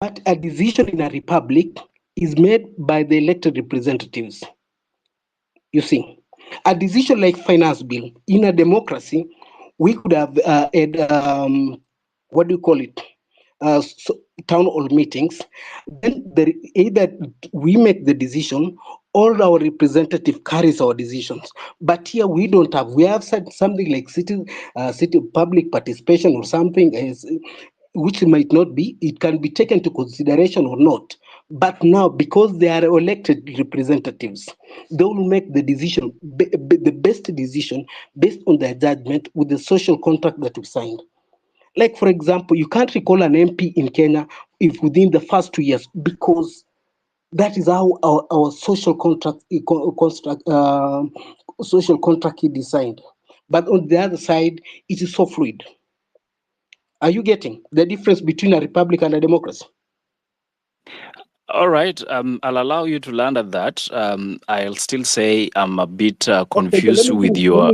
But a decision in a republic is made by the elected representatives. You see, a decision like finance bill in a democracy, we could have had what do you call it? So, town hall meetings. Then either we make the decision or our representative carries our decisions. But here we don't have. We have said something like city public participation or something as which might not be, it can be taken into consideration or not. But now, because they are elected representatives, they will make the decision, the best decision based on their judgment with the social contract that we signed. Like, for example, you can't recall an MP in Kenya if within the first 2 years, because that is how our social contract, social contract is designed. But on the other side, it is so fluid. Are you getting the difference between a republic and a democracy? All right, I'll allow you to land at that. I'll still say I'm a bit confused with your.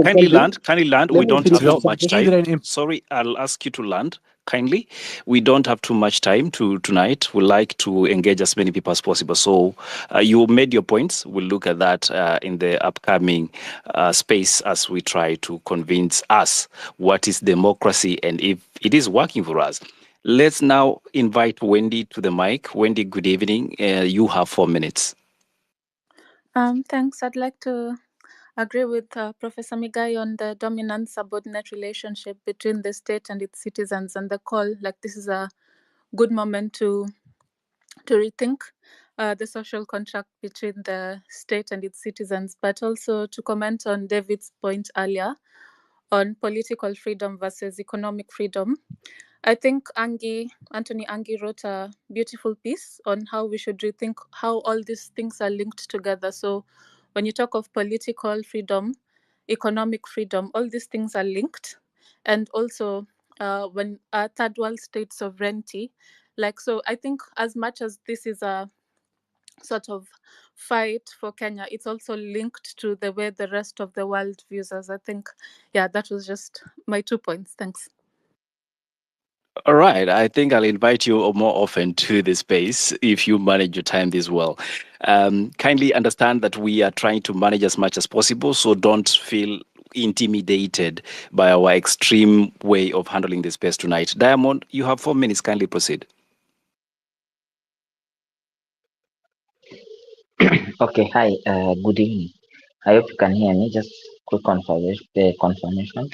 Kindly land. Kindly land. We don't have too much time. Sorry, I'll ask you to land. Kindly, we don't have too much time tonight. We like to engage as many people as possible. So you made your points. We'll look at that in the upcoming space as we try to convince us what is democracy and if it is working for us. Let's now invite Wendy to the mic. Wendy, good evening. You have 4 minutes. Thanks. I'd like to agree with Professor Migai on the dominant subordinate relationship between the state and its citizens, and the call like this is a good moment to rethink the social contract between the state and its citizens, but also to comment on David's point earlier on political freedom versus economic freedom. I think Anthony Angi wrote a beautiful piece on how we should rethink how all these things are linked together. So when you talk of political freedom, economic freedom, all these things are linked. And also when third world state sovereignty, like, so I think as much as this is a sort of fight for Kenya, it's also linked to the way the rest of the world views us. I think, yeah, that was just my 2 points. Thanks. All right. I think I'll invite you more often to the space if you manage your time this well. Kindly understand that we are trying to manage as much as possible, so don't feel intimidated by our extreme way of handling the space tonight. Diamond, you have 4 minutes. Kindly proceed. Okay, hi, good evening. I hope you can hear me. Just quick confirmation.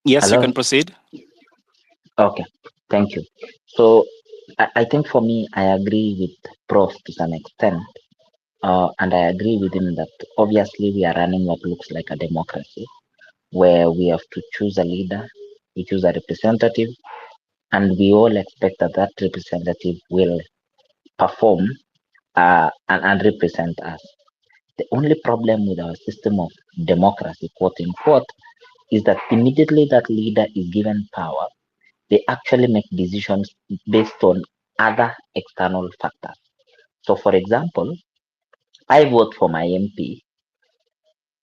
Yes, Hello? you can proceed. Okay, thank you. So I think for me, I agree with Prof to some extent. And I agree with him that obviously we are running what looks like a democracy, where we have to choose a leader, we choose a representative, and we all expect that that representative will perform and represent us. The only problem with our system of democracy, quote unquote, is that immediately that leader is given power, they actually make decisions based on other external factors. So, for example, I vote for my MP,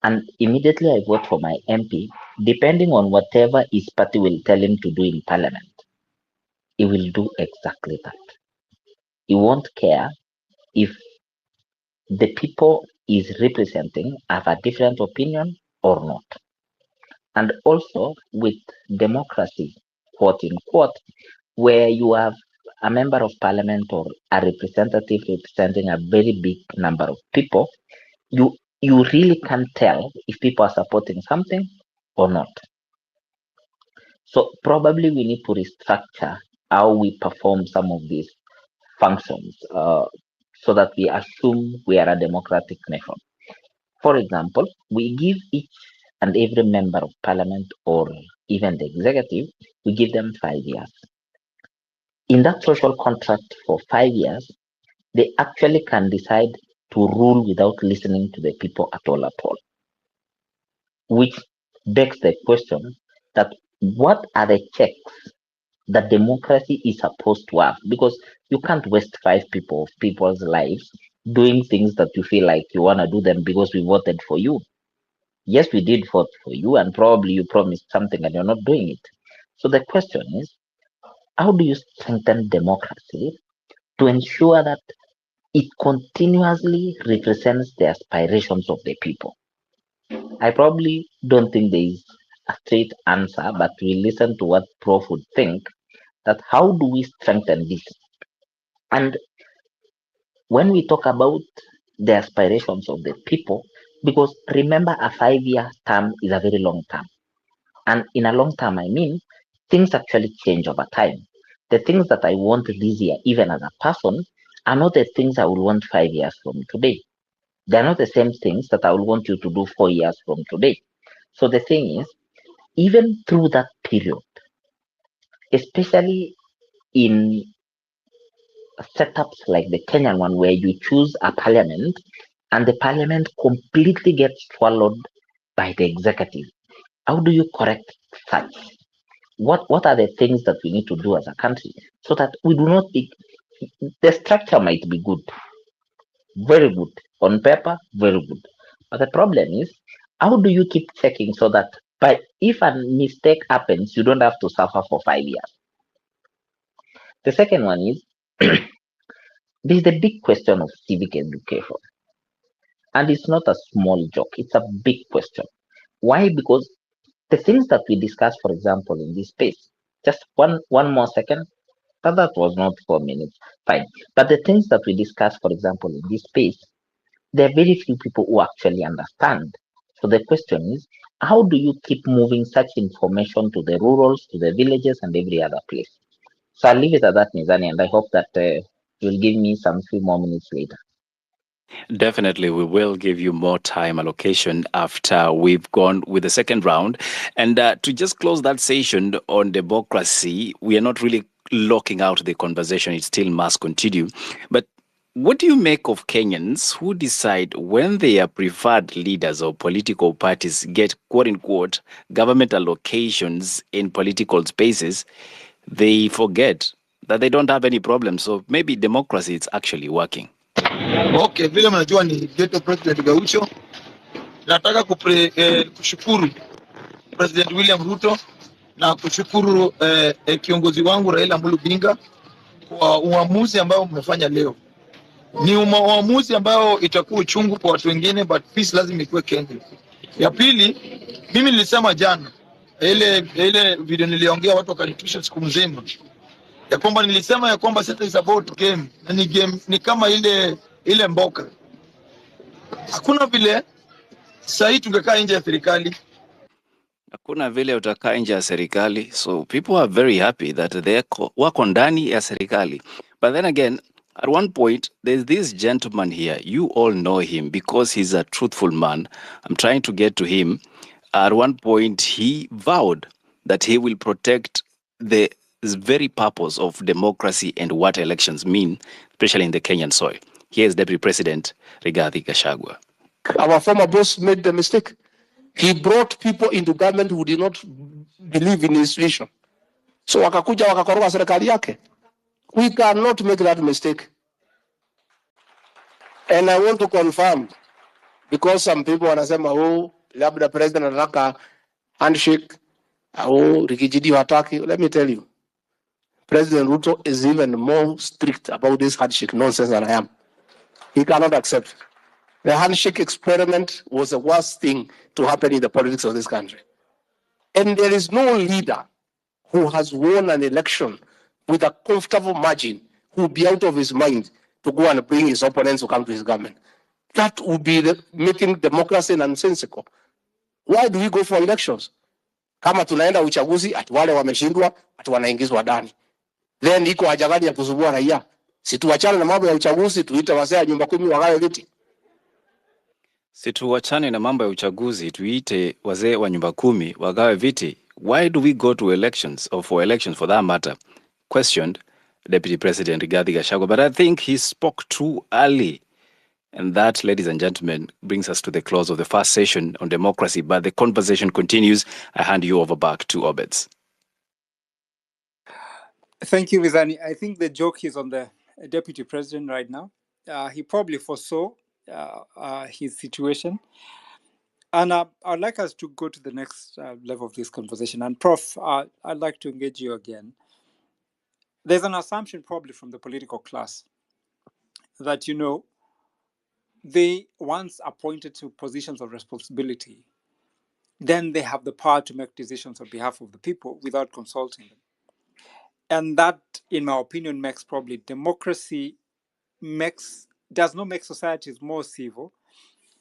and immediately I vote for my MP, depending on whatever his party will tell him to do in parliament, he will do exactly that. He won't care if the people is representing have a different opinion or not. And also with democracy, quote unquote, where you have a member of parliament or a representative representing a very big number of people, you really can't tell if people are supporting something or not. So probably we need to restructure how we perform some of these functions so that we assume we are a democratic nation. For example, we give each and every member of parliament or even the executive, we give them 5 years. In that social contract for 5 years, they actually can decide to rule without listening to the people at all, which begs the question that what are the checks that democracy is supposed to have? Because you can't waste 5 people's lives doing things that you feel like you want to do them because we voted for you. Yes, we did vote for you, and probably you promised something and you're not doing it. So the question is, how do you strengthen democracy to ensure that it continuously represents the aspirations of the people? I probably don't think there is a straight answer, but we listen to what Prof would think, that how do we strengthen this? And when we talk about the aspirations of the people, because remember, a 5-year term is a very long term. And in a long term, I mean, things actually change over time. The things that I want this year, even as a person, are not the things I will want 5 years from today. They're not the same things that I will want you to do 4 years from today. So the thing is, even through that period, especially in setups like the Kenyan one, where you choose a parliament and the parliament completely gets swallowed by the executive, how do you correct such? What are the things that we need to do as a country so that we do not be, the structure might be good, very good on paper, very good, but the problem is, how do you keep checking so that, but if a mistake happens, you don't have to suffer for 5 years? The second one is, there's the big question of civic education, and it's not a small joke, it's a big question. Why? Because the things that we discuss, for example, in this space, just one more second. That was not 4 minutes. Fine. But the things that we discuss, for example, in this space, there are very few people who actually understand. So the question is, how do you keep moving such information to the rurals, to the villages, and every other place? So I'll leave it at that, Nizani, and I hope that you'll give me some few more minutes later. Definitely, we will give you more time allocation after we've gone with the second round. And to just close that session on democracy, we are not really locking out the conversation. It still must continue. But what do you make of Kenyans who decide when their preferred leaders or political parties get quote unquote government allocations in political spaces, they forget that they don't have any problems? So maybe democracy is actually working. Okay, vile mnajua ni Ghetto President Gaucho. Nataka kushukuru President William Ruto na kushukuru kiongozi wangu Raila Odinga kwa uamuzi ambao mmefanya leo. Ni uamuzi ambao itakuwa uchungu kwa watu wengine, but peace lazima ikuwe Kenya. Ya pili, mimi nilisema jana ile video niliongea, watu wakanitusha siku mzima, ya kwamba nilisema ya kwamba sasa is about game, na ni game ni kama ile mboka. Hakuna vile sasa tungekaa nje ya serikali. Hakuna vile utakaa nje ya serikali. So people are very happy that they wako ndani ya serikali. But then again, at one point, there's this gentleman here. You all know him because he's a truthful man. I'm trying to get to him. At one point, he vowed that he will protect the very purpose of democracy and what elections mean, especially in the Kenyan soil. Here's Deputy President Rigathi Gachagua. Our former boss made the mistake. He brought people into government who did not believe in his vision. So wakakuja wakakoroga serikali yake. We cannot make that mistake. And I want to confirm, because some people wanasema labda president anataka handshake au Rigijidi hataki. Let me tell you, President Ruto is even more strict about this handshake nonsense than I am. He cannot accept. The handshake experiment was the worst thing to happen in the politics of this country. And there is no leader who has won an election with a comfortable margin who will be out of his mind to go and bring his opponents to come to his government. That would be making democracy nonsensical. Why do we go for elections? Kama tunaenda uchaguzi ati wale wameshindwa ati wanaingizwa ndani. Then iko haja gani ya kusumbua raia? Si tuachane na mambo ya uchaguzi, tuite wazee nyumba 10 wagawe viti. Situwachane na mambo ya uchaguzi, tuite wazee wa nyumba 10 wagawe viti. Why do we go to elections, or for elections for that matter? Questioned Deputy President Rigathi Gachagua, but I think he spoke too early. And that, ladies and gentlemen, brings us to the close of the first session on democracy, but the conversation continues. I hand you over back to Obeds. Thank you, Vizani. I think the joke is on the Deputy President right now. He probably foresaw his situation. And I'd like us to go to the next level of this conversation. And Prof, I'd like to engage you again. There's an assumption probably from the political class that, they once appointed to positions of responsibility, then they have the power to make decisions on behalf of the people without consulting them. And that, in my opinion, makes probably democracy does not make societies more civil,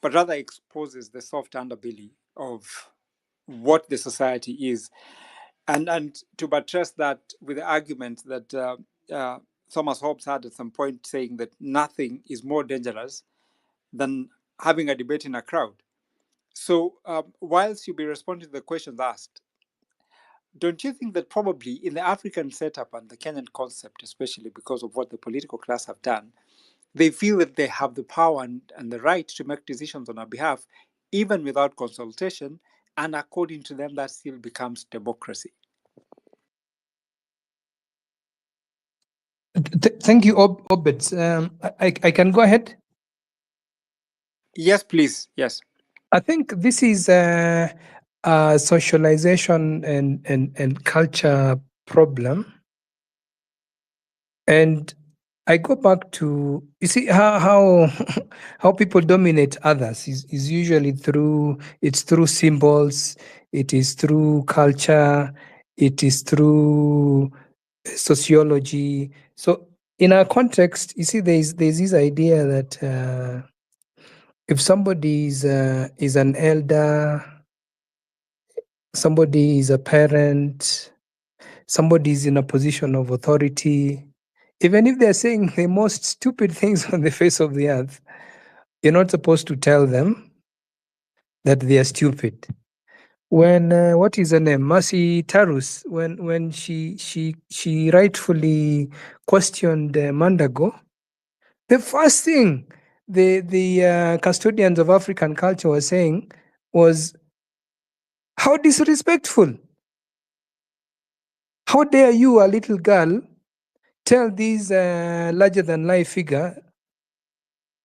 but rather exposes the soft underbelly of what the society is. And to buttress that with the argument that Thomas Hobbes had at some point, saying that nothing is more dangerous than having a debate in a crowd. So whilst you'll be responding to the questions asked, don't you think that probably in the African setup and the Kenyan concept, especially because of what the political class have done, they feel that they have the power and the right to make decisions on our behalf, even without consultation, and according to them, that still becomes democracy? Thank you, Obed. I can go ahead? Yes, please. Yes. I think this is a socialization and culture problem. And I go back to, you see how how people dominate others is usually through symbols, it is through culture, it is through sociology. So in our context, you see, there's this idea that if somebody is an elder, somebody is a parent, somebody is in a position of authority, even if they're saying the most stupid things on the face of the earth, you're not supposed to tell them that they are stupid. When what is her name, Mercy Tarus, when she rightfully questioned Mandago, the first thing the custodians of African culture were saying was, "How disrespectful! How dare you, a little girl, tell this larger than life figure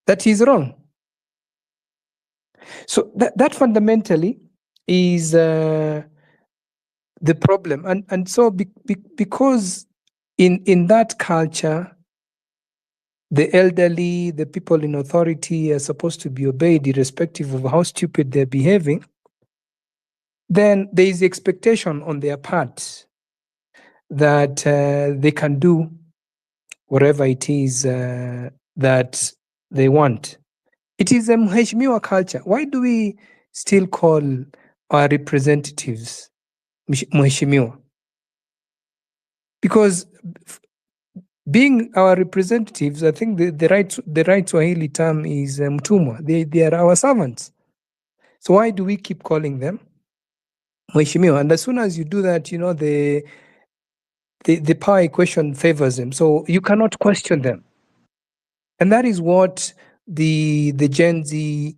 that he's wrong?" So that fundamentally is the problem, and so because in that culture, the elderly, the people in authority are supposed to be obeyed irrespective of how stupid they're behaving. Then there is the expectation on their part that they can do whatever it is that they want. It is a mheshimiwa culture. Why do we still call our representatives mheshimiwa? Because being our representatives, I think the right Swahili term is mtumwa. They are our servants. So why do we keep calling them mheshimiwa? And as soon as you do that, the power equation favors them. So you cannot question them. And that is what the Gen Z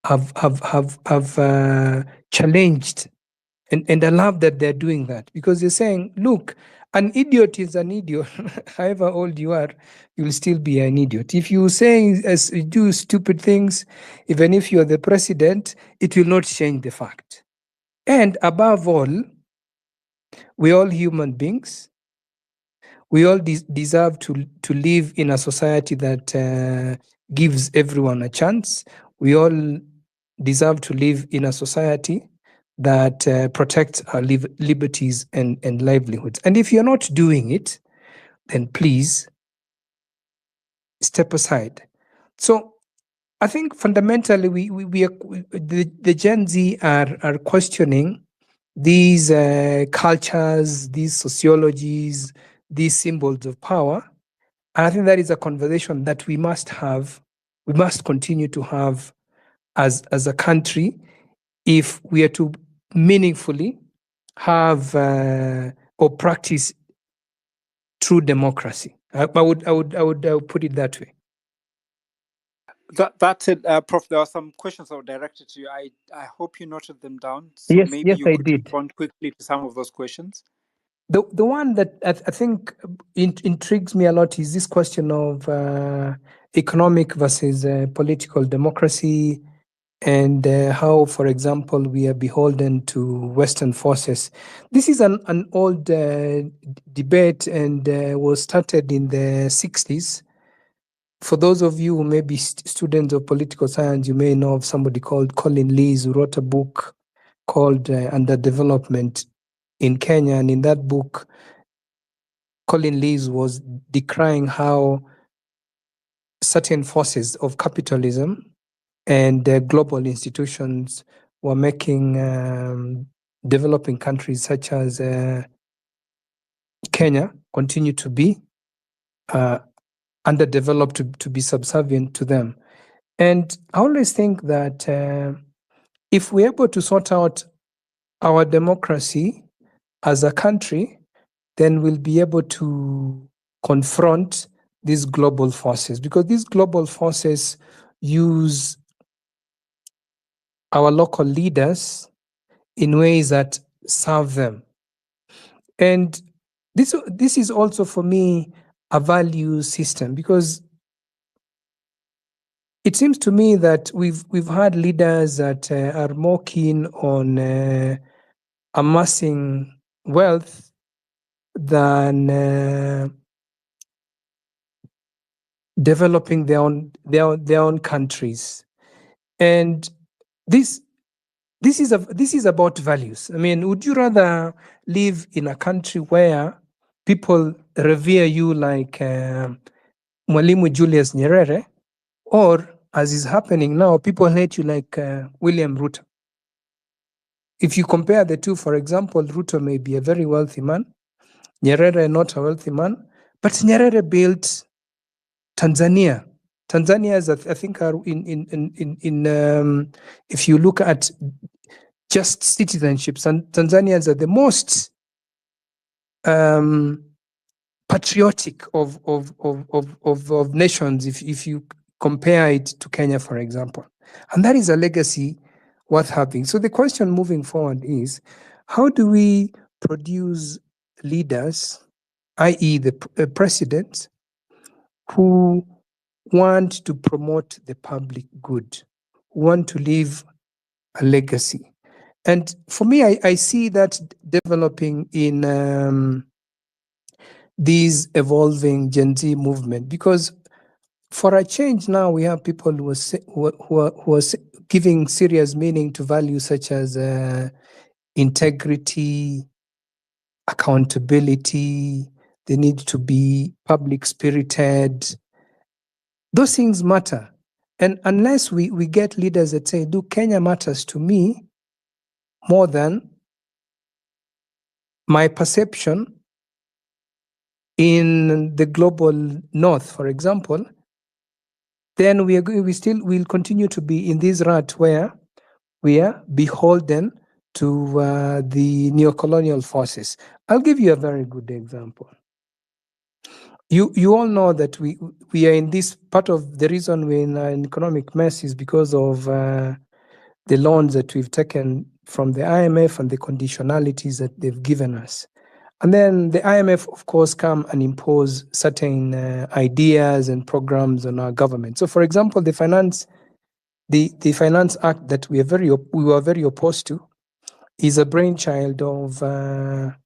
have challenged. And I love that they're doing that, because they're saying, look, an idiot is an idiot. However old you are, you'll still be an idiot. If you do stupid things, even if you're the president, it will not change the fact. And above all, we're all human beings. We all deserve to live in a society that gives everyone a chance. We all deserve to live in a society that protects our liberties and livelihoods. And if you're not doing it, then please step aside. So I think fundamentally the Gen Z are questioning these cultures, these sociologies, these symbols of power. And I think that is a conversation that we must have, we must continue to have as a country, if we are to meaningfully have or practice true democracy. I would put it that way. That's it, Prof. There are some questions that were directed to you. I hope you noted them down. So Yes, maybe you I could did. respond quickly to some of those questions. The one that I think intrigues me a lot is this question of economic versus political democracy. and how, for example, we are beholden to Western forces. This is an old debate and was started in the 60s. For those of you who may be students of political science, you may know of somebody called Colin Lees, who wrote a book called Underdevelopment in Kenya. And in that book, Colin Lees was decrying how certain forces of capitalism and global institutions were making developing countries such as Kenya continue to be underdeveloped, to be subservient to them. And I always think that if we're able to sort out our democracy as a country, then we'll be able to confront these global forces, because these global forces use our local leaders in ways that serve them. And this is also, for me, a value system, because it seems to me that we've had leaders that are more keen on amassing wealth than developing their own countries. And this is about values. I mean, would you rather live in a country where people revere you like Mwalimu Julius Nyerere, or, as is happening now, people hate you like William Ruto? If you compare the two, for example, Ruto may be a very wealthy man, Nyerere not a wealthy man, but Nyerere built Tanzania. Tanzania is, I think, if you look at just citizenships, and Tanzanians are the most patriotic of nations if you compare it to Kenya, for example. And that is a legacy worth having. So the question moving forward is, how do we produce leaders, i.e. the president, who want to promote the public good, who want to leave a legacy? And for me, I see that developing in these evolving Gen Z movement, because for a change now we have people who are giving serious meaning to values such as integrity, accountability. They need to be public spirited. Those things matter. And unless we get leaders that say, "Do Kenya matters to me more than my perception in the global north," for example, then we'll continue to be in this rut where we are beholden to the neocolonial forces. I'll give you a very good example. You all know that we are in this part of the reason we're in an economic mess is because of the loans that we've taken from the IMF and the conditionalities that they've given us. And then the IMF, of course, come and impose certain ideas and programs on our government. So, for example, the Finance Act that we were very opposed to is a brainchild of a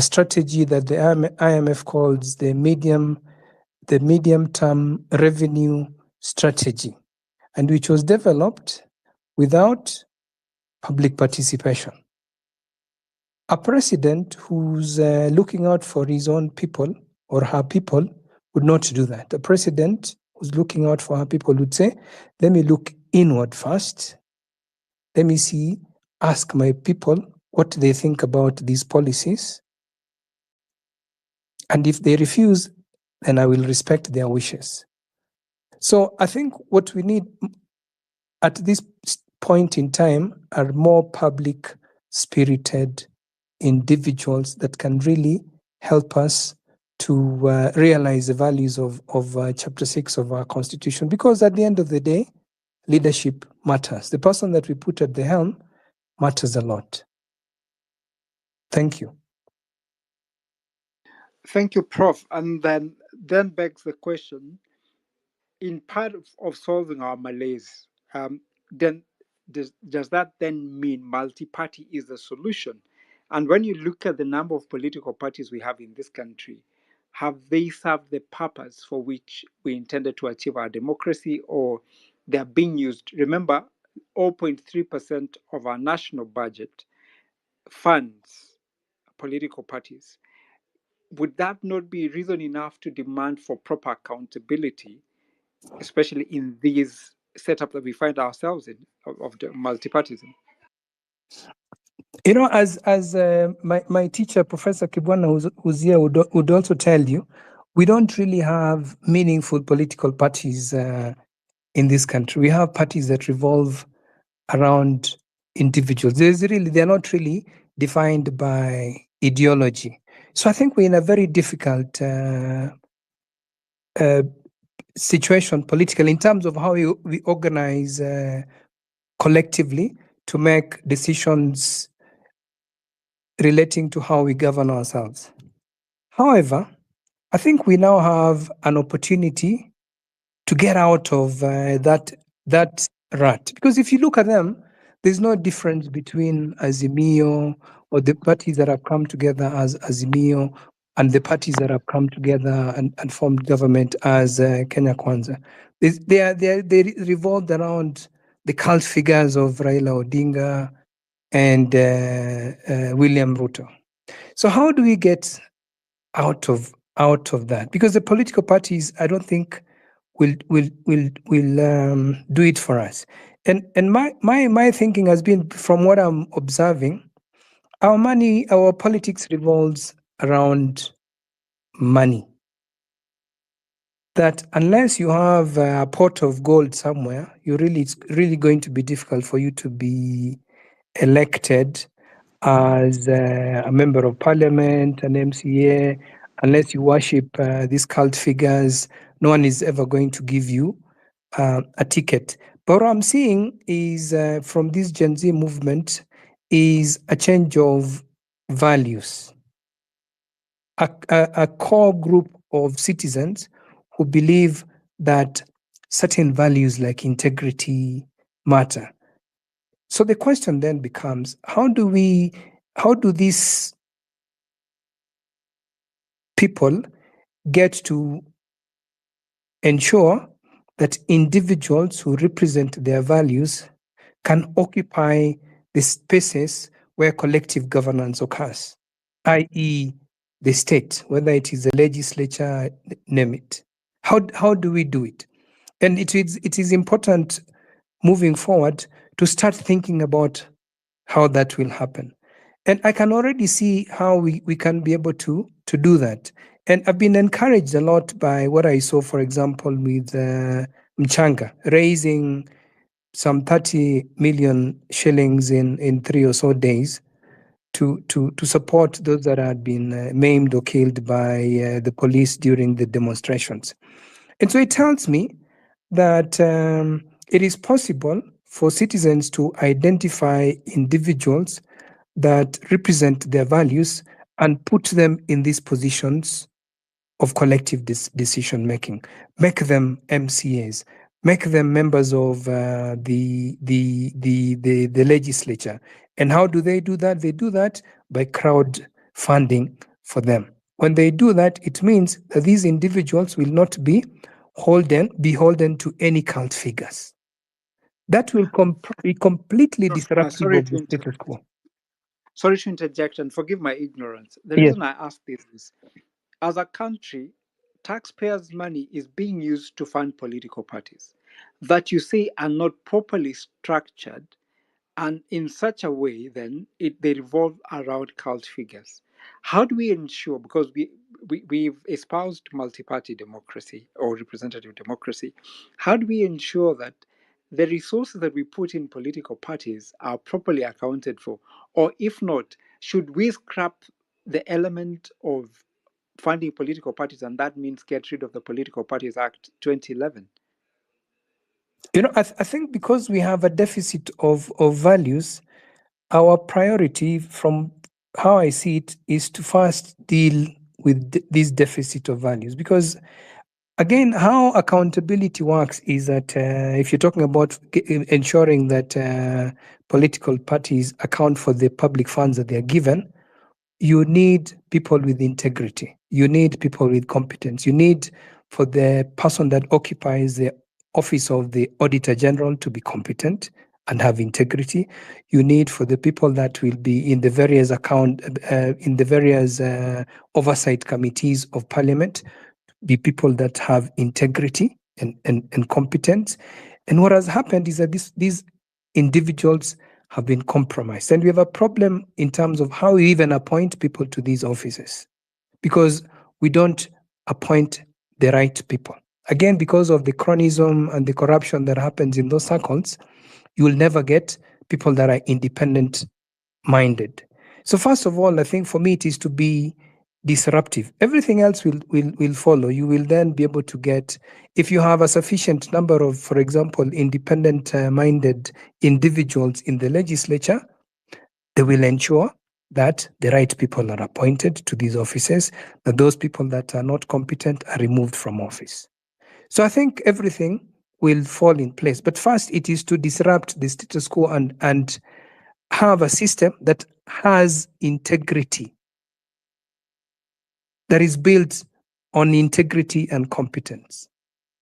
strategy that the IMF calls the medium-term revenue strategy, and which was developed without public participation. A president who's looking out for his own people or her people would not do that. A president who's looking out for her people would say, let me look inward first. Let me ask my people what they think about these policies. And if they refuse, then I will respect their wishes. So I think what we need at this point in time are more public spirited individuals that can really help us to realize the values of Chapter 6 of our Constitution. Because at the end of the day, leadership matters. The person that we put at the helm matters a lot. Thank you. Thank you, Prof. And then begs the question, in part of solving our malaise, then does that then mean multi-party is the solution? And when you look at the number of political parties we have in this country, have they served the purpose for which we intended to achieve our democracy, or they are being used? Remember, 0.3% of our national budget funds political parties. Would that not be reason enough to demand for proper accountability, especially in these setups that we find ourselves in of the multipartism? You know, as my teacher, Professor Kibwana, who's here, would also tell you, we don't really have meaningful political parties in this country. We have parties that revolve around individuals. They're not really defined by ideology. So I think we're in a very difficult situation politically in terms of how we organize collectively to make decisions relating to how we govern ourselves. However, I think we now have an opportunity to get out of that rut. Because if you look at them, there's no difference between Azimio or the parties that have come together as Azimio and the parties that have come together and formed government as Kenya Kwanza. They revolved around the cult figures of Raila Odinga and William Ruto. So how do we get out of that? Because the political parties, I don't think will do it for us. And my thinking has been, from what I'm observing, our politics revolves around money. That unless you have a pot of gold somewhere, it's really going to be difficult for you to be elected as a member of parliament, an MCA, unless you worship these cult figures. No one is ever going to give you a ticket. But what I'm seeing is from this Gen Z movement is a change of values. A core group of citizens who believe that certain values like integrity matter. So the question then becomes, how do these people get to ensure that individuals who represent their values can occupy the spaces where collective governance occurs, i.e., the state, whether it is the legislature, name it. How do we do it? And it is important moving forward to start thinking about how that will happen. And I can already see how we can be able to do that. And I've been encouraged a lot by what I saw, for example, with Mchanga, raising some 30 million shillings in 3 or so days to support those that had been maimed or killed by the police during the demonstrations. And so it tells me that it is possible for citizens to identify individuals that represent their values and put them in these positions of collective decision making. Make them MCAs. Make them members of the legislature. And how do they do that? They do that by crowd funding for them. When they do that, it means that these individuals will not be beholden to any cult figures. That will be completely disruptive of the status quo. Sorry to interject and forgive my ignorance. The reason I ask this is, as a country, taxpayers' money is being used to fund political parties that you say are not properly structured, and in such a way then they revolve around cult figures. How do we ensure, because we've espoused multi-party democracy or representative democracy, how do we ensure that the resources that we put in political parties are properly accounted for? Or if not, should we scrap the element of funding political parties, and that means get rid of the Political Parties Act 2011? You know, I think because we have a deficit of values, our priority, from how I see it, is to first deal with this deficit of values. Because Again, how accountability works is that if you're talking about ensuring that political parties account for the public funds that they are given, you need people with integrity. You need people with competence. You need for the person that occupies the office of the Auditor General to be competent and have integrity. You need for the people that will be in the various oversight committees of Parliament be people that have integrity and competence. And what has happened is that these individuals have been compromised. And we have a problem in terms of how we even appoint people to these offices, because we don't appoint the right people. Again, because of the chronism and the corruption that happens in those circles, you will never get people that are independent minded. So first of all, I think for me it is to be disruptive. Everything else will follow. You will then be able to get, if you have a sufficient number of, for example, independent minded individuals in the legislature, they will ensure that the right people are appointed to these offices, that those people that are not competent are removed from office. So I think everything will fall in place. But first, it is to disrupt the status quo and have a system that has integrity, that is built on integrity and competence.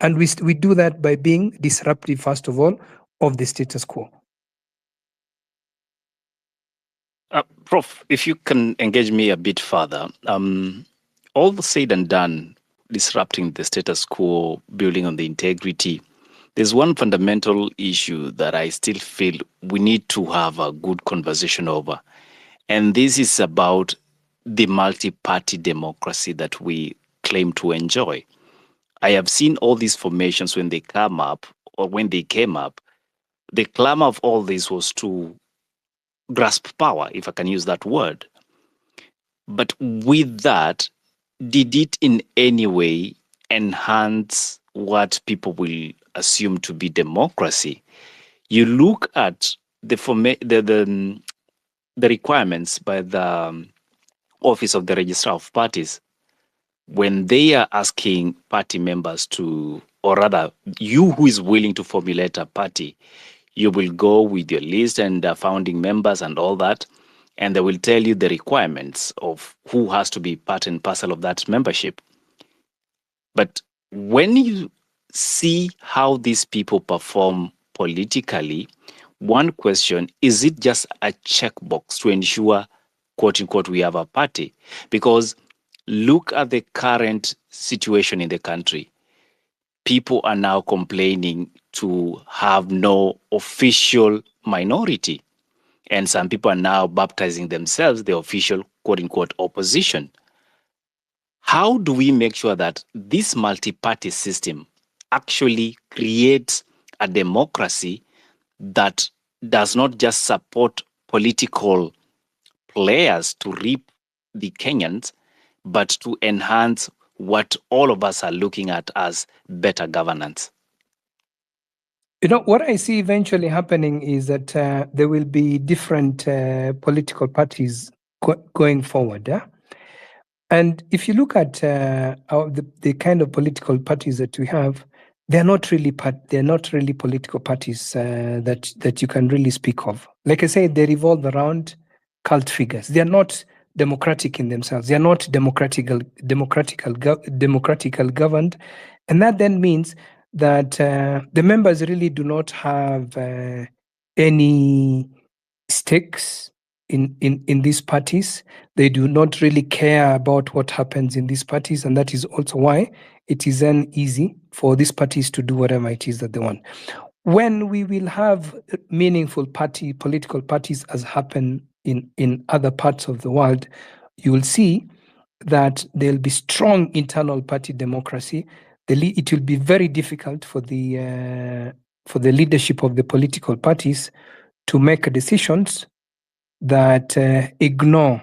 And we do that by being disruptive, first of all, of the status quo. Prof, if you can engage me a bit further, all said and done, disrupting the status quo, building on the integrity, there's one fundamental issue that I still feel we need to have a good conversation over. And this is about the multi-party democracy that we claim to enjoy. I have seen all these formations when they come up, or when they came up, the clamor of all this was to grasp power, if I can use that word. But with that, did it in any way enhance what people will assume to be democracy? You look at the requirements by the Office of the Registrar of Parties when they are asking party members to, or rather, you who is willing to formulate a party, you will go with your list and founding members and all that, and they will tell you the requirements of who has to be part and parcel of that membership. But when you see how these people perform politically, one question, is it just a checkbox to ensure, quote unquote, we have a party? Because look at the current situation in the country. People are now complaining to have no official minority. And some people are now baptizing themselves the official, quote unquote, opposition. How do we make sure that this multi-party system actually creates a democracy that does not just support political players to reap the Kenyans, but to enhance what all of us are looking at as better governance? You know, what I see eventually happening is that there will be different political parties going forward. Yeah? And if you look at the kind of political parties that we have, they're not really political parties that you can really speak of. Like I said, they revolve around cult figures. They are not democratic in themselves. They are not democratical governed, and that then means that the members really do not have any stakes in these parties. They do not really care about what happens in these parties, and that is also why it is then easy for these parties to do whatever it is that they want. When we will have meaningful political parties, as happen in other parts of the world, you will see that there'll be strong internal party democracy. It will be very difficult for the leadership of the political parties to make decisions that ignore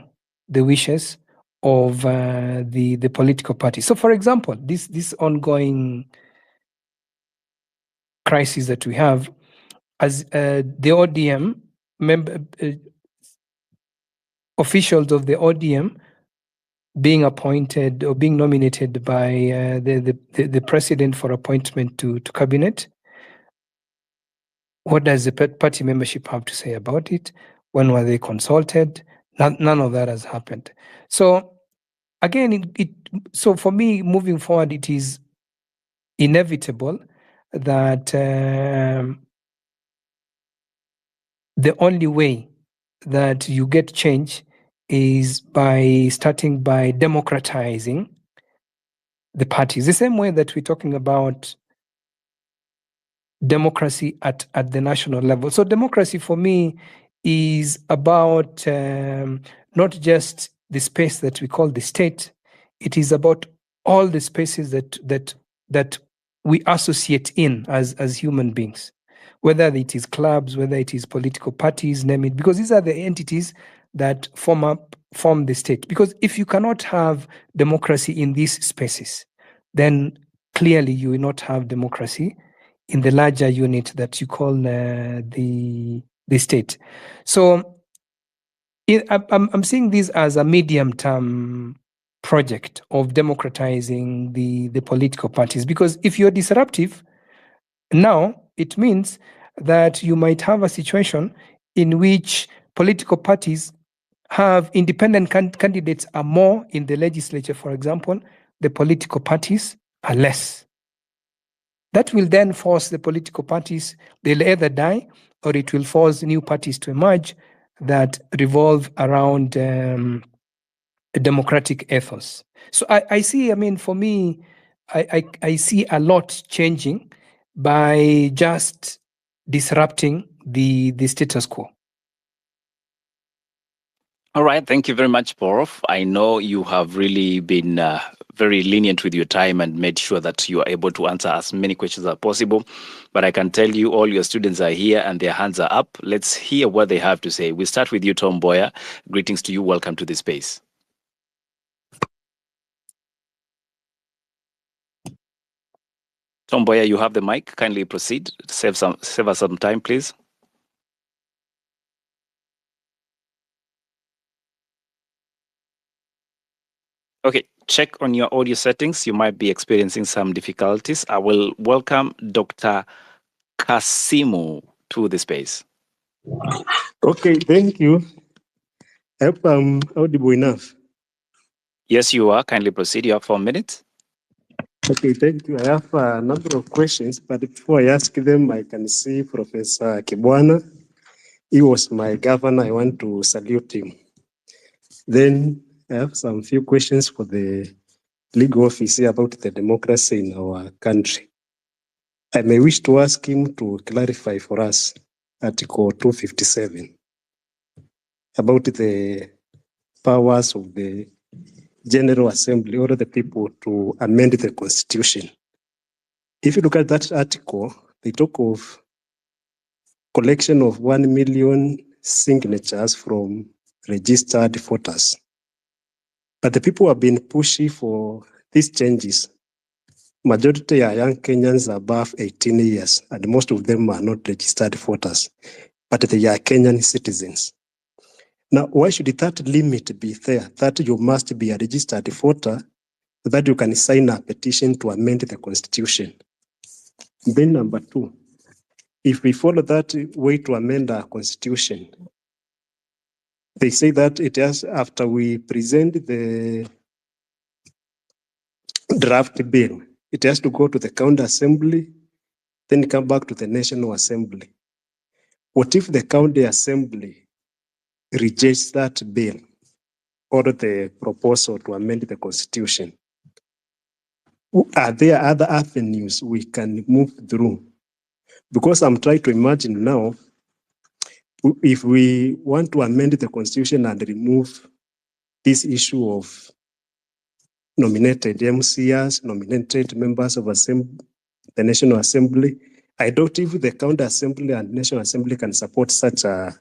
the wishes of the political party. So, for example, this ongoing crisis that we have, as the ODM officials of the ODM being appointed or being nominated by the president for appointment to cabinet. What does the party membership have to say about it? When were they consulted? None of that has happened. So again, so for me, moving forward, it is inevitable that the only way that you get change is by starting by democratizing the parties. The same way that we're talking about democracy at the national level. So democracy for me is about not just the space that we call the state. It is about all the spaces that we associate in as human beings, whether it is clubs, whether it is political parties, name it, because these are the entities that form the state. Because if you cannot have democracy in these spaces, then clearly you will not have democracy in the larger unit that you call the state. So I'm seeing this as a medium-term project of democratizing the political parties, because if you're disruptive now, it means that you might have a situation in which political parties have independent candidates are more in the legislature, for example, the political parties are less. That will then force the political parties, they'll either die or it will force new parties to emerge that revolve around a democratic ethos. So I see, I mean, for me, I see a lot changing by just disrupting the status quo. All right. Thank you very much, Prof. I know you have really been very lenient with your time and made sure that you are able to answer as many questions as possible. But I can tell you all your students are here and their hands are up. Let's hear what they have to say. We start with you, Tom Boyer. Greetings to you. Welcome to the space. Tom Boyer, you have the mic. Kindly proceed. Save us some time, please. Okay, check on your audio settings. You might be experiencing some difficulties. I will welcome Dr. Kasimu to the space. Okay, thank you. I hope I'm audible enough. Yes, you are. Kindly proceed. You have 4 minutes. Okay, thank you. I have a number of questions, but before I ask them, I can see Professor Kibwana. He was my governor. I want to salute him. Then I have some few questions for the legal officer about the democracy in our country. I may wish to ask him to clarify for us Article 257 about the powers of the General Assembly or the people to amend the Constitution. If you look at that article, they talk of collection of 1 million signatures from registered voters. But the people have been pushing for these changes. Majority are young Kenyans above 18 years, and most of them are not registered voters, but they are Kenyan citizens. Now, why should that limit be there, that you must be a registered voter, so that you can sign a petition to amend the Constitution? Then number 2, if we follow that way to amend our Constitution, they say that it has, after we present the draft bill, it has to go to the county assembly, then come back to the National Assembly. What if the county assembly rejects that bill or the proposal to amend the Constitution? Are there other avenues we can move through? Because I'm trying to imagine now, if we want to amend the Constitution and remove this issue of nominated MCs, nominated members of the National Assembly, I doubt if the County Assembly and National Assembly can support such a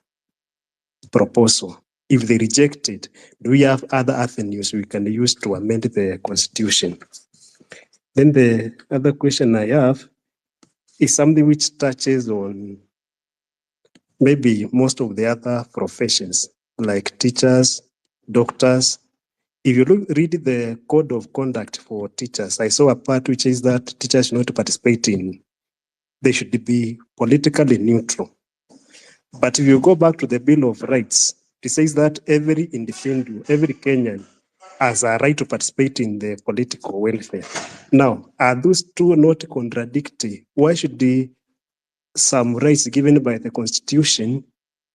proposal. If they reject it, do we have other avenues we can use to amend the Constitution? Then the other question I have is something which touches on maybe most of the other professions, like teachers, doctors, If you read the code of conduct for teachers, I saw a part which is that teachers should not participate in, they should be politically neutral. But if you go back to the Bill of Rights, it says that every individual, every Kenyan has a right to participate in the political welfare. Now, are those two not contradictory? Why should some rights given by the Constitution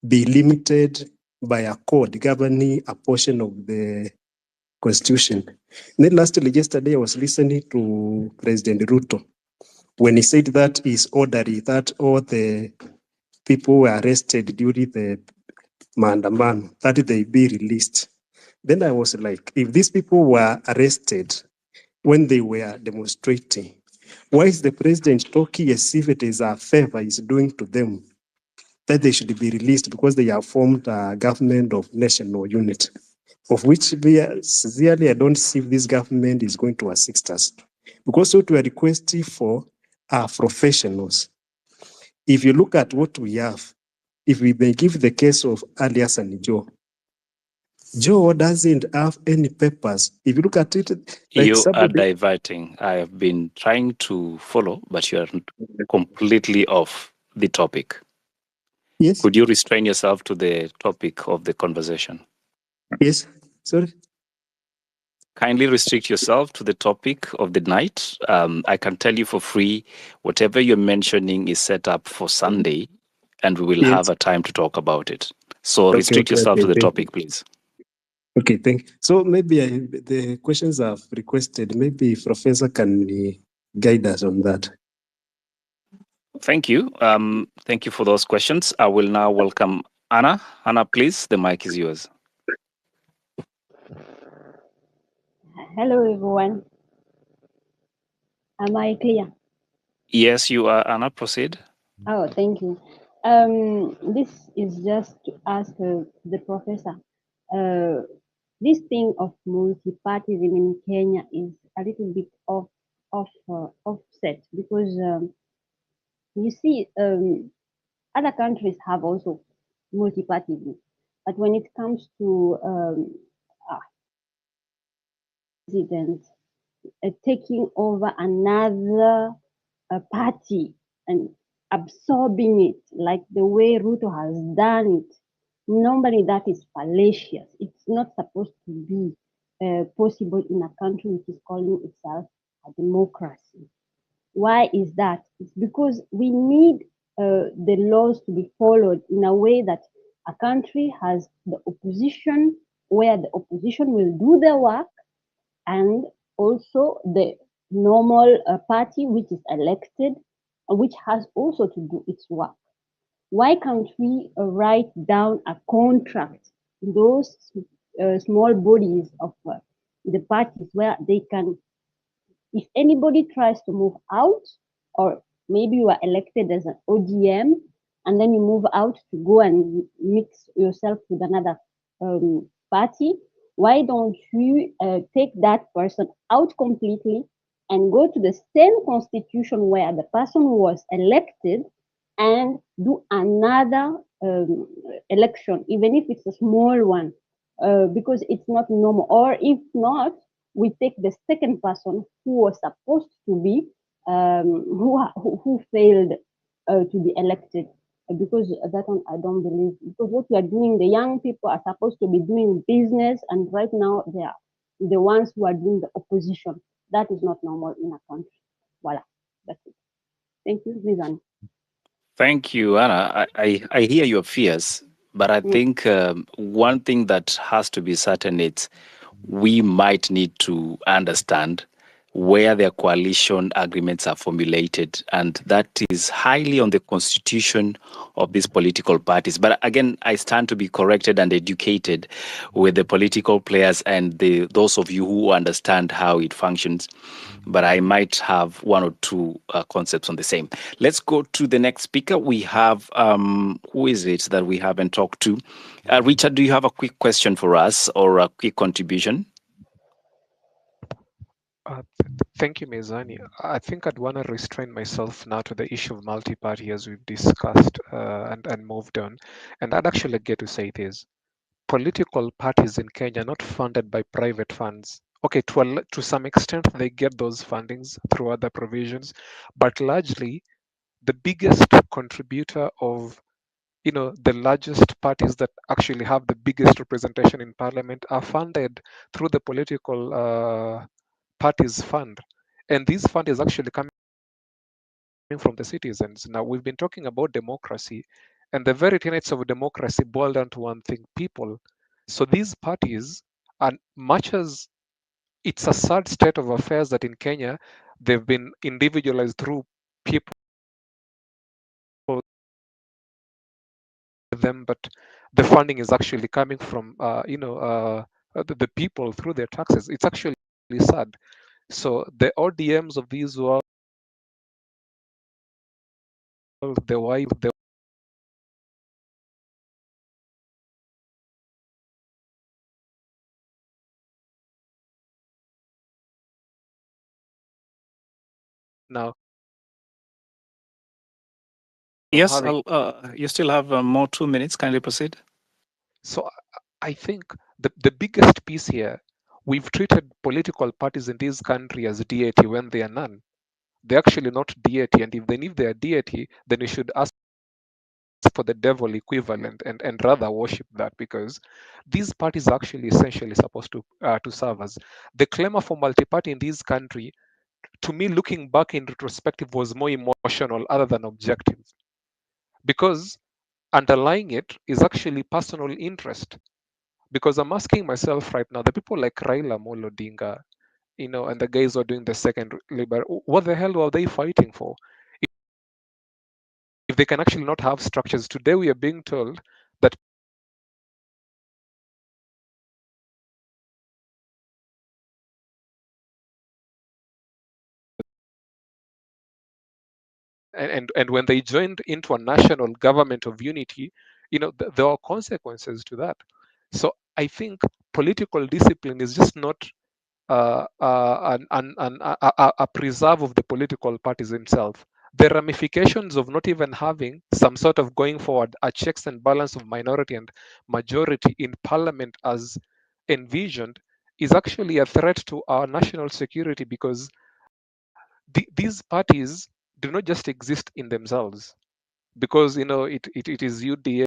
be limited by a code governing a portion of the Constitution? And then lastly, yesterday I was listening to President Ruto when he said that it's orderly that all the people were arrested during the maandamano, that they be released. Then I was like, if these people were arrested when they were demonstrating, why is the president talking as if it is a favor he's doing to them that they should be released because they have formed a government of national unity, of which sincerely I don't see if this government is going to assist us. Because what we are requesting for are professionals. If you look at what we have, if we may give the case of Alias and Joe doesn't have any papers. If you look at it, like You are somebody. diverting. I have been trying to follow, but you are completely off the topic. Yes. Could you restrain yourself to the topic of the conversation? Yes. Sorry. Kindly restrict yourself to the topic of the night. I can tell you for free, whatever you're mentioning is set up for Sunday, and we will have a time to talk about it. So restrict yourself to the topic, please. Okay, thank you. So maybe the questions I've requested, maybe Professor can guide us on that. Thank you. Thank you for those questions. I will now welcome Anna. Anna, please, the mic is yours. Hello, everyone. Am I clear? Yes, you are, Anna. Proceed. Oh, thank you. This is just to ask the professor. This thing of multi-partyism in Kenya is a little bit offset because you see, other countries have also multi-partyism, but when it comes to president taking over another party and absorbing it like the way Ruto has done it. Normally that is fallacious. It's not supposed to be possible in a country which is calling itself a democracy. Why is that? It's because we need the laws to be followed in a way that a country has the opposition, where the opposition will do their work, and also the normal party which is elected, which has also to do its work. Why can't we write down a contract in those small bodies of the parties where they can, if anybody tries to move out, or maybe you are elected as an OGM and then you move out to go and mix yourself with another party, why don't you take that person out completely and go to the same constitution where the person was elected and do another election, even if it's a small one, because it's not normal. Or if not, we take the second person who was supposed to be, who failed to be elected. Because that one I don't believe, because what we are doing, the young people are supposed to be doing business, and right now they are the ones who are doing the opposition. That is not normal in a country. Voila, that's it. Thank you, Lizanne. Thank you, Anna. I hear your fears, but I think one thing that has to be certain is we might need to understand where their coalition agreements are formulated, and that is highly on the constitution of these political parties. But again, I stand to be corrected and educated with the political players and those of you who understand how it functions. But I might have one or two concepts on the same. Let's go to the next speaker. We have, who is it that we haven't talked to? Richard, do you have a quick question for us or a quick contribution? Thank you, Mezani. I think I'd want to restrain myself now to the issue of multi-party as we've discussed and moved on. And I'd actually get to say this. political parties in Kenya are not funded by private funds. Okay, to some extent, they get those fundings through other provisions, but largely the biggest contributor of the largest parties that actually have the biggest representation in parliament are funded through the political parties fund, and this fund is actually coming from the citizens. Now, we've been talking about democracy, and the very tenets of democracy boil down to one thing: people. So these parties, and much as it's a sad state of affairs that in Kenya they've been individualized through people them, but the funding is actually coming from the people through their taxes. It's actually sad. So the ODMs of these world, the wife, the now Yes, having. you still have more 2 minutes. Kindly proceed. So I think the biggest piece here, we've treated political parties in this country as deity when they are none. They're actually not deity, and if they are deity, then you should ask for the devil equivalent and rather worship that, because these parties are actually essentially supposed to serve us. The clamor for multi-party in this country, to me, looking back in retrospective, was more emotional other than objective, because underlying it is actually personal interest. Because I'm asking myself right now, the people like Raila Molo Odinga, and the guys who are doing the second liberal, what the hell are they fighting for? If they can actually not have structures. Today we are being told that and when they joined into a national government of unity, there are consequences to that. So I think political discipline is just not a preserve of the political parties themselves. The ramifications of not even having some sort of going forward a checks and balance of minority and majority in parliament as envisioned is actually a threat to our national security, because these parties do not just exist in themselves, because it is UDA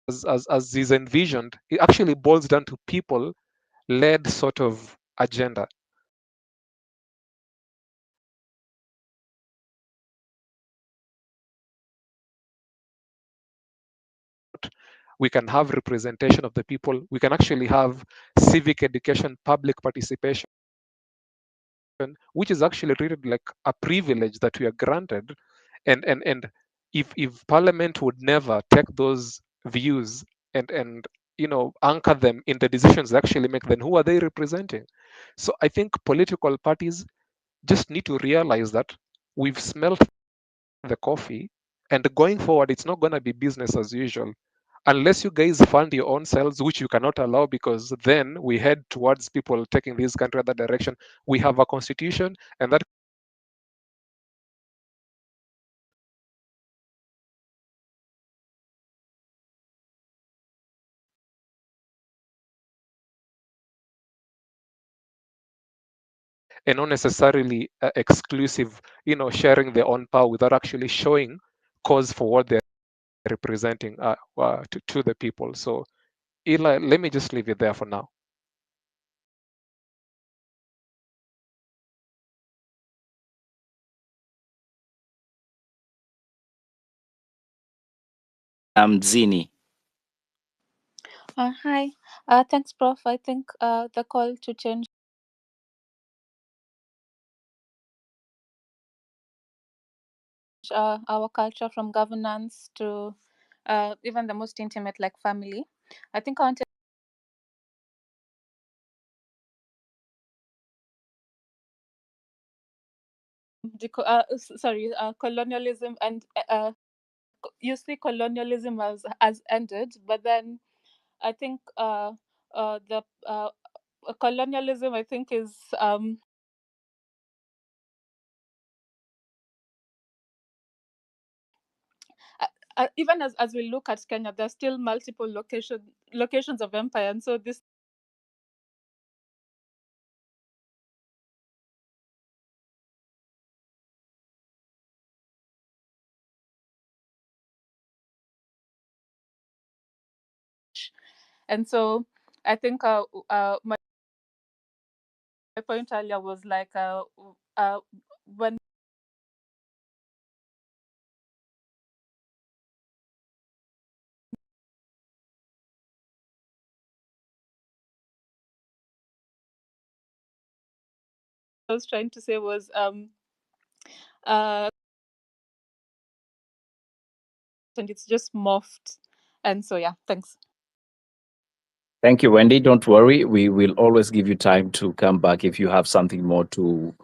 as is envisioned. It actually boils down to people led sort of agenda. We can have representation of the people. We can actually have civic education, public participation, which is actually treated like a privilege that we are granted. And if Parliament would never take those views and anchor them in the decisions they actually make, then who are they representing? So I think political parties just need to realize that we've smelt the coffee, and going forward, it's not going to be business as usual. Unless you guys fund your own selves, which you cannot allow, because then we head towards people taking this country that direction. We have a constitution, and that and not necessarily exclusive, sharing their own power without actually showing cause for what they're representing to the people. So, Eli, let me just leave it there for now. Zini. Hi. Thanks, Prof. I think the call to change our culture from governance to even the most intimate, like family. I think I wanted colonialism and you see colonialism as ended, but then I think the colonialism, I think, is even as we look at Kenya, there's still multiple locations of empire, and so this and so I think my point earlier was like when I was trying to say was and it's just morphed, and so yeah, thanks. Thank you, Wendy. Don't worry. We will always give you time to come back if you have something more to.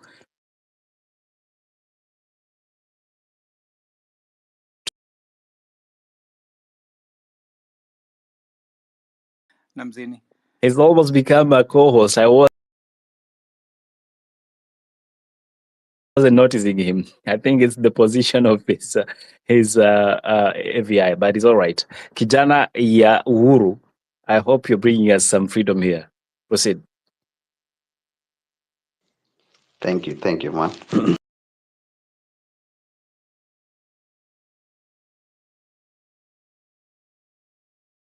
Namzini. He's almost become a co-host. I wasn't noticing him. I think it's the position of his AVI, but it's all right. Kijana ya Uhuru, I hope you're bringing us some freedom here. Proceed. Thank you, man.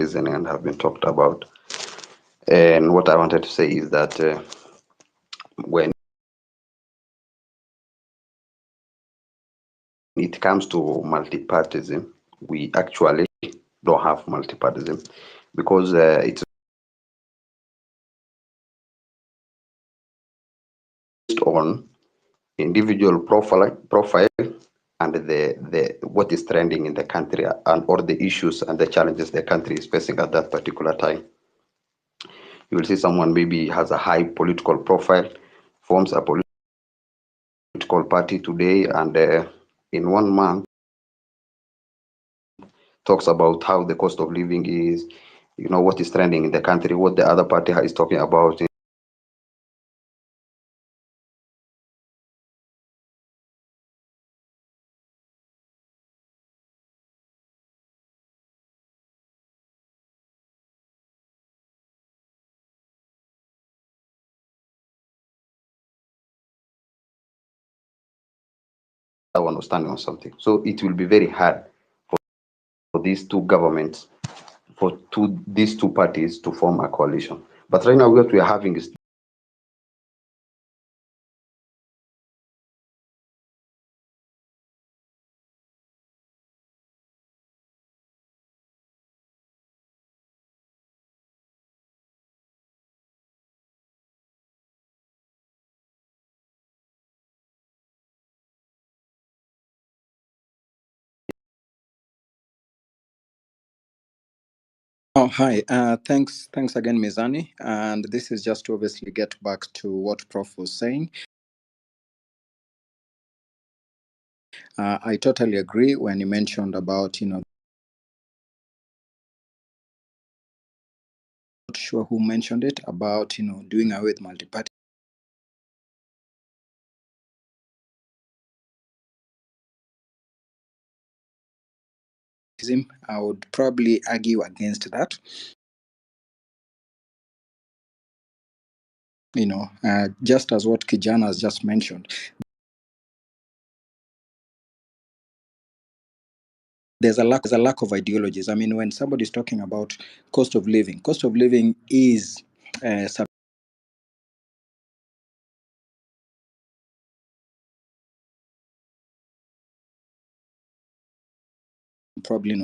And have been talked about. And what I wanted to say is that when it comes to multipartism, we actually don't have multipartism because it's based on individual profile and the what is trending in the country and or the issues and the challenges the country is facing at that particular time. You will see someone maybe has a high political profile, forms a political party today, and in 1 month talks about how the cost of living is, what is trending in the country, what the other party is talking about. One was standing on something. So it will be very hard for these two governments, for these two parties to form a coalition. But right now what we are having is Oh, hi. Thanks again, Mizani. And this is just to obviously get back to what Prof was saying. I totally agree when you mentioned about, not sure who mentioned it, about, doing away with multiparty. I would probably argue against that. Just as what Kijana has just mentioned, there's a lack of ideologies. I mean, when somebody's talking about cost of living is probably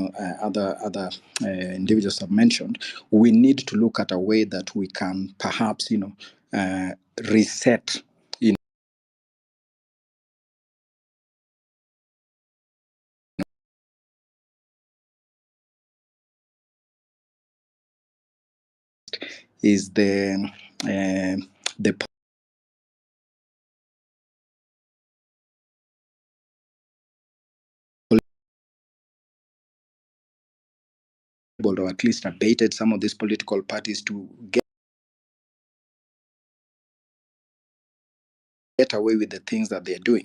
other individuals have mentioned. We need to look at a way that we can perhaps reset is the enabled or at least abated some of these political parties to get away with the things that they're doing.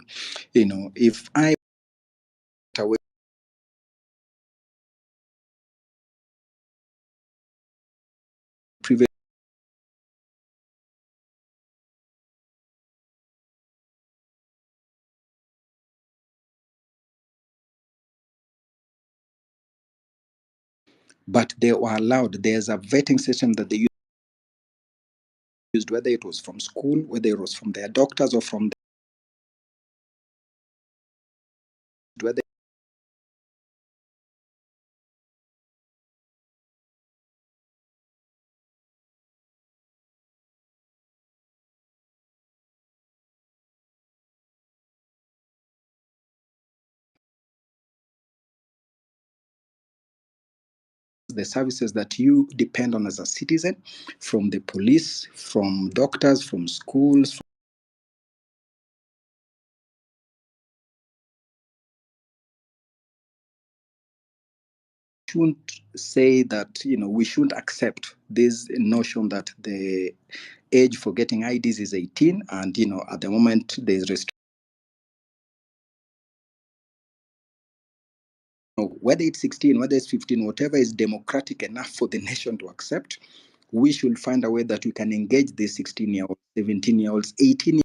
If I get away previous, but they were allowed. There's a vetting system that they used, whether it was from school, whether it was from their doctors or from whether the services that you depend on as a citizen, from the police, from doctors, from schools. Shouldn't say that we shouldn't accept this notion that the age for getting IDs is 18, and at the moment there's whether it's 16, whether it's 15, whatever is democratic enough for the nation to accept, we should find a way that we can engage these 16-year-olds, 17-year-olds, 18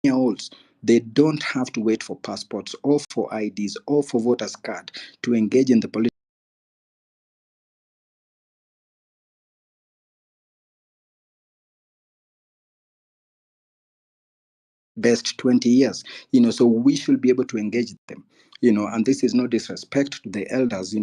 year olds. They don't have to wait for passports or for IDs or for voters card to engage in the political best 20 years. So we should be able to engage them. And this is no disrespect to the elders.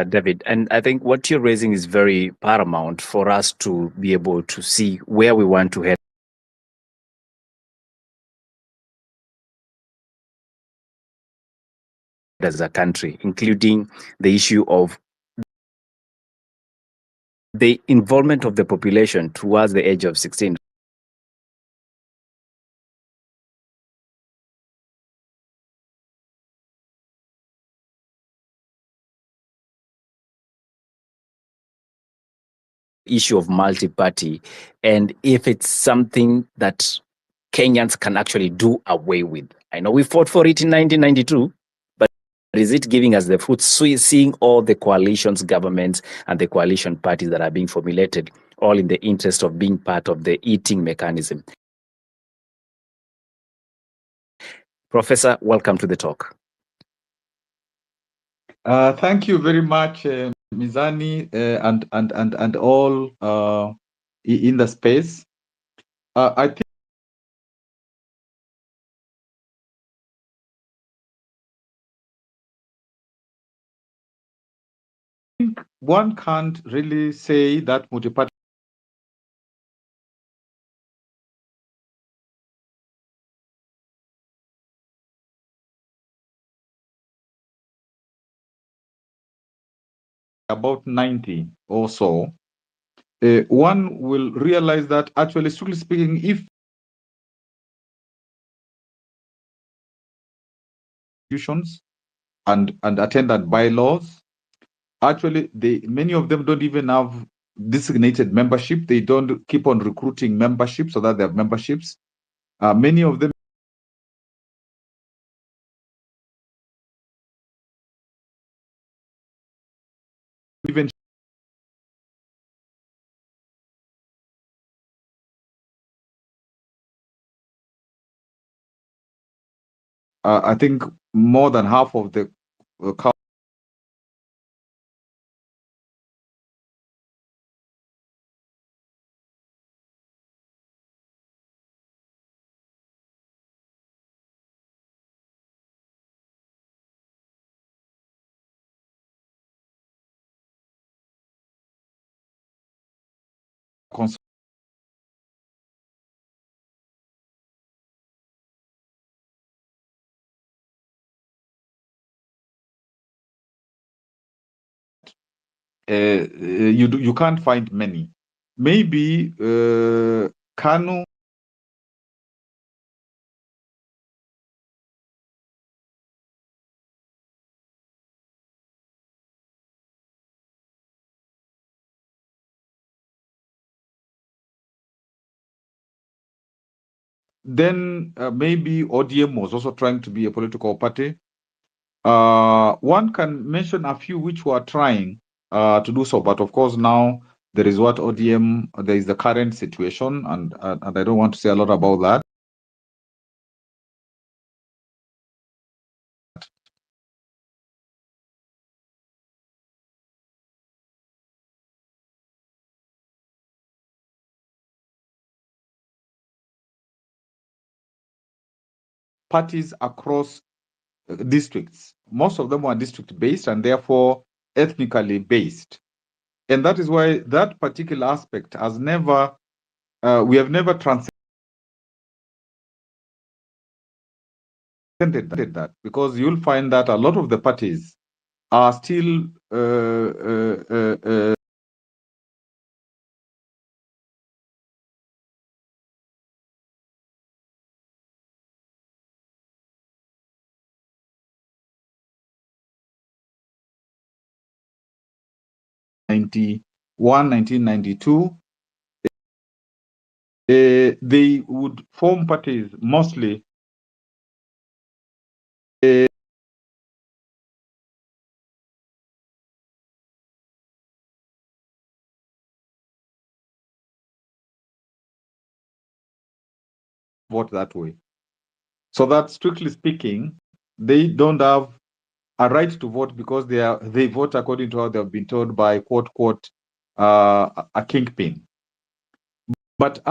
David, and I think what you're raising is very paramount for us to be able to see where we want to head as a country, including the issue of the involvement of the population towards the age of 16. Issue of multi-party, and if it's something that Kenyans can actually do away with. I know we fought for it in 1992, but is it giving us the fruits? Seeing all the coalitions, governments, and the coalition parties that are being formulated, all in the interest of being part of the eating mechanism. Professor, welcome to the talk. Thank you very much, Mizani, and all in the space. I think one can't really say that multi-party about 90 or so, one will realize that actually, strictly speaking, if institutions and attendant bylaws, actually, many of them don't even have designated membership. They don't keep on recruiting membership so that they have memberships. Many of them even I think more than half of the you can't find many. Maybe KANU then maybe ODM was also trying to be a political party. One can mention a few which were trying to do so, but of course now there is what ODM, there is the current situation, and I don't want to say a lot about that. Parties across districts. Most of them were district based and therefore ethnically based. And that is why that particular aspect has never, we have never transcended that, because you'll find that a lot of the parties are still 1992, they would form parties mostly vote that way. So that, strictly speaking, they don't have a right to vote because they vote according to how they have been told by quote a kingpin. But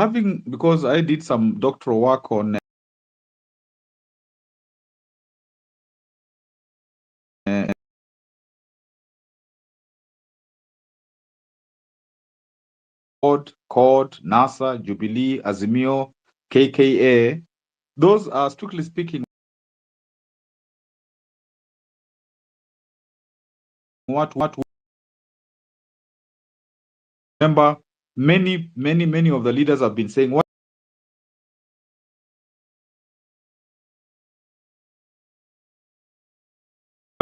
because I did some doctoral work on CORD, NASA, Jubilee, Azimio, KKA, those are, strictly speaking, what remember, many of the leaders have been saying, why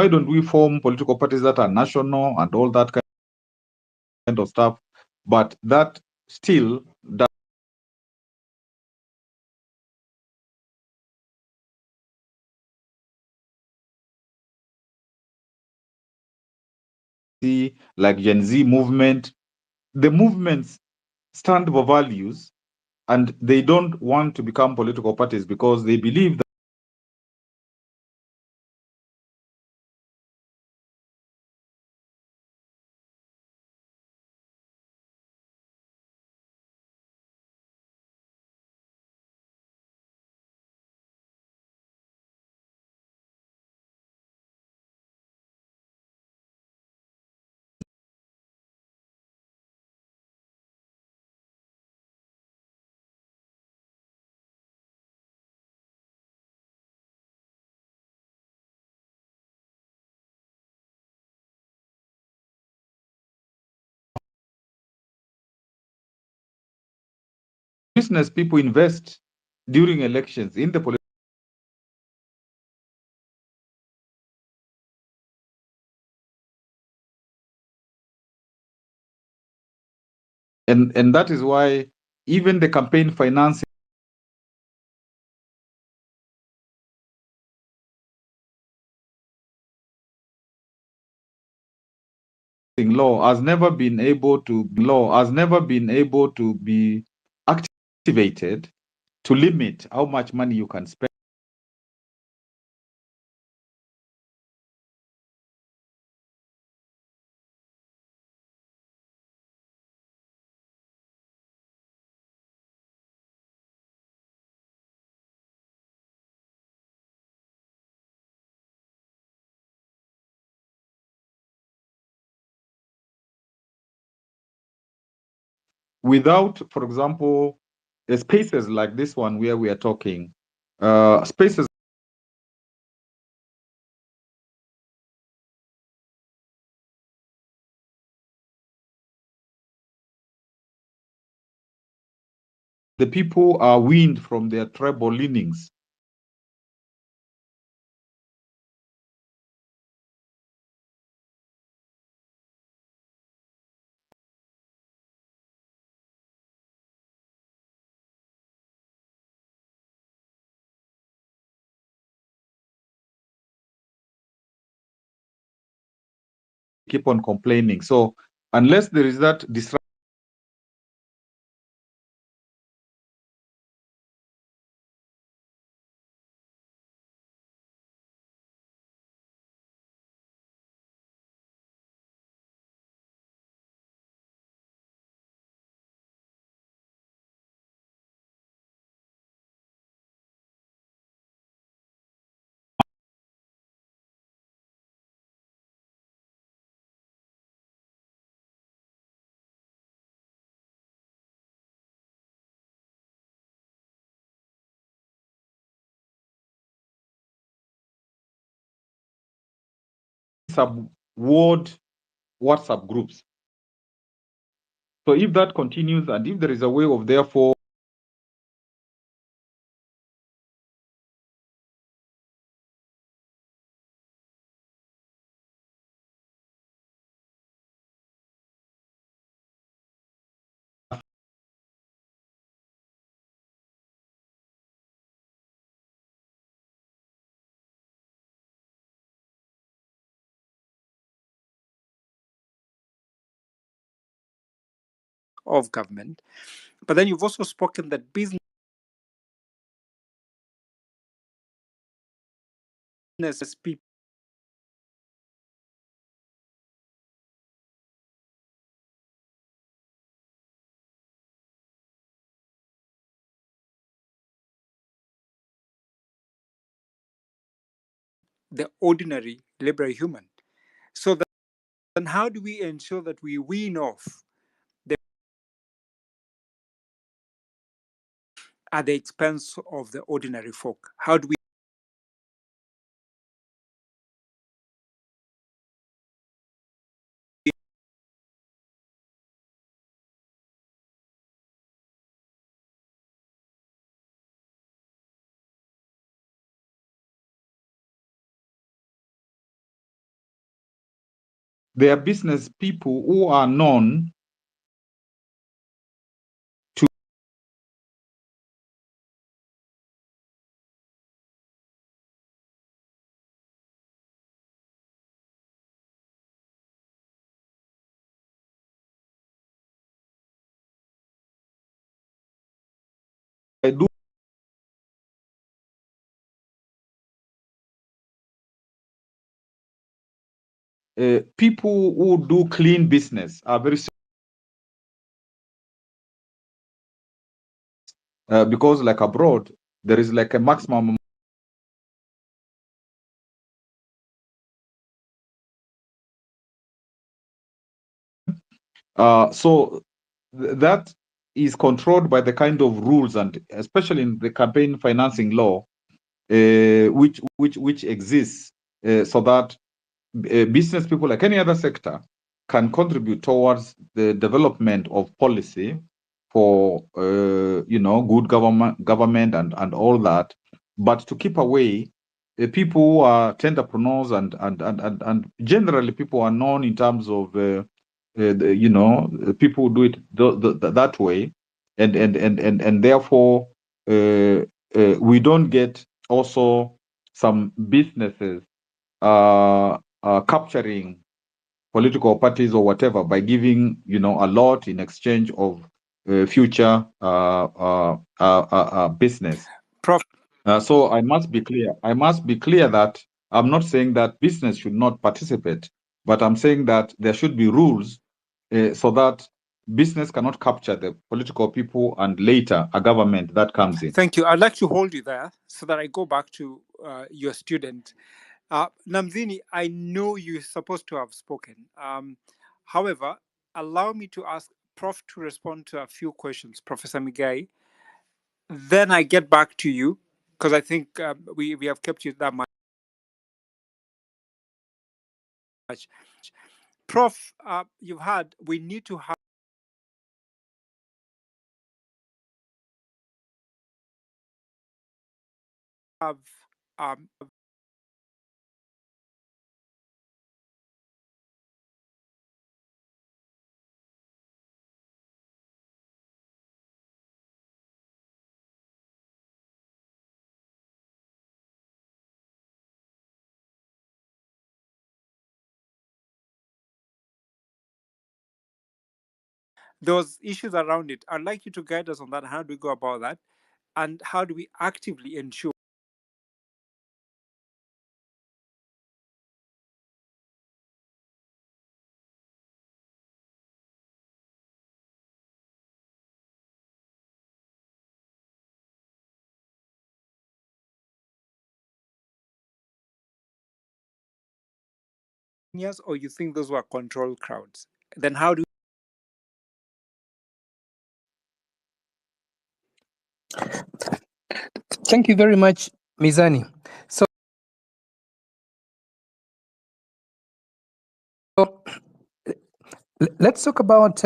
don't we form political parties that are national and all that kind of stuff? But that still does see, like Gen Z movement, the movements stand for values, and they don't want to become political parties because they believe that business people invest during elections in the political. And that is why even the campaign financing law has never been able to be activated to limit how much money you can spend. Without, for example, spaces like this one where we are talking, spaces the people are weaned from their tribal leanings. Keep on complaining. So unless there is that disruption sub-ward WhatsApp groups. So if that continues, and if there is a way of therefore of government, but then you've also spoken that business people the ordinary liberal human. So then how do we ensure that we wean off at the expense of the ordinary folk? How do we there are business people who are known to do people who do clean business are very because like abroad there is like a maximum so that is controlled by the kind of rules, and especially in the campaign financing law which exists so that business people, like any other sector, can contribute towards the development of policy for good government and all that, but to keep away people who are entrepreneurs and generally people are known in terms of people who do it that way, and therefore we don't get also some businesses capturing political parties or whatever by giving a lot in exchange of future business. Prof. So I must be clear. I must be clear that I'm not saying that business should not participate, but I'm saying that there should be rules so that business cannot capture the political people and later a government that comes in. Thank you. I'd like to hold you there so that I go back to your student. Namzini, I know you're supposed to have spoken. However, allow me to ask Prof to respond to a few questions, Professor Migai. Then I get back to you because I think we have kept you that much. Prof, you've had, we need to have have those issues around it. I'd like you to guide us on that. How do we go about that? And how do we actively ensure yes, or you think those were control crowds? Then how do Thank you very much, Mizani. So let's talk about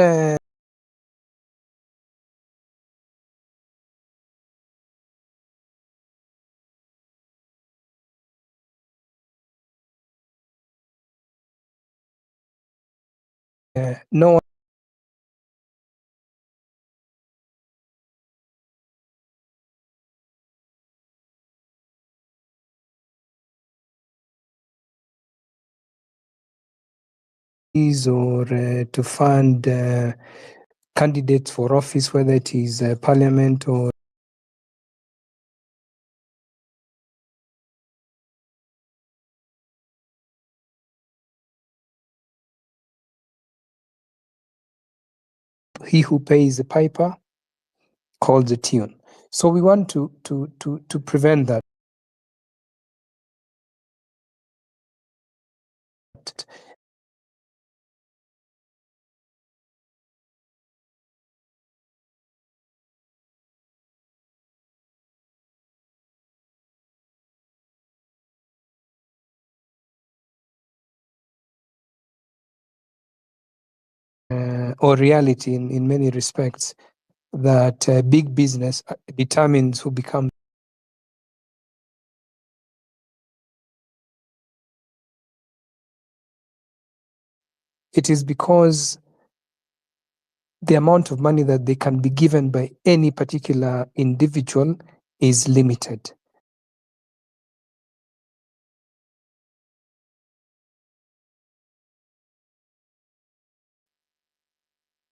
no one is or to fund candidates for office, whether it is parliament or he who pays the piper calls the tune. So we want to prevent that. Or reality in many respects that big business determines who becomes. It is because the amount of money that they can be given by any particular individual is limited.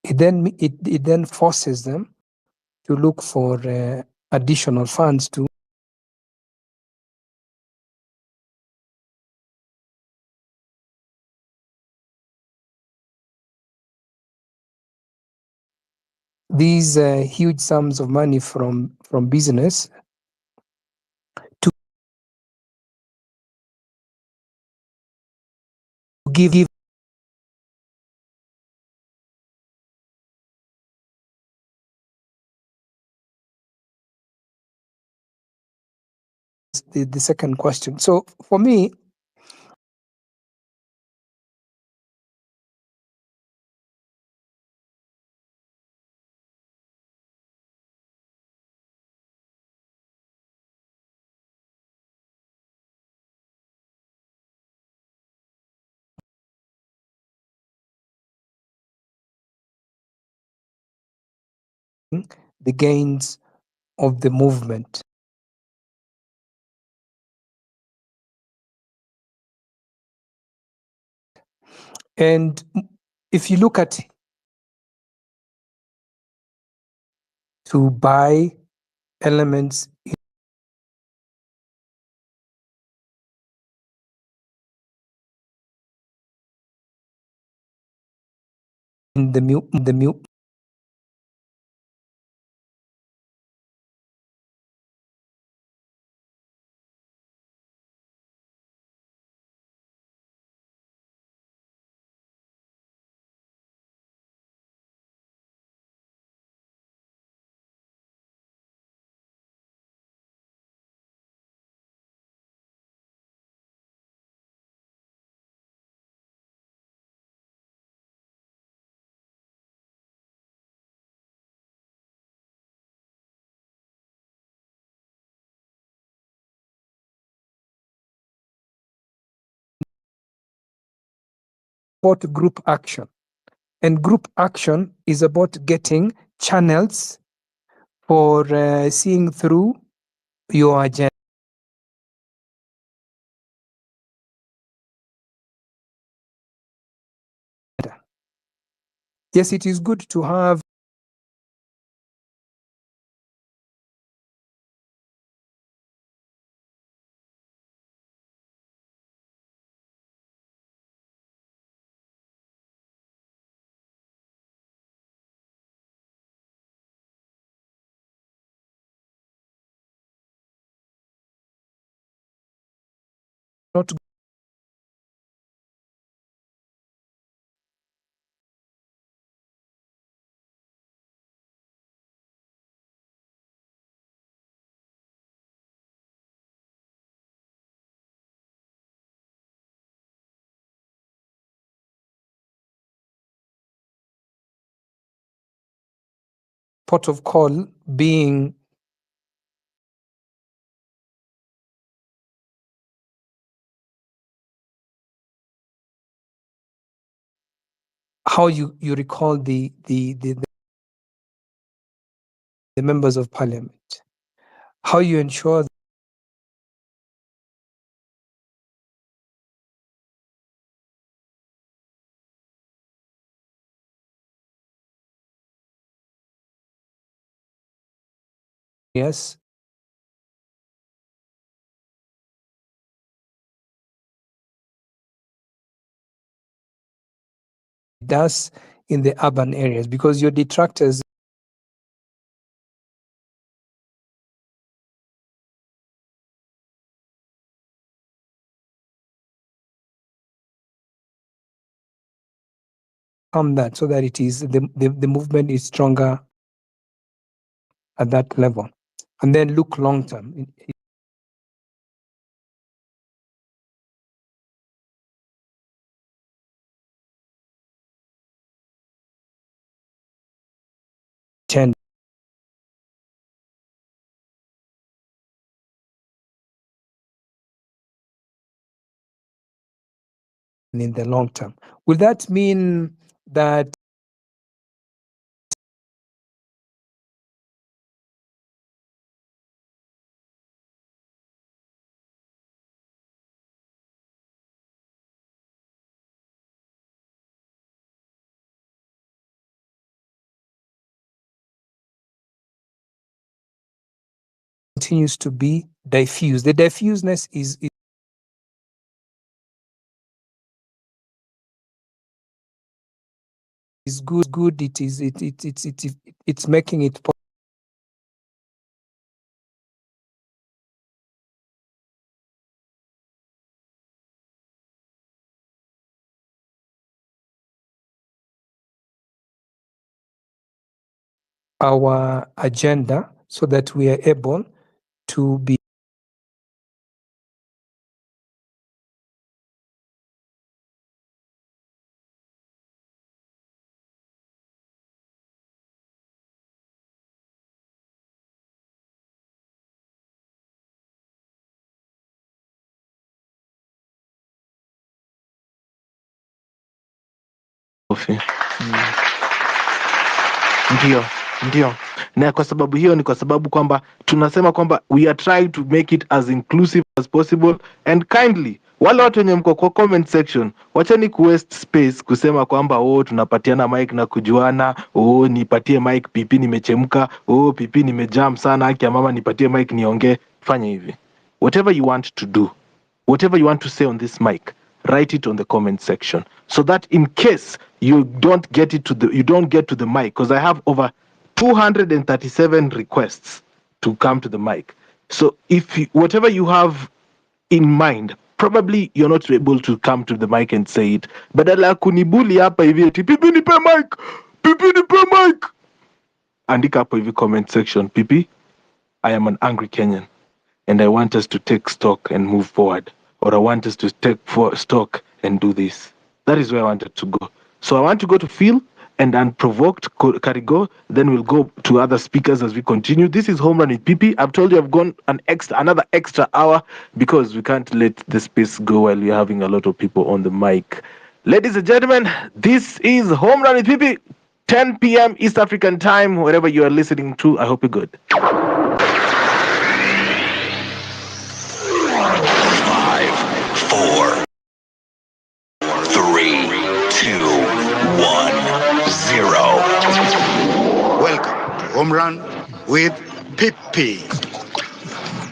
It then forces them to look for additional funds to these huge sums of money from business to give the second question. So for me, the gains of the movement. And if you look at to buy elements in the about group action. And group action is about getting channels for seeing through your agenda. Yes, it is good to have not pot of call being how you recall the members of parliament, how you ensure yes does in the urban areas, because your detractors come that so that it is the movement is stronger at that level. And then look long term. In the long term. Will that mean that continues to be diffuse? The diffuseness is good. It's making it our agenda so that we are able to be Ndio, na kwa sababu hiyo ni kwa sababu kwamba tunasema kwamba we are trying to make it as inclusive as possible and kindly, wale watu wenye mko kwa comment section, wachani ku waste space kusema kwamba tunapatiana mic na kujuana, nipatie mic pipi nimechemka, pipi nimejam sana, haki ya mama nipatie mic niongee. Fanya hivi, whatever you want to do, whatever you want to say on this mic, write it on the comment section so that in case you don't get to the mic, because I have over 237 requests to come to the mic. So whatever you have in mind, probably you're not able to come to the mic and say it. Badala ya kunibuli hapa hivi eti pipi nipe mic. Andika hapo hivi comment section, pipi, I am an angry Kenyan and I want us to take stock and move forward, or I want us to take stock and do this. That is where I wanted to go. So I want to go to Phil and unprovoked Karigo. Then we'll go to other speakers as we continue. This is Home Run with PP. I've told you I've gone another extra hour because we can't let the space go while we're having a lot of people on the mic. Ladies and gentlemen, this is Home Run with Pipi, 10 p.m. East African time, wherever you are listening to. I hope you're good. 5, 4, 3, 2, 1, 0. Welcome to Home Run with Pipi.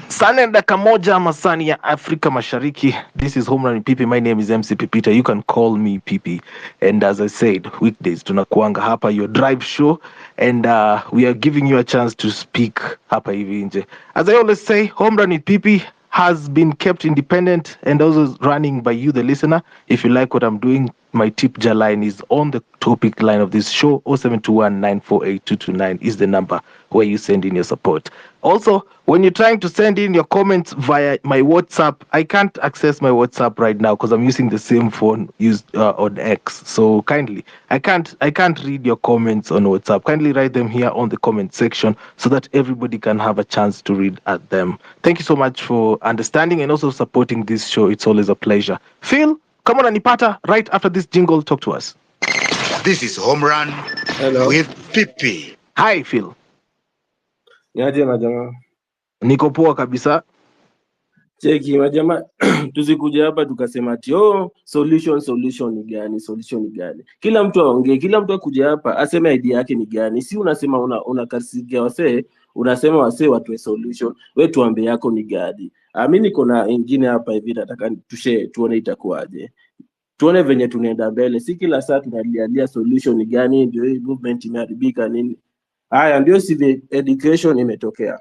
Sana dakika moja masani ya Afrika Mashariki. This is Home Run with Pipi. My name is MC Pipita. You can call me Pipi. And as I said, weekdays tunakuanga hapa your drive show, and we are giving you a chance to speak hapa hivi nje. As I always say, Home Run with Pipi has been kept independent and also running by you, the listener. If you like what I'm doing, my tip jar line is on the topic line of this show. 0721-948-229 is the number where you send in your support. Also, when you're trying to send in your comments via my WhatsApp, I can't access my WhatsApp right now because I'm using the same phone used on X. So kindly, I can't read your comments on WhatsApp. Kindly write them here on the comment section so that everybody can have a chance to read at them. Thank you so much for understanding and also supporting this show. It's always a pleasure. Phil, come on, Anipata, right after this jingle, talk to us. This is Home Run with Pipi. Hi, Phil. Niaje majamaa? Niko poa kabisa. Cheki majamaa, tusikuja hapa tukasema ati solution ni gani? Solution ni gani? Kila mtu aongee, kila mtu akuja hapa aseme idea yake ni gani. Si unasema unakasikia wasee, unasema wasee watu solution. Wewe tuambie yako ni gani? Mimi niko na ingine hapa hivi nataka tuone itakuwaje. Tuone venye tunaenda mbele. Si kila saa tunalialia solution ni gani, ndio hii movement imeharibika nini. Haya ndio civic education imetokea.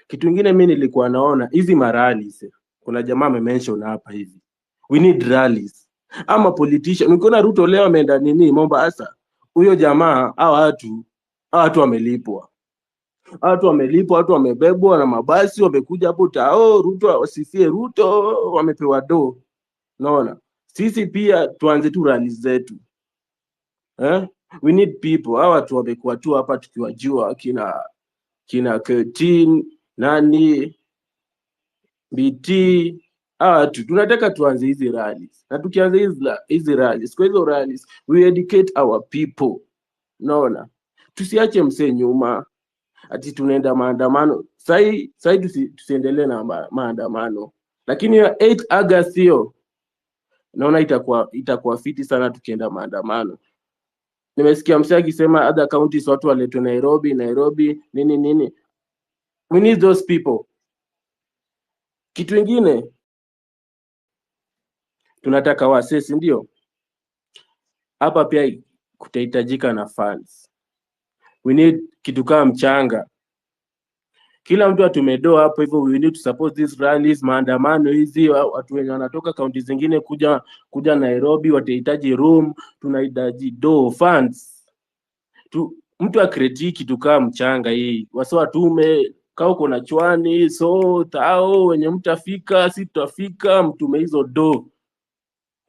Kitu kingine mimi nilikuwa naona hizi marallies. Kuna jamaa amemention hapa hivi. We need rallies. Ama politician. Ukiona Ruto leo ameenda nini Mombasa. Huyo jamaa hao watu wamelipwa. Watu wamelipwa, watu wamebebwa na mabasi wamekuja hapo tao Ruto wasifie Ruto wamepewa do. Unaona? Sisi pia tuanze tu rallies zetu. We need people. Hao watu wamekuwa tu hapa tukiwajua kina 13 nani BT tunataka tuanze hizi rallies, na tukianza hizi rallies, kwa hizo rallies we educate our people. Naona tusiache msee nyuma ati tunaenda maandamano sai tusiendelee na maandamano, lakini 8 August hiyo naona itakuwa fiti sana tukienda maandamano. Nimesikia msee akisema other counties watu waletwe Nairobi nini. We need those people. Kitu kingine tunataka wasesi, ndio hapa pia kutahitajika na funds. We need kitu kama mchanga. Kila mtu atumedoa hapo hivyo. We need to support these rallies, maandamano hizi. Watu wenye wanatoka kaunti zingine kuja Nairobi watahitaji room, tunahitaji funds. Mtu acreate kitu kama mchanga hii. Wasa watume kama uko na chwani tao wenye mtafika, si tutafika, mtume hizo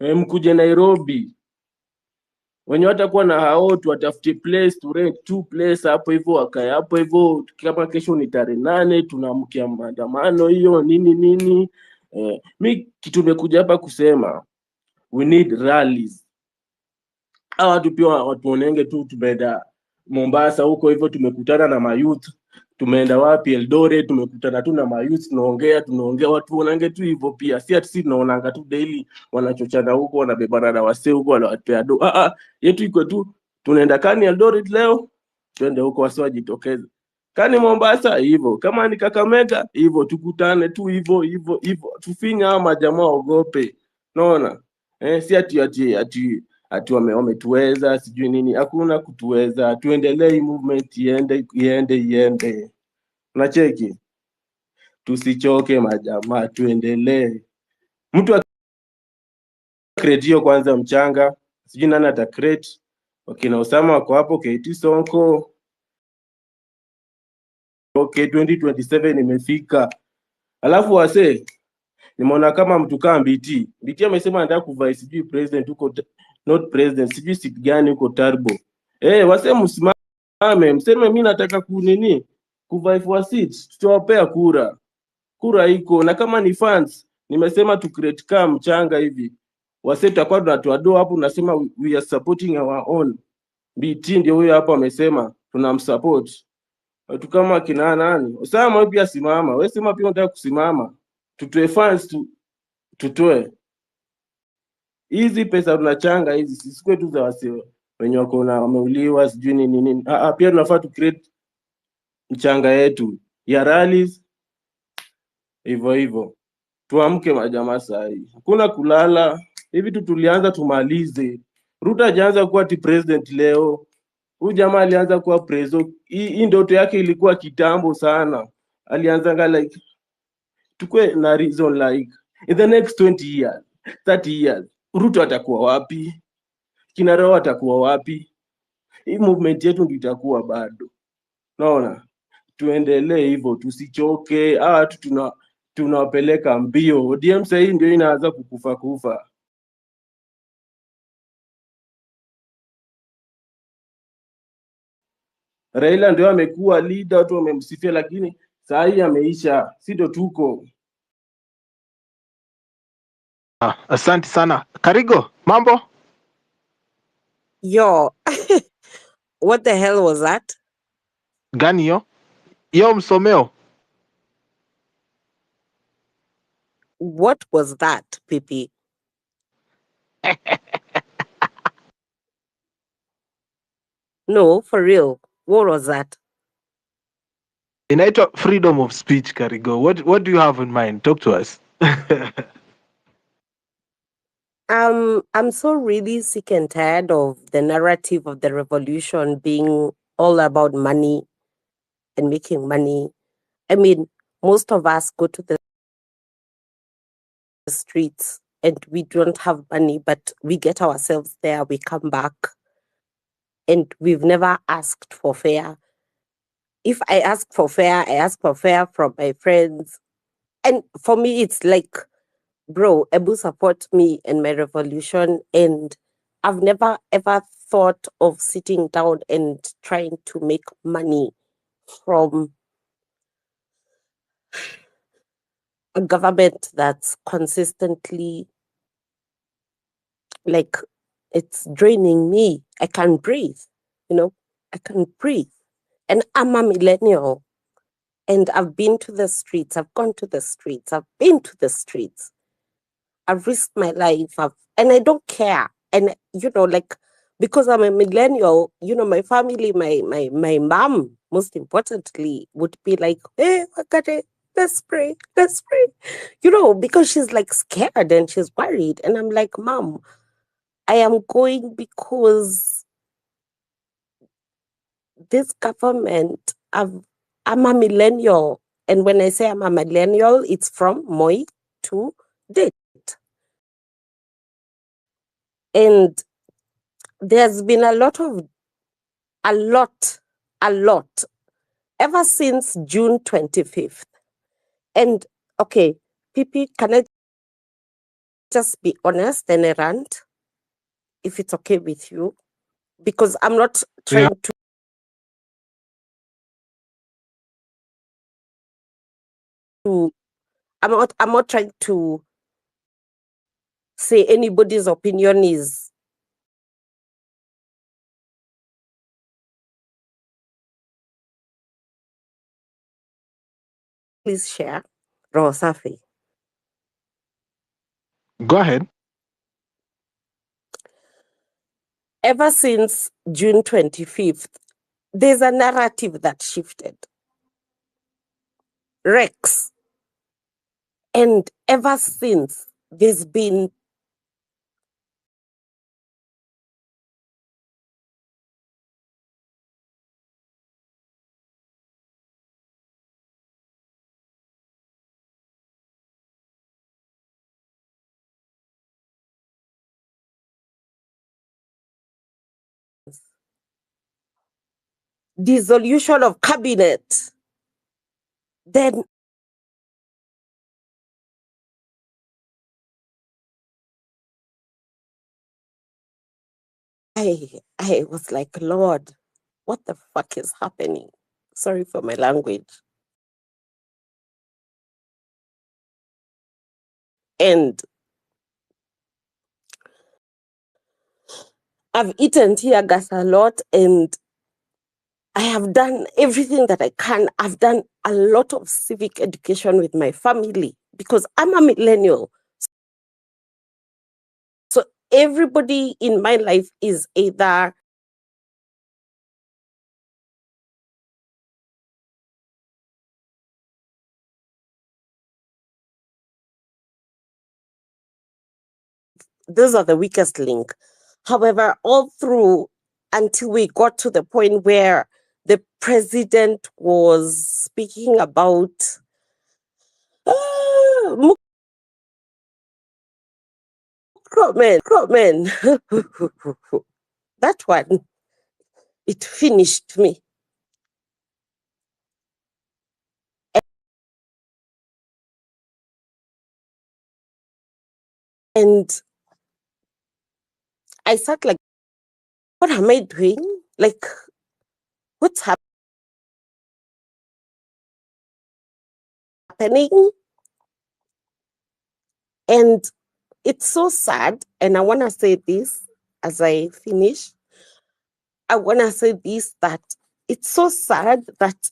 mkuje Nairobi. Wenye watakuwa na hao watafute place to rent 2 place hapo hivyo, wakae hapo hivyo. Kama kesho ni tarehe 8 tunaamkia maandamano hiyo nini. Mimi kitu nimekuja hapa kusema we need rallies. Hao watu pia watu onenge tu tumeenda Mombasa huko hivyo, tumekutana na mayouth. Tumeenda wapi Eldoret, tumekutana tu na mayouth, tunaongea watu wanange tu hivyo pia. Si ati tunaonanga tu daily wanachochana huko, wanabebana na wasee huko, wanawapea yetu iko tu. Tunaenda kani Eldoret leo, twende huko wasee wajitokeze. Kani Mombasa hivyo, kama ni Kakamega hivyo, tukutane tu hivyo tufinya ama jamaa ogope. Unaona? Si ati wametuweza sijui nini. Hakuna kutuweza. Tuendelee movement iende. Unacheki? Tusichoke majamaa, tuendelee. Mtu create kwanza mchanga. Sijui nani ata create. Wakina Osama wako hapo, KT Sonko. Okay, 2027 imefika. Alafu wase nimeona kama mtu kama BT amesema anataka kuvai sijui president huko, not president, sijui seat gani huko Turbo. Wase msimame, mseme mimi nataka kuvai for seat, tutawapea kura iko. Na kama ni fans nimesema tu create kama mchanga hivi, wase tutakuwa tunatuadoa hapo, unasema we are supporting our own. BT ndio huyo hapo amesema tunamsupport. Watu kama kina nani? Osama wewe pia simama. Wewe sema pia unataka kusimama. Tutoe funds tutoe. Hizi pesa tunachanga hizi sisi kwetu za wase wenye wako na wameuliwa sijui nini. Pia tunafaa tu create mchanga yetu ya rallies hivyo. Tuamke majamaa saa hii. Hakuna kulala. Hivi tu tulianza tumalize. Ruto hajaanza kuwa president leo. Huyu jamaa alianza kuwa preso. Hii ndoto yake ilikuwa kitambo sana. Alianzanga like tukue na reason like in the next 20 years, 30 years, Ruto atakuwa wapi? Kina Raila atakuwa wapi? Hii movement yetu ndio itakuwa bado. Naona tuendelee hivyo, tusichoke. Watu tunawapeleka mbio. ODM sasa hii ndio inaanza kufa. Raila ndio amekuwa leader, watu wamemsifia, lakini saa hii ameisha, si ndo tuko. Asante sana. Karigo, mambo? Yo, what the hell was that? Gani yo? Yo msomeo. What was that, Pipi? No, for real. What was that? Inaitwa freedom of speech, Karigo. What do you have in mind? Talk to us. I'm so really sick and tired of the narrative of the revolution being all about money and making money. I mean, most of us go to the streets and we don't have money, but we get ourselves there, we come back, and we've never asked for fare. If I ask for fare, I ask for fare from my friends. And for me, it's like, bro, Ebu support me in my revolution. And I've never ever thought of sitting down and trying to make money from a government that's consistently like, it's draining me. I can't breathe, I can't breathe. And I'm a millennial. And I've been to the streets. I've gone to the streets. I've been to the streets. I've risked my life. And I don't care. And, because I'm a millennial, my family, my mom, most importantly, would be like, hey, Wakate, let's pray. Because she's like scared and she's worried. And I'm like, Mom, I am going because this government, I'm a millennial. And when I say I'm a millennial, it's from Moi to date. And there's been a lot, ever since June 25th. And okay, Pipi, can I just be honest and a rant, if it's okay with you? Because I'm not trying to I'm not trying to say anybody's opinion is please share. Rosafi. Go ahead. Ever since June 25th, there's a narrative that shifted. Rex. And ever since, there's been dissolution of cabinet. Then I was like, Lord, what the fuck is happening? Sorry for my language. And I've eaten tear gas a lot, and I have done everything that I can. I've done a lot of civic education with my family because I'm a millennial. So everybody in my life is either those are the weakest link. However, all through until we got to the point where the president was speaking about Crowman. That one, it finished me. And I sat like, what am I doing? Like, what's happening? And it's so sad. And I want to say this as I finish. I want to say this, that it's so sad that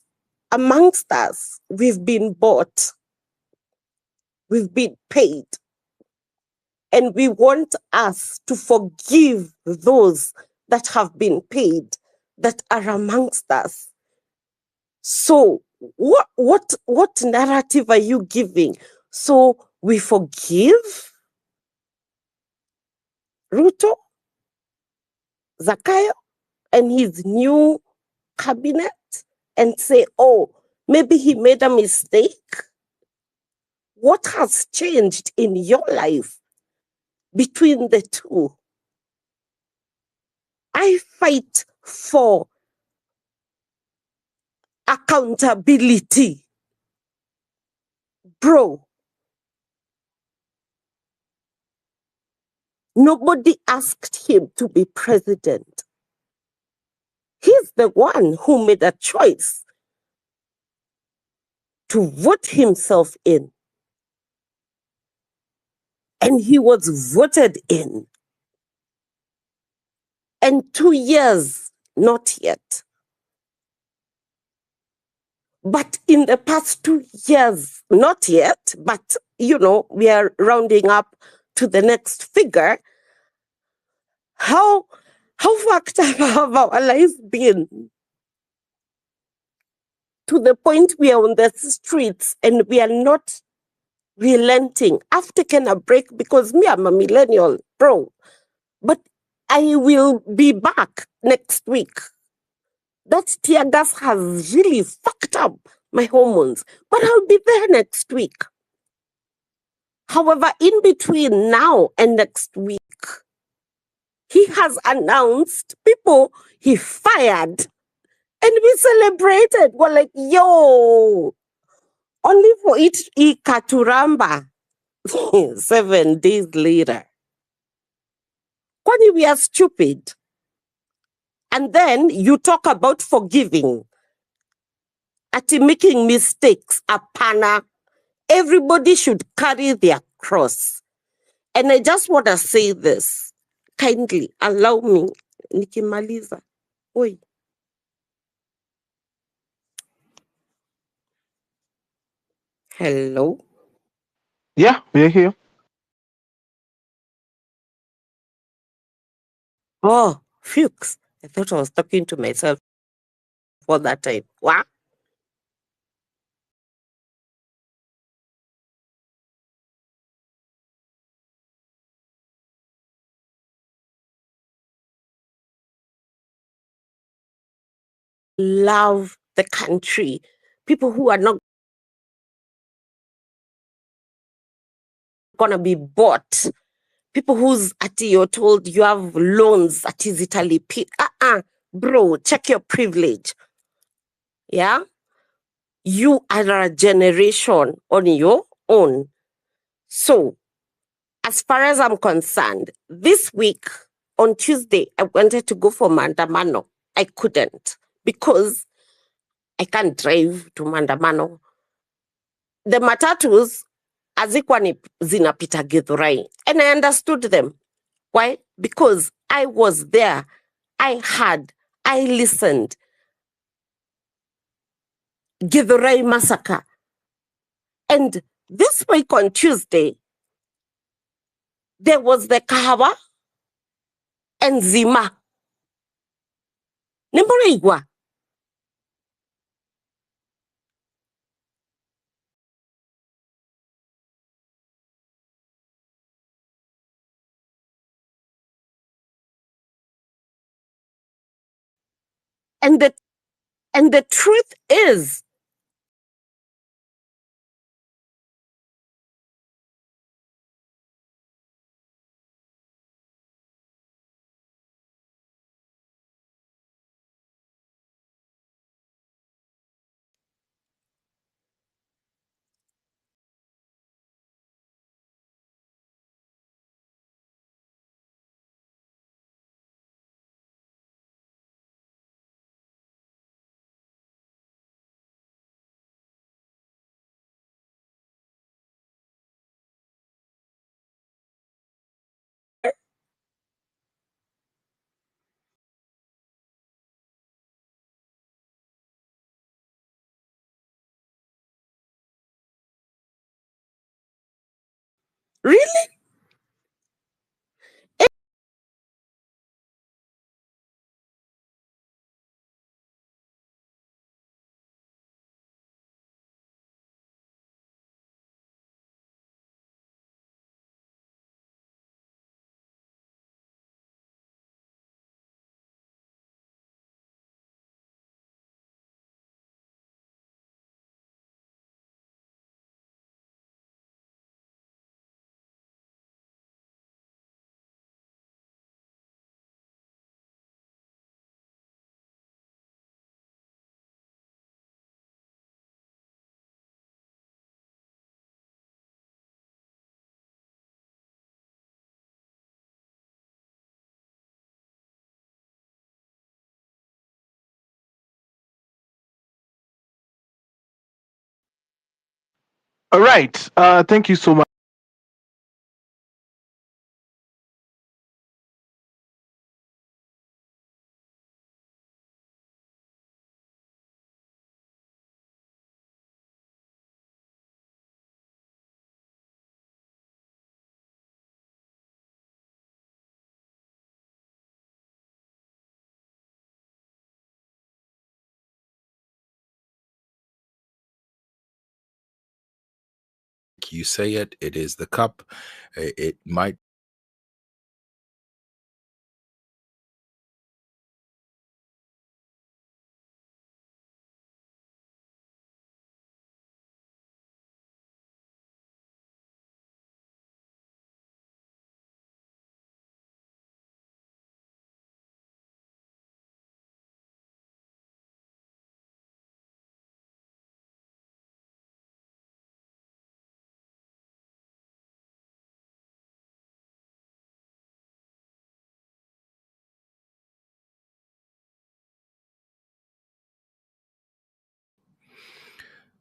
amongst us, we've been bought, we've been paid, and we want us to forgive those that have been paid, that are amongst us. So what narrative are you giving? So we forgive Ruto, Zakayo, and his new cabinet and say, oh, maybe he made a mistake? What has changed in your life between the two? I fight for accountability. Bro, nobody asked him to be president. He's the one who made a choice to vote himself in. And he was voted in. And 2 years, not yet. But in the past 2 years, not yet, but we are rounding up to the next figure. How fucked up have our lives been? To the point we are on the streets and we are not relenting. I've taken a break because I'm a millennial, bro. But I will be back next week. That tear gas has really fucked up my hormones, but I'll be there next week. However, in between now and next week, he has announced people he fired, and we celebrated. We're like, yo, only for it ikaturamba 7 days later. Kwani we are stupid? And then you talk about forgiving, at making mistakes, apana. Everybody should carry their cross. And I just want to say this. Kindly allow me, nikimaliza. Oi. Hello? Yeah, we're here. Oh, Fuchs. I thought I was talking to myself for that time. What? Love the country. People who are not gonna be bought. People who's you're told you have loans at Italy. Bro, check your privilege. Yeah? You are a generation on your own. So, as far as I'm concerned, this week on Tuesday, I wanted to go for Mandamano. I couldn't because I can't drive to Mandamano. The matatus hazikuwa zinapita Githurai, and I understood them. Why? Because I was there. I heard. I listened. Githurai massacre. And this week on Tuesday, there was the Kahawa and Zima. Nimboreigwa. And the truth is, really? All right. Thank you so much. You say it is the cup. It might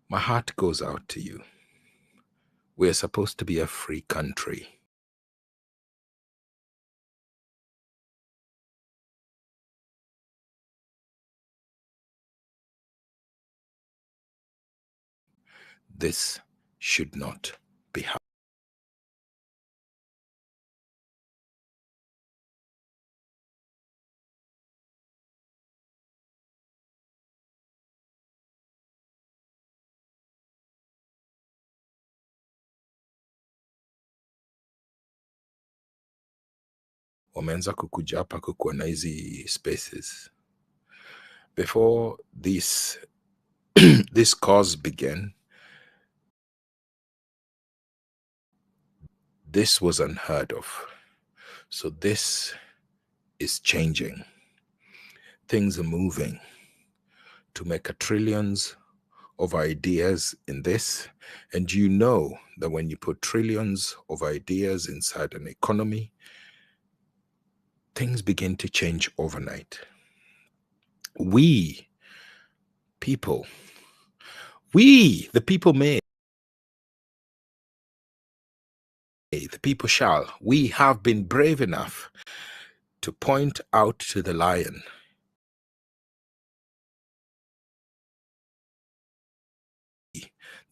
my heart goes out to you. We're supposed to be a free country. This should not be happening. Wameanza kukuja hapa kukuwa na hizi spaces. Before this this cause began, this was unheard of. So this is changing. Things are moving to make a trillions of ideas in this. And you know that when you put trillions of ideas inside an economy, things begin to change overnight. We, people, the people may The people shall. We have been brave enough to point out to the lion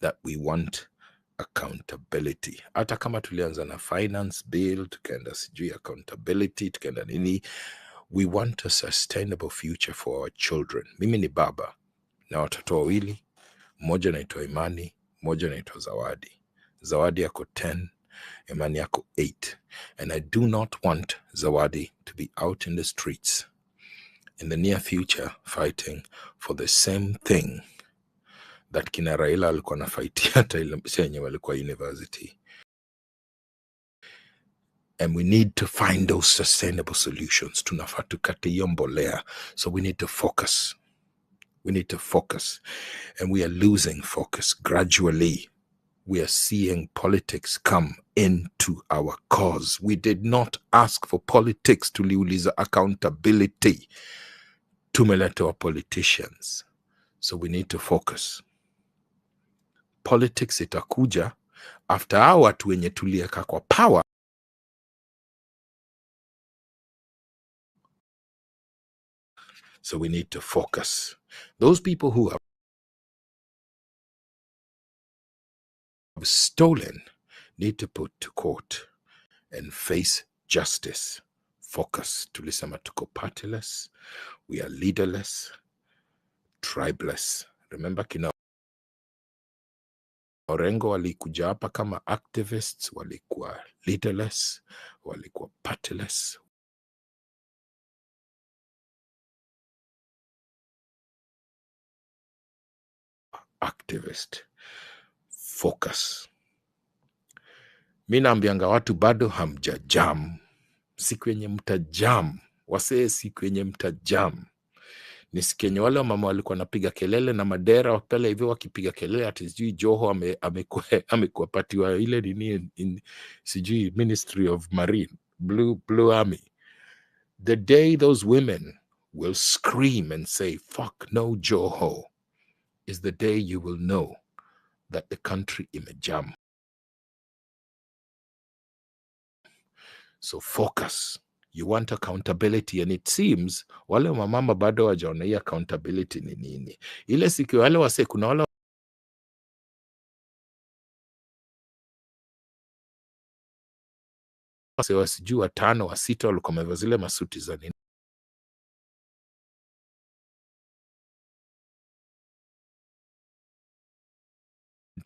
that we want accountability. Hata kama tulianza na finance bill, tukaenda sijui accountability, tukaenda nini, we want a sustainable future for our children. Mimi ni baba na watoto wawili, mmoja anaitwa Imani, mmoja anaitwa Zawadi. Zawadi yako 10, Imani yako 8. And I do not want Zawadi to be out in the streets in the near future fighting for the same thing that kina Raila alikuwa na fight hata ile senye walikuwa university. And we need to find those sustainable solutions. Tunafaa tukate hiyo mbolea. So we need to focus. We need to focus. And we are losing focus gradually. We are seeing politics come into our cause. We did not ask for politics to liuliza accountability. Tumeletewa politicians. So we need to focus. Politics itakuja after hao watu wenye tulieka kwa power. So we need to focus. Those people who have stolen need to put to court and face justice. Focus. Tulisema tuko partyless. We are leaderless, tribeless. Remember kina Orengo walikuja hapa kama activists, walikuwa leaderless, walikuwa partyless. Activist. Focus. Mi naambianga watu bado hamjajam. Siku yenye mtajam, wasee siku yenye mtajam. Ni siku yenye wale mama walikuwa napiga kelele na madera wapele hivyo wakipiga kelele ati sijui Joho amekuwa patiwa ile nini sijui Ministry of Marine, Blue Army. The day those women will scream and say, fuck no Joho, is the day you will know that the country imejam. So focus. You want accountability, and it seems wale mamama bado wajaona hii accountability ni nini. Ile siku wale wase kuna wale wase wasijui 5 6 walikuwa wamevaa zile masuti za nini.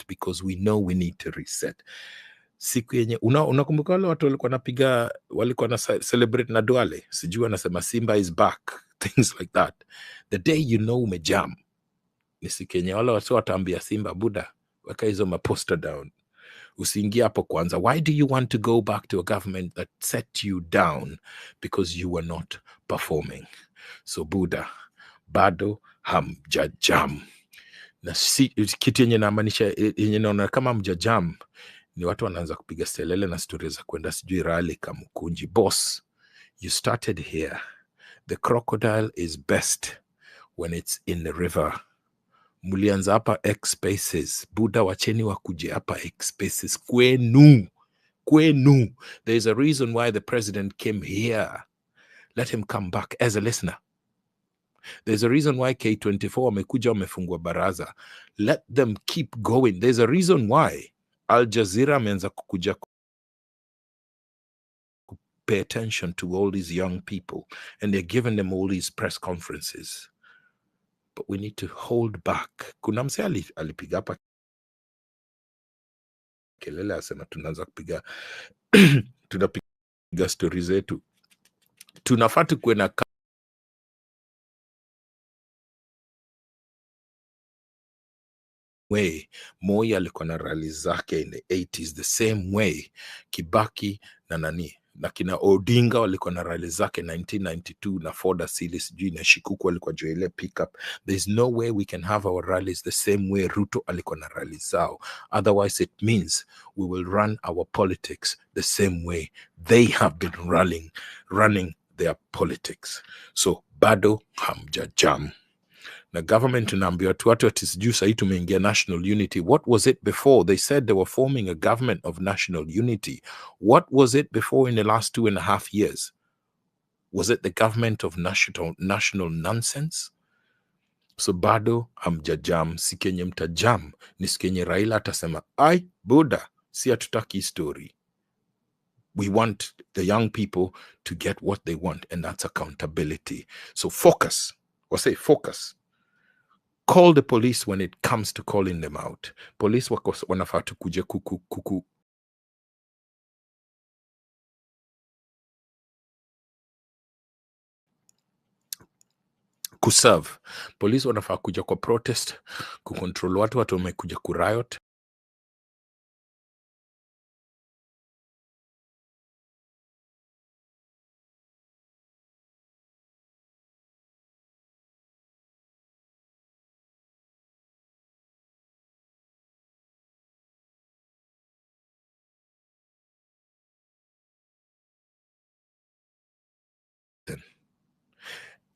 Because we know we need to reset. Siku yenye unakumbuka wale watu walikuwa na celebrate na Duale, sijui wanasema Simba is back, things like that. The day you know umejam ni siku yenye wale watu wataambia Simba, Buda, weka hizo maposter down, usiingie hapo kwanza. Why do you want to go back to a government that set you down because you were not performing? So Buda, bado hamjajam. Na kitu yenye namaanisha yenye naona kama mjajam ni watu wanaanza kupiga stelele na stori za kwenda sijui rally Kamukunji. Boss, you started here. The crocodile is best when it's in the river. Mulianza hapa X spaces. Buda, wacheni wakuje hapa X spaces. Kwenu. There is a reason why the president came here. Let him come back as a listener. There's a reason why K24 wamekuja wamefungua baraza. Let them keep going. There's a reason why Al Jazeera ameanza kukuja pay attention to all these young people, and they're giving them all these press conferences. But we need to hold back. Kuna mse alipiga hapa kelele asema tunaanza kupiga tunapiga stori zetu. Tunafaa tukuwe na way Moi alikuwa na rally zake in the 80s, the same way Kibaki na nani na kina Odinga walikuwa na rally zake 1992 na Ford Asili sijui na Shikuku walikuwa juu ile pickup. There's no way we can have our rallies the same way Ruto alikuwa na rally zao. Otherwise it means we will run our politics the same way they have been running their politics. So bado hamjajam. na government inaambiwa tu watu ati sijui sahii tumeingia national unity. What was it before? They said they were forming a government of national unity. What was it before in the last 2.5 years? Was it the government of national nonsense? So bado hamjajam, si kenye mtajam ni sikenye Raila atasema ai buda, si hatutaki story. We want the young people to get what they want, and that's accountability. So focus, or say focus. Call the police when it comes to calling them out. Police wako wanafaa tu kuja kuserve. Police wanafaa kuja kwa protest, kucontrol watu wamekuja kuriot.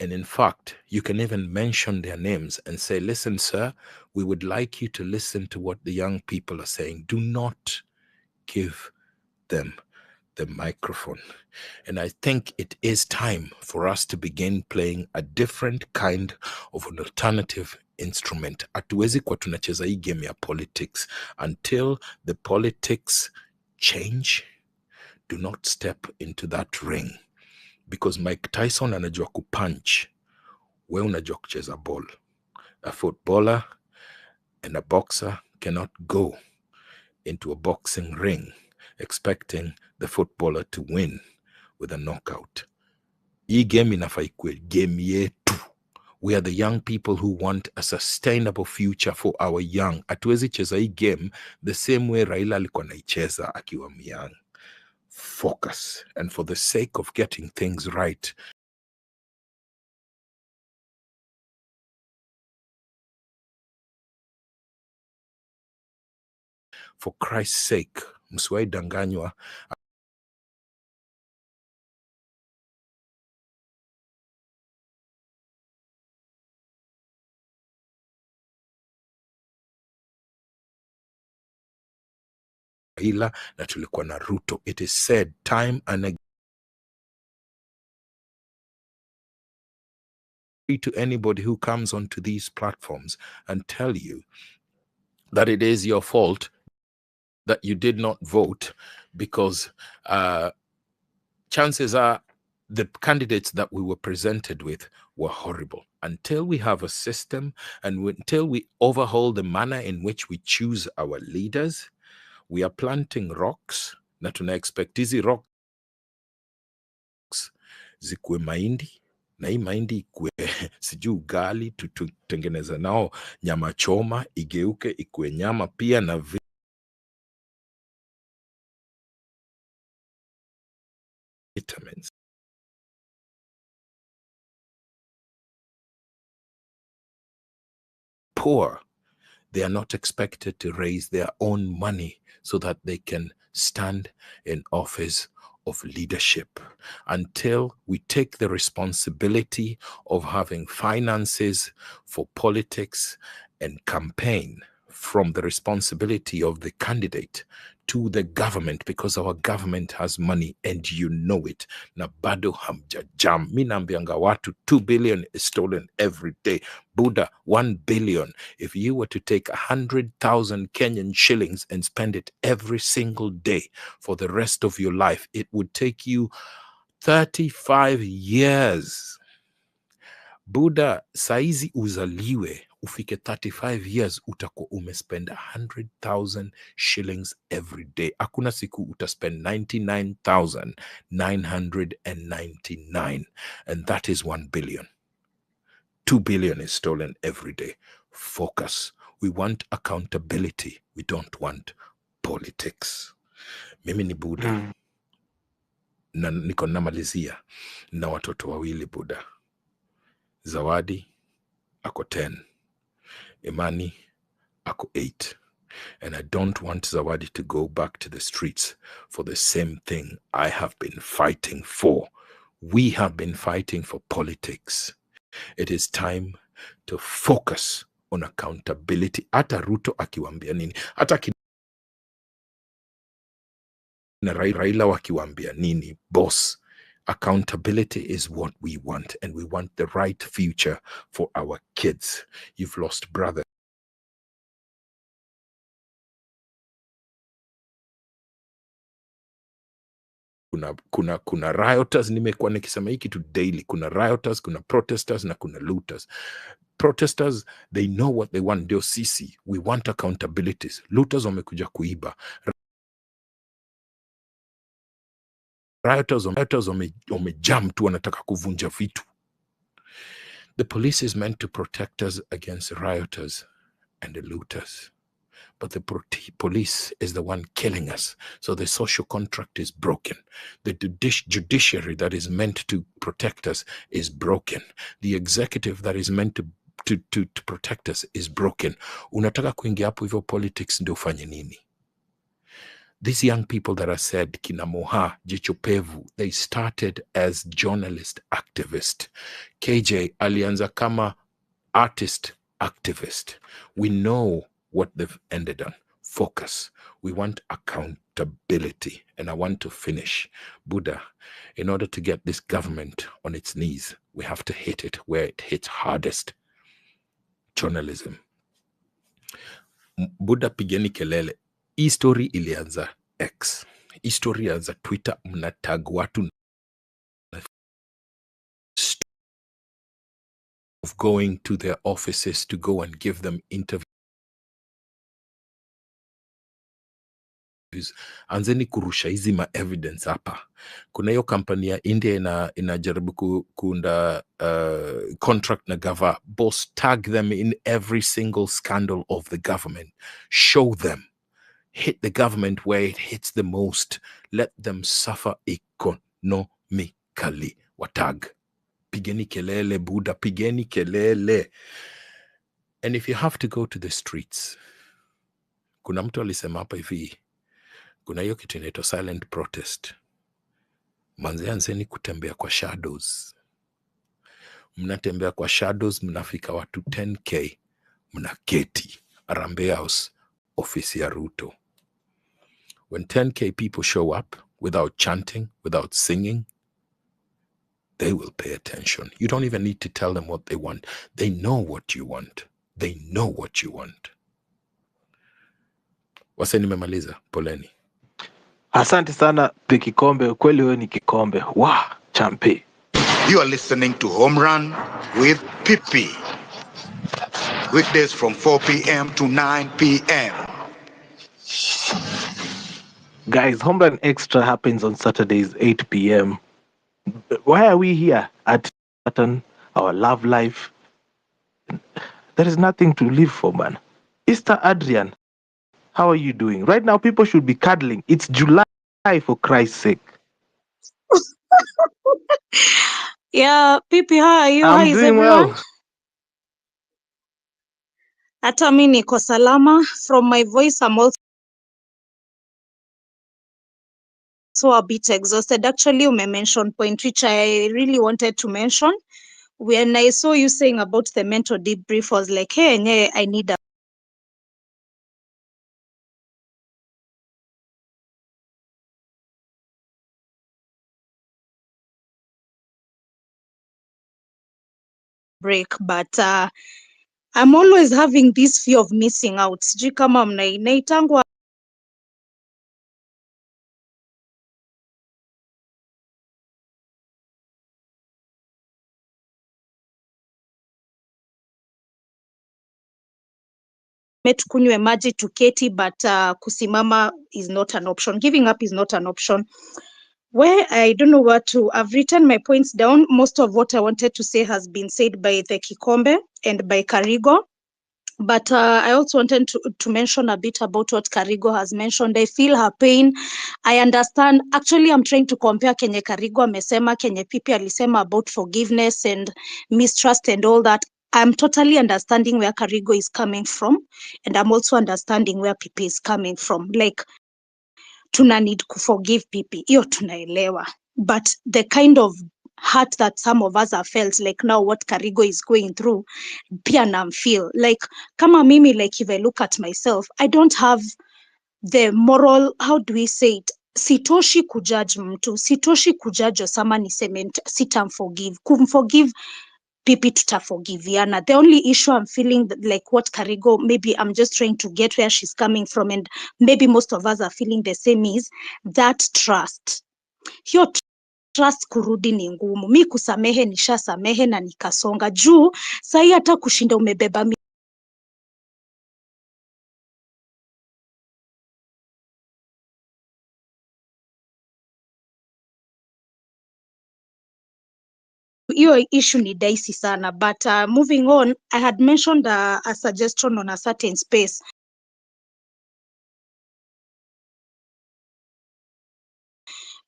And in fact, you can even mention their names and say, listen, sir, we would like you to listen to what the young people are saying. Do not give them the microphone. And I think it is time for us to begin playing a different kind of an alternative instrument. Hatuwezi kwa tunacheza hii game ya politics. Until the politics change, do not step into that ring. Because Mike Tyson anajua kupunch, we unajua kucheza ball. A footballer and a boxer cannot go into a boxing ring expecting the footballer to win with a knockout. Hii game inafaa ikuwe game yetu. We are the young people who want a sustainable future for our young. Hatuwezi cheza hii game the same way Raila alikuwa naicheza akiwa myang. Focus, and for the sake of getting things right, for Christ's sake, msiwahi danganywa. Raila na tulikuwa na Ruto. It is said time and again to anybody who comes onto these platforms and tell you that it is your fault that you did not vote because chances are the candidates that we were presented with were horrible. Until we have a system and until we overhaul the manner in which we choose our leaders, we are planting rocks na tuna expect hizi rocks zikuwe mahindi na hii mahindi ikue sijui ugali, tutengeneza nao nyama choma, igeuke ikue nyama pia na vitamins. Poor, they are not expected to raise their own money so that they can stand in office of leadership. Until we take the responsibility of having finances for politics and campaign from the responsibility of the candidate to the government, because our government has money and you know it. Na bado hamjajam. Mi naambianga watu 2 billion is stolen every day. Buddha, 1 billion. If you were to take 100,000 Kenyan shillings and spend it every single day for the rest of your life, it would take you 35 years. Buddha, saizi uzaliwe, ufike 35 years, utakuwa umespend 100,000 shillings every day. Hakuna siku utaspend 99,999. And that is 1 billion. 2 billion is stolen every day. Focus. We want accountability. We don't want politics. Mimi ni Buddha. Na niko namalizia na watoto wawili Buddha. Zawadi ako 10. Imani ako 8. And I don't want Zawadi to go back to the streets for the same thing I have been fighting for. We have been fighting for politics. It is time to focus on accountability. Hata Ruto akiwaambia nini, hata na Raila wakiwaambia nini, boss, accountability is what we want, and we want the right future for our kids. You've lost brothers. Kuna rioters, nimekuwa nikisema hiki tu daily. Kuna rioters, kuna protesters na kuna looters. Protesters, they know what they want. Ndio sisi, we want accountabilities. Looters wamekuja kuiba. Rioters wamejam tu, wanataka kuvunja vitu. The police is meant to protect us against rioters and the looters. But the police is the one killing us. So the social contract is broken. The judiciary that is meant to protect us is broken. The executive that is meant to protect us is broken. Unataka kuingia hapo hivyo politics ndio ufanye nini? These young people that are said, kina Moha, Jichopevu, they started as journalist activists. KJ alianza kama artist activist. We know what they've ended on. Focus. We want accountability. And I want to finish. Buddha, in order to get this government on its knees, we have to hit it where it hits hardest. Journalism. Buddha, pigeni kelele. Hii story ilianza X. Hii story ilianza Twitter, mnatag watu of going to their offices to go and give them interviews. Anzeni kurusha hizi ma evidence hapa. Kuna hiyo kampani ya India inajaribu kuunda contract na gava. Boss, tag them in every single scandal of the government. Show them. Hit the government where it hits the most. Let them suffer economically. Watag. Pigeni kelele, Buddha. Pigeni kelele. And if you have to go to the streets, kuna mtu alisema hapa hivi, kuna hiyo kitu inaitwa silent protest. Anzeni kutembea kwa shadows. Mnatembea kwa shadows, mnafika watu 10k, mnaketi Harambee House, ofisi ya Ruto. When 10k people show up without chanting, without singing, they will pay attention. You don't even need to tell them what they want. They know what you want. They know what you want. Wase, nimemaliza. Poleni. Asante sana Pe Kikombe, kweli wewe ni kikombe. Champe. You are listening to Home Run with Pipi. Weekdays from 4 p.m. to 9 p.m. Guys, Home Run Extra happens on Saturdays, 8 p.m. Why are we here at our love life? There is nothing to live for, man. Easter Adrian, how are you doing? Right now, people should be cuddling. It's July, for Christ's sake. Yeah, Pipi, how are you? I'm How is doing everyone? well. Hata mi niko salama. From my voice, I'm also a bit exhausted. Actually, you mentioned point which I really wanted to mention. When I saw you saying about the mental debrief, I was like, hey, I need a break, but I'm always having this fear of missing out. Sijui kama inaitangwa tukunywe maji tuketi, but kusimama is not an option. Giving up is not an option. Where I don't know what to. I've written my points down. Most of what I wanted to say has been said by the Kikombe and by Karigo. But I also wanted to mention a bit about what Karigo has mentioned. I feel her pain. I understand. Actually, I'm trying to compare Kenye Karigo amesema, Kenye Pipi alisema about forgiveness and mistrust and all that. I'm totally understanding where Karigo is coming from. And I'm also understanding where Pipi is coming from. Like, tuna need to forgive Pipi. Iyo tunaelewa. But the kind of hurt that some of us have felt, like now what Karigo is going through, pia namfeel like kama mimi, like if I look at myself, I don't have the moral, how do we say it, sitoshi kujudge mtu, sitoshi kujudge Osama niseme sitamforgive, kumforgive pipi tutaforgiviana. The only issue I'm feeling like what Karigo, maybe I'm just trying to get where she's coming from, and maybe most of us are feeling the same, is that trust. Hiyo trust kurudi ni ngumu. Mi kusamehe nishasamehe na nikasonga juu, sahi hata kushinda umebeba hiyo issue ni dicey sana, but moving on, I had mentioned a suggestion on a certain space.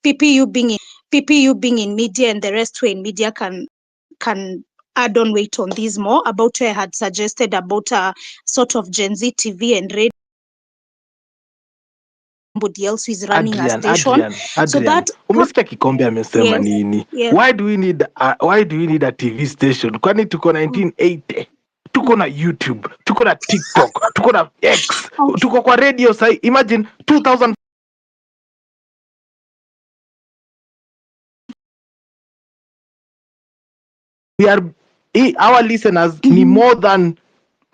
PPU being in media and the rest were in media can add on weight on this more, about where I had suggested about a sort of Gen Z TV and radio, somebody else who is running a station. So that umesikia Kikombe amesema yes, nini? yes. Why do we need a TV station? Kwani tuko 1980 tuko na YouTube, tuko na TikTok, tuko na X, tuko kwa radio sai. Imagine 2000 our listeners ni more than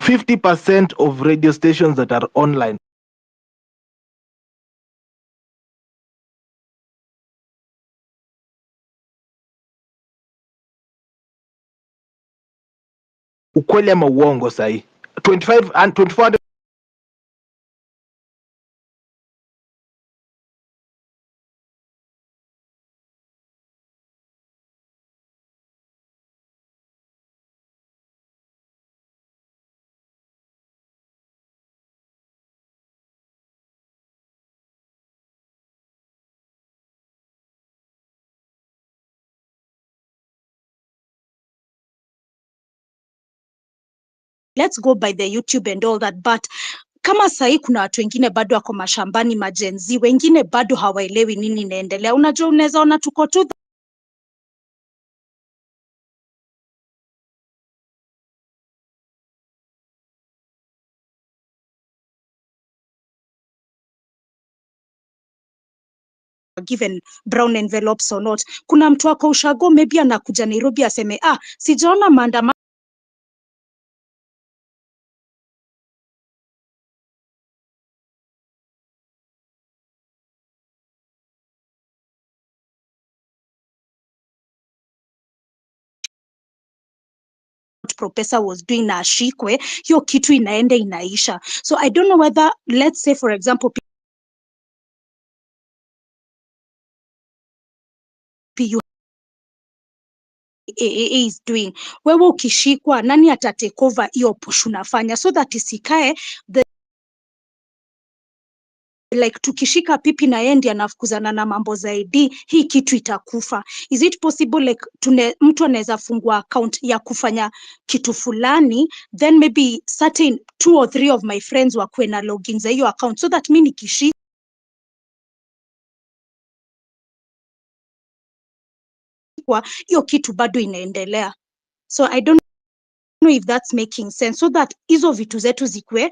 50% of radio stations that are online. Ukweli ama uongo sahi 25 and 24 let's go by the YouTube and all that, but kama sahi kuna watu wengine bado wako mashambani, majenzi wengine bado hawaelewi nini inaendelea. Unajua, unaweza ona tuko tu given brown envelopes or not. Kuna mtu wako ushago maybe anakuja Nairobi aseme sijaona maandamano Professor was doing na ashikwe, hiyo kitu inaenda inaisha. So I don't know whether, let's say for example, PU is doing, wewe ukishikwa nani atatake over hiyo push unafanya, so that isikae like tukishika pipi na yeye ndiye anafukuzana na mambo zaidi, hii kitu itakufa. Is it possible like mtu anaweza fungua account ya kufanya kitu fulani, then maybe certain 2 or 3 of my friends wakuwe na login za hiyo account, so that mimi nikishikwa hiyo kitu bado inaendelea. So I don't know if that's making sense, so that hizo vitu zetu zikwe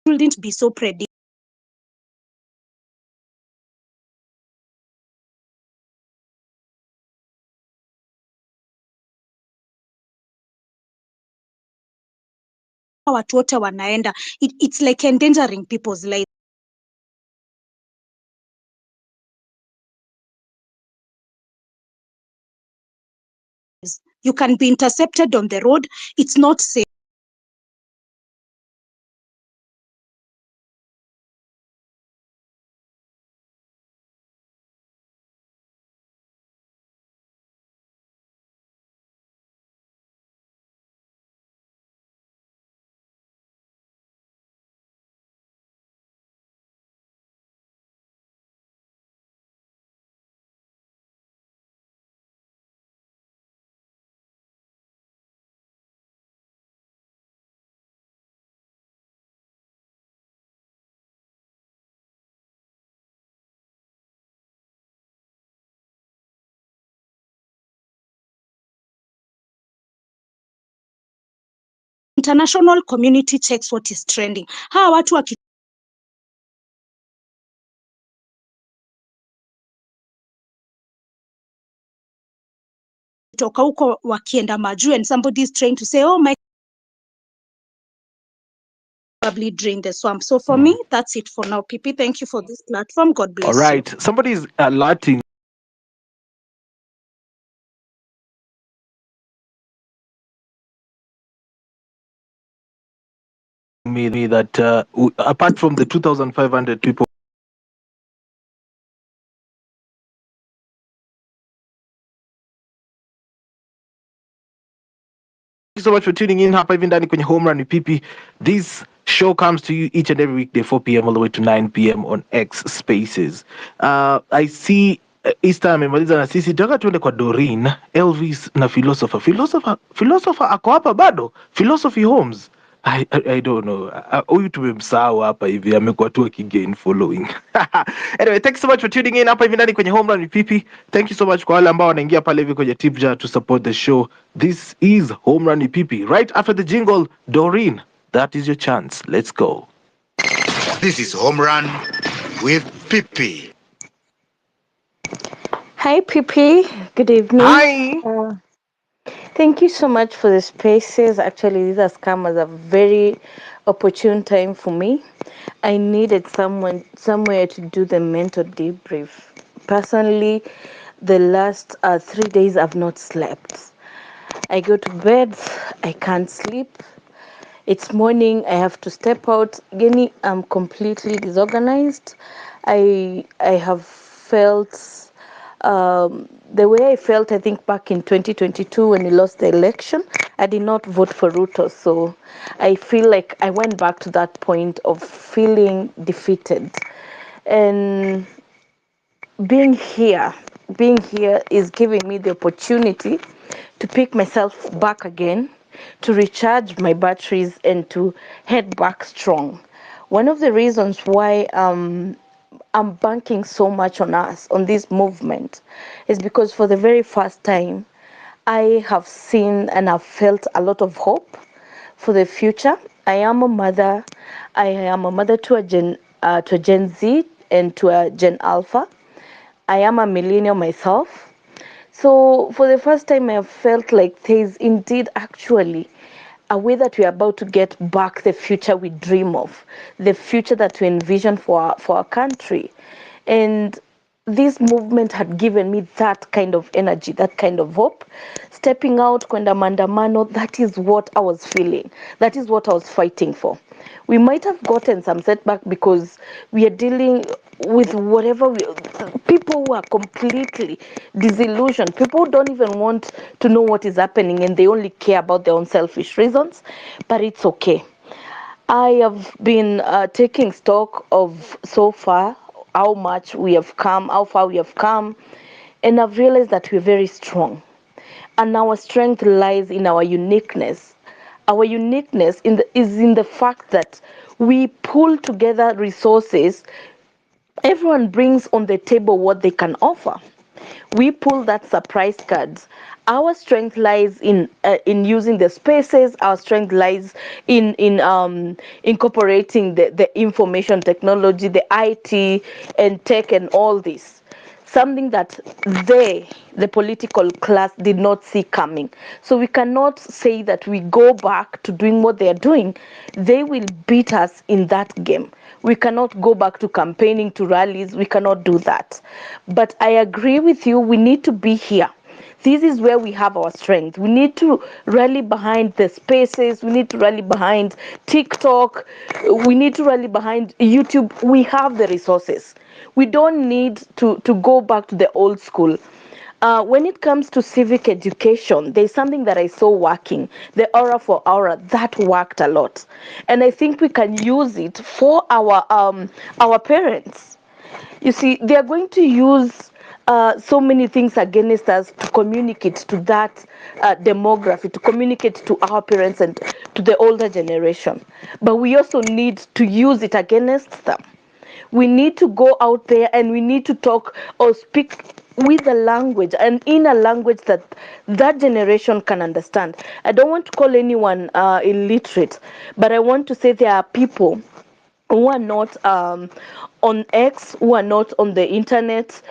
shouldn't be so predictable. Watu wote wanaenda, it's like endangering people's lives. You can be intercepted on the road, it's not safe. international community checks what is trending. Hawa watu wakitoka huko wakienda majuu and somebody is trying to say, oh, my probably drain the swamp. So for me, that's it for now. PP, thank you for this platform. God bless All you. right, somebody is alerting me that apart from the 2,500 people so much for tuning in hapa hivi ndani kwenye Home Run with PP. This show comes to you each and every weekday 4 p.m. all the way to 9 p.m. on X Spaces. I see Easter amemaliza na sisi, taka tuende kwa Doreen, Elvis na philosopher ako hapa bado, Philosophy Homes. I don't know. Huyu tumemsahau hapa hivi, amekuwa tu akigain following. Anyway, thanks so much for tuning in hapa hivi ndani kwenye Home Run with PP. Thank you so much kwa wale ambao wanaingia pale hivi kwenye tip jar to support the show. This is Home Run with PP. Right after the jingle, Doreen, that is your chance. Let's go. This is Home Run with Pipi. Hi, PP. Good evening. Hi. Thank you so much for the spaces. Actually, this has come as a very opportune time for me. I needed somewhere to do the mental debrief. Personally, the last 3 days I've not slept. I go to bed, I can't sleep. It's morning, I have to step out. Again, I'm completely disorganized. I have felt the way I felt, I think, back in 2022 when we lost the election. I did not vote for Ruto, so I feel like I went back to that point of feeling defeated. And being here is giving me the opportunity to pick myself back again, to recharge my batteries and to head back strong. One of the reasons why I'm banking so much on us, on this movement, is because for the very first time, I have seen and have felt a lot of hope for the future. I am a mother. I am a mother to a Gen Z and to a Gen Alpha. I am a millennial myself. So for the first time, I have felt like there's indeed actually a way that we're about to get back the future we dream of, the future that we envision for our country. And this movement had given me that kind of energy, that kind of hope. Stepping out, kwenda maandamano, that is what I was feeling. That is what I was fighting for. We might have gotten some setback because we are dealing with people who are completely disillusioned, people who don't even want to know what is happening and they only care about their own selfish reasons, but it's okay. I have been taking stock of so far how much we have come, how far we have come, and I've realized that we're very strong. And our strength lies in our uniqueness. Our uniqueness is in the fact that we pull together resources. Everyone brings on the table what they can offer. We pull that surprise cards. Our strength lies in using the spaces. Our strength lies in incorporating the information technology, the IT and tech and all this. Something that the political class, did not see coming. So we cannot say that we go back to doing what they are doing. They will beat us in that game. We cannot go back to campaigning, to rallies. We cannot do that. But I agree with you. We need to be here. This is where we have our strength. We need to rally behind the spaces. We need to rally behind TikTok. We need to rally behind YouTube. We have the resources. We don't need to go back to the old school. When it comes to civic education, there's something that I saw working, the Aura for Aura, that worked a lot. And I think we can use it for our parents. You see, they are going to use so many things against us to communicate to that demography, to communicate to our parents and to the older generation. But we also need to use it against them. We need to go out there and we need to talk or speak with a language and in a language that that generation can understand. I don't want to call anyone illiterate, but I want to say there are people who are not on X, who are not on the internet.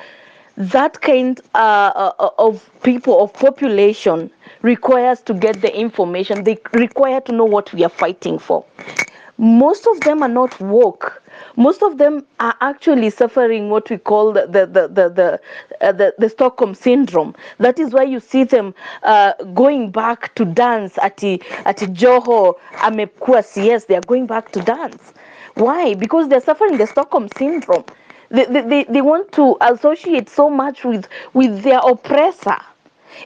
That kind of people, of population, requires to get the information. They require to know what we are fighting for. Most of them are not woke. Most of them are actually suffering what we call the Stockholm syndrome. That is why you see them going back to dance at Joho Amekuasi. Yes, they are going back to dance. Why? Because they're suffering the Stockholm syndrome. They want to associate so much with their oppressor.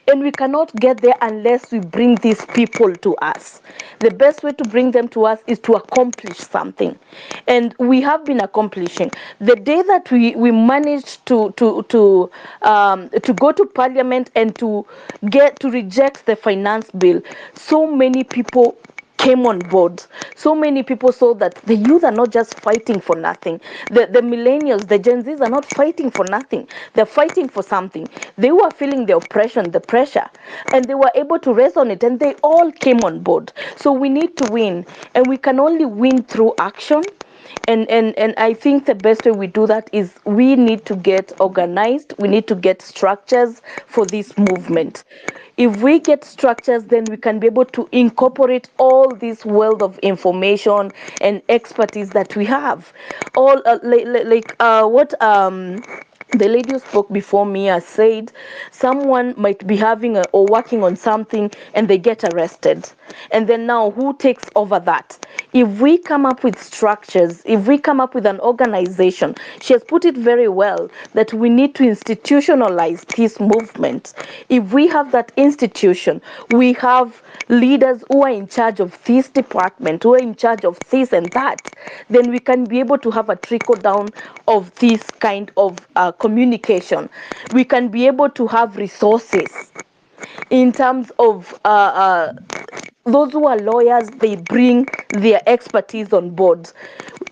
And we cannot get there unless we bring these people to us. The best way to bring them to us is to accomplish something. And we have been accomplishing. The day that we managed to go to parliament and to reject the finance bill, so many people came on board. So many people saw that the youth are not just fighting for nothing. The millennials, the Gen Zs are not fighting for nothing. They're fighting for something. They were feeling the oppression, the pressure, and they were able to rest on it, and they all came on board. So we need to win, and we can only win through action. And I think the best way we do that is we need to get organized. We need to get structures for this movement. If we get structures, then we can be able to incorporate all this wealth of information and expertise that we have. All what the lady who spoke before me has said, someone might be having or working on something and they get arrested. And then now who takes over that? If we come up with structures, if we come up with an organization, she has put it very well that we need to institutionalize this movement. If we have that institution, we have leaders who are in charge of this department, who are in charge of this and that, then we can be able to have a trickle down of this kind of communication. We can be able to have resources in terms of those who are lawyers. They bring their expertise on board.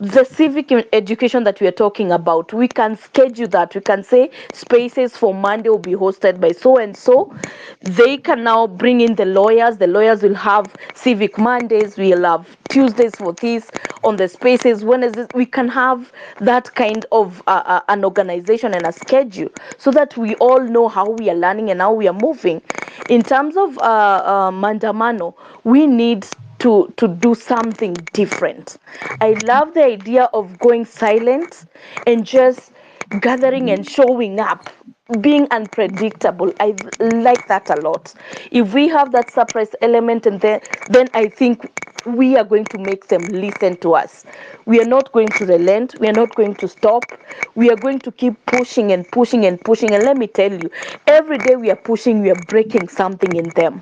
The civic education that we are talking about, we can schedule that. We can say spaces for Monday will be hosted by so and so. They can now bring in the lawyers. The lawyers will have civic Mondays. We'll have Tuesdays for this on the spaces. Wednesdays, we can have that kind of an organization and a schedule so that we all know how we are learning and how we are moving. In terms of Mandamano, we need to do something different. I love the idea of going silent and just gathering and showing up, being unpredictable. I like that a lot. If we have that surprise element, and then I think we are going to make them listen to us. We are not going to relent. We are not going to stop. We are going to keep pushing and pushing and pushing. And let me tell you, every day we are pushing, we are breaking something in them.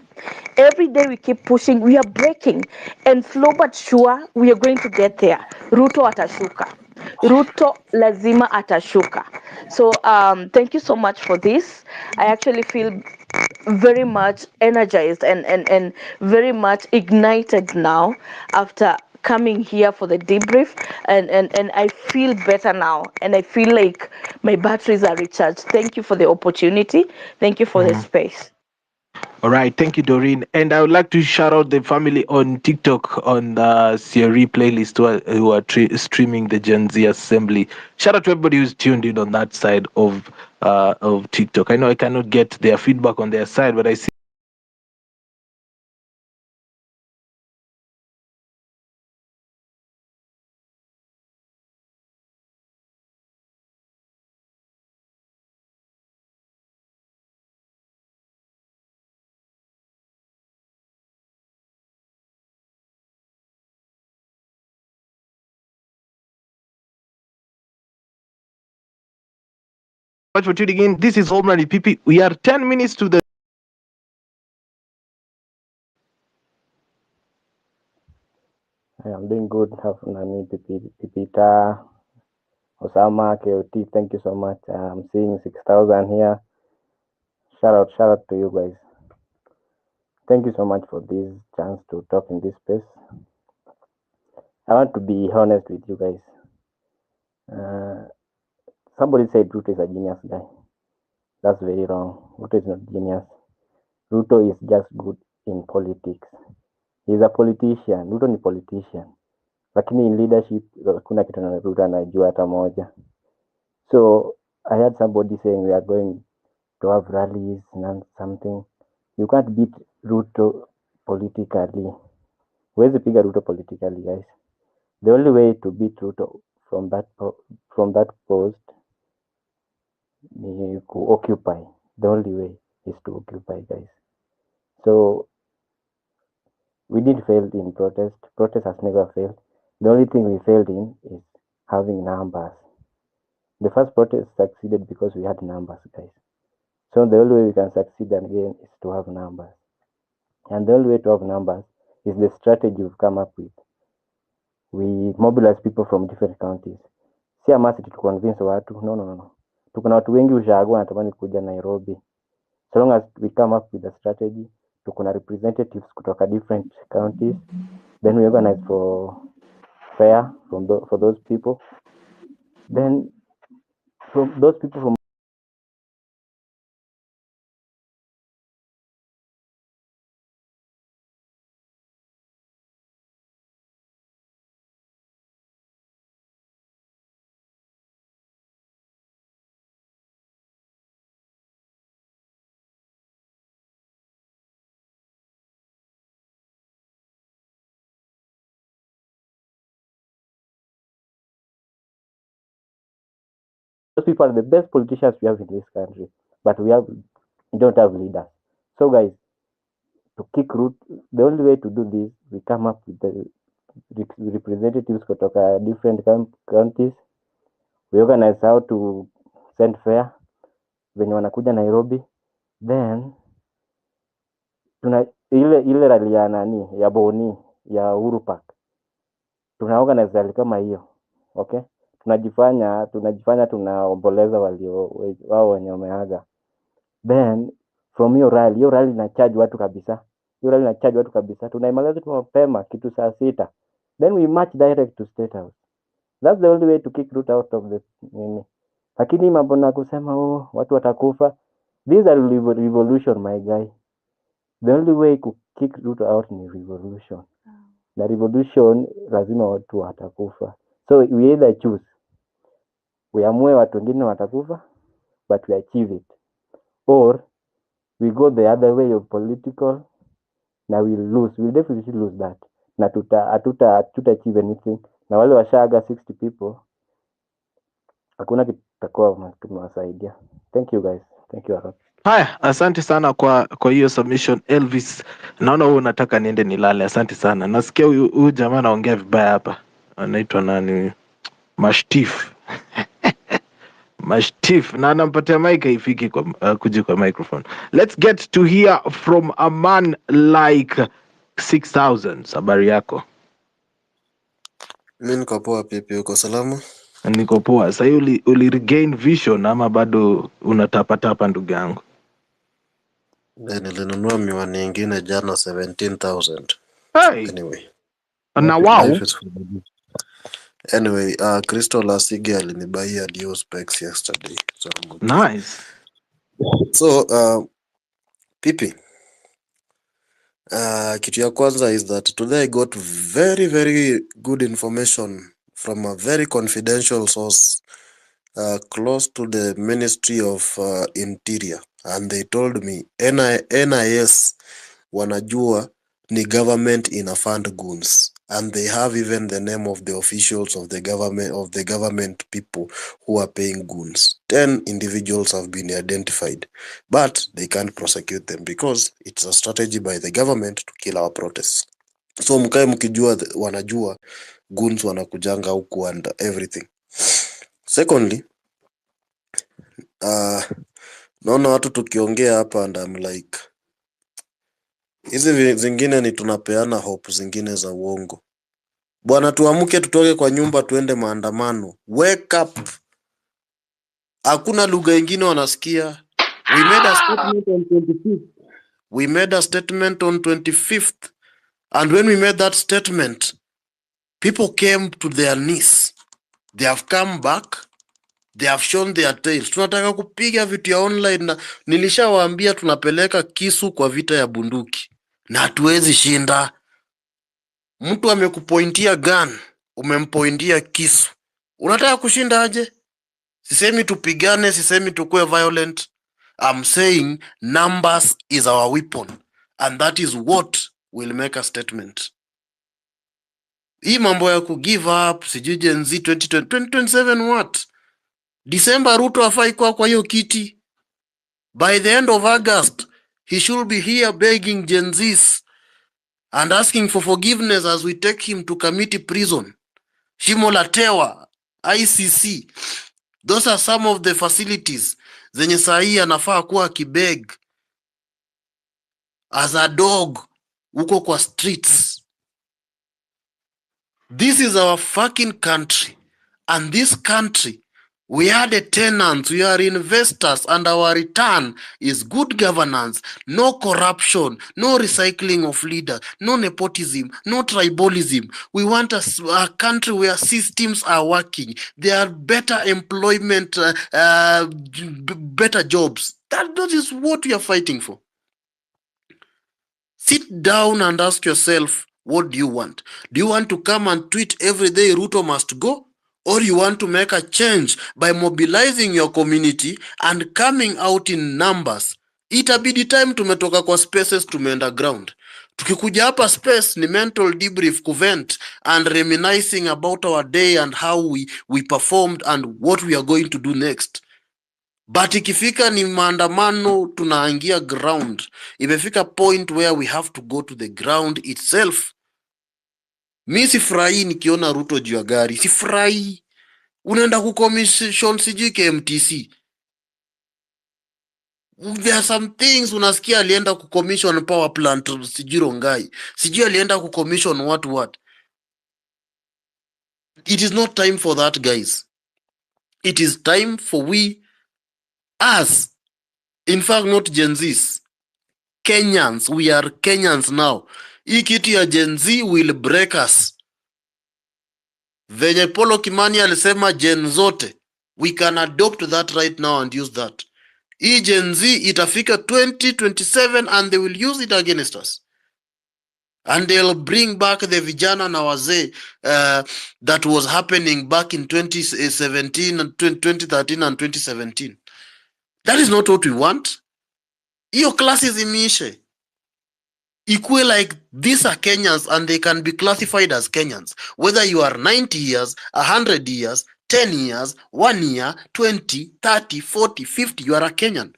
Every day we keep pushing, we are breaking. And slow but sure, we are going to get there. Ruto atashuka. Ruto lazima atashuka. So thank you so much for this. I actually feel very much energized and very much ignited now after coming here for the debrief, and I feel better now, and I feel like my batteries are recharged. Thank you for the opportunity. Thank you for the space. All right, thank you, Doreen. And I would like to shout out the family on TikTok on the Siri playlist who are streaming the Gen Z Assembly. Shout out to everybody who's tuned in on that side of TikTok. I know I cannot get their feedback on their side, but I see. Much for tuning in. This is Homeland with PP. We are 10 minutes to the. I'm doing good. Have Nani, Pipita, Osama, KOT. Thank you so much. I'm seeing 6,000 here. Shout out to you guys. Thank you so much for this chance to talk in this space. I want to be honest with you guys. Somebody said Ruto is a genius guy. That's very wrong. Ruto is not genius. Ruto is just good in politics. He's a politician. Ruto ni politician. Lakini in leadership kuna kitu na Ruto anajua hata moja. So I heard somebody saying we are going to have rallies and something. You can't beat Ruto politically. Huwezi piga Ruto politically, guys. The only way to beat Ruto from that post ni occupy. The only way is to occupy, guys. So we did fail in protest. Protest has never failed. The only thing we failed in is having numbers. The first protest succeeded because we had numbers, guys. So the only way we can succeed again is to have numbers. And the only way to have numbers is the strategy we've come up with. We mobilize people from different counties. Si amasi to convince watu. No. Tuko na watu wengi ushago wanatamani kuja Nairobi. So long as we come up with a strategy, tuko na representatives kutoka different counties. Then we organize for fair for those people. Then from those people from those people are the best politicians we have in this country, but we don't have leaders. So guys, to kick root, the only way to do this, we come up with the representatives kutoka different counties. We organize how to send fare venye wanakuja Nairobi, then tuna ile rally ya nani ya Boni ya Uhuru Park, tuna organize rally kama hiyo, okay? Tunajifanya tunaomboleza wao wenye wameaga. Then from hiyo rally na charge watu kabisa. Tunaimaliza tu mapema kitu saa 6. Then we march direct to State House. That's the only way to kick Ruto out of the nini. Lakini mambo na kusema watu watakufa. These are revolution, my guy. The only way to kick Ruto out ni revolution. Na revolution lazima watu watakufa. So we either choose. We amue watu wengine watakufa, but we achieve it. Or we go the other way of political, na we'll definitely lose that. Na hatuta achieve anything. Na wale washaga 60 people, hakuna kitakuwa tumewasaidia. Thank you guys. Thank you a lot. Haya, asante sana kwa hiyo submission Elvis. Naona wewe unataka niende nilale. Asante sana. Nasikia huyu jamaa anaongea vibaya hapa. Anaitwa nani huyu? Mashtif. Mashtif. Na anampatia mic haifiki kwa kuji kwa microphone. Let's get to hear from a man like 6000. Habari yako? Mimi niko poa, pipi, uko salama? Niko poa. Sasa uli regain vision ama bado unatapatapa ndugu yangu? Nilinunua miwani ingine jana 17,000. Hey. Anyway. Na wow. Anyway, Crystal Asige alinibuy new specs yesterday. So nice. So, pipi. Kitu ya kwanza is that today I got very, very good information from a very confidential source close to the Ministry of Interior, and they told me NIS wanajua ni government ina fund goons, and they have even the name of the officials of the government people who are paying goons. 10 individuals have been identified, but they can't prosecute them because it's a strategy by the government to kill our protests. So mkae mkijua wanajua goons wanakujanga huku and everything. Secondly, naona watu tukiongea hapa and I'm like, hizi zingine ni tunapeana hope, zingine za uongo. Bwana, tuamke tutoke kwa nyumba tuende maandamano. Wake up. Hakuna lugha ingine wanasikia. We made a statement on 25th. We made a statement on 25th. And when we made that statement, people came to their knees. They have come back They have shown their tails. Tunataka kupiga vitu ya online na nilishawaambia tunapeleka kisu kwa vita ya bunduki. Na hatuwezi shinda. Mtu amekupointia gun, umempointia kisu. Unataka kushinda aje? Sisemi tupigane, sisemi tukue violent. I'm saying numbers is our weapon. And that is what will make a statement. Hii mambo ya ku give up, sijui Gen Z 2027 what? December Ruto hafai kwa hiyo kiti. By the end of August, he should be here begging Gen Zs and asking for forgiveness as we take him to committee prison. Shimo la Tewa, ICC. Those are some of the facilities zenye sahi anafaa kuwa kibeg as a dog uko kwa streets. This is our fucking country. And this country, we are the tenants, we are investors, and our return is good governance, no corruption, no recycling of leaders, no nepotism, no tribalism. We want a country where systems are working. There are better employment, better jobs. That is what we are fighting for. Sit down and ask yourself, what do you want? Do you want to come and tweet every day Ruto must go? Or you want to make a change by mobilizing your community and coming out in numbers? Itabidi time tumetoka kwa spaces tumeenda ground. Tukikuja hapa space ni mental debrief kuvent and reminiscing about our day and how we performed and what we are going to do next. But ikifika ni maandamano tunaingia ground. Imefika point where we have to go to the ground itself. Mi sifurahi nikiona Ruto juu ya gari. Sifurahi. Unaenda kucommission sijui KMTC. There are some things unasikia alienda kucommission power plant sijui Rongai. Sijui alienda kucommission what. It is not time for that, guys. It is time for us, in fact not Gen Zs, Kenyans. We are Kenyans now. Hii kitu ya Gen Z will break us. Venye Polo Kimani alisema Gen zote, we can adopt that right now and use that. Hii Gen Z itafika 2027 and they will use it against us. And they'll bring back the vijana na wazee that was happening back in 2017 and 2013 and 2017. That is not what we want. Iyo classes imeishe. Equal like these are Kenyans and they can be classified as Kenyans. Whether you are 90 years, 100 years, 10 years, 1 year, 20, 30, 40, 50, you are a Kenyan.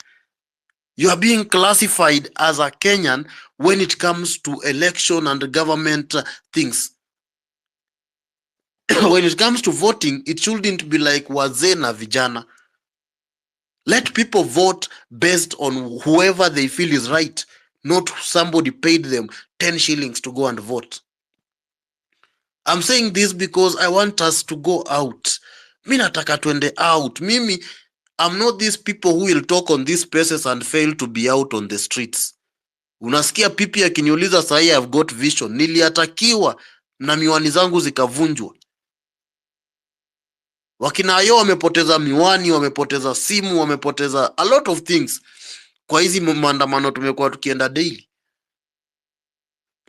You are being classified as a Kenyan when it comes to election and government things. When it comes to voting, it shouldn't be like wazee na vijana. Let people vote based on whoever they feel is right, not somebody paid them 10 shillings to go and vote. I'm saying this because I want us to go out. Mi nataka twende out. Mimi, I'm not these people who will talk on these spaces and fail to be out on the streets. Unasikia pipi akiniuliza sahi I've got vision. Niliatakiwa na miwani zangu zikavunjwa. Wakina Ayo wamepoteza miwani, wamepoteza simu, wamepoteza a lot of things. Kwa hizi maandamano tumekuwa tukienda daily.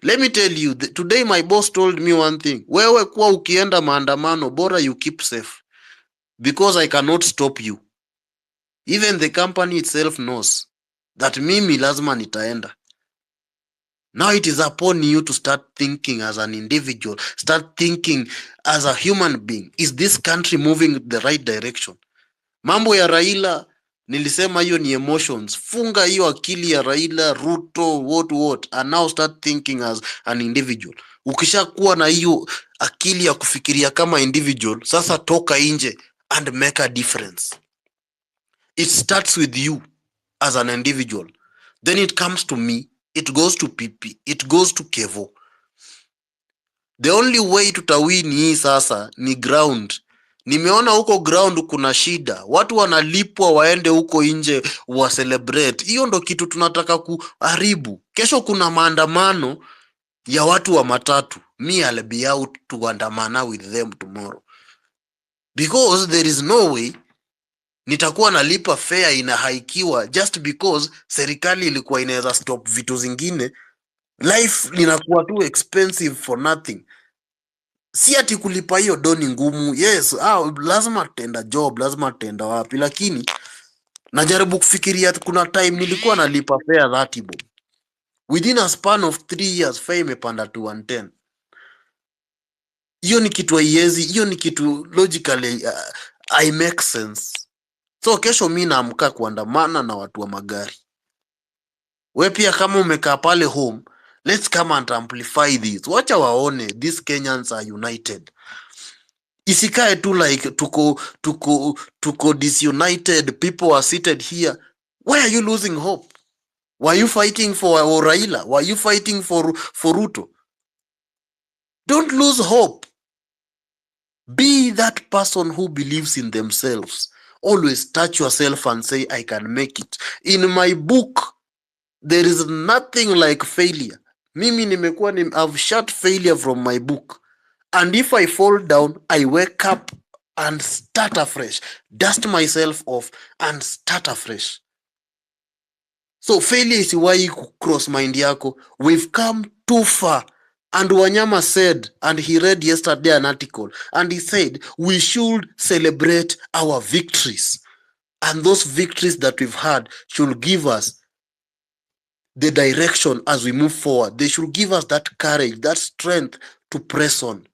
Let me tell you, today my boss told me one thing. Wewe kuwa ukienda maandamano, bora you keep safe. Because I cannot stop you. Even the company itself knows that mimi lazima nitaenda. Now it is upon you to start thinking as an individual. Start thinking as a human being. Is this country moving the right direction? Mambo ya Raila, nilisema hiyo ni emotions. Funga hiyo akili ya Raila, Ruto, what. And now start thinking as an individual. Ukishakuwa na hiyo akili ya kufikiria kama individual, sasa toka nje and make a difference. It starts with you as an individual. Then it comes to me. It goes to Pipi. It goes to Kevo. The only way tutawini hii sasa ni ground. Nimeona huko ground kuna shida. Watu wanalipwa waende huko nje wa celebrate. Hiyo ndo kitu tunataka kuharibu. Kesho kuna maandamano ya watu wa matatu. Me I'll be out to andamana with them tomorrow. Because there is no way nitakuwa nalipa fare inahaikiwa just because serikali ilikuwa inaweza stop vitu zingine. Life linakuwa too expensive for nothing. Si ati kulipa hiyo doni ngumu. Yes, lazima tenda job, lazima tenda wapi, lakini najaribu kufikiria kuna time nilikuwa nalipa fare 30 bob. Within a span of 3 years fare imepanda to 110. Hiyo ni kitu haiwezi, hiyo ni kitu logically I make sense. So kesho mimi naamka kuandamana na watu wa magari. We pia kama umekaa pale home, let's come and amplify this. Wacha waone these Kenyans are united. Isikae tu like tuko disunited, people are seated here. Why are you losing hope? Were you fighting for Raila? Were you fighting for Ruto? Don't lose hope. Be that person who believes in themselves. Always touch yourself and say, I can make it. In my book, there is nothing like failure. I've shut failure from my book. And if I fall down, I wake up and start afresh. Dust myself off and start afresh. So failure is why you cross mind yako. We've come too far. And Wanyama said, and he read yesterday an article, and he said, we should celebrate our victories. And those victories that we've had should give us the direction as we move forward. They should give us that courage, that strength to press on.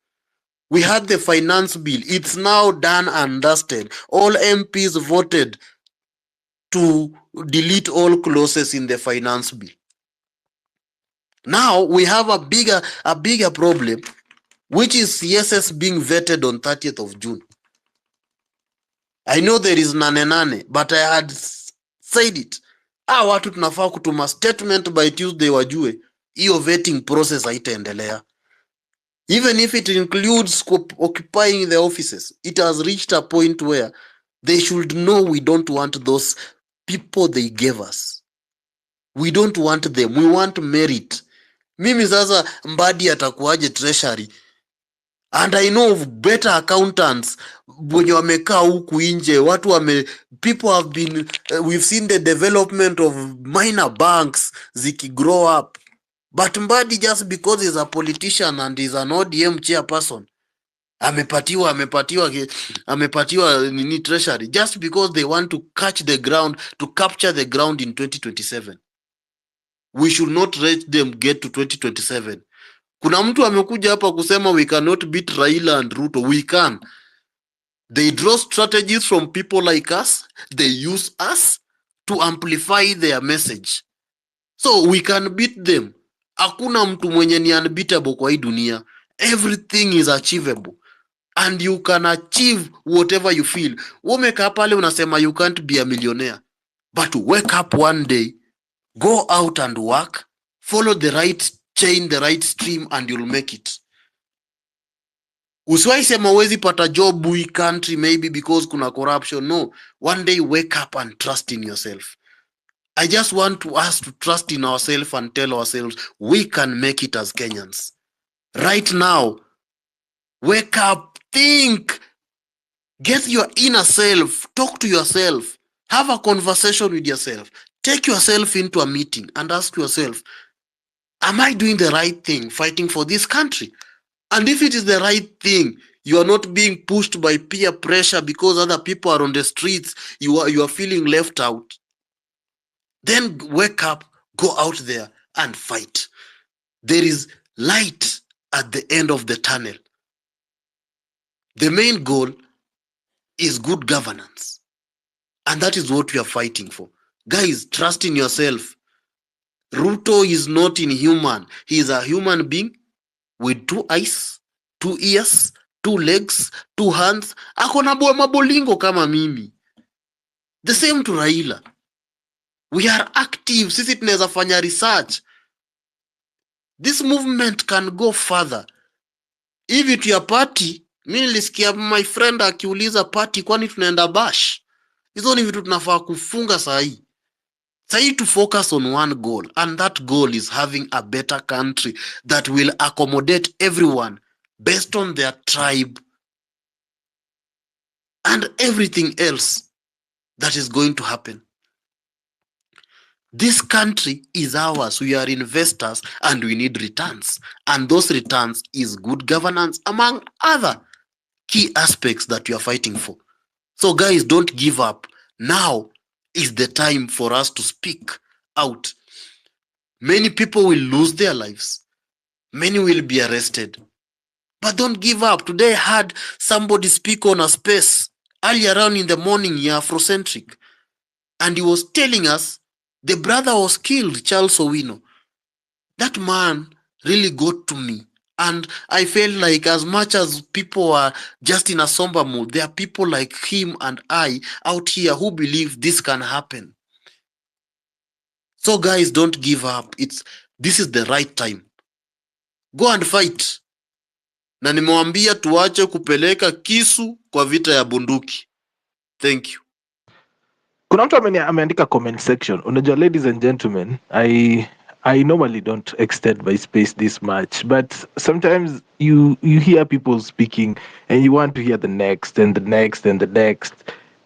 We had the finance bill. It's now done and dusted. All MPs voted to delete all clauses in the finance bill. Now we have a bigger problem, which is CSS being vetted on 30th of June. I know there is nane, but I had said it. Watu tunafaa kutuma statement by Tuesday wajue hiyo vetting process haitaendelea. Even if it includes occupying the offices, it has reached a point where they should know we don't want those people they gave us. We don't want them. We want merit. Mimi sasa Mbadi atakuaje treasury? And I know of better accountants wenye wamekaa huku nje. People have been, we've seen the development of minor banks ziki grow up. But Mbadi, just because he's a politician and he's an ODM chairperson, amepatiwa nini treasury just because they want to capture the ground in 2027. We should not let them get to 2027. Kuna mtu amekuja hapa kusema we cannot beat Raila and Ruto. We can. They draw strategies from people like us. They use us to amplify their message. So we can beat them. Hakuna mtu mwenye ni unbeatable kwa hii dunia. Everything is achievable. And you can achieve whatever you feel. Umeka pale unasema you can't be a millionaire. But wake up one day, go out and work, follow the right chain, the right stream, and you'll make it. Usiwahi sema huwezi pata job we country maybe because kuna corruption. No. One day wake up and trust in yourself. I just want us to trust in ourselves and tell ourselves we can make it as Kenyans. Right now, wake up, think, get your inner self, talk to yourself, have a conversation with yourself, take yourself into a meeting and ask yourself, am I doing the right thing fighting for this country? And if it is the right thing, you are not being pushed by peer pressure because other people are on the streets, you are feeling left out, then wake up, go out there and fight. There is light at the end of the tunnel. The main goal is good governance. And that is what we are fighting for. Guys, trust in yourself. Ruto is not inhuman. He is a human being with 2 eyes, 2 ears, 2 legs, 2 hands. Ako na mabolingo kama mimi. The same to Raila. We are active. Sisi tunaweza fanya research. This movement can go further. If it your party, mimi nilisikia my friend akiuliza party kwani tunaenda bash. Hizo ni vitu tunafaa kufunga sahi. Sahi to focus on one goal, and that goal is having a better country that will accommodate everyone based on their tribe and everything else. that is going to happen. This country is ours. We are investors and we need returns. And those returns is good governance, among other key aspects that we are fighting for. So guys, don't give up. Now is the time for us to speak out. Many people will lose their lives. Many will be arrested. But don't give up. Today I had somebody speak on a space earlier on in the morning here, Afrocentric. And he was telling us the brother was killed, Charles Owino. That man really got to me. And I felt like as much as people are just in a somber mood, there are people like him and I out here who believe this can happen. So guys, don't give up. This is the right time. Go and fight. Na nimewambia tuache kupeleka kisu kwa vita ya bunduki. Thank you. Kuna mtu ameandika comment section. Unajua, ladies and gentlemen, I normally don't extend my space this much, but sometimes you hear people speaking and you want to hear the next and the next and the next.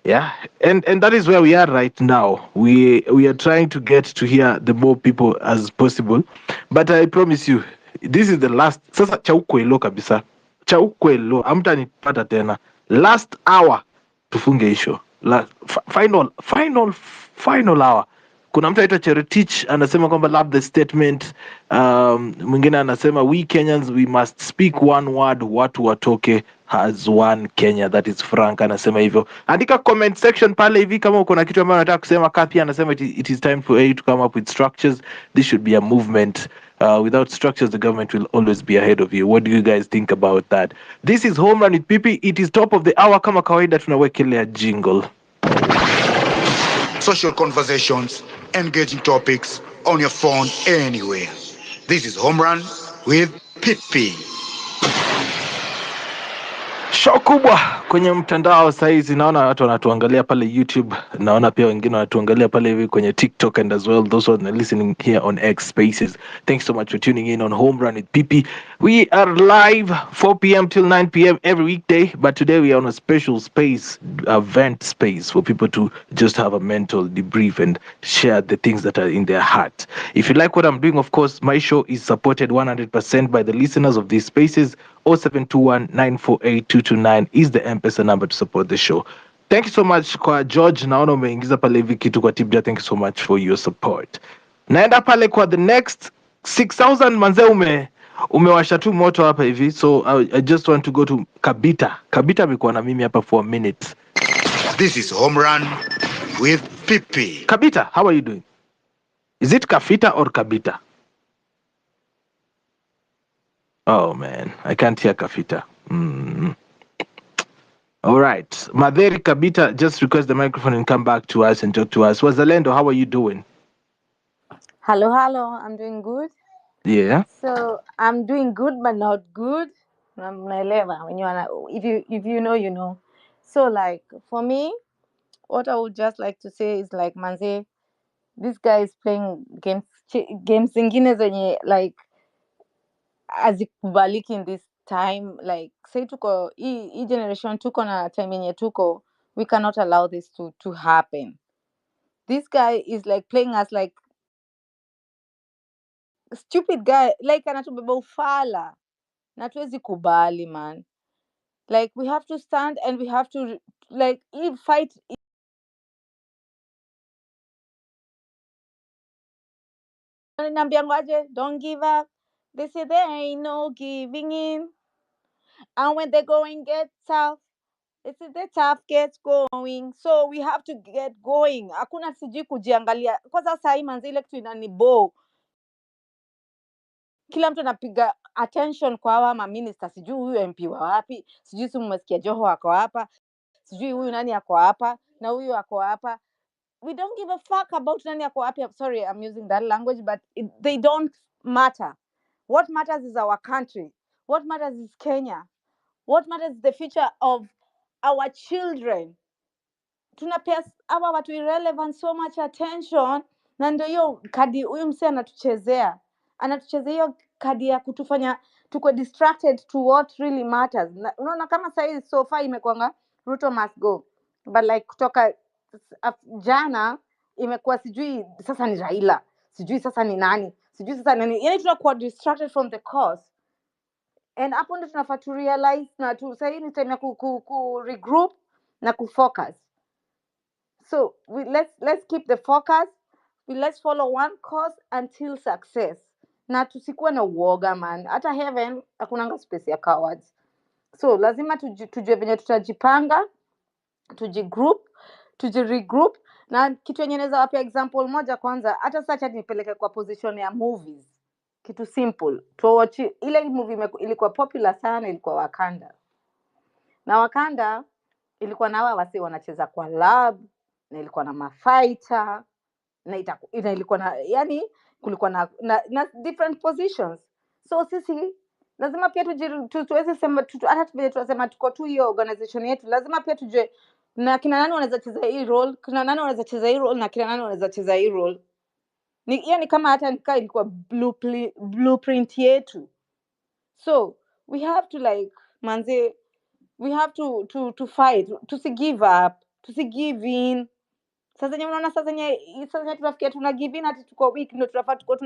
Yeah, and that is where we are right now. We are trying to get to hear the more people as possible, but I promise you, this is the last. Sasa cha ukwelo kabisa, cha ukwelo, amtanipata tena. Last hour tufunge hisho. Final hour. Kuna mtu aitwa Cheretich anasema kwamba love the statement. Mwingine anasema we Kenyans we must speak one word, watu watoke as one Kenya. That is Frank anasema hivyo. Andika comment section pale hivi kama uko na kitu ambacho unataka kusema. Kathy anasema it is time for A to come up with structures. This should be a movement. Without structures, the government will always be ahead of you. What do you guys think about that? This is Home Run with Pipi. It is top of the hour. Kama kawaida tunawekelea jingle. Social conversations, engaging topics on your phone anywhere. This is Home Run with Pipi. Show kubwa kwenye mtandao saizi, naona watu wanatuangalia pale YouTube, naona pia wengine wanatuangalia pale hivi kwenye TikTok and as well those who are listening here on X Spaces. Thanks so much for tuning in on Home Run with PP. We are live 4 p.m. till 9 p.m. every weekday, but today we are on a special space, event space for people to just have a mental debrief and share the things that are in their heart. If you like what I'm doing, of course, my show is supported 100% by the listeners of these spaces. 0721948229 is the M-Pesa number to support the show. Thank you so much kwa George, naona umeingiza pale hivi kitu kwa Tibja. Thank you so much for your support. Naenda pale kwa the next 6000 manze, umewasha tu moto hapa hivi, so I just want to go to Kabita. Kabita amekuwa na mimi hapa for a minute. This is Home Run with Pipi. Kabita, how are you doing? Is it Kafita or Kabita? Oh man, I can't hear Kafita. All right. Madheri Kabita, just request the microphone and come back to us and talk to us. Wazalendo, how are you doing? Hello, I'm doing good. Yeah. So I'm doing good but not good. Mnaelewa, when if you know, you know. So like for me, what I would just like to say is like manze, this guy is playing games zingine zenye like azikubaliki in this time. Like say tuko hii generation tuko na time yenye tuko, we cannot allow this to happen. This guy is like playing us like stupid guy, like anatubeba ufala na tuwezi kubali man. Like we have to stand and we have to like fight. Don't give up. They say there ain't no giving in, and when the going gets tough, they say the tough gets going. So we have to get going. Hakuna sijui kujiangalia kwanza saa hii manzi ile kitu inanibo, kila mtu anapiga attention kwa hawa ma minister, sijui huyu MP wa wapi, sijui si mmesikia Joho ako hapa, sijui huyu nani ako hapa na huyu ako hapa. We don't give a fuck about nani ako wapi. I'm sorry I'm using that language, but they don't matter. What matters is our country. What matters is Kenya. What matters is the future of our children. Tunapea hawa watu irrelevant so much attention, na ndio hiyo kadi huyu msee anatuchezea hiyo kadi ya kutufanya tuko distracted to what really matters. Unaona kama sasa hii so far imekwanga Ruto must go, but like kutoka jana imekuwa sijui sasa ni Raila, sijui sasa ni nani, sijui sasa nani, yani tunakuwa distracted from the cause, and hapo ndio tunafaa to realize na tu sasa hii ni time ya ku regroup na kufocus. So let's keep the focus, let's follow one course until success, na tusikuwe na uoga man, hata heaven hakunanga space ya cowards. So lazima tujue venye tutajipanga, tujigroup, tujiregroup. Na kitu yenye naweza wapea example moja kwanza, hata sasa nipeleke kwa position ya movies, kitu simple to watch. Ile movie ilikuwa popular sana, ilikuwa Wakanda, na Wakanda ilikuwa na hawa wasi wanacheza kwa lab, na ilikuwa na mafighter, na ilikuwa na yani kulikuwa na different positions. So sisi lazima pia tuweze sema hata vile tunasema tuko tu hiyo organization yetu, lazima pia tujue na kina nani wanaweza cheza hii role, kina nani wanaweza cheza hii role, na kina nani wanaweza cheza hii role. Ni kama hata nikaa ilikuwa blueprint yetu. So we have to like manze, we have to fight, tusigive up, tusigive in. Sasa zenye unaona sasa zenye tunafikia tuna give in ati tuko weak, ndio tunafaa tuko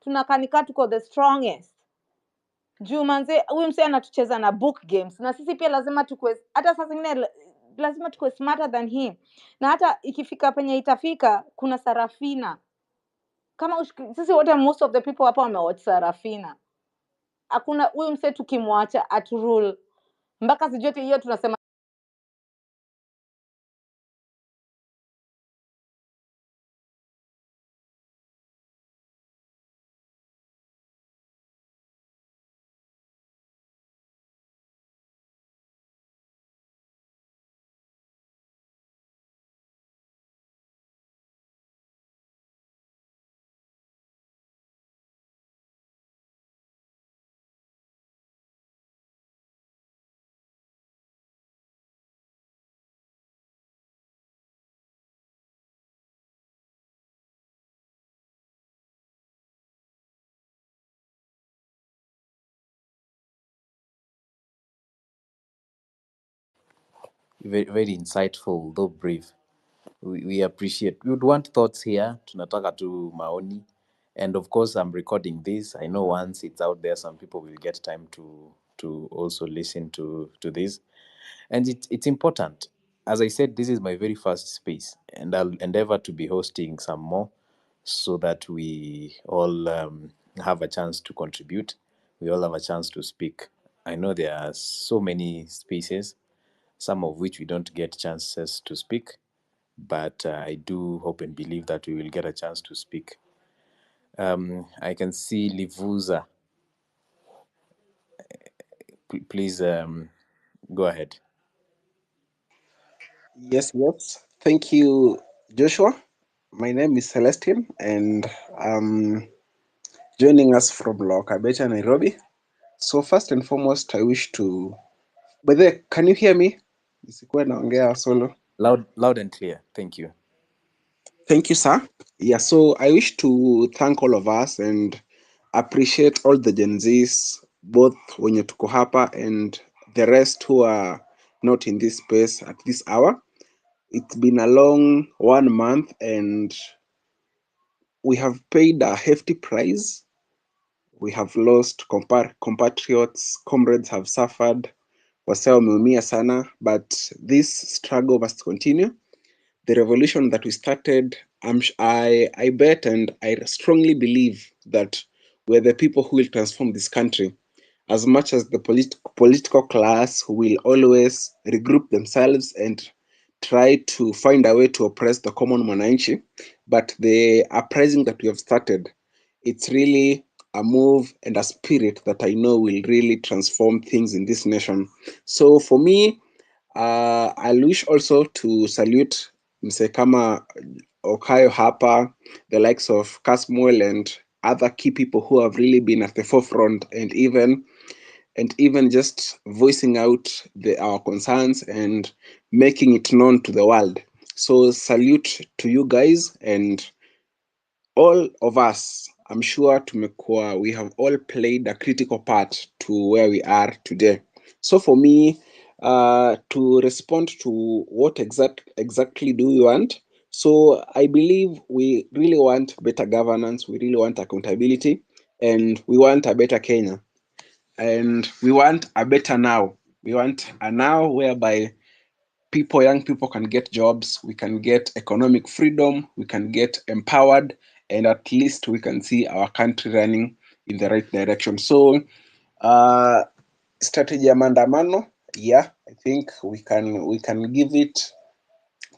tunakanika tuko the strongest. Juu manze huyu msee anatucheza na book games, na sisi pia lazima tukue, hata sasa zingine lazima tukue smarter than him. Na hata ikifika penye itafika, kuna Sarafina kama sisi wote, most of the people hapa wamewatch Sarafina. Hakuna huyu msee tukimwacha aturule mpaka sijui hiyo tunasema Very, very insightful, though brief. We appreciate. We would want thoughts here. Tunataka tu maoni. And of course, I'm recording this. I know once it's out there, some people will get time to also listen to this. And it's important. As I said, this is my very first space, and I'll endeavor to be hosting some more so that we all have a chance to contribute. We all have a chance to speak. I know there are so many spaces, some of which we don't get chances to speak, but I do hope and believe that we will get a chance to speak. I can see Livuza. Please go ahead. Yes, yes. Thank you, Joshua. My name is Celestine, and I'm joining us from Lokabecha, Nairobi. So first and foremost, I wish to. By the way, can you hear me? Nisikuwe naongea solo. Loud and clear. Thank you. Thank you, sir. Yeah, so I wish to thank all of us and appreciate all the Gen Zs, both wenye tuko hapa and the rest who are not in this space at this hour. It's been a long 1 month and we have paid a hefty price. We have lost compatriots, comrades have suffered, wase wameumia sana, but this struggle must continue. The revolution that we started, I bet and I strongly believe that we're the people who will transform this country. As much as the political class who will always regroup themselves and try to find a way to oppress the common mwananchi, but the uprising that we have started, it's really a move and a spirit that I know will really transform things in this nation. So for me, I wish also to salute mse kama Okayo hapa, the likes of Casmuel and other key people who have really been at the forefront and even just voicing out our concerns and making it known to the world. So salute to you guys and all of us. I'm sure we have all played a critical part to where we are today. So for me, to respond to what exactly do we want. So I believe we really want better governance, we really want accountability, and we want a better Kenya. And we want a better now. We want a now whereby young people can get jobs, we can get economic freedom, we can get empowered, and at least we can see our country running in the right direction. So strategy ya maandamano, yeah, I think we can give it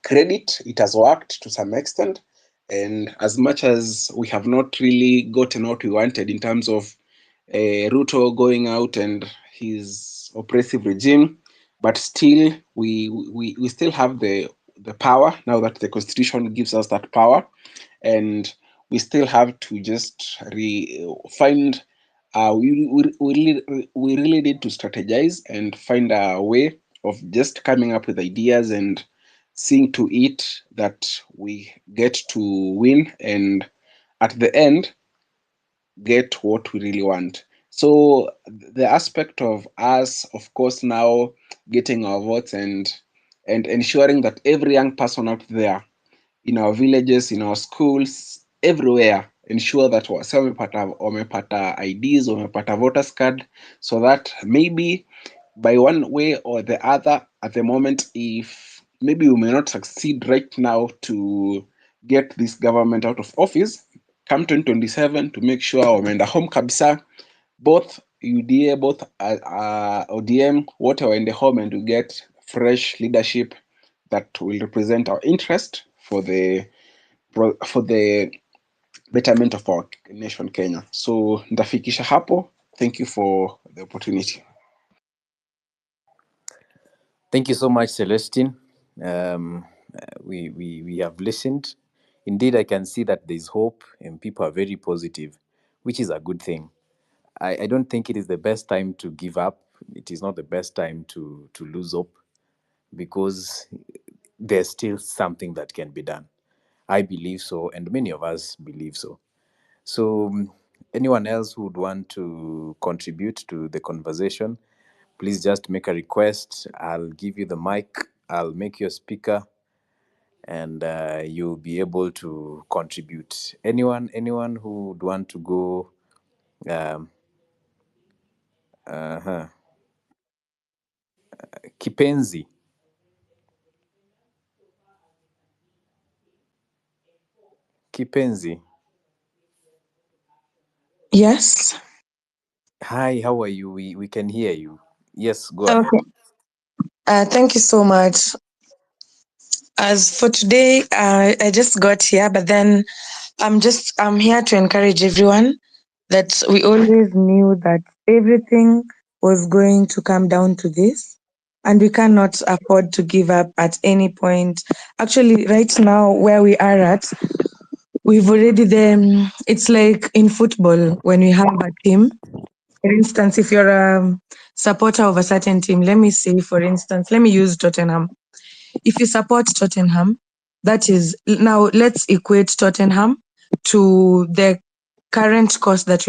credit. It has worked to some extent, and as much as we have not really gotten what we wanted in terms of Ruto going out and his oppressive regime, but still we still have the power now that the constitution gives us that power, and we still have to just find we really need to strategize and find a way of just coming up with ideas and seeing to it that we get to win and at the end get what we really want. So the aspect of us, of course, now getting our votes and ensuring that every young person out there in our villages, in our schools, everywhere, ensure that wase wamepata IDs, wamepata voters card, so that maybe by one way or the other, at the moment, if maybe we may not succeed right now to get this government out of office, come 2027 to make sure wameenda home kabisa, both UDA, both ODM, wote waende home and to get fresh leadership that will represent our interest for the betterment of our nation Kenya. So ndafikisha hapo. Thank you for the opportunity. Thank you so much, Celestine. We have listened. Indeed, I can see that there's hope and people are very positive, which is a good thing. I don't think it is the best time to give up. It is not the best time to lose hope because there's still something that can be done. I believe so, and many of us believe so. So, anyone else who would want to contribute to the conversation, please just make a request. I'll give you the mic. I'll make you a speaker, and you'll be able to contribute. Anyone who would want to go. Uh-huh. Kipenzi. Kipenzi. Yes. Hi, how are you? We can hear you. Yes, go ahead. Okay. Thank you so much. As for today, I just got here, but then I'm here to encourage everyone that we always knew that everything was going to come down to this, and we cannot afford to give up at any point. Actually, right now where we are at, we've already then. It's like in football when we have a team. For instance, if you're a supporter of a certain team, let me say, for instance, let me use Tottenham. If you support Tottenham, that is, now let's equate Tottenham to the current cause that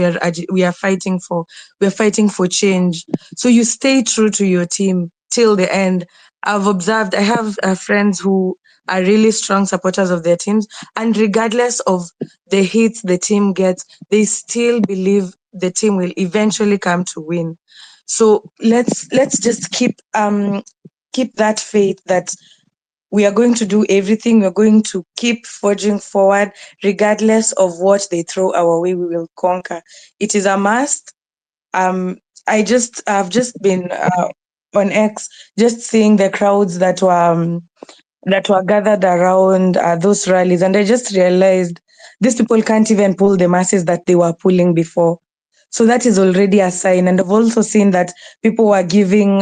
we are fighting for. We are fighting for change. So you stay true to your team till the end. I've observed, I have friends who are really strong supporters of their teams, and regardless of the hits the team gets, they still believe the team will eventually come to win. So let's just keep that faith that we are going to do everything. We're going to keep forging forward, regardless of what they throw our way. We will conquer. It is a must. I've just been on X, just seeing the crowds that were gathered around those rallies, and I just realized these people can't even pull the masses that they were pulling before. So that is already a sign. And I've also seen that people are giving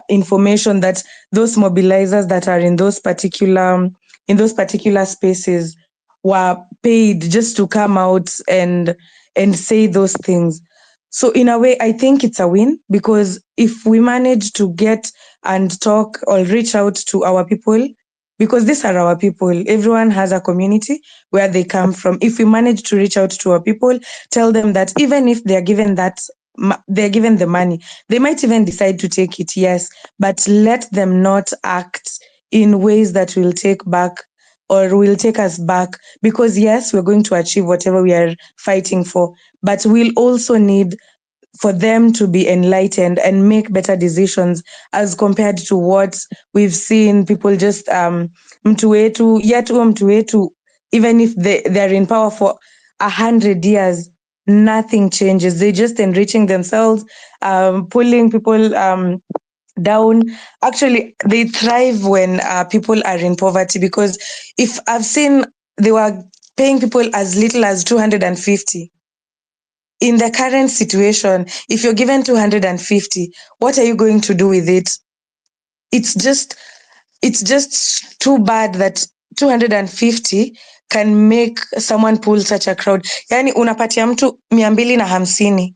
information that those mobilizers that are in those particular spaces were paid just to come out and say those things. So in a way, I think it's a win, because if we manage to get and talk or reach out to our people, because these are our people, everyone has a community where they come from. If we manage to reach out to our people, tell them that even if they are given that they're given the money. They might even decide to take it, yes, but let them not act in ways that will take us back, because yes, we're going to achieve whatever we are fighting for, but we'll also need for them to be enlightened and make better decisions as compared to what we've seen people just mtu wetu, yet mtu wetu, even if they're in power for 100 years, nothing changes. They're just enriching themselves, pulling people down. Actually, they thrive when people are in poverty, because if I've seen, they were paying people as little as 250. In the current situation, if you're given 250, what are you going to do with it? It's just too bad that 250 can make someone pull such a crowd. Yani unapatia mtu 250.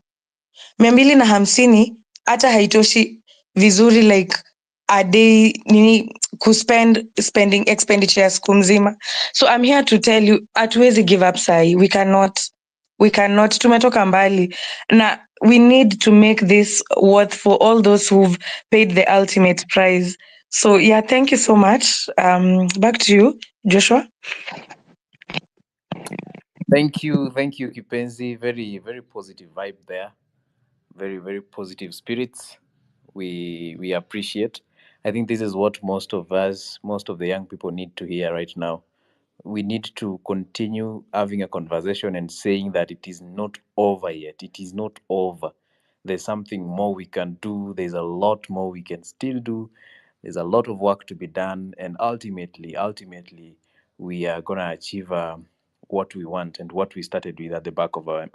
250 hata haitoshi vizuri, like a day nini spending expenditure ya siku mzima. So I'm here to tell you, hatuwezi give up sahi. We cannot. Tumetoka mbali na we need to make this worth for all those who've paid the ultimate price. So yeah, thank you so much. Back to you, Joshua. Thank you, Kipenzi. Very, very positive vibe there. Very, very positive spirits. We appreciate. I think this is what most of us, most of the young people need to hear right now. We need to continue having a conversation and saying that it is not over yet. It is not over. There's something more we can do. There's a lot more we can still do. There's a lot of work to be done, and ultimately, we are gonna achieve what we want and what we started with at the back of our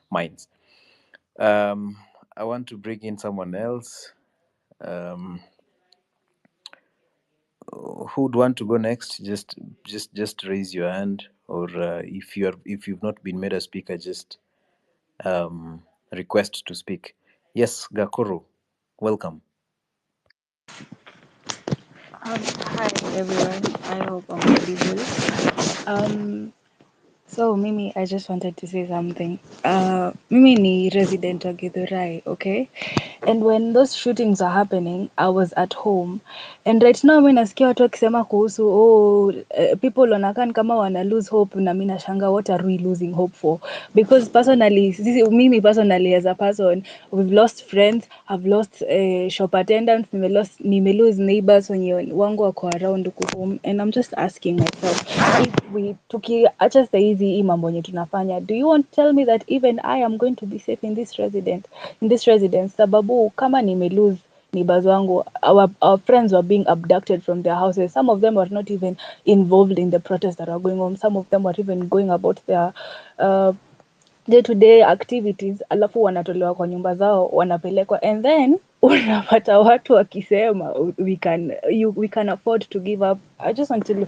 minds. I want to bring in someone else. Who'd want to go next? Just raise your hand, or if you've not been made a speaker, just request to speak. Yes, Gakoro, welcome. Hi everyone, I hope I'm audible. So Mimi, I just wanted to say something. Mimi ni resident of Githurai, okay? And when those shootings are happening, I was at home. And right now mimi nasikia watu wakisema kuhusu people wanakaa kama wana lose hope, na mimi nashanga, what are we losing hope for? Because personally, Mimi personally as a person, we've lost friends, I've lost shop attendants, nime lose neighbors wenye wangu wako around huku home, and I'm just asking myself, if we tukiacha saizi hii mambo yenye tunafanya, do you want to tell me that even I am going to be safe in this residence? Sababu kama nime lose neighbors wangu, our friends were being abducted from their houses. Some of them were not even involved in the protests that are going on. Some of them were even going about their day-to-day activities, alafu wanatolewa kwa nyumba zao, wanapelekwa, and then unapata watu wakisema we can afford to give up. I just want to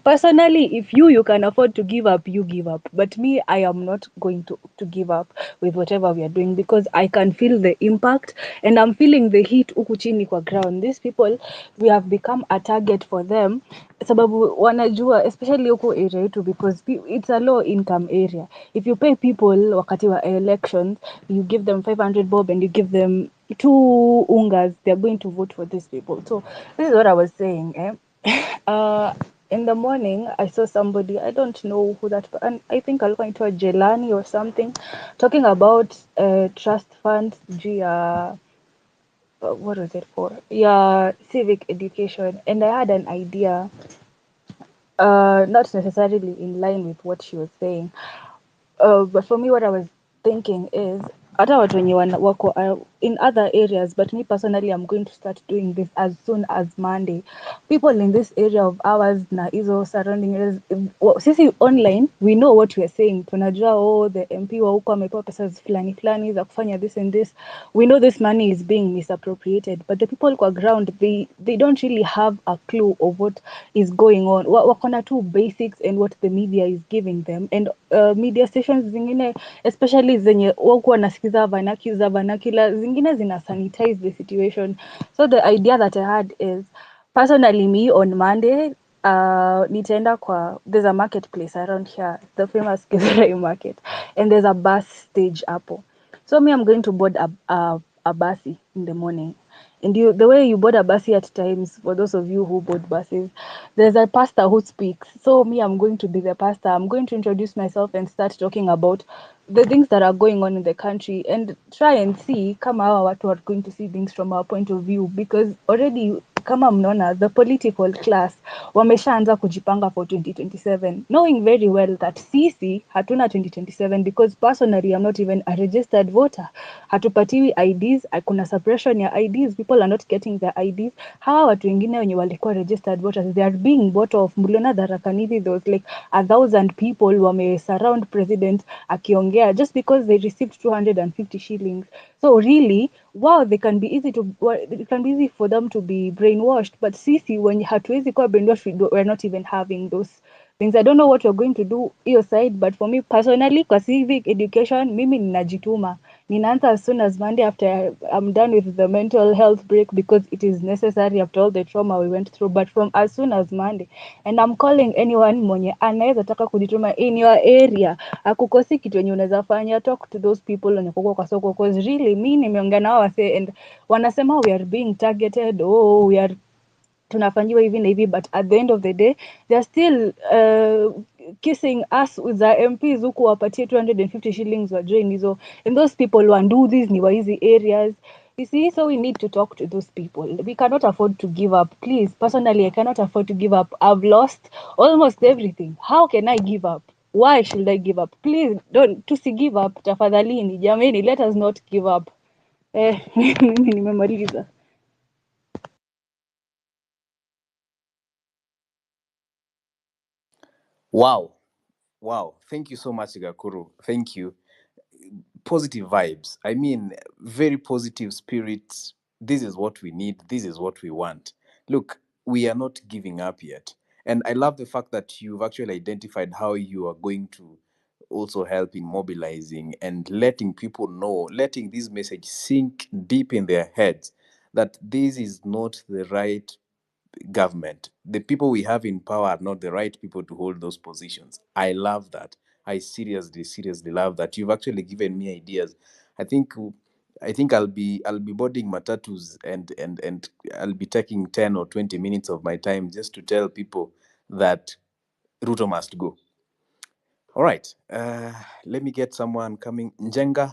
personally, if you can afford to give up, you give up, but me, I am not going to give up with whatever we are doing, because I can feel the impact and I'm feeling the heat huku chini kwa ground. These people, we have become a target for them, sababu wanajua, especially huku area yetu, because it's a low income area. If you pay people wakati wa elections, you give them 500 bob and you give them 2 ungas, they're going to vote for these people. So this is what I was saying. In the morning, I saw somebody, I don't know who that, and I think I'll go into a Jelani or something, talking about trust funds, what was it for? Yeah, civic education. And I had an idea, not necessarily in line with what she was saying. But for me, what I was thinking is, hata watu wenye wako in other areas, but me personally, I'm going to start doing this as soon as Monday. People in this area of ours na hizo surrounding areas, sisi online, we know what we are saying. Tunajua, the MP wa huko amepewa pesa fulani za kufanya this and this. We know this money is being misappropriated, but the people kwa ground, they don't really have a clue of what is going on. Wakona tu basics and what the media is giving them, and media stations zingine, especially zenye wako wanasikiza vernacular, zingine zina sanitize the situation. So the idea that I had is, personally, me on Monday, nitaenda there's a marketplace around here, the famous Githurai market, and there's a bus stage hapo. So me, I'm going to board a basi in the morning. And the way you board a basi at times, for those of you who board buses, there's a pastor who speaks. So me, I'm going to be the pastor. I'm going to introduce myself and start talking about the things that are going on in the country and try and see kama hawa watu are going to see things from our point of view, because already kama mnaona the political class wameshaanza kujipanga for 2027 knowing very well that sisi hatuna 2027, because personally I'm not even a registered voter. Hatupatiwi IDs, kuna suppression ya IDs, people are not getting their IDs. Hawa watu wengine wenye walikuwa registered voters, they are being bought off. Mliona Dharakanithi, there was like 1,000 people wame surround president akiongea just because they received 250 shillings. So really, wow, it can be easy for them to be brainwashed, but sisi when hatuwezi kuwa brainwashed, we're not even having those things. I don't know what you're going to do your side, but for me personally, kwa civic education, mimi ninajituma. Ninaanza as soon as Monday after I'm done with the mental health break, because it is necessary after all the trauma we went through, but from as soon as Monday. And I'm calling anyone mwenye anaweza taka kujituma in your area. Akukosi kitu yenye unaweza fanya, talk to those people wenye kuko kwa soko, because really mimi nimeongea nao wase and wanasema we are being targeted, oh we are tunafanyiwa hivi na hivi, but at the end of the day they are still kissing us with the MPs huku wapatie 250 shillings wa join hizo, and those people wandu these ni wa hizi areas. You see, so we need to talk to those people. We cannot afford to give up. Please, personally, I cannot afford to give up. I've lost almost everything. How can I give up? Why should I give up? Please don't give up. Tafadhalini, jameni, let us not give up. Mimi nimemaliza. Wow. Wow. Thank you so much, Gakuru. Thank you. Positive vibes. I mean, very positive spirits. This is what we need. This is what we want. Look, we are not giving up yet. And I love the fact that you've actually identified how you are going to also help in mobilizing and letting people know, letting this message sink deep in their heads that this is not the right government. The people we have in power are not the right people to hold those positions. I love that. I seriously love that. You've actually given me ideas. I think I'll be boarding matatus and I'll be taking 10 or 20 minutes of my time just to tell people that Ruto must go. All right. Let me get someone coming. Njenga.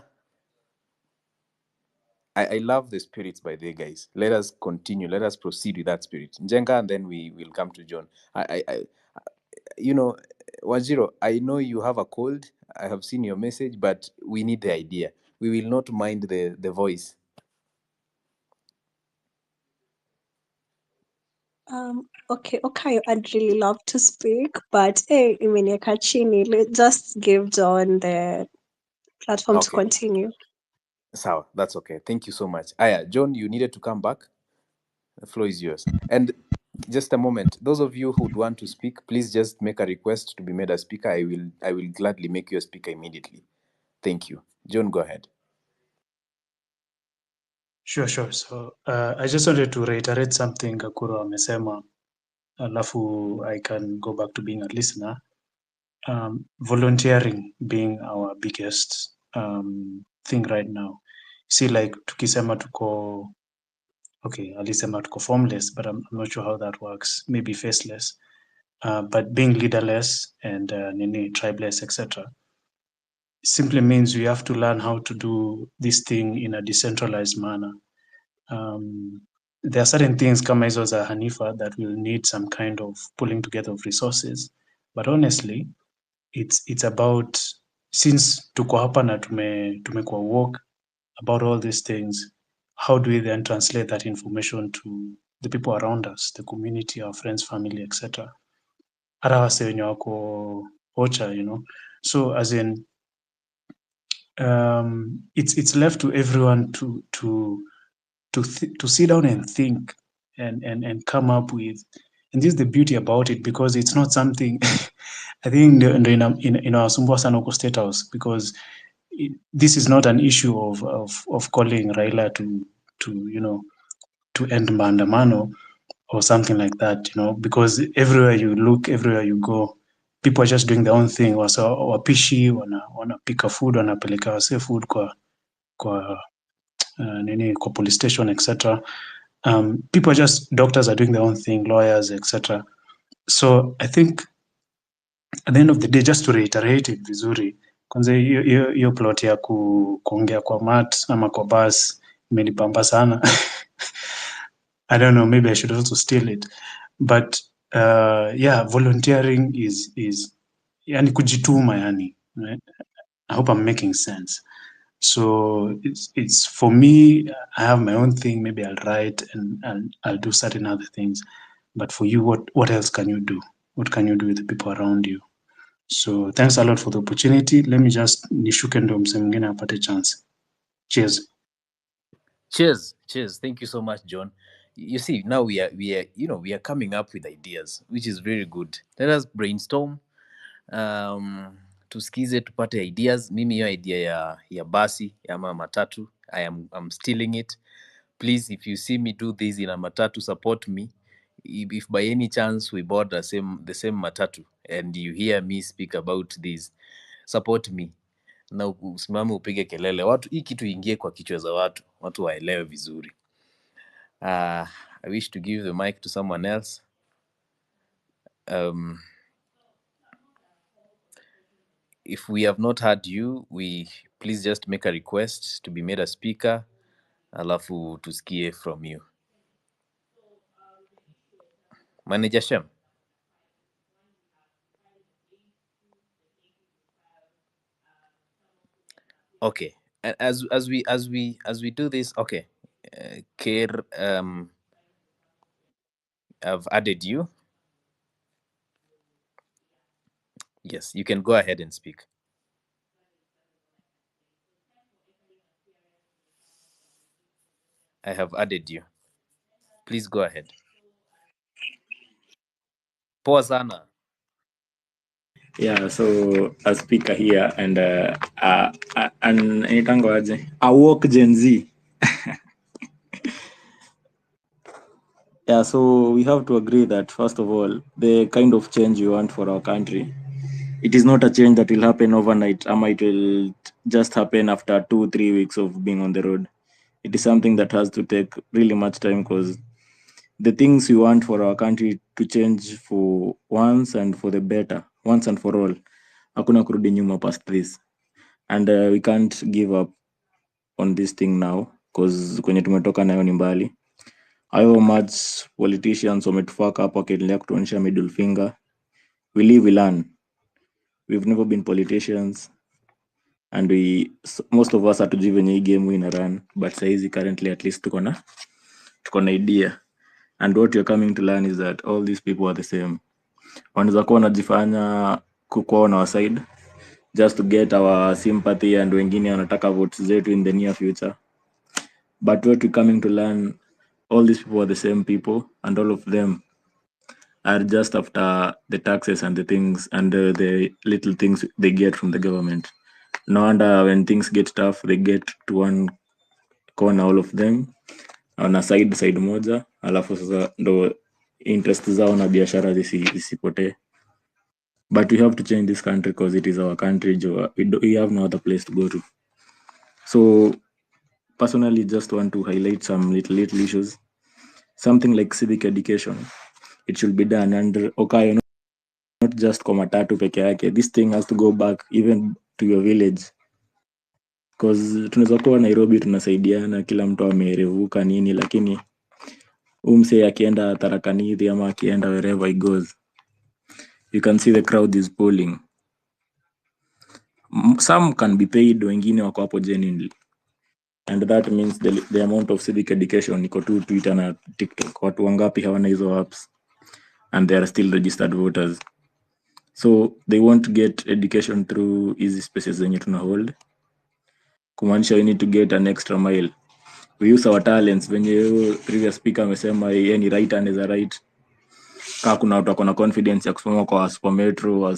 I love the spirits, by the way, guys. Let us continue. Let us proceed with that spirit. Njenga, and then we will come to John. You know, Wajiro, I know you have a cold. I have seen your message, but we need the idea. We will not mind the voice. Okay, I'd really love to speak, but hey, imeniweka chini. Let's just give John the platform to Okay. continue. Sawa, that's okay. Thank you so much. Aya, John, you needed to come back. The floor is yours. And just a moment. Those of you who would want to speak, please just make a request to be made a speaker. I will gladly make you a speaker immediately. Thank you. John, go ahead. Sure. So I just wanted to reiterate something Gakuru amesema, alafu I can go back to being a listener. Volunteering being our biggest thing right now. See, like tukisema tuko, okay, alisema tuko formless, but I'm not sure how that works. Maybe faceless. But being leaderless and tribeless, etc., simply means we have to learn how to do this thing in a decentralized manner. There are certain things kama hizo za Hanifa that will need some kind of pulling together of resources, but honestly it's about, since tuko hapa na tumekuwa woke about all these things, how do we then translate that information to the people around us, the community, our friends, family, etc., hata wase wenye wako ocha, so as in it's left to everyone to sit down and think and come up with, and this is the beauty about it, because it's not something I think inawasumbua sana huko State House, because this is not an issue of calling Raila to end maandamano or something like that, because everywhere you look, everywhere you go, people are just doing their own thing. Wapishi wanapika food, wanapeleka wase food kwa police station etc. People are just, doctors are doing their own thing, lawyers etc. So I think at the end of the day, just to reiterate it vizuri, kwanza hiyo plot ya kuongea kwa mat ama kwa bus imenipamba sana. I don't know, maybe I should also steal it, but yeah, volunteering is yani kujituma yani, right? I hope I'm making sense. So it's for me, I have my own thing, maybe I'll write and I'll do certain other things, but for you, what else can you do? What can you do with the people around you? So thanks a lot for the opportunity. Let me just nishuke ndo mse mwingine apate chance. Cheers. Cheers. Thank you so much, John. You see, now we are coming up with ideas, which is very good. Let us brainstorm. Tusikize tupate ideas. Mimi hiyo idea ya basi ama matatu, I'm stealing it. Please, if you see me do this in a matatu, support me. If by any chance we board the same matatu and you hear me speak about this, support me. Na usimame upige kelele, watu hii kitu ingie kwa kichwa za watu waelewe vizuri. I wish to give the mic to someone else. If we have not heard you, please just make a request to be made a speaker, alafu tusikie from you. Manager Shem. Okay, as we do this, okay, Kir, I've added you. Yes, you can go ahead and speak. I have added you. Please go ahead. Poa sana. Yeah, so a speaker here and anitangoaje, a woke Gen Z. Yeah, so we have to agree that first of all, the kind of change we want for our country, it is not a change that will happen overnight. It will just happen after 2-3 weeks of being on the road. It is something that has to take really much time, because the things we want for our country to change for once and for the better, once and for all, hakuna kurudi nyuma past this. And we can't give up on this thing now, because kwenye tumetoka nayo ni mbali. However much politicians wametufaka hapo wakiendelea kutuonyesha middle finger, we live, we learn. We've never been politicians, and most of us hatujui venye hii game we ina run, but saizi currently at least tuko na idea, and what you're coming to learn is that all these people are the same. Wanaweza kuwa wanajifanya kukuwa on our side just to get our sympathy, and wengine wanataka votes zetu in the near future, but what we're coming to learn, all these people are the same people, and all of them are just after the taxes and the things and the little things they get from the government. No wonder when things get tough, they get to one corner, all of them on a side moja, alafu sasa ndo interest zao na biashara zisipotee. But we have to change this country because it is our country. We have no other place to go to. So personally, just want to highlight some little issues. Something like civic education, it should be done under Okayo, not just kwa matatu peke yake. This thing has to go back even to your village, because tunaweza kuwa Nairobi tunasaidiana, kila mtu amerevuka nini, lakini umse akienda Tharaka Nithi ama akienda wherever he goes, you can see the crowd is pulling. Some can be paid, wengine wako hapo genuinely, and that means the amount of civic education iko tu Twitter na TikTok. Watu wangapi hawana hizo apps and they are still registered voters? So they won't get education through easy spaces zenye tuna hold, kumaanisha we need to get an extra mile. We use our talents, venye previous speaker amesema yeye ni right and is a right. Kama kuna watu wako na confidence ya kusoma kwa Super Metro,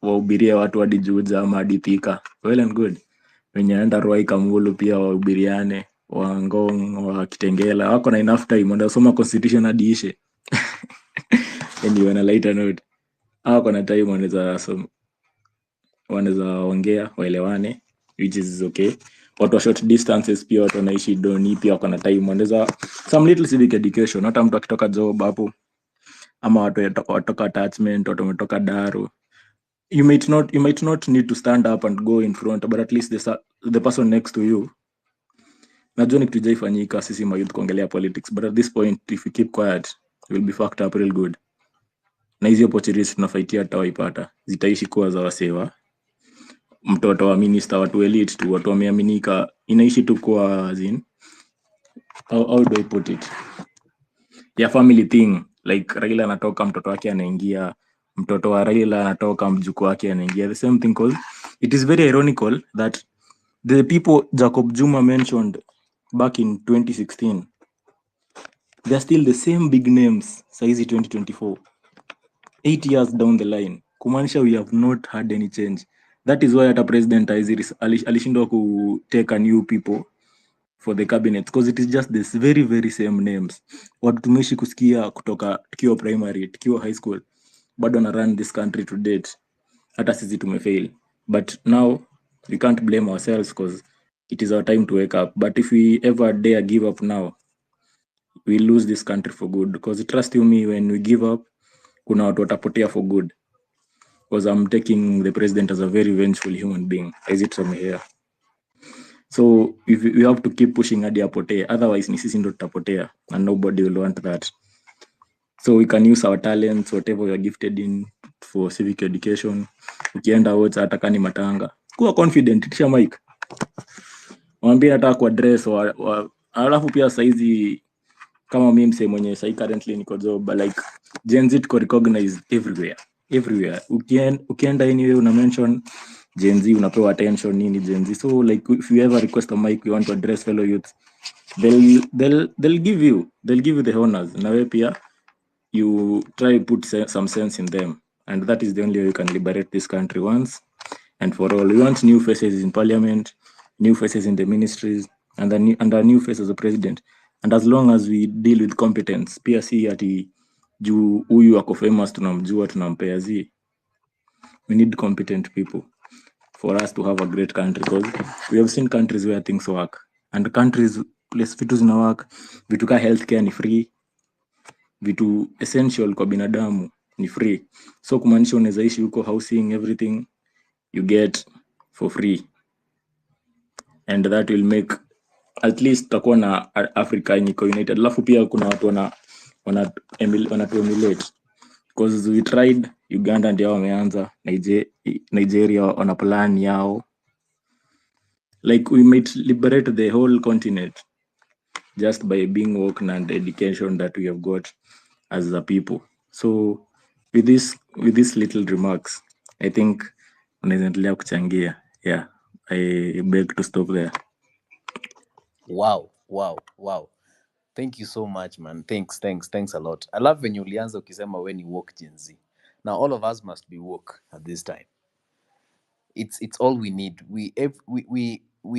wahubirie watu hadi Juja ama hadi Thika, well and good. Wenye anaenda Ruai Kamulu pia wahubiriane, wa Ngong, wa Kitengela, wako na enough time, wanasoma constitution hadi ishe. Anyway, on a lighter note, wako na time wanaweza ongea waelewane, which is okay. watu wa short distances pia watu wanaishi doni pia wako na time wanaweza some little civic education, hata mtu akitoka job hapo ama watu watoka attachment, watu wametoka Daro, you might not need to stand up and go in front, but at least the person next to you. Najua ni kitu jaifanyika sisi mayouth kuongelea politics, but at this point if we keep quiet we'll be fucked up real good. Na hizi opportunities tunafaitia tutawaipata, zitaishi kuwa za wasewa, mtoto wa minister, watu elite tu, watu wameaminika, inaishi tu kwa zin how do I put it, ya family thing, like Raila anatoka mtoto wake anaingia, mtoto wa Raila anatoka mjukuu wake anaingia, the same thing. Cause it is very ironical that the people Jacob Juma mentioned back in 2016, they are still the same big names saizi 2024, 8 years down the line, kumaanisha we have not had any change. That is why hata president alishindwa ku take a new people for the cabinet, because it is just this very very same names. Watu tumeishi kusikia kutoka tukiwa primary, tukiwa high school, bado na run this country to date, hata sisi tumefail. But now we can't blame ourselves because it is our time to wake up. But if we ever dare give up now, we lose this country for good, because trust you me, when we give up kuna watu watapotea for good, because I'm taking the president as a very vengeful human being, as it from here. So if we have to keep pushing hadi apotee, otherwise ni sisi ndo tutapotea, and nobody will want that. So we can use our talents, whatever we are gifted in, for civic education. Ukienda wote hata kani matanga, kuwa confident, kisha mic mwambie hata kwa dress alafu pia saizi kama mimi msee mwenye sai currently niko job, but like Gen Z tuko recognized everywhere. Ukienda anywhere una mention Gen Z unapewa attention nini Gen Z. So like if you ever request a mic, you want to address fellow youth, they'll give you the honors. Na wewe pia you try put some sense in them, and that is the only way you can liberate this country once and for all. We want new faces in parliament, new faces in the ministries, and a new face as a president. And as long as we deal with competence, pia si ati juu huyu ako famous tunamjua tunampea zi. We need competent people for us to have a great country, because we have seen countries where things work, and countries place vitu zina work, vitu ka healthcare ni free, vitu essential kwa binadamu ni free. So kumaanisha unaweza ishi huko, housing, everything you get for free, and that will make at least tutakuwa na Africa yenye iko united. Alafu pia kuna watu wana emulate, because we tried Uganda ndio wameanza, Nigeria wana plan yao, like we might liberate the whole continent just by being woke and education that we have got as a people. So with this little remarks, I think unaweza endelea kuchangia. Yeah, I beg to stop there. Wow. Thank you so much, man. Thanks a lot. I love when you ulianza ukisema when you woke Gen Z. Now all of us must be woke at this time. It's all we need. We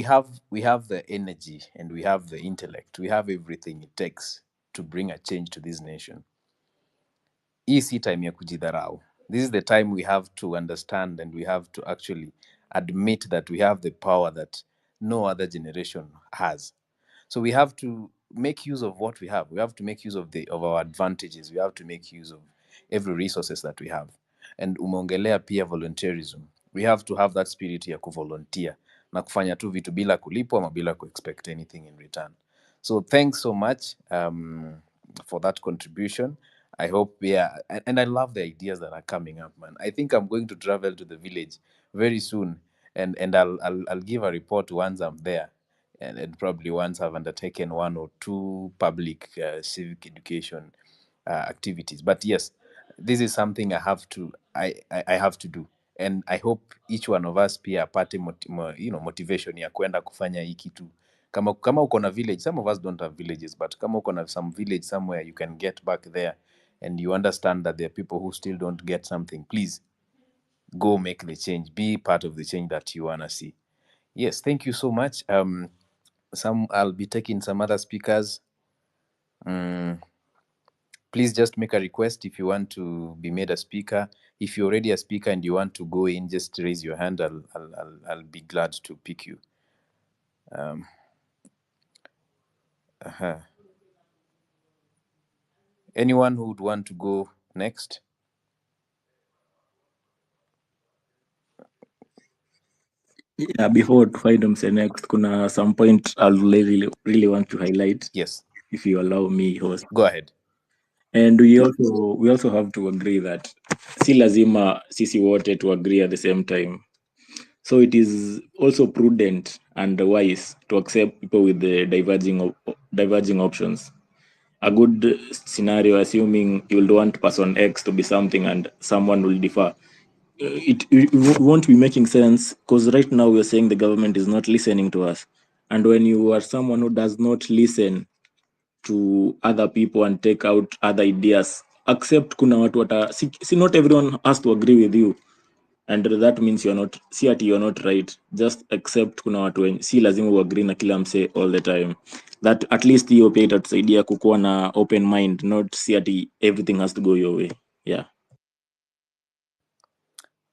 have the energy and we have the intellect. We have everything it takes to bring a change to this nation. Hii si time ya kujidharau. This is the time we have to understand and we have to actually admit that we have the power that no other generation has. So we have to make use of what we have. We have to make use of our advantages. We have to make use of every resources that we have. And umeongelea pia volunteerism. We have to have that spirit ya kuvolunteer na kufanya tu vitu bila kulipwa ama bila kuexpect anything in return. So thanks so much for that contribution. I hope, yeah, and I love the ideas that are coming up, man. I think I'm going to travel to the village very soon, and I'll give a report once I'm there, and probably once I've undertaken 1 or 2 public civic education activities. But yes, this is something I have to do, and I hope each one of us pia apate motivation ya kwenda kufanya hii kitu. Kama uko na village, some of us don't have villages, but kama uko na some village somewhere, you can get back there and you understand that there are people who still don't get something. Please go make the change. Be part of the change that you wanna see. Yes, thank you so much. I'll be taking some other speakers. Please just make a request if you want to be made a speaker. If you're already a speaker and you want to go in, just raise your hand. I'll be glad to pick you. Uh-huh. Anyone who would want to go next? Yeah, before Freedom say next, kuna some point I'll really want to highlight. Yes. If you allow me, host. Go ahead. And we also have to agree that si lazima sisi wote to agree at the same time. So it is also prudent and wise to accept people with the diverging options. A good scenario, assuming you will want person X to be something and someone will differ, it won't be making sense, because right now we're saying the government is not listening to us. And when you are someone who does not listen to other people and take out other ideas, accept kuna watu see, not everyone has to agree with you, and that means you're not right. Just accept kuna watu si lazima uagree na kila mse all the time. That at least hiyo pia itatusaidia kukuwa na open mind, not si ati everything has to go your way. Yeah.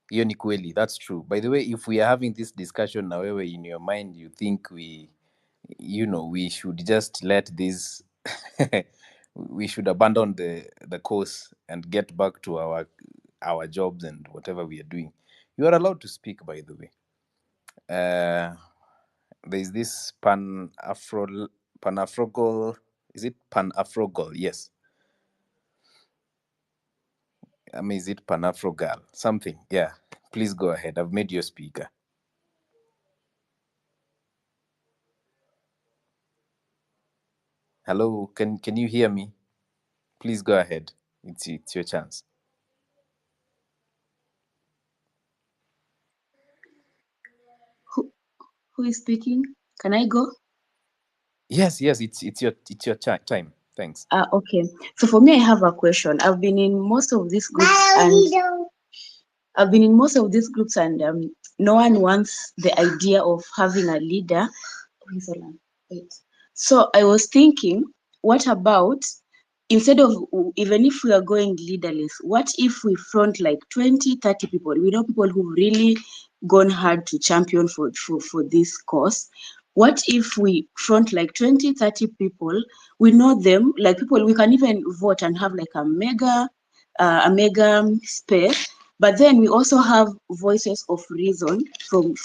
Hiyo ni kweli, that's true. By the way, if we are having this discussion na wewe in your mind you think we should just let this we should abandon the course and get back to our jobs and whatever we are doing, you are allowed to speak, by the way. There's this pan-afrogal, is it pan-afrogal? Yes. I mean, is it pan-afrogal? Something, yeah. Please go ahead. I've made you a speaker. Hello, can you hear me? Please go ahead. It's your chance. Who is speaking? Can I go? Yes, it's your time. Thanks. Okay. So for me, I have a question. I've been in most of these groups, and no one wants the idea of having a leader. Please hold on. Wait. So I was thinking, what about, instead of, even if we are going leaderless, what if we front like 20, 30 people? We know people who really gone hard to champion for this cause. What if we front like 20, 30 people? We know them, like people, we can even vote and have like a mega space. But then we also have voices of reason from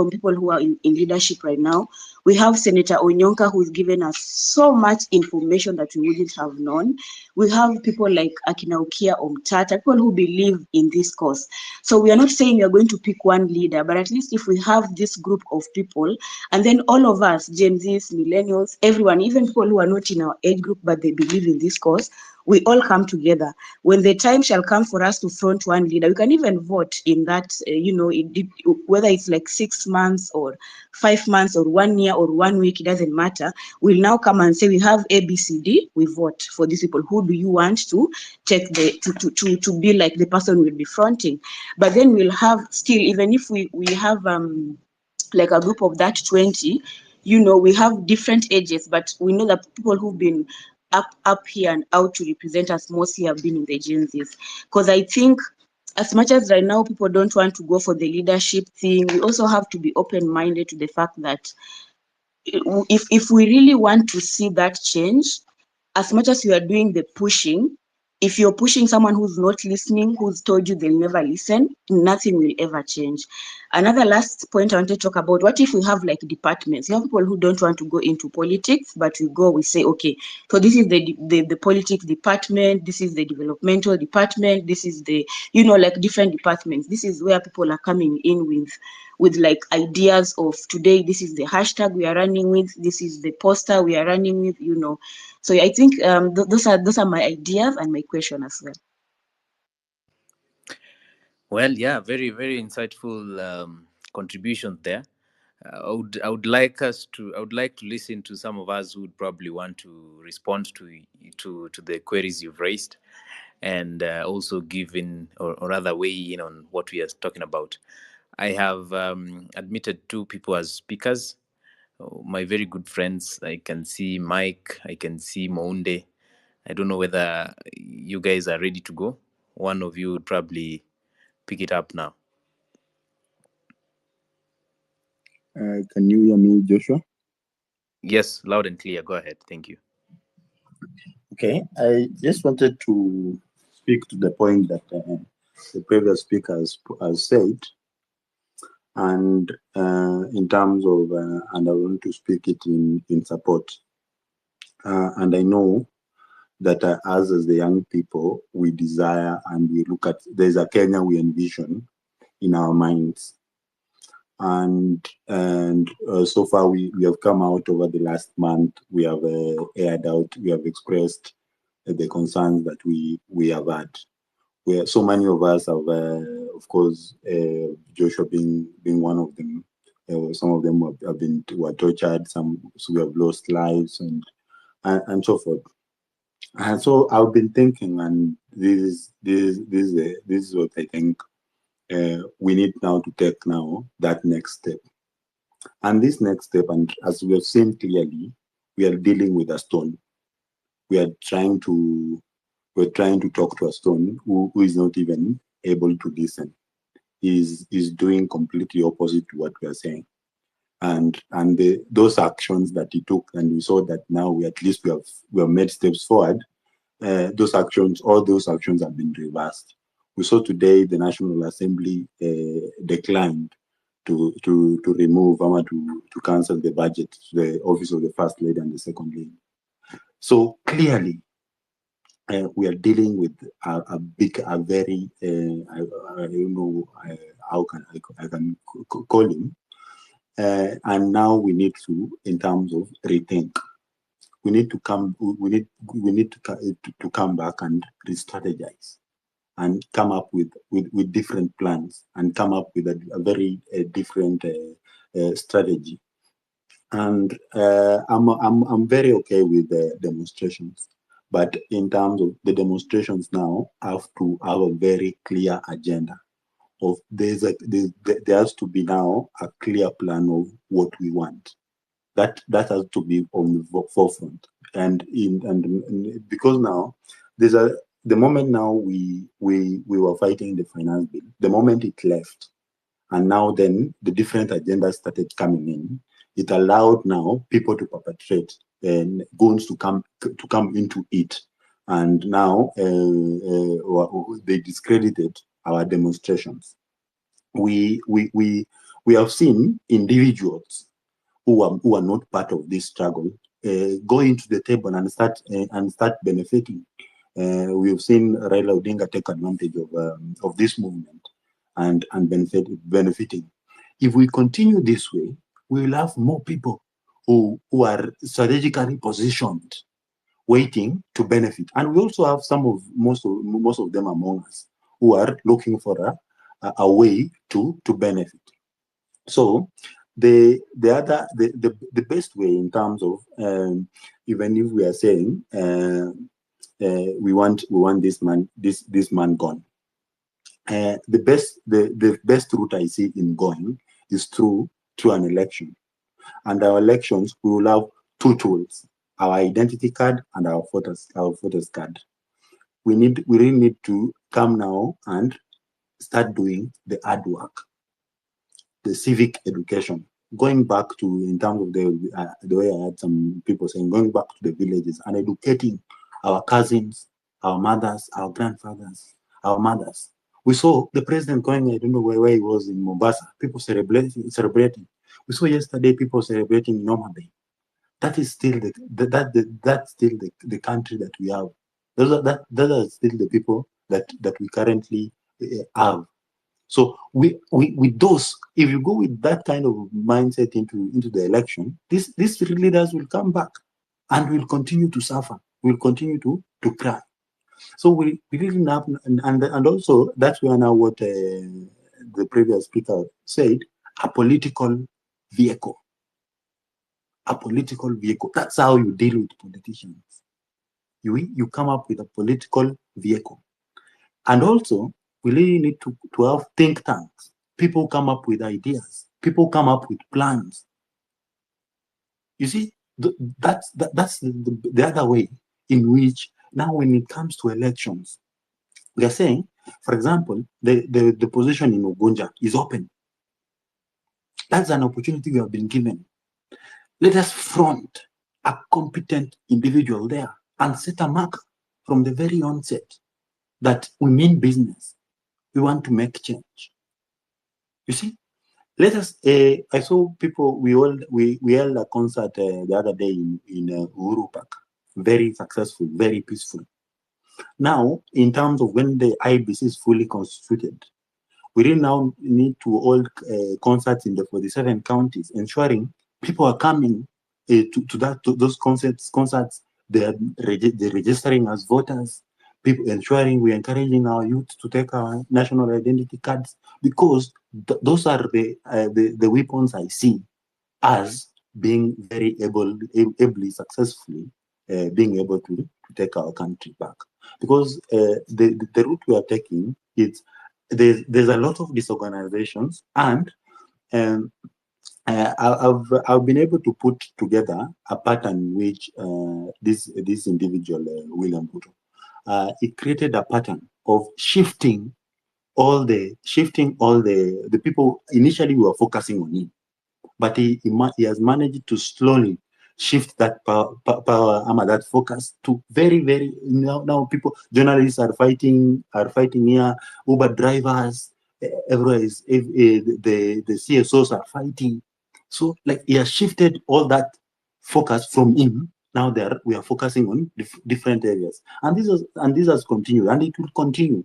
people who are in leadership right now. We have Senator Onyonka, who's given us so much information that we wouldn't have known. We have people like Akina Okia Omtata, people who believe in this cause. So we are not saying we are going to pick one leader, but at least if we have this group of people, and then all of us, Gen Zs, millennials, everyone, even people who are not in our age group, but they believe in this cause, we all come together. When the time shall come for us to front one leader, we can even vote in that, whether it's like 6 months or 5 months or 1 year or 1 week, it doesn't matter. We'll now come and say we have ABCD, we vote for these people. Who do you want to take to be like the person we'll be fronting? But then we'll have still, even if we have like a group of that 20, we have different ages, but we know that people who've been up here and out to represent us mostly have been in the agencies. Because I think as much as right now people don't want to go for the leadership thing, we also have to be open-minded to the fact that if we really want to see that change, as much as you are doing the pushing, if you're pushing someone who's not listening, who's told you they'll never listen, nothing will ever change. Another last point I want to talk about, what if we have like departments? You have people who don't want to go into politics, but we say, okay, so this is the politics department, this is the developmental department, this is the, like different departments. This is where people are coming in with like ideas of today, this is the hashtag we are running with, this is the poster we are running with, So I think those are my ideas and my question as well. Well, yeah, very, very insightful contribution there. I would like to listen to some of us who would probably want to respond to the queries you've raised, and also give in, or rather weigh in on what we are talking about. I have admitted 2 people as speakers, my very good friends. I can see Mike, I can see Mounde. I don't know whether you guys are ready to go. One of you would probably pick it up now. Can you hear me, Joshua? Yes, loud and clear. Go ahead. Thank you. Okay, I just wanted to speak to the point that the previous speaker has said, and in terms of, and I want to speak it in support. And I know that us as the young people, we desire and we look at, there's a Kenya we envision in our minds. And so far we have come out over the last month, we have aired out, we have expressed the concerns that we have had. Where so many of us have, of course, Joshua being one of them. Some of them were tortured. Some so we have lost lives and so forth. And so I've been thinking, and this is what I think we need now to take now that next step. And this next step, and as we have seen clearly, we are dealing with a stone. We're trying to talk to a stone who is not even able to listen. Is doing completely opposite to what we are saying. And those actions that he took, and we saw that now we have made steps forward. All those actions have been reversed. We saw today the National Assembly declined to remove or to cancel the budget to the office of the First Lady and the Second Lady. So clearly, we are dealing with a very I don't know how I can call him, and now we need to, in terms of rethink, we need to come back and re-strategize and come up with different plans and come up with a very different strategy. And I'm very okay with the demonstrations, but in terms of the demonstrations now, have to have a very clear agenda of there has to be now a clear plan of what we want. That has to be on the forefront, and because now the moment now we were fighting the finance bill, the moment it left, and now then the different agendas started coming in, it allowed now people to perpetrate and goons to come into it, and now they discredited our demonstrations. We have seen individuals who are not part of this struggle going to the table and start benefiting. We've seen Raila Odinga take advantage of this movement and benefiting. If we continue this way, we will have more people who are strategically positioned, waiting to benefit. And we also have most of them among us who are looking for a way to benefit. So the best way, in terms of even if we are saying we want this man gone, the best route I see in going is through an election. And our elections, we will have two tools: our identity card and our voters card. We really need to come now and start doing the hard work, the civic education, going back to, in terms of the way I had some people saying, going back to the villages and educating our cousins, our mothers, our grandfathers, our mothers. We saw the president going, I don't know where he was, in Mombasa, people celebrating. We saw yesterday people celebrating in Noma Bay. That is still that's still the country that we have. Those are still the people that we currently have. So with those, if you go with that kind of mindset into the election, these leaders will come back and will continue to suffer. Will continue to cry. So we really have, and also that's where now what the previous speaker said, a political vehicle. A political vehicle. That's how you deal with politicians. You come up with a political vehicle. And also, we really need to have think tanks. People come up with ideas. People come up with plans. You see, that's the other way in which now, when it comes to elections, we are saying, for example, the position in Ugunja is open. That's an opportunity we have been given. Let us front a competent individual there and set a mark from the very onset that we mean business. We want to make change. You see, let us. I saw people. We held a concert the other day in Uhuru Park. Very successful, very peaceful. Now, in terms of when the IBC is fully constituted, we really now need to hold concerts in the 47 counties, ensuring people are coming to those concerts. They're registering as voters. People ensuring we're encouraging our youth to take our national identity cards, because those are the weapons I see as being very ably successfully being able to take our country back. Because the route we are taking, there's a lot of disorganizations, and I've been able to put together a pattern which this individual William Ruto, it created a pattern of shifting all the people. Initially we were focusing on him, but he has managed to slowly shift that power that focus to very now people, journalists are fighting here, Uber drivers, everywhere is the CSOs are fighting. So like he has shifted all that focus from him. Now we are focusing on different areas, and this has continued, and it will continue.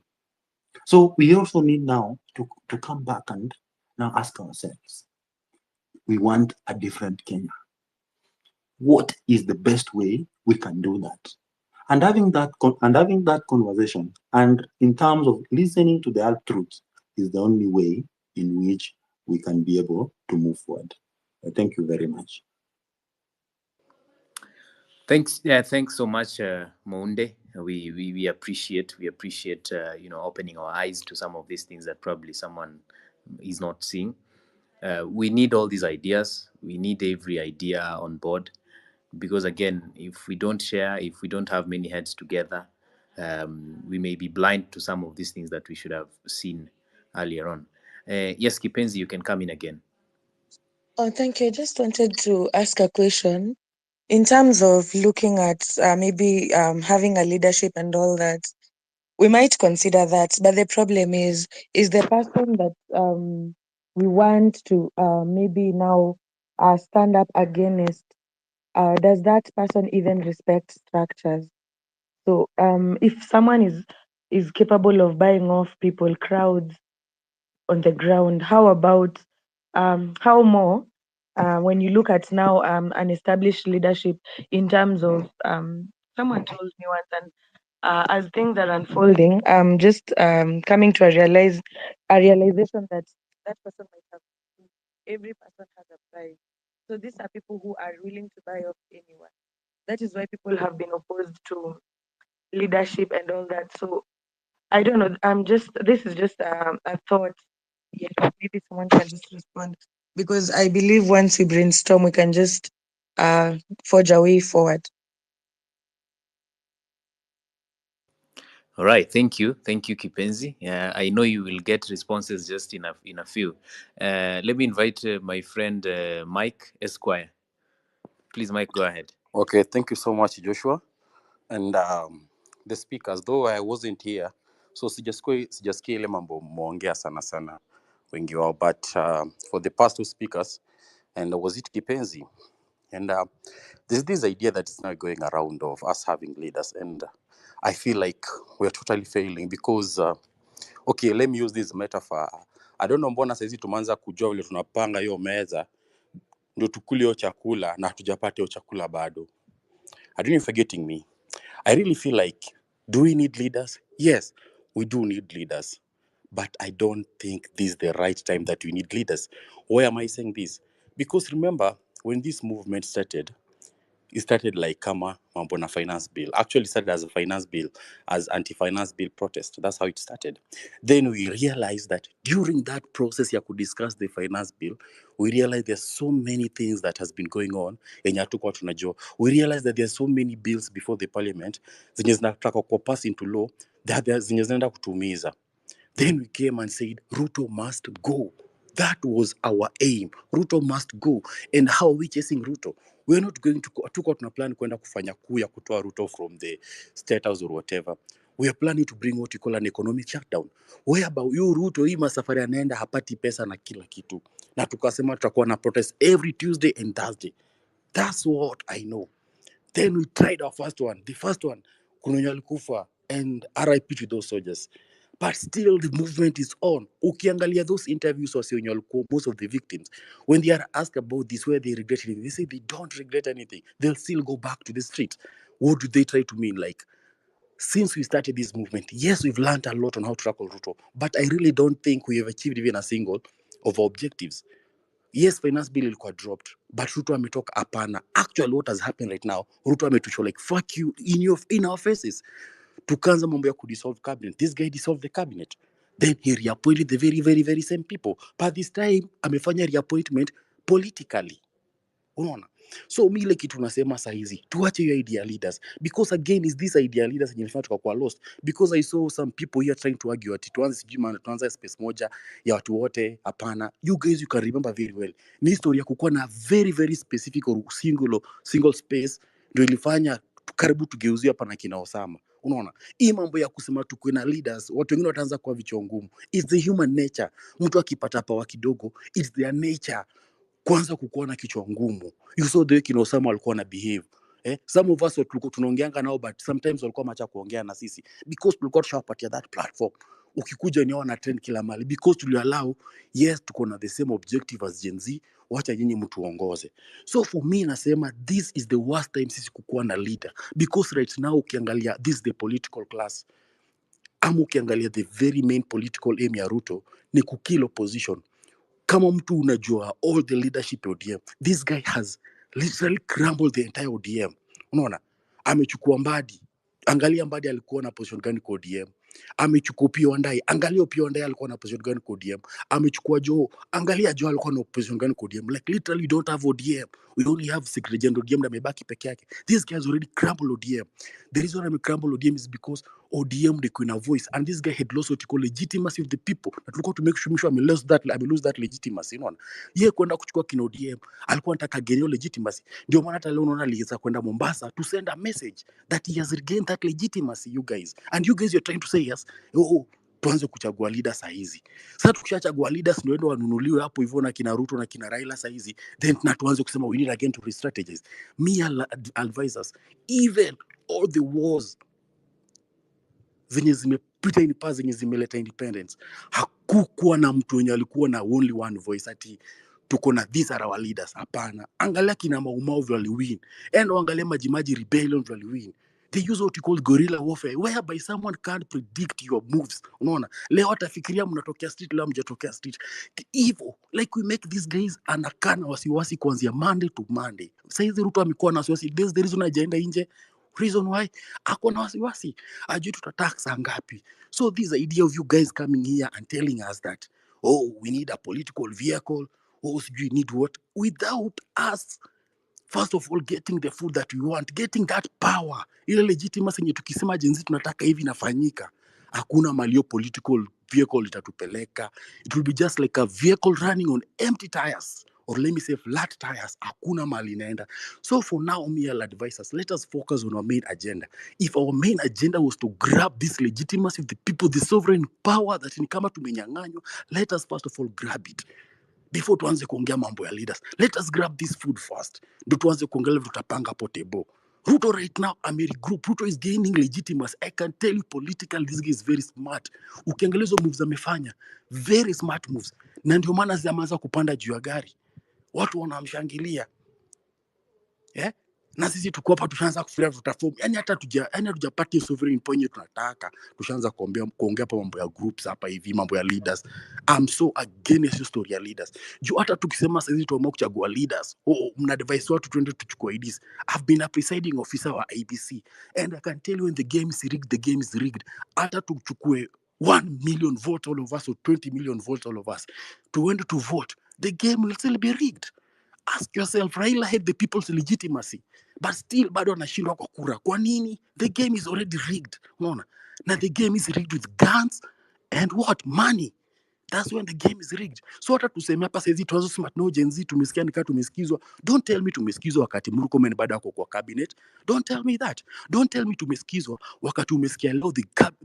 So we also need now to come back and now ask ourselves, we want a different Kenya. What is the best way we can do that? And having that conversation, and in terms of listening to the hard truth, is the only way in which we can be able to move forward. Thank you very much. Thanks. Yeah, thanks so much, Mounde. We appreciate opening our eyes to some of these things that probably someone is not seeing. We need all these ideas. We need every idea on board, because again, if we don't share, if we don't have many heads together, we may be blind to some of these things that we should have seen earlier on. Yes, Kipenzi, you can come in again. Oh, thank you. I just wanted to ask a question. In terms of looking at maybe having a leadership and all that, we might consider that. But the problem is the person that we want to maybe now stand up against, does that person even respect structures? So if someone is capable of buying off people, crowds on the ground, how about how more when you look at now an established leadership in terms of someone told me once, and as things are unfolding, just coming to a realization that that person might have, every person has a price. So these are people who are willing to buy off anyone. That is why people have been opposed to leadership and all that. So I don't know. This is just a thought. Yeah, maybe someone can just respond, because I believe once we brainstorm, we can just forge a way forward. All right, thank you, Kipenzi. I know you will get responses just in a few. Let me invite my friend Mike Esquire. Please, Mike, go ahead. Okay, thank you so much, Joshua. And the speakers, though I wasn't here, so sijasikia ile mambo muongea sana wengi wao, but for the past two speakers, and was it Kipenzi? And there's this idea that is now going around of us having leaders, and I feel like we're totally failing because, okay, let me use this metaphor. I don't know mbona saizi tumeanza kujua vile tunapanga hiyo meza ndio tukule hiyo chakula na hatujapata hiyo chakula bado. I don't know if you're getting me. I really feel like, do we need leaders? Yes, we do need leaders. But I don't think this is the right time that we need leaders. Why am I saying this? Because remember, when this movement started, it started like Kama mambo na finance bill. Actually, it started as a finance bill, as anti-finance bill protest. That's how it started. Then we realized that during that process, you could discuss the finance bill. We realized there's so many things that has been going on. We realized that there's so many bills before the parliament zenye zinataka ku pass into law that zenye zinaenda kutumiza. Then we came and said, Ruto must go. That was our aim. Ruto must go. And how are we chasing Ruto? We're not going to tuko tuna plan kwenda kufanya kuu ya kutoa Ruto from the state house or whatever. We are planning to bring what you call an economic shutdown. Whereby you Ruto hii masafari anaenda hapati pesa na kila kitu. Na tukasema tutakuwa na protest every Tuesday and Thursday. That's what I know. Then we tried our first one. The first one, kuna wenye walikufa, and RIP to those soldiers. But still the movement is on. Ukiangalia those interviews wasi wenye walikuwa, most of the victims, when they are asked about this, where they regret anything, they say they don't regret anything. They'll still go back to the street. What do they try to mean? Like, since we started this movement, yes, we've learned a lot on how to tackle Ruto, but I really don't think we have achieved even a single of our objectives. Yes, finance bill ilikuwa dropped, but Ruto ametoka hapana. Actually, what has happened right now, Ruto ametushow like, fuck you in our faces. Tukaanza mambo ya kudissolve cabinet. This guy dissolved the cabinet. Then he reappointed the very, very, very same people. But this time, amefanya reappointment politically. Unaona? So mi ile kitu nasema saa hizi tuache hiyo idea leaders, because again is this idea leaders yenye inafanya tukakuwa lost, because I saw some people here trying to argue ati tuanze sijui maana tuanze space moja ya watu wote. Hapana, you guys you can remember very well, ni historia ya kukuwa na very very specific or single space ndio ilifanya karibu tugeuzie hapa na kina Osama. Unaona, hii mambo ya kusema tukuwe na leaders, watu wengine wataanza kuwa vichwa ngumu. It's the human nature. Mtu akipata power kidogo, it's their nature kwanza kukuwa na kichwa ngumu. You saw the way kina Osama walikuwa na behave. Some of us tulikuwa tunaongeanga nao, but sometimes walikuwa macha kuongea na sisi because tulikuwa tushawapatia that platform. Ukikuja ni wana trend kila mali because tuliallow, yes, tuko na the same objective as Gen Z, wacha nyinyi mtuongoze. So for me nasema this is the worst time sisi kukuwa na leader, because right now ukiangalia this is the political class, ama ukiangalia the very main political aim ya Ruto ni kukill opposition. Kama mtu unajua all the leadership ya ODM, this guy has literally crumbled the entire ODM. Unaona, amechukua Mbadi, angalia Mbadi alikuwa na position gani kwa ODM. Amechukua Opiyo Wandayi, angalia Opiyo Wandayi alikuwa na position gani kwa ODM. Amechukua Joe, angalia Joe alikuwa na position gani kwa ODM. Like literally we don't have ODM, we only have Secretary General ODM na amebaki peke yake. This guy has already crumbled ODM. The reason I'm crumbled ODM is because ODM they queen a voice, and this guy had lost what you call legitimacy of the people. Na tulikuwa to make sure ame lose that legitimacy. Unaona, yeye kwenda kuchukua kina ODM alikuwa anataka genio legitimacy. Ndio maana hata leo unaona aliweza kwenda Mombasa to send a message that he has regained that legitimacy, you guys. And you guys you're trying to say yes, tuanze kuchagua leaders saa hizi. Sasa tukishachagua leaders ndio wanunuliwe hapo hivyo na kina Ruto na kina Raila saa hizi, then na tuanze kusema we need again to restrategize. Me advisors, even all the wars zenye zimepita in past zenye zimeleta independence, hakukuwa na mtu mwenye alikuwa na only one voice ati tuko na these are our leaders. Hapana, angalia kina Maumau vile win, and angalia Majimaji rebellion vile win. They use what you call guerrilla warfare, whereby someone can't predict your moves. Unaona, leo atafikiria mnatokea street, leo mjatokea street. Hivyo like we make these guys anakana wasiwasi kuanzia Monday to Monday. Saizi Ruto amekuwa na wasiwasi, there's the reason ajaenda nje. Reason why ako na wasiwasi, ajui tutatax saa ngapi. So this idea of you guys coming here and telling us that, oh, we need a political vehicle, oh, you need what, without us first of all getting the food that we want, getting that power, ile legitimacy yenye tukisema jenzi tunataka hivi inafanyika, hakuna malio political vehicle itatupeleka. It will be just like a vehicle running on empty tires, or let me say flat tires. Hakuna mali inaenda. So for now, me I'll advise us, let us focus on our main agenda. If our main agenda was to grab this legitimacy of the people, the sovereign power that ni kama tumenyang'anywa, let us first of all grab it before tuanze kuongea mambo ya leaders. Let us grab this food first, ndio tuanze kuongelea tutapanga potebo. Ruto right now regroup. Ruto is gaining legitimacy. I can tell you politically this guy is very smart. Ukiangalia hizo moves amefanya, very smart moves, na ndio maana zimeanza kupanda juu ya gari, watu wanamshangilia. Na sisi tuko hapa tushaanza kufikiria tutaform, yani hata hatujapata sovereign point tunataka, tushaanza kuongea hapa mambo ya groups hapa hivi, mambo ya leaders. I'm so against your story ya leaders. Juu hata tukisema sasa hivi tuamua kuchagua leaders, mna advise watu tuende tuchukue IDs. I've been a presiding officer wa ABC, and I can tell you when the game is rigged, the game is rigged. Hata tuchukue 1 million votes all of us or 20 million votes all of us, tuende to vote, the game will still be rigged. Ask yourself, Raila had the people's legitimacy, but still bado anashindwa kwa kura. Kwa nini? The game is already rigged. Unaona? Na the game is rigged with guns and what? Money. That's when the game is rigged. So hata tuseme hapa saizi tuanze smart no Gen Z tumesikia nika tumesikizwa. Don't tell me tumesikizwa wakati Murkomen bado ako kwa cabinet. Don't tell me that. Don't tell me tumesikizwa wakati umesikia leo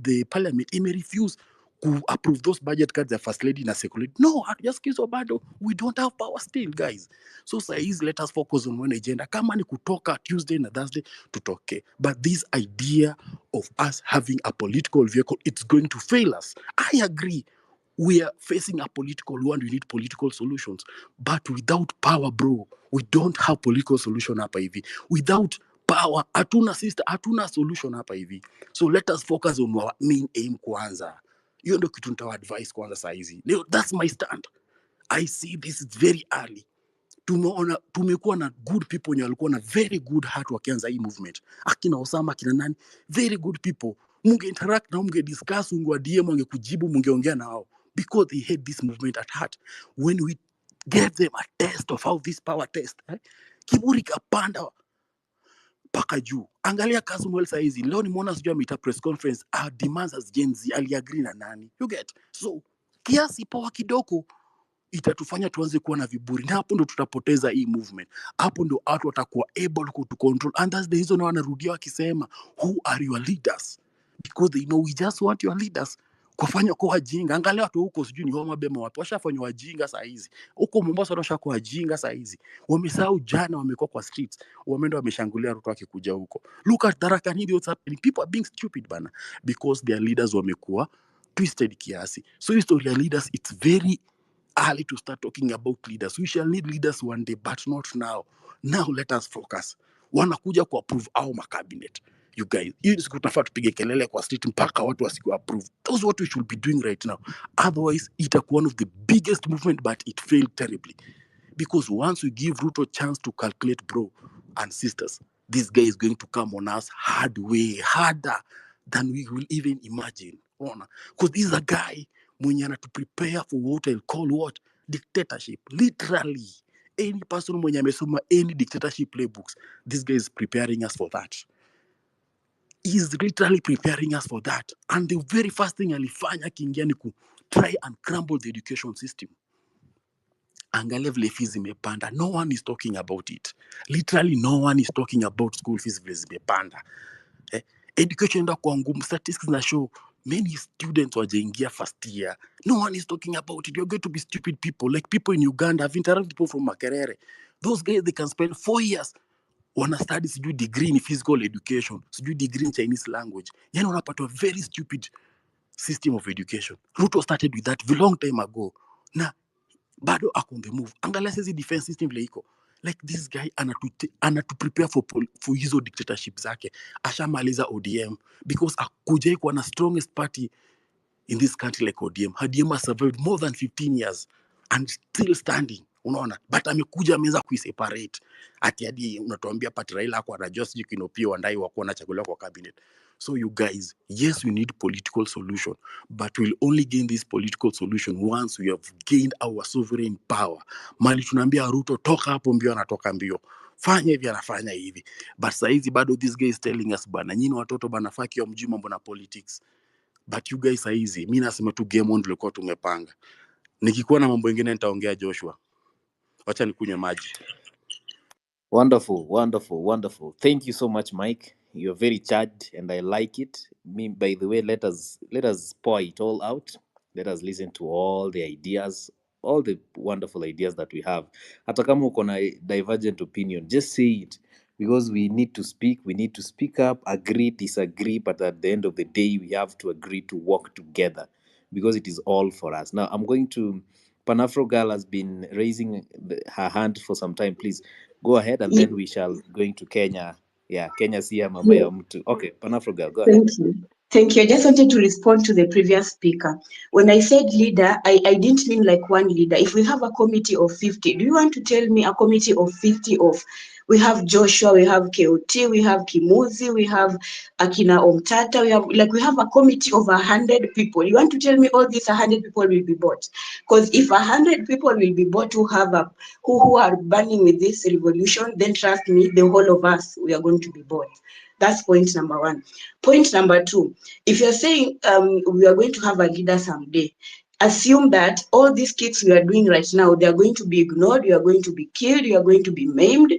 the parliament refuse to approve those budget cuts za first lady na second lady. No, hatujasikizwa bado. We don't have power still, guys. So saizi let us focus on one agenda. Kama ni kutoka Tuesday na Thursday tutoke. But this idea of us having a political vehicle, it's going to fail us. I agree. We are facing a political one. We need political solutions. But without power, bro, we don't have political solution hapa hivi. Without power, hatuna solution hapa hivi. So let us focus on our main aim kwanza. Hiyo ndio kitu nitawa advice kwanza saa hizi. That's my stand. I see this is very early. Tumekuwa na good people wenye walikuwa na very good heart wakianza hii movement. Akina Osama, akina nani, very good people. Munge interact na munge discuss, munge DM, munge kujibu, munge ongea na hao. Because they had this movement at heart. When we gave them a test of how this power test, kiburi kapanda paka juu. Angalia Kasmuel saizi. Leo nimeona sijui ameita press conference, demands as Gen Z, aliagree na nani. You get? So, kiasi power kidogo itatufanya tuanze kuwa na viburi, na hapo ndo tutapoteza hii movement. Hapo ndo watu watakuwa able to control, and that's the reason wanarudia wakisema who are your leaders, because they know we just want your leaders kufanya kwa wajinga. Angalia watu huko sijui ni Homa Bay wapi washafanywa wajinga saa hizi, huko Mombasa washakuwa wajinga saa hizi, wamesahau jana, wamekuwa kwa streets, wameenda wameshangulia Ruto akikuja huko. Look at Tharaka Nithi, what's happening. People are being stupid bana, because their leaders wamekuwa twisted kiasi. So history ya leaders, it's very early to start talking about leaders. We shall need leaders one day, but not now. Now let us focus. Wanakuja ku approve au cabinet. You guys, hii siku tunafaa tupige kelele kwa street mpaka watu wasiku approve. That's what we should be doing right now. Otherwise, itakuwa one of the biggest movement, but it failed terribly. Because once we give Ruto a chance to calculate, bro and sisters, this guy is going to come on us hard way, harder than we will even imagine. Because this is a guy mwenye to prepare for what I'll call what? Dictatorship. Literally. Any person mwenye amesoma any dictatorship playbooks, this guy is preparing us for that. He's literally preparing us for that. And the very first thing alifanya kiingia ni ku try and crumble the education system. Angalia vile fees zimepanda. No one is talking about it. Literally no one is talking about school fees vile zimepanda. Education enda kwa ngumu. Statistics na show many students wajaingia first year. No one is talking about it. You're going to be stupid people. Like people in Uganda, I've interacted people from Makerere. Those guys, they can spend 4 years wana study sijui degree in physical education, sijui degree in Chinese language. Yani wanapata a very stupid system of education. Ruto started with that a long time ago. Na bado ako on the move. Angalia sasa defense system vile iko. Like this guy anatu prepare for hizo dictatorship zake. Ashamaliza ODM because akujai kuwa na strongest party in this country like ODM. ODM has survived more than 15 years and still standing. Unaona? But amekuja ameanza kuiseparate. Ati hadi unatuambia pati Raila kwa na just Kinopio Wandai wako na chaguliwa kwa cabinet. So you guys, yes, we need political solution, but we'll only gain this political solution once we have gained our sovereign power. Mali tunaambia Ruto toka hapo mbio, anatoka mbio. Fanya hivi, anafanya hivi. But saizi bado this guy is telling us bana, nyinyi watoto bana faki wa mjui mambo na politics. But you guys saizi, mimi nasema tu game on tulikuwa tumepanga. Nikikuwa na mambo mengine nitaongea Joshua. Wacha nikunywe maji. Wonderful, wonderful, wonderful. Thank you so much, Mike. You're very charged, and I like it. Me, by the way, let us pour it all out. Let us listen to all the ideas, all the wonderful ideas that we have. Hata kama uko na divergent opinion, just say it, because we need to speak. We need to speak up, agree, disagree, but at the end of the day, we have to agree to work together, because it is all for us. Now, I'm going to. Panafro Girl has been raising her hand for some time. Please go ahead, and then we shall going to Kenya. Yeah, Kenya siya mama ya mtu. Okay, Panafro Girl, go ahead. Thank you. Thank you. I just wanted to respond to the previous speaker. When I said leader, I didn't mean like one leader. If we have a committee of 50, do you want to tell me a committee of 50 of, we have Joshua, we have KOT, we have Kimuzi, we have Akina Omtata, we have a committee of 100 people. You want to tell me all these 100 people will be bought? Because if 100 people will be bought who are burning with this revolution, then trust me, the whole of us, we are going to be bought. That's point number one. Point number two, if you're saying we are going to have a leader someday, assume that all these kicks we are doing right now, they are going to be ignored, you are going to be killed, you are going to be maimed.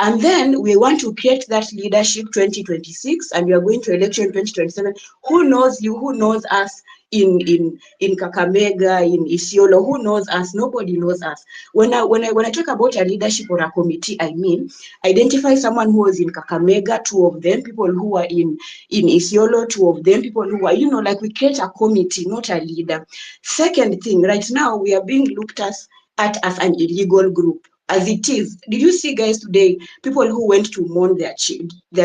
And then we want to create that leadership 2026, and we are going to election 2027. Who knows you? Who knows us in Kakamega, in Isiolo? Who knows us? Nobody knows us. When I talk about a leadership or a committee, I mean identify someone who was in Kakamega, 2 of them, people who are in Isiolo, 2 of them, people who are, like we create a committee, not a leader. Second thing, right now we are being looked at as an illegal group. As it is, did you see, guys, today, people who went to mourn their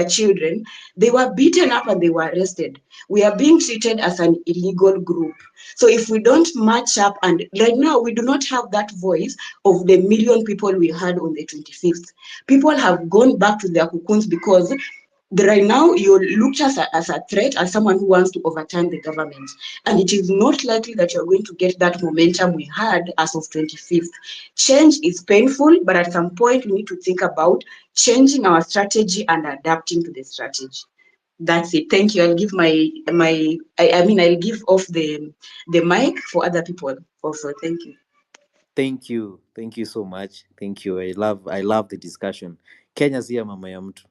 children, they were beaten up and they were arrested. We are being treated as an illegal group. So if we don't match up, and right now we do not have that voice of the million people we had on the 25th. People have gone back to their cocoons because right now you're looked at as a threat, as someone who wants to overturn the government. And it is not likely that you're going to get that momentum we had as of 25th. Change is painful, but at some point we need to think about changing our strategy and adapting to the strategy. That's it. Thank you. I'll give I'll give off the mic for other people also. Thank you. Thank you so much. Thank you. I love the discussion. Kenya zia mama ya mtu.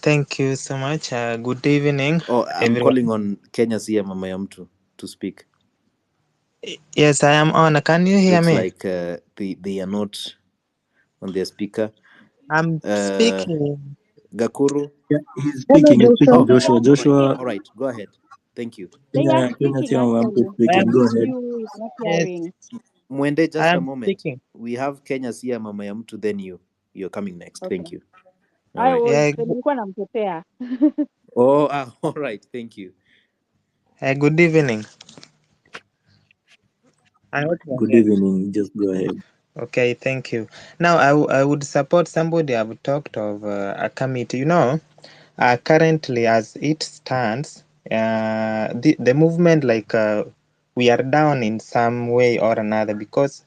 Thank you so much. Good evening, Oh, I'm everyone. calling on Kenya zia mama ya mtu to speak. Yes, I am on. Can you hear Looks me? like they are not on their speaker. I'm speaking. Gakuru. Yeah, he's Hello, speaking. He's speaking. Oh, Joshua. all Joshua. right. Go ahead. Thank you. they are Kenya speaking sio mama mtu actually. I speaking. am, Go Just ahead. you is not yes, hearing. Mwende, I just a am moment. speaking. We have Kenya Sia Mama ya Mtu, then you're coming next. Okay. Thank you. All I right. was Yeah, nilikuwa namtetea. Oh, all right. Thank you. good evening. I hope you Good are well. evening. Just go ahead. Okay, thank you. Now, I would support somebody I've talked of a committee. Currently, as it stands, the movement, we are down in some way or another because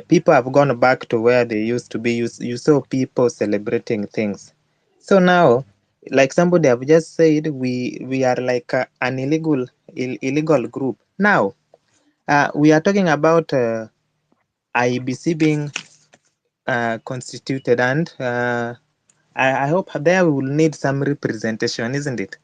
people have gone back to where they used to be. You saw people celebrating things. So now, like somebody have just said, we are like an illegal group. Now, we are talking about IBC being constituted, and I hope there we will need some representation, isn't it?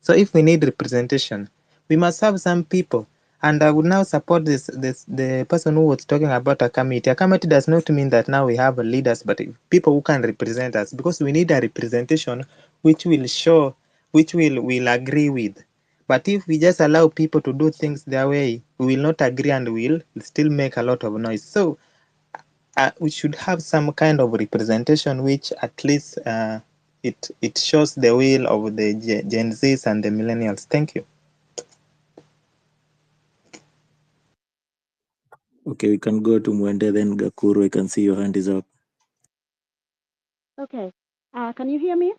So if we need representation, we must have some people. And I would now support the person who was talking about a committee. A committee does not mean that now we have leaders, but people who can represent us, because we need a representation which will show, which will agree with. But if we just allow people to do things their way, we will not agree and we'll still make a lot of noise. So we should have some kind of representation which at least it shows the will of the Gen Zs and the millennials. Thank you. Okay, we can go to Mwende, then Gakuru. I can see your hand is up. Okay. Can you hear me?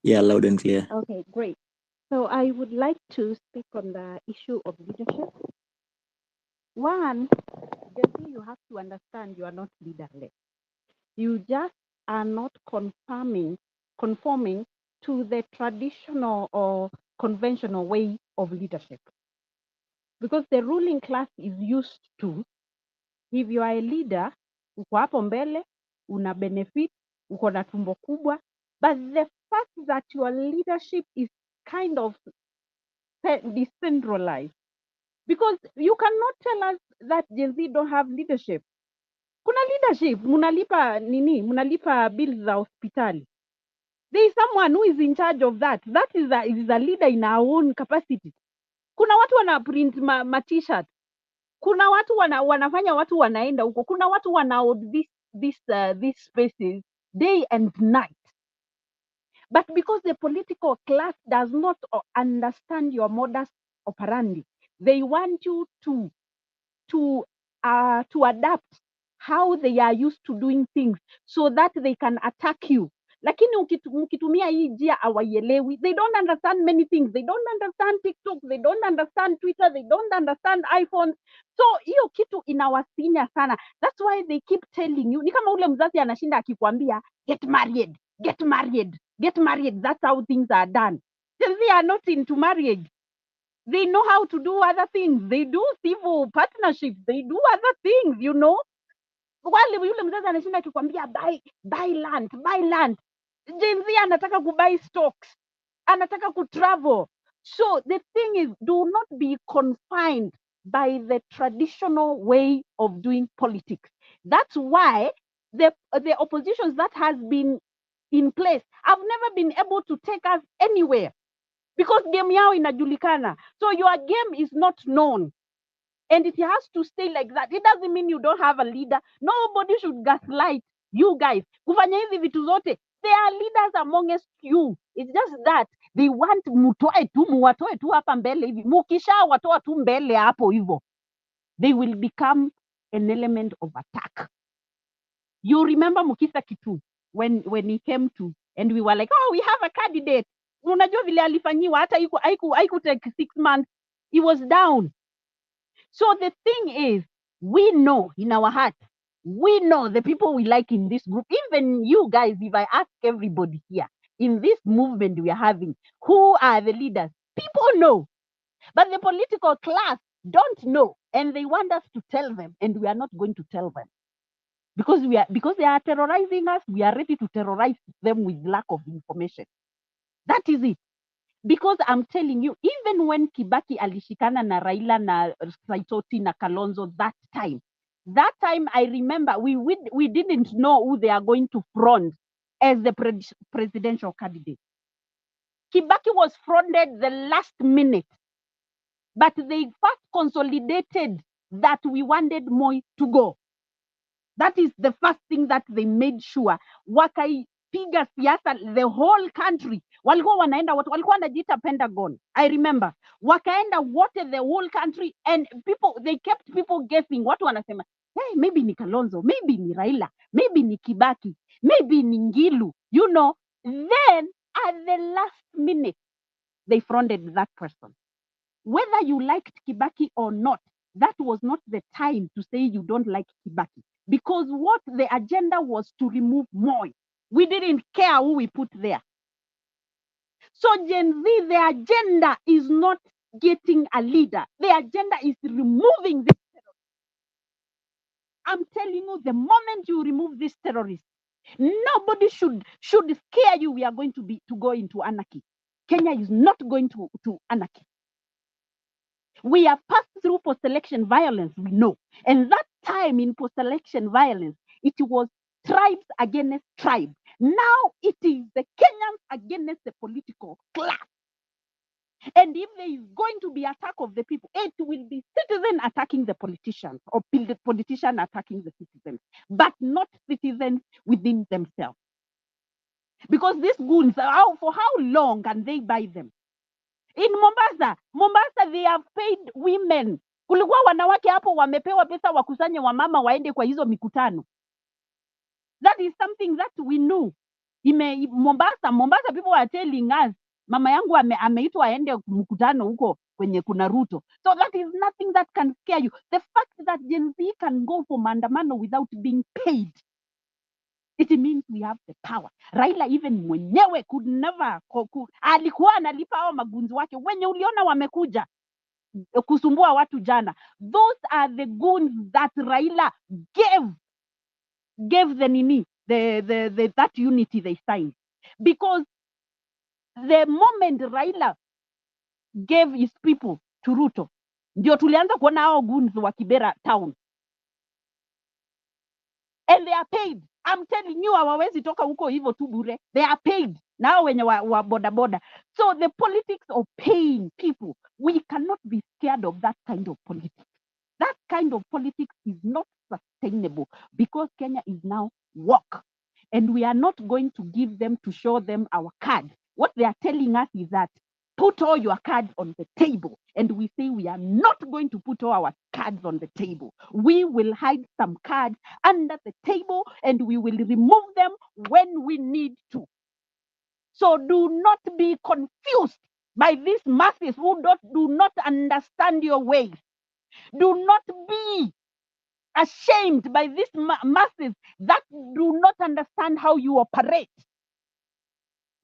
Yeah, loud and clear. Okay, great. So I would like to speak on the issue of leadership. One, Jesse, you have to understand you are not leaderless. You just are not conforming to the traditional or conventional way of leadership. Because the ruling class is used to, if you are a leader, uko hapo mbele, una benefit, uko na tumbo kubwa, but the fact that your leadership is kind of decentralized, because you cannot tell us that Gen Z don't have leadership. Kuna leadership, munalipa bills za hospitali. There is someone who is in charge of that. That is a leader in our own capacity. Kuna watu wana print ma t-shirt. Kuna watu wanafanya watu wanaenda huko. Kuna watu wana these spaces day and night. But because the political class does not understand your modus operandi, they want you to adapt how they are used to doing things so that they can attack you. Lakini ukitumia hii njia hawaielewi. They don't understand many things. They don't understand TikTok. They don't understand Twitter. They don't understand iPhone. So hiyo kitu inawasinya sana. That's why they keep telling you. Ni kama ule mzazi anashinda akikwambia get married, get married, get married. That's how things are done. They are not into marriage. They know how to do other things. They do civil partnerships. They do other things, you know. Wale yule mzazi anashinda akikwambia buy land. Gen Z anataka kubuy stocks. Anataka kutravel. So the thing is, do not be confined by the traditional way of doing politics. That's why the oppositions that has been in place have never been able to take us anywhere, because game yao inajulikana. So your game is not known, and it has to stay like that. It doesn't mean you don't have a leader. Nobody should gaslight you guys. Kufanya hizi vitu zote, there are leaders amongst you. It's just that they want muwatoe tu hapa mbele hivi. Mukisha watoa tu mbele hapo hivyo, they will become an element of attack. You remember Mukisa Kitu when he came to, and we were like, oh, we have a candidate. Unajua vile alifanyiwa, hata haiku take 6 months, he was down. So the thing is, we know in our heart, we know the people we like in this group. Even you guys, if I ask everybody here in this movement we are having, who are the leaders? People know, but the political class don't know, and they want us to tell them, and we are not going to tell them. Because they are terrorizing us, we are ready to terrorize them with lack of information. That is it. Because I'm telling you, even when Kibaki alishikana na Raila na Saitoti na Kalonzo that time I remember we didn't know who they are going to front as the presidential candidate. Kibaki was fronted the last minute, but they first consolidated that we wanted Moi to go. That is the first thing that they made sure. Wakaipiga siasa the whole country. Walikuwa wanaenda watu, walikuwa wanajiita Pentagon. I remember. Wakaenda wote the whole country, and they kept people guessing. Watu wanasema, hey, maybe ni Kalonzo, maybe ni Raila, maybe ni Kibaki, maybe ni Ngilu, you know. Then at the last minute, they fronted that person. Whether you liked Kibaki or not, that was not the time to say you don't like Kibaki. Because what the agenda was to remove Moi. We didn't care who we put there. So Gen Z, the agenda is not getting a leader. The agenda is removing this terrorist. I'm telling you, the moment you remove this terrorist, nobody should scare you. We are going to go into anarchy. Kenya is not going to anarchy. We have passed through post-election violence, we know. And that time in post-election violence, it was tribes against tribe. Now it is the Kenyans against the political class. And if there is going to be attack of the people, it will be citizens attacking the politicians, or the politician attacking the citizens, but not citizens within themselves. Because these goons, for how long can they buy them? In Mombasa, they have paid women. Kulikuwa wanawake hapo wamepewa pesa wakusanye wamama waende kwa hizo mikutano. That is something that we knew. Mombasa, people are telling us, mama yangu ameitwa aende mkutano huko kwenye kuna Ruto. So that is nothing that can scare you. The fact that Gen Z can go for maandamano without being paid, it means we have the power. Raila even mwenyewe could never, alikuwa analipa hao magunzi wake wenye uliona wamekuja kusumbua watu jana. Those are the goons that Raila gave that unity they signed. Because the moment Raila gave his people to Ruto, ndio tulianza kuona hao goons wa Kibera town. And they are paid. I'm telling you, hawawezi toka huko hivyo tu bure. They are paid. Now wenye wa boda. So the politics of paying people, we cannot be scared of that kind of politics. That kind of politics is not sustainable, because Kenya is now woke. And we are not going to give them to show them our card. What they are telling us is that put all your cards on the table. And we say we are not going to put all our cards on the table. We will hide some cards under the table, and we will remove them when we need to. So do not be confused by these masses who do not understand your ways. Do not be ashamed by these masses that do not understand how you operate.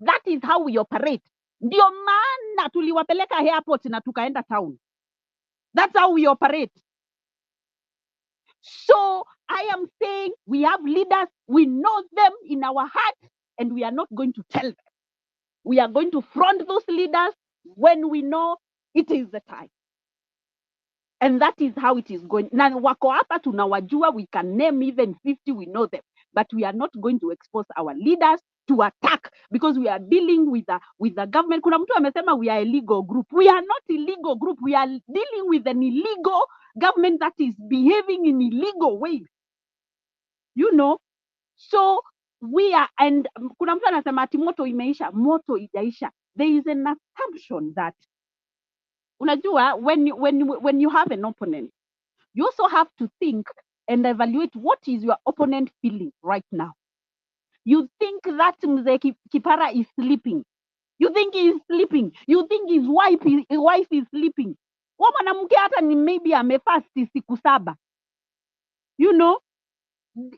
That is how we operate. Ndio maana tuliwapeleka airport na tukaenda town. That's how we operate. So I am saying we have leaders, we know them in our heart, and we are not going to tell them. We are going to front those leaders when we know it is the time. And that is how it is going. Na wako hapa tunawajua, we can name even 50, we know them. But we are not going to expose our leaders to attack because we are dealing with the government. Kuna mtu amesema we are a legal group. We are not a legal group. We are dealing with an illegal government that is behaving in illegal ways. You know, so we are, and kuna mtu anasema ati moto imeisha. Moto ijaisha. There is an assumption that unajua when you have an opponent, you also have to think and evaluate what is your opponent feeling right now. You think that Mzee Kipara is sleeping. You think he is sleeping. You think his wife is sleeping. Wa mwanamke hata ni maybe amefasti siku 7. You know,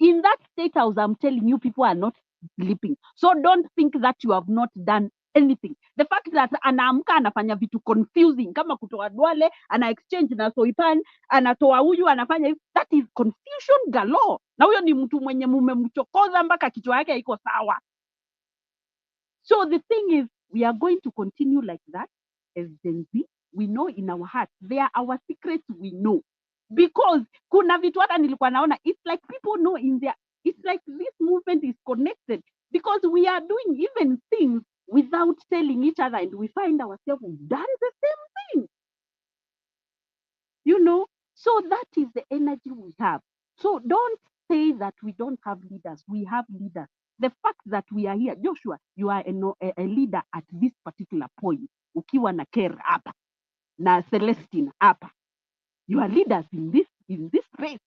in that state house, I'm telling you, people are not sleeping. So don't think that you have not done anything. The fact that anaamka anafanya vitu confusing kama kutoa Duale, ana exchange na Soipan, anatoa huyu anafanya hivi, that is confusion galore. Na huyo ni mtu mwenye mumemchokoza mpaka kichwa yake haiko sawa. So the thing is, we are going to continue like that as Gen Z. We know in our heart, they are our secrets, we know. Because kuna vitu hata nilikuwa naona, it's like people know in their, it's like this movement is connected because we are doing even things without telling each other, and we find ourselves we've done the same thing. You know, so that is the energy we have. So don't say that we don't have leaders. We have leaders. The fact that we are here, Joshua, you are a leader at this particular point. Ukiwa na Ker hapa, na Celestine hapa. You are leaders in this space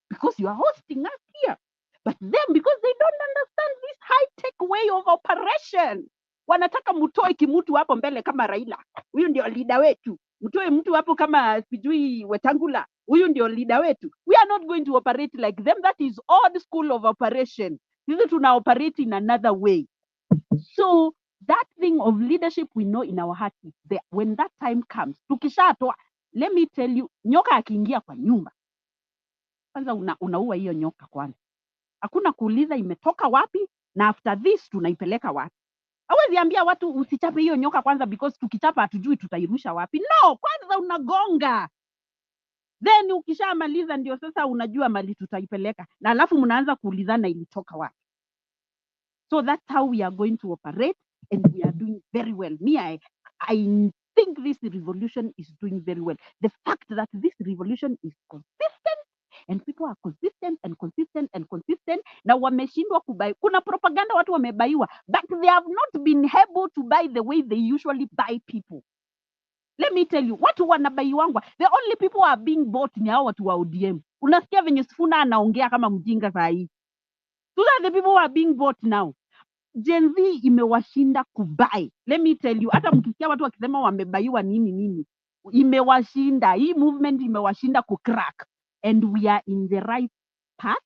because you are hosting us here. But them, because they don't understand this high-tech way of operation, wanataka mutoe kimutu hapo mbele kama Raila. Huyu ndio leader wetu. Mtoe mtu hapo kama sijui Wetangula. Huyu ndio leader wetu. We are not going to operate like them. That is old school of operation. Sisi tuna operate in another way. So that thing of leadership we know in our heart is there. When that time comes, tukishatoa, let me tell you, nyoka akiingia kwa nyumba, kwanza unaua hiyo nyoka kwanza. Hakuna kuuliza imetoka wapi na after this tunaipeleka wapi. Hawezi ambia watu usichape hiyo nyoka kwanza because tukichapa hatujui tutairusha wapi. No, kwanza unagonga. Then ukishamaliza ndio sasa unajua mali tutaipeleka. Na alafu mnaanza kuulizana ilitoka wapi. So that's how we are going to operate, and we are doing very well. Me, I think this revolution is doing very well. The fact that this revolution is consistent, and people are consistent and consistent and consistent. Na wameshindwa kubai. Kuna propaganda watu wamebaiwa, but they have not been able to buy the way they usually buy people. Let me tell you, watu wanabaiwangwa. The only people who are being bought ni hao watu wa ODM. Unasikia venye Sifuna anaongea kama mjinga saa hii. Those are the people who are being bought now. Gen Z imewashinda kubai. Let me tell you, hata mkisikia watu wakisema wamebaiwa nini, imewashinda. Hii movement imewashinda kucrack. And we are in the right path,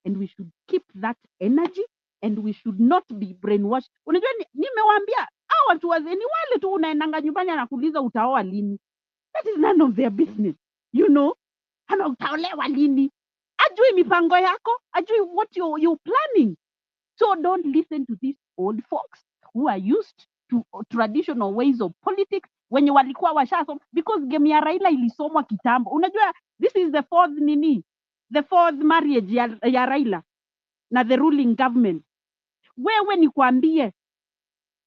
and we should keep that energy, and we should not be brainwashed. Unajua nimewaambia, hao watu wazeni wale tu unaendanga nyumbani anakuuliza utaoa lini. That is none of their business. You know, ana utaolewa lini? Ajui mipango yako, ajui what you're planning. So don't listen to these old folks who are used to traditional ways of politics wenye walikuwa washasoma, because game ya Raila ilisomwa kitambo. Unajua, this is the fourth marriage ya Raila na the ruling government. Wewe nikwambie,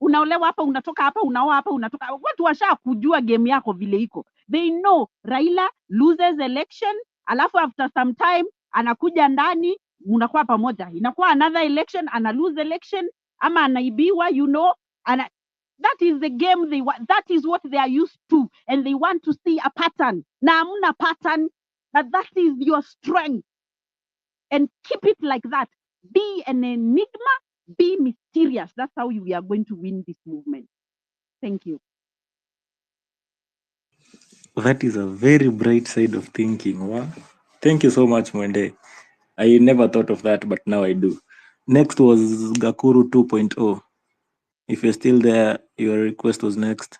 unaolewa hapa, unatoka hapa, unaoa hapa, unatoka. Watu washa kujua game yako vile iko. They know Raila loses election, alafu after some time anakuja ndani, unakuwa pamoja. Inakuwa another election, ana lose election, ama anaibiwa, you know. That is the game they want. That is what they are used to, and they want to see a pattern. Na hamna pattern, that is your strength. And keep it like that. Be an enigma, be mysterious. That's how we are going to win this movement. Thank you. That is a very bright side of thinking. Wow. Thank you so much, Mwende. I never thought of that, but now I do. Next was Gakuru 2.0. If you're still there, your request was next.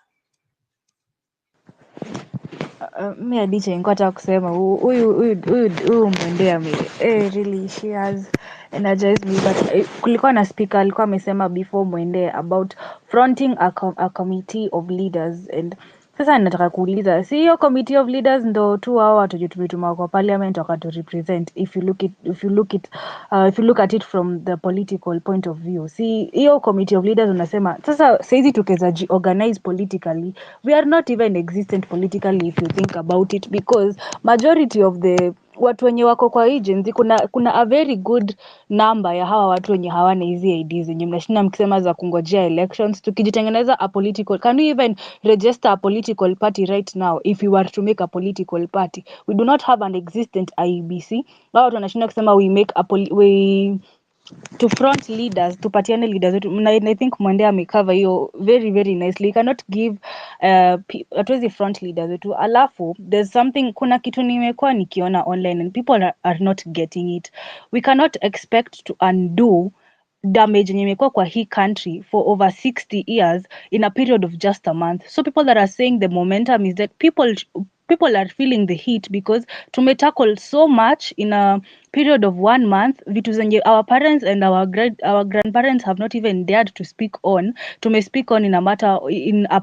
Mi adiche nilikuwa nataka kusema huyu Mwende really she has energized me, but kulikuwa na speaker alikuwa amesema before Mwende about fronting a committee of leaders, and sasa nataka kuuliza, si hiyo committee of leaders ndo tu hao watu tumetuma kwa parliament wakatu represent, if you look at it from the political point of view. Si hiyo committee of leaders unasema sasa saizi tukeza organize politically, we are not even existent politically if you think about it, because majority of the watu wenye wako kwa agency, kuna a very good number ya hawa watu wenye hawana hizi IDs zenye mnashinda mkisema za kungojea elections. Tukijitengeneza a political, can we even register a political party right now if we were to make a political party? We do not have an existent IEBC. Hawa watu wanashinda kusema to front leaders, tupatiane leaders wetu. I think Mwende amecover hiyo very very nicely. You cannot give hatuwezi front leaders wetu. Alafu there's something, kuna kitu nimekuwa nikiona online and people are not getting it. We cannot expect to undo damage yenye imekuwa kwa hii country for over 60 years in a period of just a month. So people that are saying the momentum is that people are feeling the heat because tumetackle so much in a period of 1 month, vitu zenye our parents and our grandparents have not even dared to speak on, speak on in a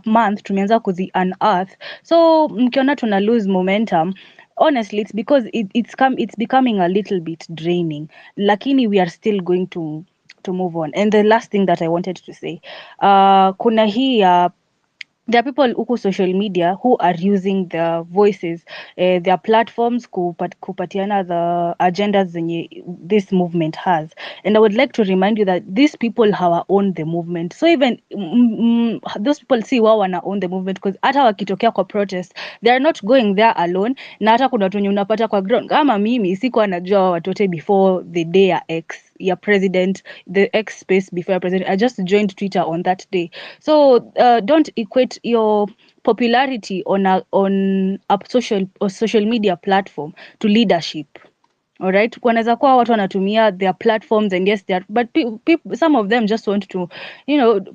month, tumeanza kuzi unearth. So mkiona tuna lose momentum, honestly it's because it's becoming a little bit draining, lakini we are still going to move on. And the last thing that I wanted to say, kuna hii there are people huku social media who are using their voices, their platforms kupatiana the agendas zenye this movement has. And I would like to remind you that these people have owned the movement. So even those people see wao wana own the movement, because hata wakitokea kwa protest, they are not going there alone. Na hata kuna watu wenye unapata kwa ground. Kama mimi sikuwa najua watu wote before the day ya X ya president, the X space before president. I just joined Twitter on that day. So don't equate your popularity on a social media platform to leadership. All right, wanaweza kuwa watu wanatumia their platforms, and yes, but some of them just want to,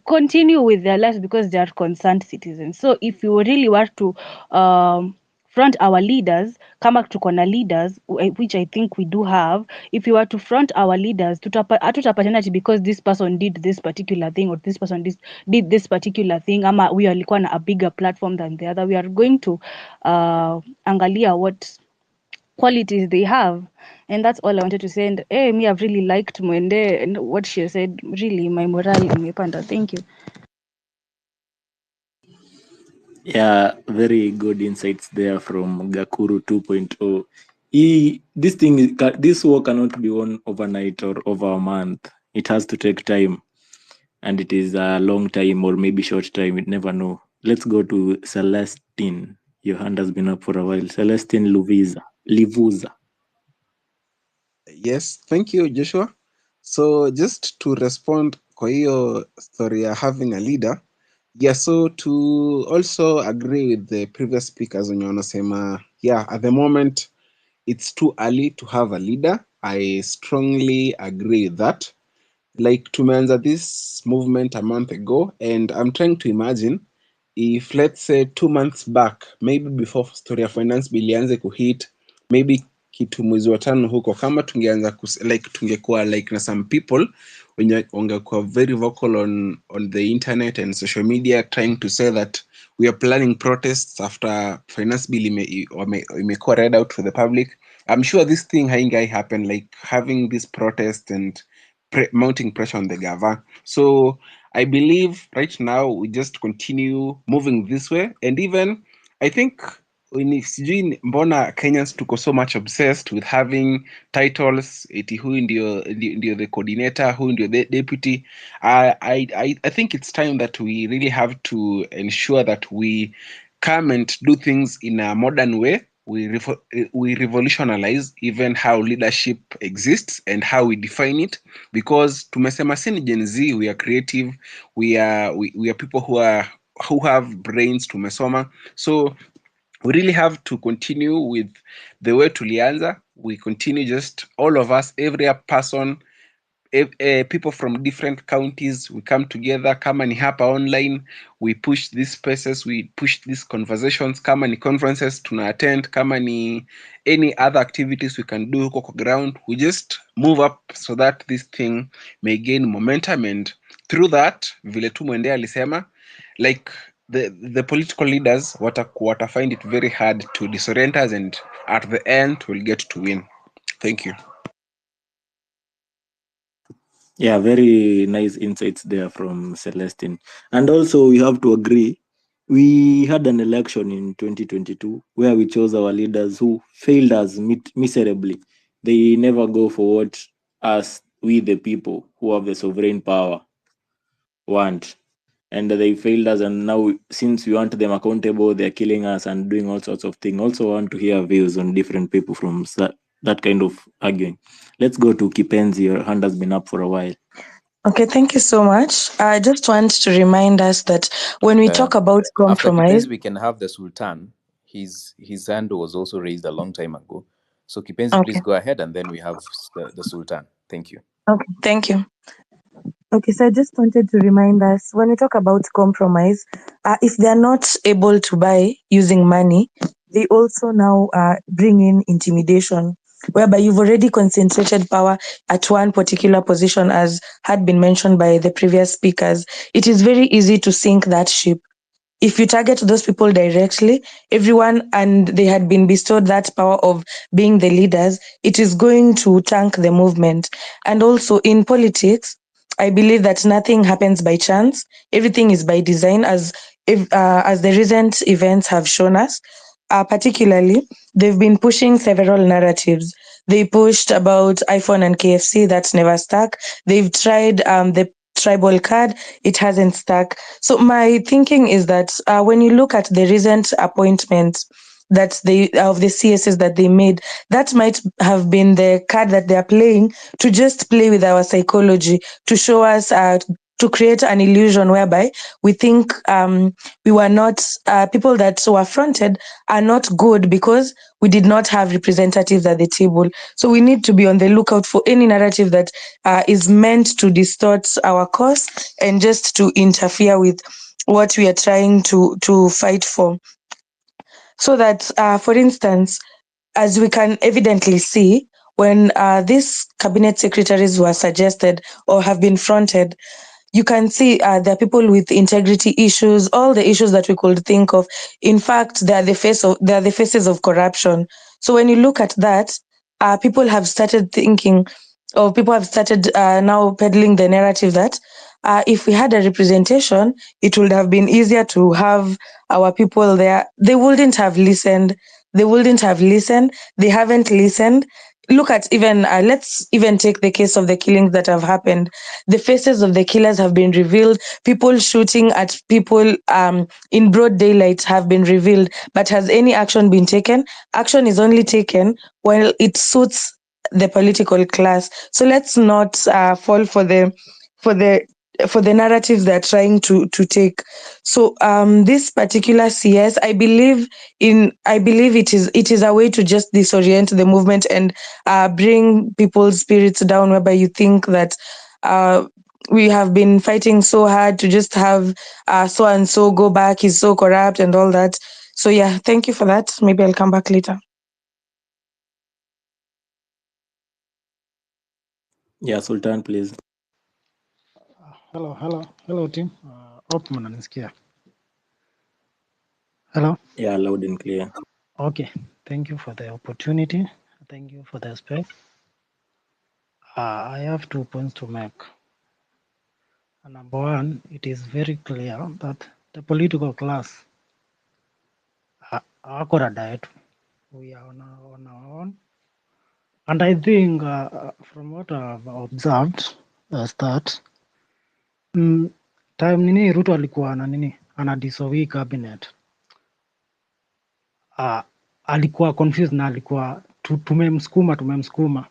continue with their lives because they are concerned citizens. So if you really want to front our leaders, kama tuko na leaders, which I think we do have, if you were to front our leaders, hatutapatana because this person did this particular thing or this person did this particular thing, ama we alikuwa na a bigger platform than the other. We are going to angalia what qualities they have. And that's all I wanted to say. And me, I've really liked Mwende and what she said. Really, my morale imepanda. Thank you. Yeah, very good insights there from Gakuru 2.0. This war cannot be won overnight or over a month. It has to take time, and it is a long time or maybe short time. We never know. Let's go to Celestine. Your hand has been up for a while. Celestine Livuza. Yes, thank you, Joshua. So just to respond kwa hiyo story ya having a leader, yeah, so to also agree with the previous speakers wenye wanasema, yeah, at the moment it's too early to have a leader. I strongly agree with that. Like tumeanza this movement a month ago, and I'm trying to imagine if, let's say, 2 months back, maybe before story ya finance bill ianze kuhit, maybe kitu mwezi wa tano huko, kama tungeanza tungekuwa like na some people wenye wangekuwa very vocal on the internet and social media trying to say that we are planning protests after finance bill imekuwa read out for the public. I'm sure this thing haingai happen, like having this protest and mounting pressure on the government. So I believe right now we just continue moving this way, and even I think sijui mbona Kenyans tuko so much obsessed with having titles, eti huyu ndio the coordinator, huyu ndio the deputy. I think it's time that we really have to ensure that we come and do things in a modern way. We revolutionize even how leadership exists and how we define it, because tumesema si ni Gen Z, we are creative, we are people who have brains, tumesoma. So we really have to continue with the way tulianza. We continue, just all of us, every person people from different counties, we come together. Kama ni hapa online, we push these spaces, we push these conversations. Kama ni conferences tuna attend, kama ni any other activities we can do huko kwa ground, we just move up so that this thing may gain momentum, and through that, vile tu Mwende alisema, like the political leaders wata find it very hard to disorient us, and at the end we'll get to win. Thank you. Yeah, very nice insights there from Celestine. And also, we have to agree, we had an election in 2022 where we chose our leaders who failed us miserably. They never go for what us, we the people who have the sovereign power, want. And they failed us, and now since we want them accountable, they're killing us and doing all sorts of things. Also want to hear views on different people from that kind of arguing. Let's go to Kipenzi. Your hand has been up for a while. Okay, thank you so much. I just want to remind us that when we talk about After compromise, Kipenzi, we can have the Sultan. His hand was also raised a long time ago. So Kipenzi, okay, please go ahead, and then we have the Sultan. Thank you. okay, thank you. Okay, so I just wanted to remind us when we talk about compromise, if they are not able to buy using money, they also now bring in intimidation, whereby you've already concentrated power at one particular position, as had been mentioned by the previous speakers. It is very easy to sink that ship. If you target those people directly, everyone, and they had been bestowed that power of being the leaders, it is going to tank the movement. And also in politics, I believe that nothing happens by chance. Everything is by design, as the recent events have shown us. Particularly, they've been pushing several narratives. They pushed about iPhone and KFC, that's never stuck. They've tried the tribal card, it hasn't stuck. So my thinking is that when you look at the recent appointments that they of the CSs that they made, that might have been the card that they're playing to just play with our psychology, to show us to create an illusion whereby we think we were not people that were fronted are not good because we did not have representatives at the table. So we need to be on the lookout for any narrative that is meant to distort our cause and just to interfere with what we are trying to fight for. So that, for instance, as we can evidently see, when these cabinet secretaries were suggested or have been fronted, you can see there are people with integrity issues, all the issues that we could think of. In fact, they are the faces of corruption. So when you look at that, people have started thinking, or people have started now peddling the narrative that if we had a representation, it would have been easier to have our people there. They wouldn't have listened. They wouldn't have listened. They haven't listened. Look at even, let's even take the case of the killings that have happened. The faces of the killers have been revealed. People shooting at people in broad daylight have been revealed. But has any action been taken? Action is only taken when it suits the political class. So let's not fall for the narratives they're trying to take. So this particular CS, I believe it is a way to just disorient the movement and bring people's spirits down, whereby you think that we have been fighting so hard to just have so and so go back, he's so corrupt and all that. So yeah, thank you for that. Maybe I'll come back later. Yeah, Sultan, please. Hello team. Hope mnanisikia. Hello. Yeah, loud and clear. Okay. Thank you for the opportunity. Thank you for the space. I have 2 points to make. Number one, it is very clear that the political class are diet. We are on our own. And I think from what I've observed that time nini Ruto alikuwa ana dissolve cabinet. Alikuwa confused na alikuwa tumemsukuma,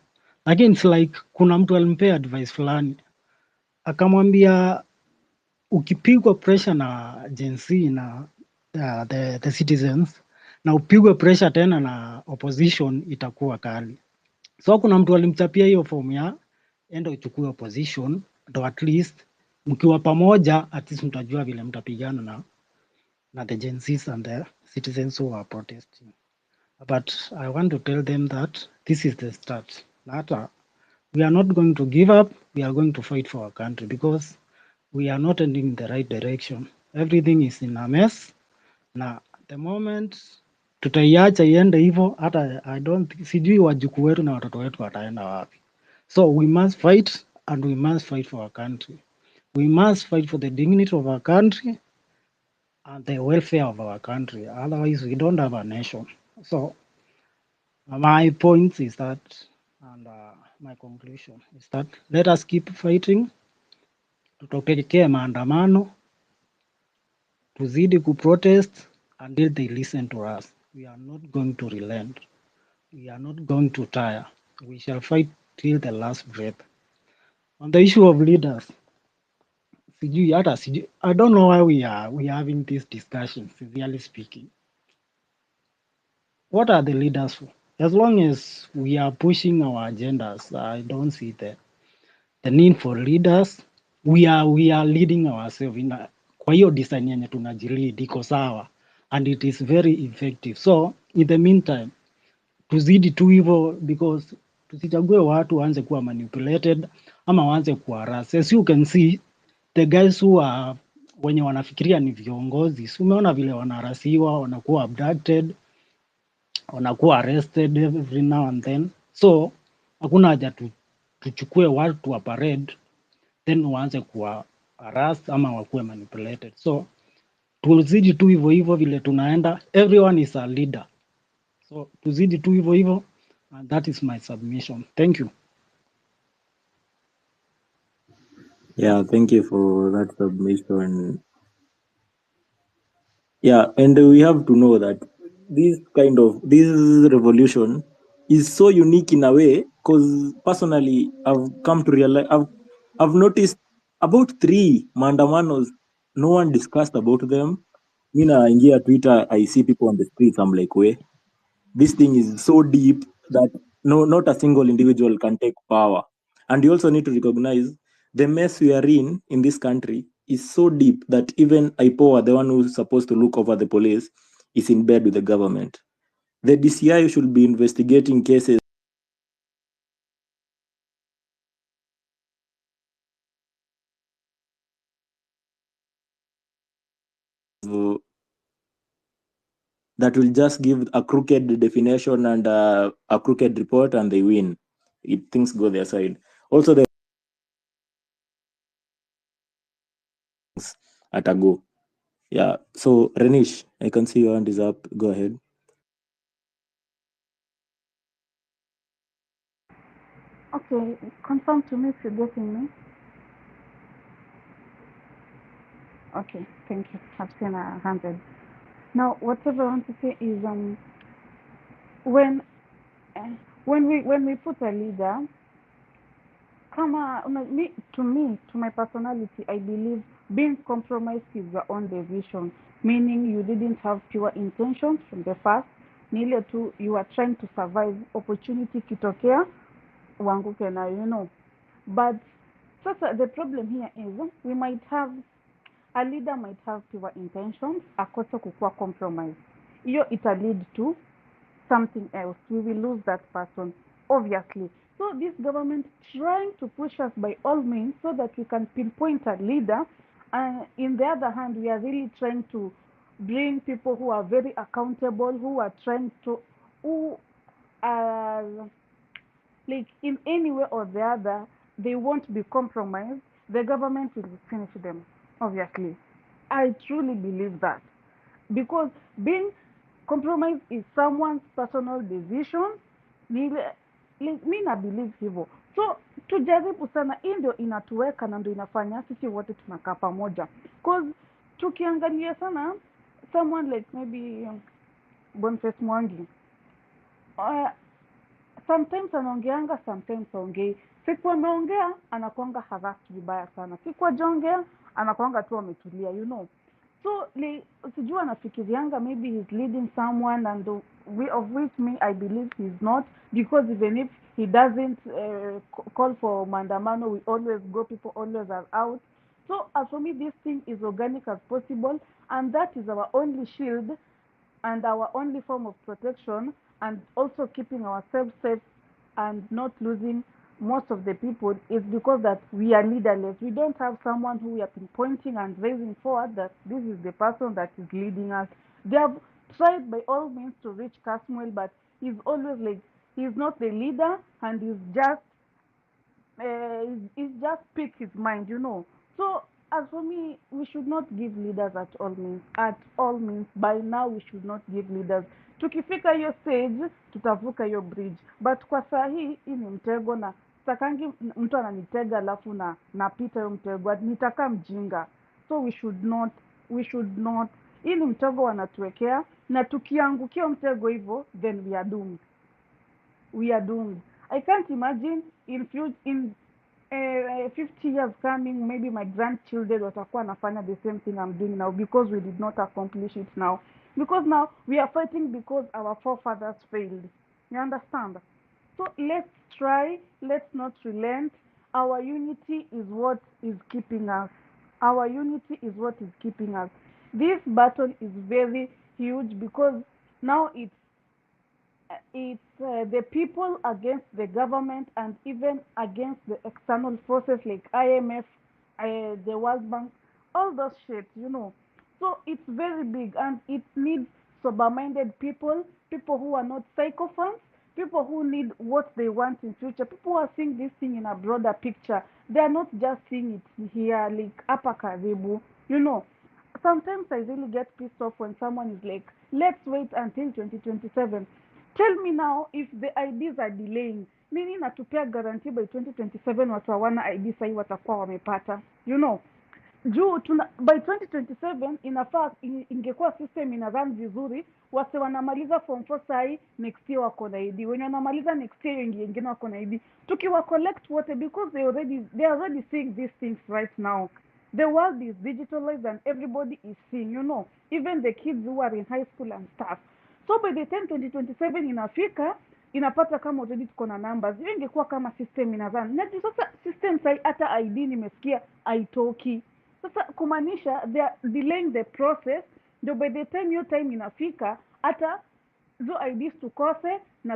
lakini it's like kuna mtu alimpea advice fulani akamwambia, ukipigwa pressure na Gen Z na the citizens na upigwe pressure tena na opposition itakuwa kali. So kuna mtu alimchapia hiyo form ya enda uchukue opposition, ndo at least mkiwa pamoja at least mtajua vile mtapigana na the Gen Zs and the citizens who are protesting. But I want to tell them that this is the start. That we are not going to give up. We are going to fight for our country because we are not heading in the right direction. Everything is in a mess. Na the moment tutaiacha iende hivyo, hata sijui wajukuu wetu na watoto wetu wataenda wapi. So we must fight and we must fight for our country. We must fight for the dignity of our country and the welfare of our country. Otherwise, we don't have a nation. So my point is that, and my conclusion is that let us keep fighting. Tutokekee maandamano, tuzidi kuprotest until they listen to us. We are not going to relent. We are not going to tire. We shall fight till the last breath. On the issue of leaders, I don't know why we are having this discussion, sincerely speaking. What are the leaders for? As long as we are pushing our agendas, I don't see the need for leaders. We are leading ourselves kwa hiyo design yenye tunajilid iko sawa and it is very effective. So in the meantime, tuzidi tu hivyo because tusichague watu waanze kuwa manipulated ama waanze kuwa harass. As you can see, the guys who are wenye wanafikiria ni viongozi, umeona vile wanarasiwa, wanakuwa abducted, wanakuwa arrested every now and then. So hakuna haja tuchukue watu wa parade then waanze kuwa harass ama wakuwe manipulated. So tuzidi tu hivyo hivyo vile tunaenda, everyone is a leader. So tuzidi tu hivyo hivyo, and that is my submission. Thank you. Yeah, thank you for that submission. Yeah, and we have to know that this revolution is so unique in a way, because personally I've come to realize, I've noticed about 3 maandamanos, no one discussed about them. Me naingia Twitter, I see people on the streets, I'm like, wait, this thing is so deep that not a single individual can take power. And you also need to recognize the mess we are in this country is so deep that even IPOA, the one who's supposed to look over the police, is in bed with the government. The DCI should be investigating cases that will just give a crooked definition and a crooked report, and they win. Things go their side. Also, the at a go. Yeah. So Renish, I can see your hand is up. Go ahead. Okay, confirm to me if you're getting me. Okay, thank you. I've seen 100. Now, whatever I want to say is, when we put a leader, to my personality, I believe being compromised is your own decision, meaning you didn't have pure intentions from the first. Ni ile tu you are trying to survive, opportunity kitokea uanguke na. But sasa the problem here is we might have a leader might have pure intentions, akose kukua compromise. Hiyo ita lead to something else. We will lose that person, obviously. So this government trying to push us by all means so that we can pinpoint a leader. And in the other hand, we are really trying to bring people who are very accountable, who are who are like in any way or the other, they won't be compromised. The government will finish them, obviously. I truly believe that. Because being compromised is someone's personal decision. Mi na believe hivyo. So tujaribu sana, hii ndio inatuweka na ndio inafanya sisi wote tunakaa pamoja. Because tukiangalia sana someone like maybe Boniface Mwangi, sometimes anaongeanga, sometimes aongei. Siku ameongea anakuanga harassed vibaya sana, siku ajaongea anakuanga tu ametulia. So sijui anafikirianga maybe he's leading someone, and of which me I believe he's not, because even if he doesn't call for maandamano, we always go, people always are out. So as for me, this thing is organic as possible, and that is our only shield and our only form of protection, and also keeping ourselves safe and not losing most of the people, is because that we are leaderless. We don't have someone who we are pinpointing and raising forward that this is the person that is leading us. They have tried by all means to reach Casmuel, but he's always like, he's not the leader, and he's just speak his mind, you know. So as for me, we should not give leaders at all means. At all means, by now we should not give leaders. Tukifika hiyo stage tutavuka hiyo bridge, but kwa saa hii ni mtego, na sitakangi mtu ananitega alafu napita hiyo mtego, nitakaa mjinga. So we should not. Hii ni mtego wanatuwekea, na tukiangukia mtego hivyo, then we are doomed. We are doomed. I can't imagine in 50 years coming, maybe my grandchildren watakuwa wanafanya the same thing I'm doing now, because we did not accomplish it now. Because now we are fighting because our forefathers failed. You understand? So let's try, let's not relent. Our unity is what is keeping us. Our unity is what is keeping us. This battle is very huge, because now it's the people against the government, and even against the external forces like IMF, the World Bank, all those shit, you know. So it's very big, and it needs sober-minded people, people who are not psychophants, people who need what they want in future, people who are seeing this thing in a broader picture. They are not just seeing it here, like hapa karibu, you know. Sometimes I really get pissed off when someone is like, let's wait until 2027. Tell me now, if the IDs are delaying, nini natupea guarantee by 2027 watu hawana ID sahi watakuwa wamepata, you know. Juu by 2027 inafaa ingekuwa system ina run vizuri, wase wanamaliza form 4 sahi, next year wako na ID, wenye wanamaliza next year wengine wako na ID, tukiwa collect wote, because they are already seeing these things right now. The world is digitalized and everybody is seeing, you know, even the kids who are in high school and stuff. So by the time 2027 inafika, inapata kama already tuko na numbers. Hiyo ingekuwa kama system inazana. Na sasa system sai hata ID nimesikia haitoki. Sasa kumaanisha they are delaying the process, ndio by the time hiyo time inafika hata zo IDs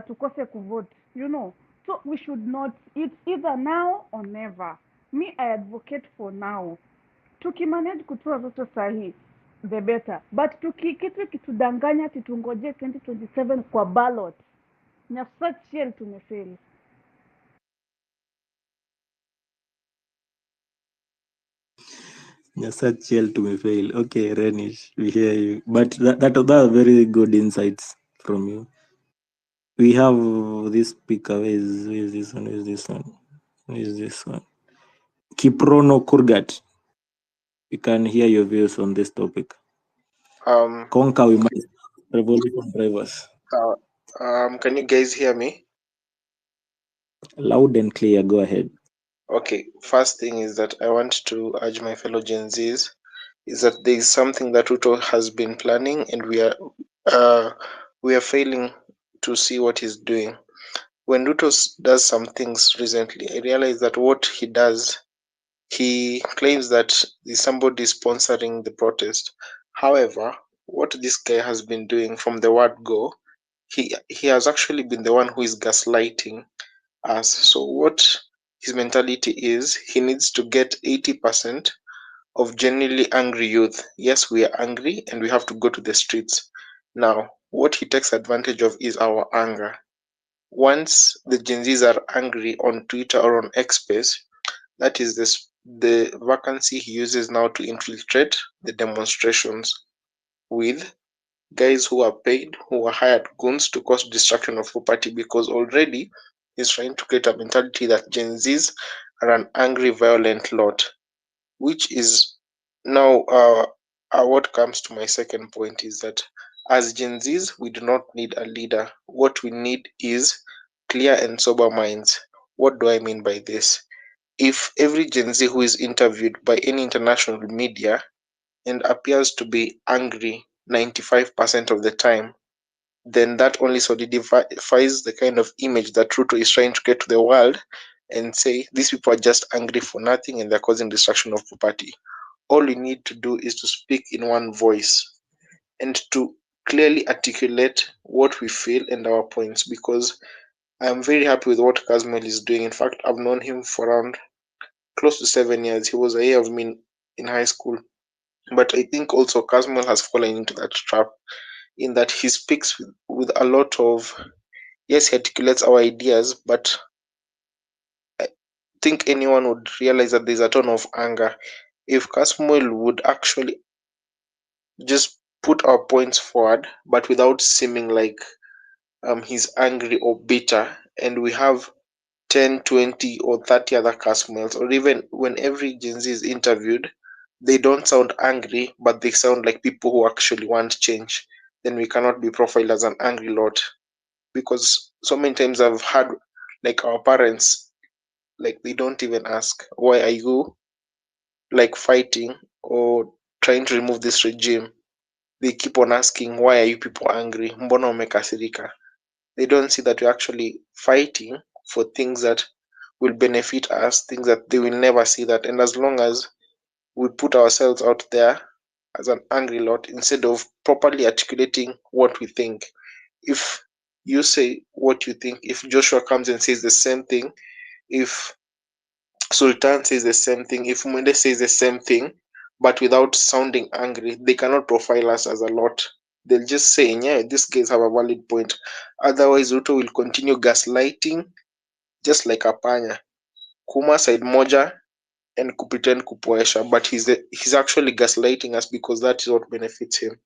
tukose kuvote, you know. So we should not, it's either now or never. Me, I advocate for now. Tukimanage kutoa zote sahihi, the better, but kitu kitudanganya titungoje 2027 kwa ballot, na such shell tumefeli. Nyasachel tumefail. Okay, Renish, we hear you. But that are very good insights from you. We have this speaker. Where is this one? Where is this one? Where is this one? Kiprono Kurgat. We can hear your views on this topic. Conquer we must. Revolution drivers. Can you guys hear me? Loud and clear. Go ahead. Okay, first thing is that I want to urge my fellow Gen Zs is that there is something that Ruto has been planning, and we are failing to see what he's doing. When Ruto does some things recently, I realize that what he does, he claims that somebody is sponsoring the protest. However, what this guy has been doing from the word go, he has actually been the one who is gaslighting us. So what his mentality is, he needs to get 80% of genuinely angry youth. Yes, we are angry and we have to go to the streets. Now, what he takes advantage of is our anger. Once the Gen Zs are angry on Twitter or on X Space, that is the vacancy he uses now to infiltrate the demonstrations with guys who are paid, who are hired goons to cause destruction of property, because already he's trying to create a mentality that Gen Zs are an angry, violent lot, which is now what comes to my second point is that as Gen Zs, we do not need a leader. What we need is clear and sober minds. What do I mean by this? If every Gen Z who is interviewed by any international media and appears to be angry 95% of the time, then that only solidifies the kind of image that Ruto is trying to get to the world and say these people are just angry for nothing and they're causing destruction of property. All we need to do is to speak in one voice and to clearly articulate what we feel and our points, because I'm very happy with what Kazmel is doing. In fact, I've known him for around close to 7 years. He was a year of me in high school. But I think also Kazmel has fallen into that trap in that he speaks with a lot of, yes, he articulates our ideas, but I think anyone would realize that there's a tone of anger. If Kazmel would actually just put our points forward, but without seeming like he's angry or bitter, and we have 10, 20, or 30 other Kasmuels, or even when every Gen Z is interviewed, they don't sound angry, but they sound like people who actually want change, then we cannot be profiled as an angry lot. Because so many times I've had like our parents, like they don't even ask, why are you like fighting or trying to remove this regime? They keep on asking, why are you people angry? Mbona umekasirika? They don't see that we're actually fighting for things that will benefit us, things that they will never see that. And as long as we put ourselves out there as an angry lot instead of properly articulating what we think, if you say what you think, if Joshua comes and says the same thing, if Sultan says the same thing, if Mwende says the same thing, but without sounding angry, they cannot profile us as a lot. They'll just say, yeah, these guys have a valid point. Otherwise, Ruto will continue gaslighting just like a panya. Kuma side moja and kupretend kupoesha, but he's actually gaslighting us because that is what benefits him.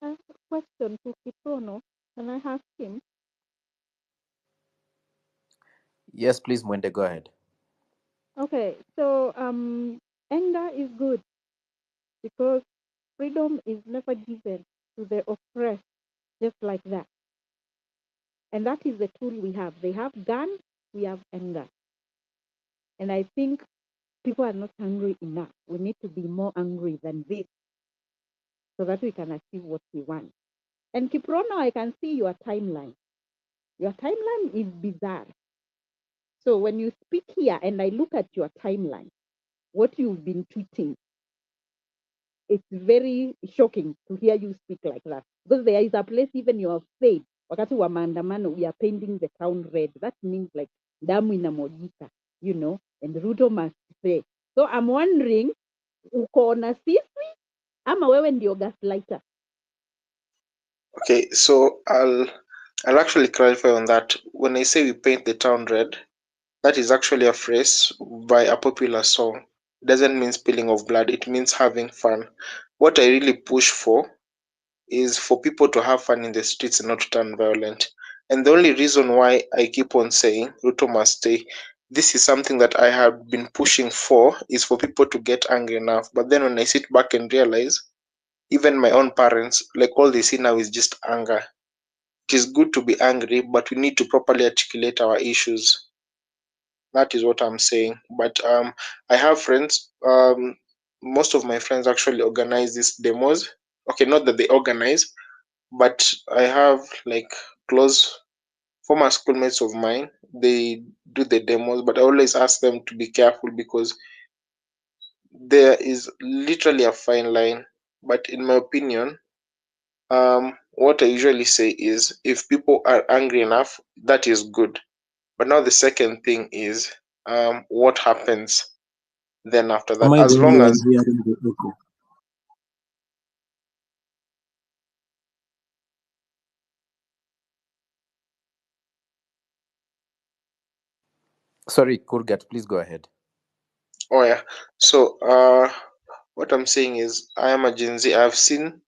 I have a question to Kiprono. Can I ask him? Yes, please, Mwende, go ahead. Okay, so anger is good because freedom is never given to the oppressed just like that. And that is the tool we have. They have guns, we have anger. And I think people are not angry enough. We need to be more angry than this so that we can achieve what we want. And Kiprono, I can see your timeline. Your timeline is bizarre. So when you speak here and I look at your timeline, what you've been tweeting, it's very shocking to hear you speak like that. Because there is a place even you have said, wakati wa maandamano, we are painting the town red. That means like damu inamwagika, you know, and Ruto must say. So I'm wondering, uko na sisi ama wewe ndio gaslighter? Okay, so I'll actually clarify on that. When I say we paint the town red, that is actually a phrase by a popular song. It doesn't mean spilling of blood, it means having fun. What I really push for is for people to have fun in the streets and not to turn violent. And the only reason why I keep on saying Ruto must stay, this is something that I have been pushing for, is for people to get angry enough. But then when I sit back and realize, even my own parents, like all they see now is just anger. It is good to be angry, but we need to properly articulate our issues. That is what I'm saying. But I have friends. Most of my friends actually organize these demos. Okay, not that they organize, but I have like close former schoolmates of mine. They do the demos, but I always ask them to be careful because there is literally a fine line. But in my opinion, what I usually say is if people are angry enough, that is good. But now the second thing is what happens then after Am that. I the As only long one as hearing the echo? Sorry, Kurgat, please go ahead. oh yeah, so what I'm saying is I am a Gen Z. I've seen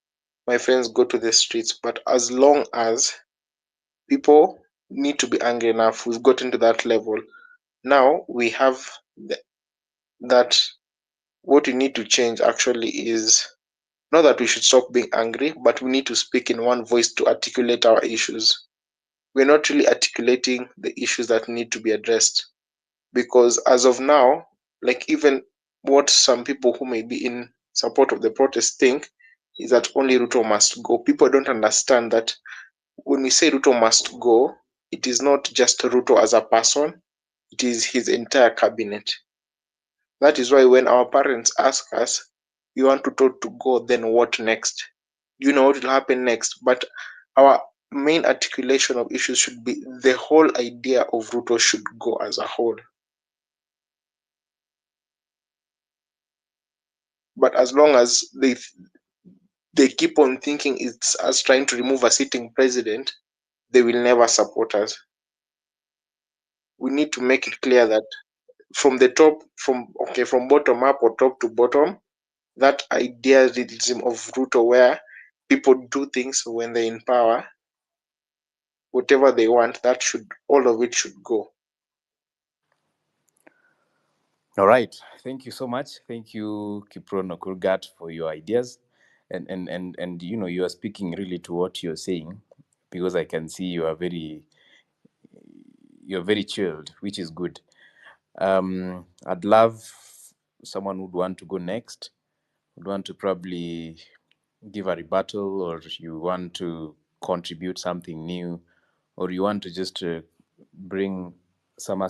my friends go to the streets, but as long as people need to be angry enough, we've gotten to that level. Now we have that what we need to change actually is not that we should stop being angry, but we need to speak in one voice to articulate our issues. We're not really articulating the issues that need to be addressed because as of now, Like even what some people who may be in support of the protest think is that only Ruto must go. People don't understand that when we say Ruto must go, it is not just Ruto as a person, it is his entire cabinet. That is why when our parents ask us, you want Ruto to go, then what next? You know what will happen next. But our main articulation of issues should be the whole idea of Ruto should go as a whole. But as long as they keep on thinking it's us trying to remove a sitting president, they will never support us. We need to make it clear that from the top, from bottom up or top to bottom, that idealism of Ruto where people do things when they're in power, whatever they want, that should, all of it should go. All right. Thank you so much. Thank you, Kiprono Kurgat, for your ideas. And you know, you are speaking really to what you're saying, because I can see you're very chilled, which is good. I'd love someone would want to go next, would want to probably give a rebuttal, or you want to contribute something new, or you want to just bring some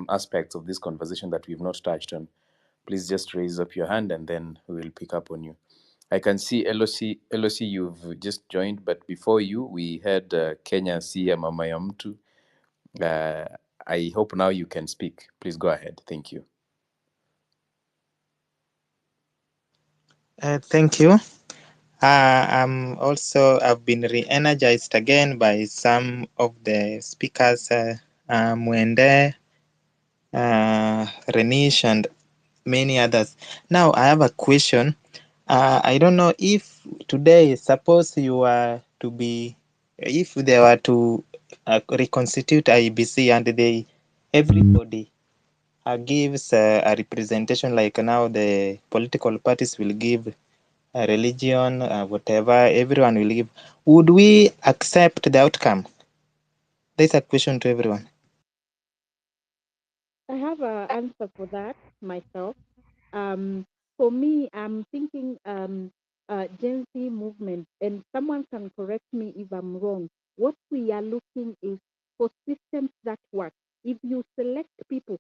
aspects of this conversation that we've not touched on. Please just raise up your hand and then we will pick up on you. I can see Elosi, you've just joined, but before you, we had Kenya Sia Mama ya Mtu. I hope now you can speak. Please go ahead. Thank you. Thank you. I've been re-energized again by some of the speakers, Mwende, Renish, and many others. Now I have a question. I don't know if today, suppose you were to be, if they were to reconstitute IBC and everybody gives a representation, like now the political parties will give a religion, whatever, everyone will give. Would we accept the outcome? There's a question to everyone. I have an answer for that myself. For me, I'm thinking Gen Z movement, and someone can correct me if I'm wrong. What we are looking is for systems that work. If you select people,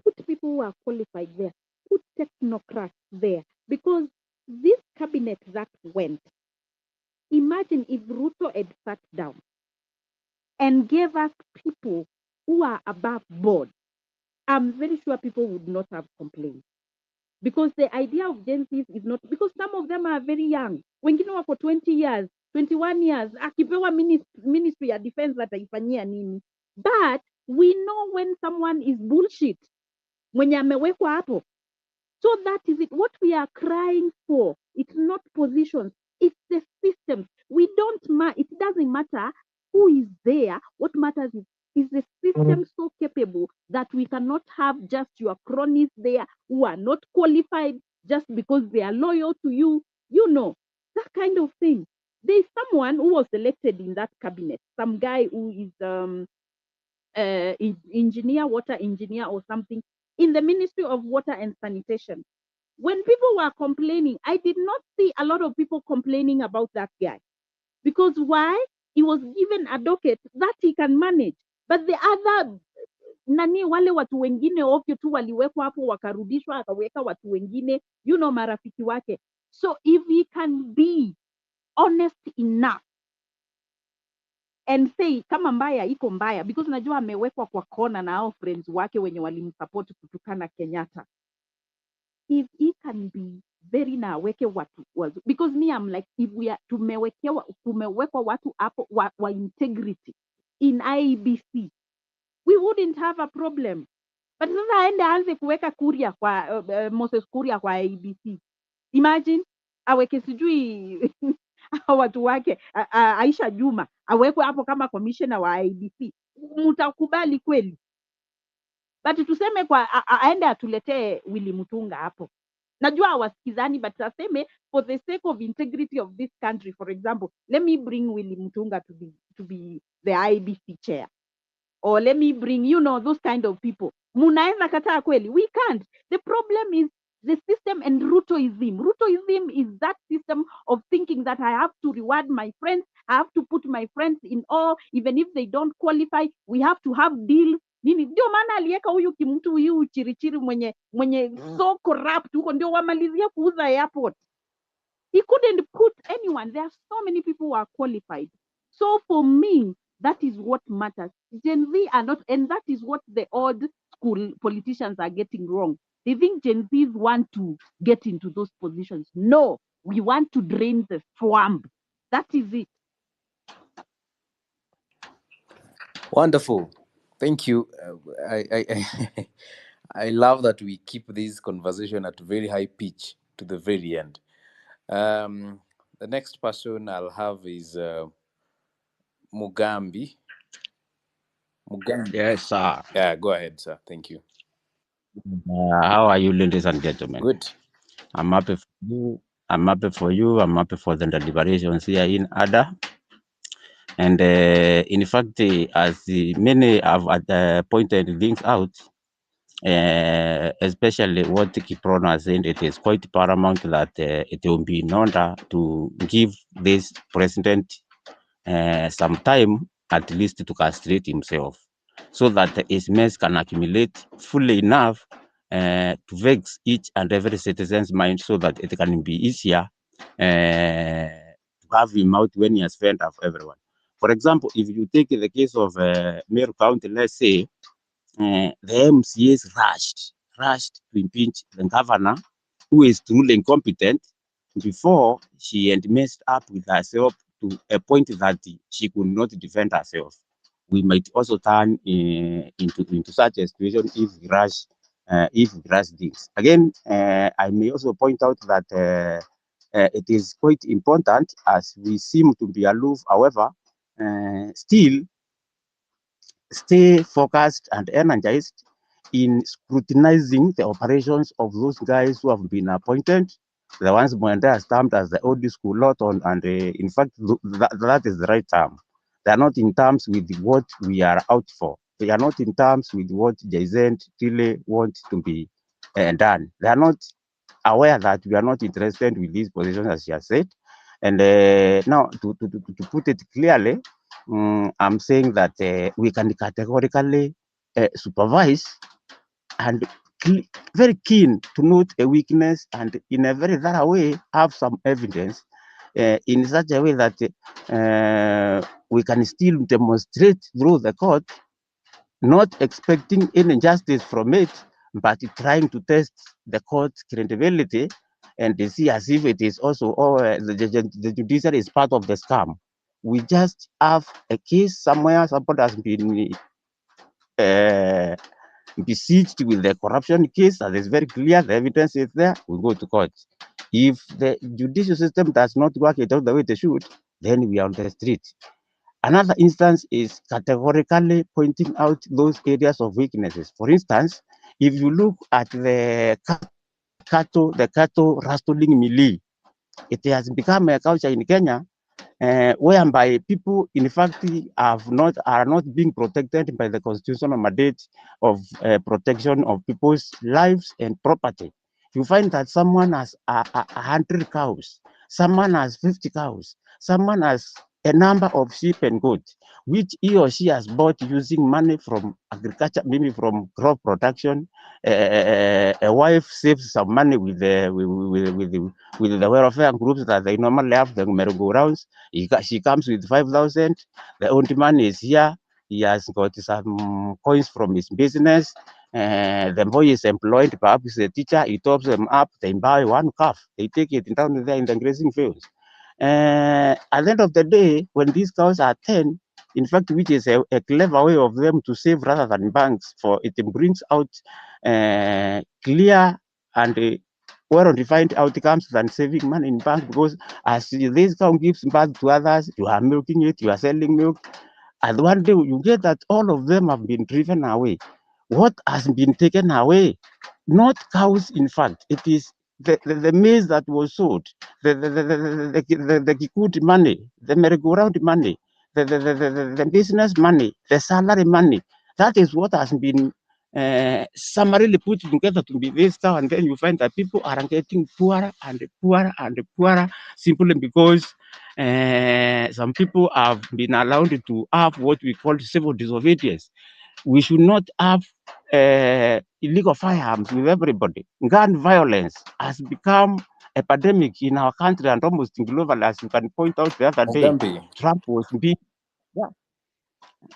put people who are qualified there, put technocrats there, because this cabinet that went, imagine if Ruto had sat down and gave us people who are above board. I'm very sure people would not have complained. Because the idea of Gen Zs is not, because some of them are very young. Wengine wako 20 years, 21 years, akipewa ministry ya defense ataifanyia nini? But we know when someone is bullshit, mwenye amewekwa hapo. So that is it. What we are crying for, it's not positions, it's the systems. We don't it doesn't matter who is there. What matters is the system so capable that we cannot have just your cronies there who are not qualified just because they are loyal to you. You know, that kind of thing. There's someone who was elected in that cabinet, some guy who is engineer, water engineer or something in the Ministry of Water and Sanitation. When people were complaining, I did not see a lot of people complaining about that guy. Because why? He was given a docket that he can manage. But the other wale watu wengine ovyo tu waliwekwa hapo wakarudishwa akaweka watu wengine, marafiki wake. So if he can be honest enough and say kama mbaya iko mbaya, because najua amewekwa kwa kona na hao friends wake wenye walimsupport kutukana Kenyatta. If he can be very na aweke watu because me I'm like, if we are tumewekwa watu hapo wa integrity in IEBC, we wouldn't have a problem. But sasa aende aanze kuweka Kuria kwa Moses Kuria kwa IEBC. Imagine aweke sijui watu wake Aisha Juma awekwe hapo kama commissioner wa IEBC. Mtakubali kweli? But tuseme aende atuletee Willy Mutunga hapo. Najua wasikizani, but aseme for the sake of integrity of this country, for example, let me bring Willy Mutunga to be the IBC chair. or let me bring, those kind of people. Munaeza kataa kweli? We can't. The problem is the system and Rutoism. Rutoism is that system of thinking that I have to reward my friends, I have to put my friends in awe, even if they don't qualify, we have to have deals. Nini? Ndio maana aliweka huyu kimtu huyu chirichiri mwenye so corrupt huko, ndio wamalizia kuuza airport. He couldn't put anyone. There are so many people who are qualified. So for me, that is what matters. Gen Z are not, and that is what the old school politicians are getting wrong. They think Gen Zs want to get into those positions. No, we want to drain the swamp. That is it. Wonderful. Thank you. I I love that we keep this conversation at very high pitch to the very end. The next person I'll have is Mugambi. Mugambi. Yes, sir. Yeah, go ahead, sir. Thank you. How are you, ladies and gentlemen? Good. I'm happy for you. I'm happy for you. I'm happy for the deliberations here in Ada. And in fact, as many have pointed things out, especially what Kiprono has said, it is quite paramount that it will be in order to give this president some time at least to castrate himself, so that his mess can accumulate fully enough to vex each and every citizen's mind, so that it can be easier to have him out when he has fed off everyone. For example, if you take the case of Meru County, let's say the MCAs rushed to impeach the governor, who is truly incompetent, before she had messed up with herself to a point that she could not defend herself. We might also turn into such a situation if we rush this. Again, I may also point out that it is quite important, as we seem to be aloof. However, still stay focused and energized in scrutinizing the operations of those guys who have been appointed, the ones Mwende has termed as the old school lot on, and in fact, that is the right term. They are not in terms with what we are out for. They are not in terms with what Jason really want to be done. They are not aware that we are not interested with these positions, as she has said. And now, to put it clearly, I'm saying that we can categorically supervise and very keen to note a weakness, and in a very thorough way have some evidence in such a way that we can still demonstrate through the court, not expecting any justice from it, but trying to test the court's credibility and to see as if it is also the judiciary is part of the scam. We just have a case somewhere, somebody has been besieged with the corruption case, and it's very clear, the evidence is there, we go to court. If the judicial system does not work it out the way they should, then we are on the street. Another instance is categorically pointing out those areas of weaknesses. For instance, if you look at the cattle rustling melee, it has become a culture in Kenya whereby people, in fact, are not being protected by the constitutional mandate of protection of people's lives and property. You find that someone has 100 cows, someone has 50 cows, someone has a number of sheep and goats, which he or she has bought using money from agriculture, maybe from crop production. A wife saves some money with the welfare groups that they normally have, the merry-go-rounds. She comes with 5,000. The old man is here. He has got some coins from his business. The boy is employed, perhaps a teacher. He tops them up. They buy one calf. They take it down there in the grazing fields. At the end of the day, when these cows are 10, in fact, which is a clever way of them to save rather than banks, for it brings out clear and well-defined outcomes than saving money in bank, because as this cow gives birth to others, you are milking it, you are selling milk, and one day you get that all of them have been driven away. What has been taken away? Not cows, in fact, it is the maize that was sold, the Kikuti money, the merry-go-round money, the business money, the salary money. That is what has been summarily put together to be this now, and then you find that people are getting poorer and poorer and poorer simply because some people have been allowed to have what we call civil disobedience. We should not have illegal firearms with everybody. Gun violence has become epidemic in our country and almost global, as you can point out the other day. Mugambi, Trump was being, yeah,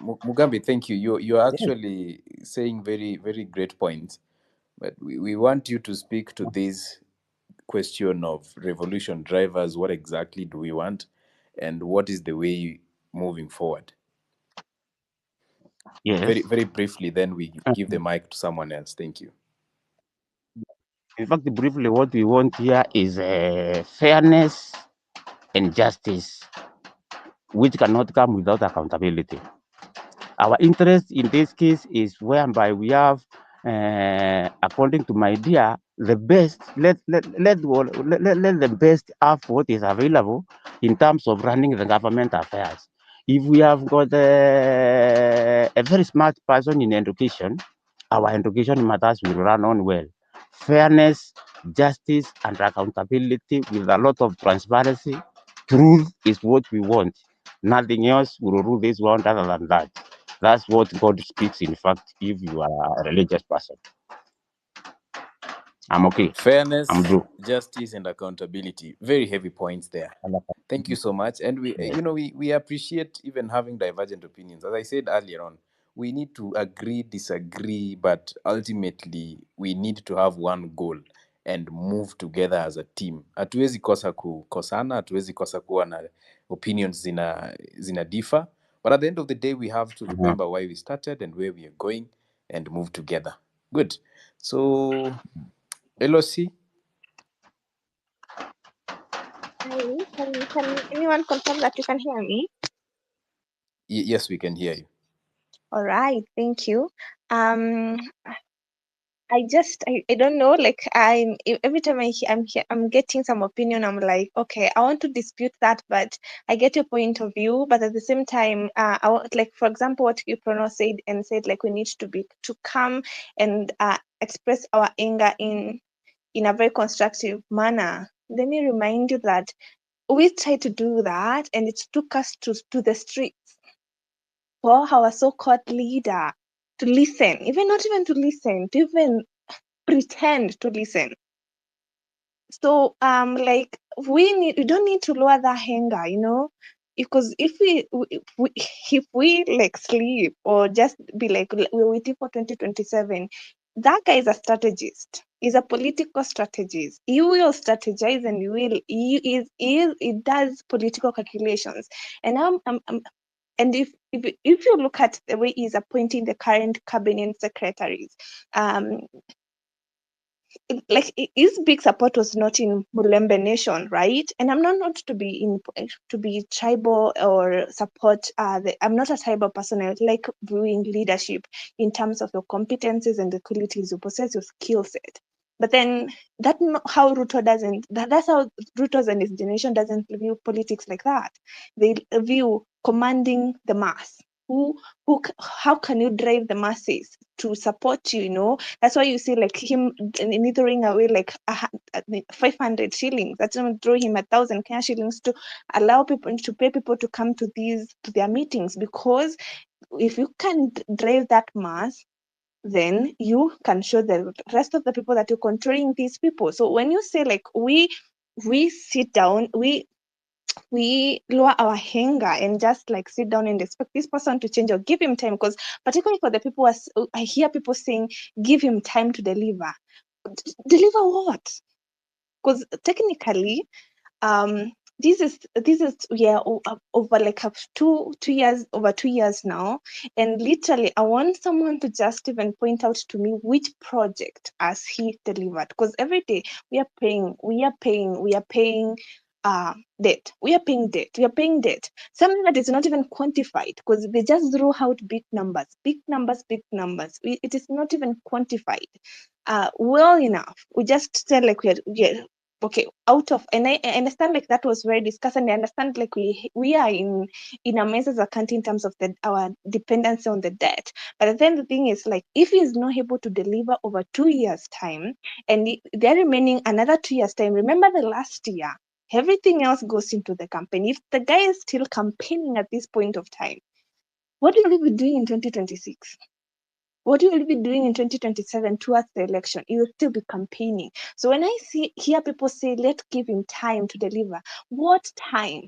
Mugambi, thank you. You're yes, actually saying very, very great points. But we want you to speak to this question of revolution drivers. What exactly do we want? And what is the way moving forward? yes. Very, very briefly, then we give the mic to someone else. Thank you. In fact, briefly, what we want here is fairness and justice, which cannot come without accountability. Our interest in this case is whereby we have, according to my idea, the best. Let the best have what is available in terms of running the government affairs. If we have got a very smart person in education, our education matters will run on well. Fairness, justice, and accountability with a lot of transparency. Truth is what we want. Nothing else will rule this world other than that. That's what God speaks, in fact, if you are a religious person. I'm okay. I'm Fairness, blue. justice, and accountability. Very heavy points there. Thank you so much. And we appreciate even having divergent opinions. As I said earlier on, we need to agree, disagree, but ultimately we need to have one goal and move together as a team. Hatuwezi kosa kukosana, hatuwezi kosa kuwa na opinions zina differ. But at the end of the day, we have to remember why we started and where we are going and move together. Good. So, LOC, Can anyone confirm that you can hear me? yes, we can hear you. All right, thank you. Um, I don't know, like every time I'm getting some opinion, I'm like, okay, I want to dispute that, but I get your point of view, but at the same time, I want, like, for example, what you said, like, we need to come and express our anger in a very constructive manner. Let me remind you that we tried to do that, and it took us to the streets for our so-called leader to listen, even not even to listen, to even pretend to listen. So like we don't need to lower the anger, because if we like sleep or just be like we're waiting for 2027, that guy is a strategist. He's a political strategist. He will strategize and he does political calculations. And and if you look at the way he's appointing the current cabinet secretaries, his big support was not in Mulembe Nation, right? And I'm not to be tribal or support. I'm not a tribal person. I like viewing leadership in terms of your competencies and the qualities you possess, your skill set. But then that's not how Ruto doesn't. That's how Ruto's and his generation doesn't view politics like that. They view commanding the mass. How can you drive the masses to support you? That's why you see like him throwing away like 500 shillings. That's going to throw him 1,000 Kenya shillings to allow people to pay people to come to their meetings, because if you can drive that mass, then you can show the rest of the people that you're controlling these people. So when you say like we sit down, we lower our anger and just like sit down and expect this person to change or give him time, because particularly for the people I hear people saying give him time to deliver. Deliver what? Because technically this is over like 2 years, over 2 years now, and literally I want someone to just even point out to me which project has he delivered, because every day we are paying debt. We are paying debt. Something that is not even quantified, because they just throw out big numbers. It is not even quantified well enough. We just say like we are okay, out of, and I understand like that was very discussed, and I understand like we are in a mess as a country in terms of our dependence on the debt. But then the thing is like, if he is not able to deliver over 2 years time, and they're remaining another 2 years time, remember the last year, everything else goes into the campaign. If the guy is still campaigning at this point of time, what will we be doing in 2026? What you will be doing in 2027 towards the election? You will still be campaigning. So when I hear people say, let's give him time to deliver, what time?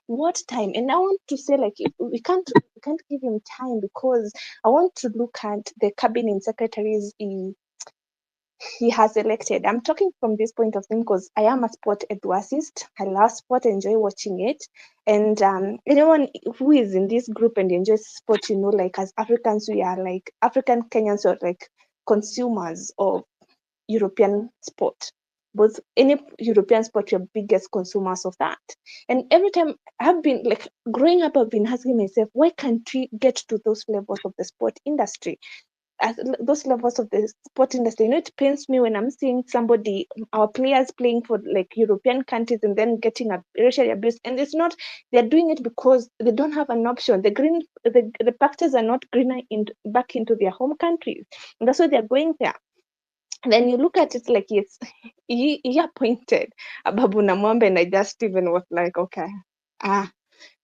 What time? And I want to say, like, we can't give him time, because I want to look at the cabinet secretaries he has elected. I'm talking from this point of view because I am a sport enthusiast. I love sport, enjoy watching it. And anyone who is in this group and enjoys sport, like as Africans, we are like African Kenyans are like consumers of European sport. Both any European sport, we're biggest consumers of that. And every time I've been like growing up, I've been asking myself, why can't we get to those levels of the sport industry? At those levels of the sport industry, it pains me when I'm seeing our players playing for like European countries and then getting racially abused. And it's not, they're doing it because they don't have an option. The pastures are not greener back into their home countries. And that's why they're going there. And then you look at it like, yes, he appointed Ababu Namwambe, and I just even was like, okay,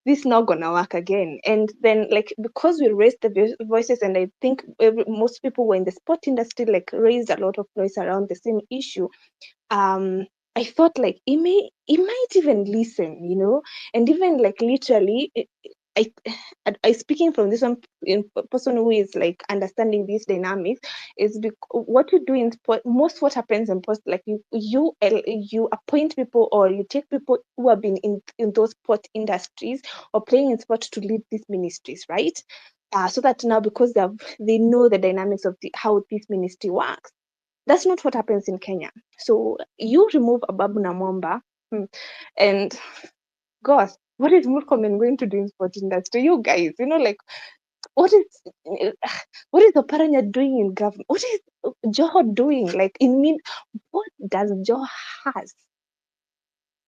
this is not gonna work again. And then like, because we raised the voices, and I think most people who were in the sport industry like raised a lot of noise around the same issue, I thought like he might even listen, and even like literally I speaking from this one person who is like understanding these dynamics, is what you do in sport, most what happens in sport, like you appoint people, or you take people who have been in those sport industries or playing in sport to lead these ministries, right? So that now, because they know the dynamics of how this ministry works. That's not what happens in Kenya. So you remove Ababu Namwamba, and gosh, what is Murkomen going to do in sport industry? You guys, like what is Oparanya doing in government? What is Joho doing? Like what does Joho has?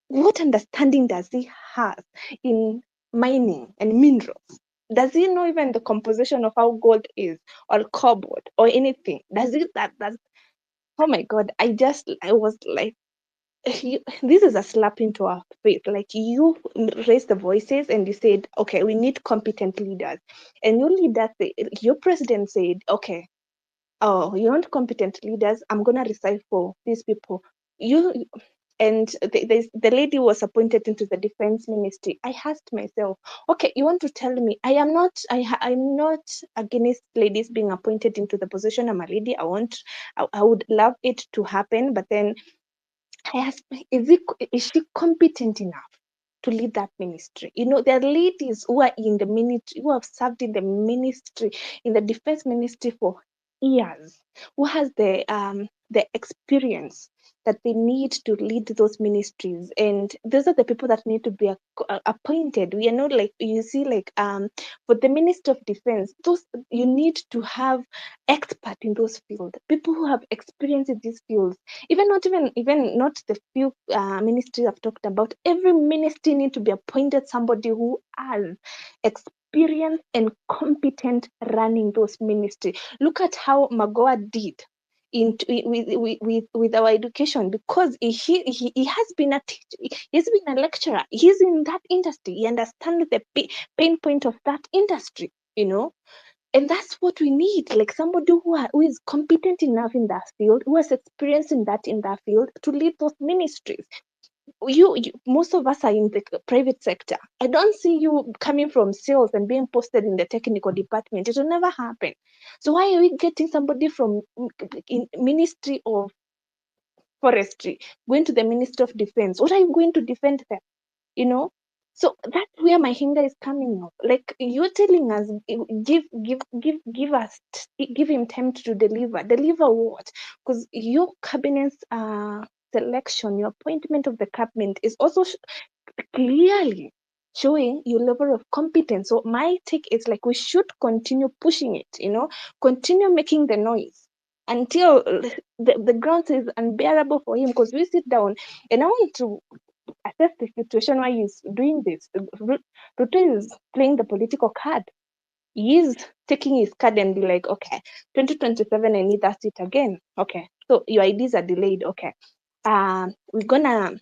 What understanding does he have in mining and minerals? Does he know even the composition of how gold is, or cobalt, or anything? Does it that's oh my god, I was like, this is a slap into our face. Like, you raised the voices and you said, okay, we need competent leaders, and your president said, okay, oh, you want competent leaders, I'm gonna resign for these people. And the lady was appointed into the defense ministry. I asked myself, okay, you want to tell me I'm not against ladies being appointed into the position. I'm a lady. I would love it to happen, but then I asked, is she competent enough to lead that ministry? There are ladies who are in the ministry, who have served in the ministry, in the defense ministry for years, who has the experience that they need to lead those ministries, and those are the people that need to be appointed. We are not like, you see, like for the Minister of Defense, those you need to have expert in those fields, people who have experience in these fields. Even not the few ministries I've talked about. Every ministry need to be appointed somebody who has experience and competent running those ministry. Look at how Magoa did with our education, because he has been he's been a lecturer. He's in that industry. He understands the pain point of that industry. And that's what we need, like somebody who is competent enough in that field, who has experience in that field to lead those ministries. Most of us are in the private sector. I don't see you coming from sales and being posted in the technical department. It will never happen. So why are we getting somebody from in Ministry of Forestry going to the Ministry of Defense? What are you going to defend them? So that's where my anger is coming up. Like, you're telling us, give him time to deliver what? Because your cabinet's selection, your appointment of the cabinet is also clearly showing your level of competence. So my take is like, we should continue pushing it, continue making the noise. until the ground is unbearable for him, because we sit down and I want to assess the situation why he's doing this. Ruto is playing the political card. He is taking his card and be like, okay, 2027, I need that seat again. Okay, so your IDs are delayed. Okay, we're gonna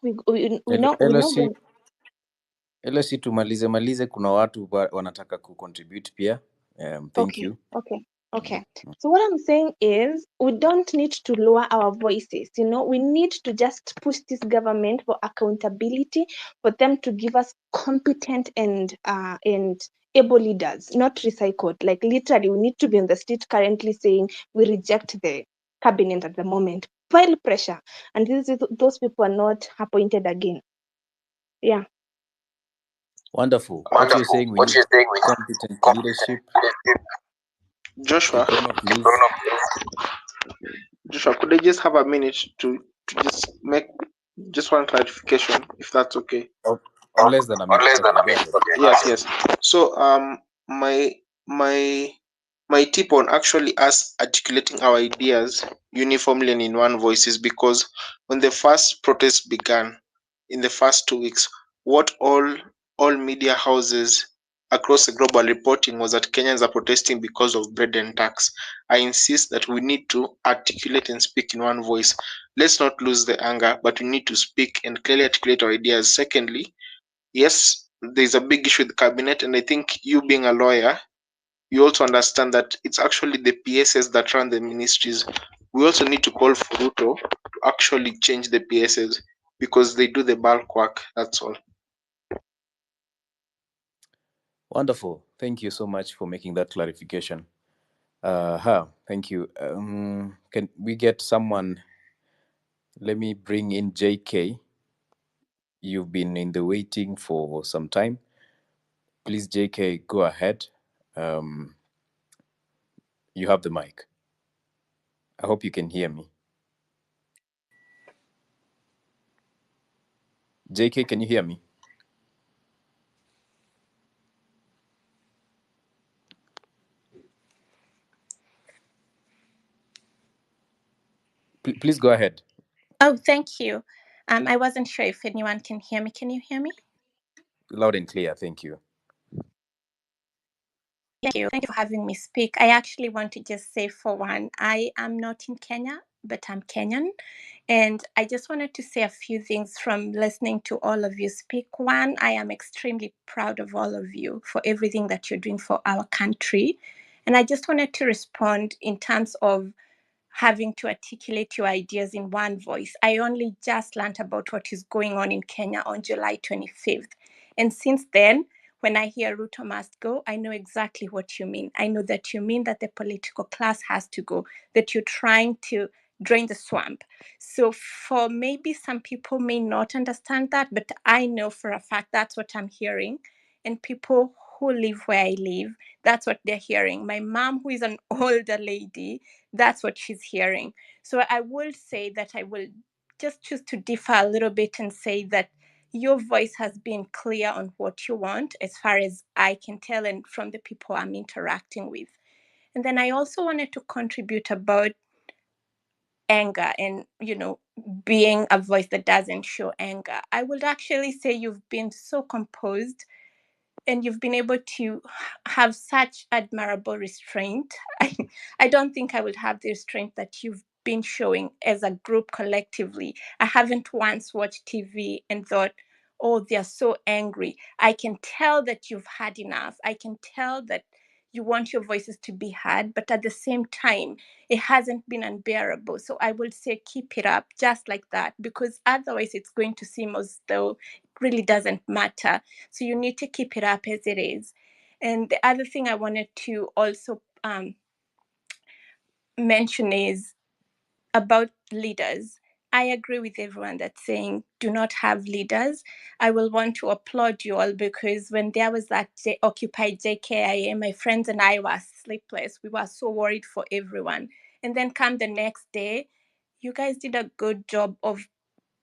we know LSC, when. LSC tumalize, kuna watu wanataka kucontribute pia. Thank you. Okay. So what I'm saying is we don't need to lower our voices. We need to just push this government for accountability, for them to give us competent and able leaders, not recycled. Like literally, we need to be on the street currently saying we reject the cabinet at the moment. Pile pressure, and those people are not appointed again. Yeah. Wonderful. What you're saying, we need competent leadership. Joshua, Econo, please. Joshua, could I just have a minute to just make just one clarification, if that's okay? On less than a minute. Okay, go ahead. Yes. So my my tip on actually us articulating our ideas uniformly and in one voice is because when the first protests began in the first 2 weeks, what all media houses across the globe are reporting was that Kenyans are protesting because of bread and tax. I insist that we need to articulate and speak in one voice. Let's not lose the anger, but we need to speak and clearly articulate our ideas. Secondly, yes, there's a big issue with the cabinet, and I think you being a lawyer, you also understand that it's actually the PSs that run the ministries. We also need to call for Ruto to actually change the PSs because they do the bulk work. That's all. Wonderful. Thank you so much for making that clarification. Thank you. Can we get someone? Let me bring in JK. You've been in the waiting for some time. Please, JK, go ahead. You have the mic. I hope you can hear me. JK, can you hear me? Please go ahead. Oh, thank you. I wasn't sure if anyone can hear me. Can you hear me? Loud and clear. Thank you. Thank you. Thank you for having me speak. I actually want to just say, for one, I am not in Kenya, but I'm Kenyan. And I just wanted to say a few things from listening to all of you speak. One, I am extremely proud of all of you for everything that you're doing for our country. And I just wanted to respond in terms of having to articulate your ideas in one voice. I only just learned about what is going on in Kenya on July 25th. And since then, when I hear Ruto must go, I know exactly what you mean. I know that you mean that the political class has to go, that you're trying to drain the swamp. So for maybe some people may not understand that, but I know for a fact that's what I'm hearing. And people who live where I live, that's what they're hearing. My mom, who is an older lady, that's what she's hearing. So I will say that I will just choose to differ a little bit and say that your voice has been clear on what you want, as far as I can tell, and from the people I'm interacting with. And then I also wanted to contribute about anger and, being a voice that doesn't show anger. I would actually say you've been so composed and you've been able to have such admirable restraint. I don't think I would have the restraint that you've been showing as a group collectively. I haven't once watched TV and thought, oh, they're so angry. I can tell that you've had enough. I can tell that you want your voices to be heard, but at the same time, it hasn't been unbearable. So I would say keep it up just like that, because otherwise it's going to seem as though it really doesn't matter. So you need to keep it up as it is. And the other thing I wanted to also mention is about leaders. I agree with everyone that's saying do not have leaders. I will want to applaud you all, because when there was that Occupy JKIA, my friends and I were sleepless. We were so worried for everyone. And then come the next day, you guys did a good job of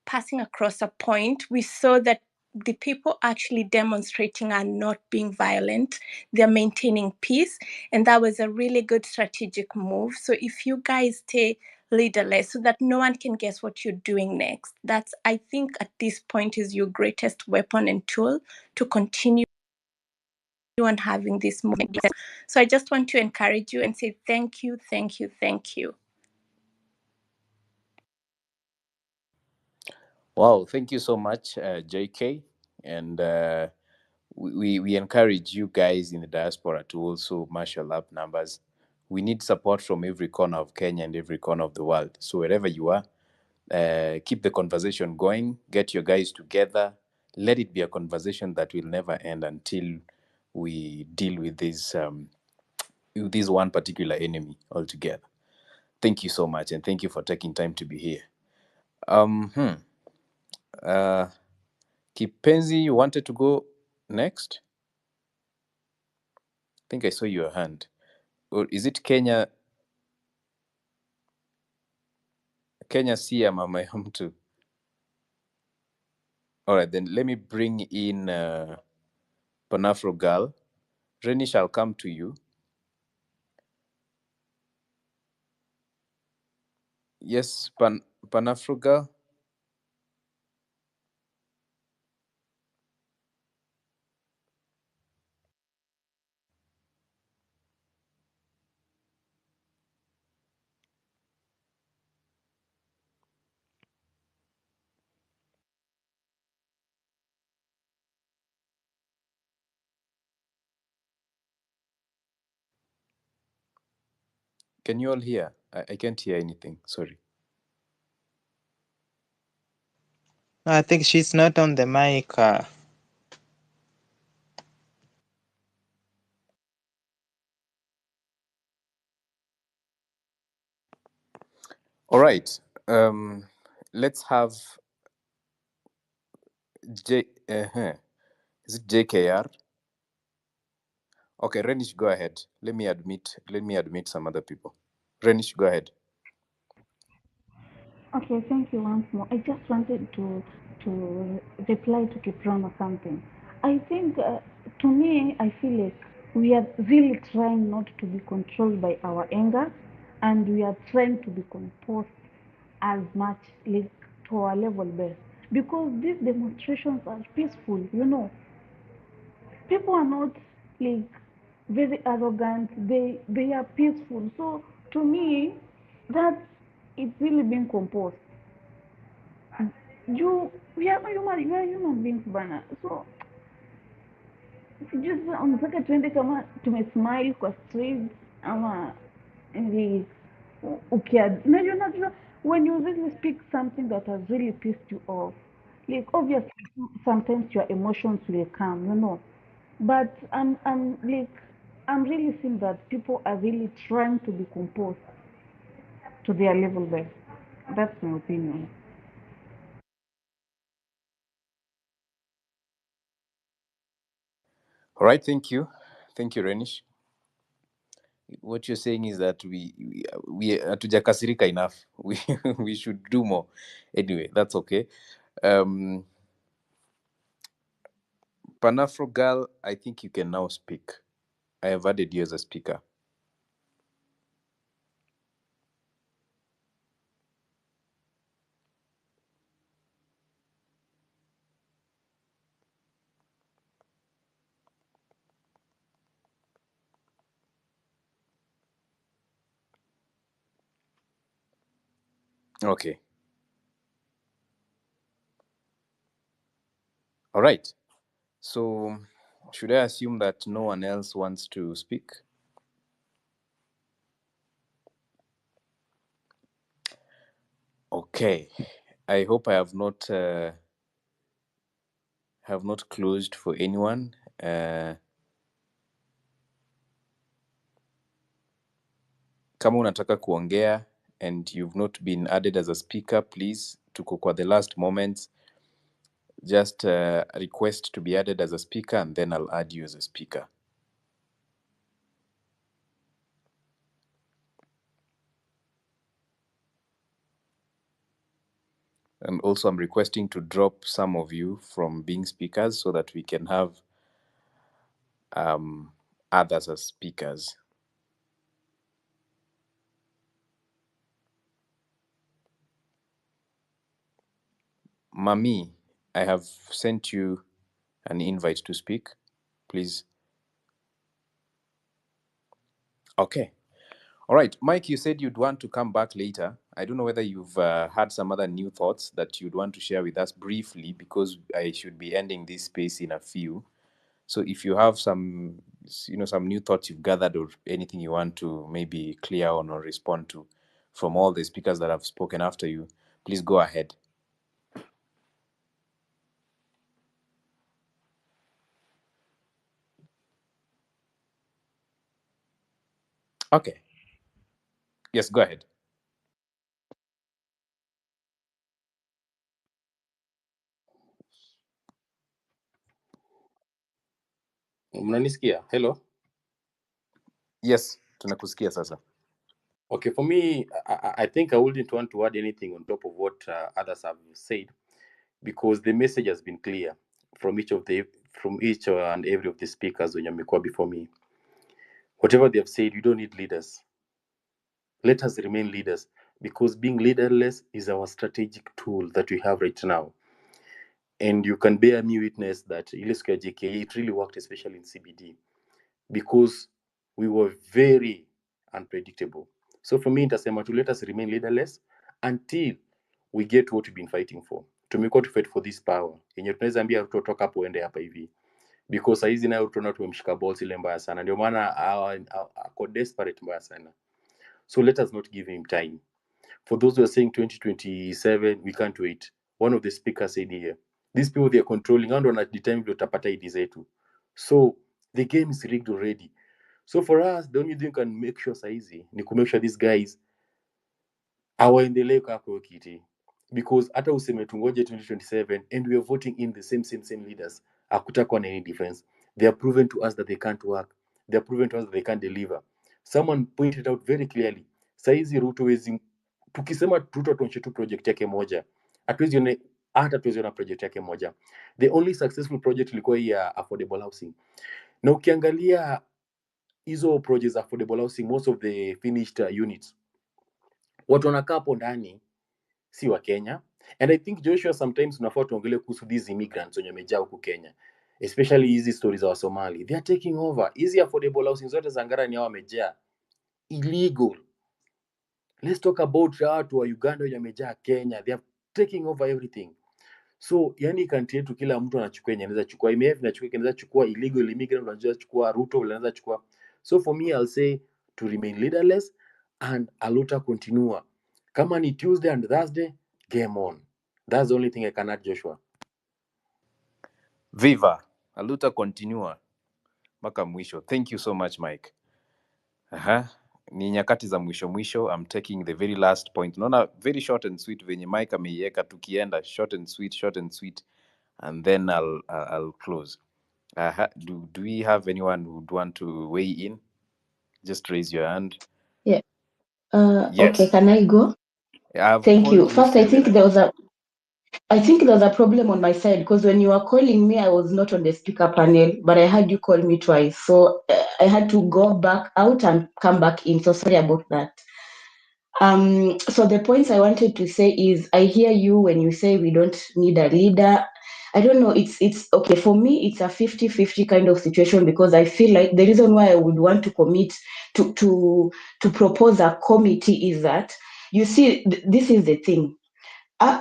passing across a point. We saw that the people actually demonstrating are not being violent. They're maintaining peace. And that was a really good strategic move. So if you guys stay leaderless so that no one can guess what you're doing next, that's, I think, at this point is your greatest weapon and tool to continue on having this movement. So I just want to encourage you and say thank you, thank you, thank you. Wow, thank you so much, JK. And we encourage you guys in the diaspora to also marshal up numbers. We need support from every corner of Kenya and every corner of the world. So wherever you are, keep the conversation going, get your guys together. Let it be a conversation that will never end until we deal with this one particular enemy altogether. Thank you so much, and thank you for taking time to be here. Kipenzi, you wanted to go next? I think I saw your hand. Or is it Kenya? Kenya Sia Mama Mtu. All right, then let me bring in Panafro Girl. Reni shall come to you. Yes, Panafro Girl. Can you all hear? I can't hear anything. Sorry. No, I think she's not on the mic. All right. Let's have J. Is it JKR? Okay, Renish, go ahead. Let me admit some other people. Renish, go ahead. Okay, thank you once more. I just wanted to reply to Kipron or something. I think, to me, I feel like we are really trying not to be controlled by our anger, and we are trying to be composed as much like to our level best, because these demonstrations are peaceful. People are not like very arrogant. They are peaceful. So to me, that's it's really being composed. We are human beings bana, so sijui sasa unataka tuende kama tumesmile kwa street ama ni unajua when you really speak something that has really pissed you off, like obviously sometimes your emotions will come. But I'm really seeing that people are really trying to be composed to their level best. That's my opinion. All right, thank you. Thank you, Renish. What you're saying is that we hatujakasirika enough. We should do more. Anyway, that's okay. Panafro Girl, I think you can now speak. I have added you as a speaker. Okay. All right. So, should I assume that no one else wants to speak? Okay. I hope I have not closed for anyone. Kama unataka kuongea and you've not been added as a speaker, please, tuko kwa the last moments. Just request to be added as a speaker and then I'll add you as a speaker. And also I'm requesting to drop some of you from being speakers so that we can have others as speakers. Mami, I have sent you an invite to speak. Please. Okay. All right. Mike, you said you'd want to come back later. I don't know whether you've had some other new thoughts that you'd want to share with us briefly, because I should be ending this space in a few. So if you have some, some new thoughts you've gathered or anything you want to maybe clear on or respond to from all the speakers that have spoken after you, please go ahead. Okay. Yes, go ahead. Mnanisikia? Hello? Yes, tunakusikia sasa. Okay, for me, I think I wouldn't want to add anything on top of what others have said, because the message has been clear from each and every of the speakers when wamekuwa before me. Whatever they have said, you don't need leaders. Let us remain leaders, because being leaderless is our strategic tool that we have right now. And you can bear me witness that ile siku ya JKA, it really worked, especially in CBD, because we were very unpredictable. So for me, nitasema to let us remain leaderless until we get what we've been fighting for. Tumekuwa to fight for this power yenye tunaweza ambia Ruto toka hapo uende hapa hivi, because saizi nayo Ruto na tumemshika balls ile mbaya sana, ndio maana ako desperate mbaya sana. So let us not give him time. For those who are saying 2027, we can't wait. One of the speakers said here, these people they are controlling and at the time vile utapata ID zetu. So the game is rigged already. So for us, the only thing we can make sure saizi ni ku make sure these guys hawaendelee kwa kiti, because hata useme tungoje 2027 and we are voting in the same leaders, hakutakuwa na any difference. They are proven to us that they can't work. They are proven to us that they can't deliver. Someone pointed out very clearly, saizi Ruto wezi, tukisema Ruto tuonyeshe tu project yake moja, hatuwezi ona project yake moja. The only successful project ilikuwa hii ya affordable housing, na ukiangalia hizo projects affordable housing, most of the finished units, watu wanakaa hapo ndani si wa Kenya. And I think Joshua, sometimes unafaa tuongelee kuhusu these immigrants wenye wamejaa huku Kenya, especially hizi stories za Wasomali. They are taking over hizi affordable housing zote za Ngara, ni hao wamejaa illegal. Let's talk about watu wa Uganda wenye wamejaa Kenya, they are taking over everything. So yani country yetu kila mtu anachukua yenye anaweza chukua. IMF inachukua anaweza chukua, illegal immigrant anaweza chukua, Ruto anaweza chukua. So for me, I'll say to remain leaderless and aluta continua. Kama ni Tuesday and Thursday, game on. That's the only thing I can add, Joshua. Viva, aluta continua mpaka mwisho. Thank you so much, Mike. Ni nyakati za mwisho. I'm taking the very last point. Naona very short and sweet venye Mike ameiweka, tukienda short and sweet, and then I'll close. Do we have anyone who would want to weigh in? Just raise your hand. Yeah. Yes. Okay, can I go? I've Thank called you. First, I think several. there was a problem on my side, because when you were calling me, I was not on the speaker panel, but I had you call me twice. So I had to go back out and come back in. So sorry about that. So the points I wanted to say is, I hear you when you say we don't need a leader. I don't know, it's okay. For me, it's a 50-50 kind of situation, because I feel like the reason why I would want to commit to propose a committee is that, you see, this is the thing.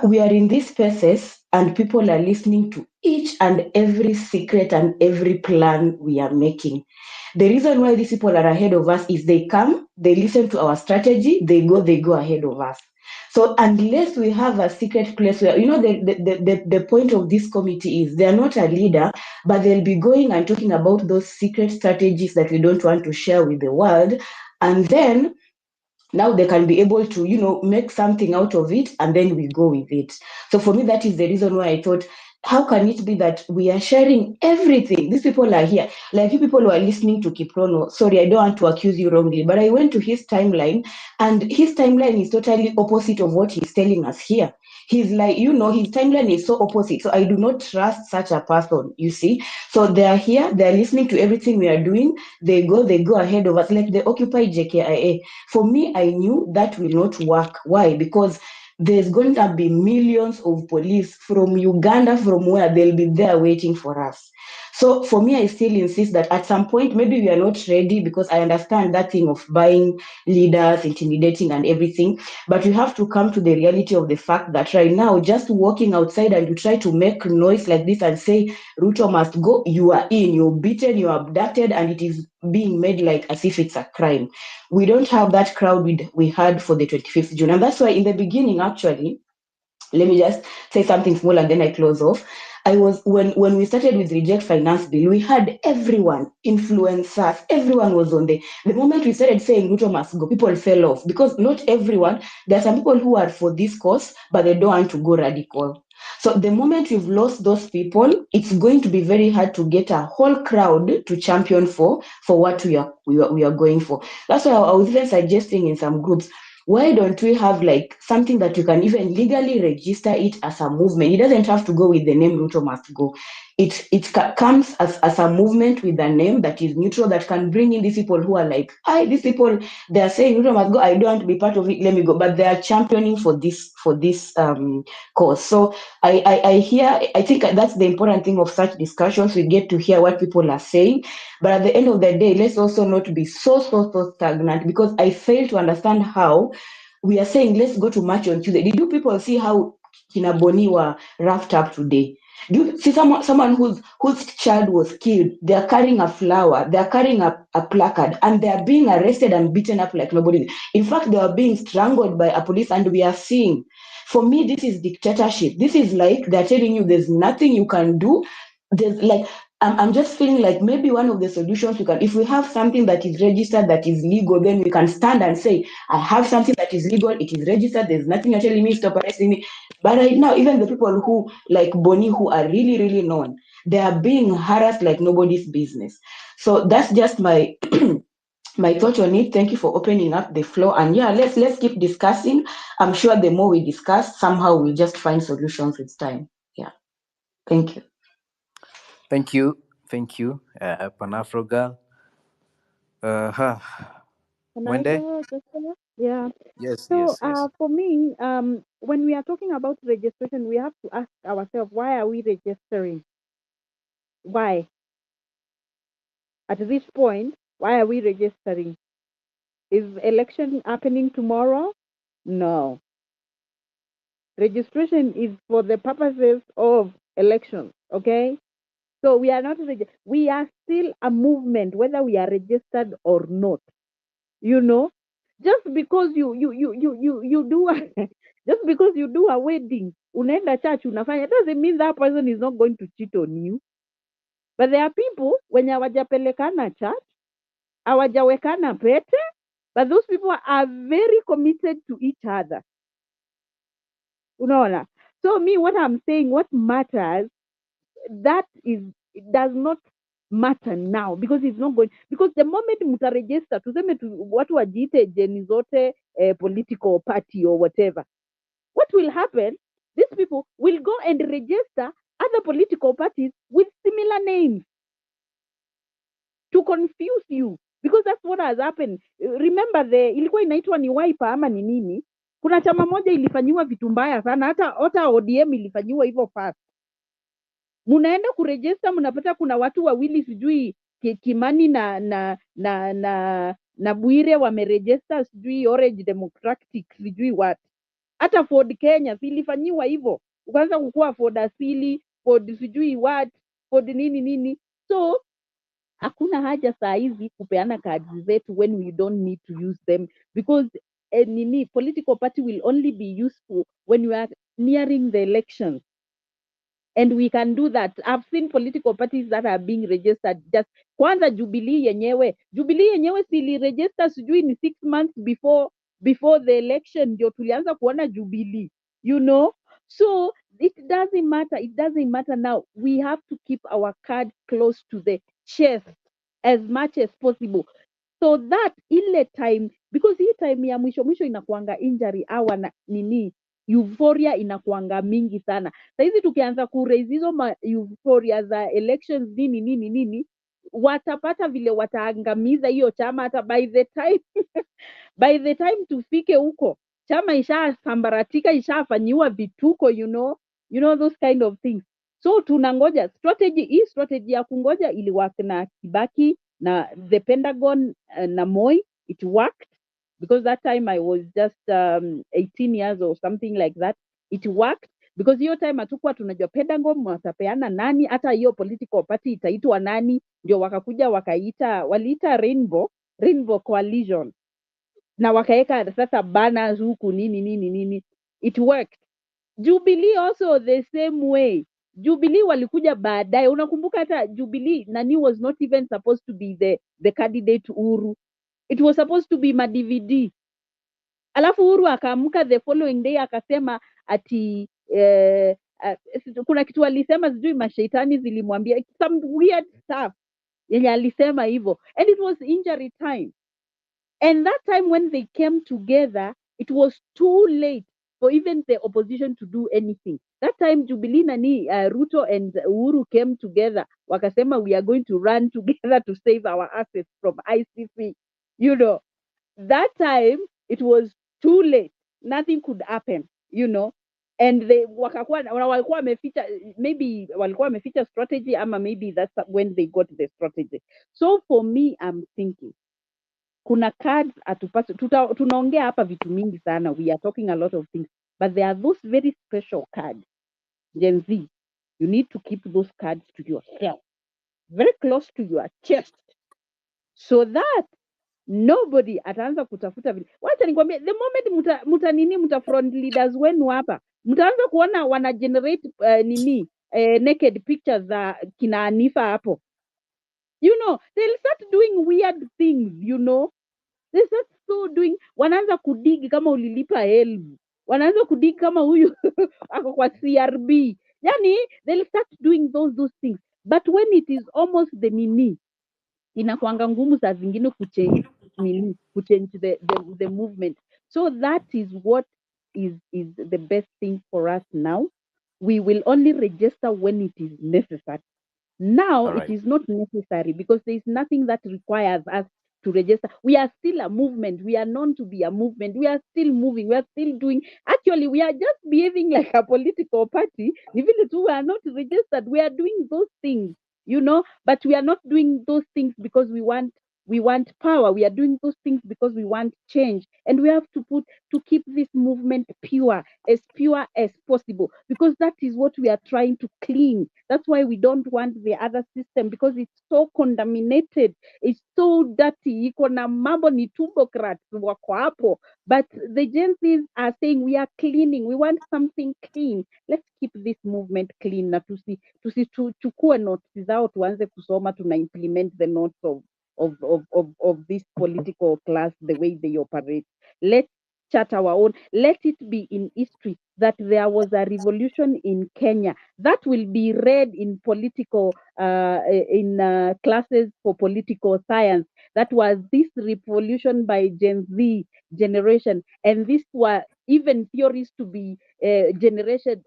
We are in these spaces and people are listening to each and every secret and every plan we are making. The reason why these people are ahead of us is they come, they listen to our strategy, they go ahead of us. So unless we have a secret place where, the point of this committee is, they're not a leader, but they'll be going and talking about those secret strategies that we don't want to share with the world. And then now they can be able to, make something out of it, and then we go with it. So for me, that is the reason why I thought how can it be that we are sharing everything? These people are here. Like you people who are listening to Kiprono, sorry, I don't want to accuse you wrongly, but I went to his timeline and his timeline is totally opposite of what he's telling us here. He's like, his timeline is so opposite. So I do not trust such a person, you see. So they are here, they're listening to everything we are doing. They go ahead of us, like the Occupy JKIA. For me, I knew that will not work. Why? Because there's going to be millions of police from Uganda, from where they'll be there waiting for us. So for me, I still insist that at some point, maybe we are not ready, because I understand that thing of buying leaders, intimidating and everything. But we have to come to the reality of the fact that right now, just walking outside and you try to make noise like this and say, Ruto must go, you are in, you're beaten, you're abducted, and it is being made like as if it's a crime. We don't have that crowd we had for the 25th June. And that's why in the beginning, actually, let me just say something small and then I close off. When we started with Reject Finance Bill, we had everyone, influencers, everyone was on the moment we started saying Ruto must go, people fell off, because not everyone, there are some people who are for this cause, but they don't want to go radical. So the moment you've lost those people, it's going to be very hard to get a whole crowd to champion for what we are going for. That's why I was even suggesting in some groups, why don't we have like something that you can even legally register it as a movement? It doesn't have to go with the name Ruto must go. It comes as a movement with a name that is neutral, that can bring in these people who are like, these people, they are saying Ruto must go, I don't want to be part of it, let me go. But they are championing for this cause. So I think that's the important thing of such discussions. We get to hear what people are saying. But at the end of the day, let's also not be so stagnant, because I fail to understand how we are saying let's go to march on Tuesday. Did you people see how Kinaboni were wrapped up today? Do you see someone whose child was killed? They are carrying a flower, they are carrying a placard, and they are being arrested and beaten up like nobody. In fact, they are being strangled by a police, and we are seeing. For me, this is dictatorship. This is like they're telling you there's nothing you can do. There's like I'm just feeling like maybe one of the solutions we can, if we have something that is registered, that is legal, then we can stand and say, I have something that is legal, it is registered, there's nothing you're telling me, stop arresting me. But right now, even the people who, like Bonnie, who are really, really known, they are being harassed like nobody's business. So that's just my my thought on it. Thank you for opening up the floor. And yeah, let's keep discussing. I'm sure the more we discuss, somehow we'll just find solutions with time. Yeah. Thank you. Thank you. Thank you, Pan-Afro girl. Can I Mwende? go, Joshua? Yeah. Yes, So, yes, yes. for me, when we are talking about registration, we have to ask ourselves, why are we registering? Why? At this point, why are we registering? Is election happening tomorrow? No. Registration is for the purposes of elections, okay? So we are not, we are still a movement, whether we are registered or not. You know, just because you do just because you do a wedding, unaenda church unafanya, doesn't mean that person is not going to cheat on you. But there are people wenye hawajapelekana church, hawajawekana pete, but those people are very committed to each other. Unaona? So me, what I'm saying, what matters, that is, it does not matter now, because it's not going, because the moment mtaregister, tuseme watu wajiite jeni zote political party or whatever, what will happen, these people will go and register other political parties with similar names to confuse you, because that's what has happened. Remember, ilikuwa inaitwa ni Wiper ama ni nini, kuna chama moja ilifanyiwa vitu mbaya sana, hata ODM ilifanyiwa hivyo fast. Munaenda kurejista, mnapata kuna watu wawili, sijui Kimani na Bwire wamerejista, sijui Orange Democratic, sijui what. Hata Ford Kenya zilifanyiwa hivyo, ukaanza kukua Ford asili, Ford sijui what, Ford nini. So hakuna haja saa hizi kupeana cards zetu when we don't need to use them, because political party will only be useful when you are nearing the elections. And we can do that. I've seen political parties that are being registered. Just kwanza Jubilee yenyewe sili register sijui ni 6 months before the election ndio tulianza kuona Jubilee, you know. So it doesn't matter. It doesn't matter now. We have to keep our card close to the chest as much as possible, so that ile time, because hii time ya mwisho mwisho inakuanga injury hour na nini, euphoria inakuanga mingi sana. Saizi tukianza kuraise hizo euphoria za elections nini nini nini, watapata vile wataangamiza hiyo chama. Hata by the time tufike huko, chama ishasambaratika, ishafanyiwa vituko, you know those kind of things. So tunangoja strategy ya kungoja ili work na Kibaki na the Pentagon na Moi, it worked because that time I was just 18 years or something like that. It worked because hiyo time hatukuwa tunajua Pentagon watapeana nani, hata hiyo political party itaitwa nani. Ndio wakakuja waliita Rainbow Coalition, na wakaweka sasa banners huku nini nini nini. It worked. Jubilee also the same way. Jubilee walikuja baadaye. Unakumbuka hata Jubilee nani was not even supposed to be the candidate Uhuru. It was supposed to be ma-DVD. Alafu Uhuru akaamka the following day akasema ati kuna kitu alisema, sijui mashaitani zilimwambia some weird stuff yenye alisema hivyo, and it was injury time. And that time when they came together, it was too late for even the opposition to do anything. That time Jubilee nani Ruto and Uhuru came together, wakasema we are going to run together to save our assets from ICC. You know, that time it was too late. Nothing could happen, and they walikuwa wameficha, maybe walikuwa wameficha strategy, ama maybe that's when they got the strategy. So for me, I'm thinking kuna cards atupasi, tunaongea hapa vitu mingi sana, we are talking a lot of things, but there are those very special cards. Gen Z, you need to keep those cards to yourself, very close to your chest, so that nobody ataanza kutafuta vile. Wacha nikwambie, the moment muta front leaders wenu hapa, mtaanza kuona wana generate naked pictures za kina Anifa hapo, they'll start doing weird things, they start doing, wanaanza kudigi kama ulilipa help, wanaanza kudigi kama huyu ako kwa CRB, yani they'll start doing those things. But when it is almost the inakuanga ngumu saa zingine kuchange the movement. So that is what is the best thing for us now. We will only register when it is necessary. Now All right. it is not necessary because there is nothing that requires us to register. We are still a movement. We are known to be a movement. We are still moving. We are still doing. Actually, we are just behaving like a political party. Even if we are not registered, we are doing those things, but we are not doing those things because we want power. We are doing those things because we want change, and we have to keep this movement pure as possible, because that is what we are trying to clean. That's why we don't want the other system, because it's so contaminated, it's so dirty. Iko na mambo ni tumbocrats wako hapo, but the Gen Zs are saying we are cleaning, we want something clean. Let's keep this movement clean, na tusichukue notes zao tuanze kusoma, tuna implement the notes of this political class, the way they operate. Let's chart our own. Let it be in history that there was a revolution in Kenya that will be read in political classes for political science. That was this revolution by Gen Z generation, and this were even theories to be generated,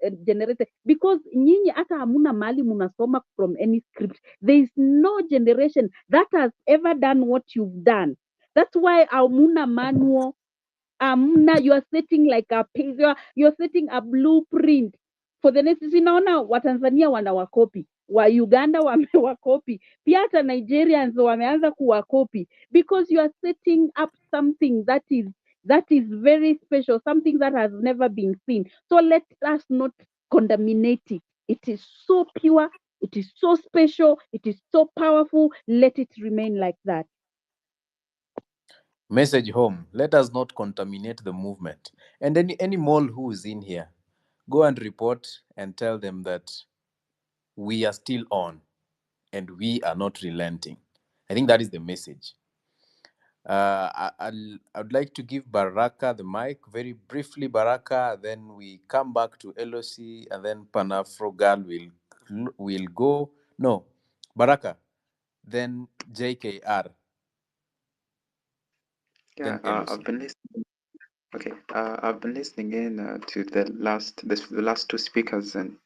because nyinyi hata hamuna mali munasoma from any script. There is no generation that has ever done what you've done. That's why hamuna manual. You are setting like a page, you're setting a blueprint for the next. Sinaona Watanzania wanawakopi, wa Uganda wamewakopi, pia hata Nigerians wameanza kuwakopi, because you are setting up something that is very special, something that has never been seen. So let us not contaminate it. It is so pure, it is so special, it is so powerful. Let it remain like that. Message home. Let us not contaminate the movement. And any mole who is in here, go and report and tell them that we are still on and we are not relenting. I think that is the message. I'd like to give Baraka the mic very briefly. Baraka, then we come back to LOC, and then Panafro Girl will go. No, Baraka, then JKR, Yeah, then LOC. I've been listening. Okay, I've been listening in to the last two speakers, and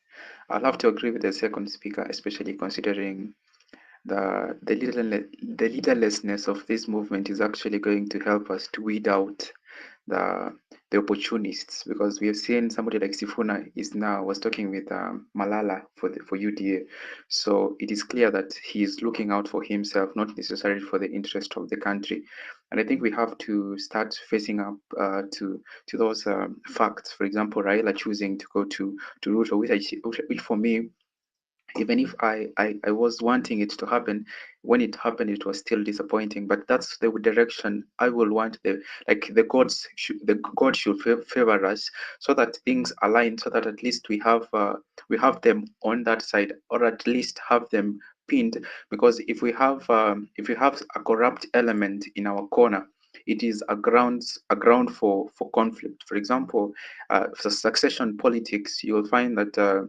I'll have to agree with the second speaker, especially considering the leaderlessness of this movement is actually going to help us to weed out the opportunists, because we have seen somebody like Sifuna was talking with Malala for UDA, so it is clear that he is looking out for himself, not necessarily for the interest of the country. And I think we have to start facing up to those facts. For example, Raila choosing to go to Ruto, which for me, even if I was wanting it to happen, when it happened it was still disappointing, but that's the direction I will want. The god should favor us, so that things align, so that at least we have them on that side, or at least have them pinned. Because if we have a corrupt element in our corner, it is a ground for conflict. For example, for succession politics, you will find that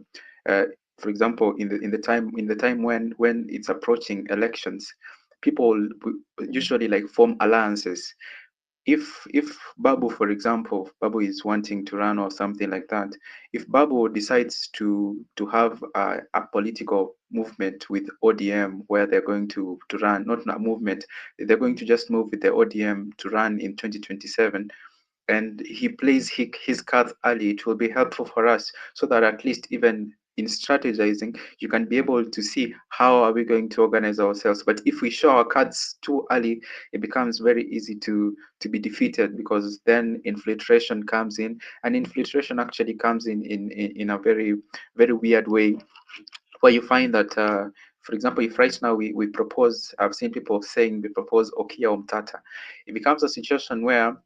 for example, in the time when it's approaching elections, people usually like form alliances. If Babu, for example, Babu is wanting to run or something like that, if Babu decides to have a political movement with ODM, where they're going to run, not a movement, they're going to just move with the ODM to run in 2027, and he plays his cards early, it will be helpful for us, so that at least even in strategizing, you can be able to see how are we going to organize ourselves. But if we show our cards too early, it becomes very easy to be defeated, because then infiltration comes in, and infiltration actually comes in a very very weird way, where you find that for example, if right now we propose, I've seen people saying we propose Okia Omtata, it becomes a situation where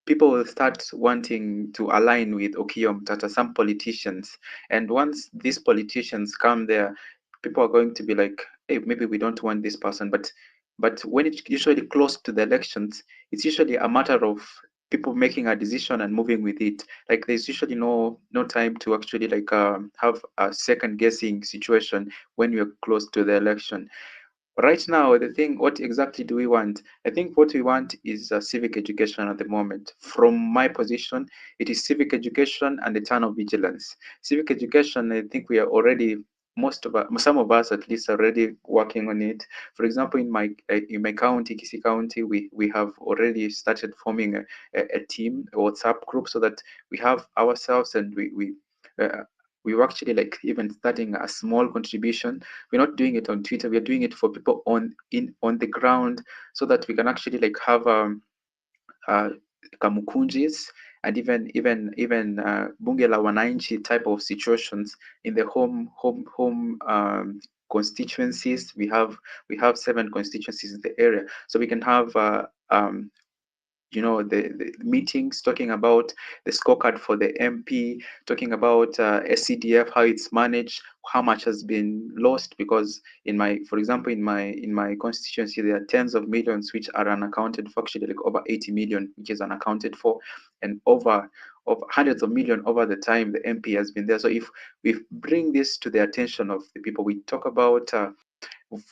people will start wanting to align with Okiya Omtata, some politicians. And once these politicians come there, people are going to be like, hey, maybe we don't want this person. But when it's usually close to the elections, it's usually a matter of people making a decision and moving with it. Like there's usually no time to actually like have a second guessing situation when you're close to the election. Right now, the thing, what exactly do we want? I think what we want is civic education at the moment. From my position, it is civic education and a ton of vigilance. Civic education, I think we are already, some of us at least, are already working on it. For example, in my county, Kisii County, we have already started forming a team, a WhatsApp group, so that we have ourselves, and uh, we were actually like even starting a small contribution. We're not doing it on Twitter, we're doing it for people on the ground, so that we can actually like have uh, kamukunjis, and even bunge la wananchi type of situations in the home constituencies. We have 7 constituencies in the area, so we can have the meetings talking about the scorecard for the MP, talking about SCDF, how it's managed, how much has been lost. Because for example, in my constituency, there are tens of millions which are unaccounted for, actually like over 80 million which is unaccounted for, and over hundreds of millions over the time the MP has been there. So if we bring this to the attention of the people, we talk about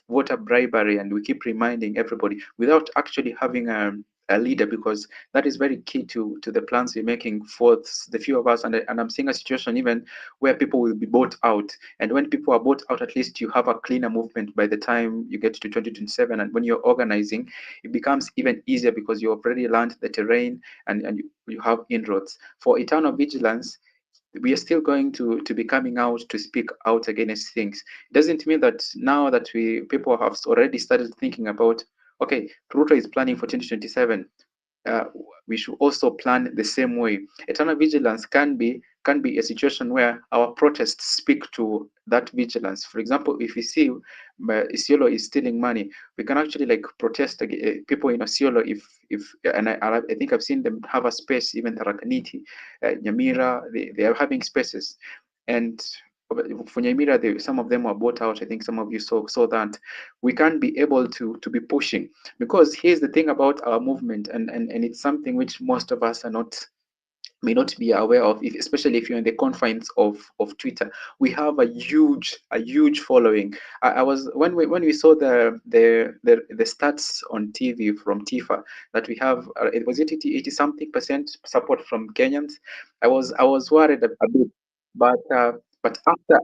voter bribery, and we keep reminding everybody without actually having a leader, because that is very key to the plans we're making for the few of us. And I'm seeing a situation even where people will be bought out, and when people are bought out, at least you have a cleaner movement by the time you get to 2027. And when you're organizing, it becomes even easier, because you already learned the terrain, and you have inroads. For eternal vigilance, we are still going to be coming out to speak out against things. It doesn't mean that now that people have already started thinking about, okay, Ruto is planning for 2027, uh, we should also plan the same way. Eternal vigilance can be a situation where our protests speak to that vigilance. For example, if we see Isiolo is stealing money, we can actually like protest people in Isiolo. If and I think I've seen them have a space, even Tarakaniti, Nyamira, they are having spaces. And for Nyamira, some of them were bought out. I think some of you saw that. We can't be able to be pushing, because here's the thing about our movement, and it's something which most of us may not be aware of, especially if you're in the confines of Twitter. We have a huge following. I was when we saw the stats on TV from Tifa that we have, it was 80 something% support from Kenyans. I was worried a bit, but after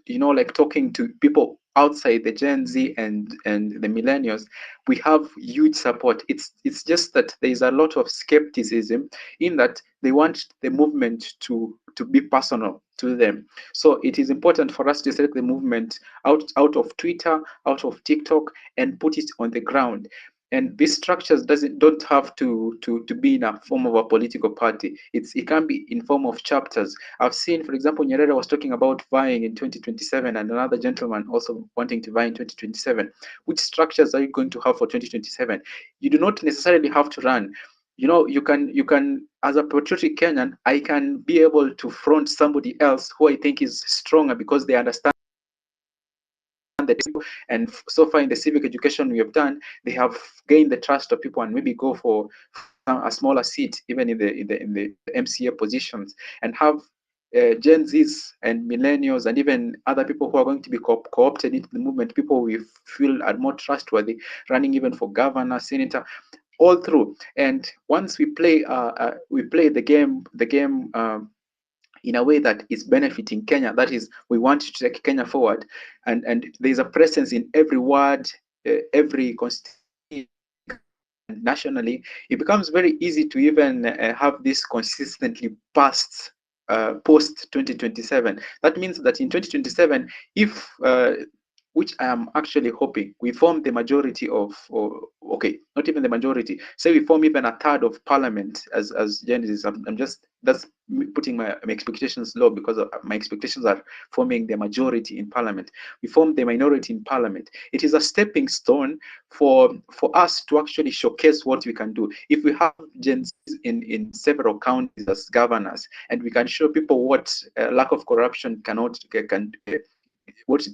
like talking to people outside the Gen Z and the millennials, we have huge support. It's just that there is a lot of skepticism in that they want the movement to be personal to them. So it is important for us to take the movement out of Twitter, out of TikTok, and put it on the ground. And these structures don't have to be in a form of a political party. It can be in form of chapters. I've seen, for example, Nyerere was talking about vying in 2027, and another gentleman also wanting to vie in 2027. Which structures are you going to have for 2027? You do not necessarily have to run. You can, as a patriotic Kenyan, I can be able to front somebody else who I think is stronger because they understand the, and so far in the civic education we have done, they have gained the trust of people and maybe go for a smaller seat even in the MCA positions, and have Gen Zs and millennials and even other people who are going to be co-opted into the movement, people we feel are more trustworthy, running even for governor, senator, all through. And once we play the game in a way that is benefiting Kenya, that is, we want to take Kenya forward, and there's a presence in every ward, every constituency, nationally, it becomes very easy to even have this consistently passed post 2027. That means that in 2027, if which I am actually hoping we form the majority of, or okay, not even the majority, say we form even a third of parliament as Genesis. I'm just, that's putting my expectations low, because my expectations are forming the majority in parliament. We form the minority in parliament. It is a stepping stone for us to actually showcase what we can do. If we have Gen Zs in several counties as governors, and we can show people what lack of corruption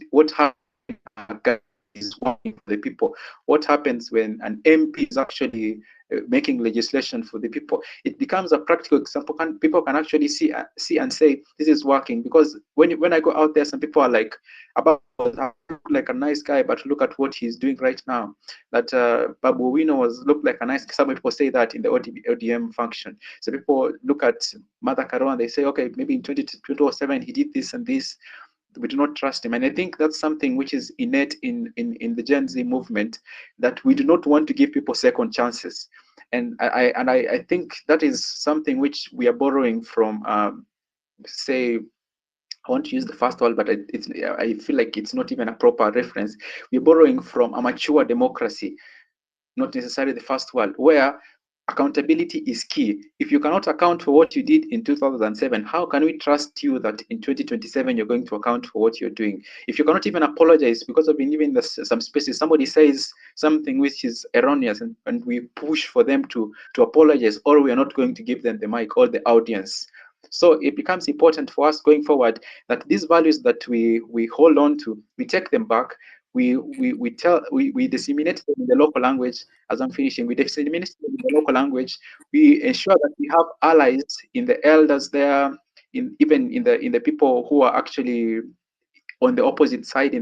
what happens is working for the people. What happens when an MP is actually making legislation for the people? It becomes a practical example. People can actually see and say this is working. Because when I go out there, some people are like, about look like a nice guy, but look at what he's doing right now. That Babu Wino looked like a nice. Some people say that in the ODM function. So people look at Martha Karua and they say, okay, maybe in 2007 he did this and this. We do not trust him. And I think that's something which is innate in the Gen Z movement, that we do not want to give people second chances. And I think that is something which we are borrowing from, say, I want to use the first word, but I feel like it's not even a proper reference. We're borrowing from a mature democracy, not necessarily the first world, where accountability is key. If you cannot account for what you did in 2007, how can we trust you that in 2027 you're going to account for what you're doing? If you cannot even apologize, because I've been given some spaces, somebody says something which is erroneous, and we push for them to apologize, or we are not going to give them the mic or the audience. So it becomes important for us going forward that these values that we hold on to, we take them back, we disseminate them in the local language. As I'm finishing, we disseminate them in the local language. We ensure that we have allies in the elders there, even in the people who are actually on the opposite side,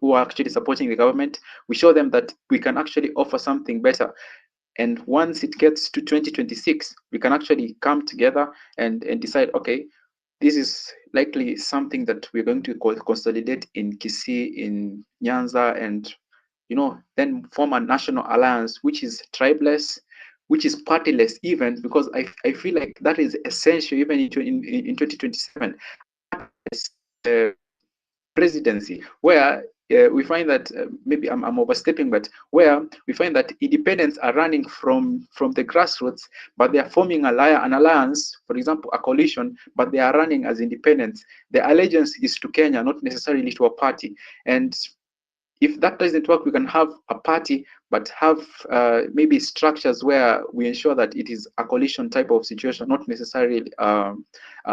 who are actually supporting the government. We show them that we can actually offer something better. And once it gets to 2026, we can actually come together and decide, okay, this is likely something that we're going to consolidate in Kisii, in Nyanza, and then form a national alliance, which is tribeless, which is partyless even, because I feel like that is essential even in 2027. Presidency, where we find that maybe I'm overstepping, but where we find that independents are running from the grassroots, but they are forming an alliance, for example, a coalition, but they are running as independents. The allegiance is to Kenya, not necessarily to a party. And if that doesn't work, we can have a party, but have maybe structures where we ensure that it is a coalition type of situation, not necessarily a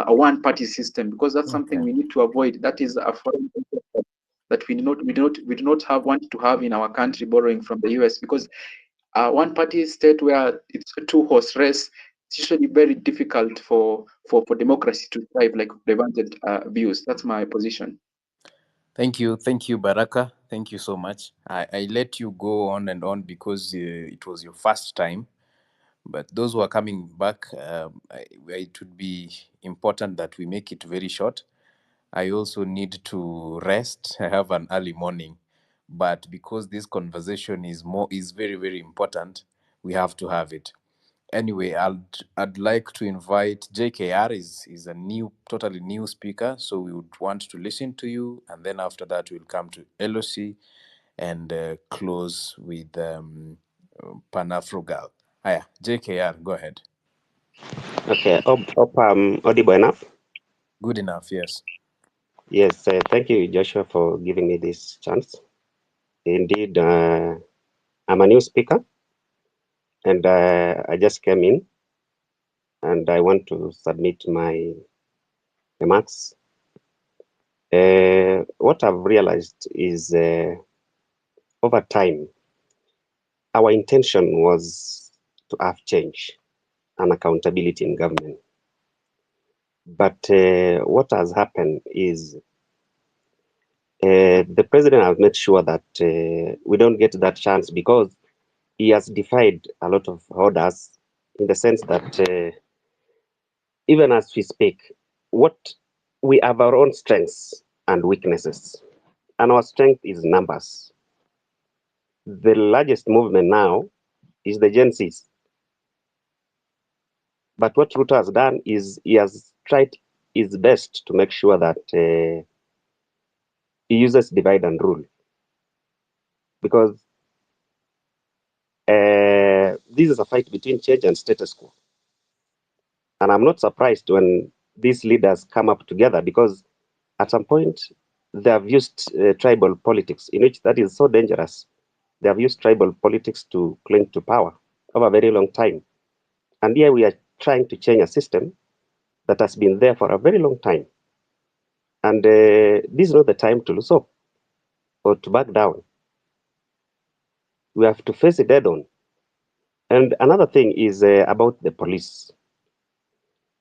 one-party system, because that's something we need to avoid. That is a foreign concept that we do not want to have in our country, borrowing from the US, because one-party state where it's a two-horse race, it's usually very difficult for democracy to thrive, like prevented views. That's my position. Thank you, Baraka. Thank you so much. I let you go on and on because it was your first time. But those who are coming back, it would be important that we make it very short. I also need to rest. I have an early morning, but because this conversation is very, very important, we have to have it. Anyway, I'd like to invite JKR is a totally new speaker, so we would want to listen to you, and then after that we'll come to LOC and close with Panafrugal. Aya, JKR, go ahead. Okay, hope I'm audible enough. Good enough, yes. Yes, thank you, Joshua, for giving me this chance. Indeed, I'm a new speaker, and I just came in, and I want to submit my remarks. What I've realized is over time, our intention was to have change and accountability in government. But what has happened is the president has made sure that we don't get that chance because he has defied a lot of orders in the sense that even as we speak, what we have our own strengths and weaknesses, and our strength is numbers. The largest movement now is the Gen Zs. But what Ruto has done is he has tried his best to make sure that he uses divide and rule. Because this is a fight between change and status quo. And I'm not surprised when these leaders come up together because at some point they have used tribal politics, in which that is so dangerous. They have used tribal politics to cling to power over a very long time. And here we are trying to change a system that has been there for a very long time. And this is not the time to lose hope or to back down. We have to face it head on. And another thing is about the police.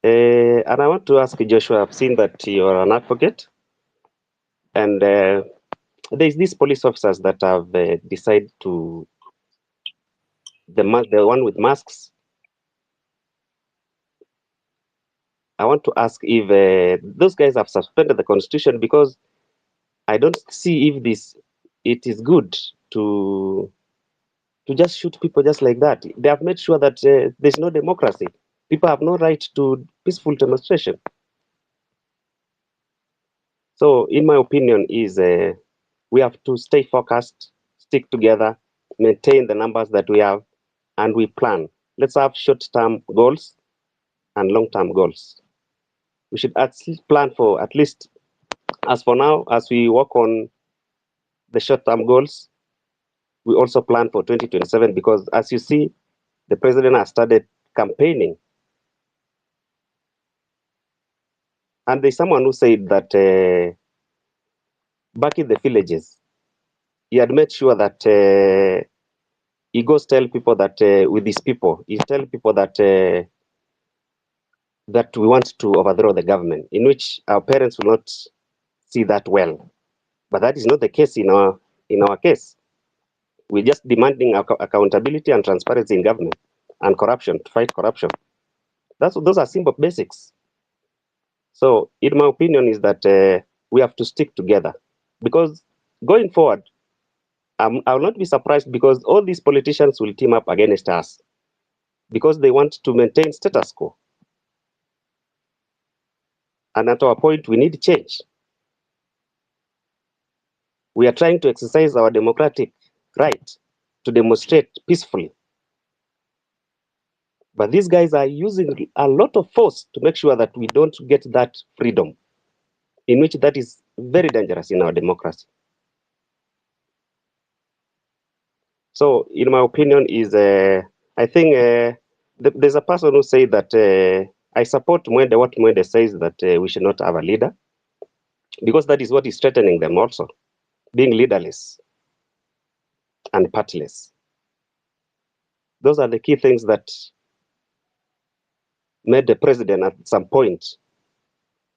And I want to ask Joshua, I've seen that you're an advocate. And there's these police officers that have decided to, the one with masks. I want to ask if those guys have suspended the constitution because I don't see if it is good to just shoot people just like that. They have made sure that there's no democracy. People have no right to peaceful demonstration. So, in my opinion, is we have to stay focused, stick together, maintain the numbers that we have, and we plan. Let's have short-term goals and long-term goals. We should at least plan for at least, as for now, as we work on the short-term goals, we also plan for 2027 because, as you see, the president has started campaigning. And there's someone who said that back in the villages, he had made sure that he goes tell people that with these people, he tell people that that we want to overthrow the government, in which our parents will not see that well. But that is not the case in our case. We're just demanding accountability and transparency in government and corruption, to fight corruption. Those are simple basics. So, in my opinion, is that we have to stick together because going forward, I will not be surprised because all these politicians will team up against us because they want to maintain status quo. And at our point, we need change. We are trying to exercise our democratic right to demonstrate peacefully. But these guys are using a lot of force to make sure that we don't get that freedom, in which that is very dangerous in our democracy. So, in my opinion, is I think there's a person who said that I support Mwende, what Mwende says that we should not have a leader, because that is what is threatening them also, being leaderless and partless. Those are the key things that made the president at some point.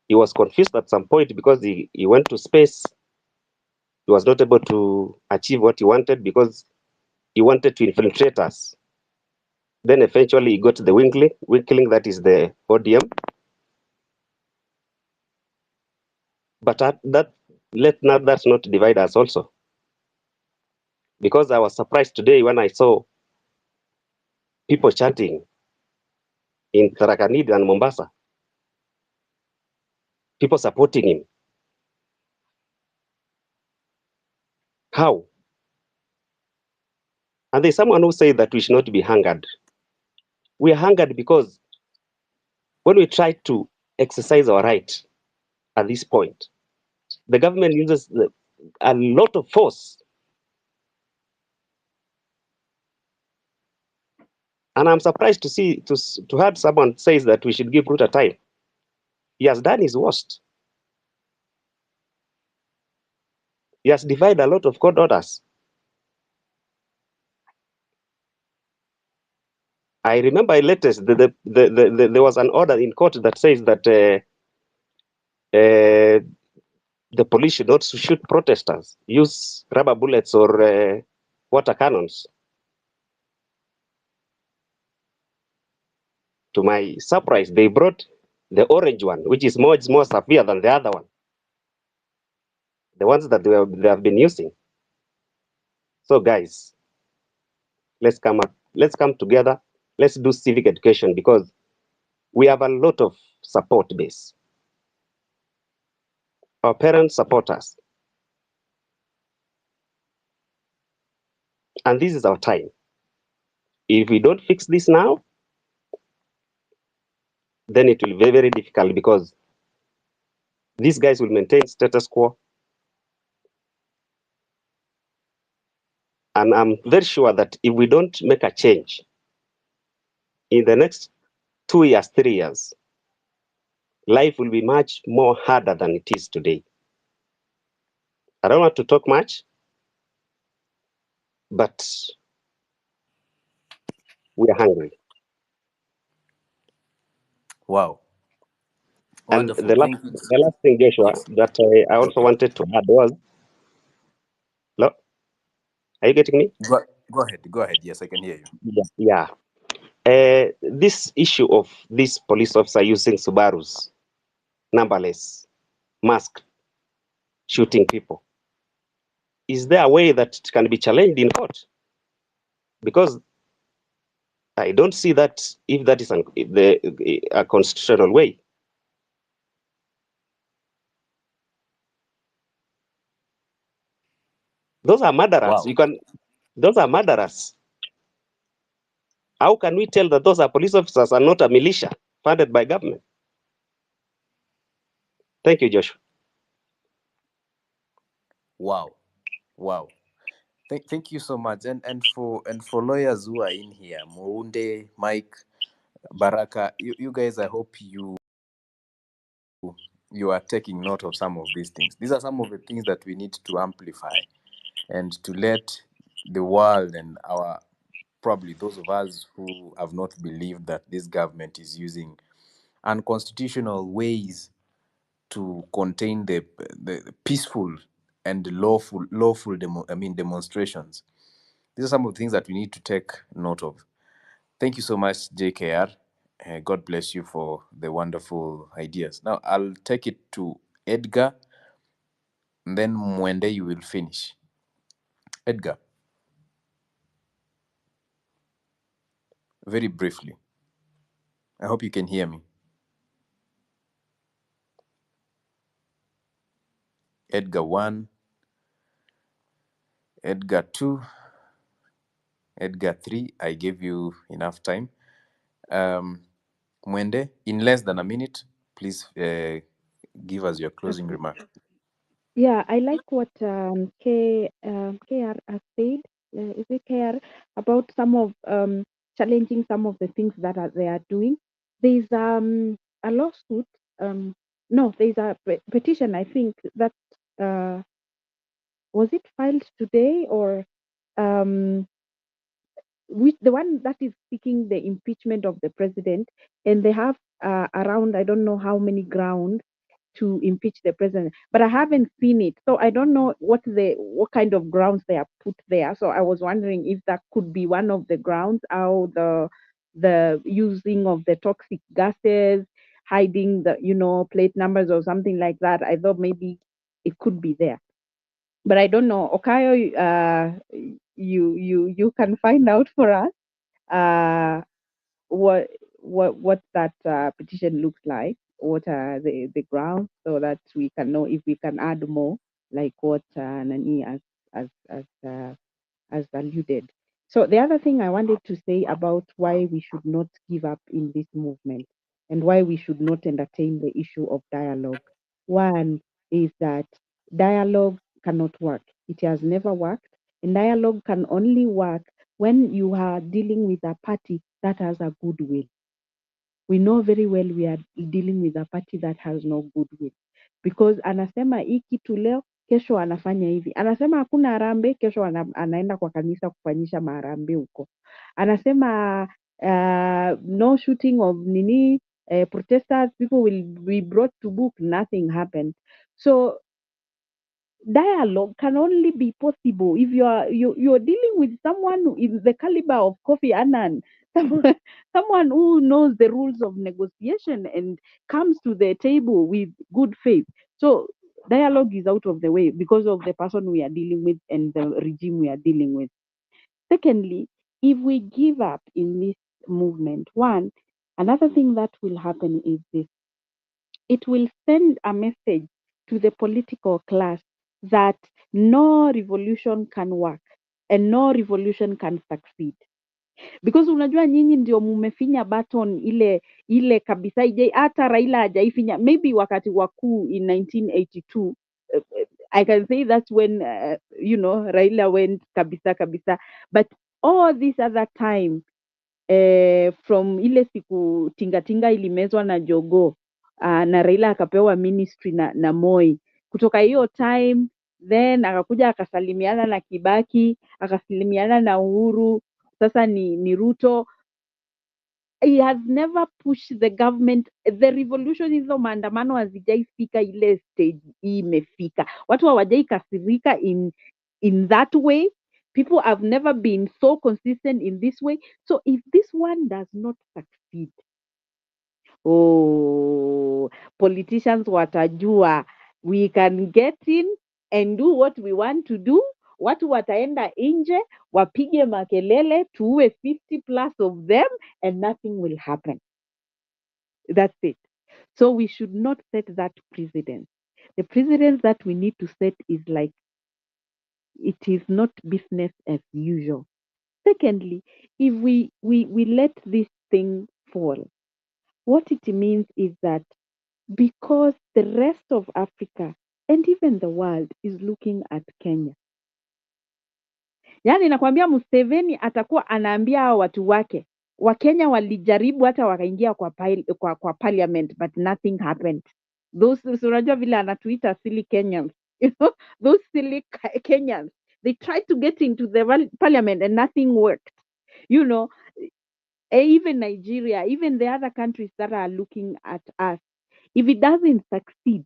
He was confused at some point because he went to space. He was not able to achieve what he wanted because he wanted to infiltrate us. Then eventually he got the weakling that is the ODM. But that's not divide us also. Because I was surprised today when I saw people chanting in Tarakanid and Mombasa, people supporting him. How? And there's someone who said that we should not be hungered. We are hungered because when we try to exercise our right at this point, the government uses a lot of force. And I'm surprised to see to have someone says that we should give Ruto time. He has done his worst. He has defied a lot of court orders. I remember latest there was an order in court that says that the police should not shoot protesters, use rubber bullets or water cannons. To my surprise, they brought the orange one, which is more severe than the other one, the ones that they have been using. So, guys, let's come together. Let's do civic education because we have a lot of support base. Our parents support us, and this is our time. If we don't fix this now, then it will be very, very difficult because these guys will maintain status quo. And I'm very sure that if we don't make a change in the next 2 years, 3 years, life will be much more harder than it is today. I don't want to talk much, but we are hungry. Wow. And Wonderful. Thank you. the last thing, Joshua, Yes. that I also Okay. wanted to add was, no, are you getting me? Go ahead. Go ahead. Yes, I can hear you. Yeah. This issue of this police officer using Subarus, numberless, masked, shooting people, is there a way that it can be challenged in court? Because I don't see that if that is a constitutional way. Those are murderers. Wow. Those are murderers. How can we tell that those are police officers and not a militia funded by government? Thank you, Joshua. Wow. Wow. Thank you so much. And for lawyers who are in here, Mounde, Mike, Baraka, you guys, I hope you are taking note of some of these things. These are some of the things that we need to amplify and to let the world and our probably those of us who have not believed that this government is using unconstitutional ways to contain the peaceful and lawful demonstrations. These are some of the things that we need to take note of. Thank you so much, JKR. God bless you for the wonderful ideas. Now I'll take it to Edgar, and then Mwende, you will finish. Edgar, very briefly. I hope you can hear me. Edgar 1, Edgar 2, Edgar 3. I gave you enough time. Mwende, in less than a minute, please give us your closing Okay. remark. Yeah, I like what KR has said. Is it KR about some of challenging some of the things that they are doing. There's a lawsuit. No, there's a petition. I think that was it filed today or which the one that is seeking the impeachment of the president, and they have around I don't know how many grounds to impeach the president, but I haven't seen it, so I don't know what kind of grounds they are put there. So I was wondering if that could be one of the grounds, or the using of the toxic gases, hiding the plate numbers or something like that. I thought maybe it could be there, but I don't know. Okayo, you can find out for us uh, what what that petition looks like, what are the grounds, so that we can know if we can add more, like what Nani has alluded. So the other thing I wanted to say about why we should not give up in this movement and why we should not entertain the issue of dialogue. One is that dialogue cannot work. It has never worked. And dialogue can only work when you are dealing with a party that has a goodwill. We know very well we are dealing with a party that has no goodwill, because anasema hii kitu leo, kesho anafanya hivi. Anasema hakuna harambee, kesho anaenda kwa kanisa kufanyisha maharambee huko. Anasema no shooting of nini protesters, people will be brought to book, nothing happened. So dialogue can only be possible if you're dealing with someone who is the caliber of Kofi Annan, someone who knows the rules of negotiation and comes to the table with good faith. So dialogue is out of the way because of the person we are dealing with and the regime we are dealing with. Secondly, if we give up in this movement, another thing that will happen is this: it will send a message to the political class that no revolution can work and no revolution can succeed, because unajua nyinyi ndio mumefinya button ile kabisa, hata Raila hajaifinya, maybe wakati wakuu in 1982. I can say that's when Raila went kabisa kabisa, but all this other time from ile siku tingatinga ilimezwa na jogoo na Raila akapewa ministry na Moi. Kutoka hiyo time then akakuja akasalimiana na Kibaki, akasalimiana na Uhuru, sasa ni Ruto. He has never pushed the government. The revolution, hizo maandamano hazijaifika ile stage hii imefika. Watu hawajai kasirika in that way. People have never been so consistent in this way. So if this one does not succeed, politicians watajua we can get in and do what we want to do. Watu wataenda nje wapige makelele, tuue 50 plus of them and nothing will happen. That's it. So we should not set that precedent. The precedent that we need to set is like, it is not business as usual. Secondly, if we let this thing fall, what it means is that because the rest of Africa and even the world is looking at Kenya. Yaani nakwambia Museveni atakuwa anaambia hao watu wake, Wakenya walijaribu hata wakaingia kwa parliament but nothing happened. Those unajua vile anatuita silly Kenyans. Those silly Kenyans, they tried to get into the parliament and nothing worked. Even Nigeria, even the other countries that are looking at us, if it doesn't succeed,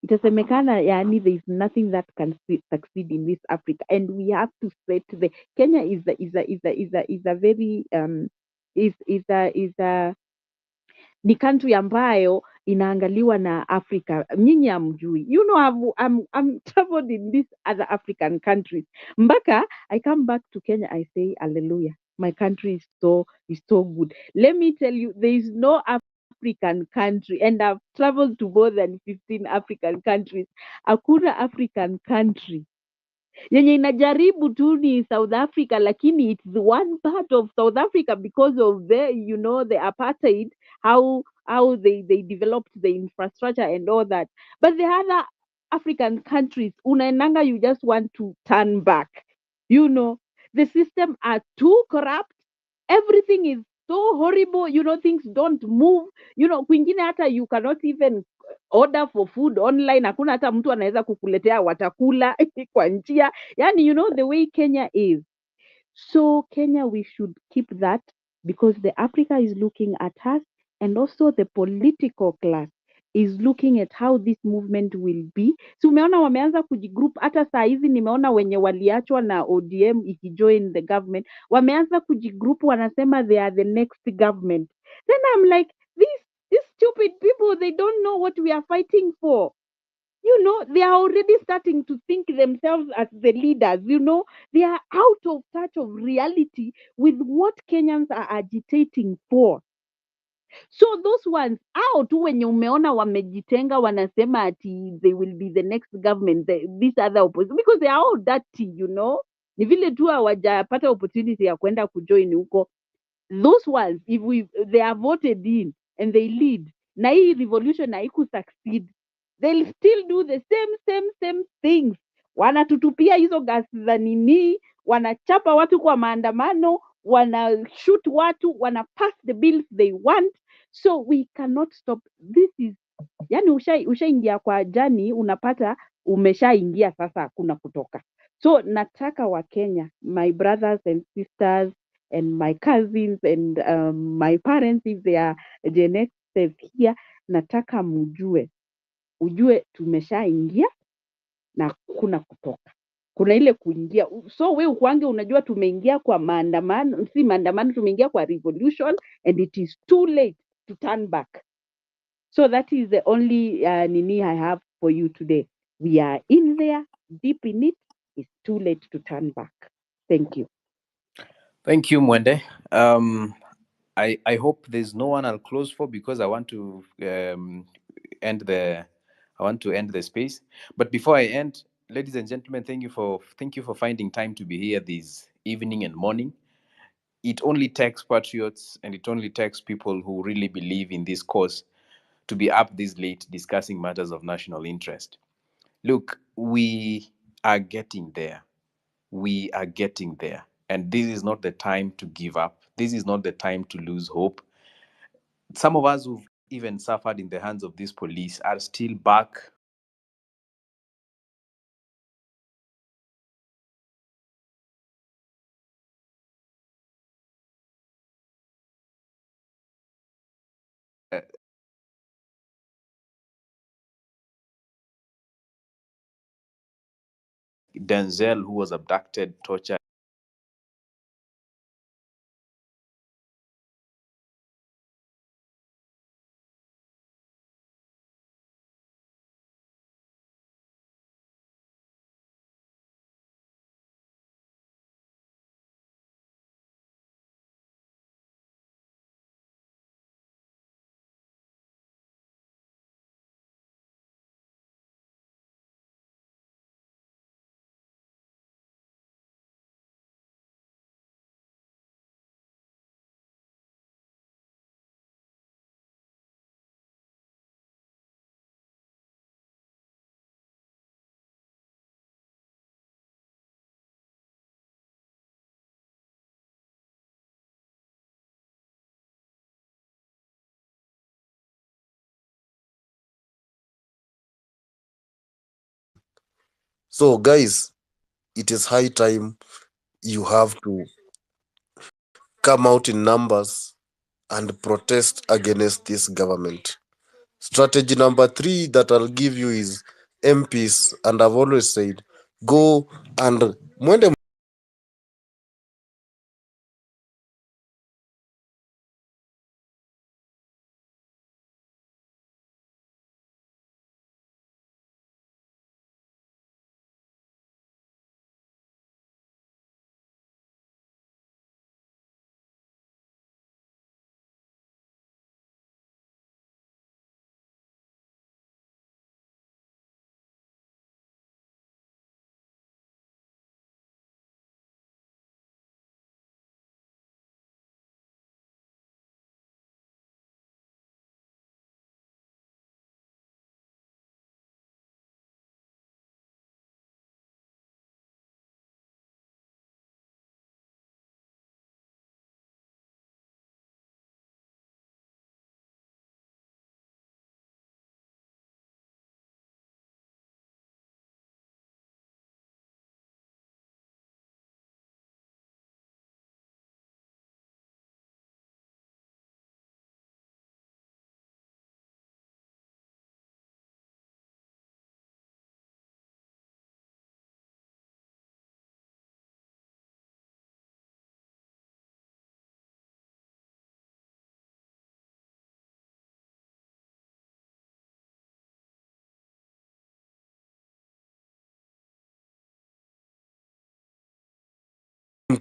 itasemekana yani there is nothing that can succeed in this Africa, and we have to set the Kenya is a very ni country ambayo inaangaliwa na Africa. Nyinyi hamjui. I'm traveled in these other African countries. Mpaka I come back to Kenya, I say hallelujah. My country is so good. Let me tell you, there is no African country, and I've traveled to more than 15 African countries. Hakuna African country yenye inajaribu tu ni South Africa, lakini it's the one part of South Africa because of the apartheid, how they developed the infrastructure and all that. But the other African countries, unaendanga, you just want to turn back, The system are too corrupt. Everything is so horrible. Things don't move. Kwingine hata you cannot even order for food online. Hakuna hata mtu anaweza kukuletea watakula kwa njia. Yani, the way Kenya is. So Kenya, we should keep that because the Africa is looking at us, and also the political class is looking at how this movement will be. So umeona wameanza kujigroup. Hata saa hizi nimeona wenye waliachwa na ODM ikijoin the government wameanza kujigroup, wanasema they are the next government. Then I'm like, these stupid people, they don't know what we are fighting for. They are already starting to think themselves as the leaders. They are out of touch of reality with what Kenyans are agitating for. So those ones out wenye umeona wamejitenga, wanasema ati they will be the next government, these other opposition, because they are all dirty. Ni vile tu hawajapata opportunity ya kwenda kujoin huko. Those ones, if they are voted in and they lead, na hii revolution haiku succeed, they'll still do the same things. Wanatutupia hizo gas za nini, wanachapa watu kwa maandamano, wanashoot watu, wana pass the bills they want. So we cannot stop. This is, yani ushaingia kwa jani, unapata umeshaingia sasa, hakuna kutoka. So nataka wa Kenya, my brothers and sisters and my cousins and my parents, if they are Gen Xers here, nataka ujue tumeshaingia na kuna kutoka. Kuna ile kuingia. So we ukwange unajua tumeingia kwa maandamano, si maandamano, tumeingia kwa revolution, and it is too late to turn back. So that is the only nini I have for you today. We are in there, deep in it. It's too late to turn back. Thank you. Thank you, Mwende. I hope there's no one I'll close for because I want to end the space. But before I end, ladies and gentlemen, thank you for finding time to be here this evening and morning. It only takes patriots and it only takes people who really believe in this cause to be up this late discussing matters of national interest. Look, we are getting there. We are getting there. And this is not the time to give up. This is not the time to lose hope. Some of us who've even suffered in the hands of these police are still back. Denzel, who was abducted, tortured. So, guys, it is high time you have to come out in numbers and protest against this government. Strategy number 3 that I'll give you is MPs, and I've always said, go and mwende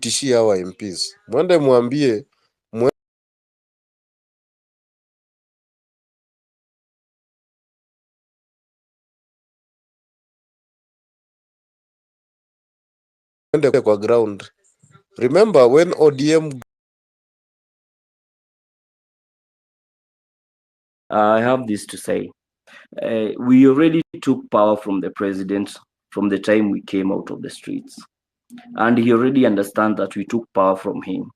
msitishie hawa MPs, mwende mwambie mwende kwa ground. Remember when ODM I have this to say. We already took power from the president from the time we came out of the streets. And he already understands that we took power from him.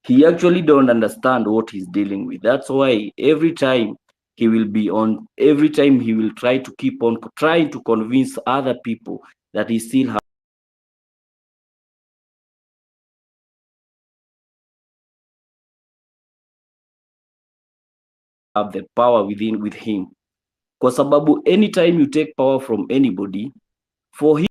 He actually don't understand what he's dealing with. That's why every time he will try to keep on trying to convince other people that he still have the power with him. Kwa sababu anytime you take power from anybody, for him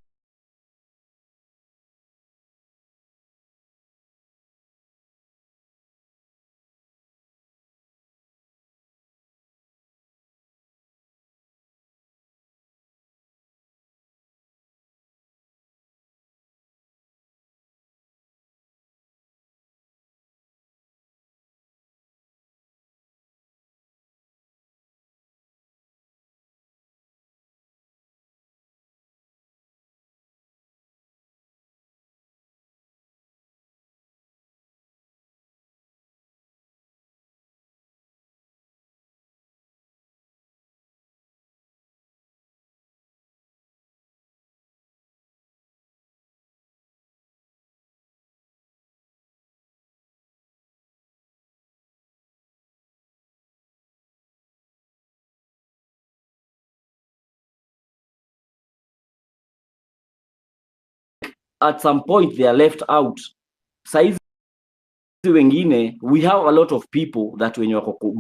at some point they are left out. Saizi wengine, we have a lot of people that wenye wako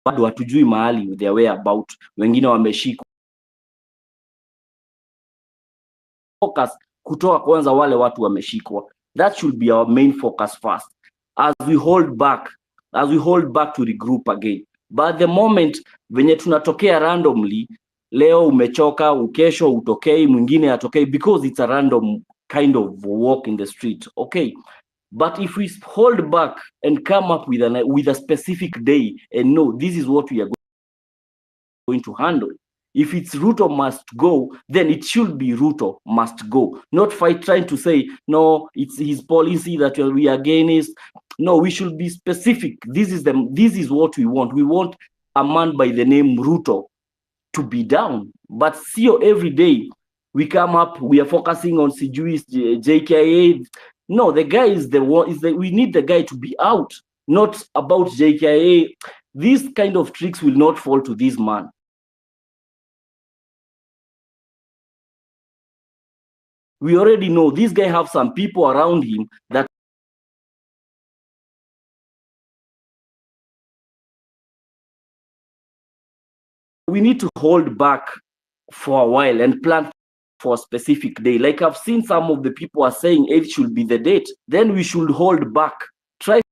bado hatujui mahali their whereabout, wengine wameshikwa. Focus kutoa kwanza wale watu wameshikwa. That should be our main focus first, as we hold back to regroup again. But the moment venye tunatokea randomly, leo umechoka, ukesho utokei, mwingine atokei, because it's a random kind of walk in the street, okay? But if we hold back and come up with a specific day and know this is what we are going to handle. If it's Ruto must go, then it should be Ruto must go. Not trying to say, no, it's his policy that we are against. No, we should be specific. This is what we want. We want a man by the name Ruto to be down. But see, every day we come up, we are focusing on Sijui's JKA. No, the guy is the one. We need the guy to be out, not about JKA. These kind of tricks will not fall to this man. We already know this guy have some people around him that we need to hold back for a while and plan for a specific day. Like I've seen some of the people are saying it should be the date. Then we should hold back. Try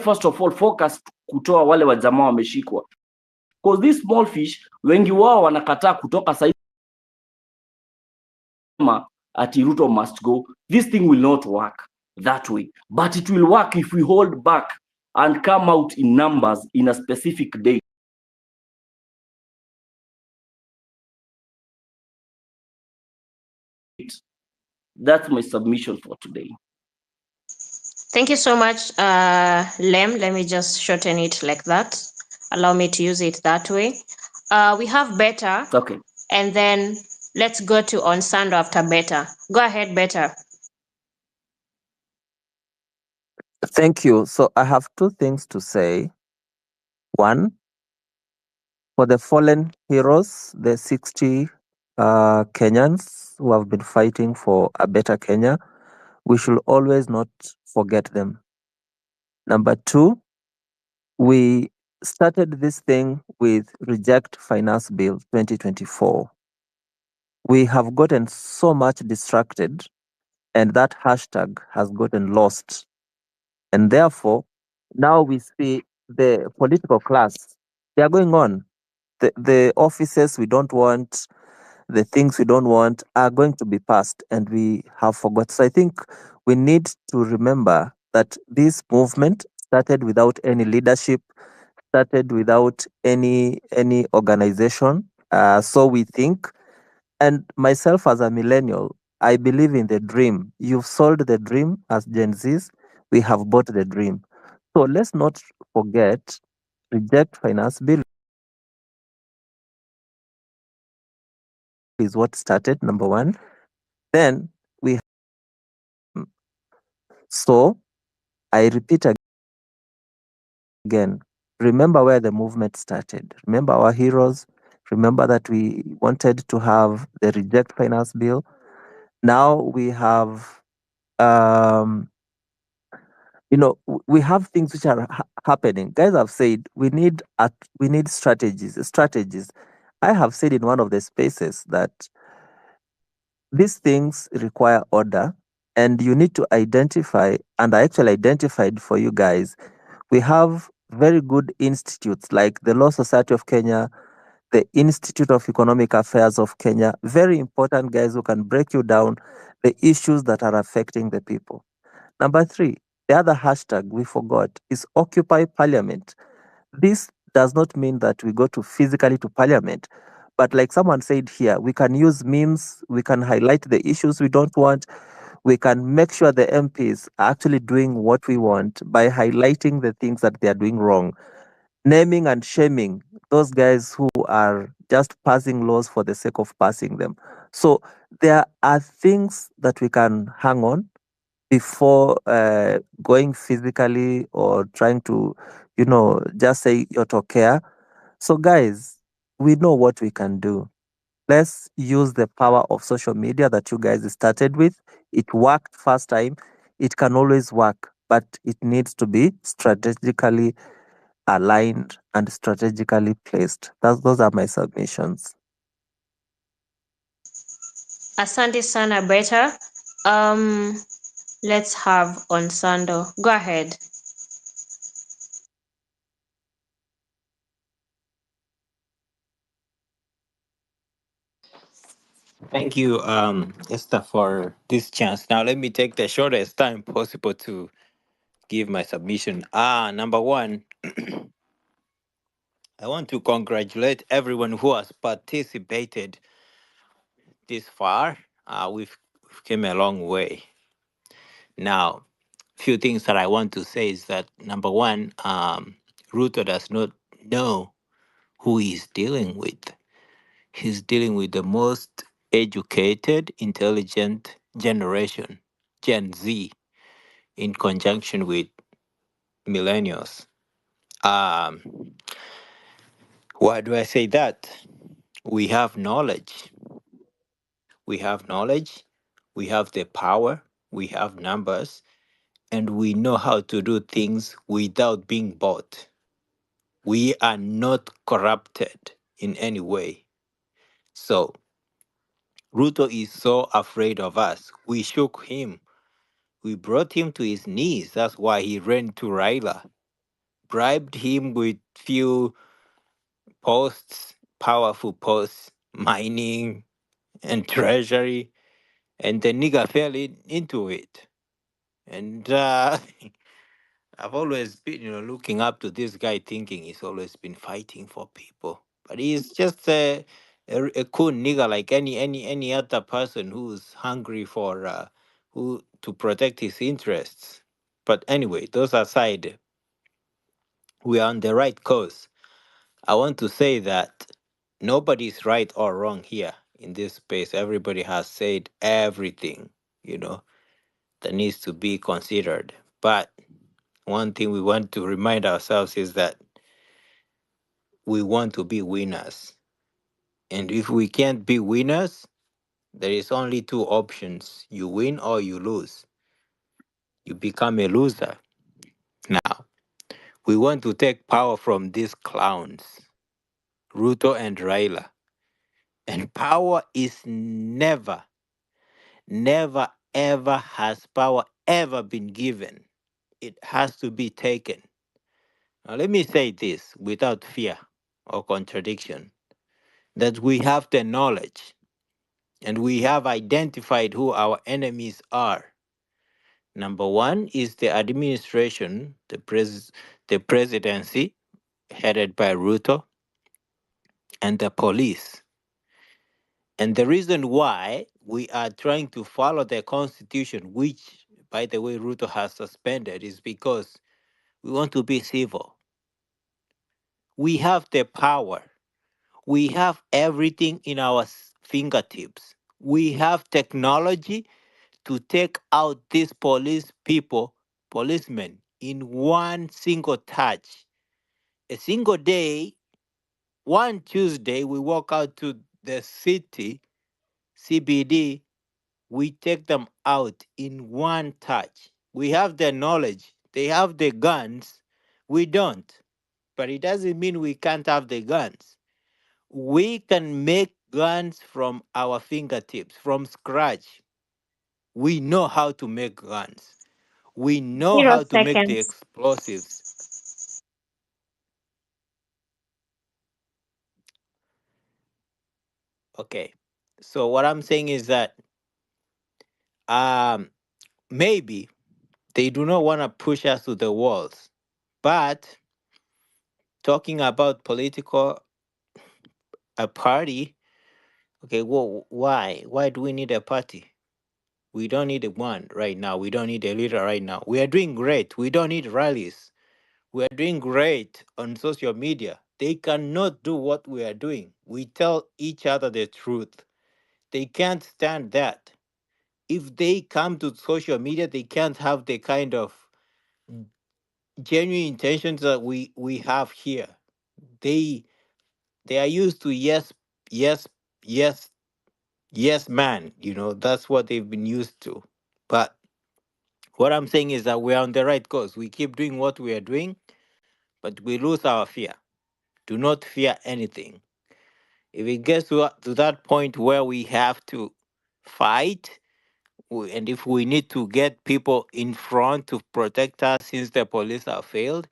first of all focus kutoa wale wajamaa wameshikwa, because these small fish wengi wao wanakataa kutoka sasa ati Ruto must go. This thing will not work that way, but it will work if we hold back and come out in numbers in a specific date. That's my submission for today. Thank you so much, Lem. Let me just shorten it like that. Allow me to use it that way. We have Better. Okay. And then let's go to Onsando after Better. Go ahead, Better. Thank you. So I have two things to say. One, for the fallen heroes, the 60 Kenyans who have been fighting for a better Kenya, we should always not forget them. Number two, we started this thing with Reject Finance Bill 2024. We have gotten so much distracted, and that hashtag has gotten lost. And therefore, now we see the political class, they are going on. The offices we don't want, the things we don't want are going to be passed, and we have forgot. So I think we need to remember that this movement started without any leadership, started without any organization. So we think, and myself as a millennial, I believe in the dream. You've sold the dream as Gen Zs. We have bought the dream. So let's not forget, Reject Finance Bill is what started, number one. Then we, so I repeat again, remember where the movement started. Remember our heroes. Remember that we wanted to have the Reject Finance Bill. Now we have, we have things which are happening. Guys have said we need strategies. Strategies. I have said in one of the spaces that these things require order, and you need to identify. And I actually identified for you guys. We have very good institutes like the Law Society of Kenya, the Institute of Economic Affairs of Kenya, very important guys who can break you down the issues that are affecting the people. Number three, the other hashtag we forgot is Occupy Parliament. This does not mean that we go to physically to Parliament, but like someone said here, we can use memes, we can highlight the issues we don't want, we can make sure the MPs are actually doing what we want by highlighting the things that they are doing wrong, naming and shaming those guys who are just passing laws for the sake of passing them. So there are things that we can hang on before going physically or trying to, just say care. So guys, we know what we can do. Let's use the power of social media that you guys started with. It worked first time. It can always work, but it needs to be strategically aligned and strategically placed. Those are my submissions. Asante sana Beta. Let's have Onsando. Go ahead. Thank you, Esther, for this chance. Now, let me take the shortest time possible to give my submission. Number one, I want to congratulate everyone who has participated this far. We've came a long way. Now, few things that I want to say is that number one, Ruto does not know who he's dealing with. He's dealing with the most educated, intelligent generation, Gen Z, in conjunction with millennials. Um, why do I say that? We have knowledge. We have knowledge. We have the power. We have numbers. And we know how to do things without being bought. We are not corrupted in any way. So, Ruto is so afraid of us. We shook him. We brought him to his knees. That's why he ran to Raila. Bribed him with few posts, powerful posts, mining and treasury, and the nigga fell into it. And I've always been, looking up to this guy, thinking he's always been fighting for people, but he's just a cool nigga like any other person who's hungry for who to protect his interests. But anyway, those aside, we are on the right course. I want to say that nobody's right or wrong here in this space. Everybody has said everything, that needs to be considered. But one thing we want to remind ourselves is that we want to be winners. And if we can't be winners, there is only two options: you win or you lose. You become a loser. Now, We want to take power from these clowns, Ruto and Raila. And power is never, never, ever has power ever been given. It has to be taken. Now, let me say this without fear or contradiction, that we have the knowledge and we have identified who our enemies are. Number one is the administration, the presidency headed by Ruto, and the police. And the reason why we are trying to follow the constitution, which, by the way, Ruto has suspended, is because we want to be civil. We have the power. We have everything in our fingertips. We have technology to take out these policemen, in one single touch. A single day, one Tuesday, we walk out to the city, CBD, we take them out in one touch. We have the knowledge. They have the guns. We don't. But it doesn't mean we can't have the guns. We can make guns from our fingertips, from scratch. We know how to make guns. We know Zero how to make the seconds. explosives. Okay. So what I'm saying is that maybe they do not want to push us to the walls. But talking about political a party, okay, well, why? Why do we need a party? We don't need one right now. We don't need a leader right now. We are doing great. We don't need rallies. We are doing great on social media. They cannot do what we are doing. We tell each other the truth. They can't stand that. If they come to social media, they can't have the kind of genuine intentions that we have here. They they are used to yes, yes, yes, man. That's what they've been used to. But what I'm saying is that we're on the right course. We keep doing what we are doing, but we lose our fear. Do not fear anything. If it gets to that point where we have to fight, and if we need to get people in front to protect us since the police have failed,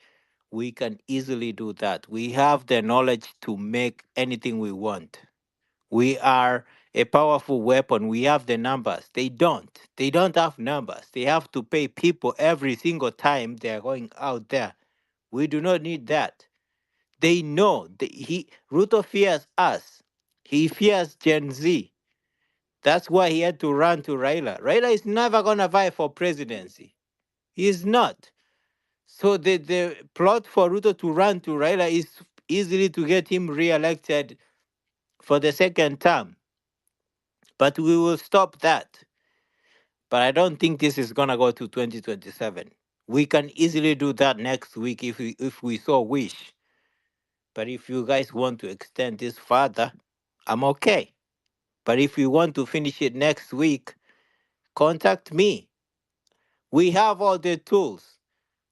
we can easily do that. We have the knowledge to make anything we want. We are a powerful weapon. We have the numbers. They don't. They don't have numbers. They have to pay people every single time they are going out there. We do not need that. They know. Ruto fears us. He fears Gen Z. That's why he had to run to Raila. Raila is never gonna vie for presidency. He is not. So the plot for Ruto to run to Raila is easily to get him re-elected for the second term. But we will stop that. But I don't think this is gonna go to 2027. We can easily do that next week if we so wish. But if you guys want to extend this further, I'm okay. But if you want to finish it next week, contact me. We have all the tools.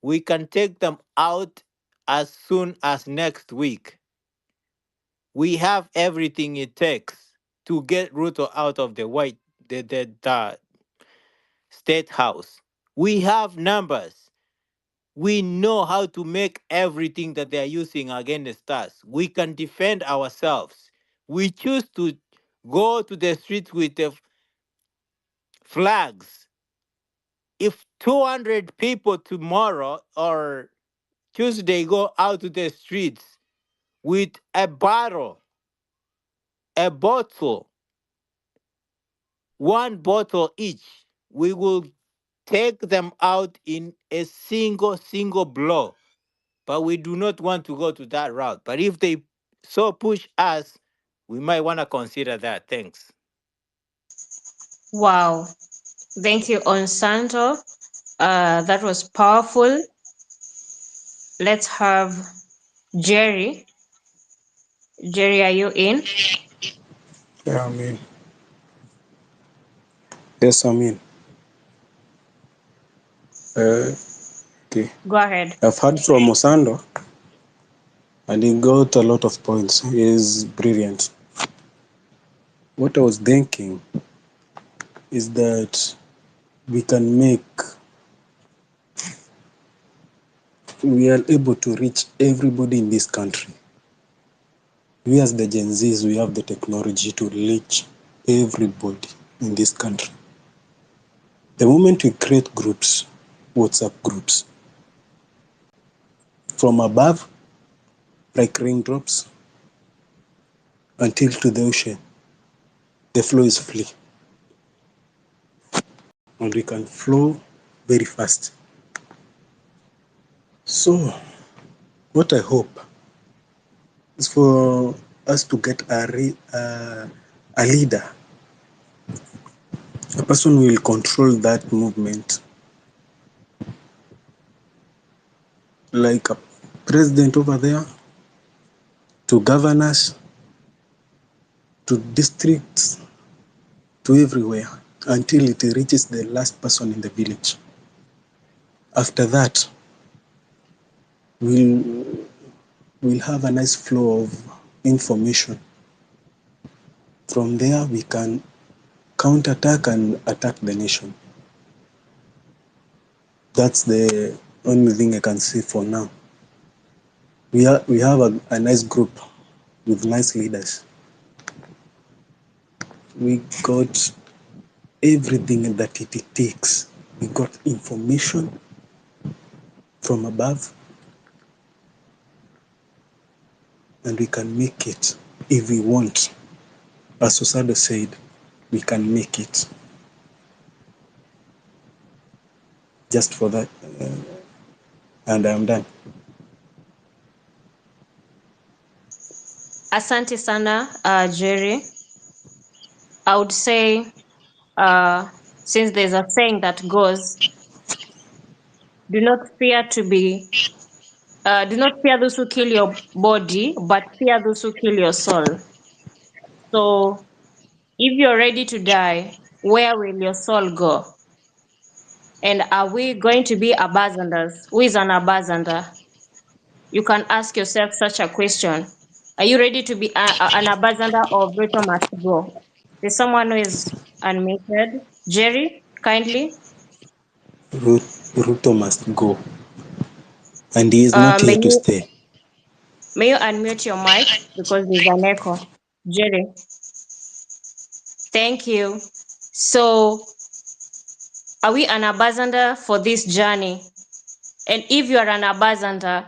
We can take them out as soon as next week. We have everything it takes to get Ruto out of the state house. We have numbers. We know how to make everything that they are using against us. We can defend ourselves. We choose to go to the streets with the flags. If 200 people tomorrow or Tuesday go out to the streets with a bottle, one bottle each, we will take them out in a single blow. But we do not want to go to that route. But if they so push us, we might want to consider that. Thanks. Wow. Thank you, Onsanto. That was powerful. Let's have Jerry. Jerry, are you in? Yeah, I mean, yes, I mean, uh, Okay. Go ahead. I've heard from Osando, and he got a lot of points. He is brilliant. What I was thinking is that we are able to reach everybody in this country. We as the Gen Zs, we have the technology to reach everybody in this country. The moment we create groups, WhatsApp groups, from above, like raindrops, until to the ocean, the flow is free. And we can flow very fast. So, what I hope is for us to get a leader, a person who will control that movement, like a president over there, to governors, to districts, to everywhere, until it reaches the last person in the village. After that, we'll have a nice flow of information. From there, we can counterattack and attack the nation. That's the only thing I can say for now. We have a nice group with nice leaders. We got everything that it takes. We got information from above, and we can make it if we want. As Osado said, we can make it. Just for that, and I'm done. Asante sana, Jerry. I would say, since there's a saying that goes, do not fear those who kill your body, but fear those who kill your soul. So if you're ready to die, where will your soul go? And are we going to be ambassadors? Who is an ambassador? You can ask yourself such a question. Are you ready to be an ambassador of Ruto must go? There's someone who is unmuted. Jerry, kindly. Ruto must go, and he is not May here to you stay. unmute your mic because there's an echo. Jerry, thank you. So are we an ambassador for this journey? And if you are an ambassador,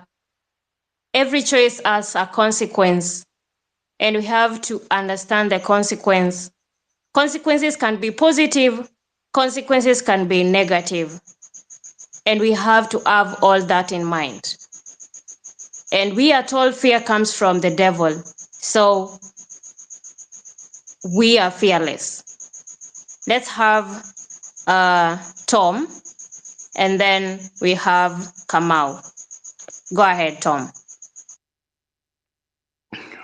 every choice has a consequence, and we have to understand the consequence. Consequences can be positive, consequences can be negative, and we have to have all that in mind. And we are told fear comes from the devil, so we are fearless. Let's have Tom, and then we have Kamau. Go ahead, Tom.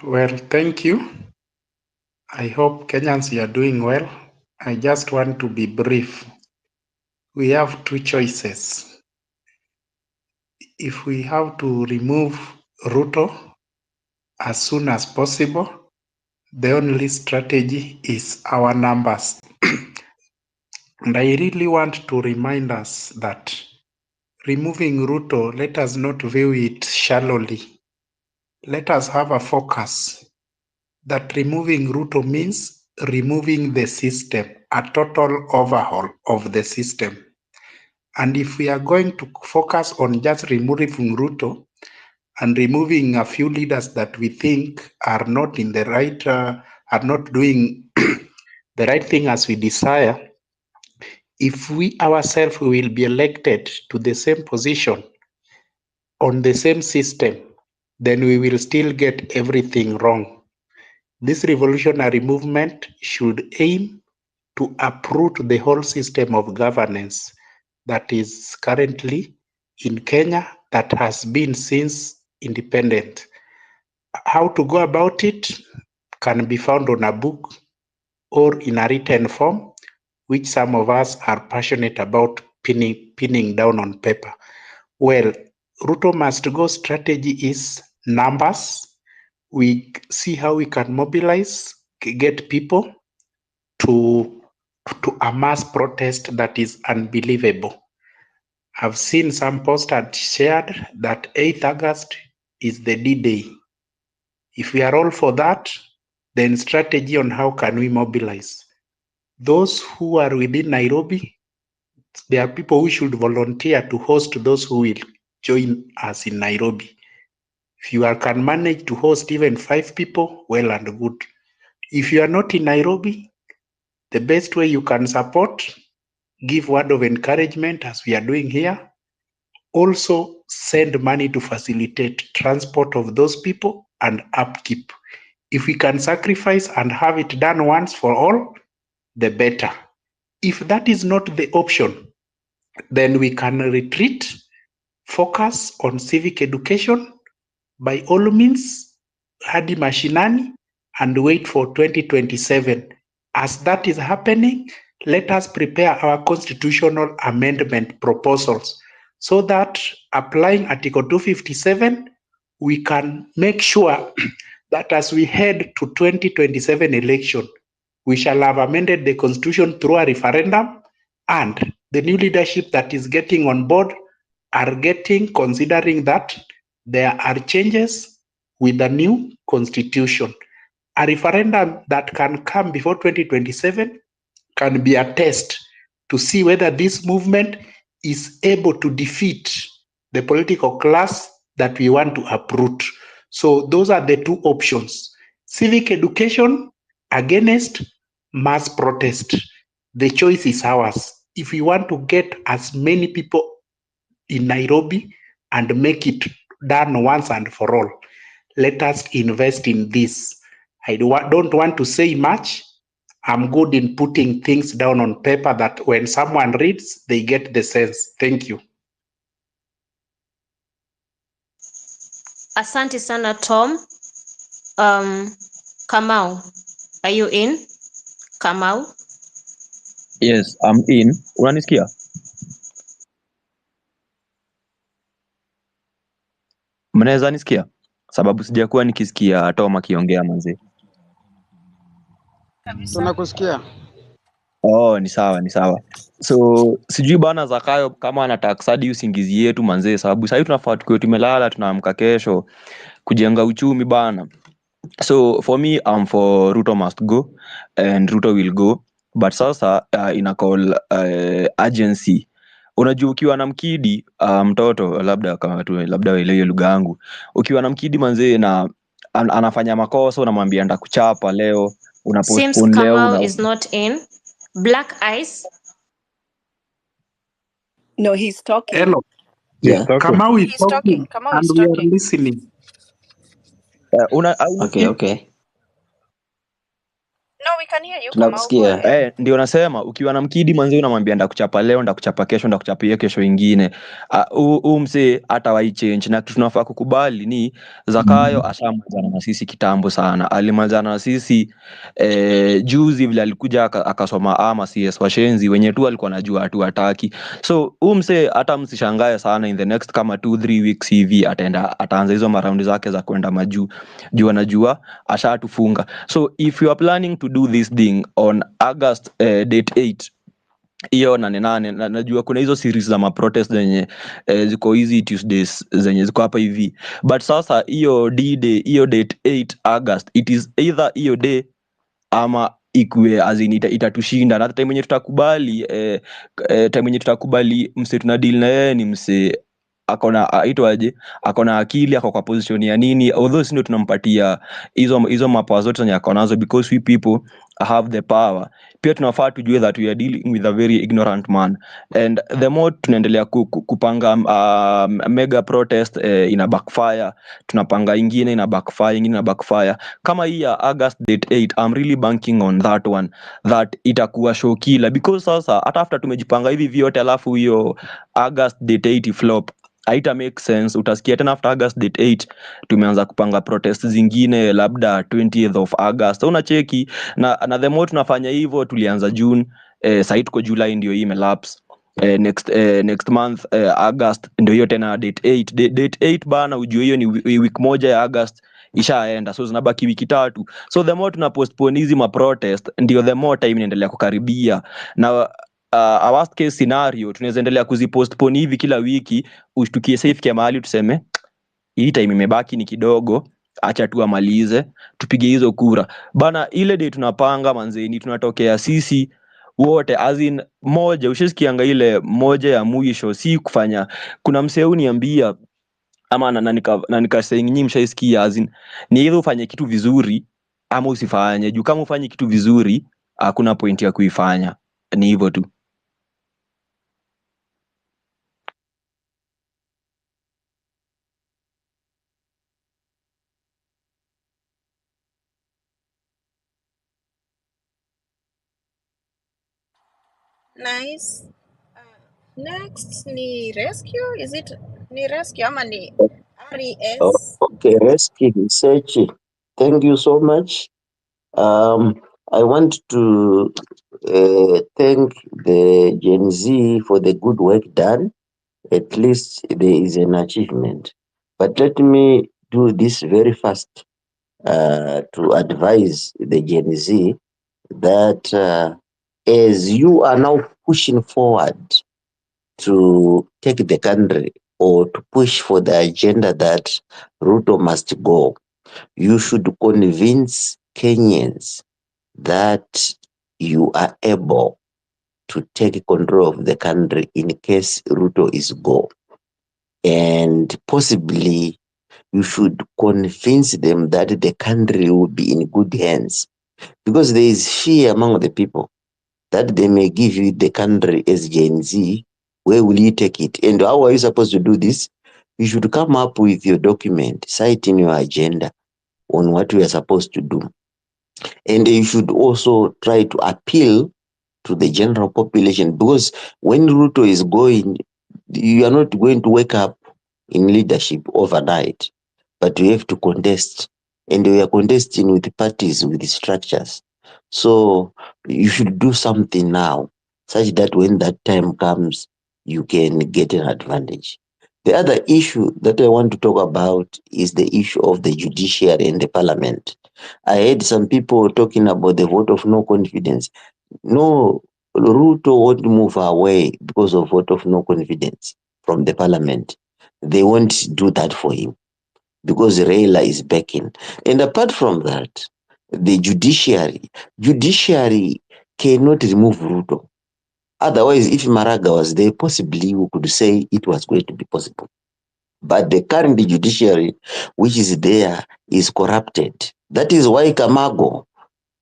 Well, thank you. I hope Kenyans you are doing well. I just want to be brief. We have two choices. If we have to remove Ruto as soon as possible, the only strategy is our numbers. And I really want to remind us that removing Ruto, let us not view it shallowly. Let us have a focus that removing Ruto means removing the system, a total overhaul of the system. And if we are going to focus on just removing Ruto and removing a few leaders that we think are not in the right, are not doing the right thing as we desire, if we ourselves will be elected to the same position on the same system, then we will still get everything wrong. This revolutionary movement should aim to uproot the whole system of governance that is currently in Kenya, that has been since independent. How to go about it can be found on a book or in a written form, which some of us are passionate about pinning down on paper. Well, Ruto must go strategy is numbers. We see how we can mobilize, get people to a mass protest that is unbelievable. I've seen some posts had shared that 8th August is the D-Day. If we are all for that, then strategy on how can we mobilize. Those who are within Nairobi, there are people who should volunteer to host those who will join us in Nairobi. If you can manage to host even 5 people, well and good. If you are not in Nairobi, the best way you can support, give word of encouragement as we are doing here. Also send money to facilitate transport of those people and upkeep. If we can sacrifice and have it done once for all, the better. If that is not the option, then we can retreat, focus on civic education, by all means, hadi mashinani, and wait for 2027. As that is happening, let us prepare our constitutional amendment proposals so that applying Article 257, we can make sure that as we head to 2027 election, we shall have amended the constitution through a referendum, and the new leadership that is getting on board are getting, considering that there are changes with the new constitution. A referendum that can come before 2027 can be a test to see whether this movement is able to defeat the political class that we want to uproot. So those are the two options. Civic education against mass protest. The choice is ours. If we want to get as many people in Nairobi and make it done once and for all, let us invest in this. I don't want to say much. I'm good in putting things down on paper that when someone reads, they get the sense. Thank you. Asante sana Tom. Kamau, are you in? Kamau? Yes, I'm in. Unanisikia? Mnaweza nisikia? Sababu sijakuwa nikisikia Tom akiongea manzi. Tunakusikia. Oh, ni sawa, ni sawa. So sijui bana Zakayo kama anataka kusadi usingizi yetu manze, sababu sasa tunafaa tukiwa tumelala tunaamka kesho kujenga uchumi bana. So for me, I'm for Ruto must go and Ruto will go, but sasa ina call agency. Unajua ukiwa na mkidi mtoto labda kama tu labda waelewe lugha yangu, ukiwa na mkidi manzee na anafanya makosa unamwambia ndakuchapa leo, una Seems postpone leo Kamau is not in. Black Eyes? No, he's talking. Hello. Yeah. Kamau is He's talking. talking Kamau and is we are talking. listening. Okay. No, we can hear you, Kamau. Go Tunakusikia. ahead. Ndio nasema ukiwa na mkidi manzi unamwambia ndakuchapa leo, ndakuchapa kesho, ndakuchapa hiyo kesho ingine. Mse hata wai change, na kitu tunafaa kukubali ni Zakayo ashamalizana na sisi kitambo sana. Alimalizana na sisi juzi vile alikuja akasoma ama CS washenzi wenye tu alikuwa anajua hatu hataki. So mse hata msishangae sana in the next kama 2-3 weeks hivi ataanza hizo maraundi zake za kwenda majuu. Juu anajua ashatufunga. So if you are planning to do this thing on August date 8, hiyo 8 najua kuna hizo series za maprotest zenye ziko hizi Tuesdays zenye ziko hapa hivi, but sasa hiyo D-Day, hiyo date 8 August, it is either hiyo day ama ikue azin itatushinda, na time yenye tutakubali time yenye tutakubali mse tuna deal na yeye ni mse akona aitwaje, akona akili, ako kwa position ya nini, although sisi ndio tunampatia hizo mapower zote zenye ako nazo, because we people have the power. Pia tunafaa tujue that we are dealing with a very ignorant man, and the more tunaendelea kupanga mega protest ina backfire, tunapanga ingine ina backfire, ingine ina backfire. Kama hii ya August date 8, I'm really banking on that one, that itakuwa show killer, because sasa hata after tumejipanga hivi vyote alafu hiyo August date 8 flop, haita make sense. Utasikia tena after August date 8 tumeanza kupanga protest zingine labda 20th of August. Unacheki na the more tunafanya hivyo, tulianza June, sasa tuko July ndio hii imelapse. next month August ndio hiyo tena date 8 date 8 bana, ujue hiyo ni week moja ya August ishaenda, so zinabaki wiki tatu. So the more tuna postpone hizi ma protest ndio the more time inaendelea kukaribia, na a worst case scenario tunaweza endelea kuzipostpone hivi kila wiki, ushtukie safe kia mahali tuseme hii time imebaki ni kidogo, acha tu amalize tupige hizo kura bana. Ile day tunapanga manzeni, tunatokea sisi wote as in moja, ushisikianga ile moja ya mwisho, si kufanya. Kuna mseu niambia ama na nika saying nyinyi mshaisikia, as in ni either ufanye kitu vizuri ama usifanye, juu kama ufanye kitu vizuri hakuna point ya kuifanya, ni hivyo tu. Nice. Next ni rescue. Is it ni rescue ama ni RES? Okay, rescue research. Thank you so much. I want to thank the Gen Z for the good work done. At least there is an achievement. But let me do this very fast to advise the Gen Z that as you are now pushing forward to take the country or to push for the agenda that Ruto must go, you should convince Kenyans that you are able to take control of the country in case Ruto is go. And possibly you should convince them that the country will be in good hands. Because there is fear among the people that they may give you the country as Gen Z. Where will you take it? And how are you supposed to do this? You should come up with your document, citing your agenda on what we are supposed to do. And you should also try to appeal to the general population, because when Ruto is going, you are not going to wake up in leadership overnight, but you have to contest, and we are contesting with parties, with structures. So you should do something now, such that when that time comes, you can get an advantage. The other issue that I want to talk about is the issue of the judiciary and the parliament. I heard some people talking about the vote of no confidence. No, Ruto won't move away because of vote of no confidence from the parliament. They won't do that for him because Raila is backing. And apart from that, the judiciary cannot remove Ruto. Otherwise, if Maraga was there, possibly we could say it was going to be possible. But the current judiciary, which is there, is corrupted. That is why Kamago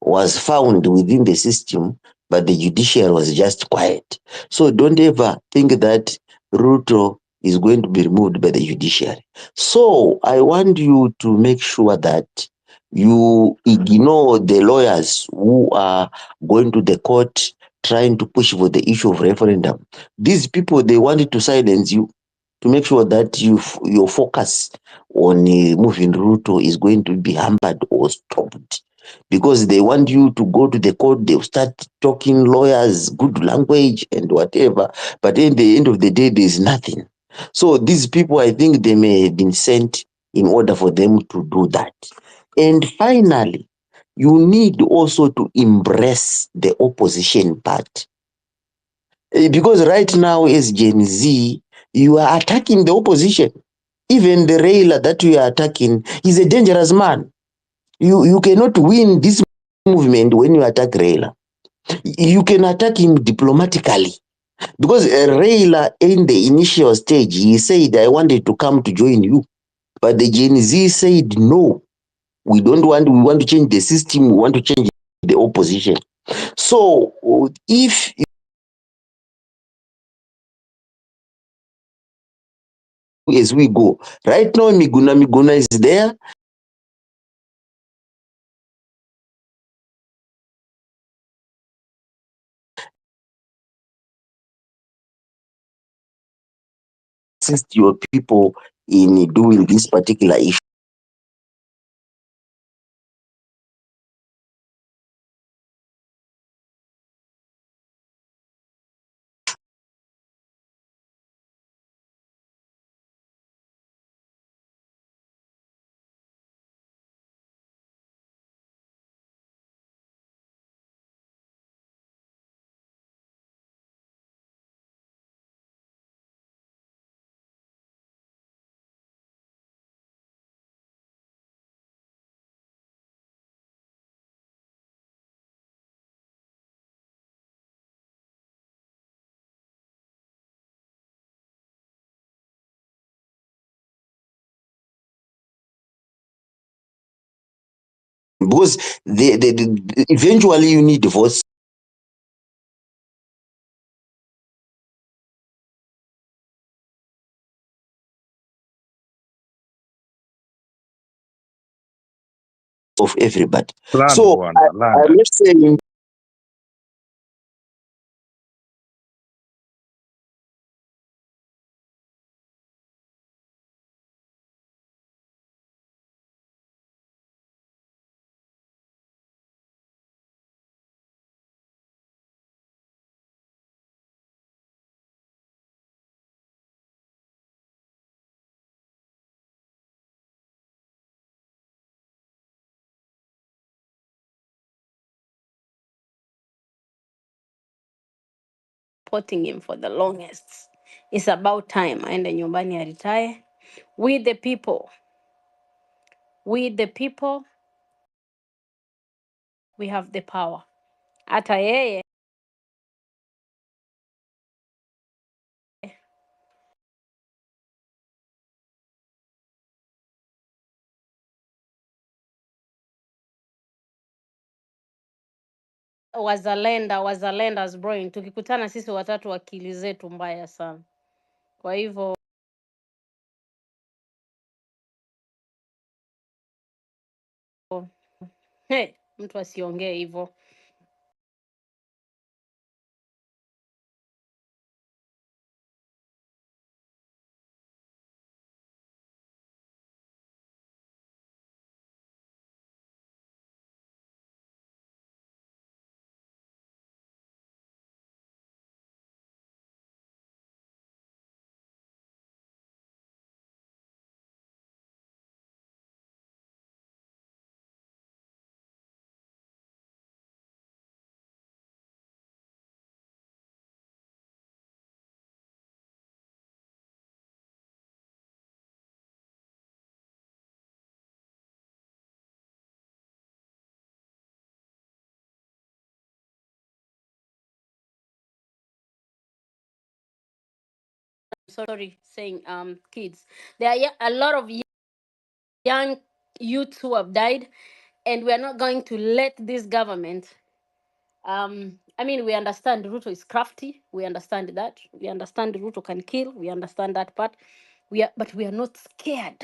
was found within the system, but the judiciary was just quiet. So don't ever think that Ruto is going to be removed by the judiciary. So I want you to make sure that you ignore the lawyers who are going to the court trying to push for the issue of referendum. These people, they wanted to silence you, to make sure that your focus on moving Ruto is going to be hampered or stopped, because they want you to go to the court. They'll start talking lawyers, good language and whatever, but in the end of the day, there's nothing. So these people, I think they may have been sent in order for them to do that. And finally, you need also to embrace the opposition part. Because right now, as Gen Z, you are attacking the opposition. Even the Raila that you are attacking is a dangerous man. You cannot win this movement when you attack Raila. You can attack him diplomatically. Because Raila, in the initial stage, he said, I wanted to come to join you. But the Gen Z said, no, we want to change the system, we want to change the opposition. So if as we go, right now Miguna is there. Assist your people in doing this particular issue. because eventually you need votes of everybody. Land So bwana, land. I'm not saying supporting him for the longest. It's about time aende nyumbani retire. We the people, we have the power. Hata yeye wazalendas bro, tukikutana sisi watatu akili zetu mbaya sana. Kwa hivyo mtu asiongee hivyo. Sorry, saying kids. There are a lot of young youths who have died, and we are not going to let this government. I mean, we understand Ruto is crafty. We understand that. We understand Ruto can kill. We understand that part. But we are not scared.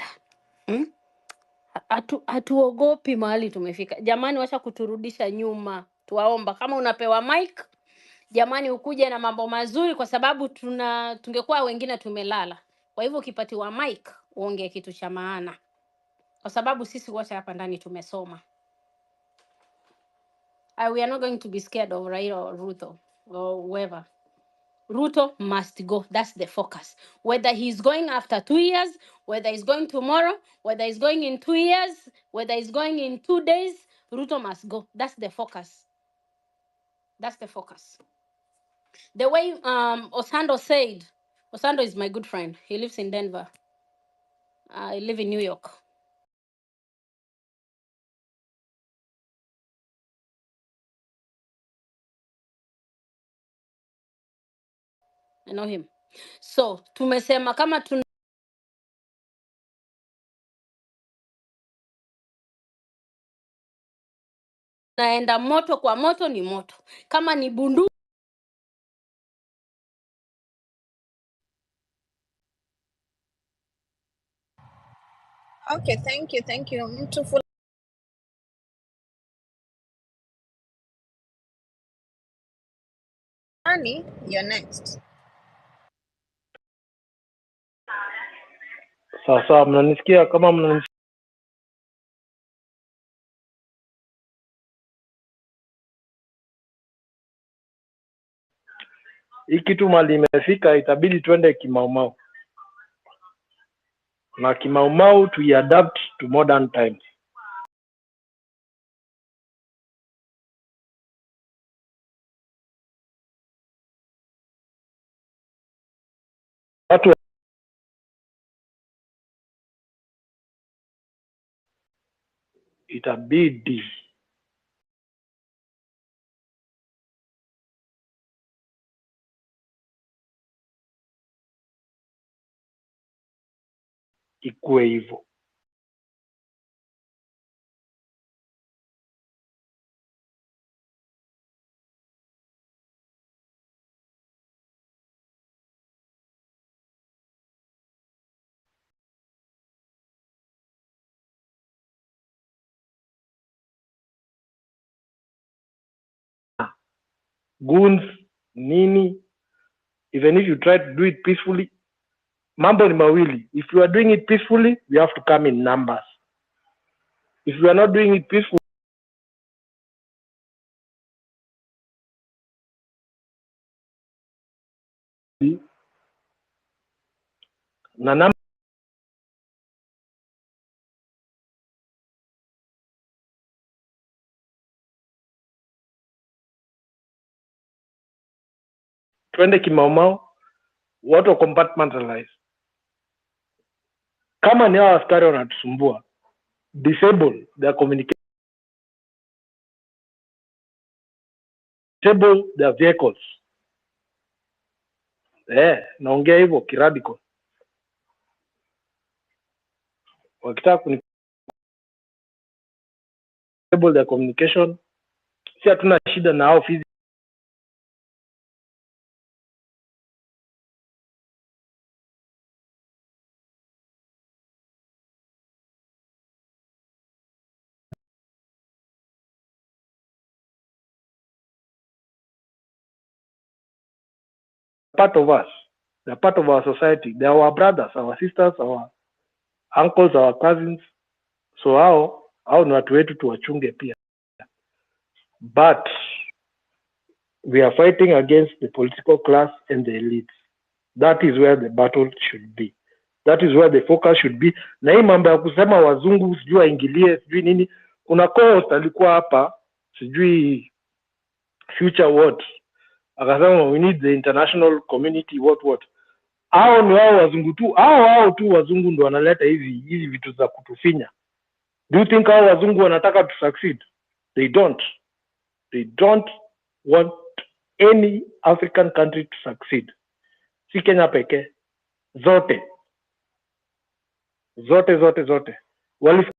Hmm? Hatuogopi mahali tumefika. Jamani, wacha kuturudisha nyuma. Tuwaomba kama unapewa mic, jamani ukuje na mambo mazuri, kwa sababu tungekuwa wengine tumelala. Kwa hivyo ukipatiwa mic uongee kitu cha maana, kwa sababu sisi wote hapa ndani tumesoma. We are not going to be scared of Raila or Ruto or whoever. Ruto must go. That's the focus. Whether he's going after 2 years, whether he's going tomorrow, whether he's going in 2 years, whether he's going in 2 days, Ruto must go. That's the focus. That's the focus. The way Osando said, Osando is my good friend. He lives in Denver. I live in New York. I know him. So tumesema kama tunaenda moto kwa moto ni moto. Kama ni bundu. Okay, thank you. Mtu fulani, you're next. Sawa, mnanisikia? Kama mnanisikia, hii kitu mali imefika, itabidi twende kimaumau, na kimaumau tuiadapt to modern times. Watu itabidi ikuwe hivyo. goons, nini. Even if you try to do it peacefully, mambo ni mawili. If you are doing it peacefully, we have to come in numbers. If you are not doing it peacefully, na namba twende kimaumau, watu wa compartmentalize. Kama ni hao askari wanatusumbua, disable their communication, disable their vehicles. Naongea hivyo kiradical. Wakitaka disable their communication, si hatuna shida na hao physical. Part of us, they're part of our society. They are our brothers, our sisters, our uncles, our cousins. So hao ni watu wetu, tuwachunge pia. But we are fighting against the political class and the elites. That is where the battle should be. That is where the focus should be. Na hii mambo ya kusema wazungu sijui waingilie sijui nini, kuna co-host alikuwa hapa sijui future what, akasema we need the international community what. Hao ni wao wazungu tu, hao tu wazungu ndo wanaleta hizi vitu za kutufinya. Do you think hao wazungu wanataka to succeed? They don't want any African country to succeed. Si Kenya pekee, zote walifukuza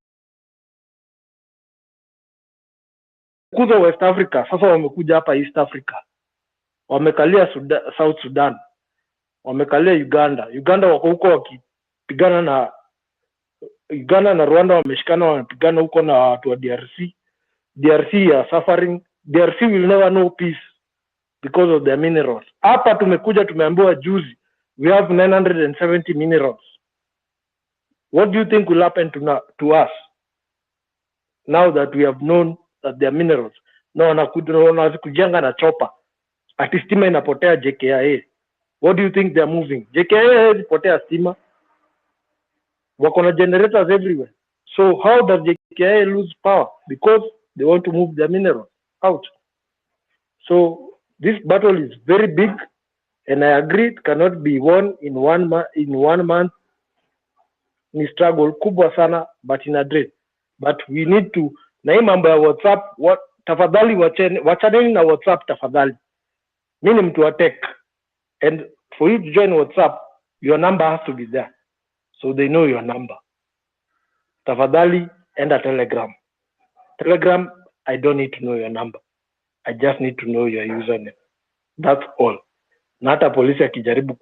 West Africa, sasa wamekuja hapa East Africa, wamekalia South Sudan, wamekalia Uganda wako huko wakipigana na Uganda na Rwanda, wameshikana wanapigana huko na watu wa DRC are suffering. DRC will never know peace because of their minerals. Hapa tumekuja tumeambiwa juzi we have 970 minerals. What do you think will happen to us now that we have known that they are minerals? Na wanakujenga na chopa ati stima inapotea JKIA. What do you think they are moving? JKIA inapotea stima, wako na generators everywhere. So how does JKIA lose power? Because they want to move their minerals out. So this battle is very big, and I agree it cannot be won in one month. Ni struggle kubwa sana, but in a day. But we need to, na hii mambo ya WhatsApp, tafadhali wachaneni na WhatsApp tafadhali. Mimi ni mtu wa tech, and for you to join WhatsApp, your number has to be there, so they know your number. Tafadhali enda Telegram, I don't need to know your number. I just need to know your username. That's all. Na hata polisi akijaribu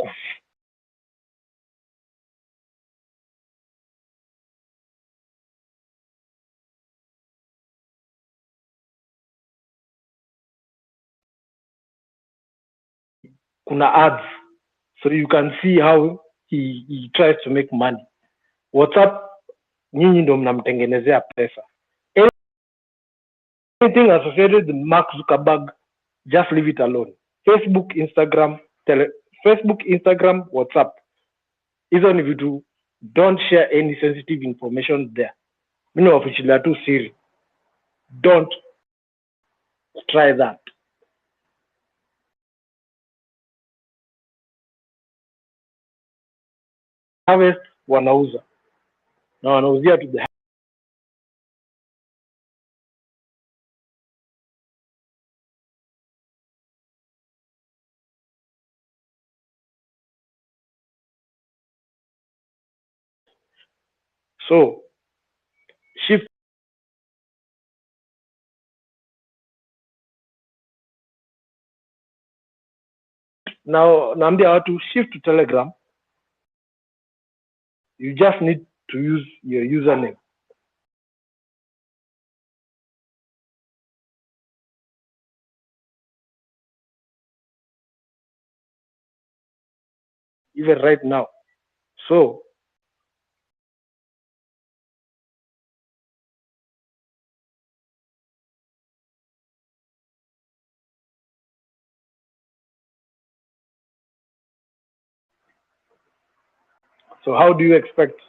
kuna ads, so you can see how he tries to make money. WhatsApp, nyinyi ndo mnamtengenezea pesa. Anything associated with Mark Zuckerberg, just leave it alone. Facebook, Instagram, WhatsApp. Hizo ni vitu, don't share any sensitive information there. Mimi nawafichilia tu siri. Don't try that. Harvest wanauza na wanauzia to the so shift. Now naambia watu shift to Telegram. You just need to use your username. even right now. So how do you expect?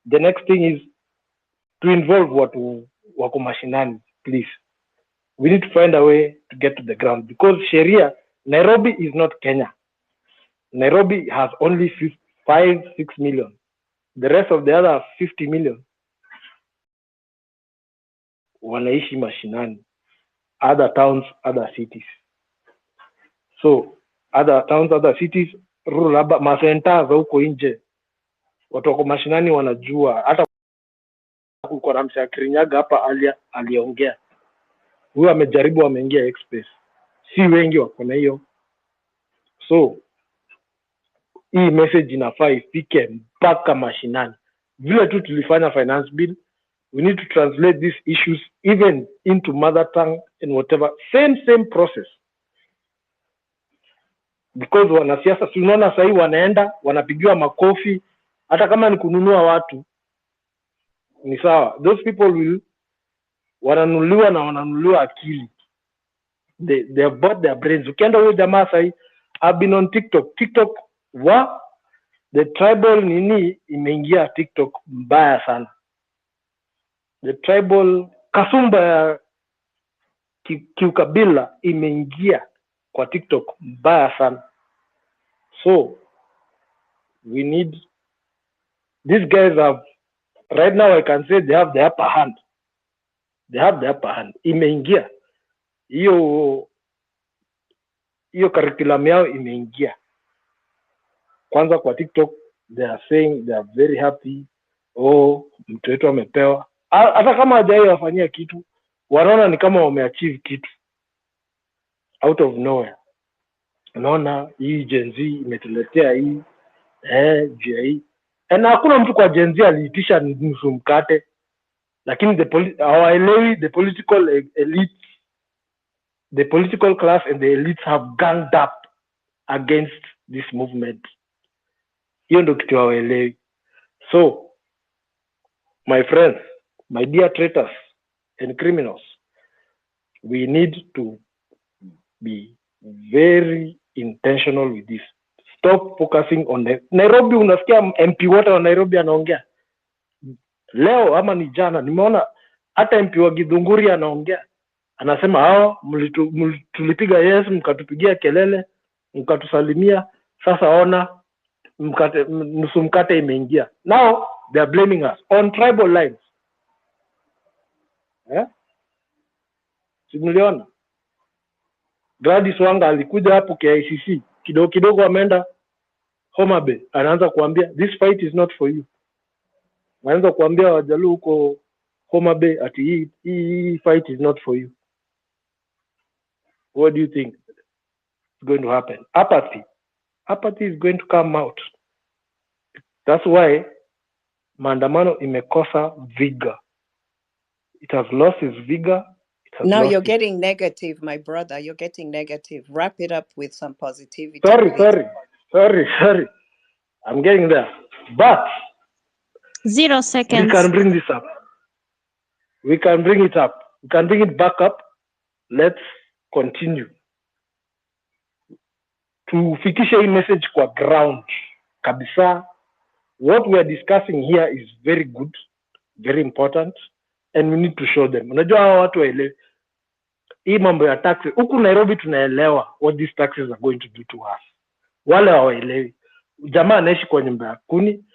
The next thing is to involve wako mashinani, please. We need to find a way to get to the ground, because Sheria, Nairobi is not Kenya. Nairobi has only 5-6 million. The rest of the other 50 million wanaishi mashinani, other towns, other cities. So other towns, other cities, rural masenta za huko nje, watu wako mashinani wanajua. Hata kulikuwa na msha Kirinyaga hapa aliongea, huyo amejaribu, ameingia express, si wengi wako na hiyo. So hii message inafaa ifike mpaka mashinani, vile tu tulifanya finance bill. We need to translate these issues even into mother tongue and whatever, same process, because wanasiasa tunaona sahii wanaenda wanapigiwa makofi, hata kama ni kununua watu ni sawa. Those people will wananunuliwa na wananunuliwa akili, they have bought their brains. Ukienda huyo jamaa sahii, I've been on TikTok the tribal nini imeingia TikTok mbaya sana. The tribal kasumba ya kiukabila imeingia kwa TikTok mbaya sana. So we need, these guys have, right now I can say they have the upper hand. Imeingia hiyo curriculum yao imeingia. Kwanza kwa TikTok they are saying they are very happy, mtu wetu amepewa. Hata kama hajai wafanyia kitu, wanaona ni kama wameachieve kitu out of nowhere. Unaona hii Gen Z imetuletea hii jia hii, na hakuna mtu kwa Gen Z aliitisha nusu mkate, lakini hawaelewi the political elite, the political class and the elites have ganged up against this movement. Hiyo ndio kitu hawaelewi. So my friends, my dear traitors and criminals, we need to be very intentional with this. Stop focusing on the Nairobi. Unasikia MP wote wa Nairobi anaongea leo ama ni jana, nimeona hata MP wa Githunguri anaongea, anasema tulipiga yes, mkatupigia kelele, mkatusalimia, sasa ona nusu mkate imeingia. Now they are blaming us on tribal lines. Simuliona Gladys Wanga alikuja hapo KICC, kidogo ameenda Homa Bay, anaanza kuambia this fight is not for you. Anaanza kuambia Wajaluo huko Homa Bay ati hii fight is not for you. What do you think is going to happen? Apathy is going to come out. That's why maandamano imekosa vigor. It has lost its vigor. Now you're getting negative, my brother. You're getting negative. Wrap it up with some positivity. Sorry. I'm getting there. But 0 seconds. We can bring this up. We can bring it up. We can bring it back up. Let's continue. Tufikishe hii message kwa ground kabisa. What we are discussing here is very good, very important, and we need to show them. Unajua hawa watu waelewe hii mambo ya taxes. Huku Nairobi tunaelewa what these taxes are going to do to us. Wale hawaelewi. Jamaa anaishi kwa nyumba ya kuni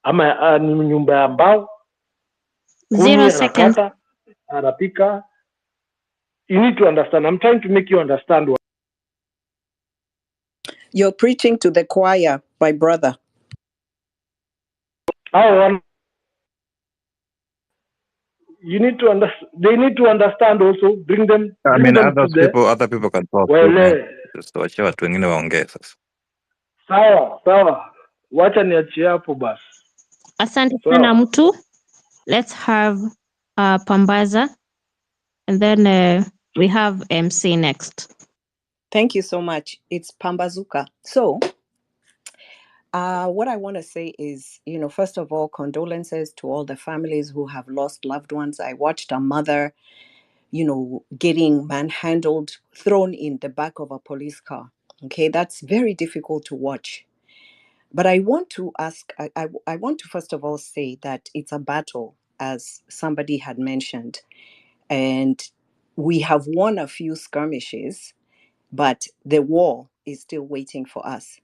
ama ni nyumba ya mbao. 0 seconds. Anapika. You need to understand. I'm trying to make you understand. You're preaching to the choir, my brother. You need to understand. They need to understand also. Bring them. I bring mean, them other people can talk. Just wacha watu wengine waongee sasa. Sawa. Wacha niachie hapo basi. Asante sana mtu. Let's have Pambaza, and then we have MC next. Thank you so much. It's Pambazuka. So, what I want to say is, first of all, condolences to all the families who have lost loved ones. I watched a mother, getting manhandled, thrown in the back of a police car. Okay, that's very difficult to watch. But I want to ask, I want to first of all say that it's a battle, as somebody had mentioned. And we have won a few skirmishes, but the war is still waiting for us.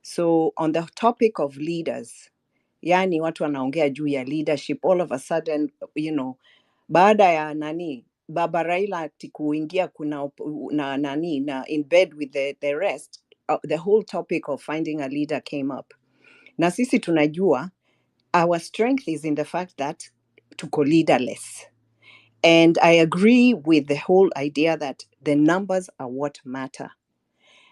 So on the topic of leaders, yani watu wanaongea juu ya leadership, all of a sudden, baada ya Baba Raila ati kuingia na in bed with the rest, the whole topic of finding a leader came up. Na sisi tunajua our strength is in the fact that tuko leaderless. And I agree with the whole idea that the numbers are what matter.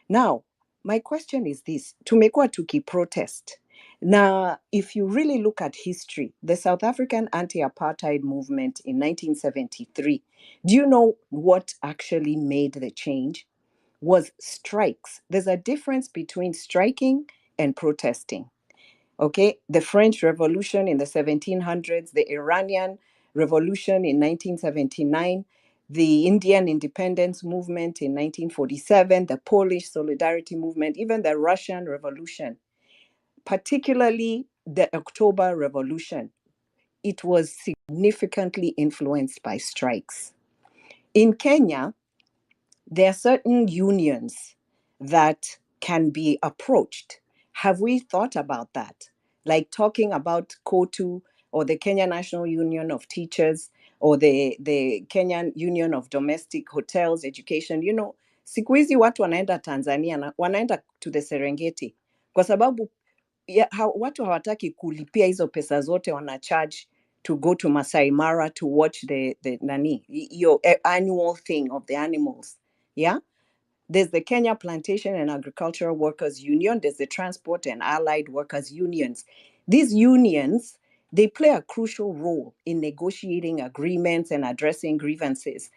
Now, my question is this: tumekuwa tuki-protest. Now, if you really look at history, the South African anti-apartheid movement in 1973, do you know what actually made the change? Was strikes. There's a difference between striking and protesting. Okay, the French Revolution in the 1700s, the Iranian Revolution in 1979, the Indian independence movement in 1947, the Polish Solidarity movement, even the Russian Revolution, particularly the October Revolution, it was significantly influenced by strikes. In Kenya, there are certain unions that can be approached. Have we thought about that? Like talking about KOTU or the Kenya National Union of Teachers or the Kenyan Union of Domestic Hotels Education. Siku hizi watu wanaenda Tanzania na wanaenda to the Serengeti kwa sababu watu hawataki kulipia hizo pesa zote wana charge to go to Masai Mara to watch the your annual thing of the animals. Yeah. There's the Kenya Plantation and Agricultural Workers Union. There's the Transport and Allied Workers Unions. These unions, they play a crucial role in negotiating agreements and addressing grievances.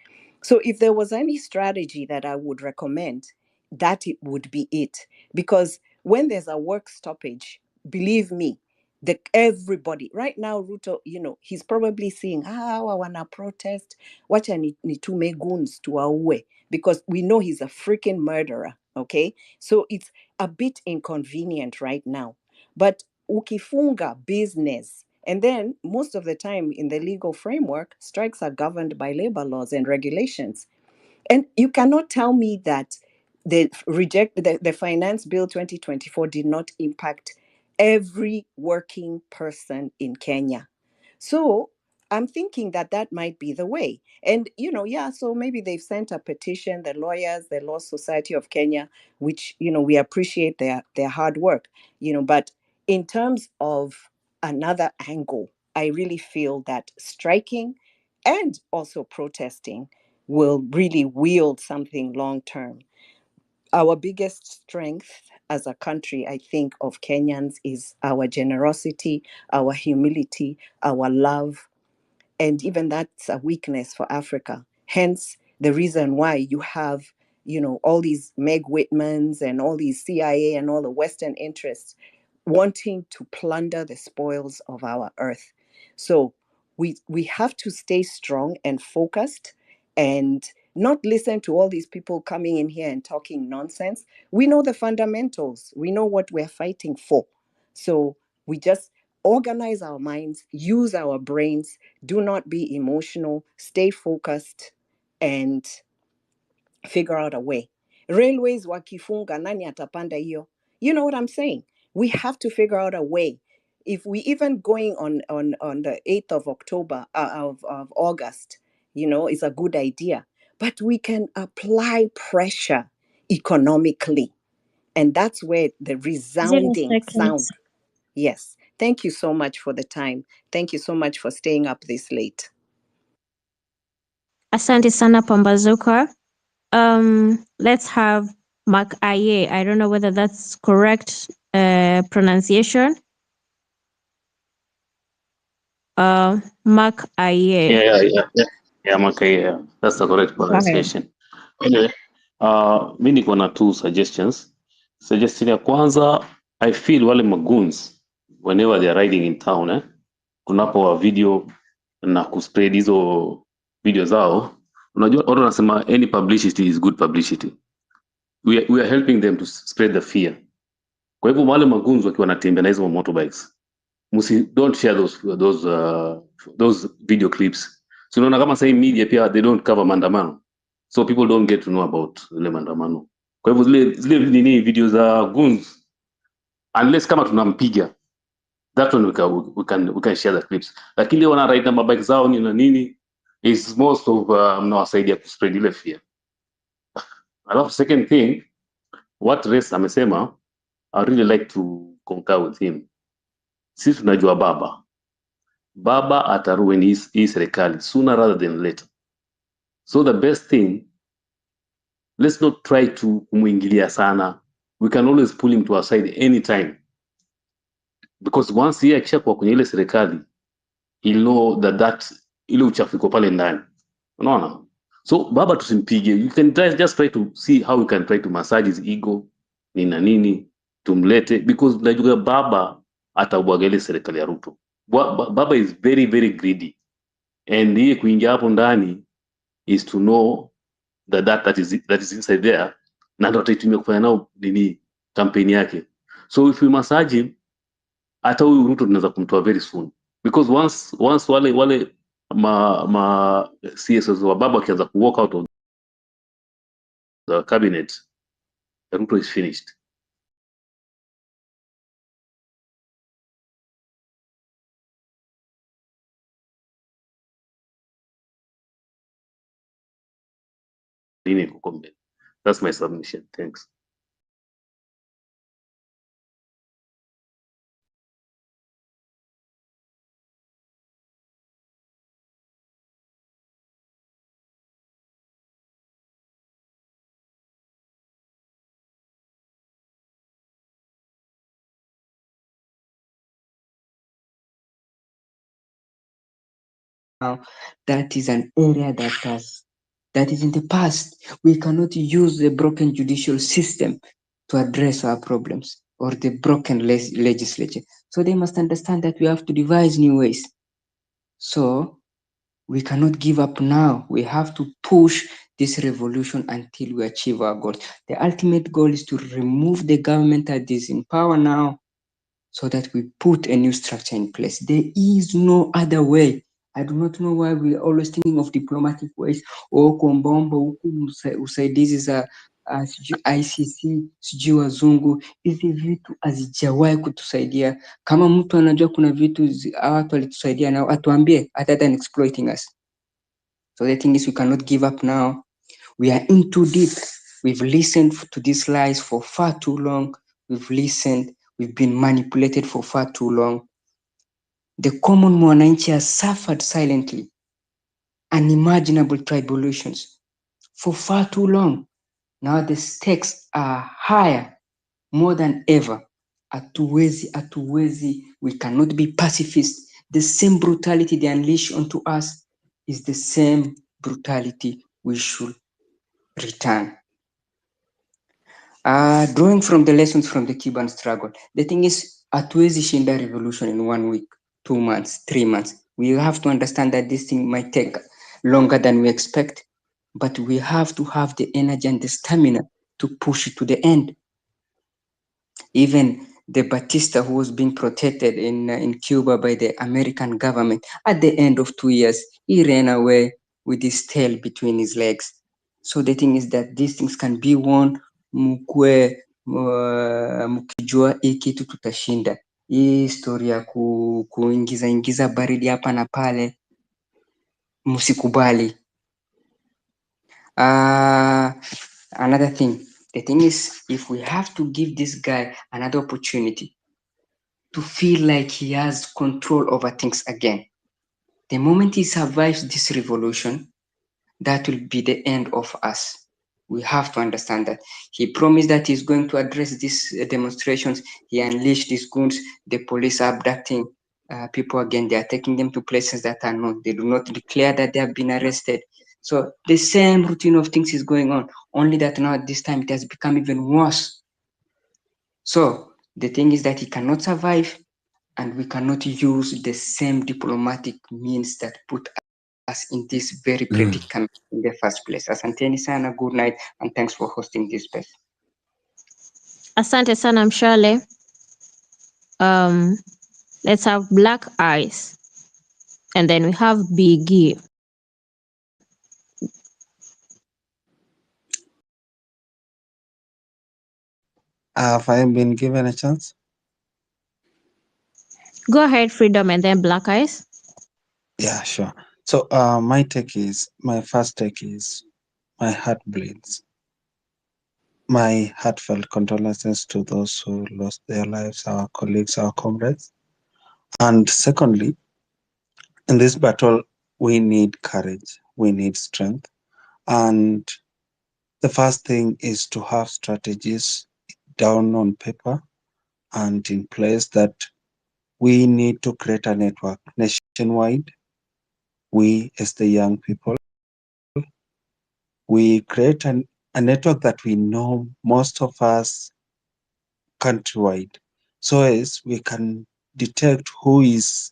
So if there was any strategy that I would recommend, that it would be it. Because when there's a work stoppage, believe me, everybody right now, Ruto, he's probably saying, I wanna protest, wacha nitume goons to auwe, because we know he's a freaking murderer. Okay, so it's a bit inconvenient right now. But ukifunga business, and then most of the time in the legal framework, strikes are governed by labor laws and regulations. And you cannot tell me that the Finance Bill 2024 did not impact every working person in Kenya. So I'm thinking that might be the way. And, so maybe they've sent a petition, the lawyers, the Law Society of Kenya, which, we appreciate their hard work, but in terms of another angle, I really feel that striking and also protesting will really wield something long term. Our biggest strength as a country, I think, of Kenyans is our generosity, our humility, our love, and even that's a weakness for Africa. Hence, the reason why you have, all these Meg Whitmans and all these CIA and all the Western interests wanting to plunder the spoils of our earth. So we have to stay strong and focused and not listen to all these people coming in here and talking nonsense. We know the fundamentals. We know what we're fighting for. So we just organize our minds, use our brains, do not be emotional, stay focused, and figure out a way. Railways wakifunga, nani atapanda hiyo? You know what I'm saying? We have to figure out a way. If we even going on the 8th of October, of August, is a good idea. But we can apply pressure economically. And that's where the 0 resounding sound. seconds. Yes. Thank you so much for the time. Thank you so much for staying up this late. Asante sana Pambazuka. Let's have Mark Aye. I don't know whether that's correct pronunciation. Mark Aye. Yeah, okay, yeah. That's the correct Go ahead. pronunciation. Okay. Mi niko na two suggestions. Suggestion ya kwanza, I feel wale magoons whenever they are riding in town, tunapo video na kuspread hizo video zao, unajua watu wanasema any publicity is good publicity. We are helping them to spread the fear. Kwa hivyo wale magoons wakiwa wanatembea na hizo motorbikes, don't share those video clips. So unaona kama sasa media pia they don't cover maandamano, so people don't get to know about ile maandamano. Kwa hivyo zile nini video za goons, unless kama tunampiga, that one we can share the clips, lakini wana ride na mabike zao ni na nini is most of mnawasaidia ku spread ile fear. Alafu second thing, what Res amesema, I really like to concur with him. Sisi tunajua baba ataruin hii serikali sooner rather than later. So the best thing, let's not try to kumuingilia sana. We can always pull him to our side anytime, because once yeye akishakuwa kwenye ile serikali, he'll know that ile uchafu iko pale ndani, unaona. So baba tusimpige, you can just try to see how we can try to massage his ego nini tumlete, because najua baba atabwaga ile serikali ya Ruto. Baba is very very greedy, and yeye kuingia hapo ndani is to know that is inside there, na ndo ataitumia kufanya nao nini campaign yake. So if we massage him, hata huyu Ruto tunaweza kumtoa very soon, because once wale ma CSOs wa baba akianza ku walk out of the cabinet, Ruto is finished. That's my submission. Thanks. Now, that is an area that is in the past. We cannot use the broken judicial system to address our problems, or the broken legislature. So they must understand that we have to devise new ways. So we cannot give up now. We have to push this revolution until we achieve our goals. The ultimate goal is to remove the government that is in power now, so that we put a new structure in place. There is no other way. I do not know why we are always thinking of diplomatic ways, kuombaomba huku usaidizi za ICC, sijui wazungu. Hizi vitu hazijawahi kutusaidia. Kama mtu anajua kuna vitu watu walitusaidia nao, atuambie, other than exploiting us. So the thing is, we cannot give up now. We are in too deep. We've listened to these lies for far too long. We've been manipulated for far too long. The common mwananchi has suffered silently unimaginable tribulations for far too long. Now the stakes are higher, more than ever. Atuwezi, we cannot be pacifists. The same brutality they unleash onto us is the same brutality we should return. Drawing from the lessons from the Cuban struggle, the thing is, hatuwezi shinda revolution in 1 week, 2 months, 3 months. We have to understand that this thing might take longer than we expect, but we have to have the energy and the stamina to push it to the end. Even the Batista, who was being protected in Cuba by the American government, at the end of 2 years, he ran away with his tail between his legs. So the thing is that these things can be won, mkijua hii kitu tutashinda. Hii historia kuingiza baridi hapa na pale, msikubali. Another thing, the thing is, if we have to give this guy another opportunity to feel like he has control over things again, the moment he survives this revolution, that will be the end of us. We have to understand that. He promised that he's going to address these demonstrations. He unleashed these goons. The police are abducting people again. They are taking them to places that are not. They do not declare that they have been arrested. So the same routine of things is going on, only that now at this time it has become even worse. So the thing is that he cannot survive, and we cannot use the same diplomatic means that put us in this very predicament in the first place. Asanteni sana, good night, and thanks for hosting this space. Asante sana Mshale. Let's have Black Eyes, and then we have Biggie. Have I been given a chance? Go ahead, Freedom, and then Black Eyes. Yeah, sure. So my first take is my heart bleeds. My heartfelt condolences to those who lost their lives, our colleagues, our comrades. And secondly, in this battle, we need courage, we need strength. And the first thing is to have strategies down on paper and in place that we need to create a network nationwide. We, as the young people, we create a network that we know most of us countrywide, so as we can detect who is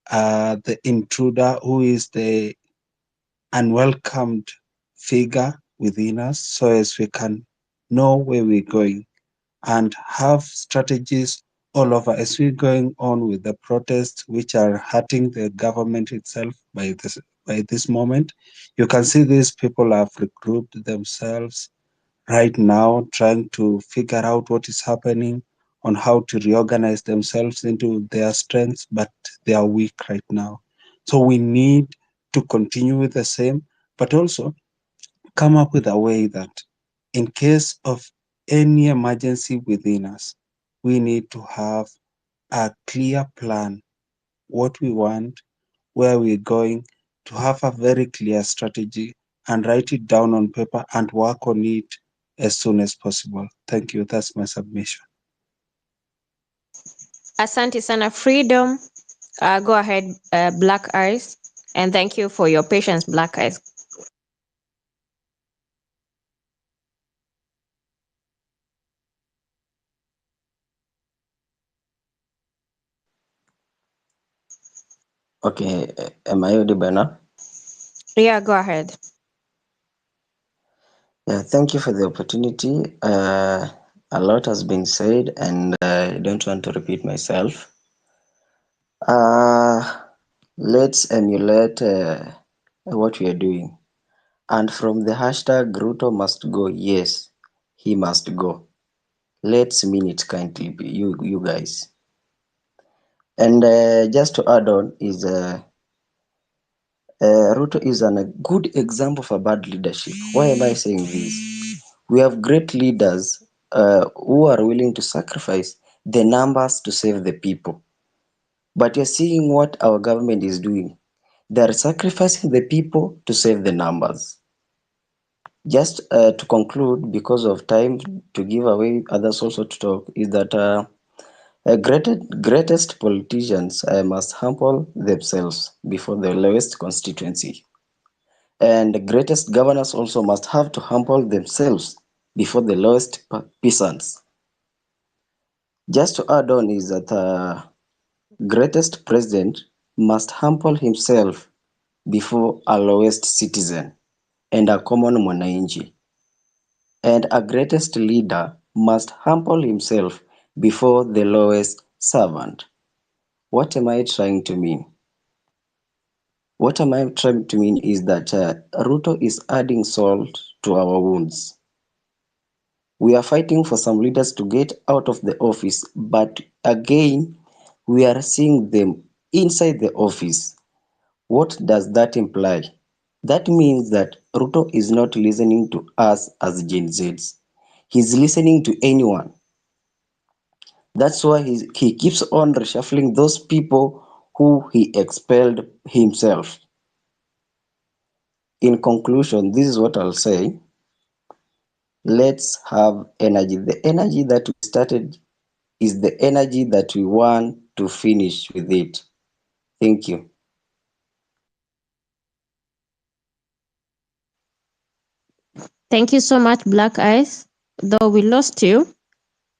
the intruder, who is the unwelcomed figure within us, so as we can know where we're going and have strategies all over as we're going on with the protests, which are hurting the government itself by this moment. You can see these people have regrouped themselves right now, trying to figure out what is happening, on how to reorganize themselves into their strengths, but they are weak right now. So we need to continue with the same, but also come up with a way that in case of any emergency within us, we need to have a clear plan, what we want, where we're going, to have a very clear strategy and write it down on paper and work on it as soon as possible. Thank you. That's my submission. Asante sana, Freedom. Go ahead, Black Eyes. And thank you for your patience, Black Eyes. Okay, am I audible now? Yeah, go ahead. Yeah, thank you for the opportunity. A lot has been said, and I don't want to repeat myself. Let's emulate what we are doing. And from the hashtag Ruto must go, yes, he must go. Let's mean it kindly, you guys. And just to add on is Ruto is a good example of a bad leadership. Why am I saying this? We have great leaders who are willing to sacrifice the numbers to save the people. But you're seeing what our government is doing. They're sacrificing the people to save the numbers. Just to conclude, because of time, to give away others also to talk, is that greatest politicians must humble themselves before the lowest constituency. And the greatest governors also must have to humble themselves before the lowest peasants. Just to add on is that greatest president must humble himself before a lowest citizen and a common mwananchi. And a greatest leader must humble himself before the lowest servant. What am I trying to mean? What am I trying to mean is that Ruto is adding salt to our wounds. We are fighting for some leaders to get out of the office, but again, we are seeing them inside the office. What does that imply? That means that Ruto is not listening to us as Gen Zs. He's listening to anyone. That's why he keeps on reshuffling those people who he expelled himself. In conclusion, this is what I'll say. Let's have energy. The energy that we started is the energy that we want to finish with it. Thank you. Thank you so much, Black Eyes. Though we lost you,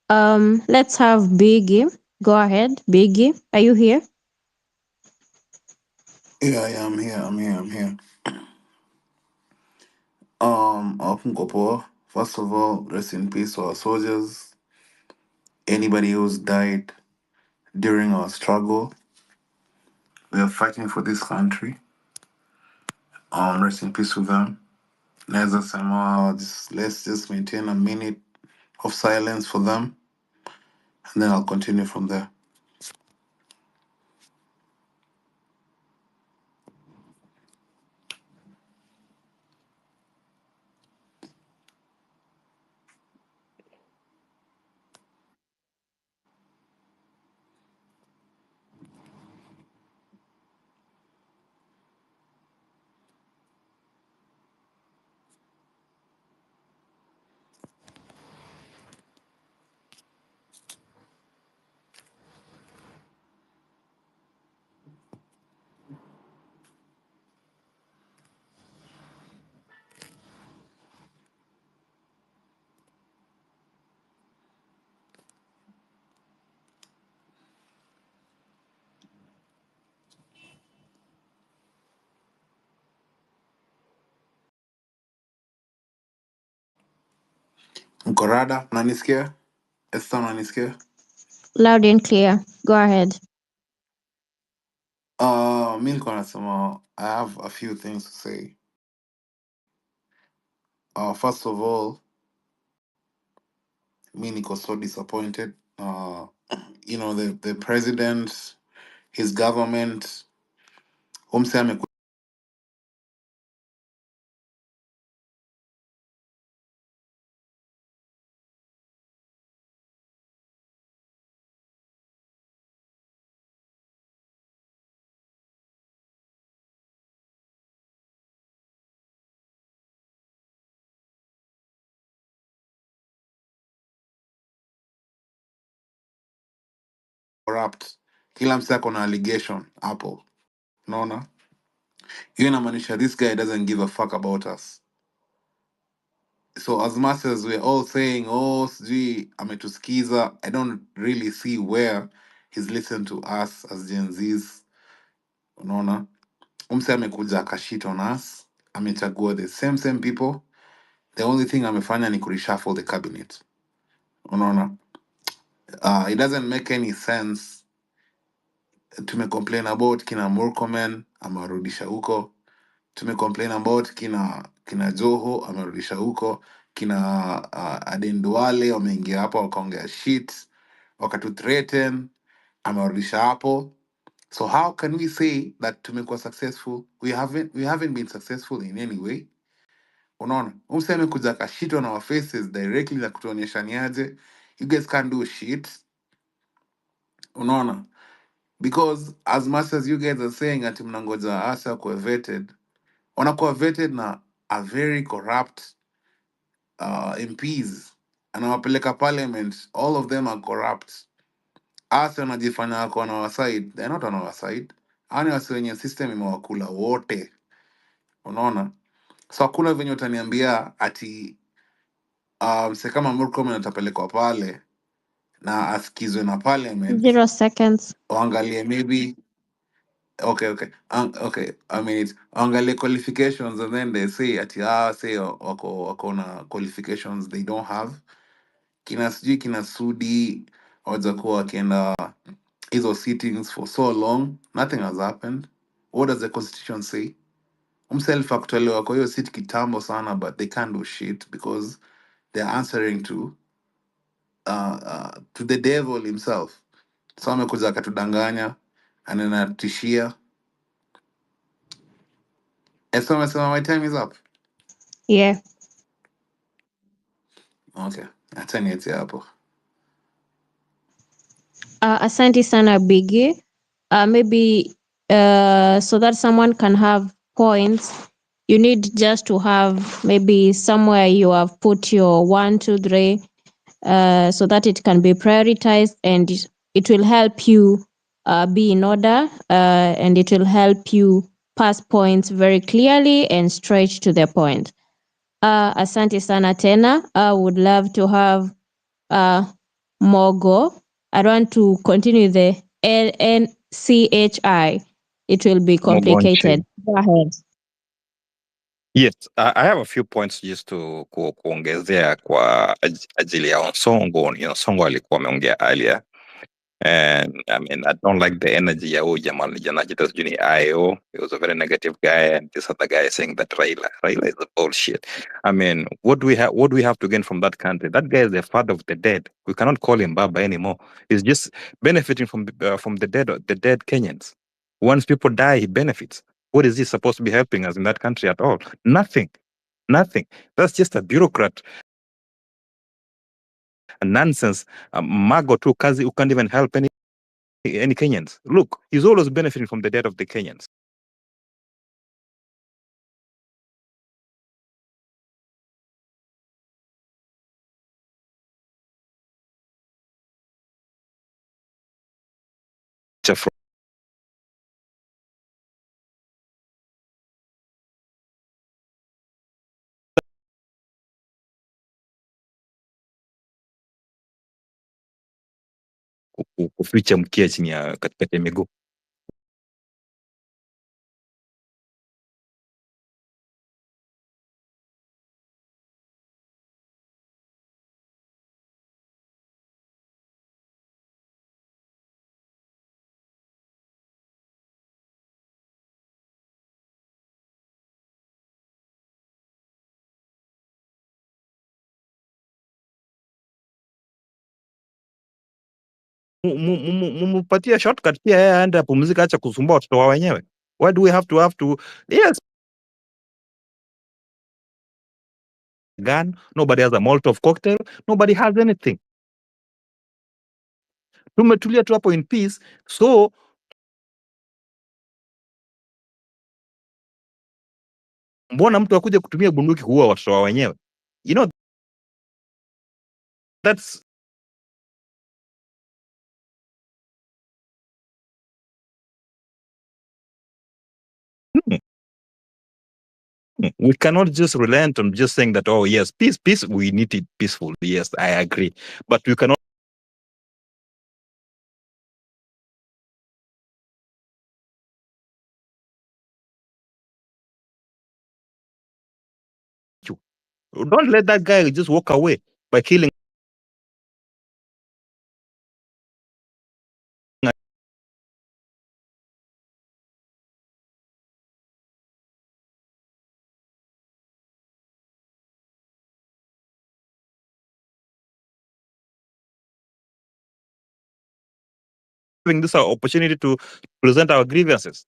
let's have Biggie. Go ahead, Biggie. Are you here? Yeah, I'm here. I'm here. Kopo. First of all, rest in peace to our soldiers. Anybody who's died during our struggle. We are fighting for this country. Rest in peace to them. Neza Samoa, let's just maintain a minute of silence for them, and then I'll continue from there. Mkorada, nanisikia? Esther, nanisikia? Loud and clear. Go ahead. Mi nilikuwa nasema, I have a few things to say. First of all, mi niko so disappointed. The president, his government, umse ame corrupt. Kila mse ako na allegation hapo. Unaona? Hiyo inamaanisha this guy doesn't give a fuck about us. So as much as we're all saying, oh, sijui ametusikiza, I don't really see where he's listened to us as Gen Zs. Unaona? Umse amekuja akashit on us. Amechagua the same people. The only thing amefanya ni kureshuffle the cabinet. Unaona? It doesn't make any sense. Tumecomplain about kina Murkomen, amewarudisha huko. Tumecomplain about kina Joho, amerudisha huko. Kina Aden Duale wameingia hapo wakaongea shit, wakatu threaten, amewarudisha hapo. So how can we say that tumekuwa successful? We haven't been successful in any way. Unaona, umse amekuja akashit on our faces directly na kutuonyesha niaje, you guys can't do shit. Unaona, because as much as you guys are saying ati mnangoja asa kuwa vetted, wanakuwa vetted na a very corrupt MPs, anawapeleka parliament, all of them are corrupt. Asa wanajifanya wako on our side, they're not on our side. Ani wasi wenye system imewakula wote. Unaona, so hakuna venye utaniambia ati mse kama Murkomen atapelekwa pale na asikizwe na parliament 0 seconds. waangalie maybe okay, I mean waangalie qualifications and then they say ati say wako na qualifications they don't have. Kina sijui kina Sudi wajakuwa wakienda hizo sittings for so long, nothing has happened. What does the constitution say? Himself akutolewa kwa hiyo seat kitambo sana, but they can't do shit because they're answering to the devil himself. So amekuja akatudanganya, ananatishia. So amesema my time is up. Yeah. Okay, acha niache hapo. Asante sana Biggie. Maybe so that someone can have points, you need just to have maybe somewhere you have put your 1, 2, 3, so that it can be prioritized and it will help you be in order, and it will help you pass points very clearly and straight to the point. Asante sana tena. I would love to have Mogo. I want to continue the LNCHI. It will be complicated. Mogonchi. Go ahead. Yes, I have a few points just to kuongezea kwa ajili ya Onsongo. Onsongo alikuwa ameongea earlier. And I mean, I don't like the energy ya huyu jana jita sijui ni IO. He was a very negative guy, and this other guy saying that Raila is a bullshit. I mean, what do we have to gain from that country? That guy is the father of the dead. We cannot call him Baba anymore. He's just benefiting from the dead Kenyans. Once people die, he benefits. What is he supposed to be helping us in that country at all? Nothing. That's just a bureaucrat. A nonsense. Mago tu kazi who can't even help any Kenyans. Look, he's always benefiting from the death of the Kenyans. Kuficha mkia chini ya katikati ya miguu. Mumpatie shortcut pia yeye aende apumzika, acha kusumbua watoto wa wenyewe. Why do we have to yes, gun, nobody has a Molotov cocktail, nobody has anything. Tumetulia tu hapo in peace, so mbona mtu akuje kutumia bunduki kuua watoto wa wenyewe? You know, that's we cannot just relent on just saying that, oh yes, peace, we need it peaceful. Yes, I agree, but we cannot don't let that guy just walk away by killing having this opportunity to present our grievances.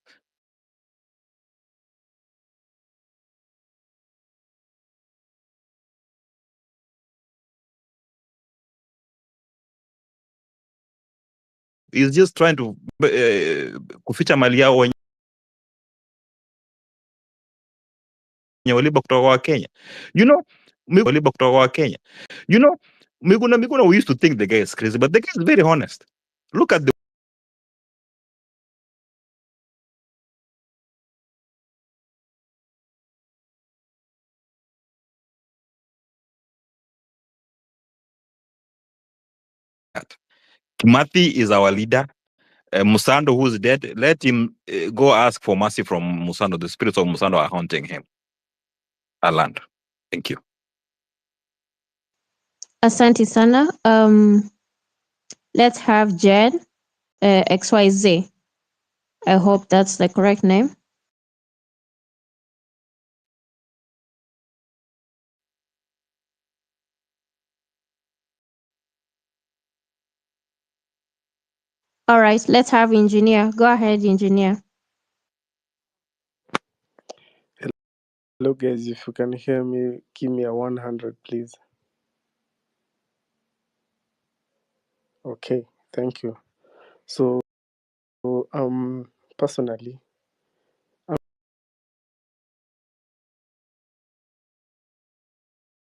He's just trying to kuficha mali yao wenye waliba kutoka wa Kenya. You know, waliba kutoka wa Kenya. You know, Miguna, we used to think the guy is crazy, but the guy is very honest. Look at the Kimathi is our leader. Musando, who's dead, let him go ask for mercy from Musando. The spirits of Musando are haunting him. Aland. Thank you. Asante sana. Let's have Jen, XYZ. I hope that's the correct name. All right, let's have engineer. Go ahead, engineer. Hello guys, if you can hear me, give me a 100 please. Okay, thank you. So personally,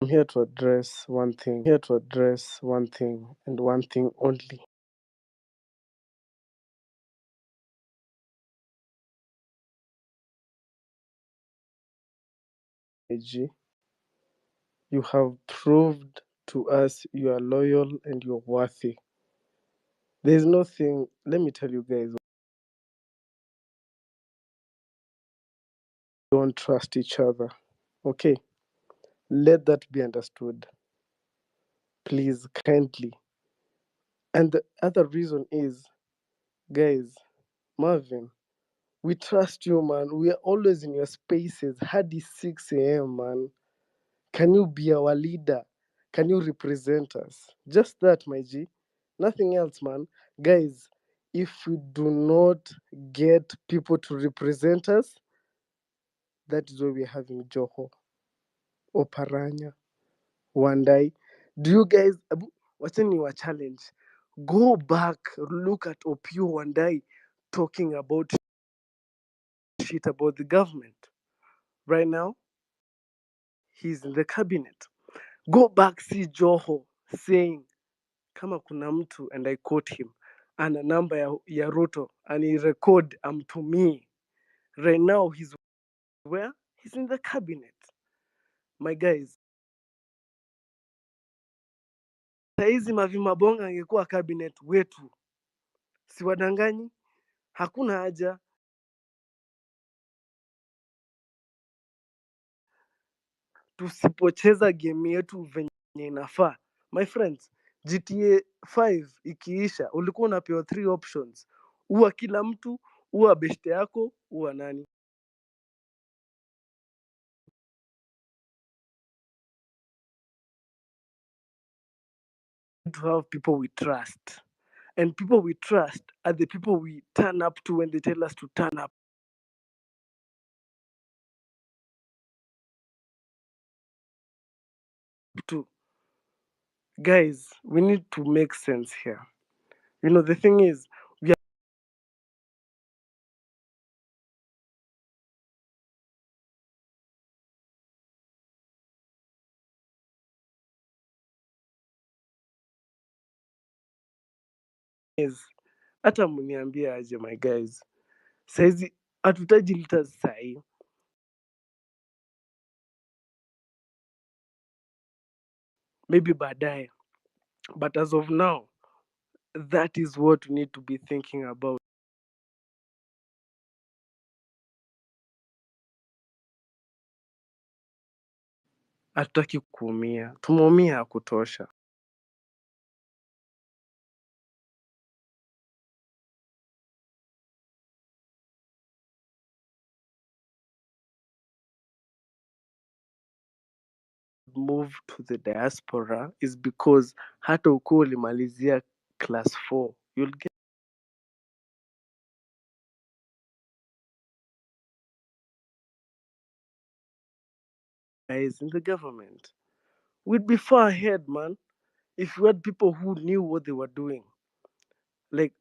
I'm here to address one thing, and one thing only. AG, You have proved to us you are loyal and you're worthy. There's nothing, let me tell you guys, don't trust each other. Okay? Let that be understood. Please, kindly. And the other reason is, guys, Marvin, we trust you, man. We are always in your spaces. Hadi 6 a.m., man. Can you be our leader? Can you represent us? Just that, my G. Nothing else, man. Guys, if we do not get people to represent us, that is why we're having Joho, Oparanya, Wandai. Do you guys, what's in your challenge? Go back, look at Opio Wandai talking about shit about the government. Right now, he's in the cabinet. Go back, see Joho saying, kama kuna mtu, and I quote him, ana namba ya Ruto, and he record amtumii. Right now, he's where? He's in the cabinet. My guys, saizi Mavi Mabonga angekuwa cabinet wetu, siwadanganyi, hakuna haja. Tusipocheza game yetu venye inafaa. My friends, GTA 5 ikiisha, ulikuwa unapewa 3 options. Uwa kila mtu, uwa beshte yako, uwa nani. To have people we trust. And people we trust are the people we turn up to when they tell us to turn up to. Guys, we need to make sense here. You know, the thing is, we are is hata mniambie aje, my guys. Saizi hatutaji liters sahi. Maybe baadaye. But as of now, that is what we need to be thinking about. Hatutaki kuumia, tumeumia ya kutosha. Move to the diaspora is because hata ukiwa ulimalizia class 4, you'll get guys in the government. We'd be far ahead, man, if we had people who knew what they were doing. Like,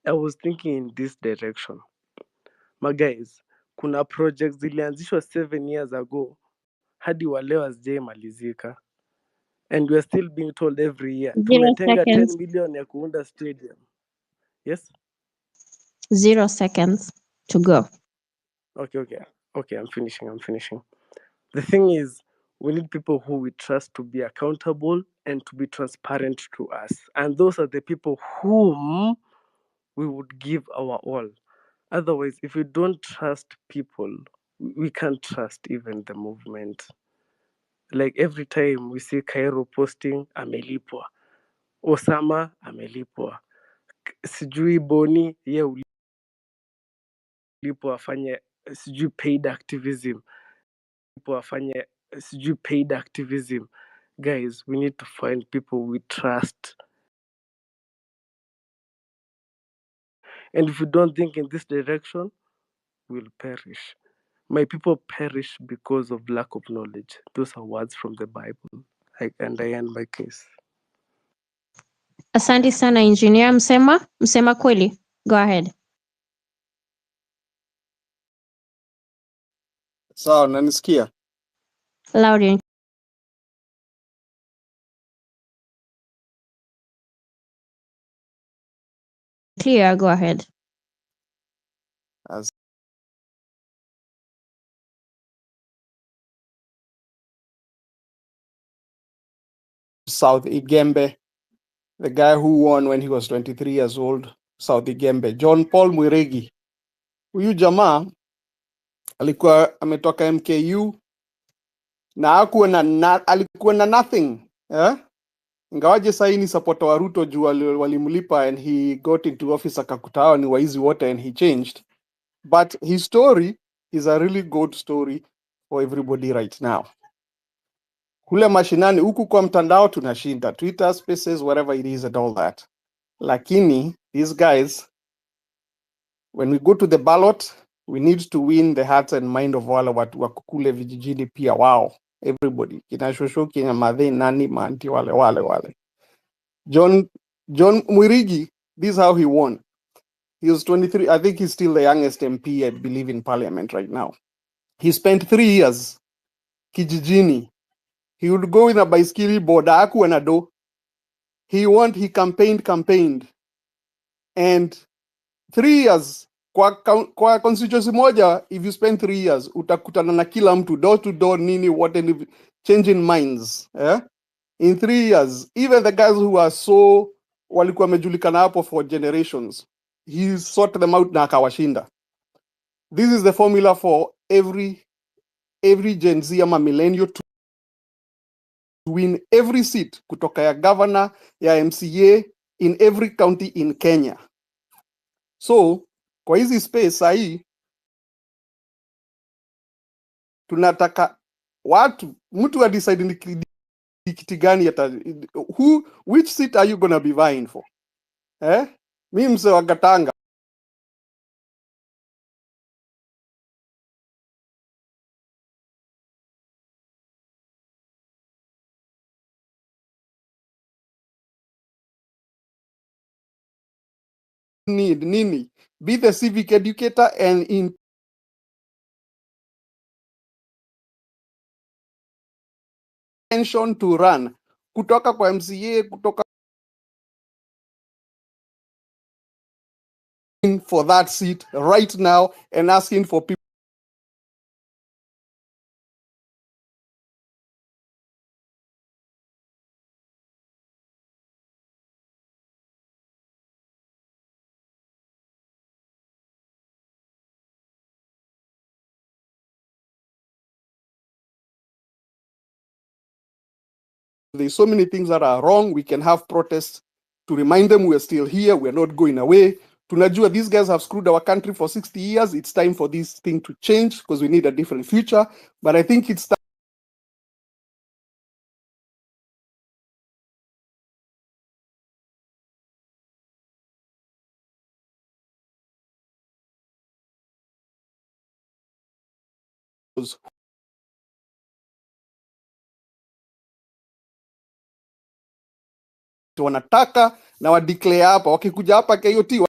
I was thinking in this direction. My guys, kuna projects zilianzishwa 7 years ago hadi wa leo hazijaimalizika. And we are still being told every year 0 tumetenga 10 seconds. million ya kuunda stadium. Yes? 0 seconds to go. Okay, I'm finishing. The thing is, we need people who we trust to be accountable and to be transparent to us. And those are the people whom we would give our all. Otherwise, if we don't trust people, we can't trust even the movement. Like every time we see Cairo posting, amelipwa. Osama, amelipwa. Sijui Boni, ye ulipwa afanye, sijui paid activism. Afanye, sijui paid activism. Guys, we need to find people we trust. And if we don't think in this direction, we'll perish. My people perish because of lack of knowledge. Those are words from the Bible. And I end my case. Asante sana engineer Msema kweli. Go ahead. Sawa, unanisikia? Loud and clear, go ahead. As South Igembe, the guy who won when he was 23 years old, South Igembe, John Paul Mwirigi. Huyu jamaa alikuwa ametoka MKU na alikuwa na nothing ingawaje sasa ni supporter wa Ruto juu walimlipa and he got into office akakuta hao ni waizi wote and he changed, but his story is a really good story for everybody right now. Kule mashinani huku kwa mtandao tunashinda Twitter Spaces, whatever it is and all that, lakini these guys, when we go to the ballot, we need to win the hearts and mind of wale watu wa kule vijijini pia wao, everybody, kina shosho kina madhe nani maanti wale. John Mwirigi, this is how he won. He was 23. I think he's still the youngest MP, I believe, in parliament right now. He spent 3 years kijijini. He would go in a baiskeli boda hakuwa na do. He campaigned. And 3 years, kwa constituency moja, if you spend 3 years, utakutana na kila mtu, door to door, nini, what, and changing minds. In 3 years, even the guys who are so walikuwa wamejulikana hapo for generations, he sorted them out na akawashinda. This is the formula for every Gen Z ama millennial to win every seat kutoka ya governor, ya MCA in every county in Kenya. So kwa hizi space sahi tunataka watu mtu wa decide ni kiti gani which seat are you gonna be vying for? Mimi mse wa Gatanga need nini, be the civic educator and intention to run kutoka kwa MCA, kutoka for that seat right now and asking for people there's so many things that are wrong. We can have protests to remind them we're still here, we're not going away. Tunajua these guys have screwed our country for 60 years. It's time for this thing to change because we need a different future. But I think it's time wanataka na wa declare hapa, wakikuja hapa KOT,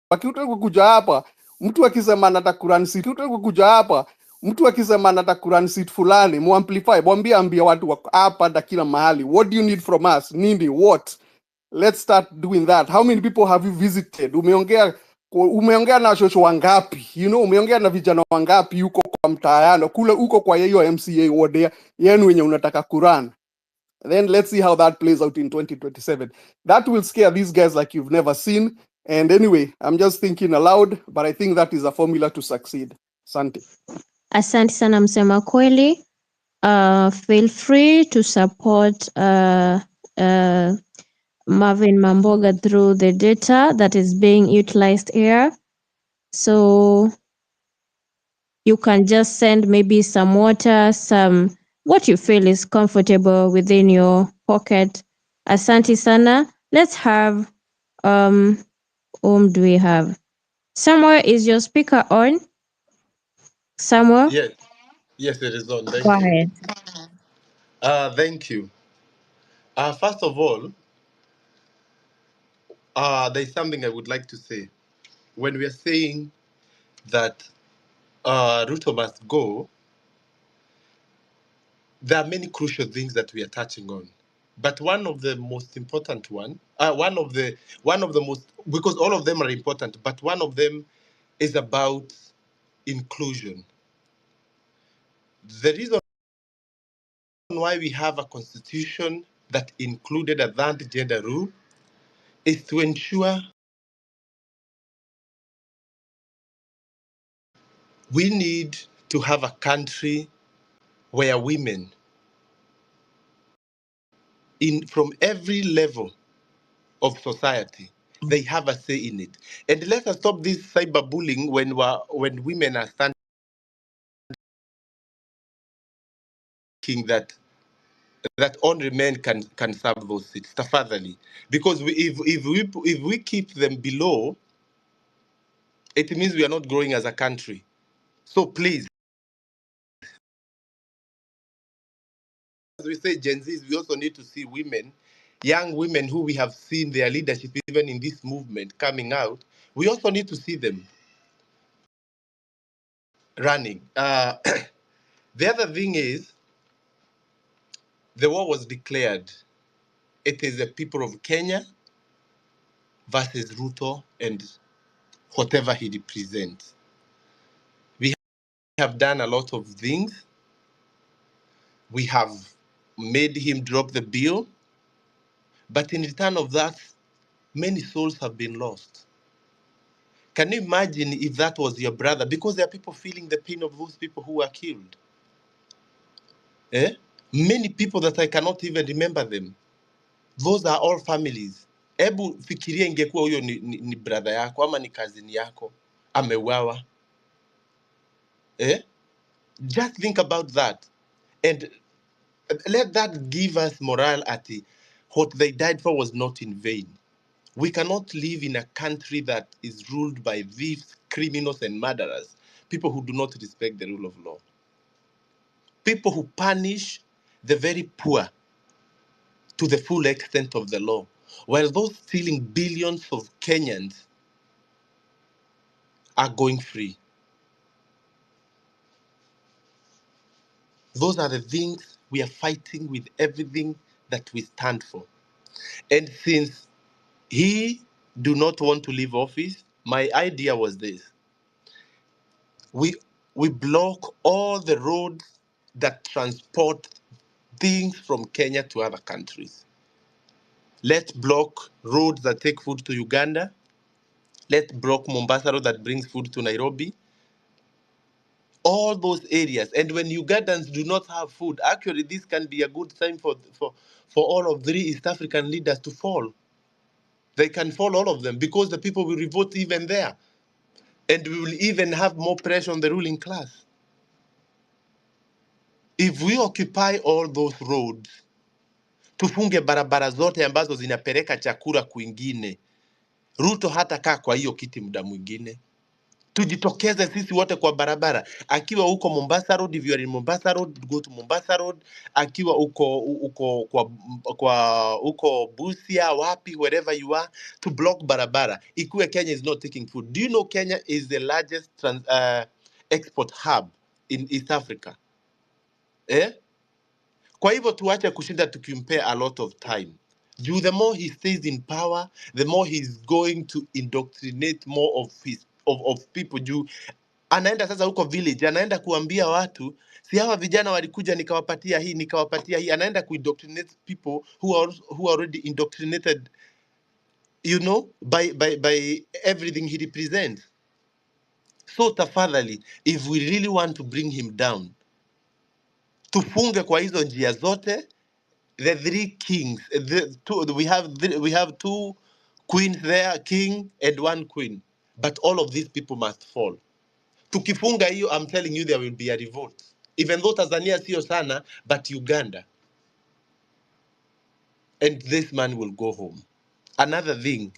wakikuja hapa mtu akisema anataka kurun seat, kuja hapa mtu akisema anataka kurun seat fulani, muamplify, ambia watu wako hapa na kila mahali, what do you need from us, nini, what, let's start doing that. How many people have you visited? Umeongea na shosho wangapi? Umeongea na vijana wangapi huko kwa mtaano kule huko kwa hiyo MCA ward yenu wenye unataka kurun? Then let's see how that plays out in 2027. That will scare these guys like you've never seen. And anyway, I'm just thinking aloud, but I think that is a formula to succeed. Asante. Asante sana msema kweli. Feel free to support Marvin Mamboga through the data that is being utilized here. So you can just send maybe some water, some what you feel is comfortable within your pocket. Asante sana. Let's have whom do we have? Samuel, is your speaker on? Samuel? Yes, yes, it is on. Go Thank you. ahead. Thank you. First of all, there's something I would like to say. When we are saying that Ruto must go, there are many crucial things that we are touching on. But one of the most important one of the most, because all of them are important, but one of them is about inclusion. The reason why we have a constitution that included advanced gender rule is to ensure we need to have a country where women from every level of society, they have a say in it. And let us stop this cyberbullying when women are standing that only men can serve those seats. Tafadhali. Because if we keep them below, it means we are not growing as a country. So please, as we say Gen Zs, we also need to see women, young women who we have seen their leadership even in this movement coming out. We also need to see them running. The other thing is, the war was declared. It is the people of Kenya versus Ruto and whatever he represents. We have done a lot of things. We have made him drop the bill, but in return of that, many souls have been lost. Can you imagine if that was your brother? Because there are people feeling the pain of those people who were killed. Eh? Many people that I cannot even remember them. Those are all families. Ebu fikiria ingekuwa huyo ni brother yako ama ni cousin yako ameuawa. Eh? Just think about that. And let that give us morale at what they died for was not in vain. We cannot live in a country that is ruled by thieves, criminals, and murderers, people who do not respect the rule of law, people who punish the very poor to the full extent of the law, while those stealing billions of Kenyans are going free. Those are the things we are fighting with everything that we stand for. And since he do not want to leave office, my idea was this. We block all the roads that transport things from Kenya to other countries. Let's block roads that take food to Uganda. Let's block Mombasa road that brings food to Nairobi. All those areas. And when Ugandans do not have food, actually this can be a good time for all of 3 East African leaders to fall. They can fall, all of them, because the people will revolt even there. And we will even have more pressure on the ruling class. If we occupy all those roads, tufunge barabara zote ambazo zinapeleka chakula kwingine, Ruto hata kaa kwa hiyo kiti muda mwingine. Tujitokeze sisi wote kwa barabara. Akiwa uko Mombasa Road, if you are in Mombasa Road, go to Mombasa Road. Akiwa uko Busia, wapi, wherever you are, to block barabara. Ikiwa Kenya is not taking food. Do you know Kenya is the largest export hub in East Africa? Eh? Kwa hivyo tuache kushinda tukimpea a lot of time. Juu the more he stays in power, the more he's going to indoctrinate more of people. Juu anaenda sasa huko village, anaenda kuambia watu, si hawa vijana walikuja nikawapatia hii. Anaenda kuindoctrinate people who are already indoctrinated, you know, by everything he represents. So tafadhali, if we really want to bring him down, tufunge kwa hizo njia zote. The 3 kings, we have 2 queens there, king and 1 queen, but all of these people must fall. Tukifunga hiyo, I'm telling you, there will be a revolt, even though Tanzania sio sana, but Uganda, and this man will go home. Another thing,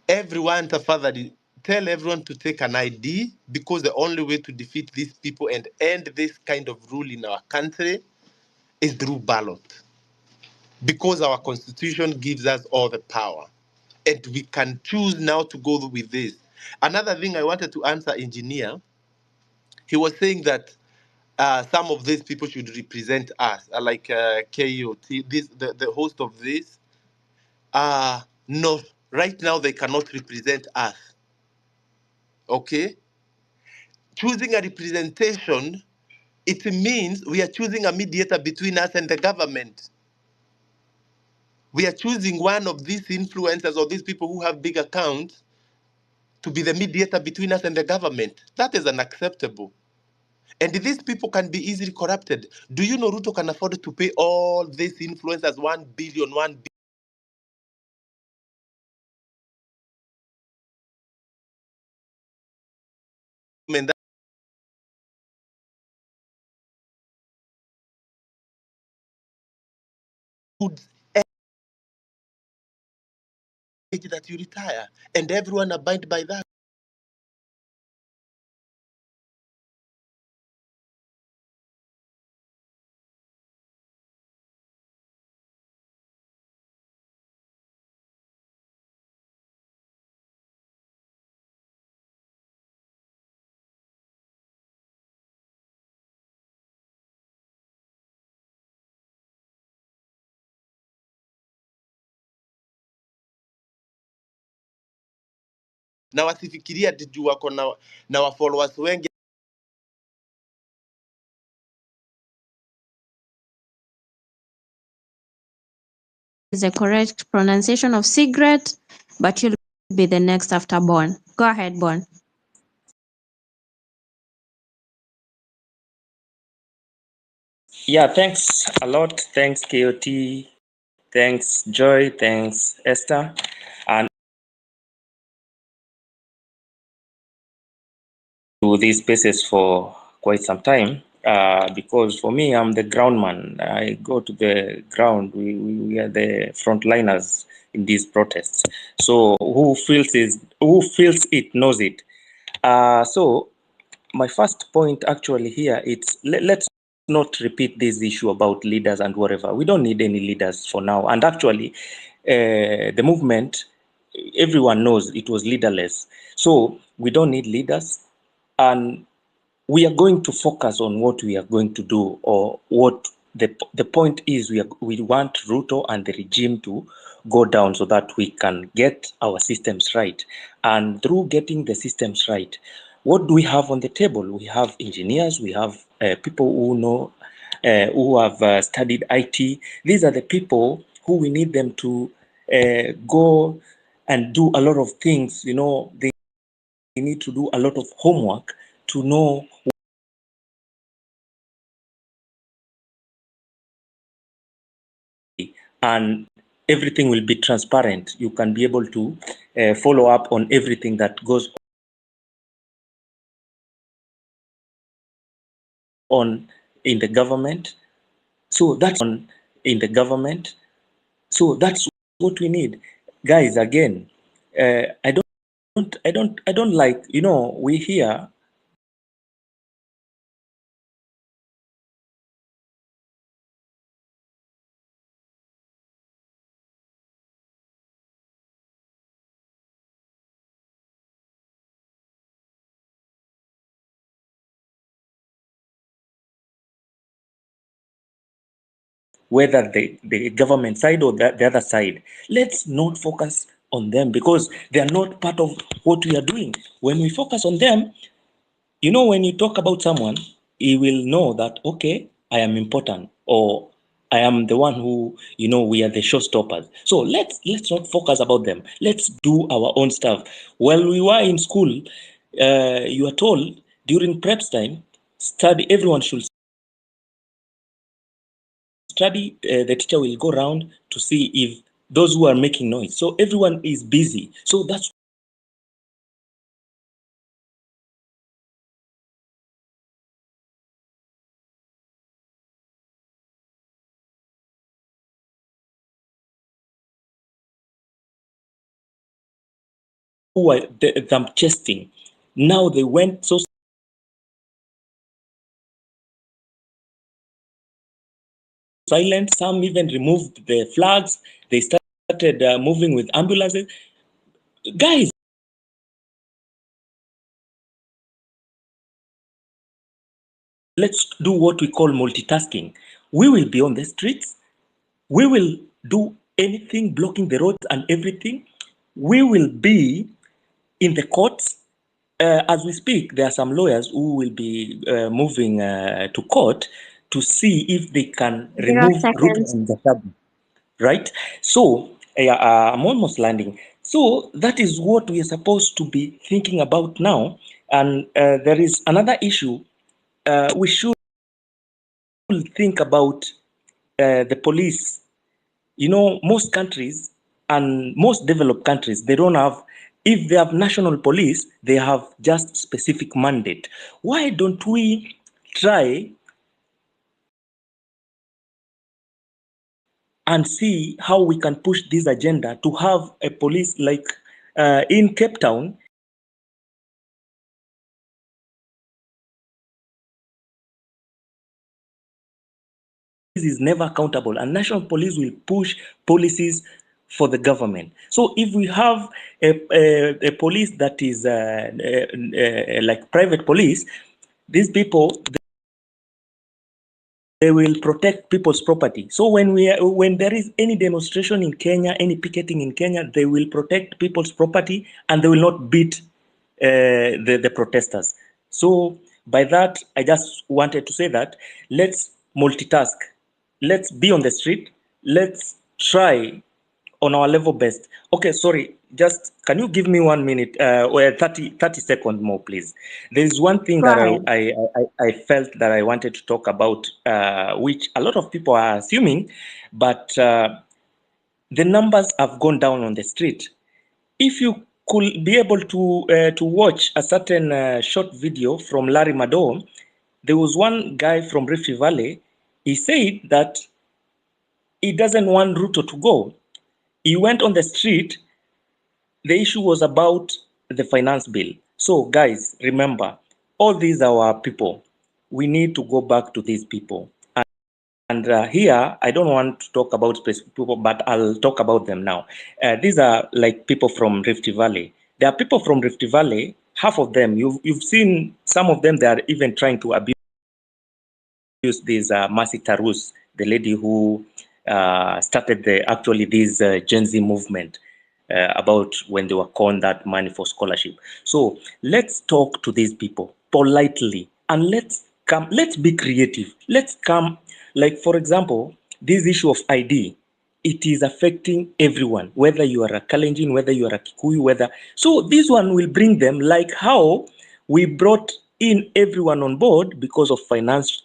everyone, tafadhali, tell everyone to take an ID, because the only way to defeat these people and end this kind of rule in our country is through ballot. Because our constitution gives us all the power, and we can choose now to go with this. Another thing I wanted to answer engineer, he was saying that some of these people should represent us, like KOT, the host of this. No, right now they cannot represent us. Okay? Choosing a representation, it means we are choosing a mediator between us and the government. We are choosing one of these influencers or these people who have big accounts to be the mediator between us and the government. That is unacceptable. And these people can be easily corrupted. Do you know Ruto can afford to pay all these influencers 1 billion, 1 billion? That would age that you retire, and everyone abide by that. Na wasifikiria ati juu wako na wafollowers wengi Is a correct pronunciation of cigarette, but you'll be the next after Born. Go ahead, Born. Yeah, thanks a lot. Thanks, KOT. Thanks, Joy. Thanks, Esther. And to these spaces for quite some time because for me, I'm the ground man. I go to the ground. We are the frontliners in these protests. So who feels it knows it. So my first point actually here, let's not repeat this issue about leaders and whatever. We don't need any leaders for now. And actually, the movement, everyone knows it was leaderless. So we don't need leaders. And we are going to focus on what we are going to do, or what the point is. We want Ruto and the regime to go down so that we can get our systems right. And through getting the systems right, what do we have on the table? We have engineers, we have people who know, who have studied IT. These are the people who we need them to go and do a lot of things. You know, they need to do a lot of homework to know and everything will be transparent. You can be able to follow up on everything that goes on in the government. So that's on in the government. So that's what we need, guys. Again, I don't like, you know, we hear whether the government side or the other side. Let's not focus on them because they are not part of what we are doing. When we focus on them, you know, when you talk about someone, he will know that, okay, I am important, or I am the one who, you know, we are the showstoppers. So let's not focus about them. Let's do our own stuff. While we were in school, you are told during preps time, everyone should study. The teacher will go around to see if those who are making noise. So everyone is busy. So that's who are them chasing. Now they went so silent. Some even removed the flags. They started moving with ambulances. Guys, let's do what we call multitasking. We will be on the streets. We will do anything, blocking the roads and everything. We will be in the courts. As we speak, there are some lawyers who will be moving to court to see if they can 0 remove Ruto seconds. and Gachagua right? So I'm almost landing. So that is what we are supposed to be thinking about now. And there is another issue. We should think about the police. You know, most countries and most developed countries, they don't have, if they have national police, they have just specific mandate. Why don't we try and see how we can push this agenda to have a police like in Cape Town? Is never accountable, and national police will push policies for the government. So if we have a police that is like private police, these people, they will protect people's property. So when there is any demonstration in Kenya, any picketing in Kenya, they will protect people's property and they will not beat the protesters. So by that, I just wanted to say that let's multitask. Let's be on the street. Let's try on our level best. Okay, sorry, just can you give me 1 minute or 30 seconds more, please? There is one thing Go that ahead. I felt that I wanted to talk about, which a lot of people are assuming, but the numbers have gone down on the street. If you could be able to watch a certain short video from Larry Madowo, there was one guy from Rift Valley. He said that he doesn't want Ruto to go. He went on the street. The issue was about the finance bill. So, guys, remember, all these are our people. We need to go back to these people. And here, I don't want to talk about specific people, but I'll talk about them now. These are like people from Rift Valley. There are people from Rift Valley, half of them, you've seen some of them, they are even trying to abuse this Mercy Tarus, the lady who started this Gen Z movement about when they were calling that money for scholarship. So let's talk to these people politely and let's be creative. Let's come, like for example, this issue of ID. It is affecting everyone, whether you are a Kalenjin, whether you are a Kikuyu, whether. So this one will bring them like how we brought in everyone on board because of finance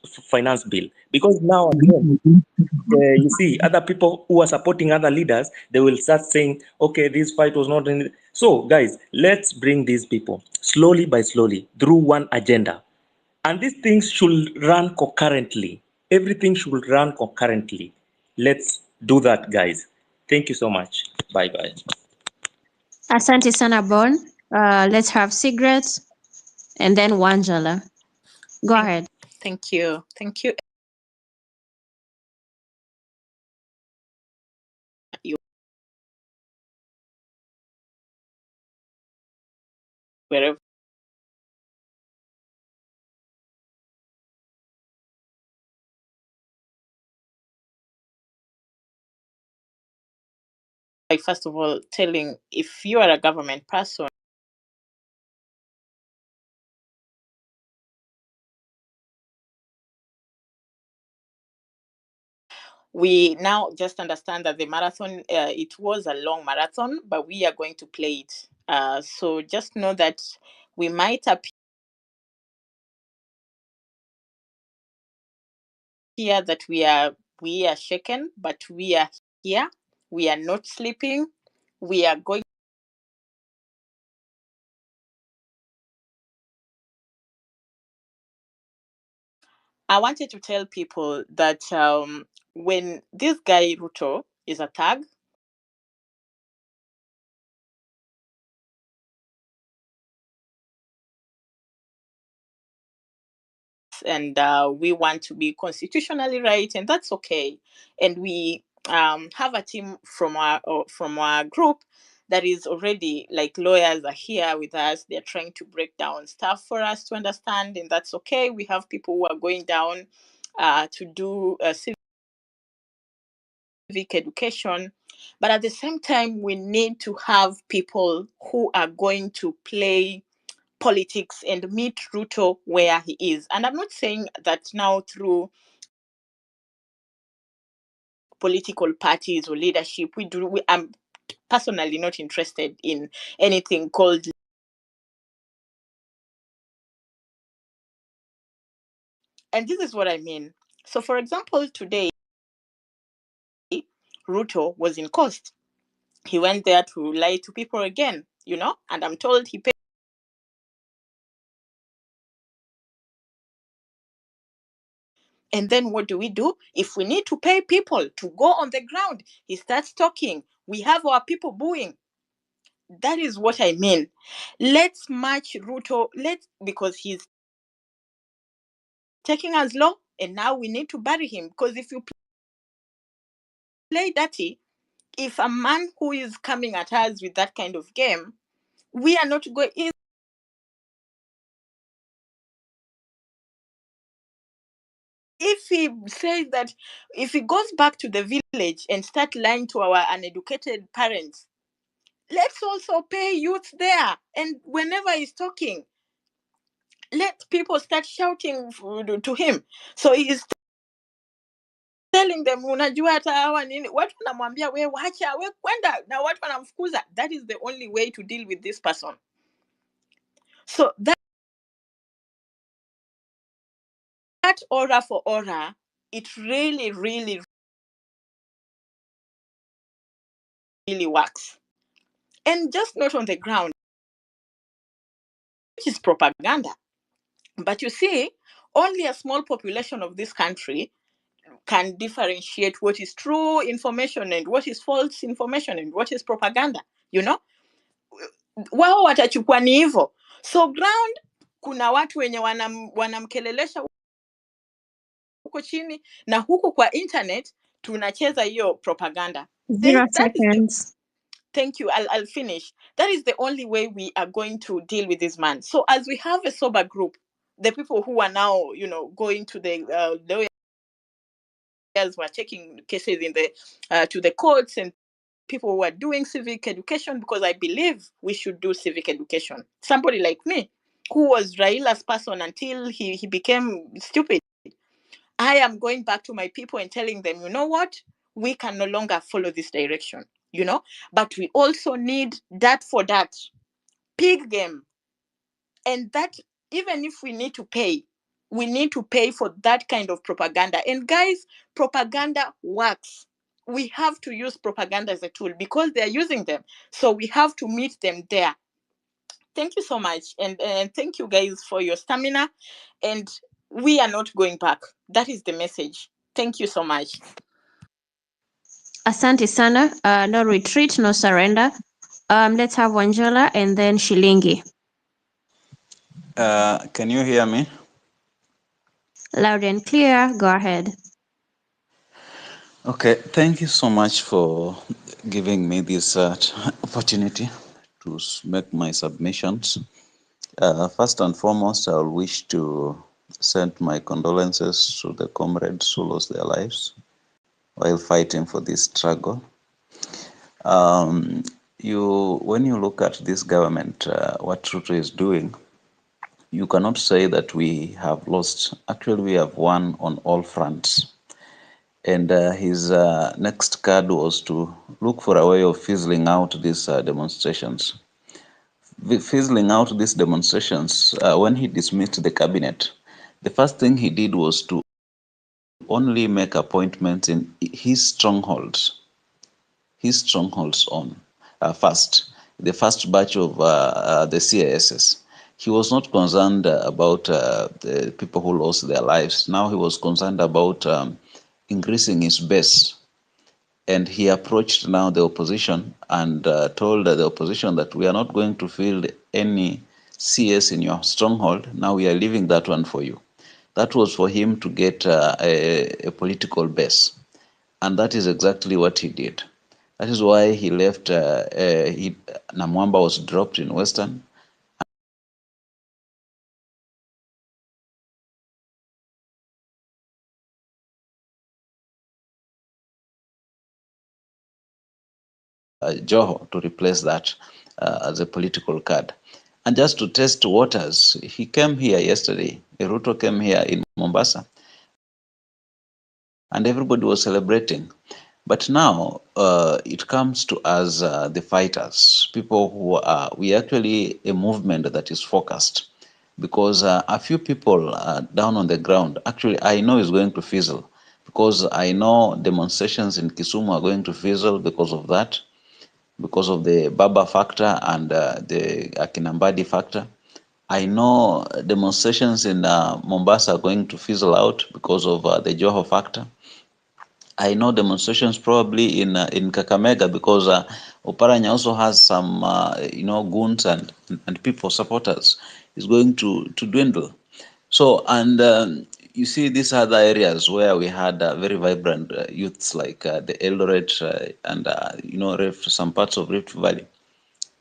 bill. Because now again, you see other people who are supporting other leaders, they will start saying, okay, this fight was not in. So guys, let's bring these people slowly by slowly through one agenda. And these things should run concurrently. Everything should run concurrently. Let's do that, guys. Thank you so much. Bye bye. Asante sana Bon. Let's have cigarettes and then Wanjala. Go ahead. Thank you. Thank you. Wherever. Like, first of all, telling if you are a government person, we now just understand that the marathon, it was a long marathon, but we are going to play it. So just know that we might appear that we are shaken, but we are here. We are not sleeping. We are going. I wanted to tell people that when this guy Ruto is a thug, and we want to be constitutionally right, and that's okay. And we have a team from our group that is already, like, lawyers are here with us. They're trying to break down stuff for us to understand, and that's okay. We have people who are going down to do civic education, but at the same time, we need to have people who are going to play politics and meet Ruto where he is. And I'm not saying that now through political parties or leadership. I'm personally not interested in anything called. And this is what I mean. So, for example, today, Ruto was in court. He went there to lie to people again, and I'm told he paid. And then what do? If we need to pay people to go on the ground, he starts talking. We have our people booing. That is what I mean. Let's match Ruto. Because he's taking us low, and now we need to bury him. Because if you play dirty, if a man who is coming at us with that kind of game, we are not going. If he says that, if he goes back to the village and start lying to our uneducated parents, let's also pay youth there. And whenever he's talking, let people start shouting to him. So he's telling them, unajua hata hawa nini, watu wanamwambia we wacha, we kwenda, na watu wanamfukuza. That is the only way to deal with this person. So that aura for aura, it really, really, really works. And just not on the ground, which is propaganda. But you see, only a small population of this country can differentiate what is true information and what is false information and what is propaganda. Wao watachukua ni hivyo. So ground, kuna watu wenye wanamkelelesha huko chini, na huku kwa internet tunacheza hiyo propaganda. 0 seconds. Thank you. I'll finish. That is the only way we are going to deal with this man. So as we have a sober group, the people who are now, going to the lawyers, who are taking cases in the to the courts, and people who are doing civic education, because I believe we should do civic education. Somebody like me, who was Raila's person until he became stupid. I am going back to my people and telling them, you know what? We can no longer follow this direction, but we also need that for that pig game. And that, even if we need to pay, we need to pay for that kind of propaganda. And guys, propaganda works. We have to use propaganda as a tool because they're using them. So we have to meet them there. Thank you so much. And thank you guys for your stamina. And we are not going back. That is the message. Thank you so much. Asante sana. No retreat, no surrender. Let's have Wanjala and then Shilingi. Can you hear me? Loud and clear. Go ahead. Okay, thank you so much for giving me this opportunity to make my submissions. First and foremost, I wish to send my condolences to the comrades who lost their lives while fighting for this struggle. When you look at this government, what Ruto is doing, you cannot say that we have lost. Actually, we have won on all fronts. And his next card was to look for a way of fizzling out these demonstrations. Fizzling out these demonstrations, when he dismissed the cabinet, the first thing he did was to only make appointments in his strongholds on first, the first batch of the CISs. He was not concerned about the people who lost their lives. Now he was concerned about increasing his base. And he approached now the opposition and told the opposition that we are not going to field any CS in your stronghold. Now we are leaving that one for you. That was for him to get a political base. And that is exactly what he did. That is why he left, Namwamba was dropped in Western. Joho to replace that as a political card. And just to test waters, he came here yesterday. Ruto came here in Mombasa. And everybody was celebrating. But now it comes to us, the fighters, people who are, we actually a movement that is focused, because a few people down on the ground, actually I know is going to fizzle, because I know demonstrations in Kisumu are going to fizzle because of that, because of the Baba factor and the Akinambadi factor. I know demonstrations in Mombasa are going to fizzle out because of the Joho factor. I know demonstrations probably in Kakamega because Oparanya also has some goons and people supporters is going to dwindle. So and you see these other areas where we had very vibrant youths like the Eldoret and some parts of Rift Valley.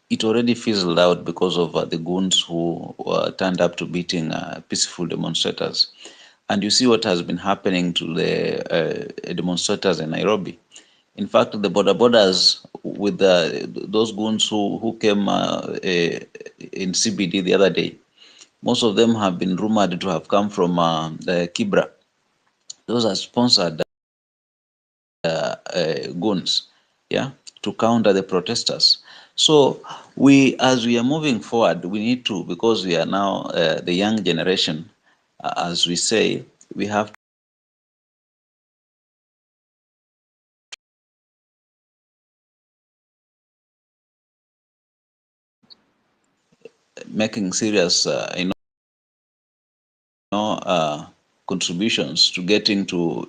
It already fizzled out because of the goons who turned up to beating peaceful demonstrators. And you see what has been happening to the demonstrators in Nairobi. In fact, the borders with those goons who came in CBD the other day, most of them have been rumored to have come from the Kibra. Those are sponsored goons, yeah, to counter the protesters. So as we are moving forward, we need to, because we are now the young generation, as we say, we have making serious, contributions to getting to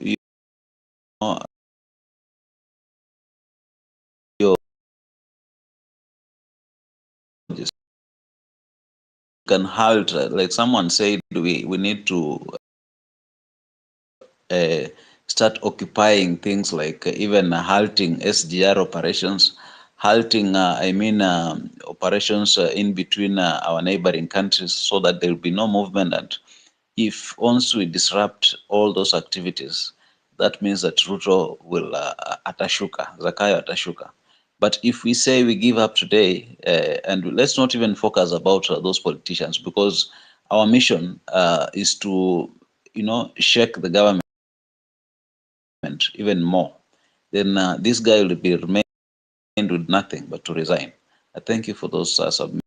your can halt, like someone said, we need to start occupying things like even halting SGR operations, halting, operations in between our neighboring countries so that there will be no movement. And if once we disrupt all those activities, that means that Ruto will atashuka, Zakayo atashuka. But if we say we give up today, and let's not even focus about those politicians, because our mission is to, shake the government even more, then this guy will be remained with nothing but to resign. I thank you for those submissions.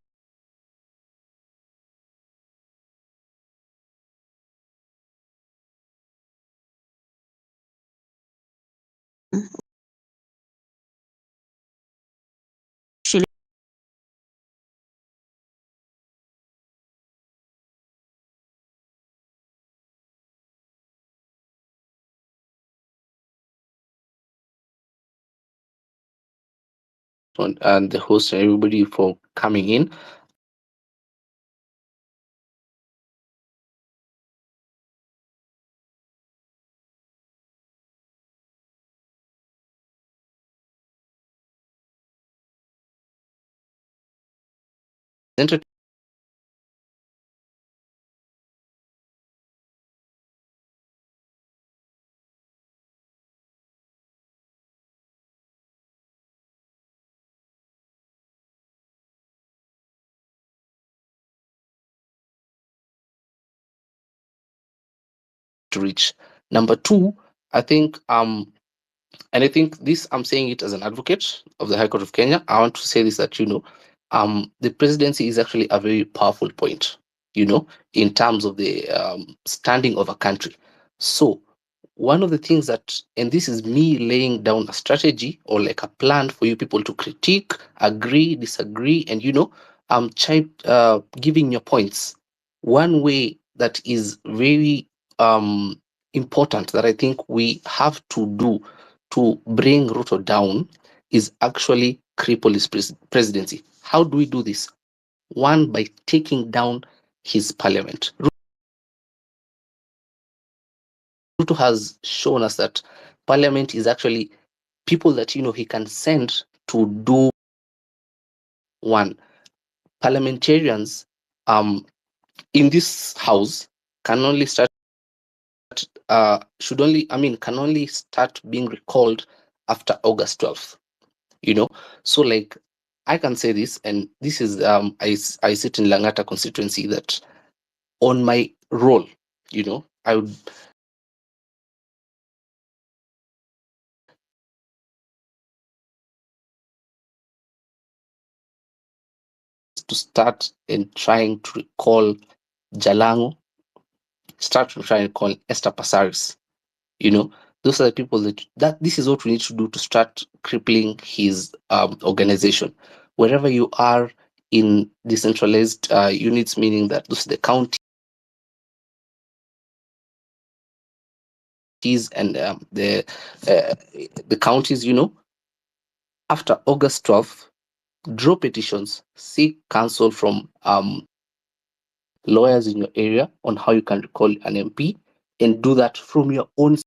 And the host and everybody for coming in. To reach. Number two, I think and I think this, I'm saying it as an advocate of the High Court of Kenya. I want to say this, that the presidency is actually a very powerful point, in terms of the standing of a country. So one of the things that, and this is me laying down a strategy or like a plan for you people to critique, agree, disagree, and giving your points. One way that is very important that I think we have to do to bring Ruto down is actually cripple his presidency. How do we do this? One, by taking down his parliament. Ruto has shown us that parliament is actually people that he can send to do. One, parliamentarians in this house can only start can only start being recalled after August 12th. So like I can say this, and this is I sit in Langata constituency, that on my role, I would to start and trying to recall Jalango, start to try and call Esther Passaris. You know, those are the people that this is what we need to do to start crippling his organization. Wherever you are in decentralized units, meaning that those are the counties and the counties, you know, after August 12th, draw petitions, seek counsel from lawyers in your area on how you can recall an MP, and do that from your own.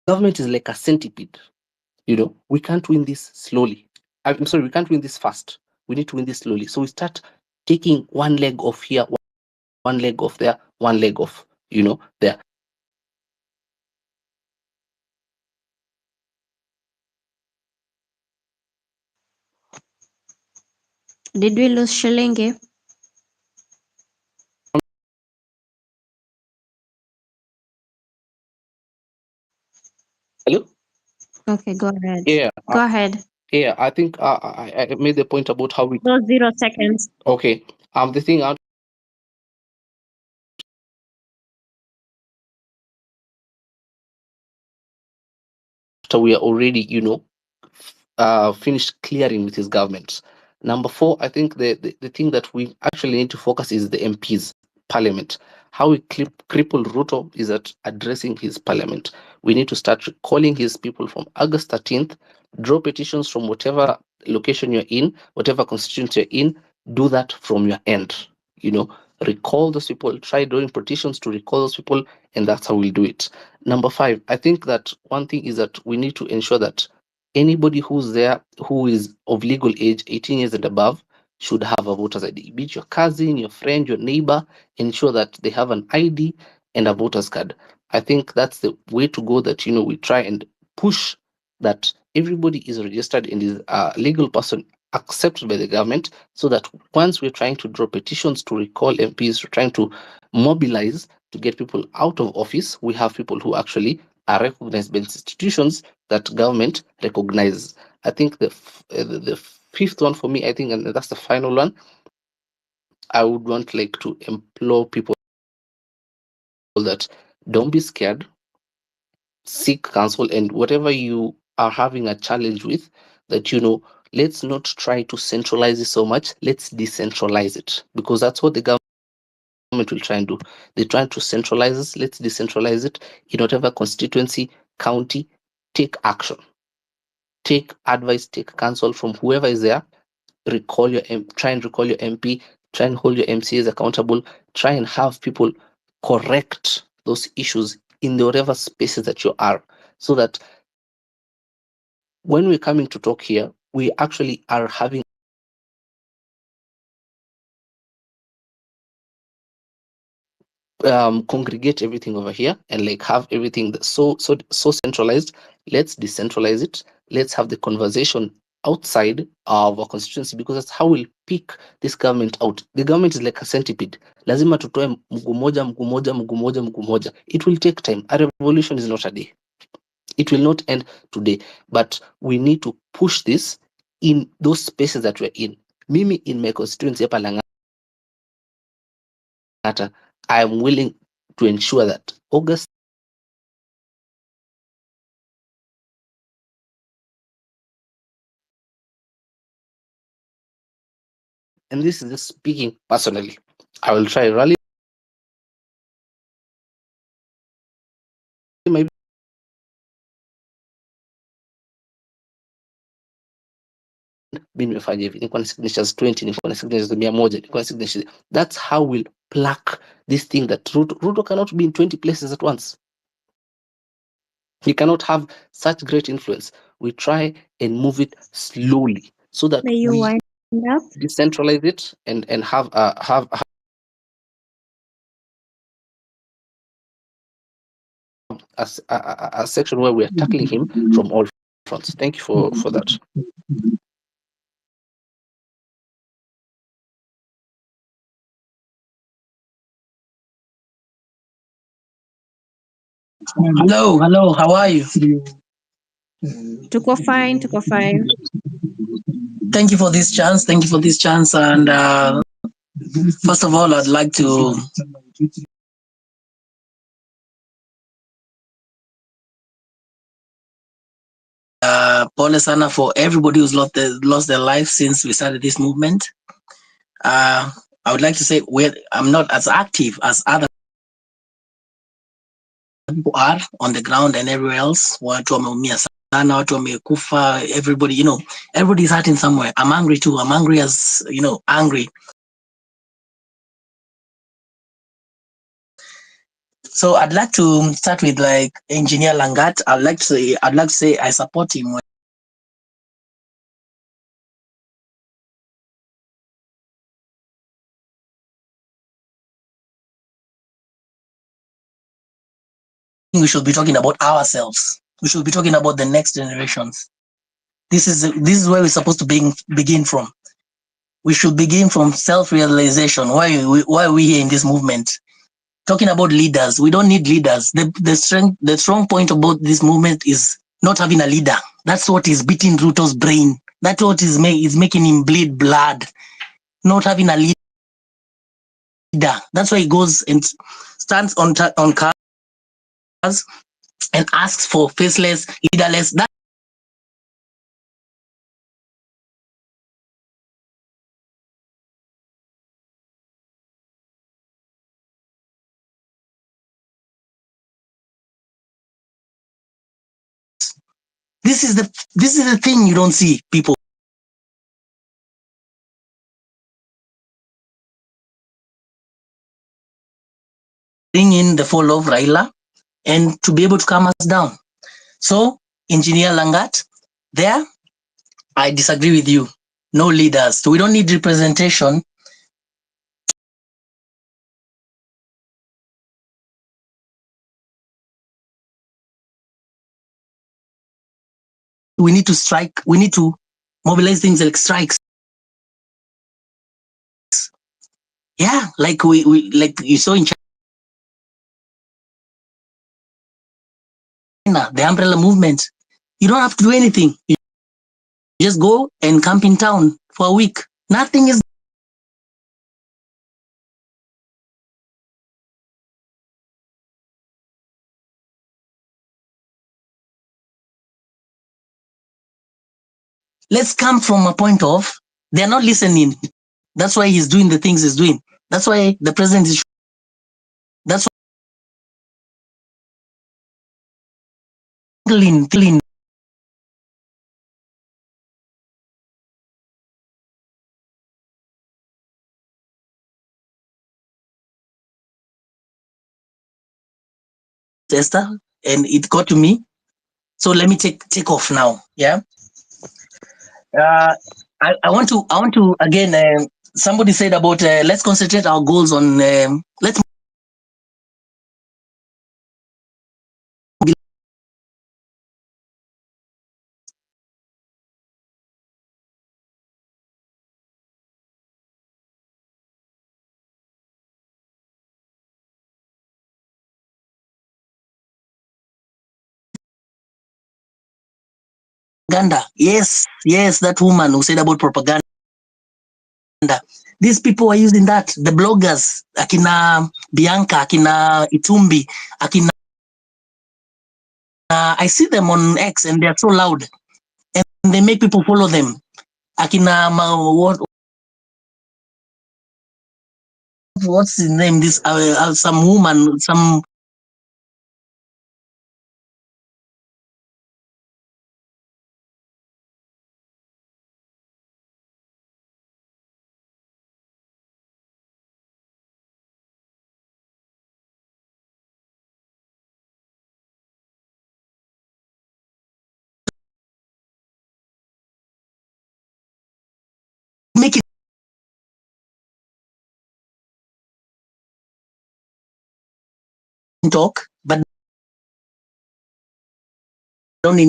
Government is like a centipede. You know, we can't win this slowly. I'm sorry, we can't win this fast. We need to win this slowly. So we start taking one leg off here, one leg off there, one leg off, you know, there. Did we lose Shillingi? Hello? Okay, go ahead. Yeah. Go ahead. Yeah, I think I made the point about how we. Those 0 seconds. Okay. The thing after we are already, you know, finished clearing with his government. Number 4, I think the thing that we actually need to focus is the MPs, parliament. How we cripple Ruto is at addressing his parliament. We need to start calling his people from August 13th, draw petitions from whatever location you're in, whatever constituency you're in, do that from your end. You know, recall those people, try drawing petitions to recall those people, and that's how we'll do it. Number 5, I think that one thing is that we need to ensure that anybody who's there who is of legal age, 18 years and above, should have a voter's ID. Be it your cousin, your friend, your neighbor, ensure that they have an ID and a voter's card. I think that's the way to go, that, you know, we try and push that everybody is registered and is a legal person accepted by the government, so that once we're trying to draw petitions to recall MPs, we're trying to mobilize to get people out of office, we have people who actually are recognized by institutions that government recognizes. I think the fifth one for me, I think, and that's the final one, I would want like to implore people that don't be scared, seek counsel, and whatever you are having a challenge with, that, you know, let's not try to centralize it so much, let's decentralize it, because that's what the government will try and do. They try to centralize us, let's decentralize it in whatever constituency, county. Take action, take advice, take counsel from whoever is there. Recall your try and recall your MP, try and hold your MCAs accountable, try and have people correct those issues in the whatever spaces that you are, so that when we're coming to talk here, we actually are having congregate everything over here and like have everything that's so centralized. Let's decentralize it. Let's have the conversation outside of our constituency, because that's how we'll pick this government out. The government is like a centipede. Lazima tutoe mguu moja, mguu moja, mguu moja, mguu moja. It will take time. A revolution is not a day. It will not end today, but we need to push this in those spaces that we're in. Mimi in my constituency hapa Lang'ata, I am willing to ensure that August and this is just speaking personally, I will try rally my mimi nimefanya hivi, niko na signatures 20, niko na signatures 100, niko na signatures. That's how we'll plaque this thing that Ruto cannot be in 20 places at once. He cannot have such great influence. We try and move it slowly so that May you we wind up? decentralize it and have a section where we are tackling him from all fronts. Thank you for that. Hello, how are you? Tuko fine, tuko fine. Thank you for this chance. Thank you for this chance. And first of all, I'd like to pole sana for everybody who's lost their life since we started this movement. I would like to say I'm not as active as other people are on the ground and everywhere else. Watu wameumia sana, watu wamekufa, everybody, everybody's hurting somewhere. I'm angry too. I'm angry as, angry. So I'd like to start with like Engineer Langat. I'd like to say I support him. We should be talking about ourselves. We should be talking about the next generations. This is where we're supposed to begin from. We should begin from self-realization. Why are we here in this movement? Talking about leaders. We don't need leaders. The strong point about this movement is not having a leader. That's what is beating Ruto's brain. That's what is making him bleed blood. Not having a leader. That's why he goes and stands on cars and asks for faceless, leaderless. This is the thing you don't see people bring in the fall of Raila and to be able to calm us down. So, Engineer Langat, there, I disagree with you. No leaders. So we don't need representation. We need to strike. We need to mobilize things like strikes. Yeah, like we like you saw in China, the umbrella movement. You don't have to do anything. You just go and camp in town for a week. Nothing is. Let's come from a point of they're not listening. That's why he's doing the things he's doing. That's why the president is. That's why clean. Esther, and it got to me. So let me take off now. Yeah. I want to again. Somebody said about let's concentrate our goals on let's propaganda. Yes, that woman who said about propaganda. These people are using that. The bloggers, Akina Bianca, Akina Itumbi, Akina. I see them on X and they are so loud, and they make people follow them. Akina, what's his name? This some woman, some. Make it talk, but don't need.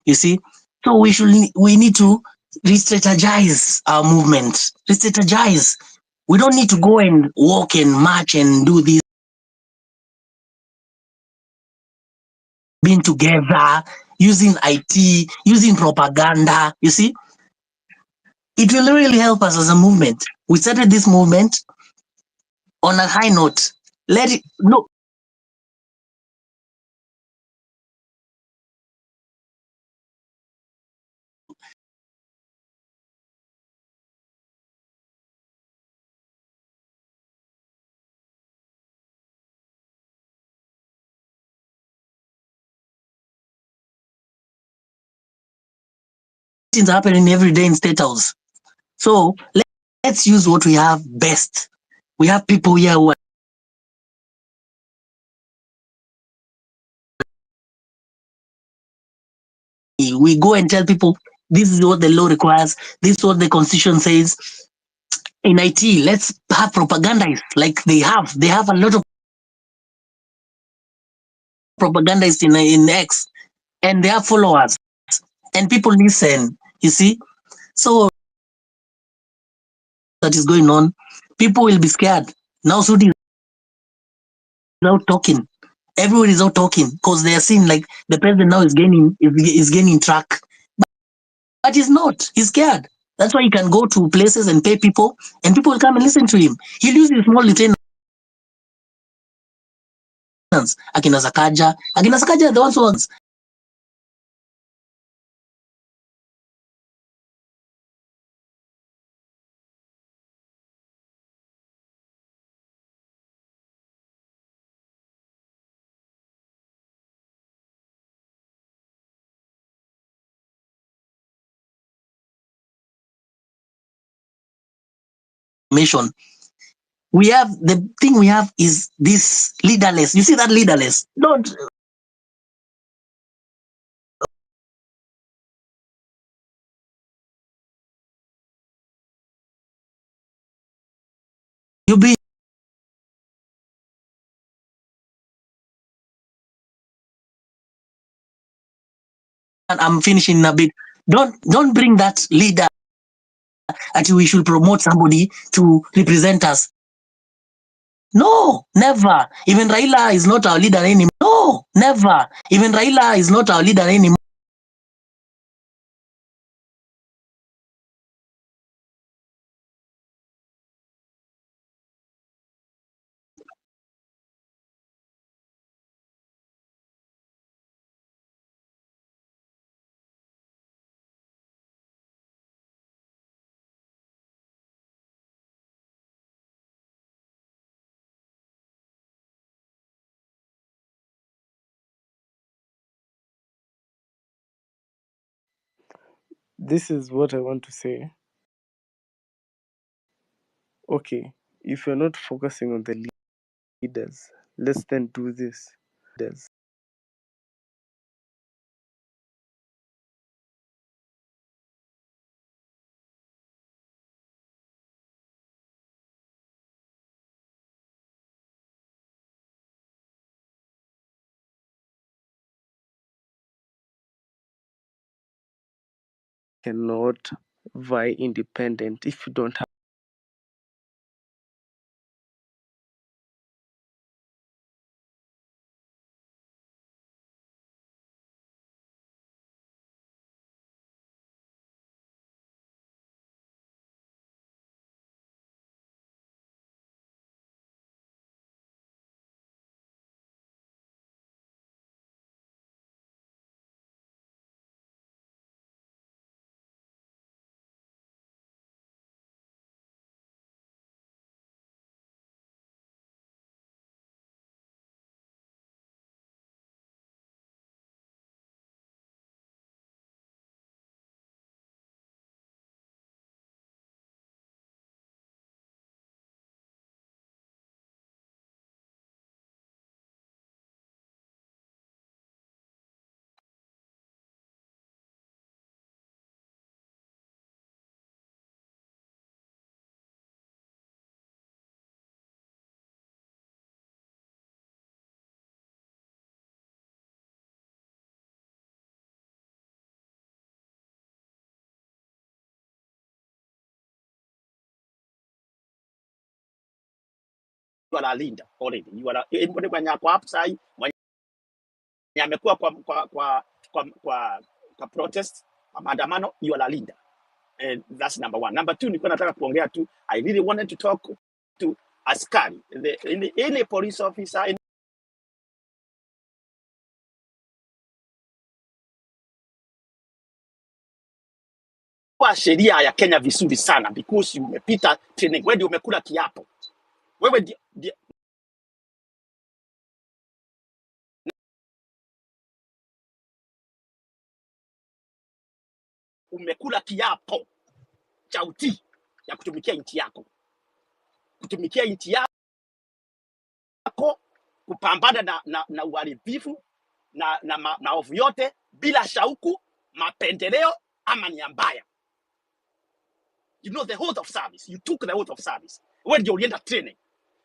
You see, so we need to re-strategize our movement. Re-strategize. We don't need to go and walk and march and do this. Being together, using IT, using propaganda. You see, it will really help us as a movement. We started this movement on a high note. Let it no. Things are happening every day in State House. So let's use what we have best. We have people here who are, we go and tell people this is what the law requires, this is what the constitution says. In IT, let's have propagandists like they have. They have a lot of propagandists in X, and they have followers, and people listen. You see, so that is going on. People will be scared now. Sudi is out talking. Everyone is out talking because they are seeing like the president now is gaining track, but he's not. He's scared. That's why he can go to places and pay people, and people will come and listen to him. He'll use his small lieutenants. Akina Sakaja are the ones who are. Mission. We have the thing we have is this leaderless. You see that leaderless? Don't you be. I'm finishing in a bit. Don't bring that leader that we should promote somebody to represent us. No, never. Even Raila is not our leader anymore. No, never. Even Raila is not our leader anymore. This is what I want to say. Okay, if you're not focusing on the leaders, let's then do this. Cannot vie independent if you don't have are a leader already. You are anybody when you are upside when you amekuwa kwa protest maandamano, you are a leader. And that's number one. Number two, nilikuwa nataka kuongea tu, I really wanted to talk to askari, any police officer, kwa sheria ya Kenya vizuri sana because umepita training, wewe ndio umekula kiapo. Wewe umekula kiapo cha utii ya kutumikia nchi yako. Kutumikia nchi yako, kupambana na uharibifu na maovu yote bila shauku, mapendeleo ama nia mbaya. You know the oath of service. You took the oath of service. Wewe ndio ulienda training.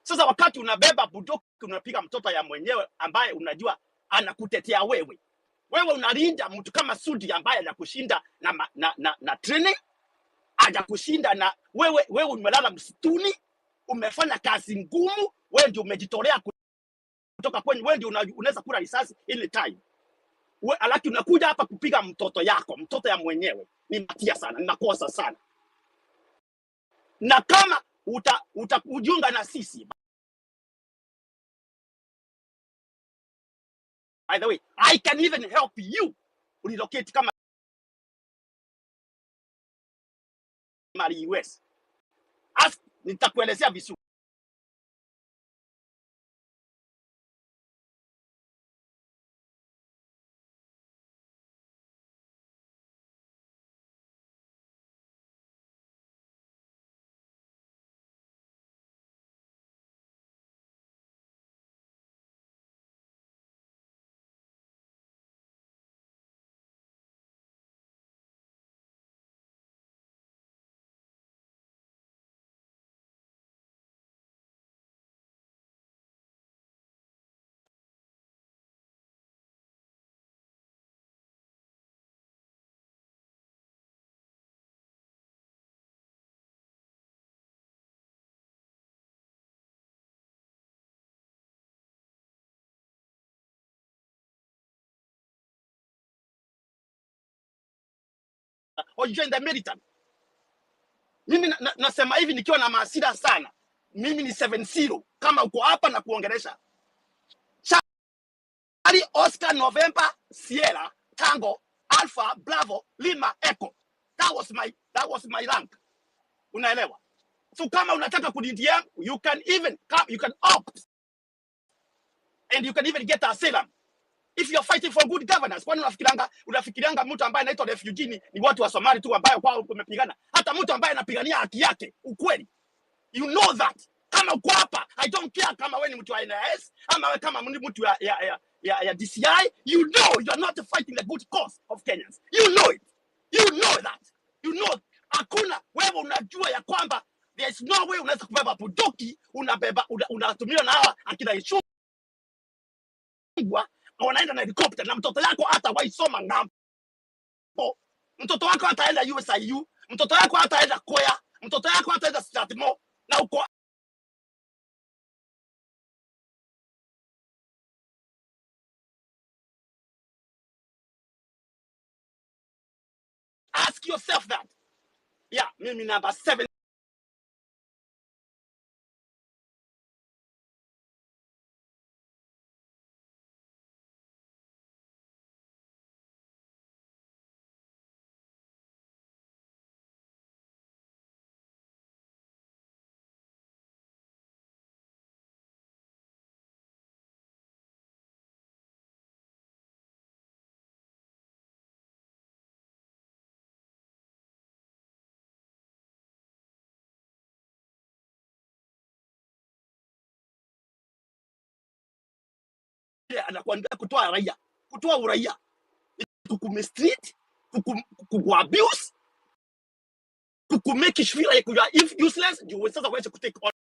Sasa wakati unabeba bunduki unapiga mtoto ya mwenyewe ambaye unajua anakutetea wewe. Wewe unalinda mtu kama Sudi ambaye anakushinda na training, hajakushinda na wewe umelala msituni, umefanya kazi ngumu, wewe ndio umejitolea kutoka kwenye, wewe ndio unaweza kula risasi any time. Alafu unakuja hapa kupiga mtoto yako, mtoto ya mwenyewe. Ni matia sana, ni makosa sana. Na kama utakujiunga na sisi, by the way, I can even help you relocate kama mali US. Nitakuelezea vizuri. Or join the military. Mimi nasema hivi nikiwa na maasira sana. Mimi ni 70 kama uko hapa na kuongelesha. Charlie Oscar November Sierra Tango Alpha Bravo Lima Echo. That was my rank. Unaelewa? So kama unataka kunindia, you can even come, you can opt. And you can even get asylum. If you're fighting for good governance, kwani unafikirianga mtu ambaye anaitwa refugee ni watu wa Somali tu ambao kwao kumepigana? Hata mtu ambaye anapigania haki yake, ukweli. You know that. Kama uko hapa, I don't care kama wewe ni mtu wa NIS ama wewe kama mtu ya DCI, you know you are not fighting the good cause of Kenyans. You know it. You know that. You know hakuna wewe unajua ya kwamba there is no way unaweza kubeba bunduki, unatumia na hawa akina Ishu wanaenda na helicopter na mtoto yako hata waisoma ngambo. Mtoto wako hataenda USIU, mtoto wako hataenda Koya, mtoto wako hataenda Strathmore na uko. Ask yourself that. Yeah, mimi number 7. Anakuambia kutoa raia, kutoa uraia, kukumistreat, kukuabuse, kukumake feel like you are useless, you sasa uweze kutake on.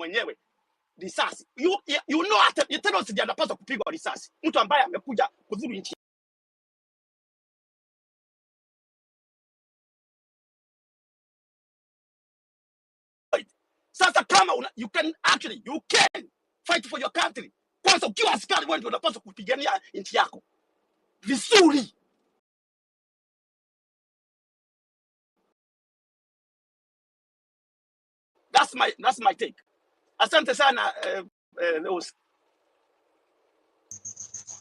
mwenyewe risasi. You know hata terrorist anapaswa kupigwa risasi. Mtu ambaye amekuja kudhuru nchi. Sasa kama you can fight for your country. Kwanza ukiwa askari wewe ndio unapaswa kupigania nchi yako vizuri. That's my take. Asante sana those.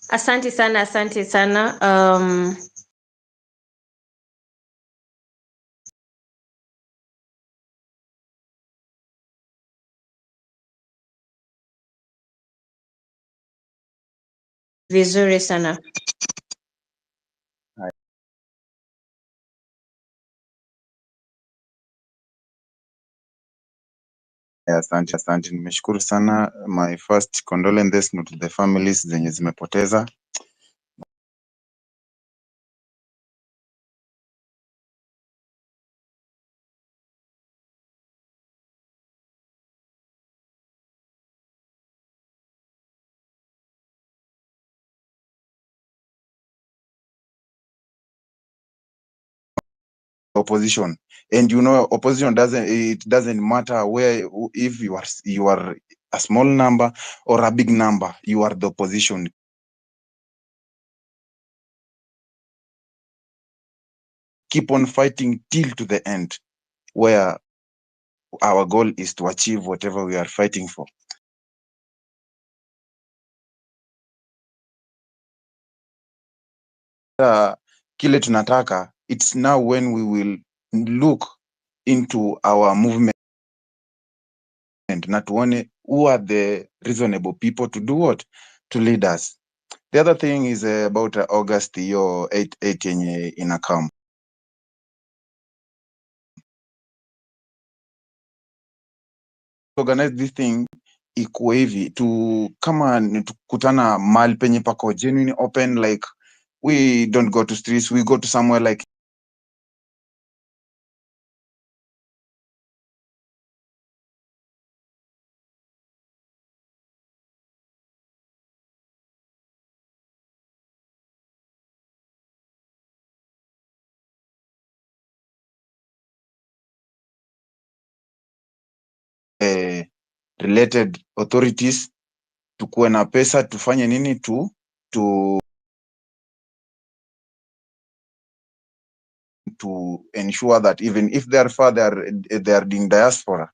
Asante sana, asante sana. Vizuri sana. Asante, nimeshukuru sana. My first condolences to the families zenye zimepoteza. Opposition, and you know opposition doesn't matter where, if you are a small number or a big number, you are the opposition. Keep on fighting till to the end, where our goal is to achieve whatever we are fighting for. Kile tunataka, it's now when we will look into our movement na tuone who are the reasonable people to do what, to lead us. The other thing is about August hiyo 8 yenye inakam. Organize this thing ikuwe hivi tu, kama ni tukutana mahali penye pako genuine open, like we don't go to streets, we go to somewhere like related authorities, tukuwe na pesa, tufanye nini to ensure that even if they are far, they are in diaspora,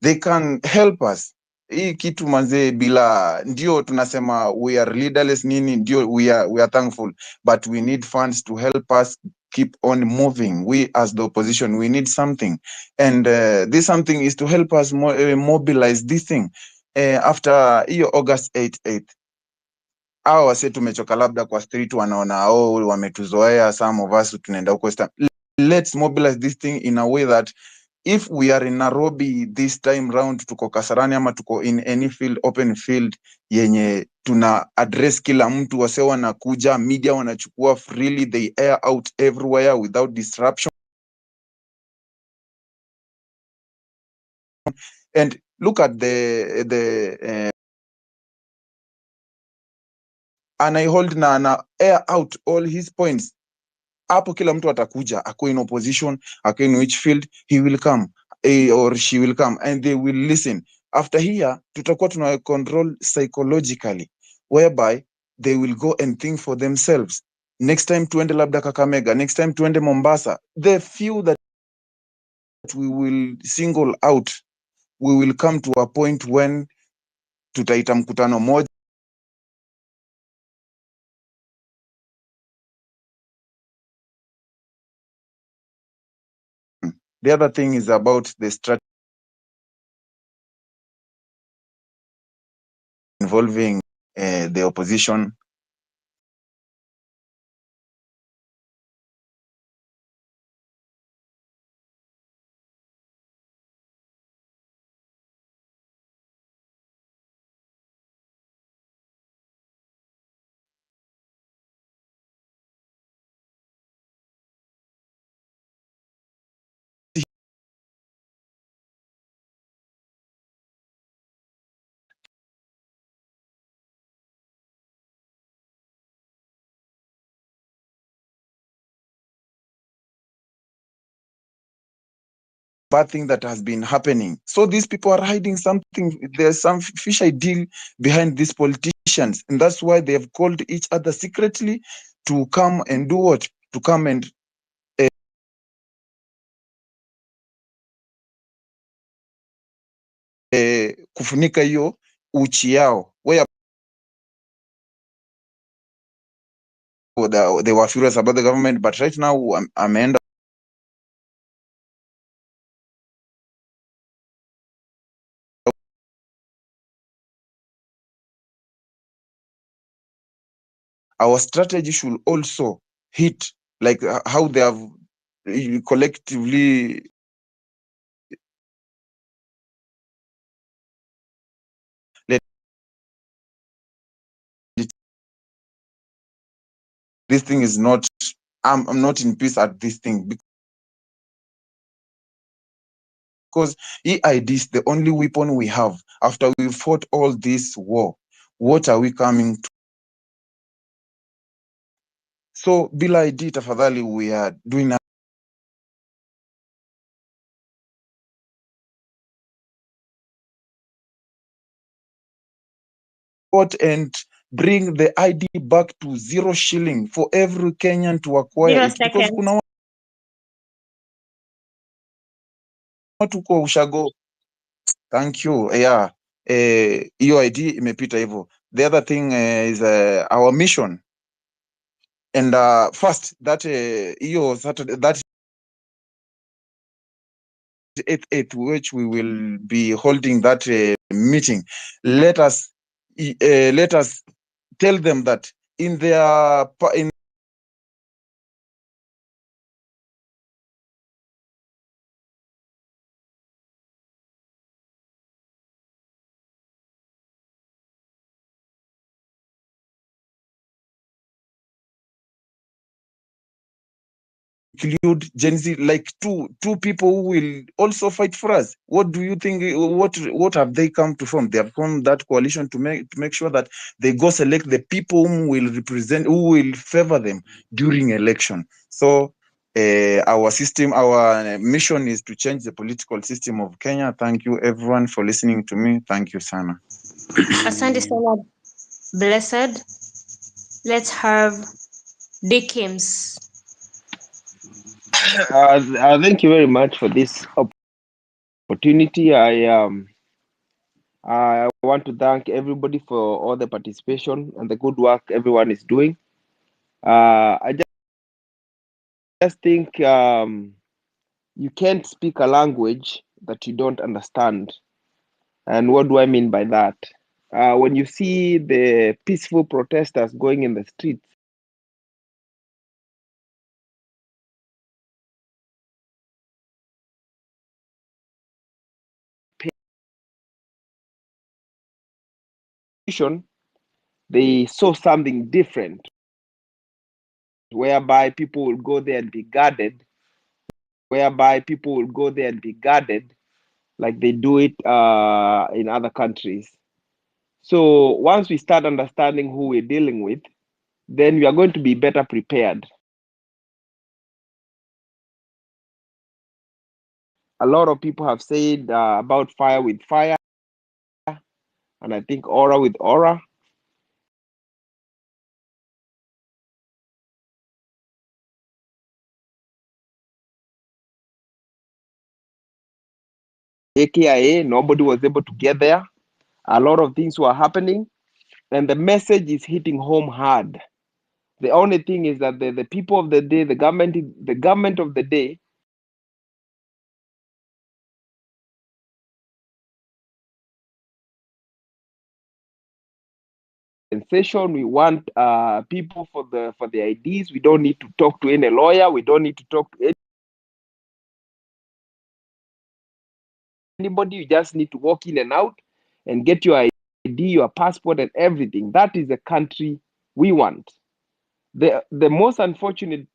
they can help us. Hii kitu manze, bila ndio tunasema we are leaderless nini, ndio we are thankful, but we need funds to help us keep on moving. We as the opposition, we need something, and this something is to help us mobilize this thing after hiyo August 8th. Hao wase tumechoka labda kwa street, wanaona wametuzoea, some of us tunaenda huko. Let's mobilize this thing in a way that if we are in Nairobi this time round, tuko Kasarani ama tuko in any field, open field yenye tuna address kila mtu, wase wanakuja, media wanachukua freely, they air out everywhere without disruption. And look at the and I hold na air out all his points. Hapo kila mtu atakuja, ako in opposition, ako in which field, he will come or she will come, and they will listen. After here, tutakuwa tuna control psychologically, whereby they will go and think for themselves. Next time tuende labda Kakamega, next time tuende Mombasa, the few that we will single out, we will come to a point when tutaita mkutano moja. The other thing is about the strategy involving the opposition. bad thing that has been happening. So these people are hiding something. There's some fishy deal behind these politicians, and that's why they have called each other secretly to come and do what? To come and kufunika hiyo uchi yao, where they were furious about the government, but right now ameenda our strategy should also hit like how they have collectively let this thing is not I'm not in peace at this thing, because EID is the only weapon we have. After we fought all this war, what are we coming to? So bila ID tafadhali, we are doing what and bring the ID back to 0 shilling for every Kenyan to acquire 0 it, because seconds. kuna watu kwa ushago. Thank you. Yeah. Hiyo ID imepita hivyo. The other thing is our mission, and first that hiyo Saturday, that 8th, which we will be holding that meeting, let us tell them that in include Gen Z, like two people who will also fight for us. What do you think? What have they come to form? They have formed that coalition to make sure that they go select the people who will represent, who will favor them during election. So our mission is to change the political system of Kenya. Thank you everyone for listening to me. Thank you, Sana. Asante sana, Blessed. Let's have Dickims. Thank you very much for this opportunity. I want to thank everybody for all the participation and the good work everyone is doing. I just think you can't speak a language that you don't understand. And what do I mean by that? When you see the peaceful protesters going in the streets, they saw something different, whereby people will go there and be guarded, like they do it in other countries. So once we start understanding who we're dealing with, then we are going to be better prepared. A lot of people have said about fire with fire, and I think aura with aura. AKIA, nobody was able to get there. A lot of things were happening, and the message is hitting home hard. The only thing is that the people of the day, the government of the day, sensation. We want people for the IDs. We don't need to talk to any lawyer. We don't need to talk to anybody. You just need to walk in and out and get your ID, your passport, and everything. That is the country we want. The most unfortunate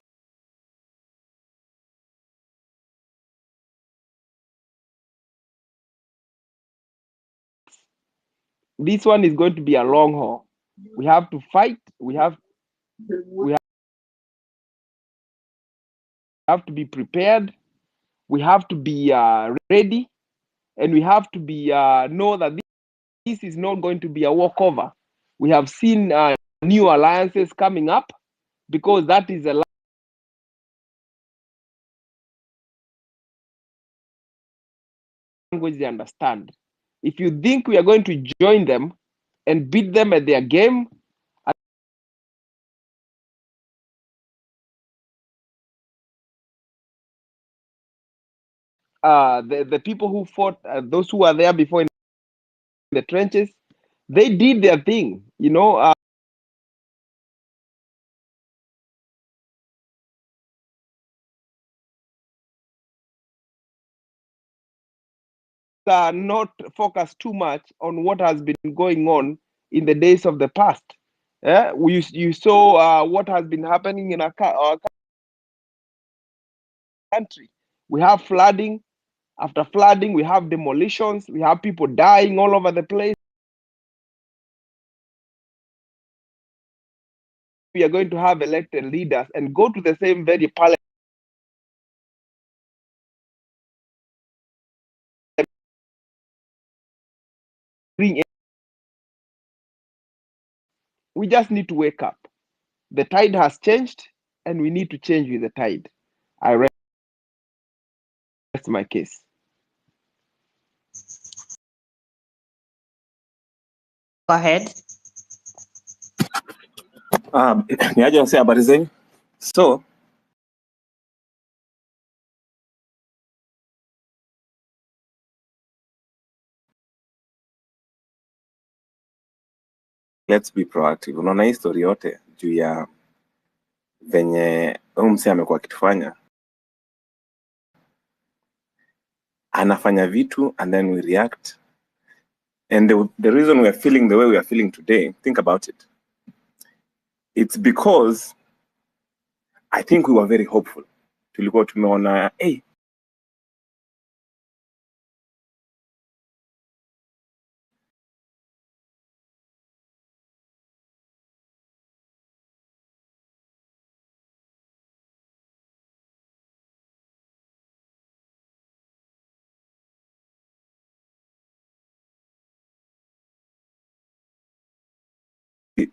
this one is going to be a long haul. We have to fight. We have to be prepared. We have to be ready, and we have to be know that this is not going to be a walkover. We have seen new alliances coming up, because that is a language they understand. If you think we are going to join them and beat them at their game, the people who fought, those who were there before in the trenches, they did their thing, you know. Not focus too much on what has been going on in the days of the past. You saw what has been happening in our country. We have flooding. After flooding, we have demolitions. We have people dying all over the place. We are going to have elected leaders and go to the same very parliament. We just need to wake up. The tide has changed, and we need to change with the tide. I rest my case. Go ahead. Niaje wasee, habari zenyu? So let's be proactive. Unaona hii story yote juu ya venye huyu msee amekuwa akitufanya, anafanya vitu and then we react, and the reason we are feeling the way we are feeling today, think about it, it's because I think we were very hopeful. Tulikuwa tumeona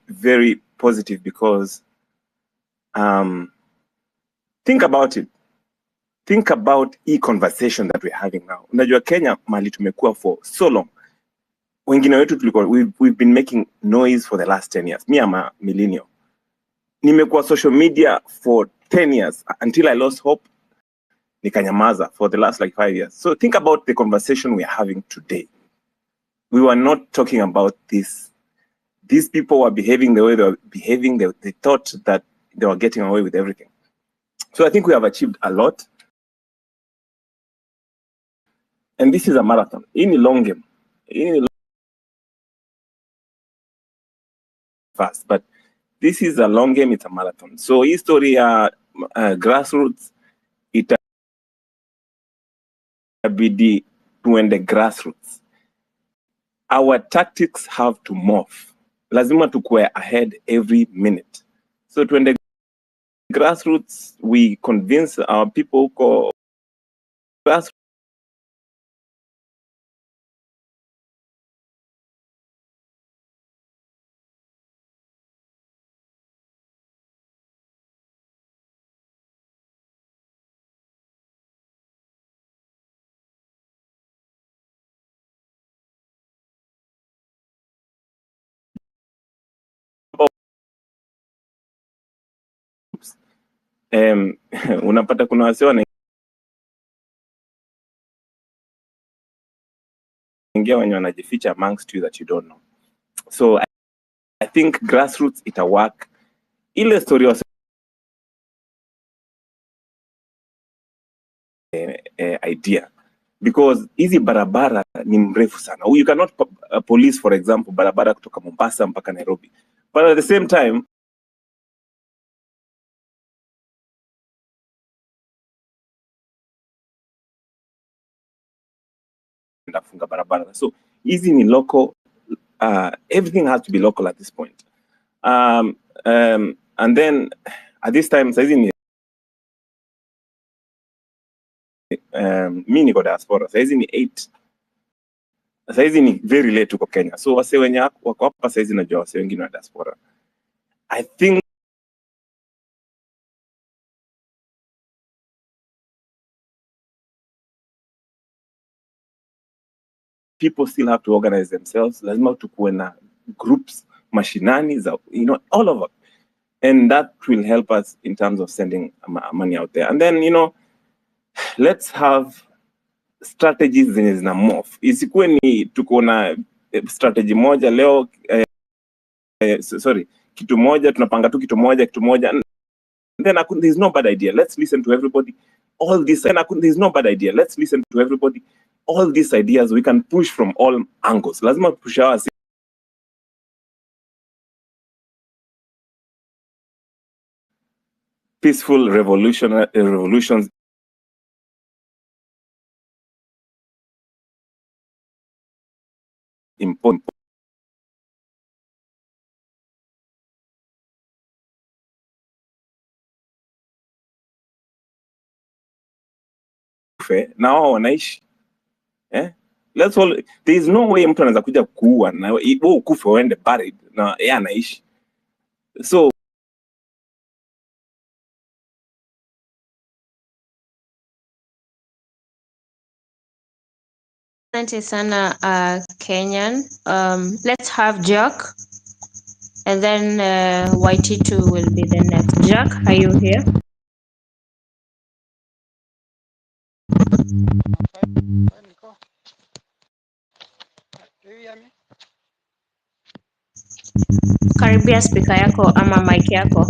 very positive, because think about it. Think about e conversation that we're having now. Unajua Kenya mali tumekuwa for so long. Wengine wetu tulikuwa we've been making noise for the last 10 years. Me, I'm a millennial. Nimekuwa social media for 10 years until I lost hope. Nikanyamaza for the last like 5 years. So think about the conversation we are having today. We were not talking about this. These people were behaving the way they were behaving. They thought that they were getting away with everything. So I think we have achieved a lot. And this is a marathon. In a long game. Fast, but this is a long game, it's a marathon. So history grassroots, itabidi tuende grassroots. Our tactics have to morph. Lazima tukue ahead every minute. So tuende grassroots, we convince our people who grassroots unapata kuna wase wanaingia wenye wanajificha amongst you that you don't know. So I think grassroots ita work. Ile story was idea, because hizi barabara ni mrefu sana. You cannot police, for example, barabara kutoka Mombasa mpaka Nairobi. But at the same time, ndafunga barabara. So hizi ni local, everything has to be local at this point. And then at this time, saizi ni mi niko diaspora saizi ni 8, saizi ni very late huko Kenya, so wase wenye wako hapa saizi najua wase wengine wa diaspora. I think people still have to organize themselves. Lazima tukuwe na groups mashinani za, all over, and that will help us in terms of sending money out there. And then let's have strategies zenye zina morph. Isikuwe ni tuko na strategy moja leo kitu moja tunapanga tu kitu moja and then there's no bad idea. Let's listen to everybody. There's no bad idea. Let's listen to everybody. All these ideas we can push from all angles. Lazima push our peaceful revolutions important. Na wao wanaishi let's all, there is no way mtu anaweza kuja kuua na wewe ukufe uende buried na yeye anaishi. So Asante sana Kenyan. Let's have Jack, and then YT2 will be the next. Jack, are you here? Karibia speaker yako ama mic yako.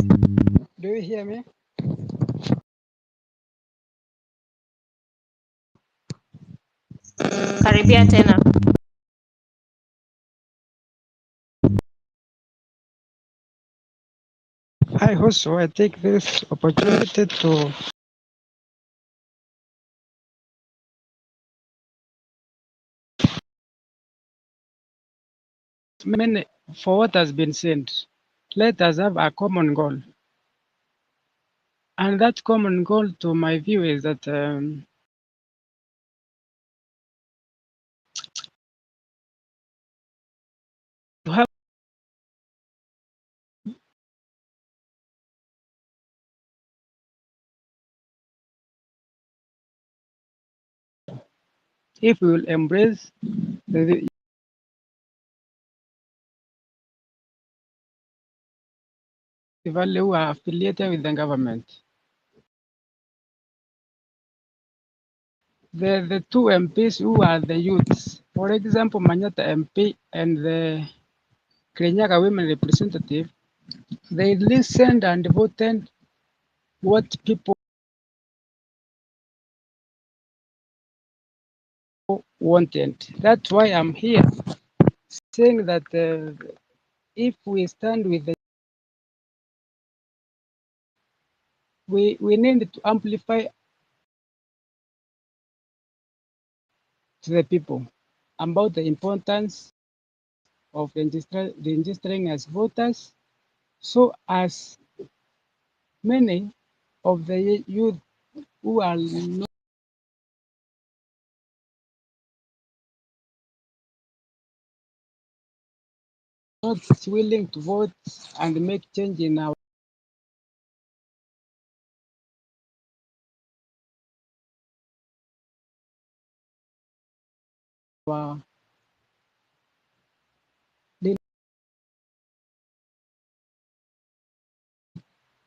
Do you hear me? Karibia tena. I also take this opportunity to many for what has been said. Let us have a common goal. And that common goal, to my view, is that to have if we will embrace the value who are affiliated with the government. The two MPs who are the youths, for example, Manyata MP and the Kirinyaga women representative, they listened and voted what people wanted. That's why I'm here saying that if we stand with the we need to amplify to the people about the importance of registering as voters, so as many of the youth who are not willing to vote and make change in our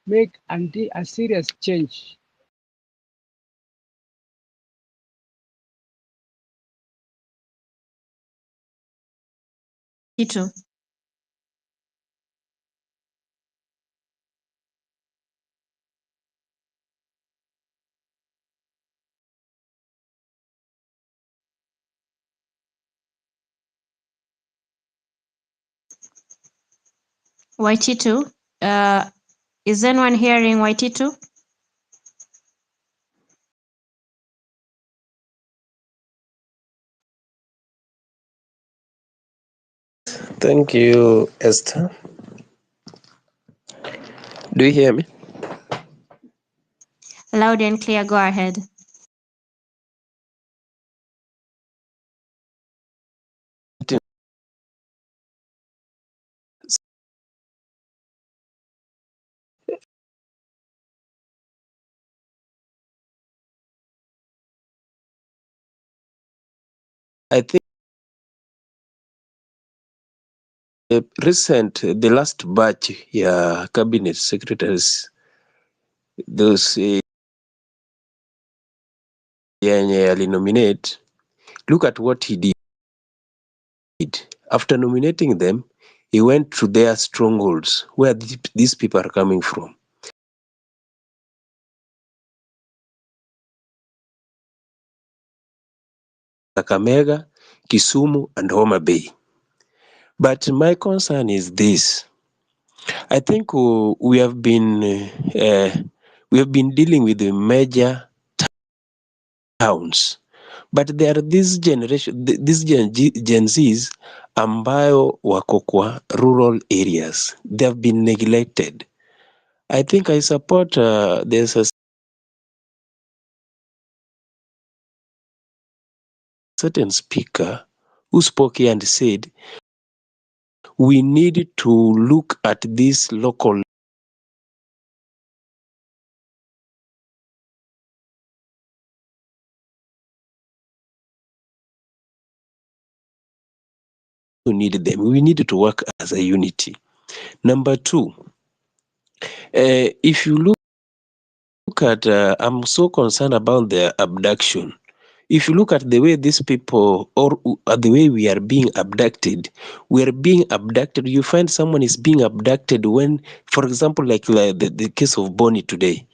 make a serious change. Kitu. YT2, is anyone hearing YT2? Thank you, Esther. Do you hear me? Loud and clear, go ahead. I think the last batch cabinet secretaries, those yenye alinominate, look at what he did. After nominating them, he went to their strongholds where these people are coming from. Kakamega, Kisumu, and Homa Bay. But my concern is this. I think we have been dealing with the major towns, but there are these Gen Zs ambayo wako kwa rural areas. They have been neglected. I think I support there's a certain speaker who spoke here and said we need to look at this local who need them. We need to work as a unity. Number two, if you look at, I'm so concerned about the abduction. If you look at the way these people, or the way we are being abducted, you find someone is being abducted when, for example, like the case of Bonnie today.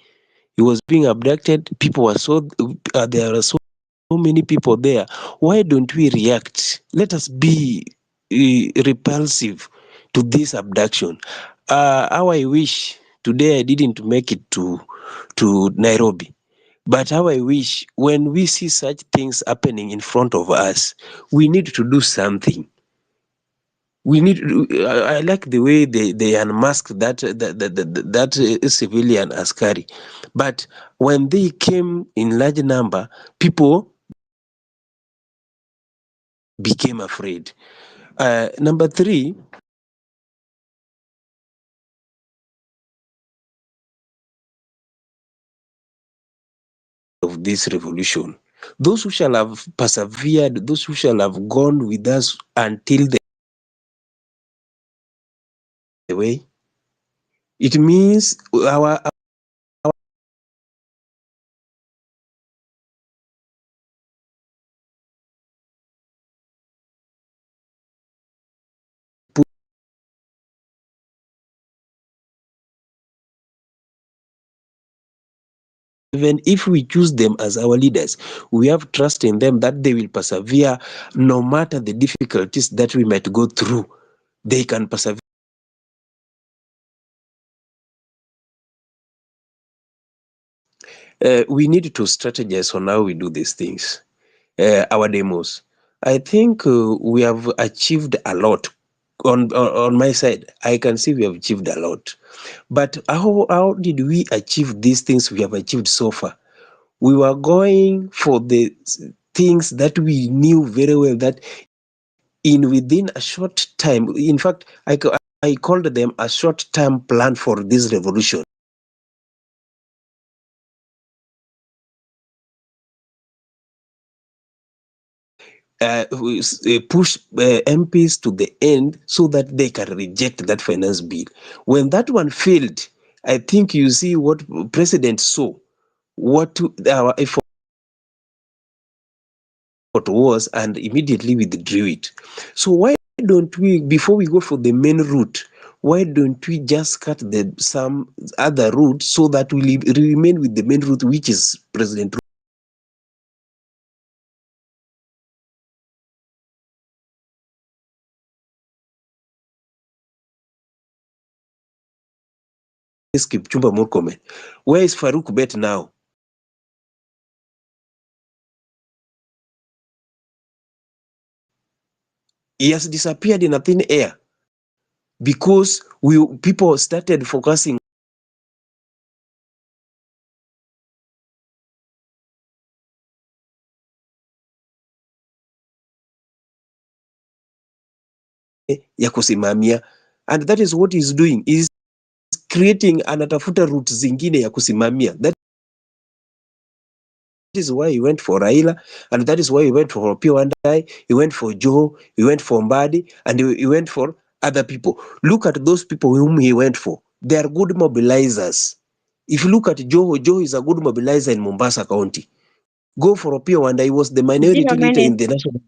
He was being abducted, people were there are so many people there. Why don't we react? Let us be repulsive to this abduction. How I wish today I didn't make it to Nairobi. But how I wish when we see such things happening in front of us, we need to do something. We need. I like the way they unmask that civilian askari, but when they came in large number, people became afraid. Number three, of this revolution, those who shall have persevered, those who shall have gone with us until the way, it means our even if we choose them as our leaders, we have trust in them that they will persevere no matter the difficulties that we might go through. They can persevere. We need to strategize on how we do these things. Our demos. I think we have achieved a lot. On my side, I can see we have achieved a lot. But how did we achieve these things we have achieved so far? We were going for the things that we knew very well that within a short time, in fact, I called them a short-term plan for this revolution. Push MPs to the end so that they can reject that finance bill. When that one failed, I think you see what President saw, what our effort was, and immediately withdrew it. So why don't we, before we go for the main route, why don't we just cut some other route so that we remain with the main route, which is President Kipchumba Murkomen. Where is Farouk Bet now? He has disappeared in a thin air because people started focusing ya kusimamia, and that is what he's doing. He's creating anatafuta route zingine ya kusimamia. That is why he went for Raila, and that is why he went for Opiyo Wandayi, he went for Joho, he went for Mbadi, and he went for other people. Look at those people whom he went for. They are good mobilizers. If you look at Joho, Joho is a good mobilizer in Mombasa County. Go for Opiyo Wandayi, he was the minority Zero leader in minutes. the national.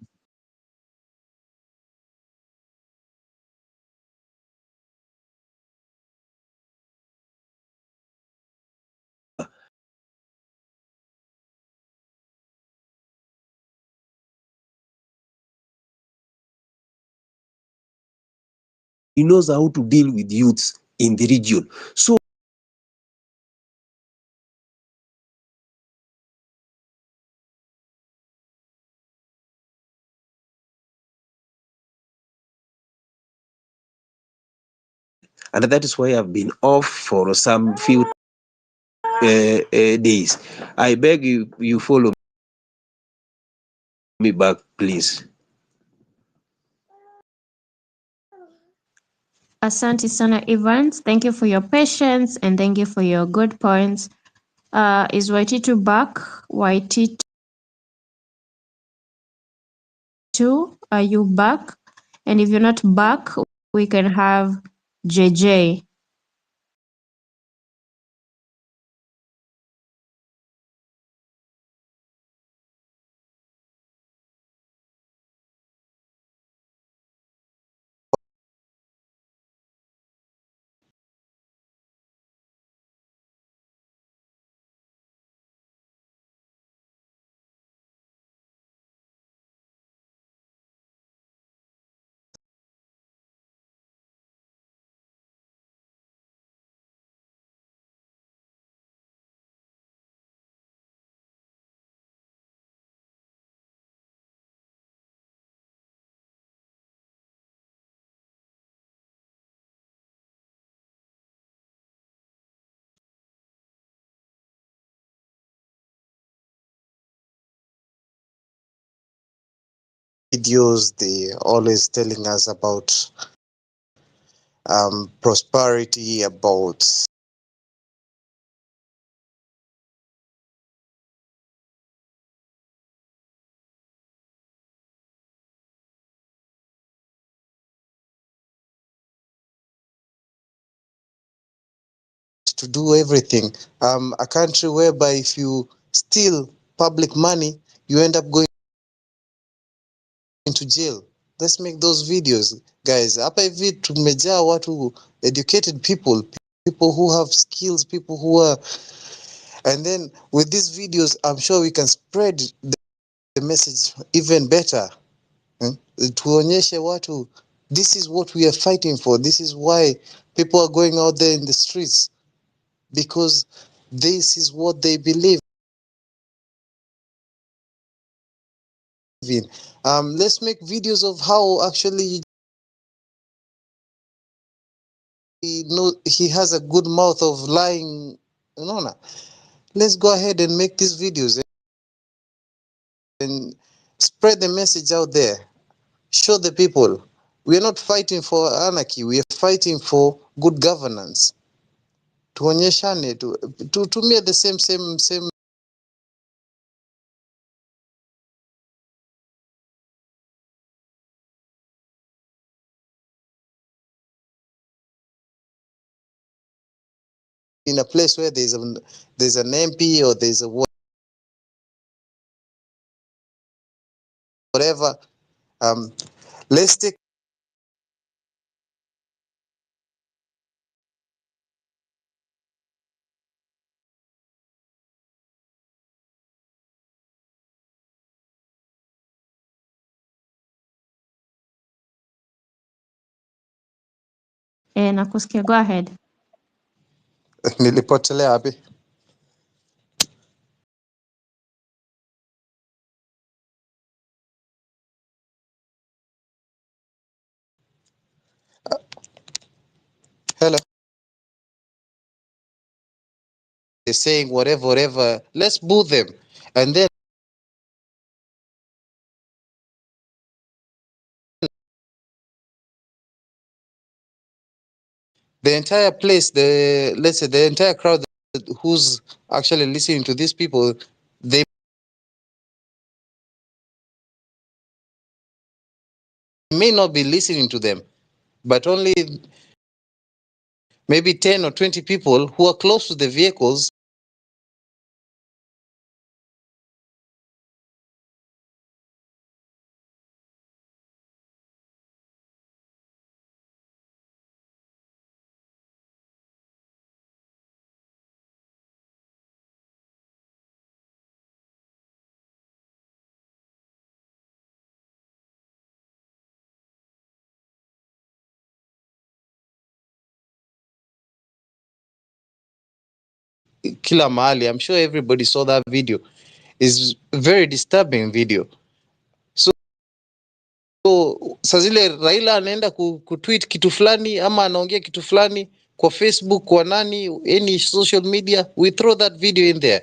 He knows how to deal with youths in the region. So and that is why I've been off for some few days. I beg you follow me back, please. Asante sana Evans. Thank you for your patience and thank you for your good points. Is Waititu back? Waititu, are you back? And if you're not back, we can have JJ. Videos, they always telling us about prosperity, about to do everything. A country whereby if you steal public money, you end up going into jail. Let's make those videos, guys. Hapa hivi tumejaa watu, educated people who have skills, people who are, and then with these videos, I'm sure we can spread the message even better. Tuonyeshe watu, this is what we are fighting for. This is why people are going out there in the streets, because this is what they believe in. Let's make videos of how actually he has a good mouth of lying. No. Let's go ahead and make these videos and spread the message out there. Show the people we are not fighting for anarchy. We are fighting for good governance. Tuonyeshane, tumie the same in a place where there's an MP or there's a whatever. Let's take Nakusikia, go ahead. nilipotelea wapi? Hello. They're saying whatever. Let's boo them, and then the entire place, let's say the entire crowd who's actually listening to these people, they may not be listening to them, but only maybe 10 or 20 people who are close to the vehicles kila mahali. I'm sure everybody saw that video. It's a very disturbing video. So saa zile Raila anaenda kutweet kitu fulani ama anaongea kitu fulani kwa Facebook, kwa nani, any social media, we throw that video in there.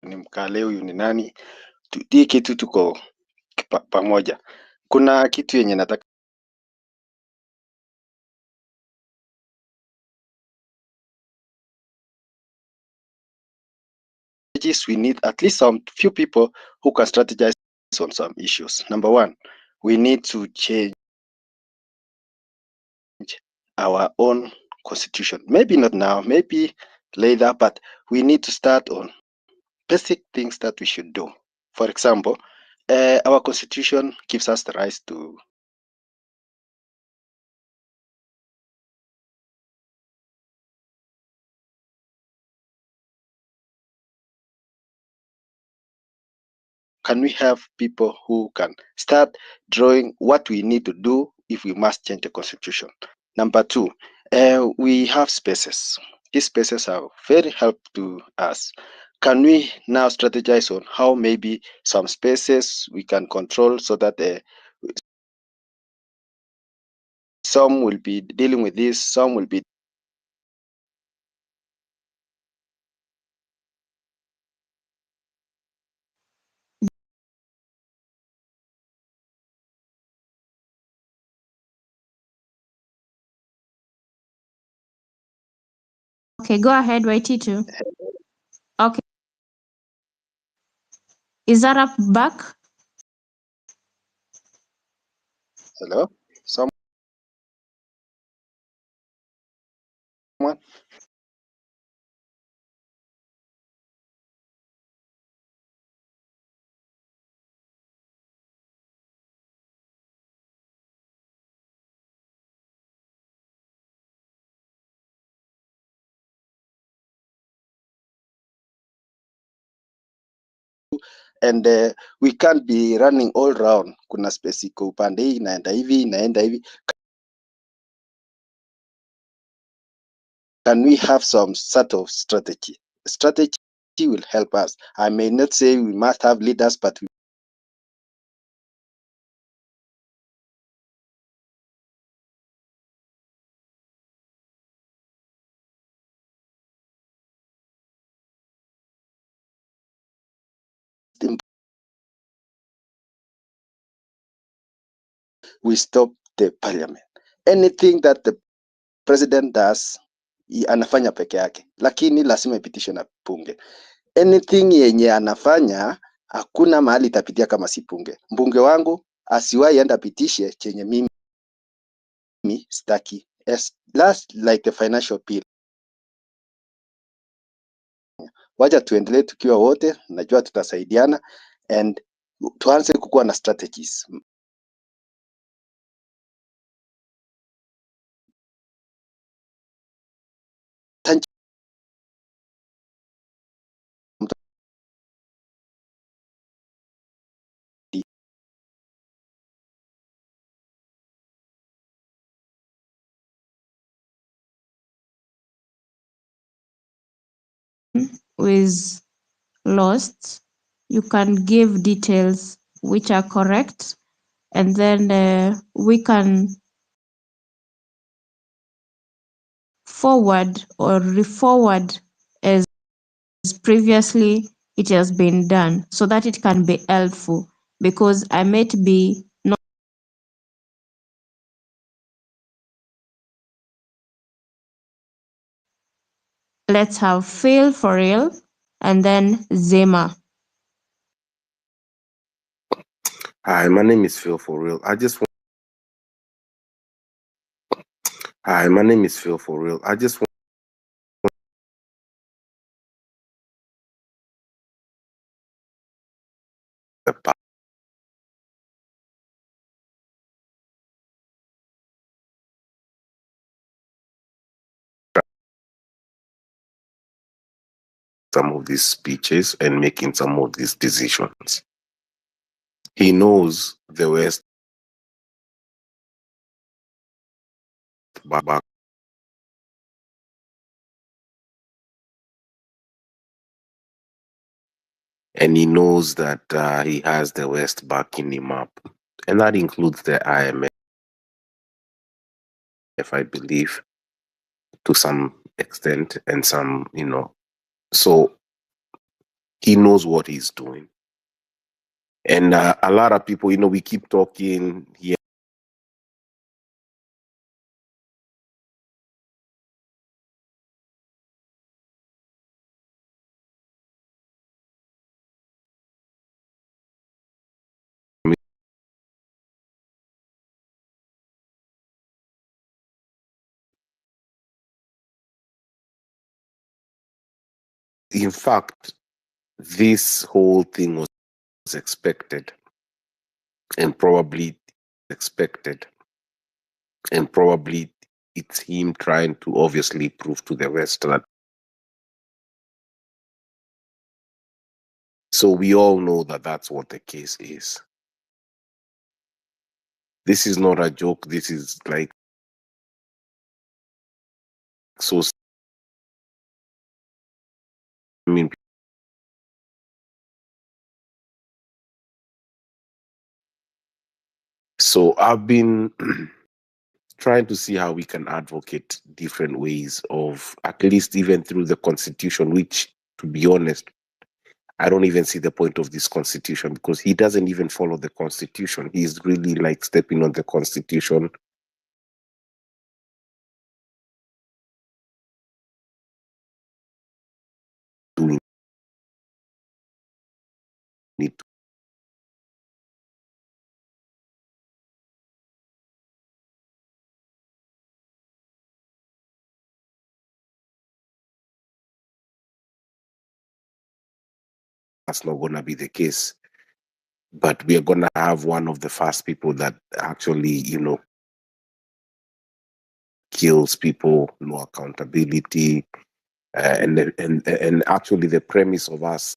Ni mkale huyu ni nani? Hii kitu tuko pamoja. Kuna kitu yenye nataka we need at least some few people who can strategize on some issues. Number one, we need to change our own constitution. Maybe not now, maybe later, but we need to start on basic things that we should do. For example, our constitution gives us the right to can we have people who can start drawing what we need to do if we must change the constitution. Number two, we have spaces. These spaces are very helpful to us. Can we now strategize on how maybe some spaces we can control so that some will be dealing with this, some will be Okay, go ahead, Waititu. Okay. Is that up back? hello? Someone? And we can't be running all round. Kuna space iko upande hii inaenda hivi inaenda hivi. Can we have some sort of strategy? Strategy will help us. I may not say we must have leaders, but we stop the parliament. Anything that the president does, anafanya peke yake, lakini lazima ipitishwe na bunge. Anything yenye anafanya hakuna mahali itapitia kama si bunge. Mbunge wangu asiwahi enda pitishe chenye mimi sitaki. As last like the financial bill. Wacha tuendelee tukiwa wote, najua tutasaidiana and tuanze kukuwa na strategies. who is lost, you can give details which are correct, and then we can forward or re-forward as previously it has been done, so that it can be helpful, because I might be not. Let's have Phil for real, and then Zema. Hi, my name is Phil for real. Hi, my name is Phil for real. I just want some of these speeches and making some of these decisions. He knows the West back, and he knows that he has the West backing him up, and that includes the IMF, I believe, to some extent, and some, so he knows what he's doing. And a lot of people, we keep talking here. In fact, this whole thing was expected, and probably expected, and probably it's him trying to obviously prove to the West that. So we all know that that's what the case is. This is not a joke. This is like so. I mean, so I've been trying to see how we can advocate different ways of, at least even through the Constitution, which, to be honest, I don't even see the point of this Constitution, because he doesn't even follow the Constitution. He's really like stepping on the Constitution. Doing it. That's not going to be the case. But we are going to have one of the first people that actually, kills people, no accountability, and actually the premise of us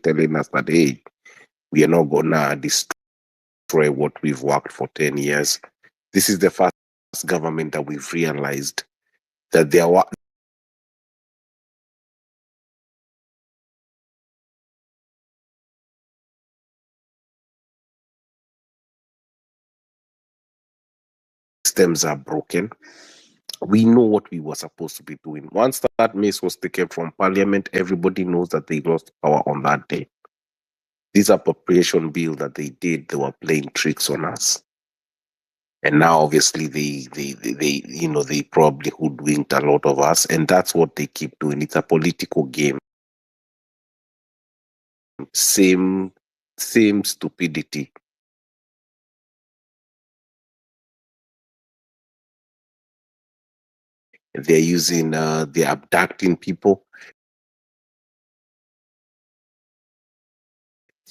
telling us that, hey, we are not gonna destroy what we've worked for 10 years. This is the first government that we've realized that there are systems are broken. We know what we were supposed to be doing. Once that mace was taken from Parliament, everybody knows that they lost power on that day. This appropriation bill that they did, they were playing tricks on us. And now, obviously, they probably hoodwinked a lot of us, and that's what they keep doing. It's a political game. Same stupidity. They're using, they're abducting people.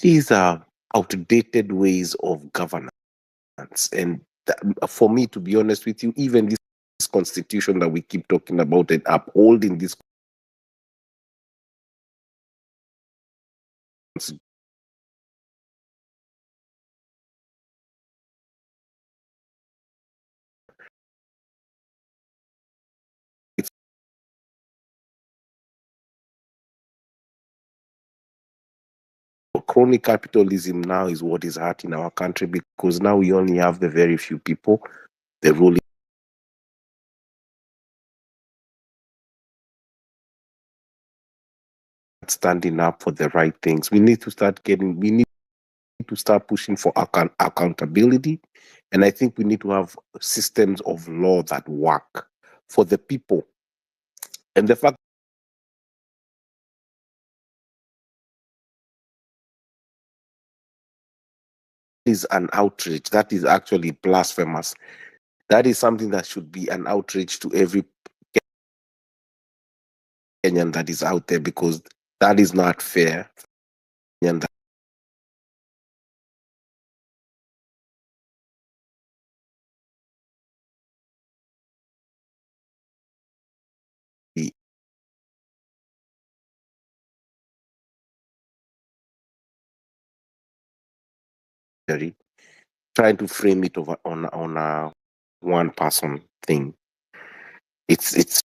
These are outdated ways of governance. And for me, to be honest with you, even this constitution that we keep talking about and upholding this crony capitalism now is what is hurting our country, because now we only have the very few people, the ruling, standing up for the right things. We need to start pushing for accountability. And I think we need to have systems of law that work for the people. And the fact is an outrage. That is actually blasphemous. That is something that should be an outrage to every Kenyan that is out there, because that is not fair. And that trying to frame it over on a one person thing. It's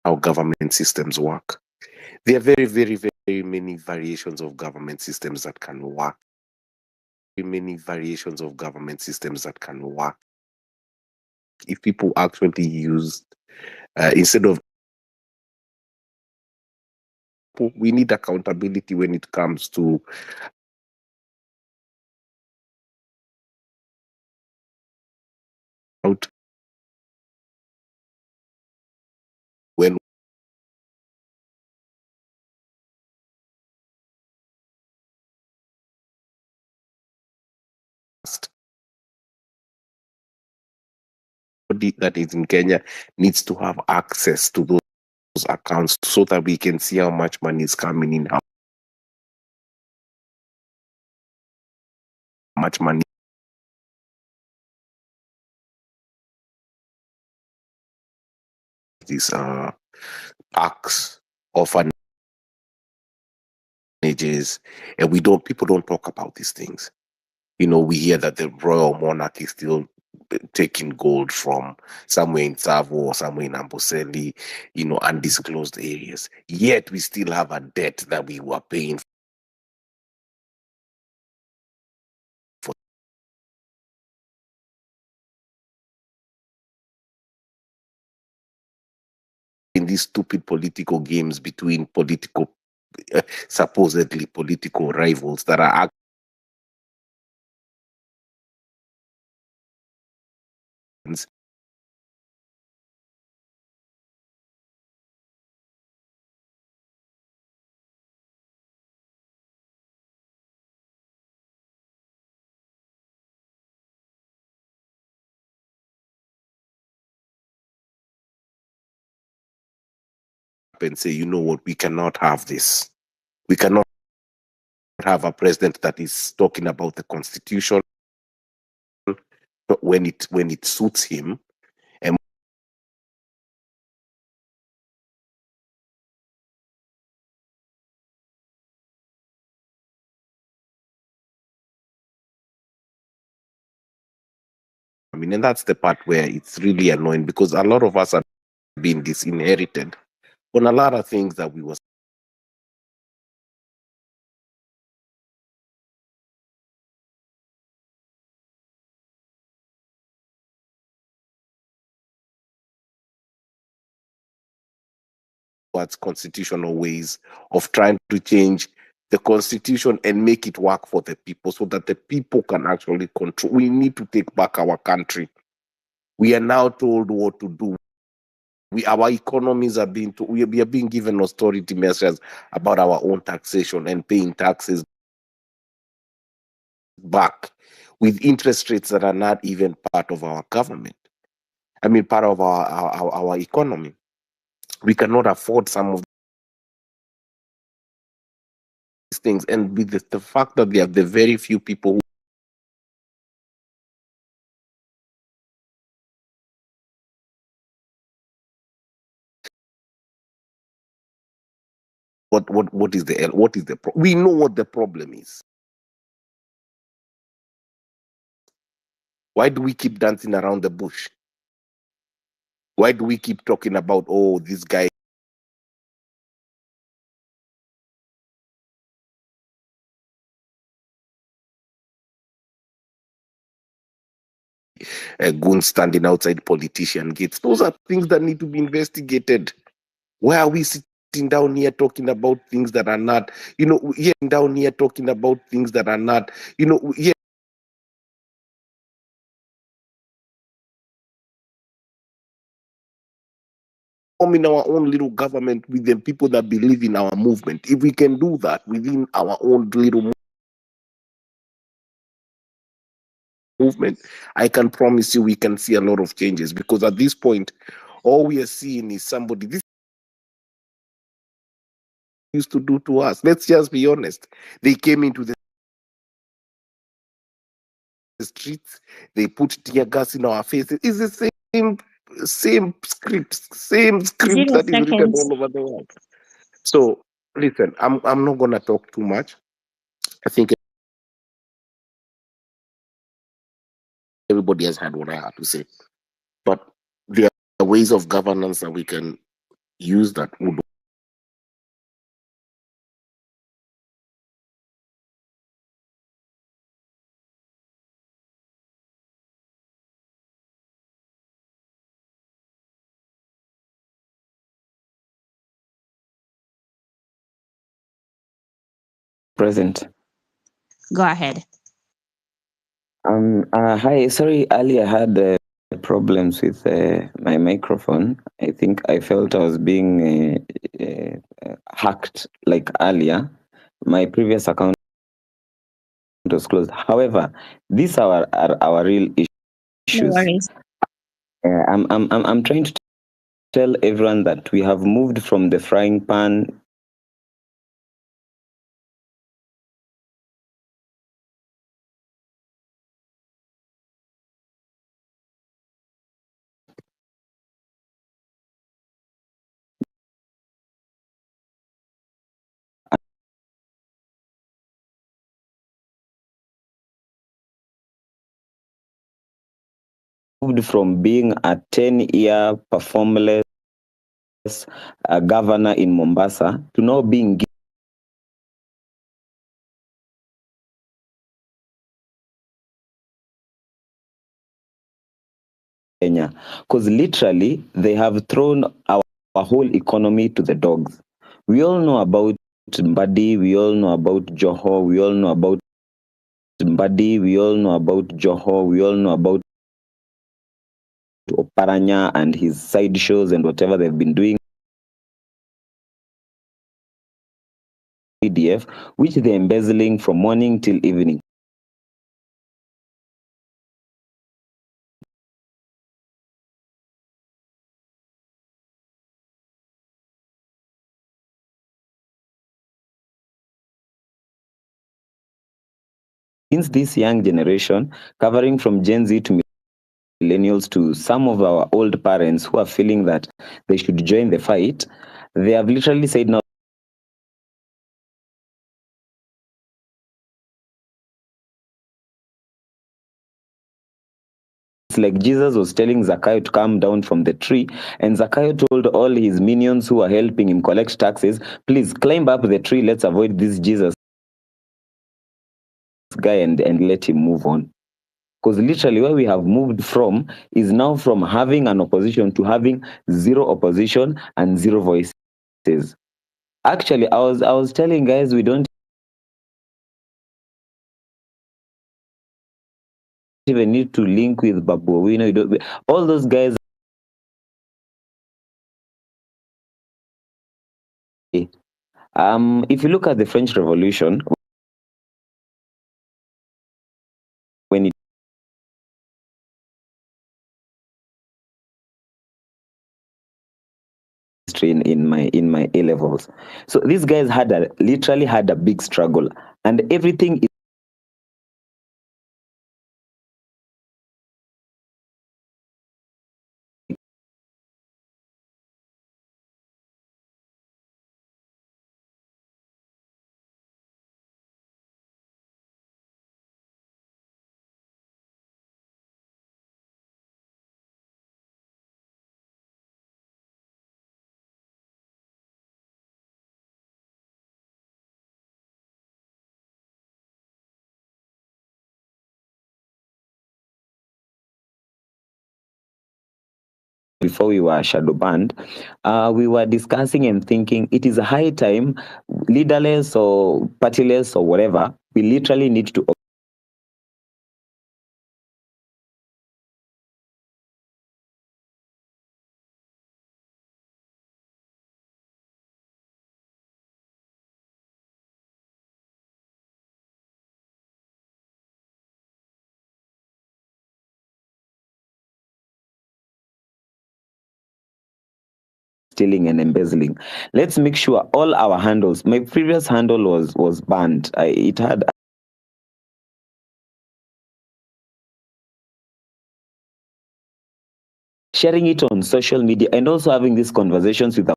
how government systems work. There are very, very, very many variations of government systems that can work. Many variations of government systems that can work. If people actually used, instead of, we need accountability when it comes to out when that is in Kenya needs to have access to those accounts so that we can see how much money is coming in, how much money these parks, orphanages, and people don't talk about these things. You know, we hear that the royal monarch is still taking gold from somewhere in Tsavo or somewhere in Amboseli, undisclosed areas. Yet we still have a debt that we were paying for in these stupid political games between supposedly political rivals that are and say, you know what, we cannot have this. We cannot have a president that is talking about the constitution when it suits him, and and that's the part where it's really annoying, because a lot of us are being disinherited on a lot of things that we were towards constitutional ways of trying to change the constitution and make it work for the people so that the people can actually control. We need to take back our country. We are now told what to do. Our economies are we are being given austerity measures about our own taxation and paying taxes back with interest rates that are not even part of our government. Part of our economy. We cannot afford some of these things, and with the fact that we have the very few people who what is the we know what the problem is. Why do we keep dancing around the bush? Why do we keep talking about, oh, this guy a goon standing outside politician gates? Those are things that need to be investigated. Why are we sitting down here talking about things that are not, here down here talking about things that are not, here forming our own little government with the people that believe in our movement? If we can do that within our own little movement, I can promise you we can see a lot of changes, because at this point, all we are seeing is somebody this used to do to us. Let's just be honest. They came into the streets, they put tear gas in our faces. It's the same script 0 that is written seconds. all over the world. So listen, I'm not gonna talk too much. I think everybody has had what I had to say. But there are ways of governance that we can use that would Present. Go ahead. Hi. Sorry, earlier I had problems with my microphone. I think I felt I was being hacked like earlier. My previous account was closed. However, these are our real No issues. worries. I'm trying to tell everyone that we have moved from the frying pan moved from being a 10-year performless governor in Mombasa to now being Kenya, because literally they have thrown our whole economy to the dogs. We all know about Mbadi, we all know about Joho, we all know about Mbadi, we all know about Joho, we all know about Oparanya and his side shows and whatever they've been doing. PDF, which they're embezzling from morning till evening. Since this young generation, covering from Gen Z to millennials to some of our old parents who are feeling that they should join the fight, they have literally said now it's like Jesus was telling Zacchaeus to come down from the tree, and Zacchaeus told all his minions who were helping him collect taxes, please climb up the tree, let's avoid this Jesus guy and let him move on. Because literally where we have moved from is now from having an opposition to having zero opposition and zero voices. Actually, I was telling guys we don't even need to link with Babu Owino. All those guys. If you look at the French Revolution, when it in my A levels, so these guys literally had a big struggle, and everything before we were shadow banned, we were discussing and thinking it is a high time, leaderless or partyless or whatever, we literally need to stealing and embezzling. Let's make sure all our handles. My previous handle was banned. It had sharing it on social media and also having these conversations with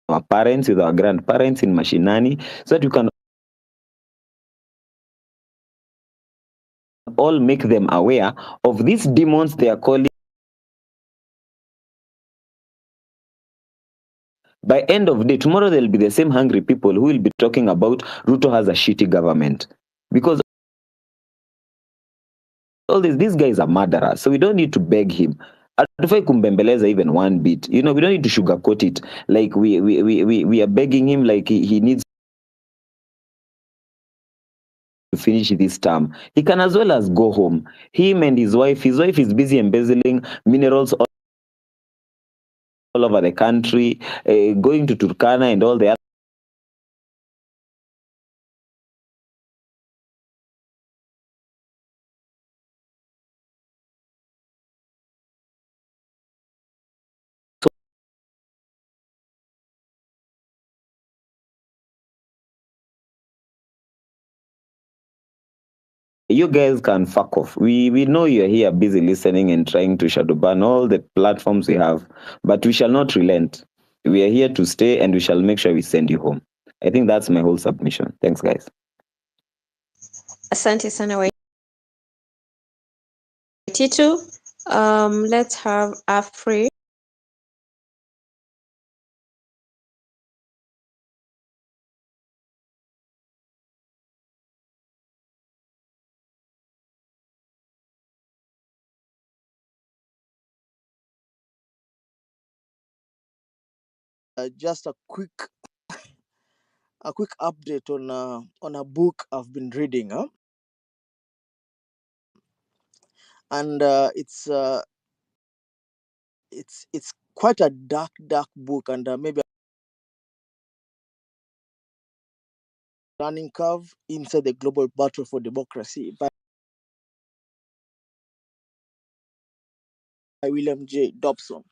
our parents, with our grandparents in mashinani, so that you can all make them aware of these demons they are calling. By end of day, tomorrow there'll be the same hungry people who will be talking about Ruto has a shitty government. Because all these guys are murderers, so we don't need to beg him. Hatufai kumbembeleza even one bit. You know, we don't need to sugarcoat it. Like we are begging him like he needs to finish this term. He can as well as go home. Him and his wife is busy embezzling minerals all over the country, going to Turkana and all the other. You guys can fuck off. We know you're here busy listening and trying to shadow ban all the platforms we have, but we shall not relent. We are here to stay and we shall make sure we send you home. I think that's my whole submission. Thanks, guys. Asante sana Waititu. Let's have Afri. Just a quick update on a book I've been reading, and it's quite a dark book, and maybe a learning curve inside the global battle for democracy by William J. Dobson.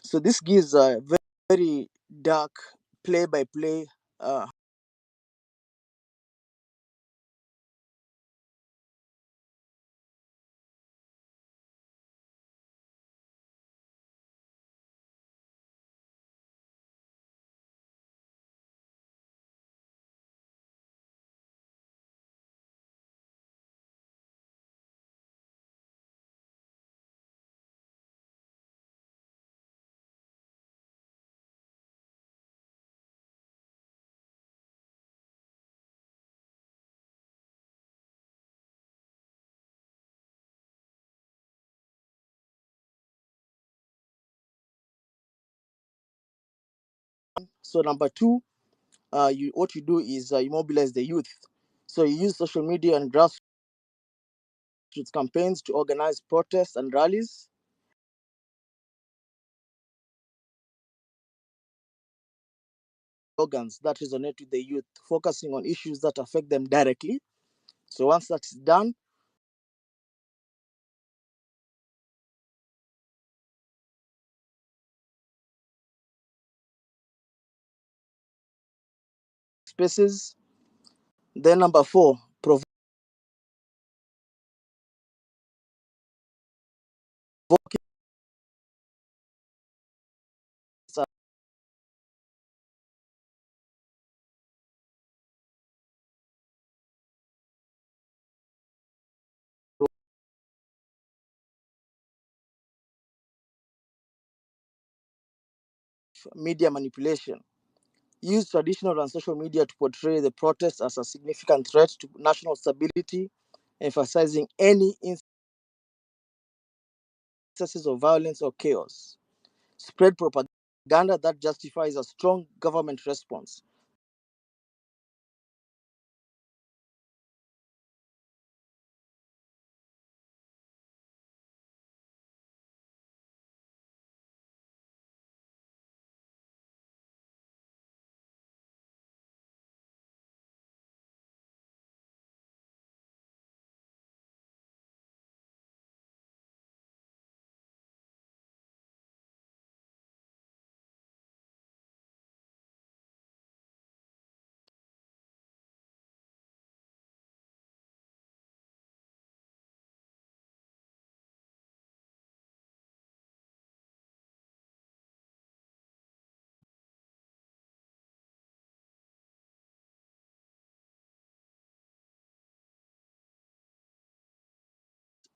So this gives a very dark play-by-play So number two, what you do is you mobilize the youth. So you use social media and grassroots campaigns to organize protests and rallies. Organs that resonate with the youth, focusing on issues that affect them directly. So once that's done, spaces. Then number four, provoke media manipulation. Use traditional and social media to portray the protests as a significant threat to national stability, emphasizing any instances of violence or chaos. spread propaganda that justifies a strong government response.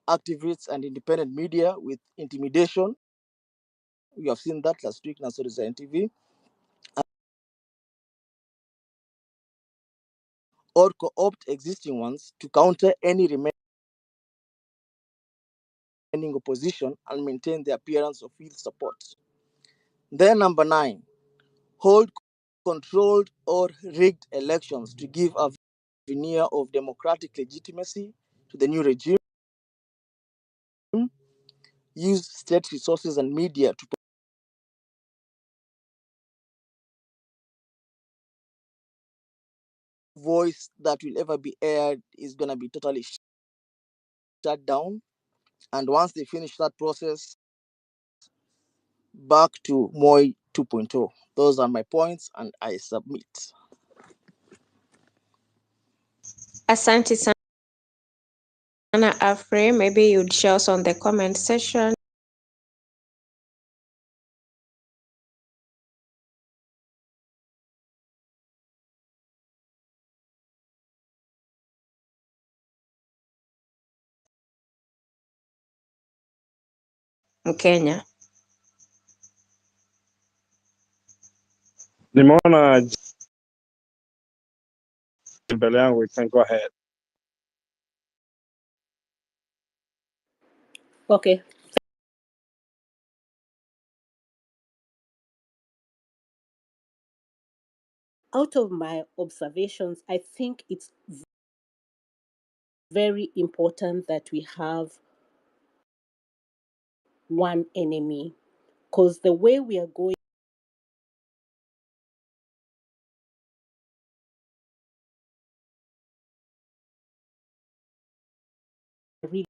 Activists and independent media with intimidation. We have seen that last week, Nassau TV, or co-opt existing ones to counter any remaining opposition and maintain the appearance of youth support. Then number 9, hold controlled or rigged elections to give a veneer of democratic legitimacy to the new regime. Use state resources and media to voice that will ever be aired is going to be totally shut down. And once they finish that process, back to Moi 2.0. Those are my points, and I submit. Asante sana Afre. Maybe you'd share us on the comment section. Mkenya. Nimeona mbele yangu, we can go ahead. Okay. Out of my observations, I think it's very important that we have one enemy, because the way we are going really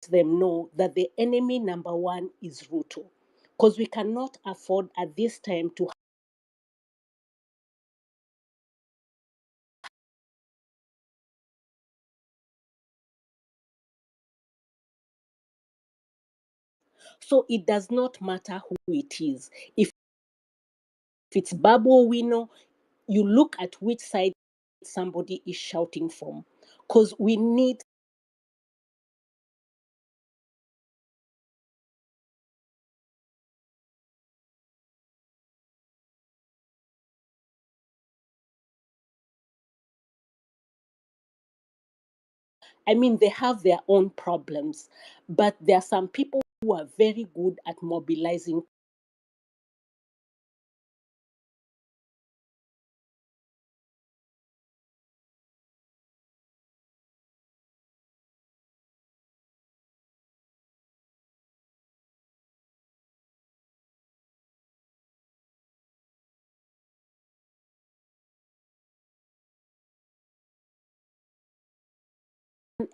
let them know that the enemy number one is Ruto, because we cannot afford at this time to. So it does not matter who it is. If it's Babu Wino, you look at which side somebody is shouting from, because we need. I mean, they have their own problems, but there are some people who are very good at mobilizing.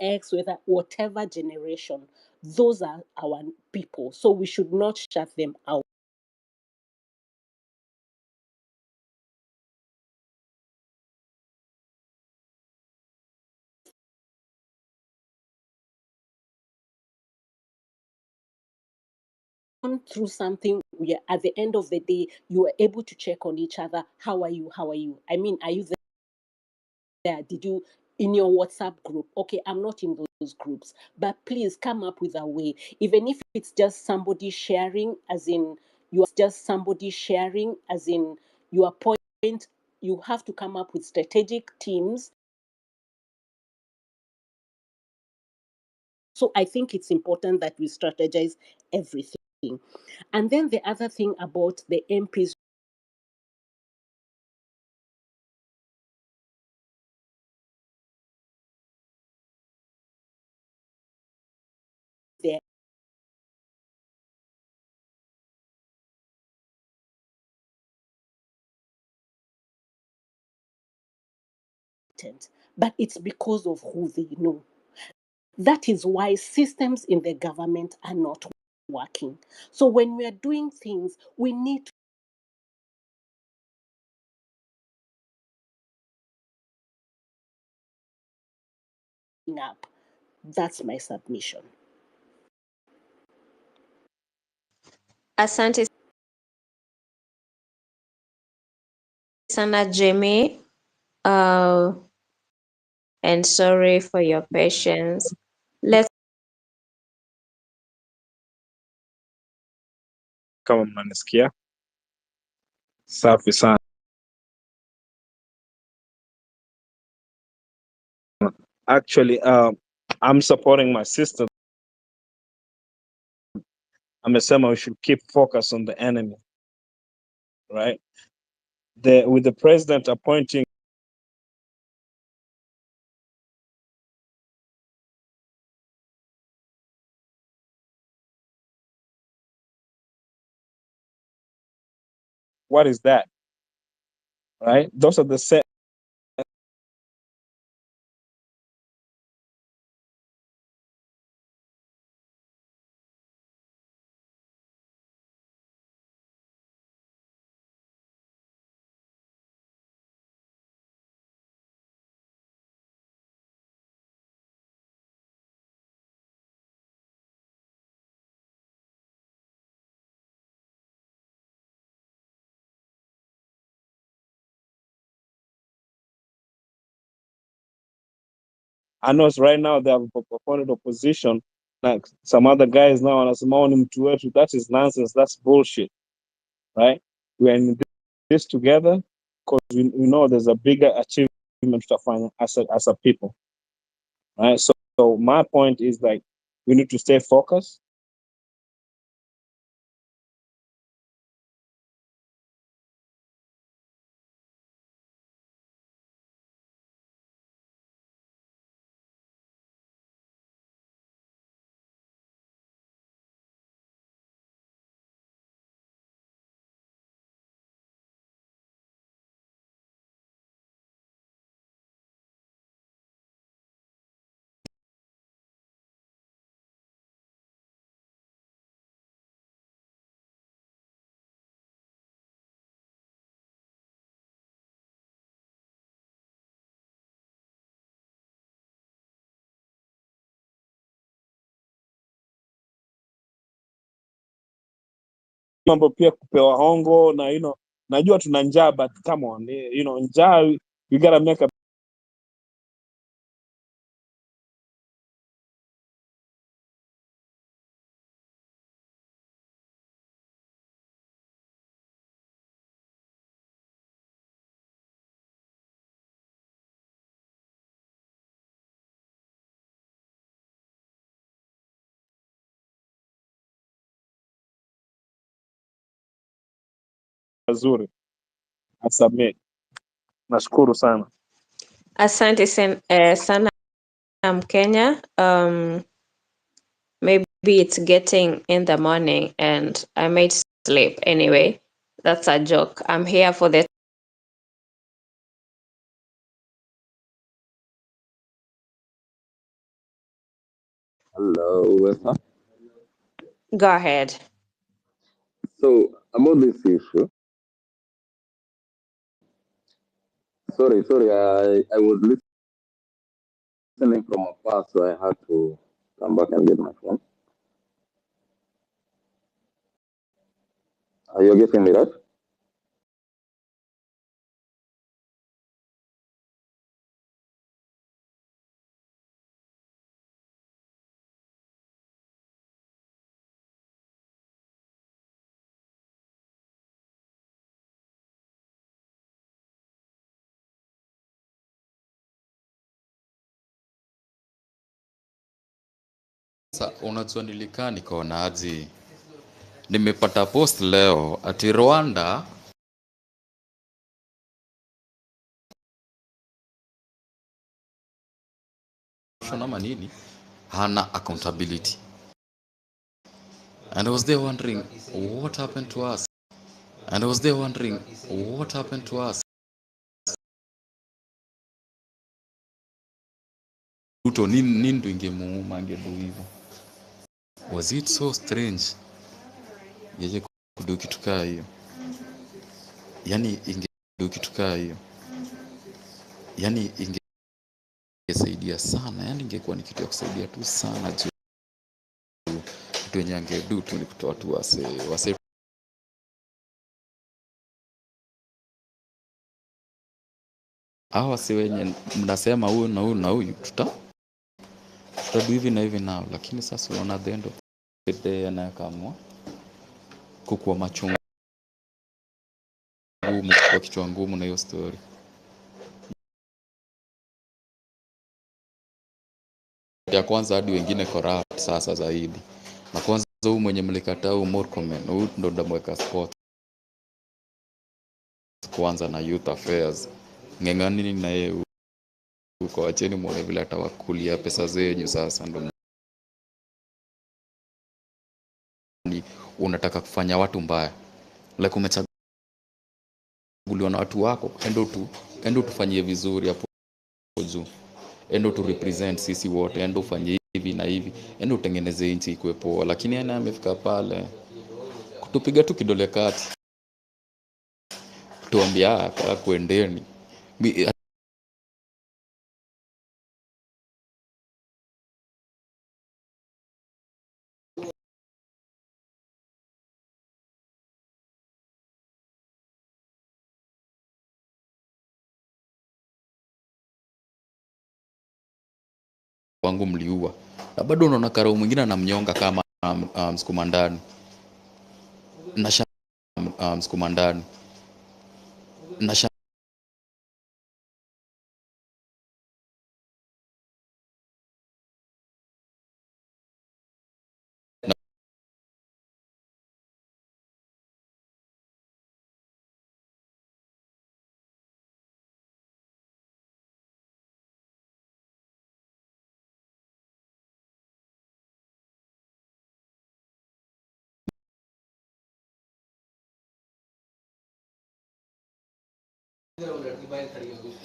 X, whether whatever generation, those are our people. So we should not shut them out. Through something where at the end of the day you are able to check on each other. How are you? How are you? I mean, are you there? Did you in your WhatsApp group? Okay, I'm not in those groups, but please come up with a way, even if it's just somebody sharing, as in your point. You have to come up with strategic teams So I think it's important that we strategize everything. And then the other thing about the MPs there, but it's because of who they know. That is why systems in the government are not working. So when we are doing things, we need to up. That's my submission. Asante sana Jamie, and sorry for your patience. Let's Kama mnanisikia safi sana. Actually, I'm supporting my sister. Amesema we should keep focus on the enemy, right? With the president appointing what is that, right? Those are the set. I know it's right now they have appointed opposition, like some other guys now wanasema "Oh, ni mtu wetu." That is nonsense. That's bullshit, right? We're in this together because we know there's a bigger achievement to find as a people, right? So my point is like we need to stay focused. Mambo pia kupewa hongo na najua tuna njaa, but come on, njaa, you gotta make a nzuri. I submit. Nashukuru sana. asante sana Mkenya. Maybe it's getting in the morning and I might sleep. Anyway, that's a joke. I'm here for the Hello, Wesa. go ahead. So about this issue, sorry, I was listening from afar, so I had to come back and get my phone. Are you getting me right? Unajua nilikaa nikaona aje, nimepata post leo ati Rwanda ama nini hana accountability, and I was there wondering what happened to us, Ruto nini ndo ingemuuma angedu hivyo? Was it so strange yeye kudu kitu kaa hiyo? Yani ingedu kitu kaa hiyo, yani ingesaidia sana, yani ingekuwa ni kitu ya kusaidia tu sana juu kitu yenye angedu tu ni kutoa tu wase hawa si wenye mnasema huyu na huyu na huyu tutadu hivi na hivi nao, lakini sasa unaona the end of the day anayekamua kukuwa machungu ngumu, kwa kichwa ngumu na hiyo story. Ya kwanza hadi wengine corrupt sasa zaidi, na kwanza huyu mwenye mlikataa huyu Murkomen, huyu ndo ndamweka sport kwanza na youth affairs, ng'eng'anini na yeye huko, wacheni muone vile atawakulia pesa zenyu. Sasa ndo unataka kufanya watu mbaya, like umechaguliwa na watu wako, endo tufanyie vizuri hapo juu, endo tu represent sisi wote, endo ufanye hivi na hivi, endo utengeneze nchi ikuwe poa. Lakini yeye amefika pale kutupiga tu kidole kati, tuambia kaa kuendeni wangu mliua, na bado unaona karau mwingine anamnyonga kama msukuma ndani na msukuma ndani na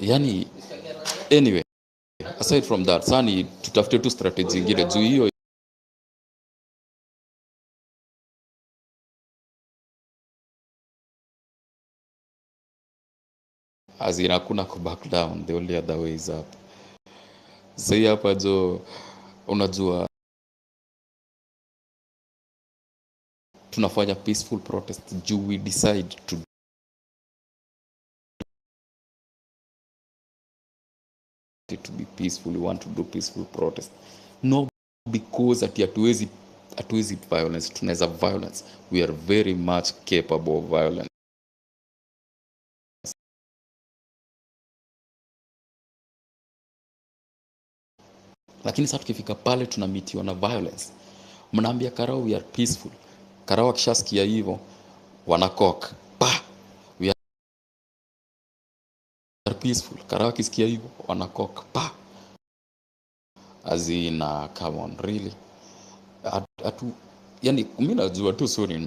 yani, anyway, aside from that, sani tutafute tu strategy ingine juu hiyo azina, hakuna ku back down, the only other way is up. Sasa hapa jo, unajua tunafanya peaceful protest juu we decide to be peaceful, we want to do peaceful protest, no because ati hatuwezi violence, tunaweza violence, we are very much capable of violence. Lakini sasa tukifika pale tunamitiwa na violence, mnaambia karao we are peaceful, karao akishasikia hivyo wanakok pa, we are peaceful, karao akisikia hivyo wanakok pa, azina come on really atu, yani mimi najua tu sorry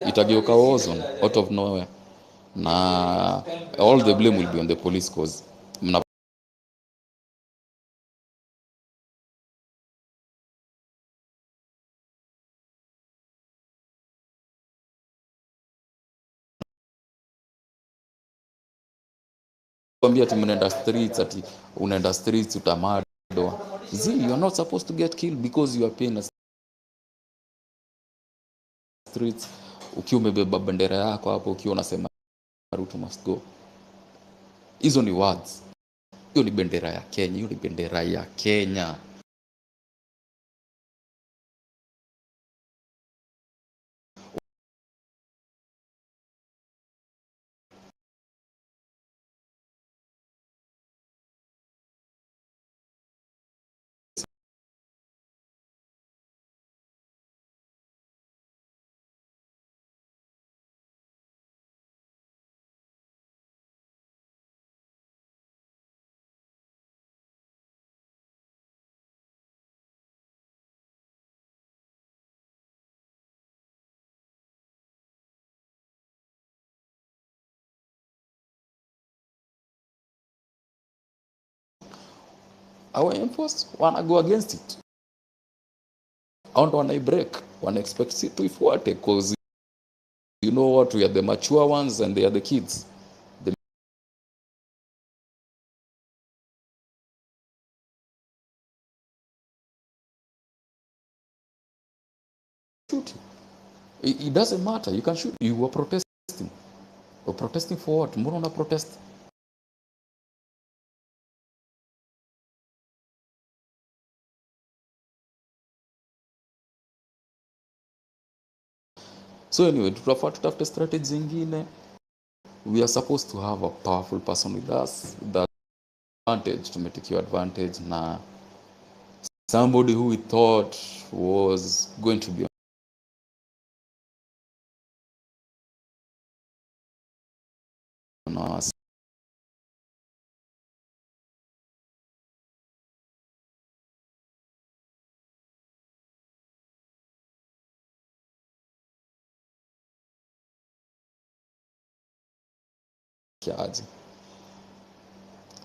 itageuka war zone out of nowhere, na all the blame will be on the police cause mnakwambia ati mnaenda streets, ati unaenda streets utamadwa. You are not supposed to get killed because you are paying streets, ukiwa umebeba bendera yako hapo, ukiwa unasema Ruto must go. Hizo ni words. Hiyo ni bendera ya Kenya, hiyo ni bendera ya Kenya. Our enforce wana go against it. Au ndo wana break, wana expect si tuifuate cause you know what, we are the mature ones and they are the kids. The shoot you. It doesn't matter. You can shoot. You were protesting. You're protesting for what? Mbona una protest? So anyway, tutafute strategy zingine. We are supposed to have a powerful person with us. The advantage, to take your advantage na somebody who we thought was going to be on our side.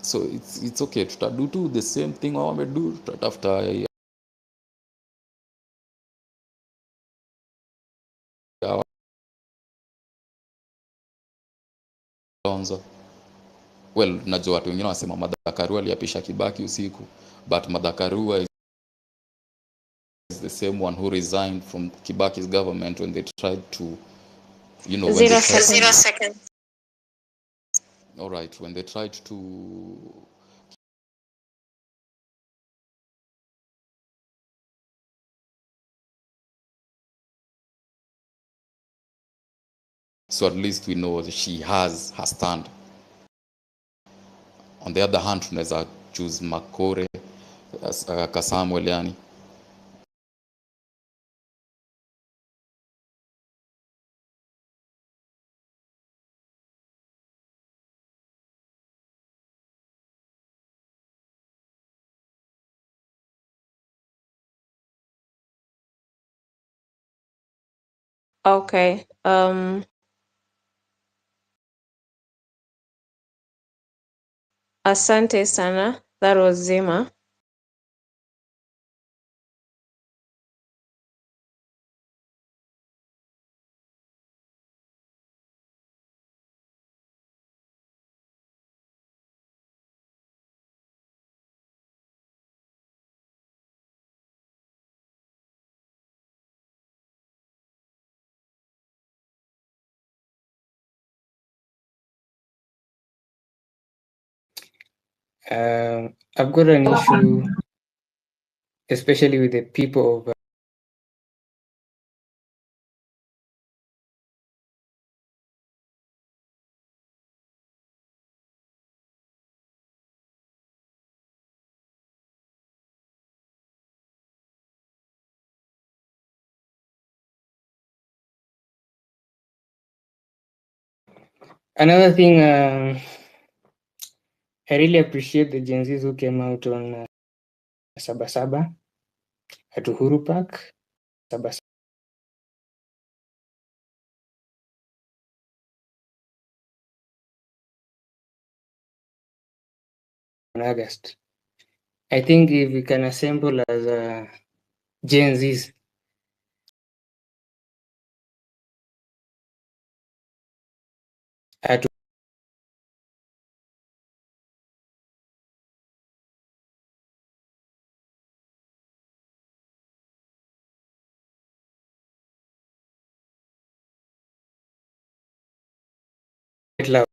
So it's okay. Tutadu the same thing wamedu, tutatafuta Lonzo. Well, najua watu wengine wanasema Martha Karua aliapisha Kibaki usiku, but Martha Karua is the same one who resigned from Kibaki's government when they tried to, you know, when they tried Zero to, seconds. all right, when they tried to, so at least we know that she has her stand. On the other hand, tunaweza choose Makore, Kasamuel yani. Okay. Asante sana. That was Zima. I've got an issue, especially with the people of another thing. I really appreciate the Gen Zs who came out on Sabasaba at Uhuru Park. Sabasaba in August. I think if we can assemble as Gen Zs at loud.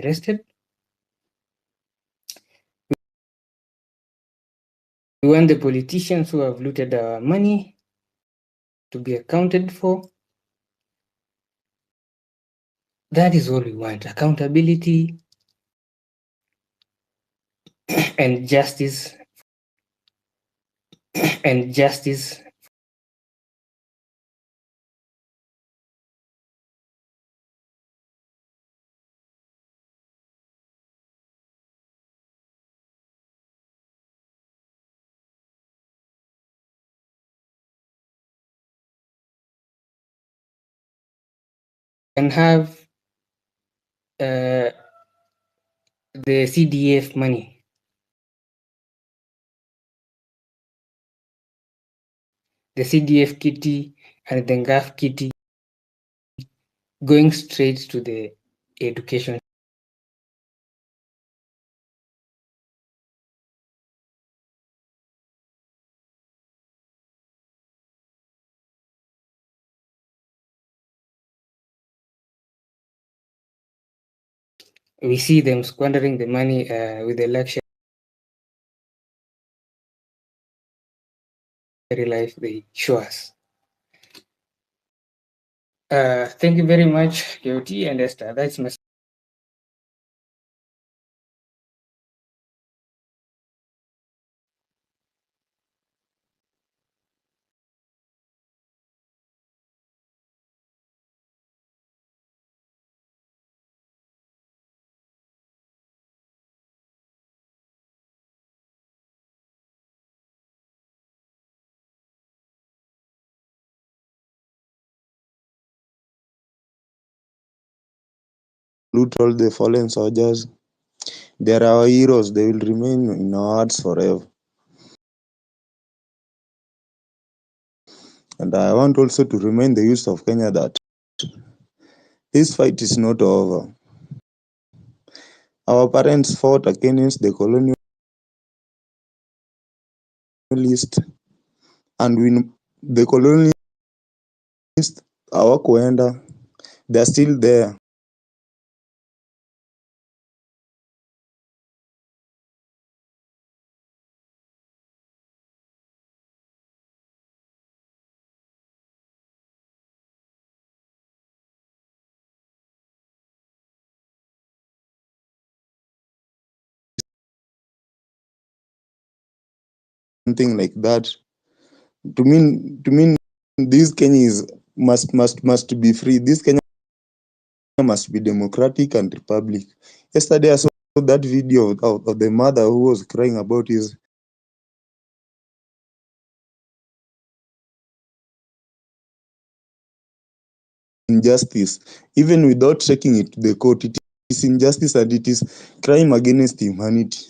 arrested. We want the politicians who have looted our money to be accounted for. That is all we want, accountability and justice and justice. And have the CDF money. The CDF kitty and the GAF kitty going straight to the education. We see them squandering the money with the luxury life they show us. Thank you very much, KOT and Esther. That's my Salute all the fallen soldiers. They are our heroes. They will remain in our hearts forever. And I want also to remind the youth of Kenya that this fight is not over. Our parents fought against the colonialists, and the colonialists hawakuenda, they are still there. Something like that. To mean, this Kenya must be free. This Kenya must be democratic and republic. Yesterday I saw that video of the mother who was crying about his injustice, even without taking it to the court. It is injustice and it is crime against humanity.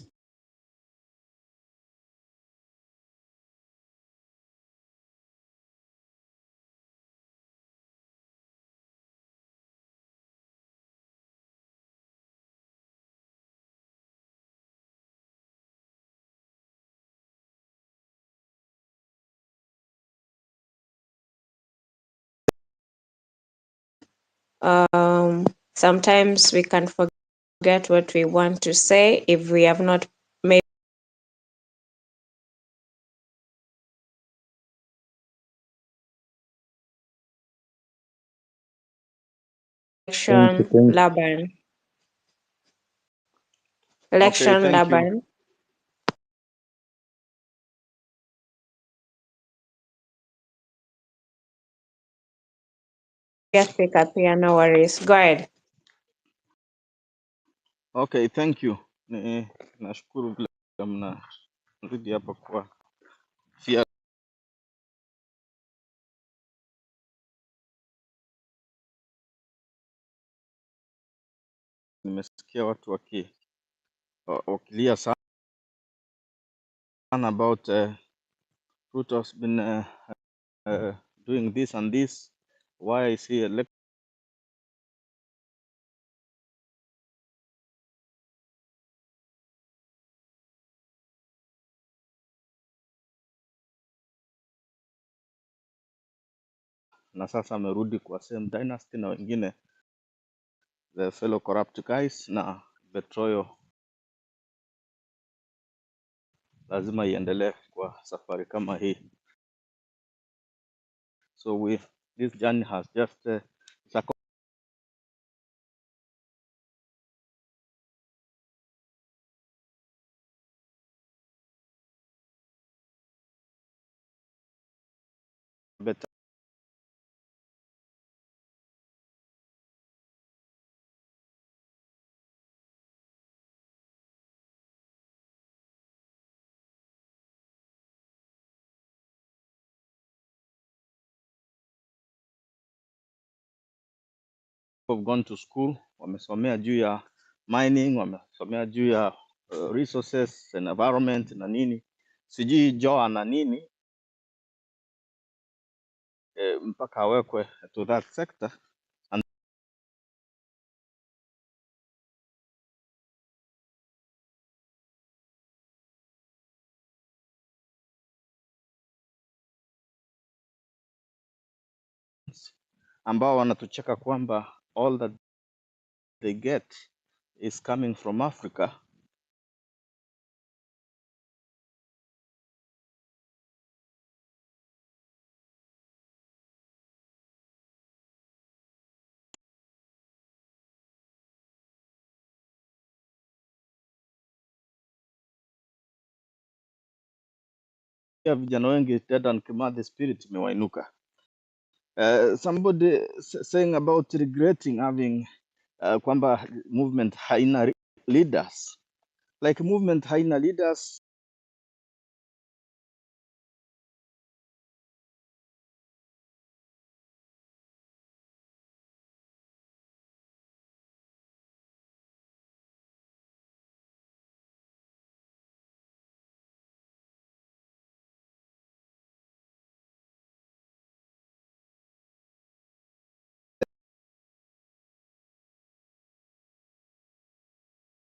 Sometimes we can forget what we want to say if we have not made election Thank Laban. Okay, Election thank you. Laban. Yes, pick up here, no worries. Go ahead. Okay, thank you. Nashukuru vile mnarudi hapa kwa fia. Nimesikia watu wakilia sana about Ruto has been doing this and this. Why is he na sasa amerudi kwa same dynasty na wengine the fellow corrupt guys, na betrayal lazima iendelee kwa safari kama hii. So this journey has just better have gone to school, wamesomea juu ya mining, wamesomea juu ya resources and environment na nini, sijui Joa na nini mpaka awekwe to that sector and ambao wanatucheka kwamba all that they get is coming from Africa. Ya vijana wengi Dedan and Kimathi spirit imewainuka. Somebody saying about regretting having kwamba movement haina leaders, like movement haina leaders.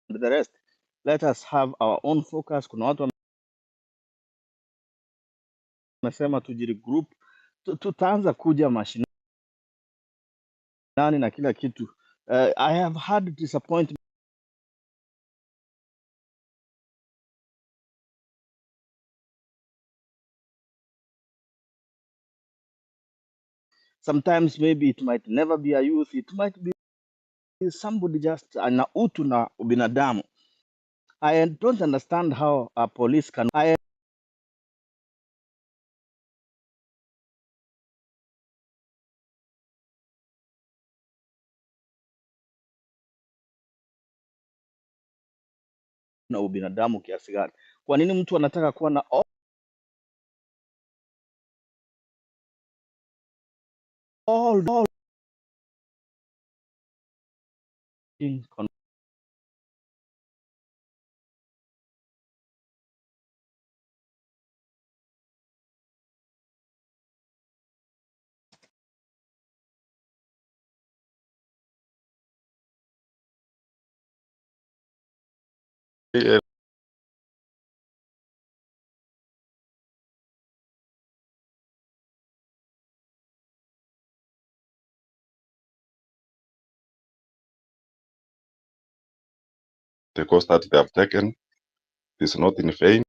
The rest, let us have our own focus. Kuna watu wamesema tujirigroup, tutaanza kuja mashinani na kila kitu. I have had disappointment sometimes. Maybe it might never be a youth, it might be somebody just ana utu na ubinadamu. I don't understand how a police can na ubinadamu kiasi gani? Kwa nini mtu anataka kuwa na all the course that they have taken is not in vain.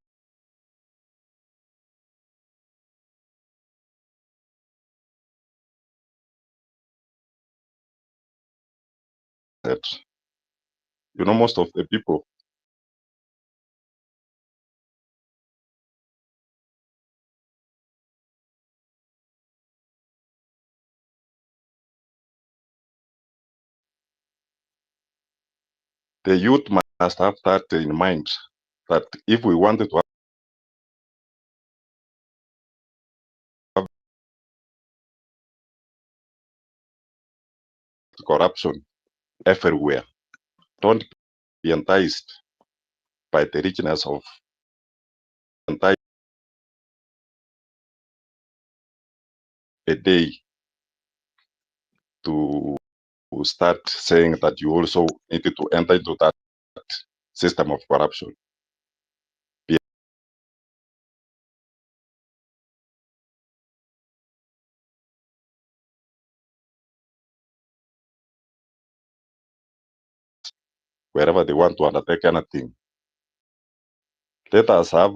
That, you know, most of the people, the youth must have that in mind, that if we wanted to have corruption everywhere, don't be enticed by the richness of enticed a day to start saying that you also needed to enter into that system of corruption. wherever they want to undertake anything. Let us have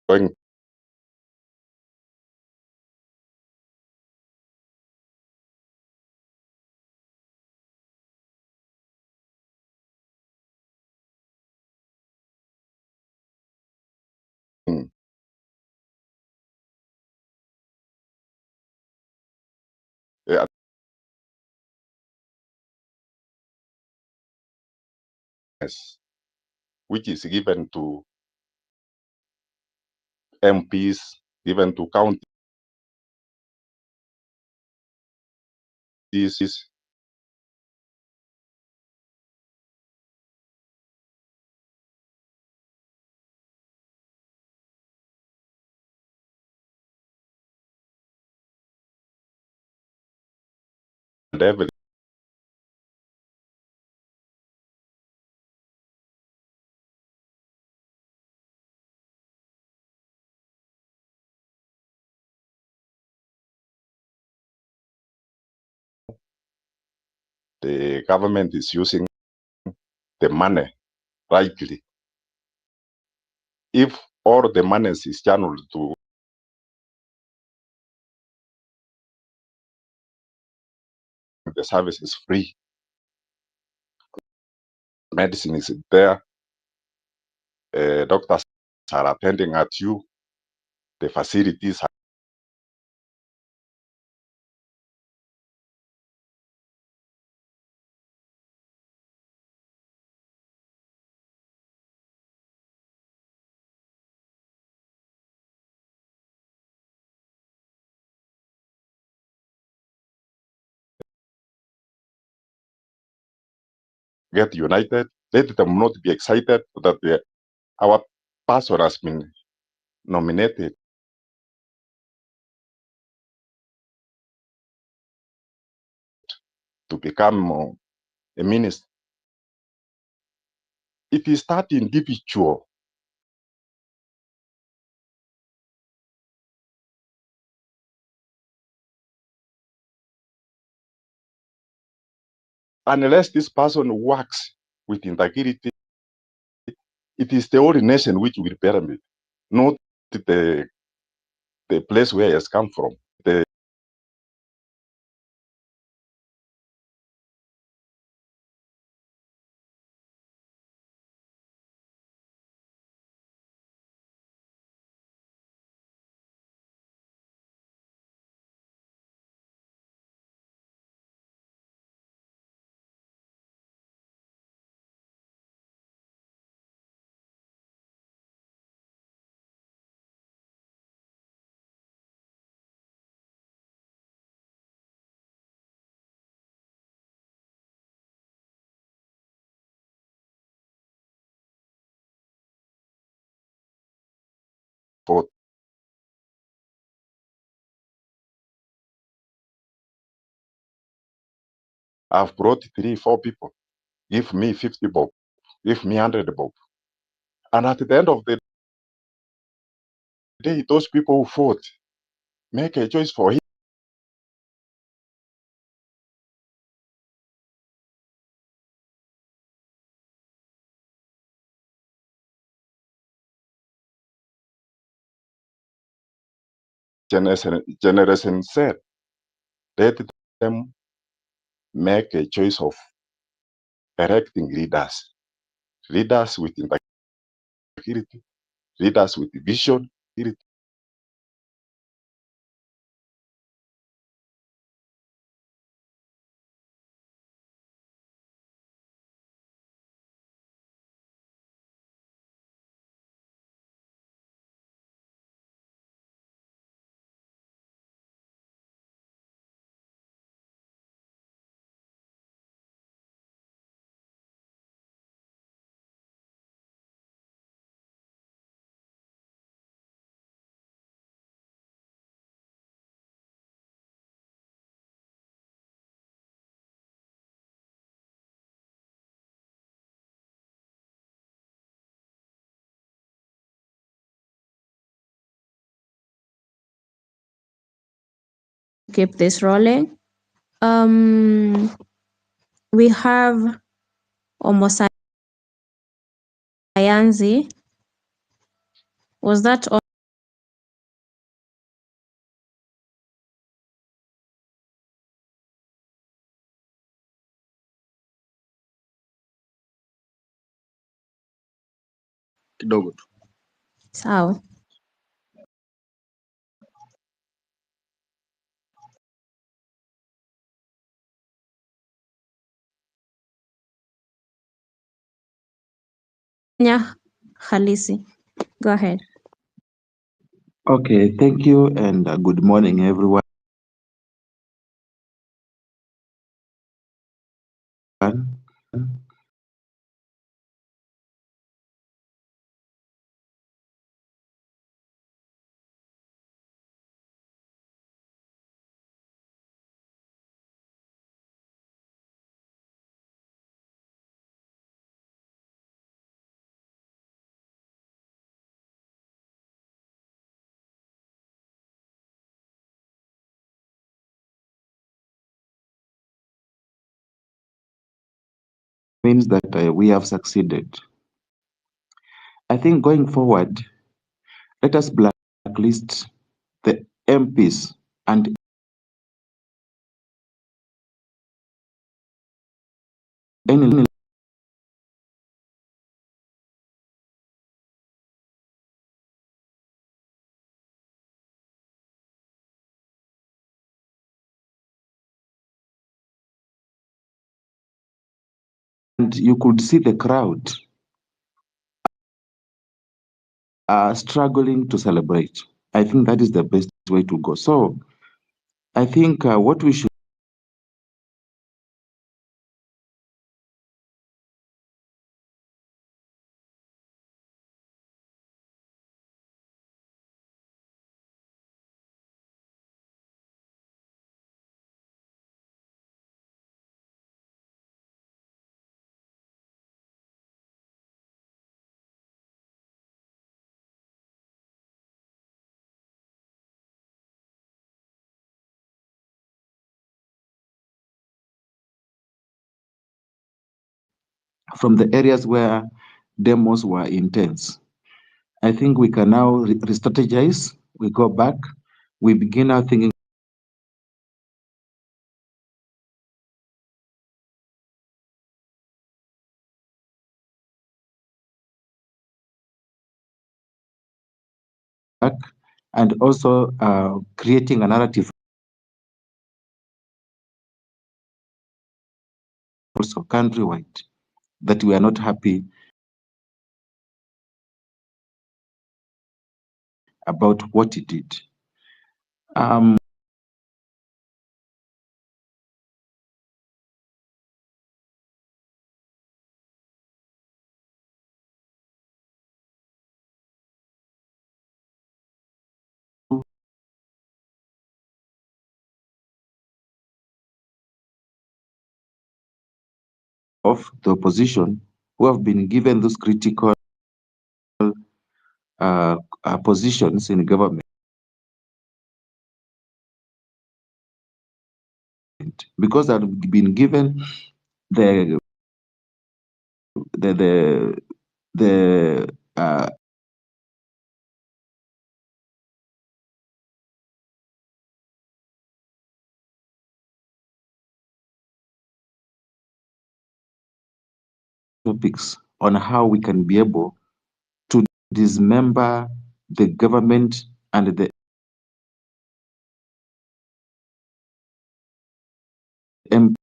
going yeah, which is given to MPs, given to counties, and everything. The government is using the money rightly. If all the money is channeled to the service is free, medicine is there, doctors are attending at you, the facilities are get united. Let them not be excited that our person has been nominated to become a minister. It is that individual. Unless this person works with integrity, it is the only nation which will benefit, not the place where he has come from. The for I've brought 3-4 people. Give me 50 bob. Give me 100 bob. And at the end of the day, those people who fought make a choice for him. Generation said, let them make a choice of electing leaders. Leaders with integrity, leaders with vision, keep this rolling. We have Omosayanzi. Was that all? Kidogo tu. Sawa. Kenya halisi. Go ahead. Okay, thank you and good morning, everyone. Means that we have succeeded. I think going forward, let us blacklist the MPs and any and you could see the crowd struggling to celebrate. I think that is the best way to go. So I think what we should from the areas where demos were intense. I think we can now re-strategize. We go back. We begin our thinking back and also creating a narrative also countrywide that we are not happy about what he did. Of the opposition who have been given those critical positions in government because they've been given the the the the topics on how we can be able to dismember the government and the MP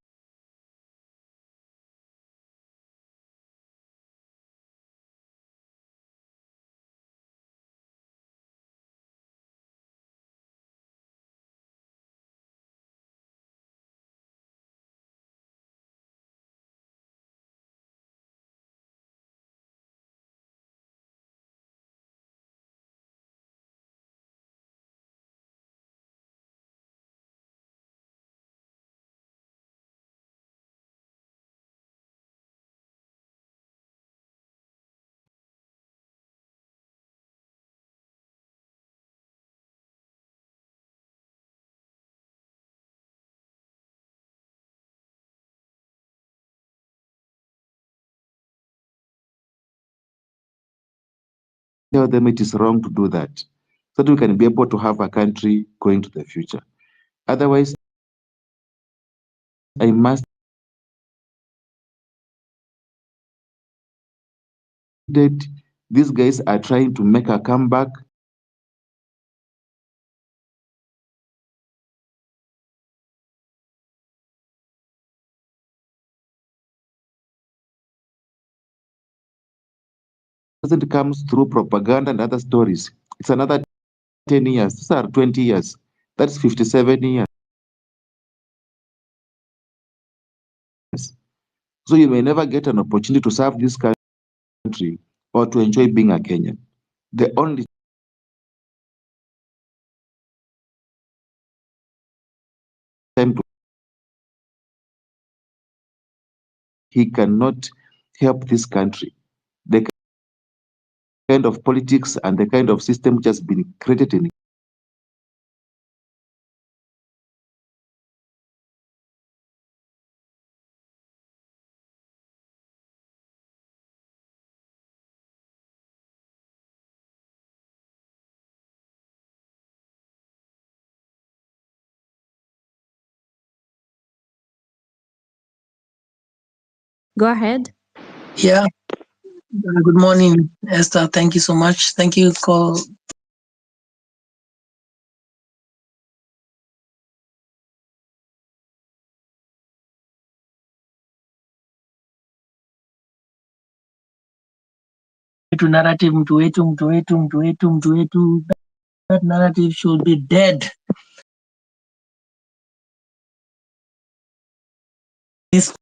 tell them it is wrong to do that, so that we can be able to have a country going to the future. Otherwise, I must that these guys are trying to make a comeback. Doesn't come through propaganda and other stories. It's another 10 years. These are 20 years. That's 57 years. So you may never get an opportunity to serve this country or to enjoy being a Kenyan. The only time he cannot help this country. The kind of politics and the kind of system which has been created in Go ahead. Yeah. Good morning, Esther. Thank you so much. Thank you, Call. To narrative, mtu wetu, mtu wetu, mtu wetu, mtu wetu. That narrative should be dead. This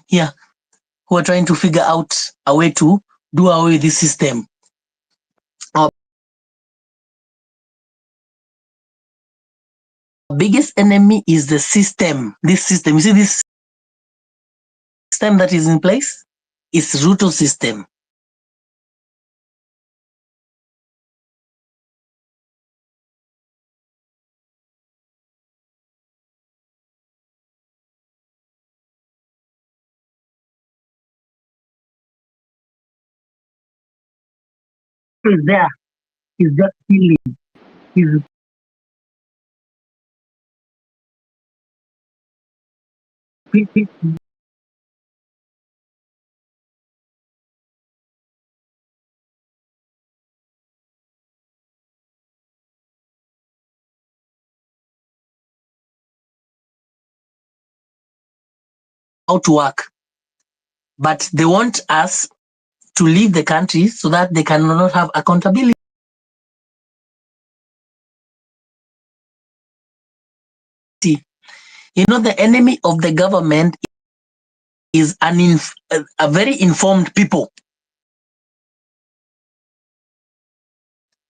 yeah, who are trying to figure out a way to do away with this system. Our biggest enemy is the system. This system, you see this system that is in place? It's Ruto system. Is there? Is just killing. Is how to work, but they want us to leave the country so that they cannot have accountability. You know, the enemy of the government is a very informed people.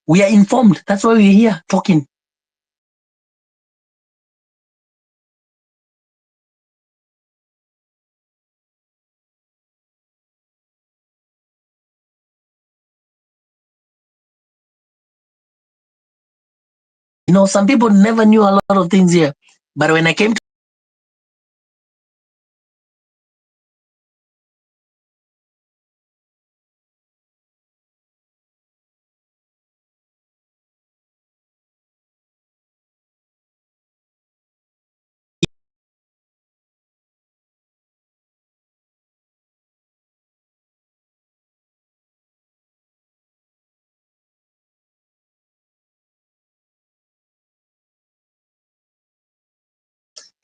We are informed. That's why we're here talking. You know, some people never knew a lot of things here, but when I came to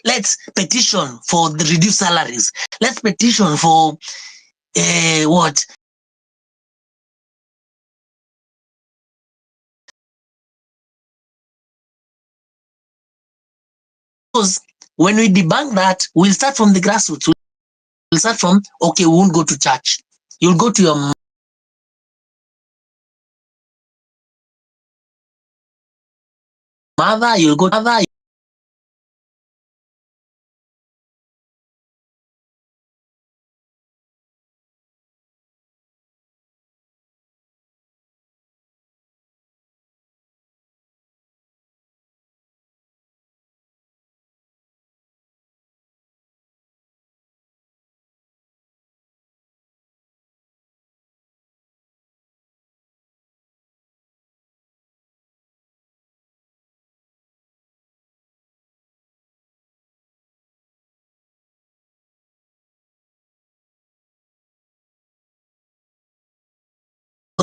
let's petition for the reduced salaries. Let's petition for what? Because when we debunk that, we'll start from the grassroots. start from, okay, we won't go to church. You'll go to your mother, you'll go to mother.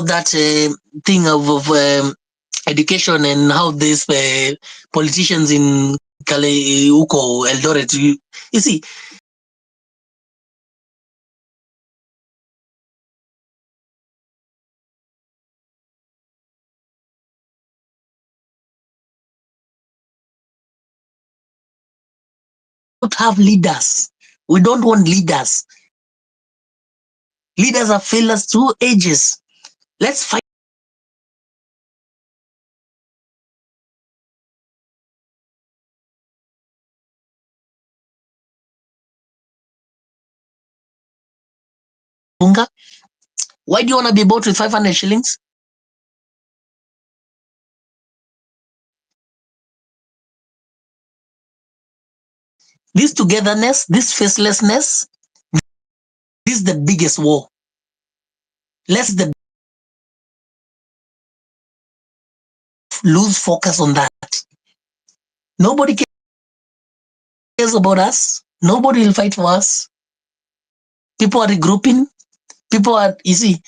That thing of education and how these politicians in Uko, Eldoret, you see, don't have leaders. We don't want leaders. Leaders have failed us through ages. Let's fight. Why do you want to be bought with 500 shillings? This togetherness, this facelessness, this is the biggest war. Let's lose focus on that. Nobody cares about us. Nobody will fight for us. People are regrouping. People are, you see,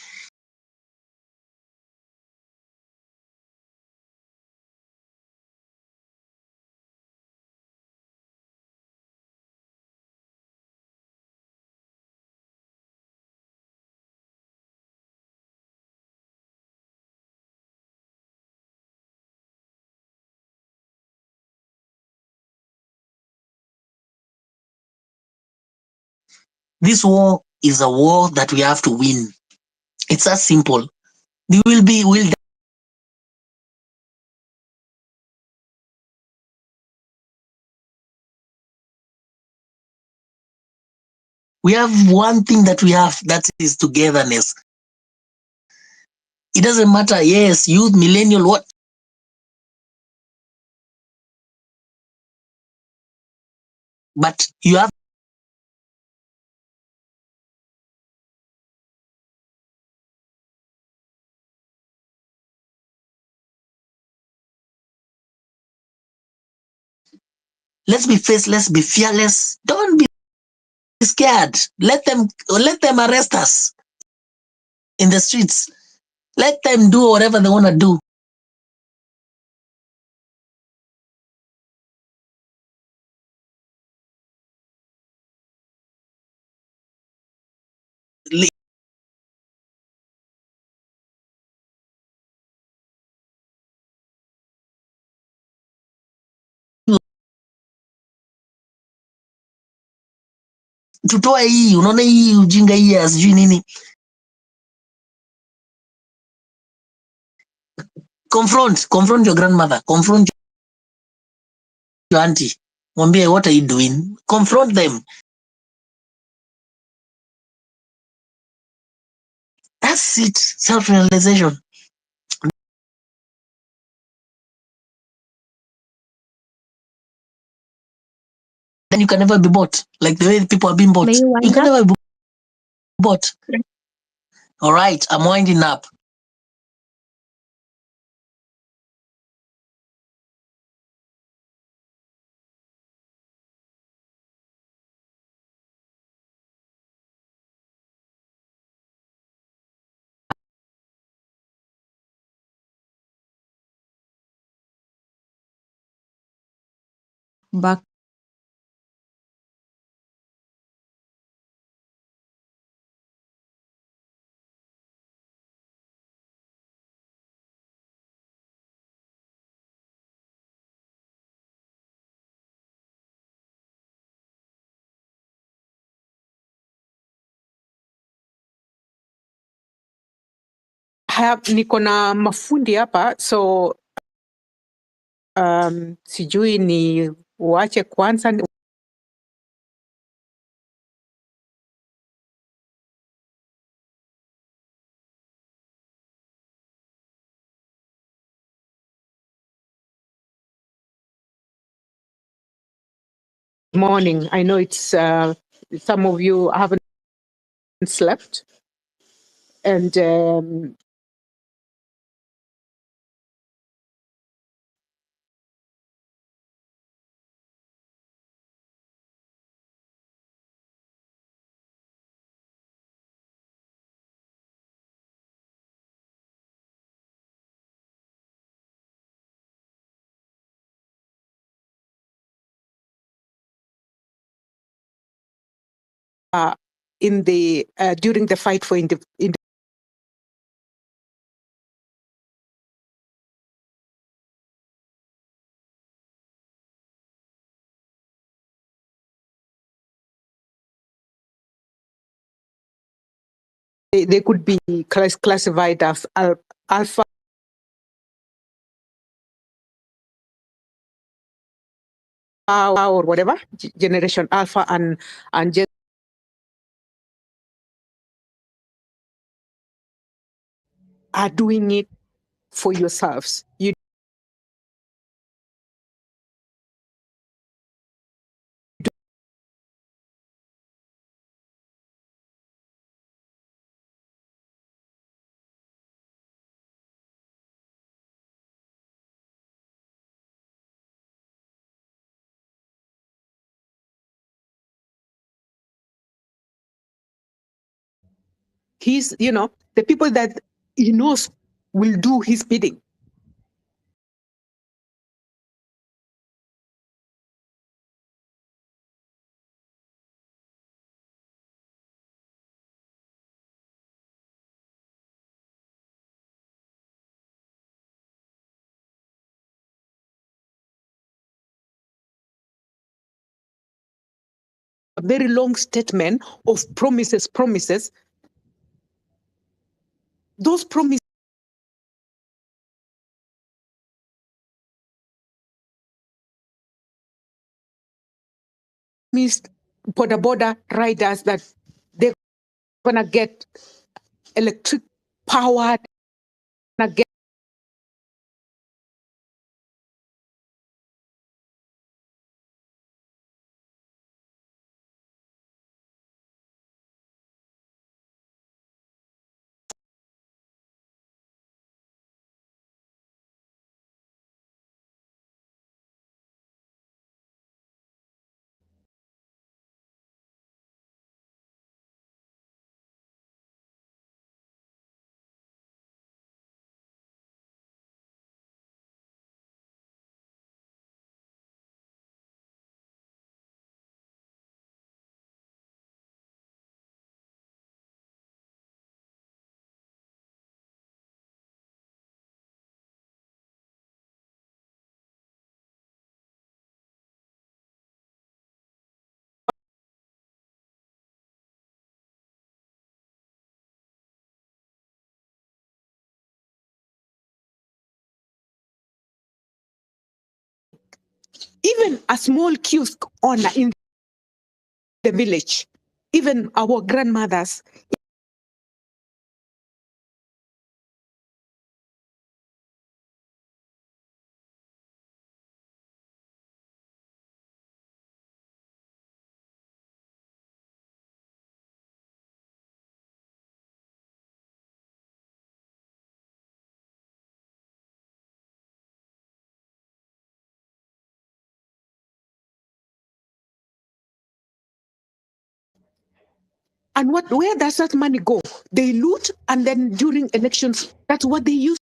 this war is a war that we have to win. It's as simple. We have one thing that we have, that is togetherness. It doesn't matter, yes, youth, millennial, what? But you have, let's be faced, let's be fearless. Don't be scared. Let them arrest us in the streets. Let them do whatever they want to do. Tutoa hii, unaona hii ujinga hii ya sijui nini. Confront your grandmother, confront your auntie. Mwambie, what are you doing? Confront them. That's it, self-realization. Then you can never be bought. Like the way people are being bought. May you You wind can up? never be bought. All right, I'm winding up. Back niko na mafundi hapa, so sijui ni uache kwanza morning. I know it's some of you haven't slept, and in the during the fight for they could be classified as alpha or whatever, generation alpha, and just are doing it for yourselves. You he's, the people that he knows will do his bidding. A very long statement of promises. Those promises means border riders that they're gonna get electric power, gonna get even a small kiosk owner in the village, even our grandmothers. And where does that money go? They loot, and then during elections, that's what they use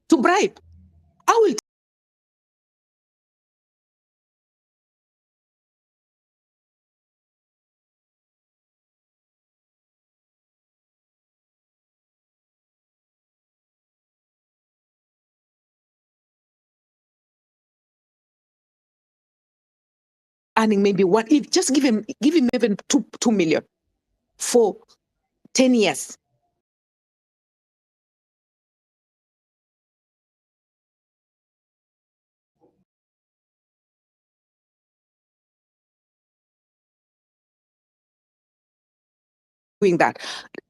to bribe. I will earning maybe one, if just give him even 2 million for 10 years. Doing that.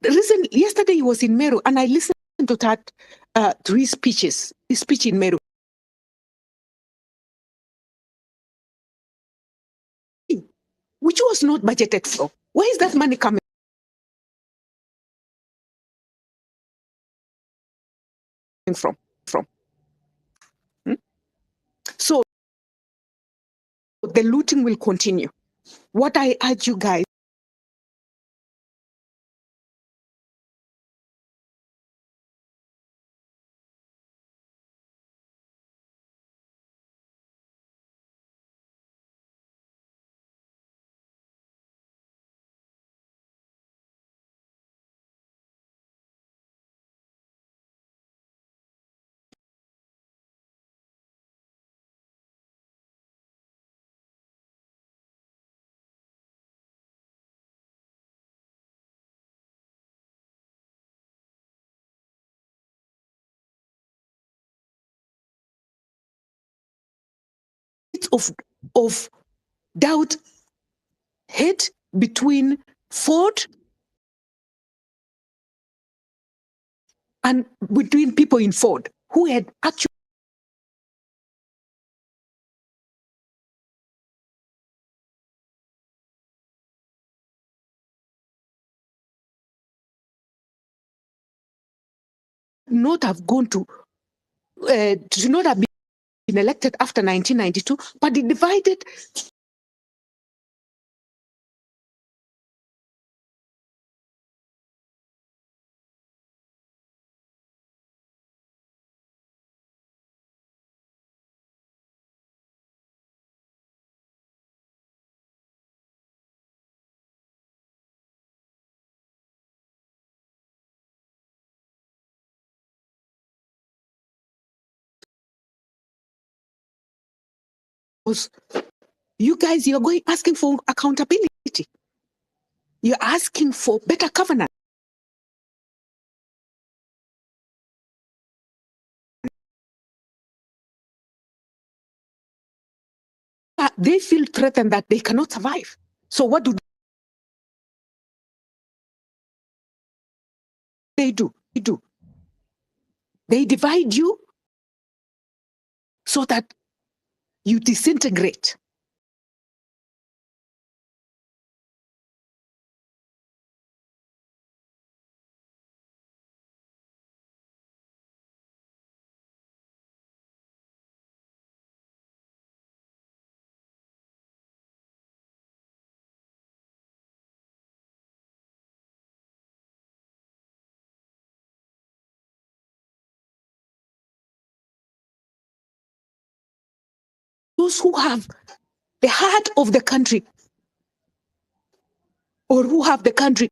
Yesterday he was in Meru, and I listened to that to his speech in Meru, which was not budgeted for. Where is that money coming from? Hmm? So the looting will continue. What I urge you guys, of doubt, hate between Ford and between people in Ford who had actually not have gone to not have been elected after 1992, but the divided was, you guys, you're going asking for accountability. You're asking for better governance. They feel threatened that they cannot survive. So what do they do? They divide you so that you disintegrate. Those who have the heart of the country, or who have the country,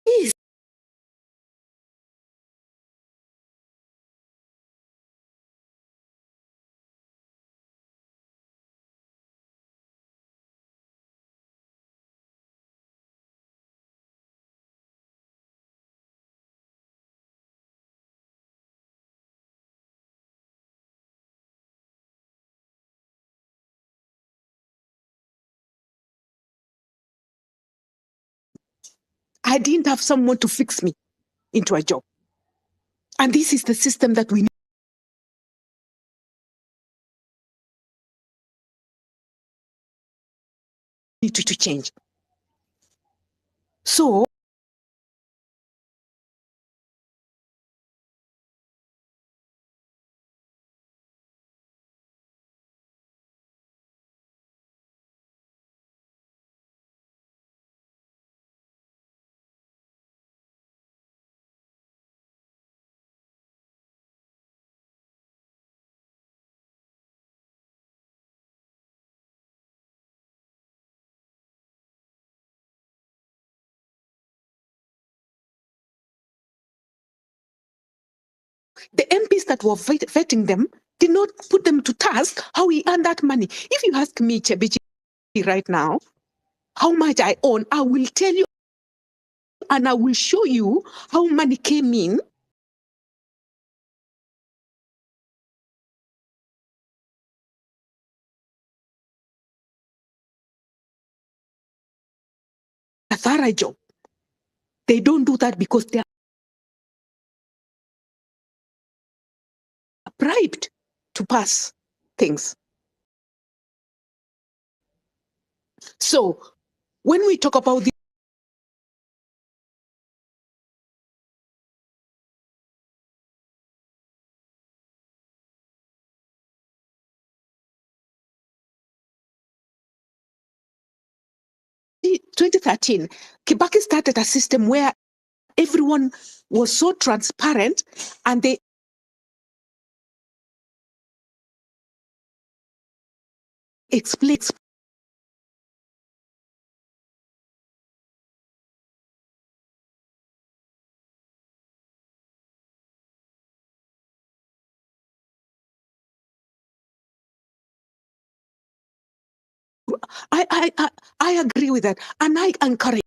is I didn't have someone to fix me into a job. And this is the system that we need to change. So the MPs that were vetting them did not put them to task how he earned that money. If you ask me, Chebichi, right now, how much I own, I will tell you and I will show you how money came in. A thorough job. They don't do that because they are bribed to pass things. So when we talk about the 2013, Kibaki started a system where everyone was so transparent and they explained. I agree with that, and I encourage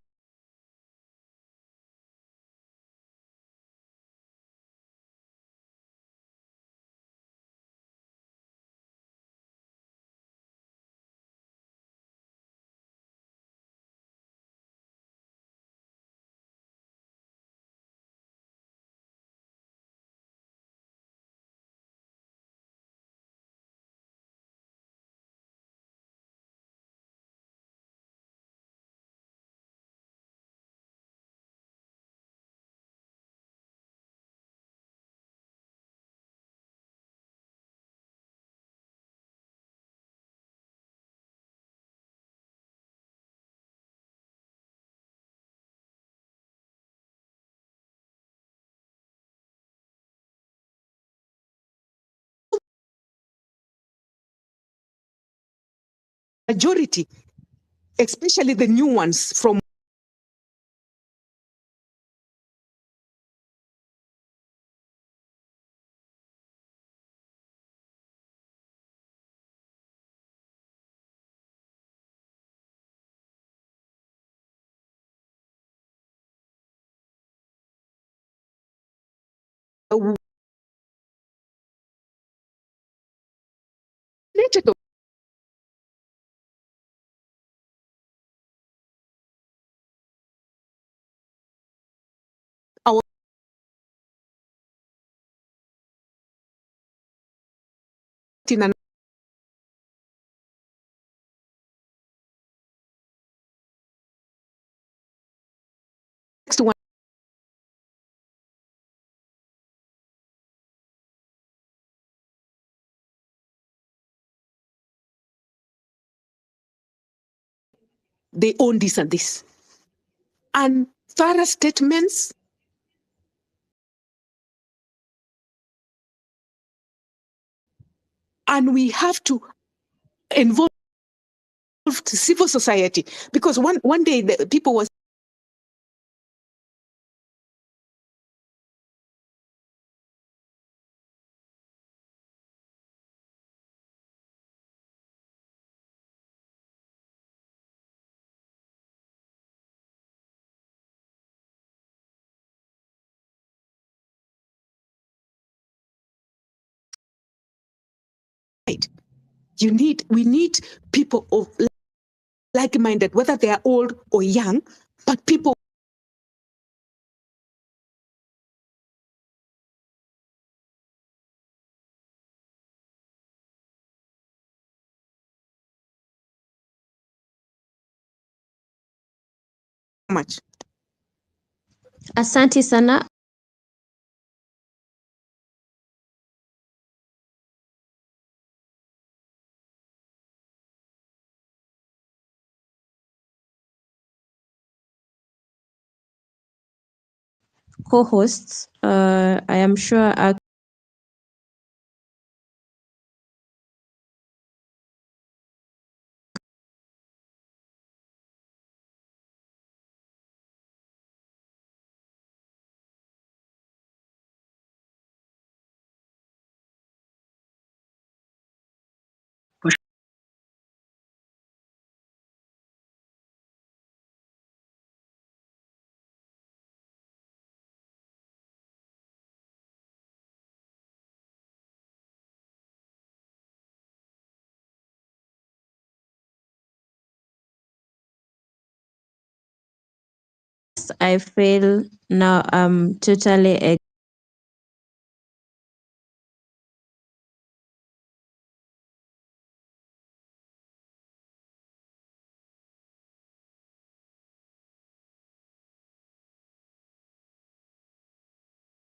majority, especially the new ones from related our next one, they own this and this. And thorough statements and we have to involve civil society because one day the people was right. We need people of like-minded, whether they are old or young, but people much. Asante sana. Co-hosts, I am sure pass, I fail. Now I'm totally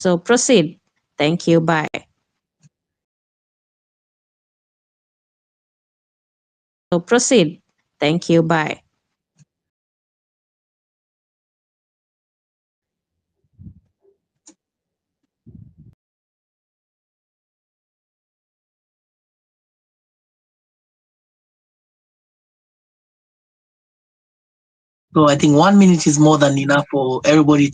so proceed. Thank you. Bye. So proceed. Thank you. Bye. So I think 1 minute is more than enough for everybody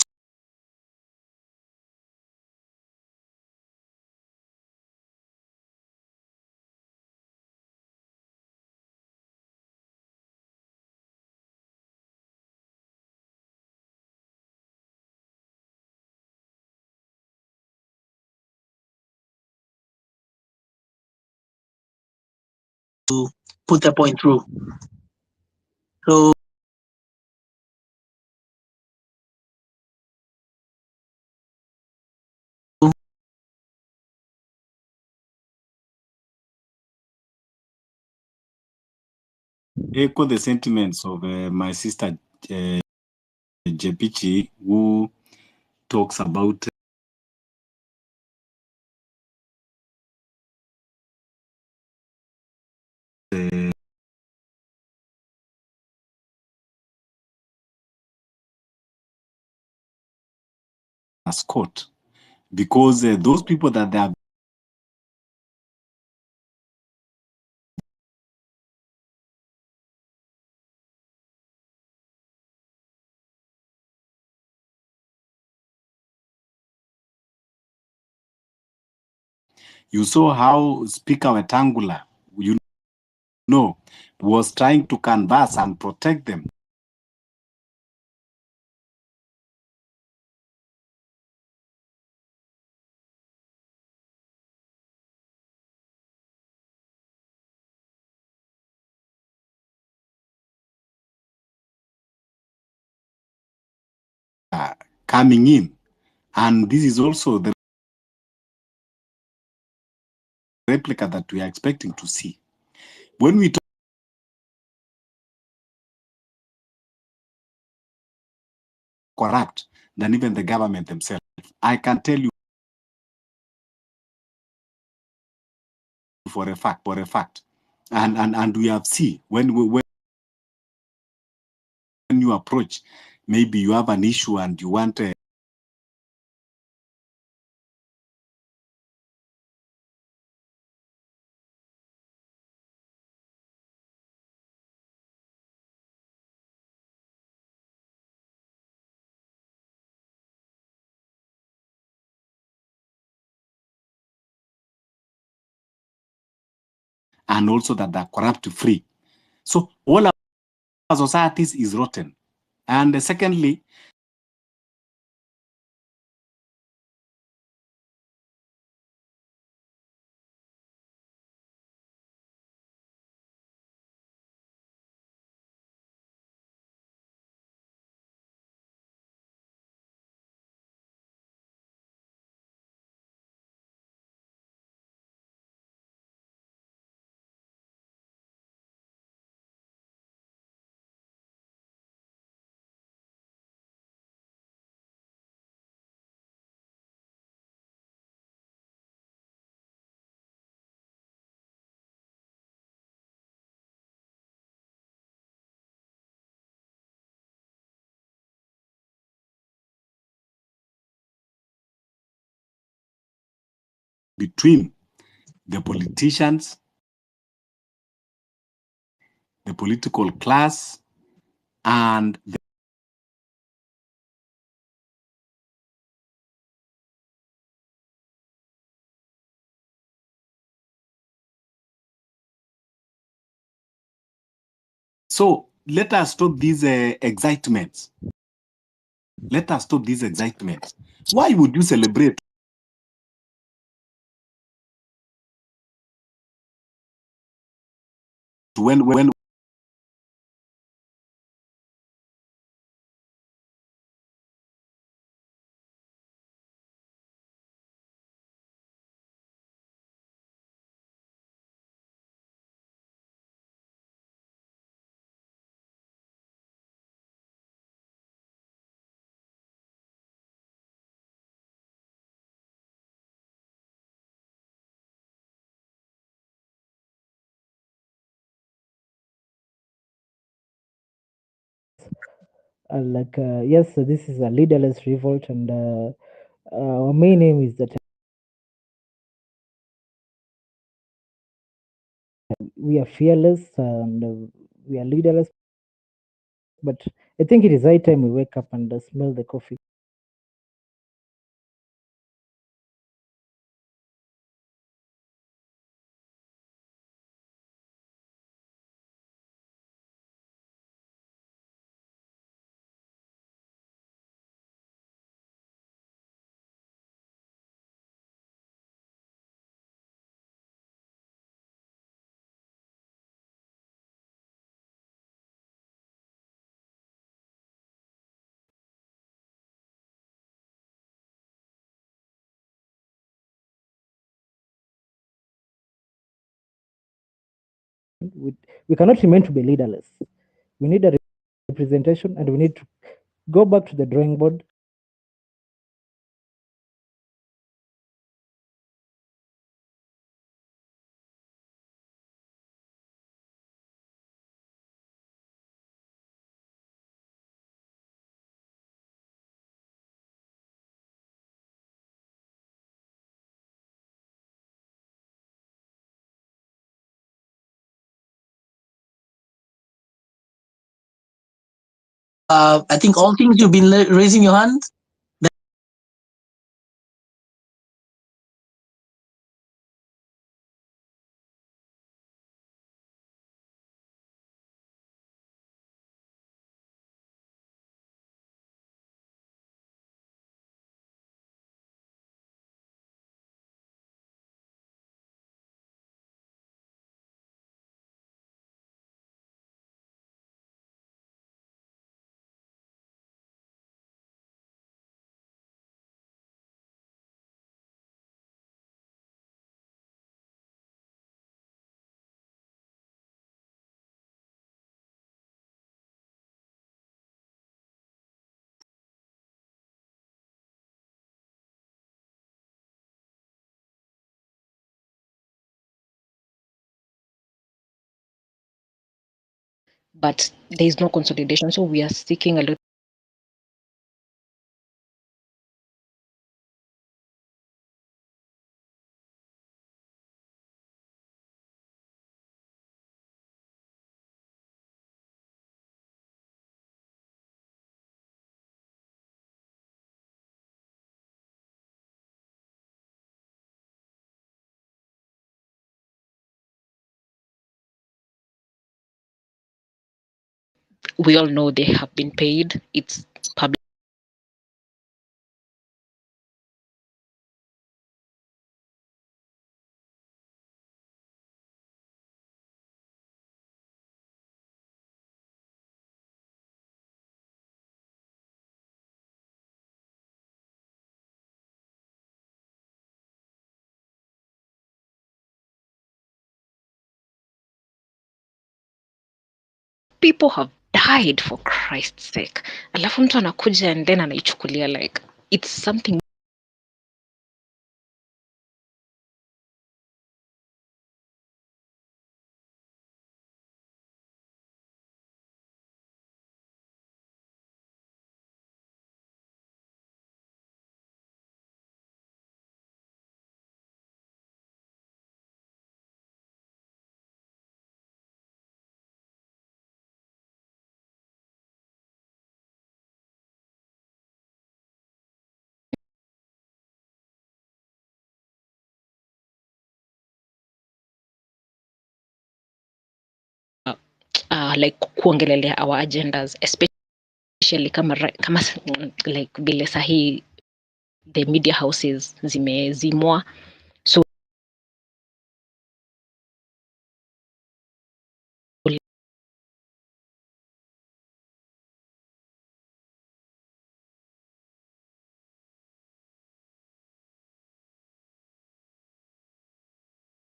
to put the point through. So echo the sentiments of my sister Jepichi, who talks about Scott, because those people that they are, you saw how Speaker Wetangula, you know, was trying to canvass and protect them. Coming in, and this is also the replica that we are expecting to see. When we talk corrupt than even the government themselves, I can tell you for a fact, and we have seen when you approach, maybe you have an issue and you want and also that they're corrupt free. So all our societies is rotten. And secondly, between the politicians, the political class, and the so let us stop these excitements. Let us stop these excitements. Why would you celebrate when yes, this is a leaderless revolt, and our main aim is that we are fearless and we are leaderless. But I think it is high time we wake up and smell the coffee. We cannot remain to be leaderless. We need a representation, and we need to go back to the drawing board. I think all things you've been raising your hand. But there is no consolidation. So we are seeking a lot. We all know they have been paid. It's public. People have died, for Christ's sake. Alafu mtu anakuja and then anaichukulia like it's something. Like kuongelelea our agendas, especially kama like vile sahi the media houses zimezimwa, so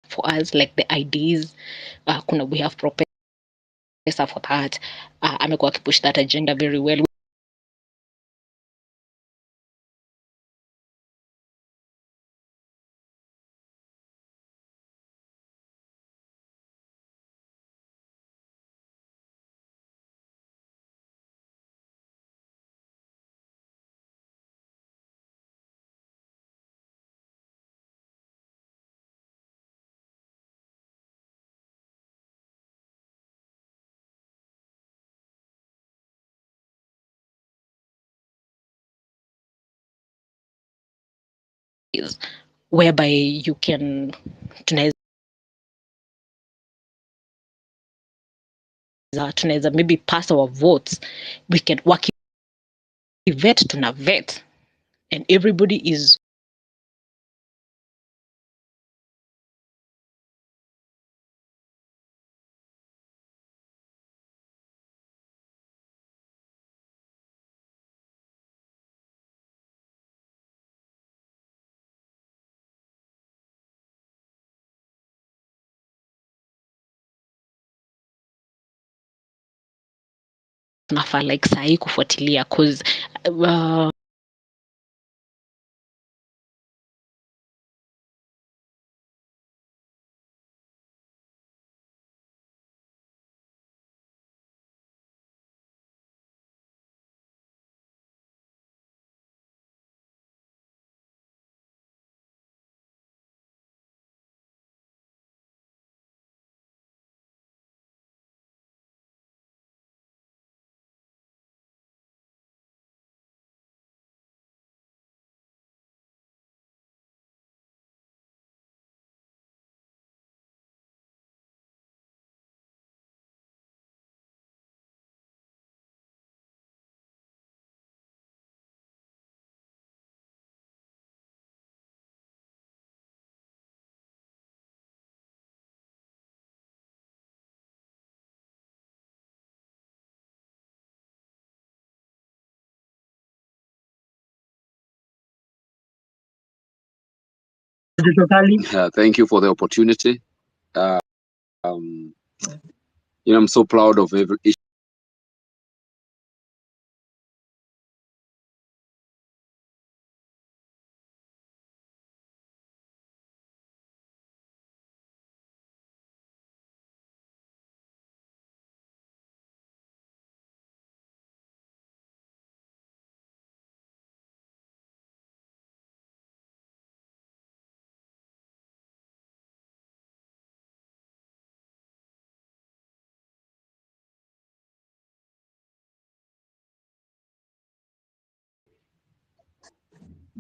for us like the IDs, kuna we have Professor for that, amekuwa akipush that agenda very well. ways whereby you can tunaweza maybe pass our votes, we can wakivet tuna vet and everybody is tunafaa like sahii kufuatilia cause Thank you for the opportunity. I'm so proud of every issue.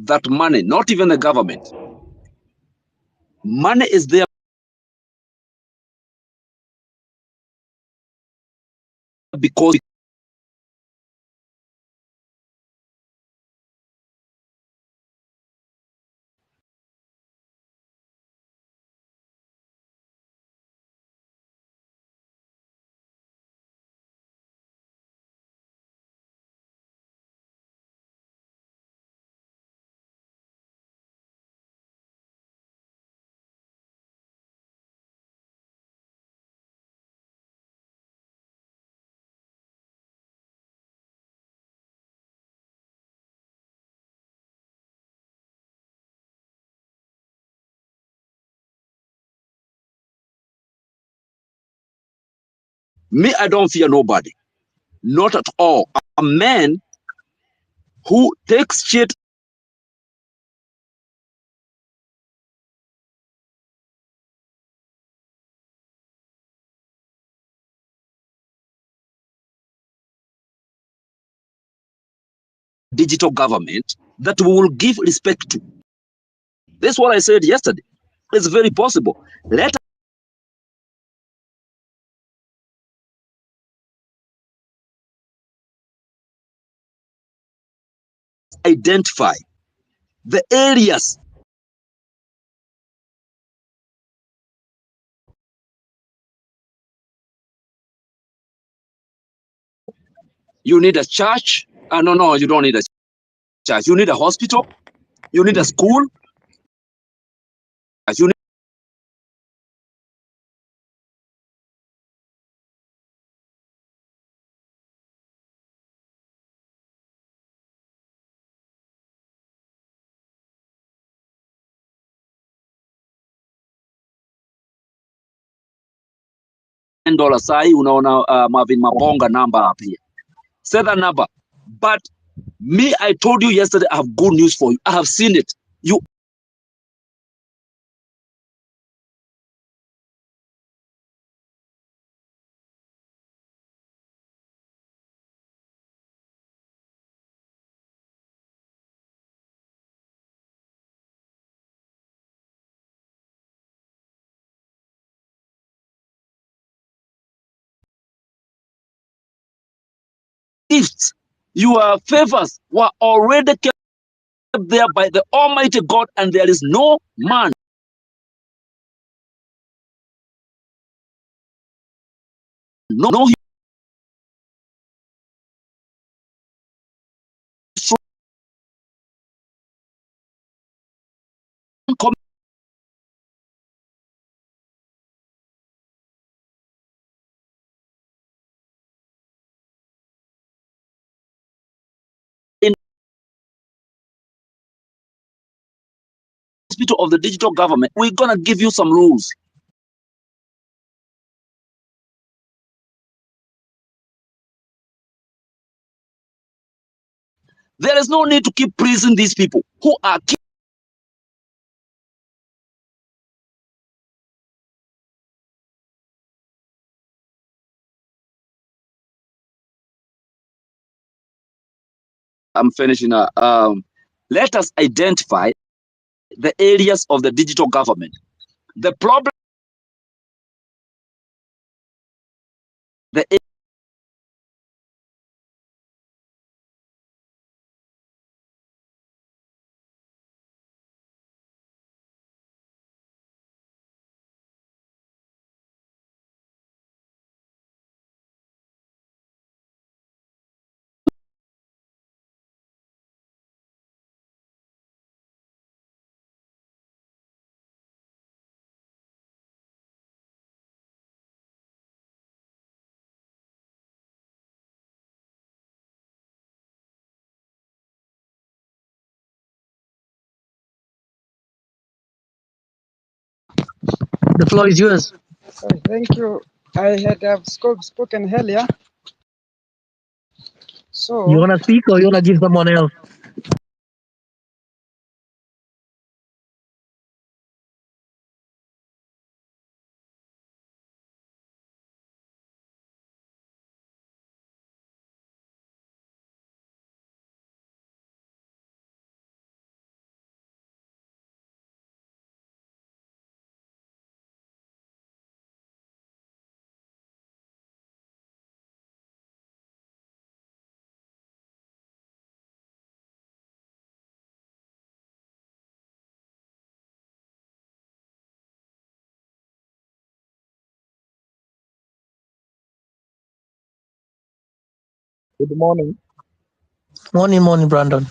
That money, not even the government, money is there because me, I don't fear nobody, not at all. A man who takes shit digital government that we will give respect to. That's what I said yesterday. It's very possible. Let us identify the areas you need a church. No, you don't need a church. You need a hospital. You need a school. You need $10 sai unaona Marvin Mabonga number up here. Say that number. But me, I told you yesterday, I have good news for you. I have seen it. You gifts, your favors were already kept there by the Almighty God, and there is no man, no human in the hospital of the digital government. We're gonna give you some rules. There is no need to keep praising these people who are I'm finishing. Let us identify the areas of the digital government. The problem, the The floor is yours. Thank you. I had spoken earlier. So You wanna speak or you wanna give someone else? Good morning. Morning, Brandon.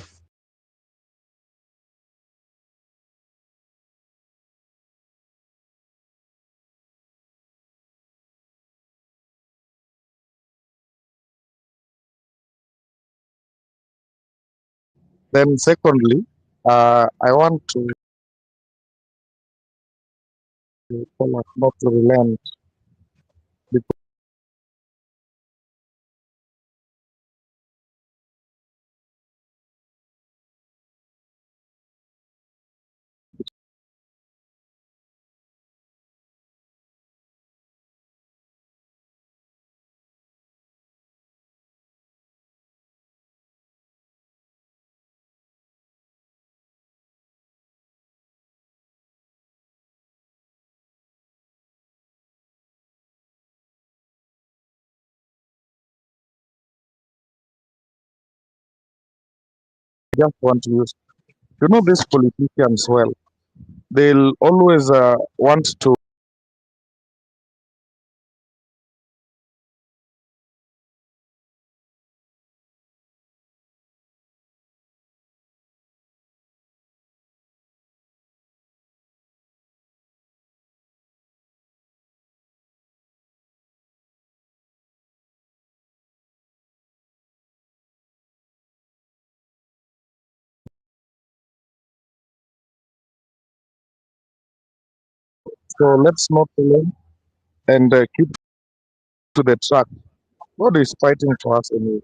Then secondly, I want to tell us not to relent because I just want to use, these politicians well, they'll always want to so let's not relent and keep to the track. God is fighting for us anyway.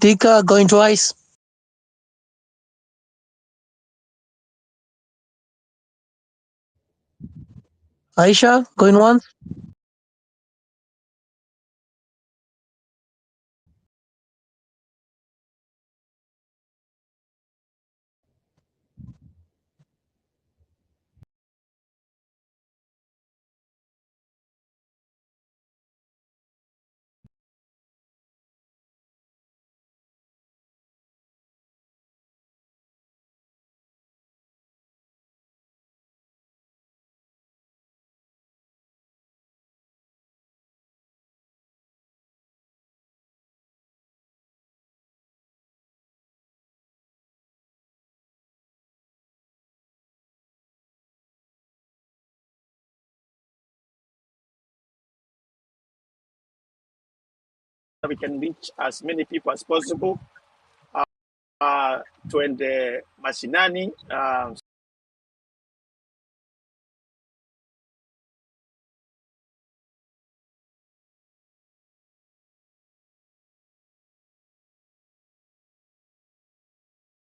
Tika going twice. Aisha going once. we can reach as many people as possible. Twende mashinani,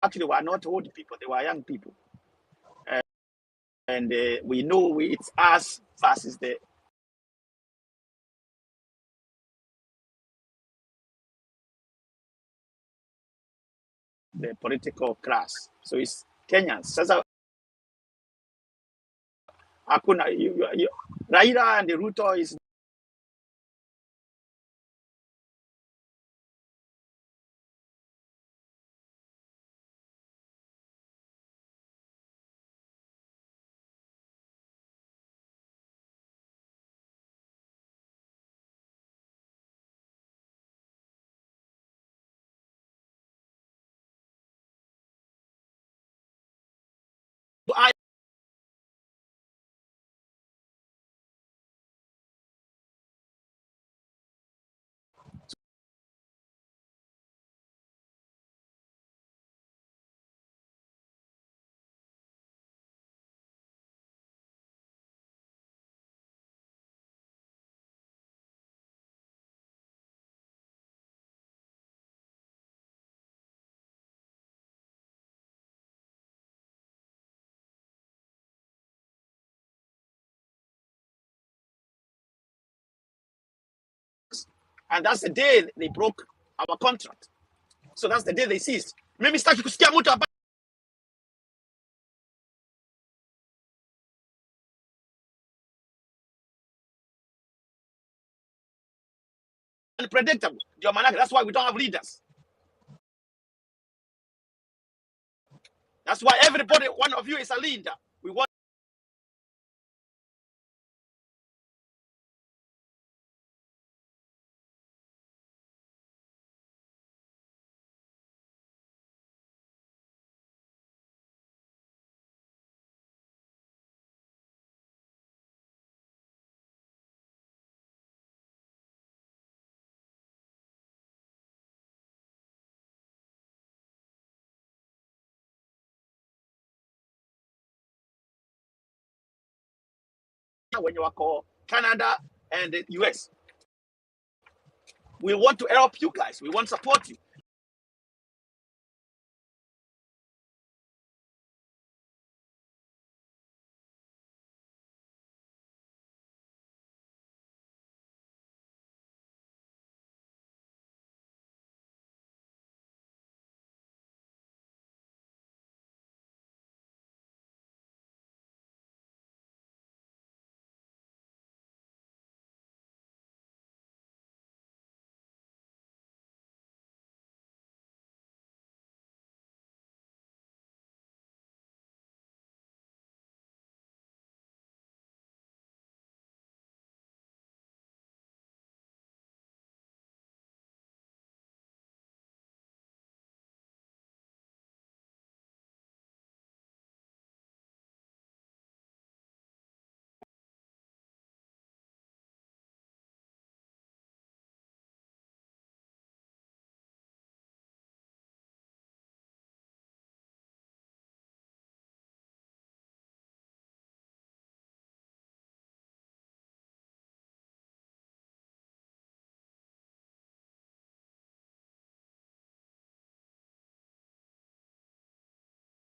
actually were not old people, they were young people. And we know it's us versus the political class. So it's Kenyans. Sasa hakuna Raila and the Ruto is and that's the day they broke our contract. So that's the day they ceased. Mimi sitaki kusikia mtu hapa unpredictable. That's why we don't have leaders. That's why everybody, one of you is a leader. We want when you call Canada and the US. We want to help you guys. We want to support you.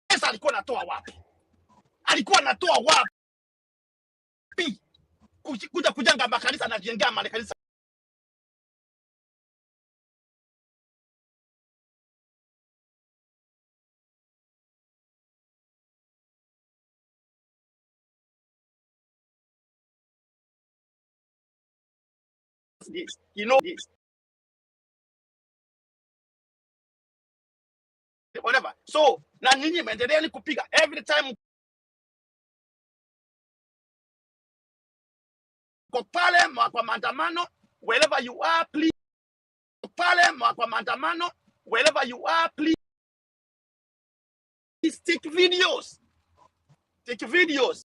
Pesa alikuwa anatoa wapi? Alikuwa anatoa wapi? Kuja kujenga makanisa na jengea makanisa. This, you know this. Whatever. So, na nyinyi mendeleeni kupiga every time kwa pale kwa maandamano, wherever you are, please. Pale kwa maandamano, wherever you are, please take videos. Take videos.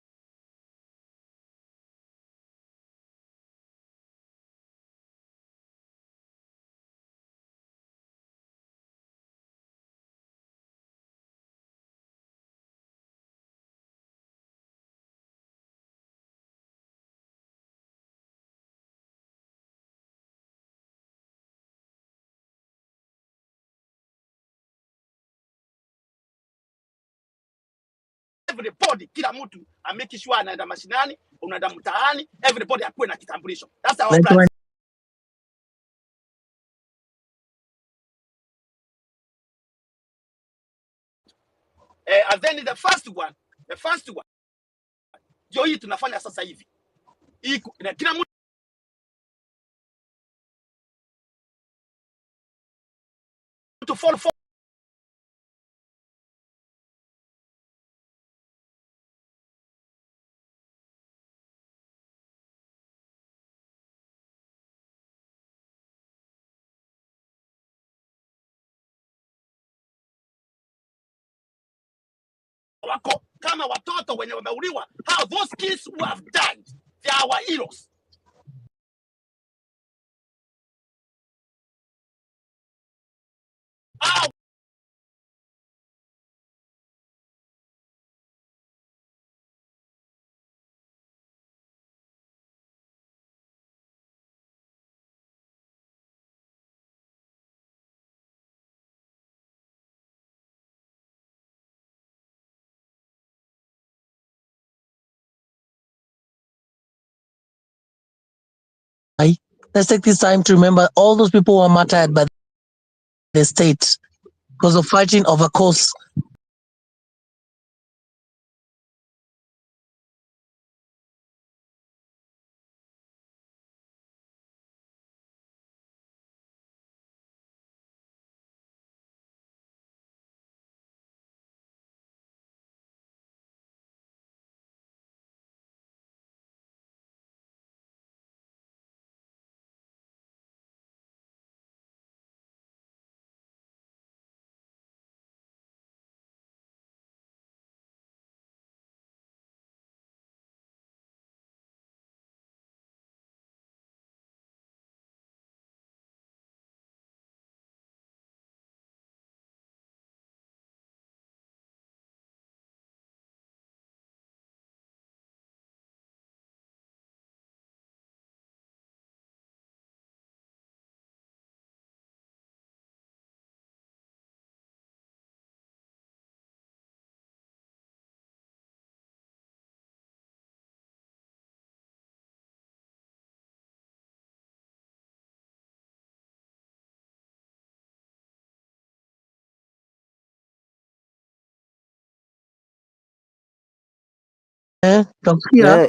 everybody, kila mtu amake sure anaenda mashinani, unaenda mtaani, everybody akuwe na kitambulisho. That's our plan. And then the first one ndio hii tunafanya sasa hivi. Hii kila mtu follow wako kama watoto wenye wameuliwa, how those kids who have died, they are our heroes. Let's take this time to remember all those people who are martyred by the state because of fighting over cause.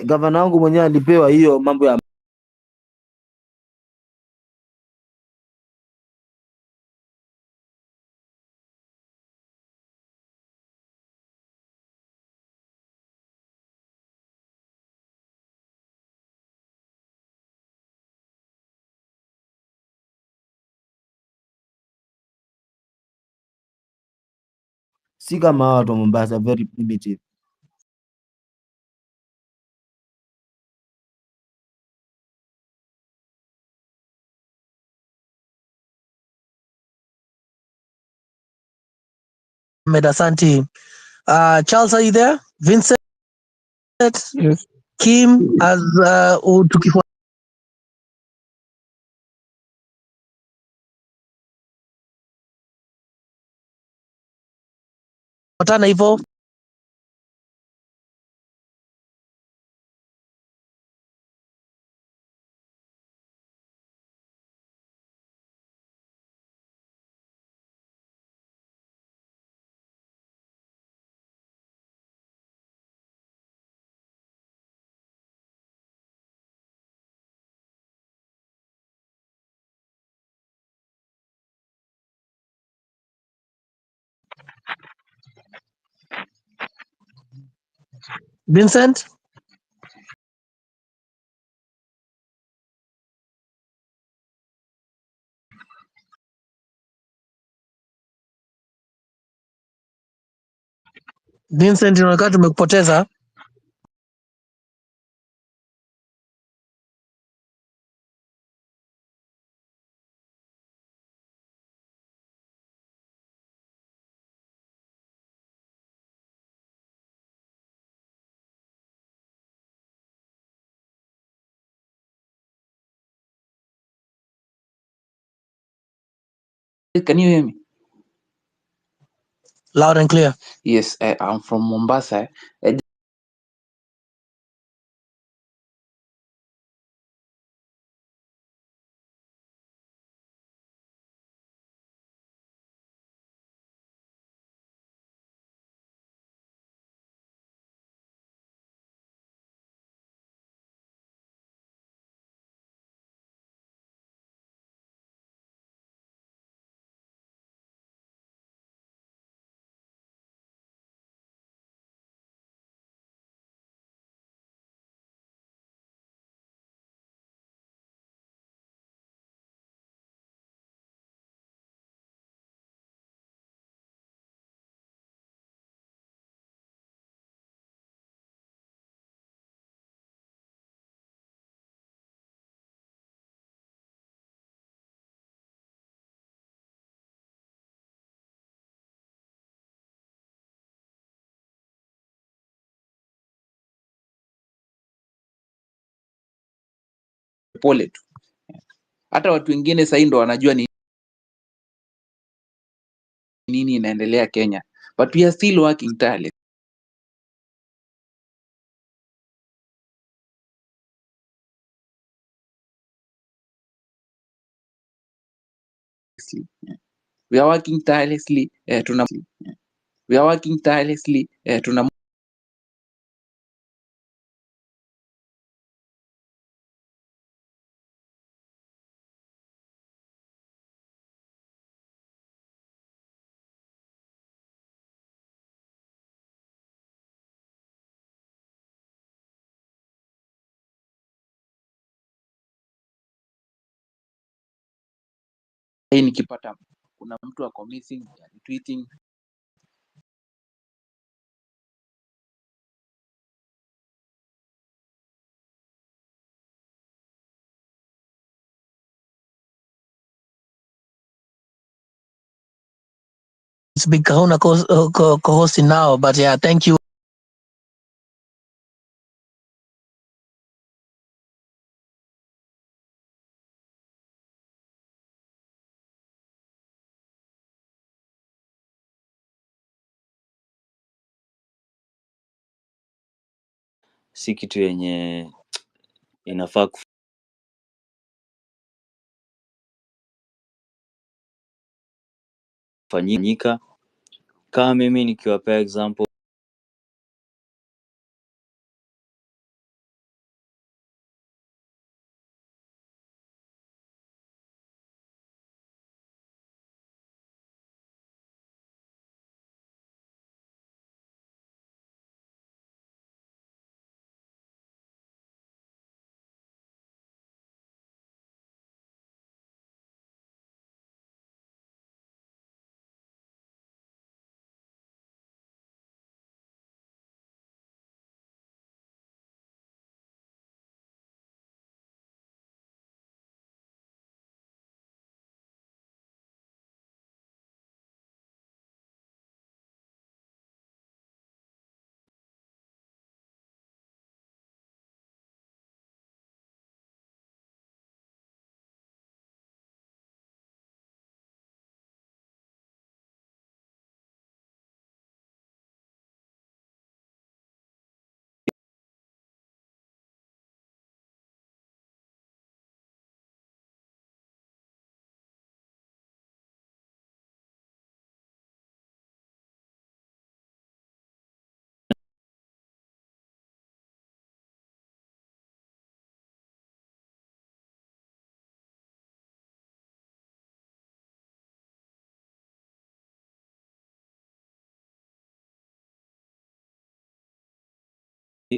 Gavana wangu mwenyewe alipewa hiyo mambo ya si kama watu wa Mombasa, very primitive. Medasanti. Charles, are you there? Vincent? Yes. Kim, as tukifuatana hivyo. Vincent? Vincent, inaonekana tumekupoteza. Can you hear me? Loud and clear. Yes, I'm from Mombasa. Pole tu. Hata watu wengine sasa ndo wanajua ni nini inaendelea Kenya. But we are still working tirelessly. We are working tirelessly. We are working tirelessly. Nikipata kuna mtu ako missing, retweeting. It's big Kahuna co-hosting now, but yeah, thank you. Si kitu yenye inafaa kufanyika. Kama mimi nikiwapea example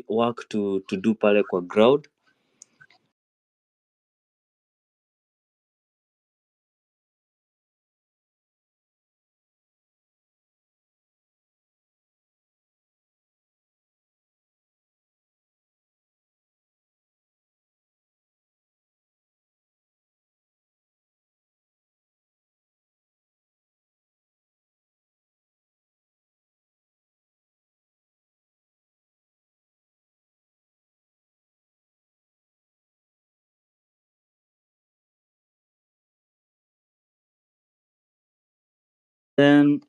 work to do pale kwa ground. Then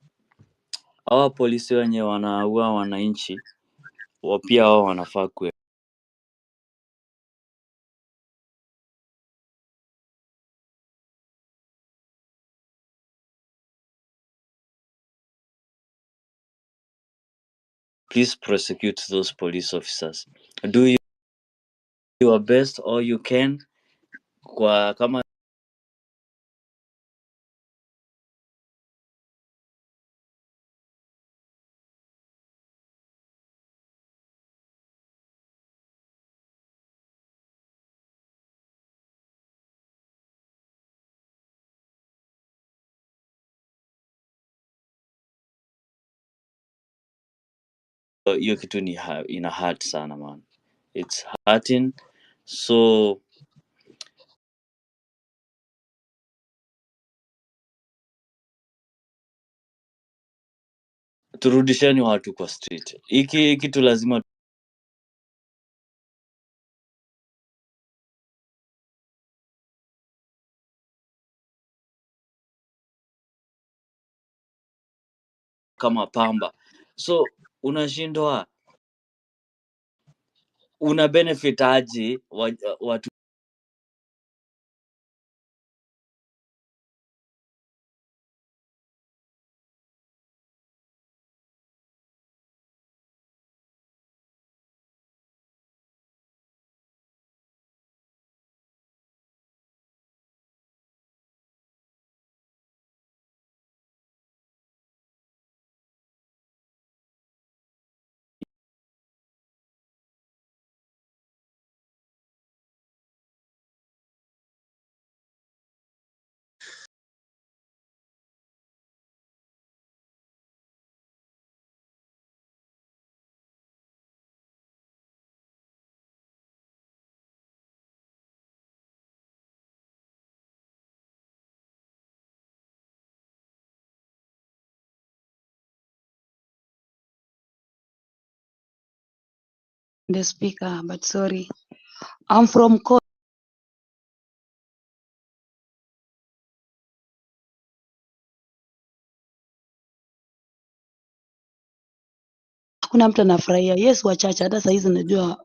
Hawa polisi wenye wanaua wananchi pia wao wanafaa please prosecute those police officers. Do your best all you can kwa kama hiyo kitu ni ina hurt sana man. It's hurting. So turudisheni watu kwa street. Hiki kitu lazima kama pamba. So unashindwa una benefit aje watu The speaker, but sorry. I'm from Coast. Hakuna mtu anafurahia. Yes, wachache hata saizi najua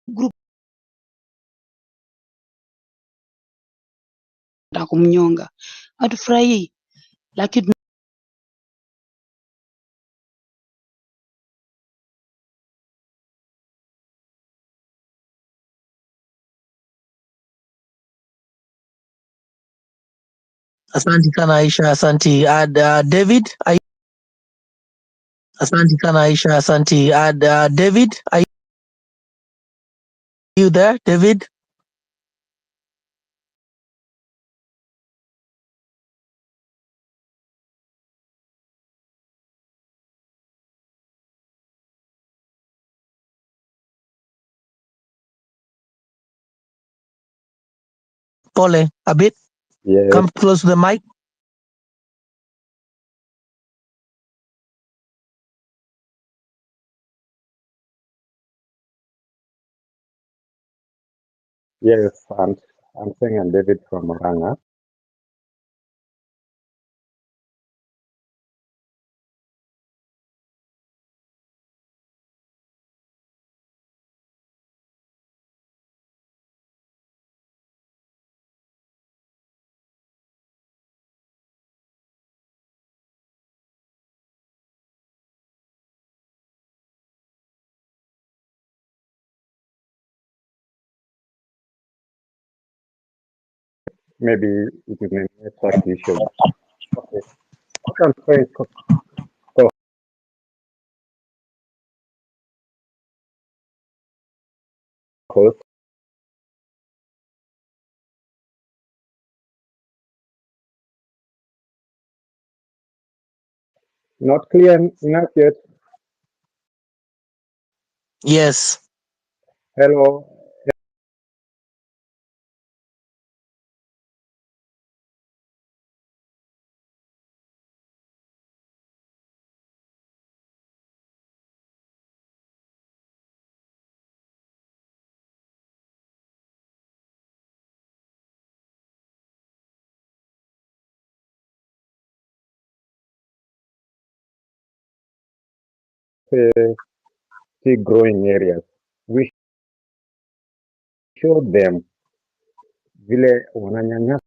group na kumnyonga. Hatufurahii. Lakini Asante sana Aisha, asante. David, asante sana Aisha, asante. David, are you there? David? Pole, a bit. Yes. Come close to the mic. Yes, I'm saying I'm David from Murang'a. Maybe it is a network issue. Okay. What I'm saying, co-host, not clear enough yet. Yes. Hello. see growing areas. We showed them vile wananyanyasa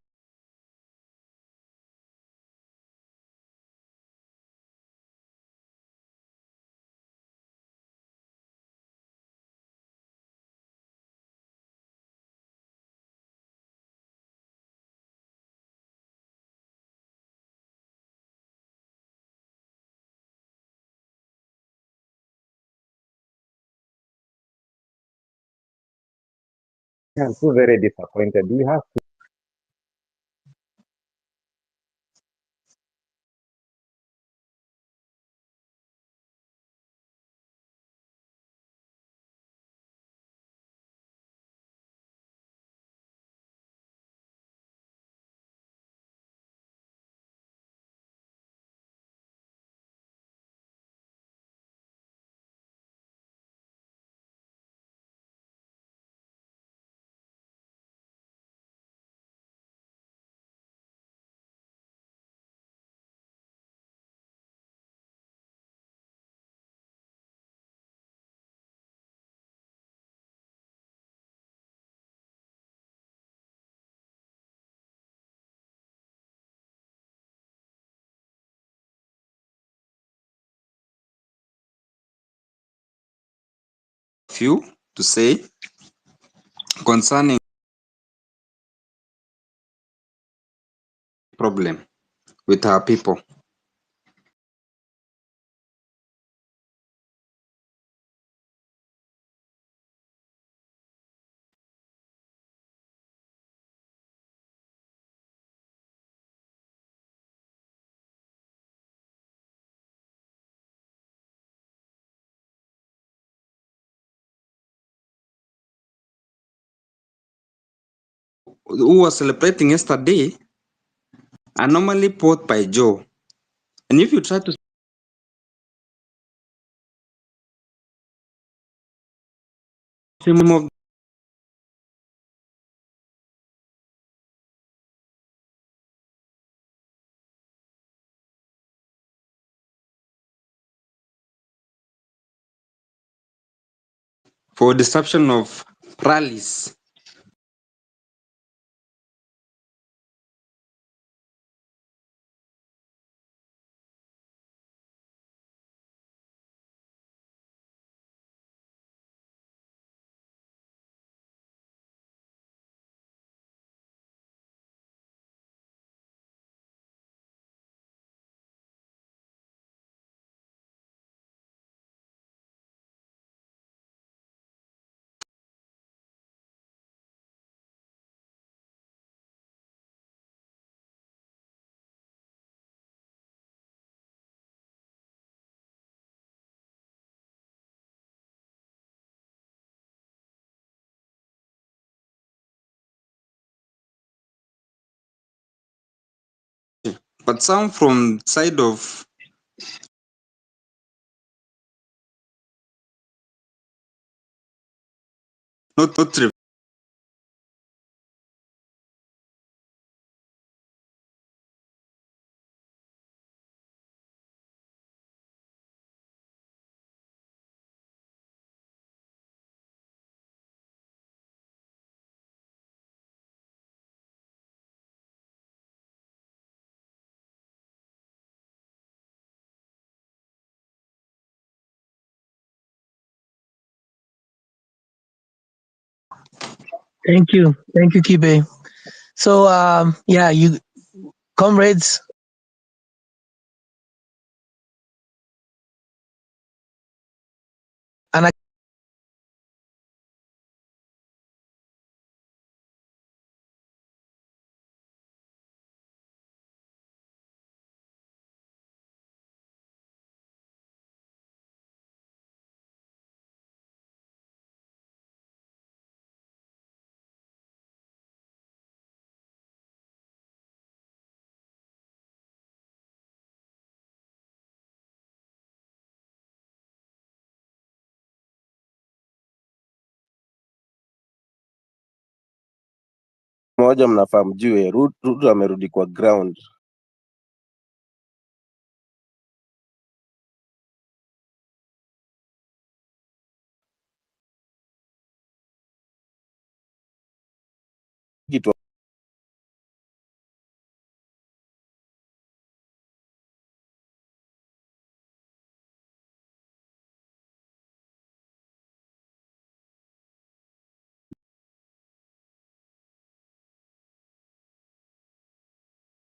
I'm so very disappointed. We have few to say concerning problem with our people. Who was celebrating yesterday are normally bought by Joe. And if you try to some of for disruption of rallies, but some from side of not Thank you. Thank you, Kibe. So, yeah, you comrades, and moja mnafaa mjue Ruto amerudi kwa ground.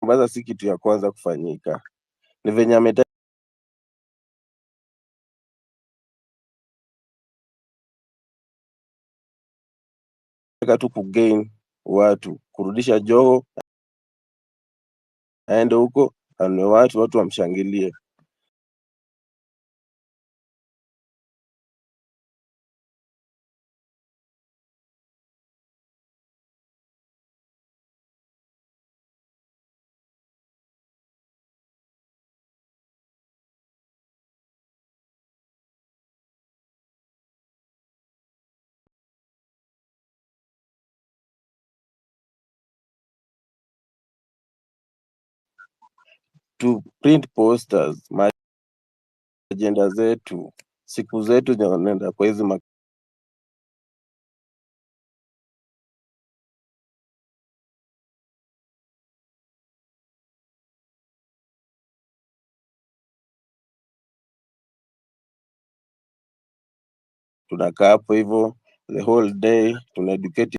Mombasa si kitu ya kwanza kufanyika, ni venye ametaka tu kugain watu, kurudisha Joho aende huko anunue watu wamshangilie. To print posters, agenda zetu, siku zetu zinaenda kwa hizi tunakaa hapo hivyo the whole day tuna educate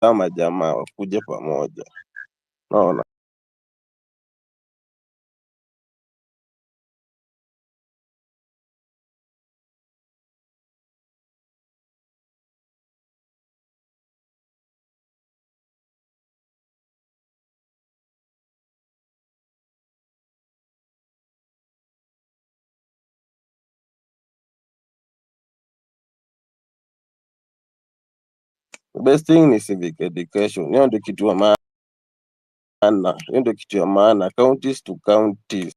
kama jamaa wakuje pamoja, naona the best thing ni civic education. Hiyo ndio kitu ya maana, hiyo ndio kitu ya maana, counties to counties.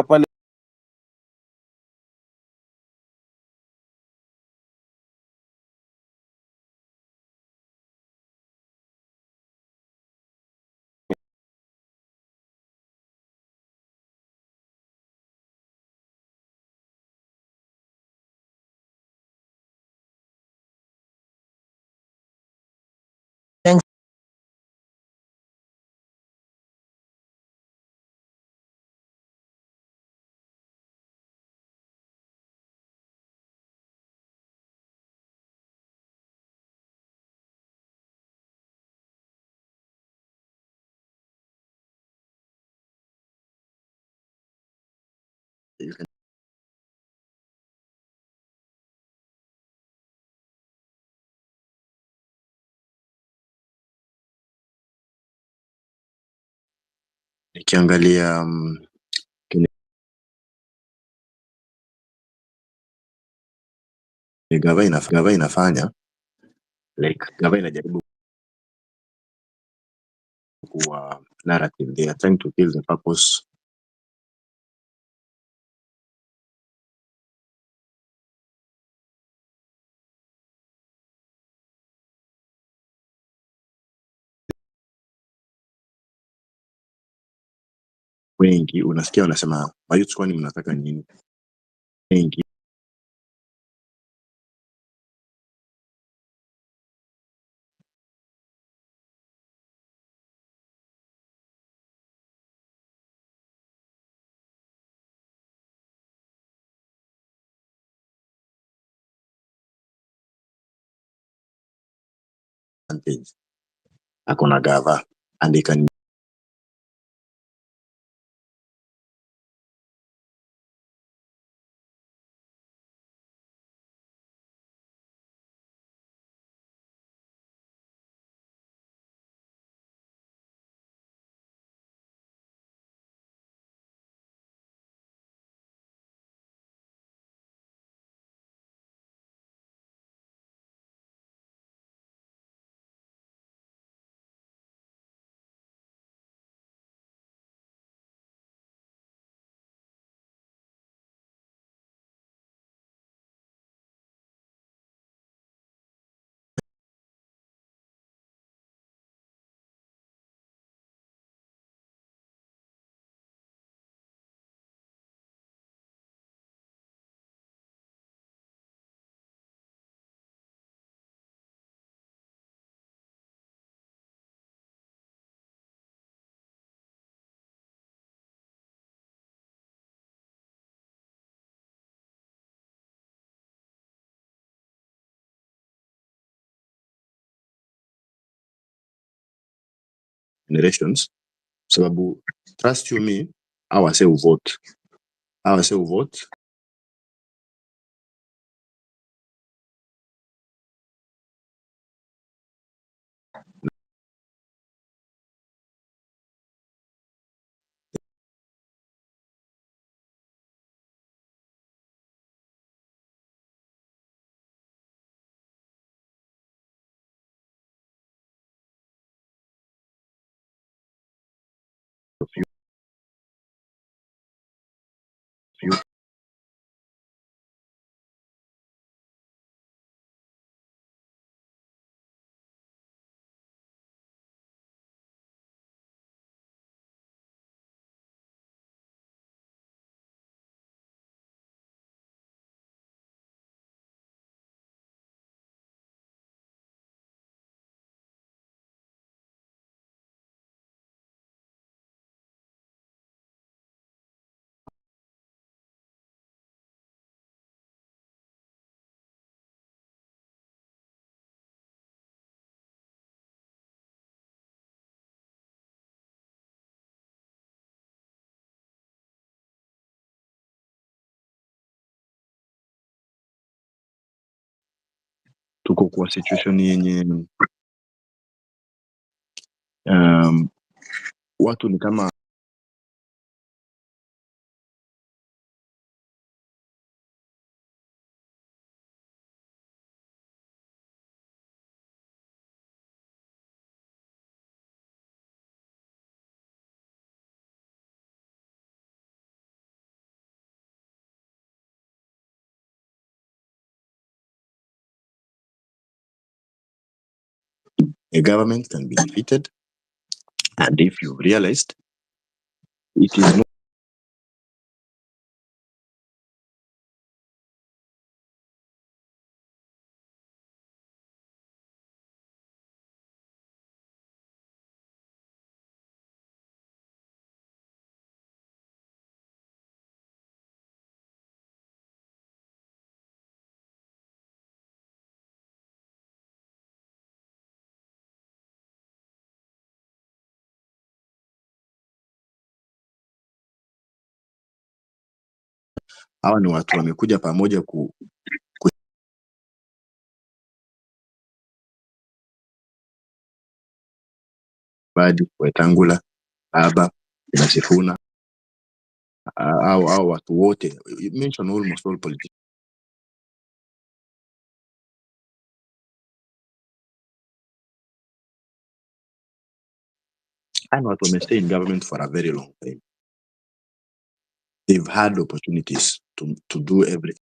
Pale Thanks. Nikiangalia kile gava inafanya like gava inajaribu kuwa narrative, they are trying to kill the purpose wengi. Unasikia wanasema mayouth, kwani mnataka nini? Wengi advantage. Akona gava and they can generations. Sababu trust you me, awase uvote. Awase uvote. Of you tuko kwa situation yenye watu ni kama a government can be defeated, and if you realized it is not hawa ni watu wamekuja pamoja kubadi Wetangula, Baba, Nasifuna, au watu wote. You mention almost all politicians. And watu wamestay in government for a very long time. They've had opportunities to do everything.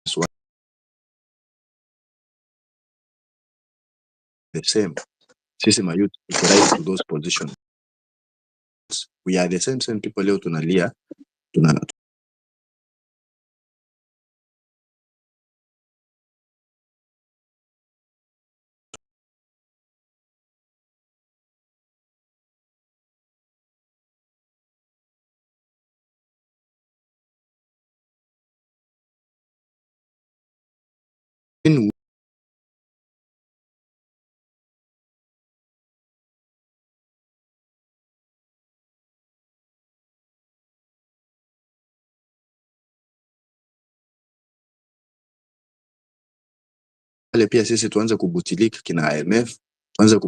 So the same. Sisi mayouth to rise to those positions. We are the same people leo tunalia pia sisi tuanze kubutilika kina IMF, tuanze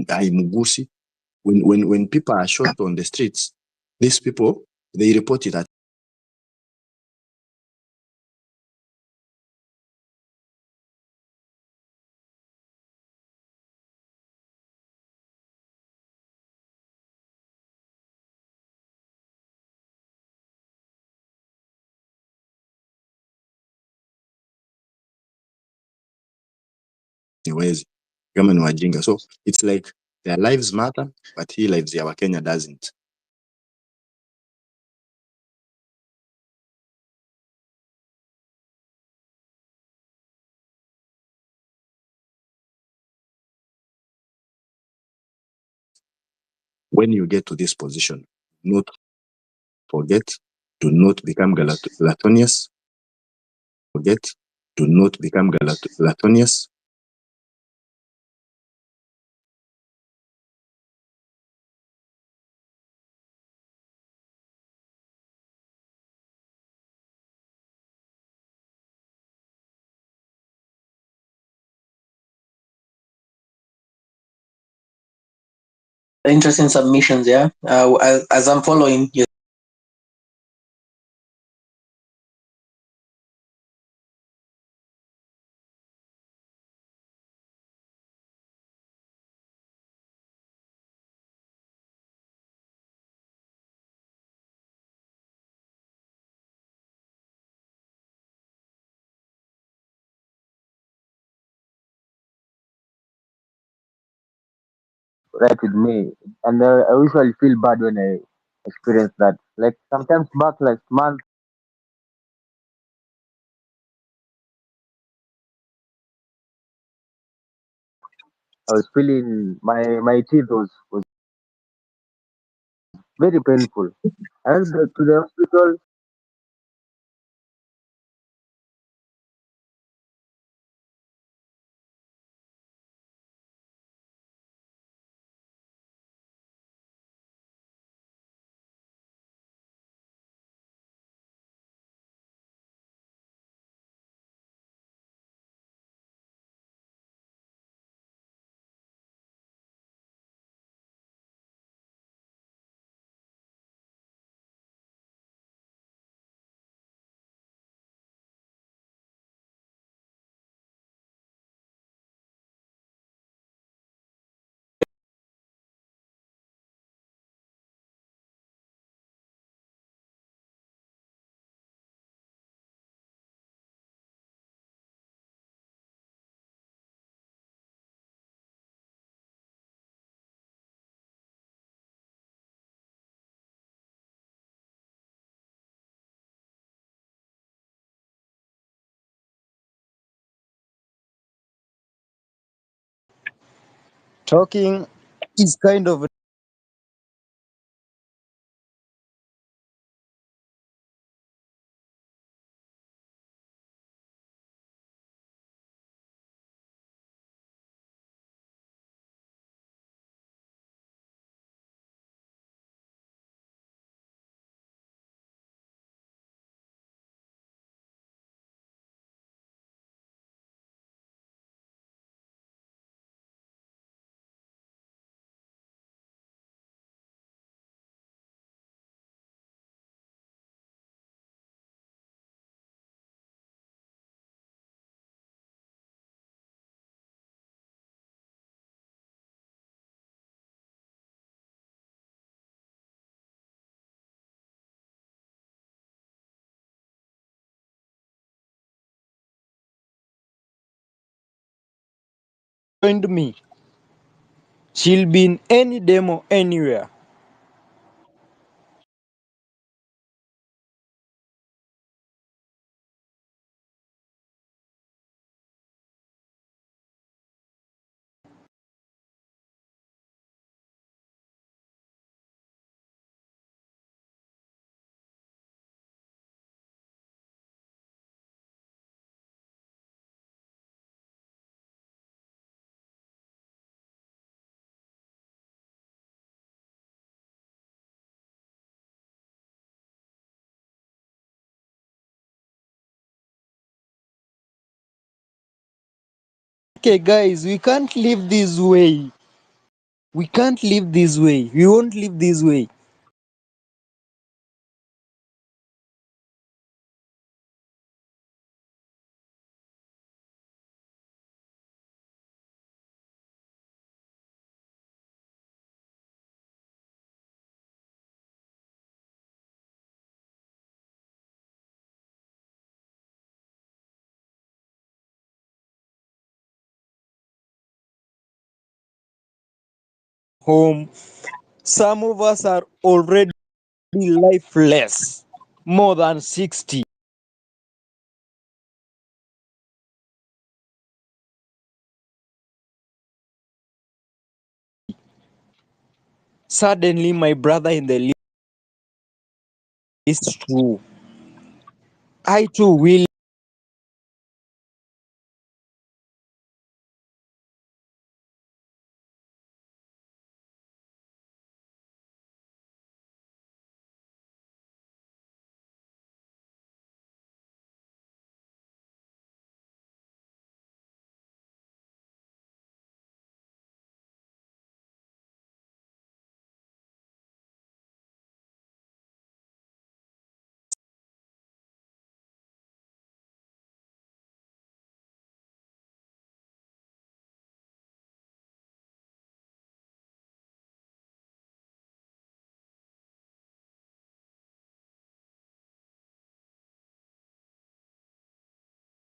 haimugusi. When people are shot on the streets, these people, they report it. Niwezi kama ni wajinga. So it's like their lives matter, but he lives ya Kenya doesn't. When you get to this position, not forget, do not become gluttonious. Forget, do not become gluttonious. Interesting submissions, yeah. As I'm following you. Right with me, and I usually feel bad when I experience that. Like sometimes back, like month. I was feeling my teeth was very painful. I went to the hospital. Talking is kind of joined me. She'll be in any demo anywhere. Okay, guys, we can't live this way. We can't live this way. We won't live this way. Home. Some of us are already lifeless. More than 60. Suddenly, my brother in the list is true. I too will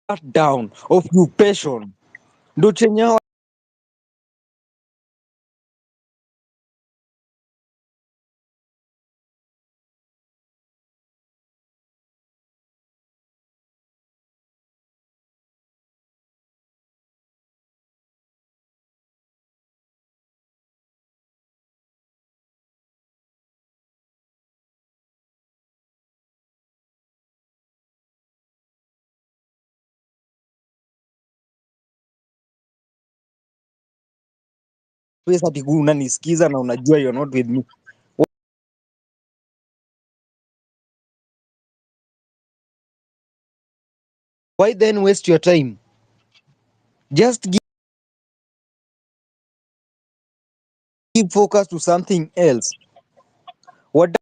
cut down occupation. Ndo chenye hawa- pesa ati unanisikiza na unajua you're not with me. Why then waste your time? Just give focus to something else. What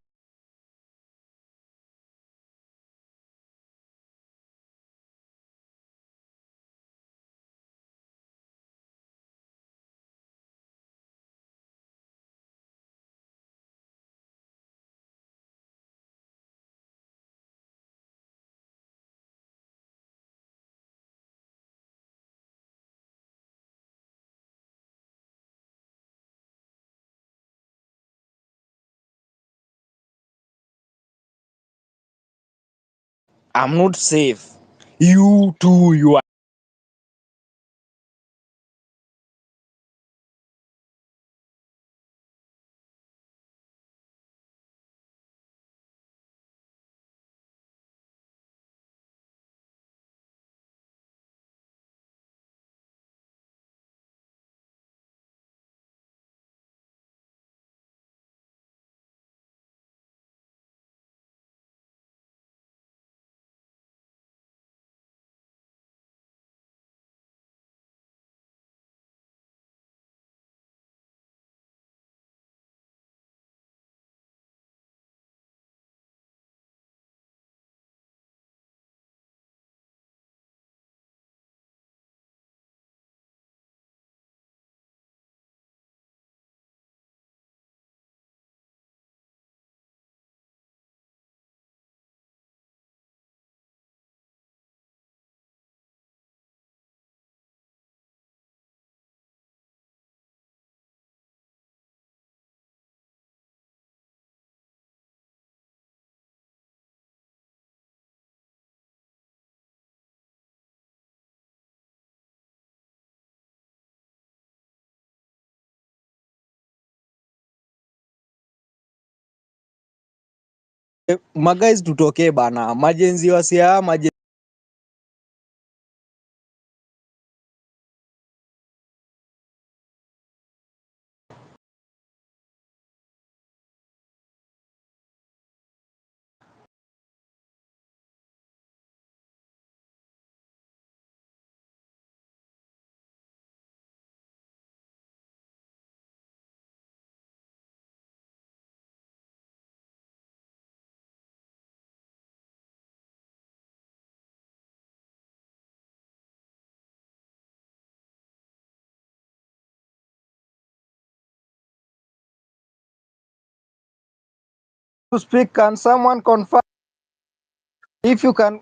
I'm not safe. You too, you are. Maguys tutokee bana. Majenzi wa Siaya, to speak. Can someone confirm if you can?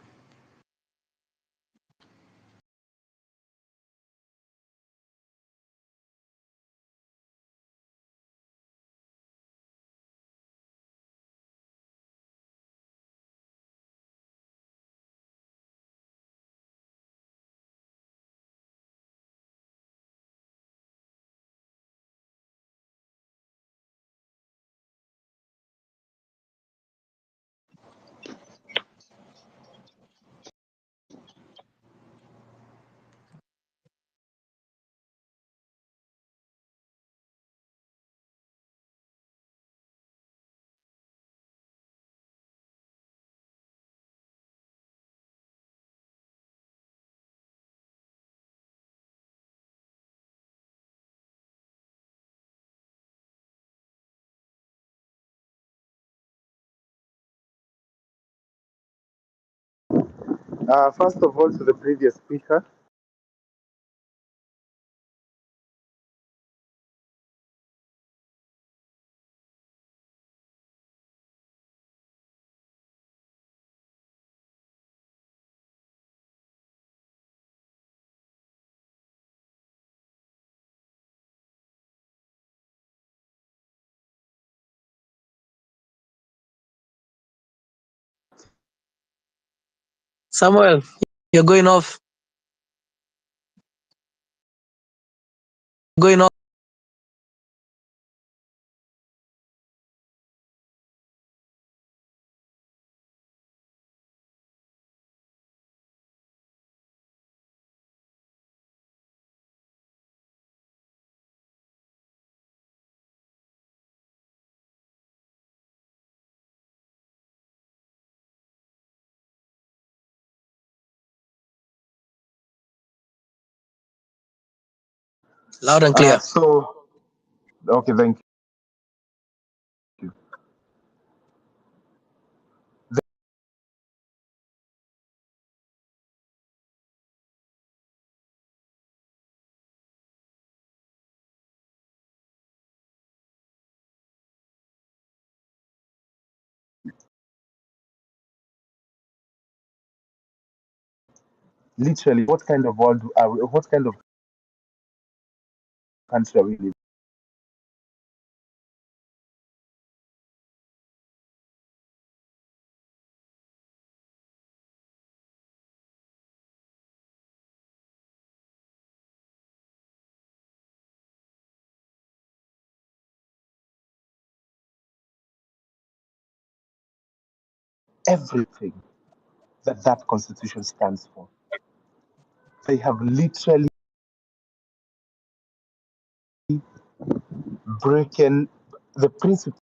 First of all, to the previous speaker, Samuel, you're going off. Going off. Loud and clear. okay, thank you. Literally, what kind of world are we? What kind of country are we living? Everything that constitution stands for. They have literally broken the principle.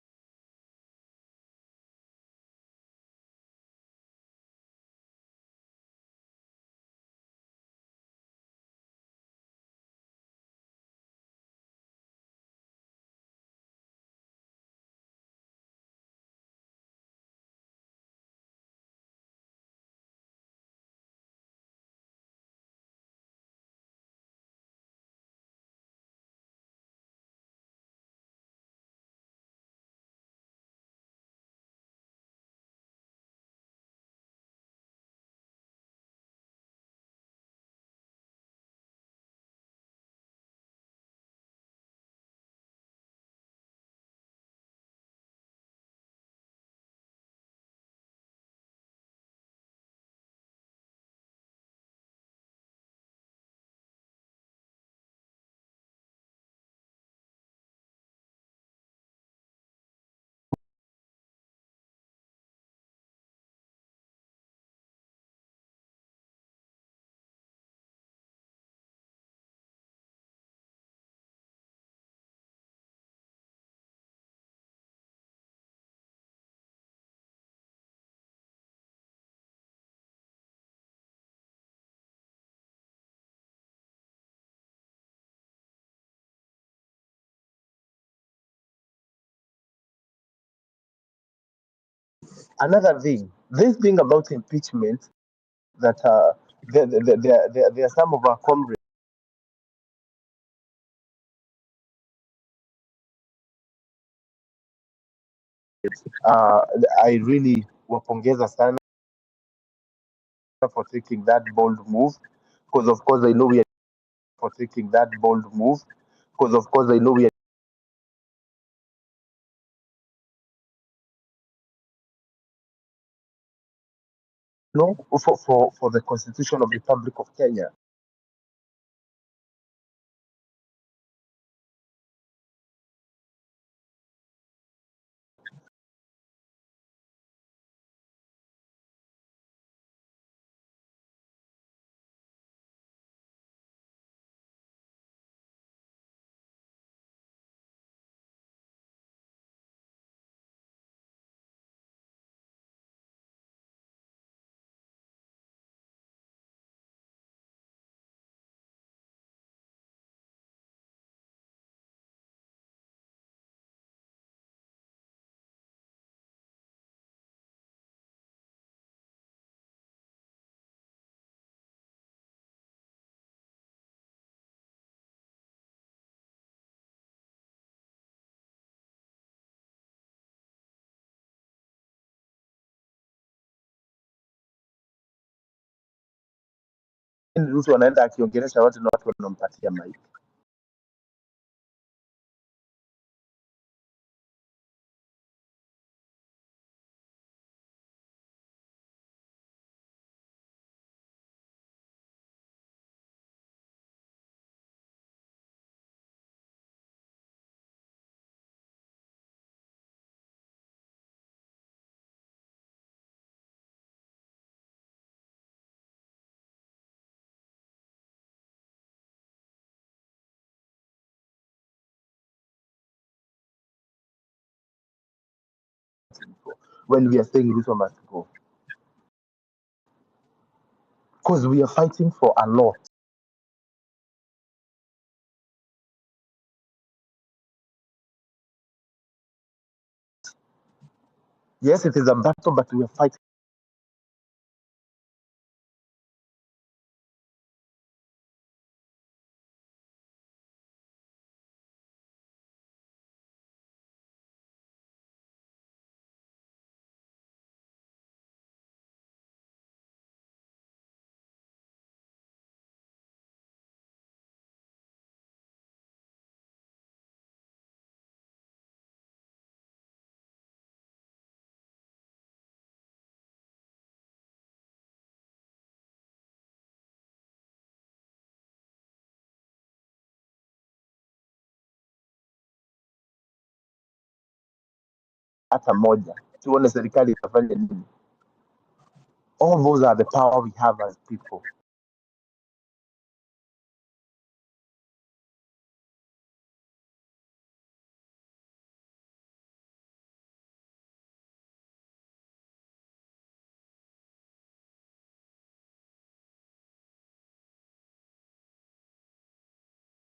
Another thing, this thing about impeachment, that there are some of our comrades, uh, I really wapongeza sana for taking that bold move, because of course I know we are for taking that bold move, because of course I know we are no for the Constitution of the Republic of Kenya. Ruto anaenda akiongelesha watu na watu wanampatia mic. When we are saying Ruto must go, because we are fighting for a lot. Yes, it is a battle, but we are fighting hata moja, tuone serikali itafanya nini. All those are the power we have as people.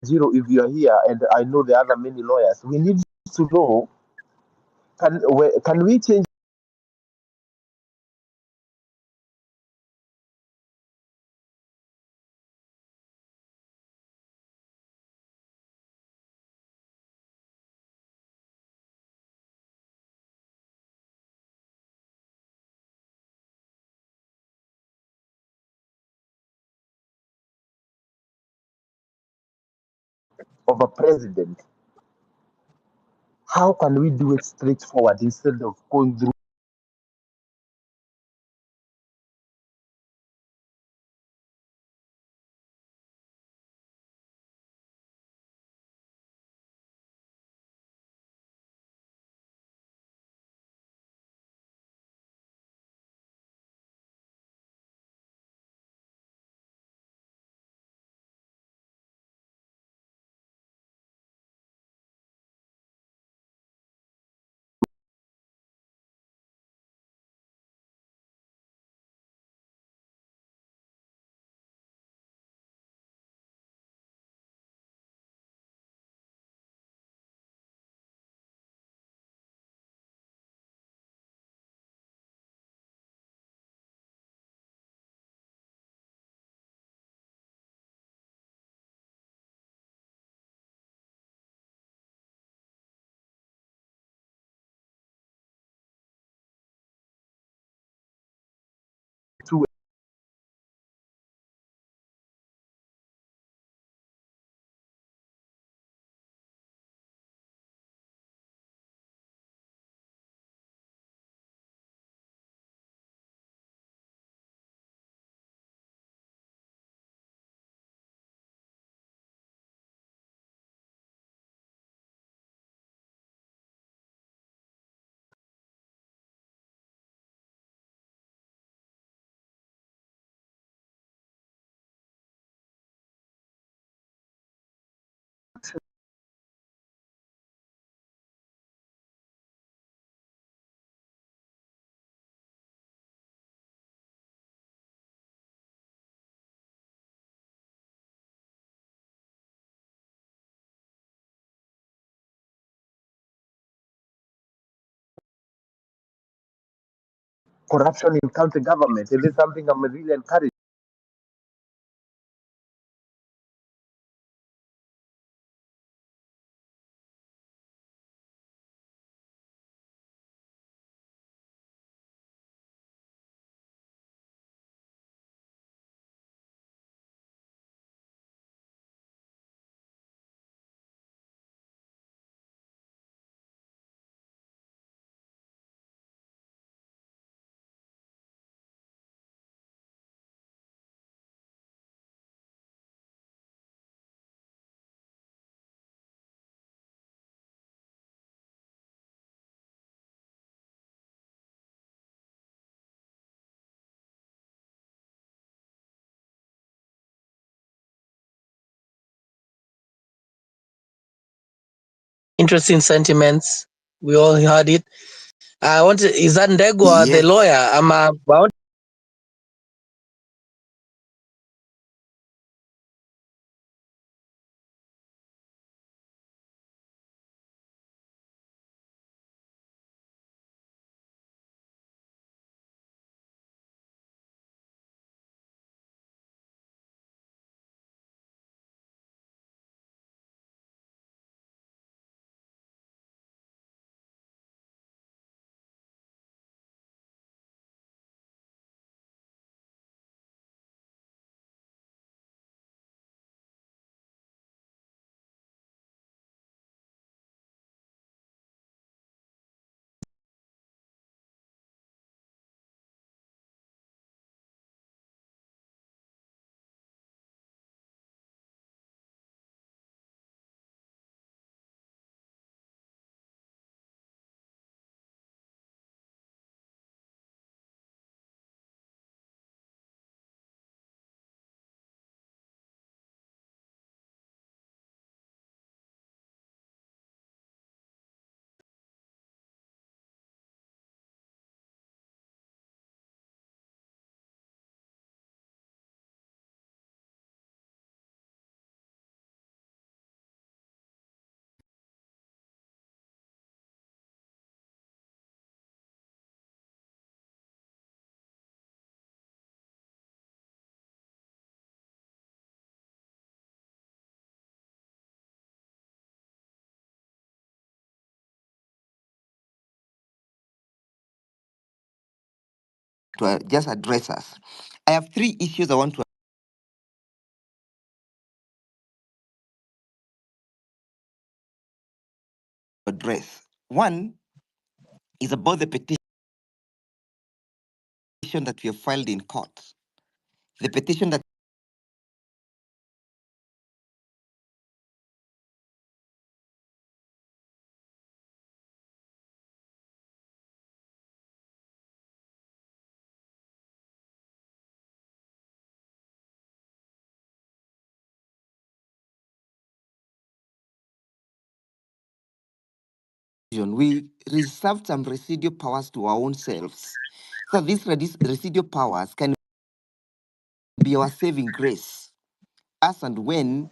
Zero, if you are here, and I know the other many lawyers, we need to know, can we change of a president? How can we do it straightforward instead of going through corruption in county government. It is something I'm really encouraged. Interesting sentiments. We all heard it. I want to, is that Ndegwa, the Yes. lawyer? I'm about. To just address us. I have 3 issues I want to address. One is about the petition that we have filed in court. The petition that we reserved some residual powers to our own selves. So these residual powers can be our saving grace as and when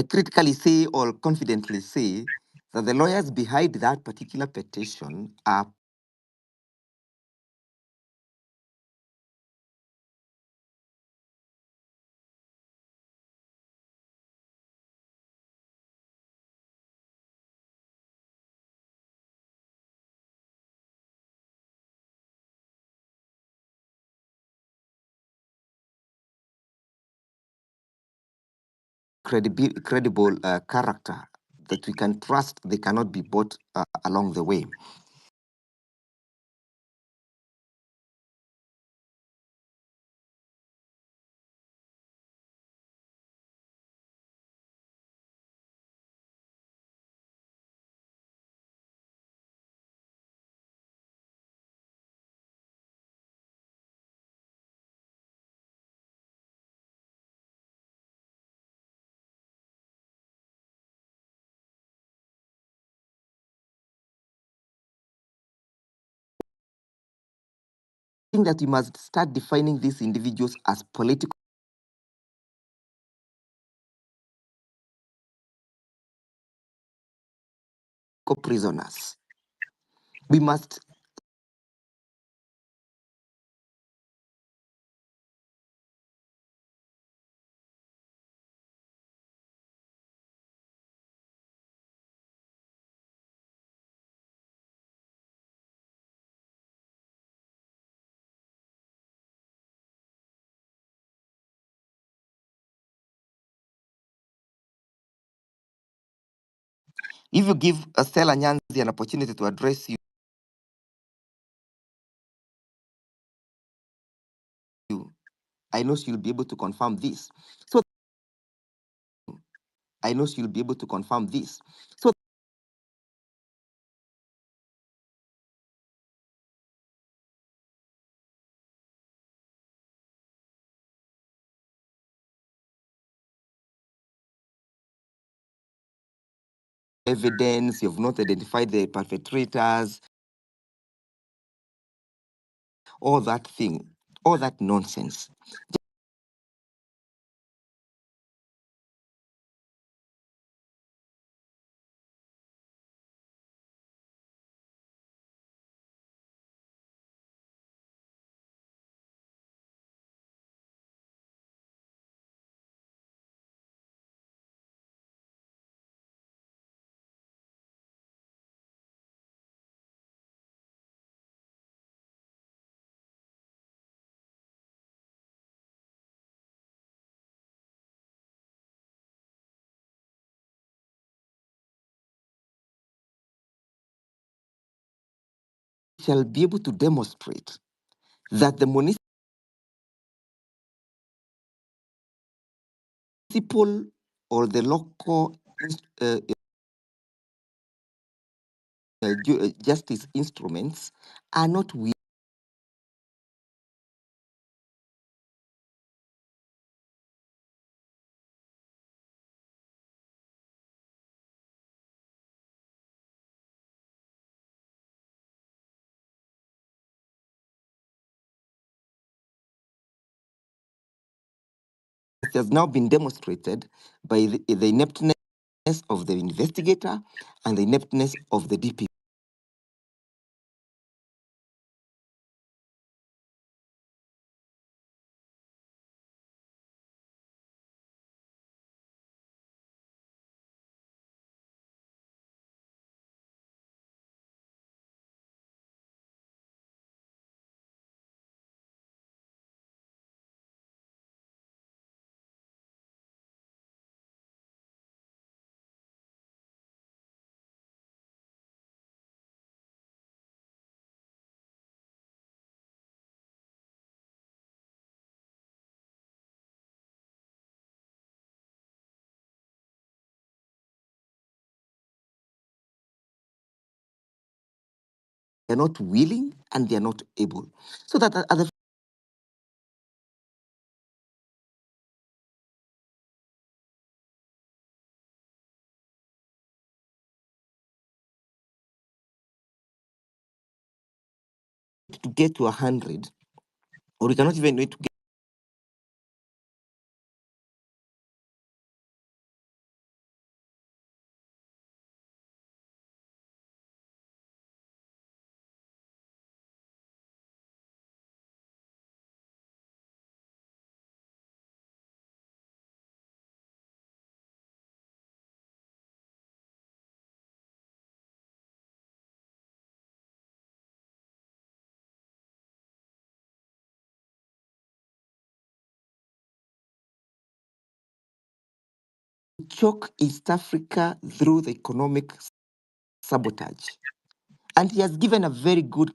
critically say or confidently say that the lawyers behind that particular petition are credible character that we can trust. They cannot be bought along the way. I think that we must start defining these individuals as political prisoners. We must if you give Stella Nyanzi an opportunity to address you, I know she'll be able to confirm this. So I know she'll be able to confirm this. So evidence, you've not identified the perpetrators, all that thing, all that nonsense. Shall be able to demonstrate that the municipal or the local justice instruments are not willing. It has now been demonstrated by the ineptness of the investigator and the ineptness of the DP. They're not willing and they're not able. So that at the to get to 100, or we cannot even wait to get choke East Africa through the economic sabotage. And he has given a very good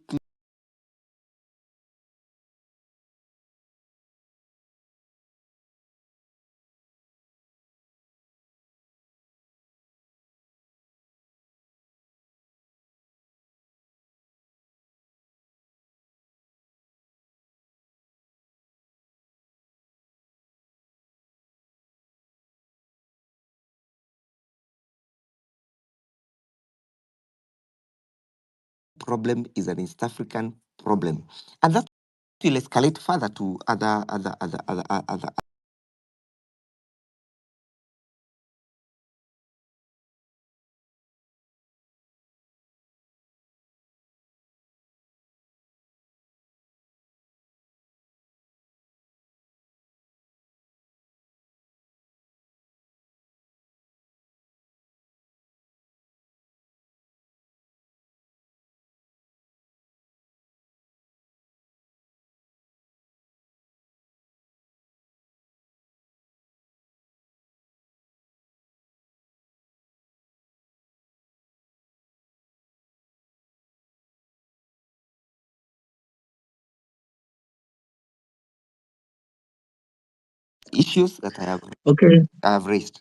problem is an East African problem. And that will escalate further to other. Issues that I have raised.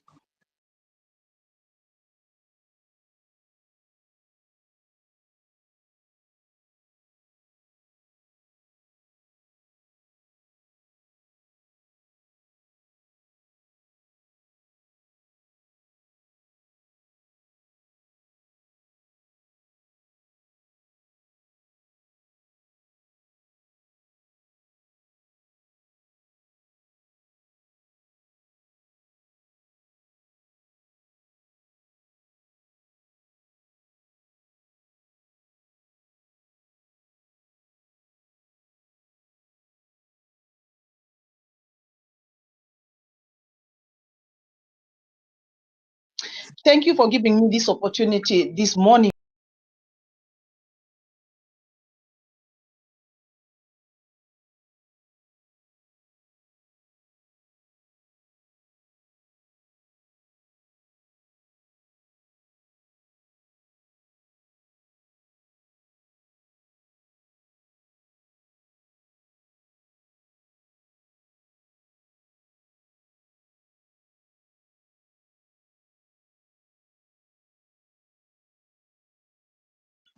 Thank you for giving me this opportunity this morning.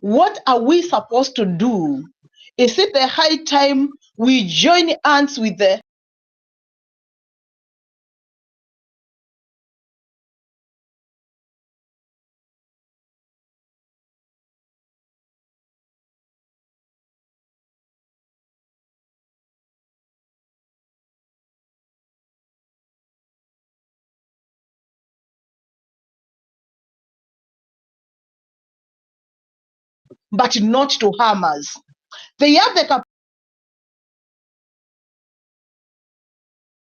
What are we supposed to do? Is it the high time we join hands with the but not to harm us? They have the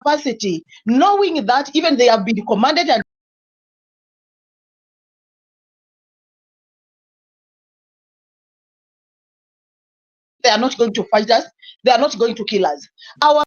capacity, knowing that even they have been commanded and they are not going to fight us, they are not going to kill us. Our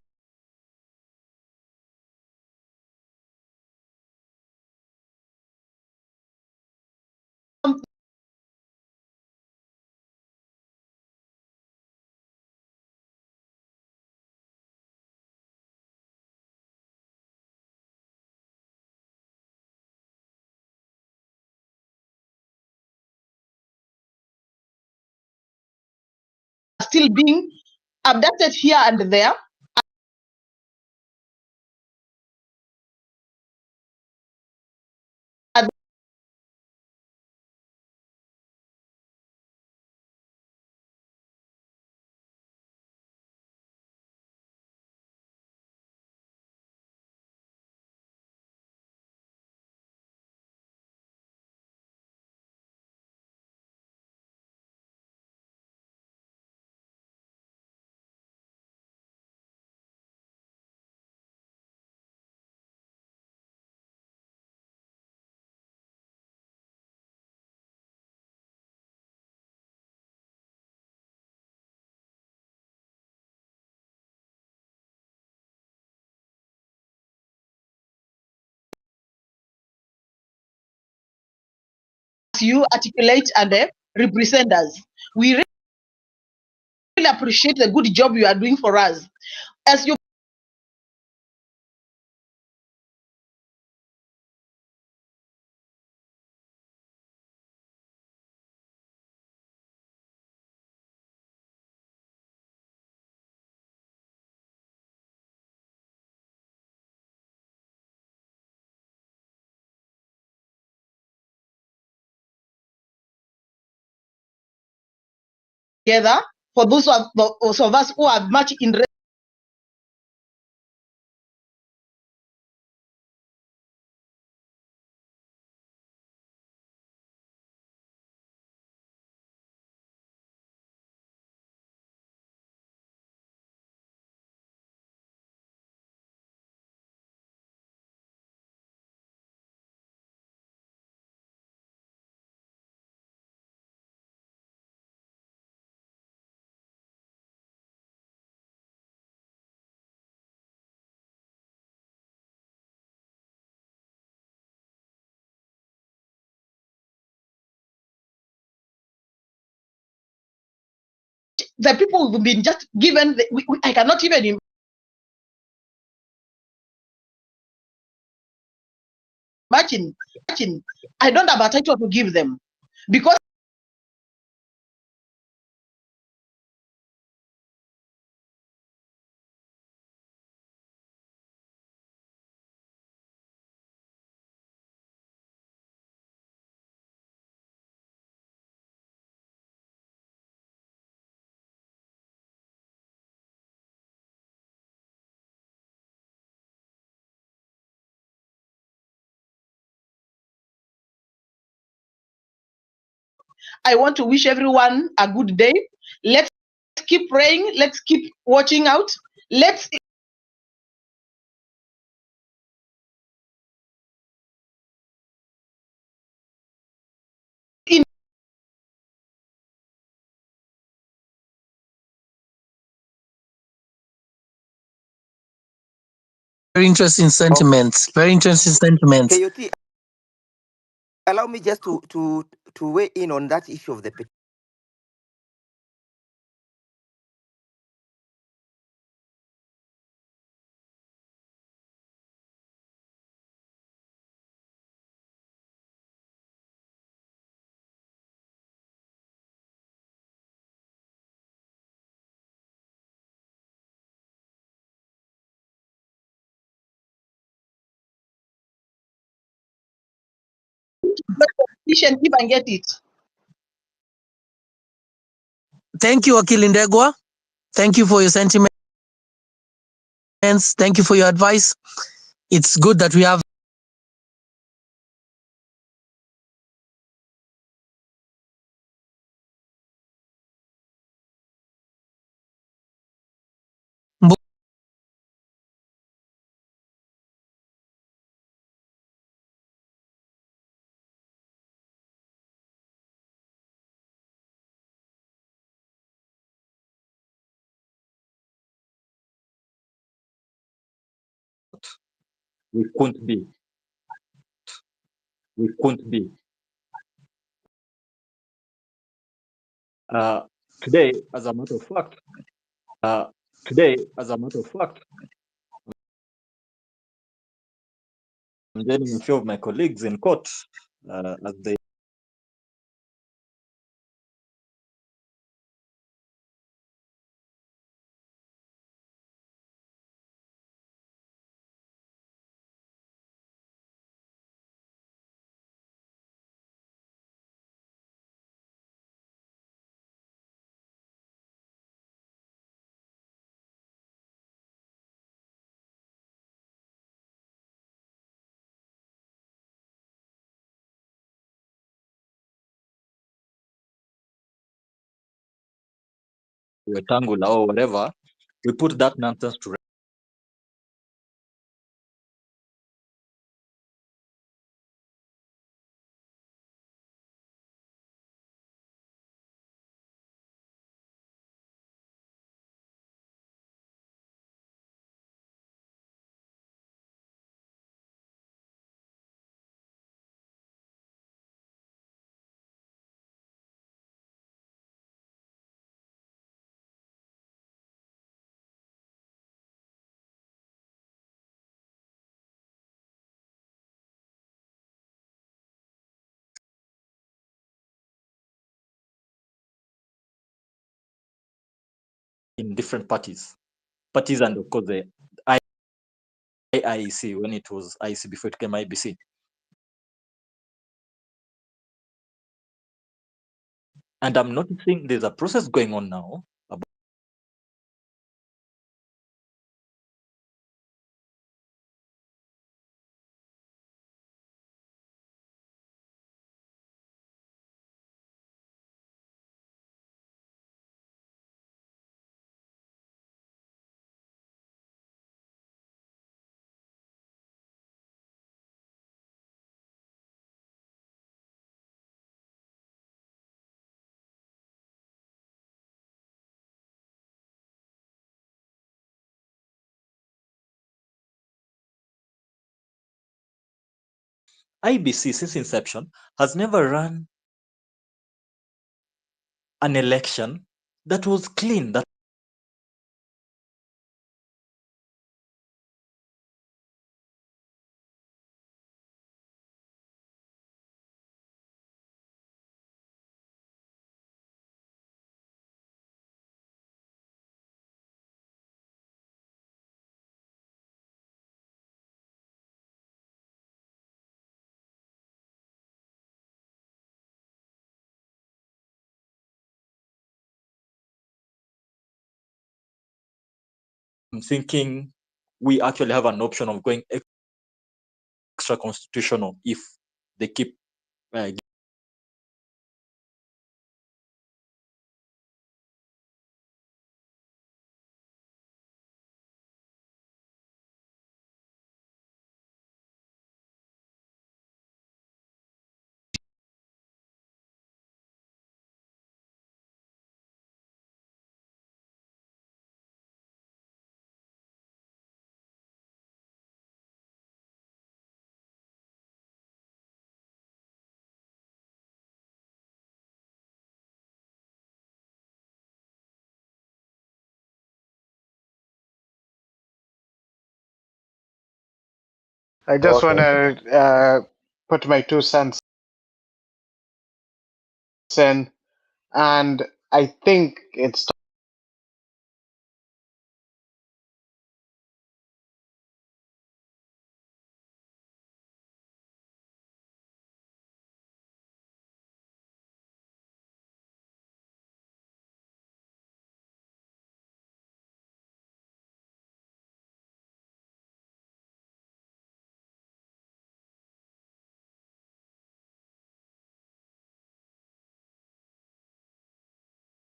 are still being abducted here and there. And you articulate and represent us. We really appreciate the good job you are doing for us. As you together, for those of us who are much interested the people who've been just given I cannot even imagine. I don't have a title to give them because I want to wish everyone a good day. Let's keep praying. Let's keep watching out. Let's Very interesting sentiments. Very interesting sentiments. KOT, allow me just to weigh in on that issue of the petition, give and get it. Thank you, Akilindegwa. Thank you for your sentiments. Thank you for your advice. It's good that we have We couldn't be. We couldn't be. Uh, today, as a matter of fact, I'm joining a few of my colleagues in court as they Wetangula or whatever, we put that nonsense to in different parties, and of course the IEC when it was IEC before it became IBC. And I'm noticing there's a process going on now about IBC since inception has never run an election that was clean, that I'm thinking we actually have an option of going extra constitutional if they keep I just want Okay. to put my 2 cents in, and I think it's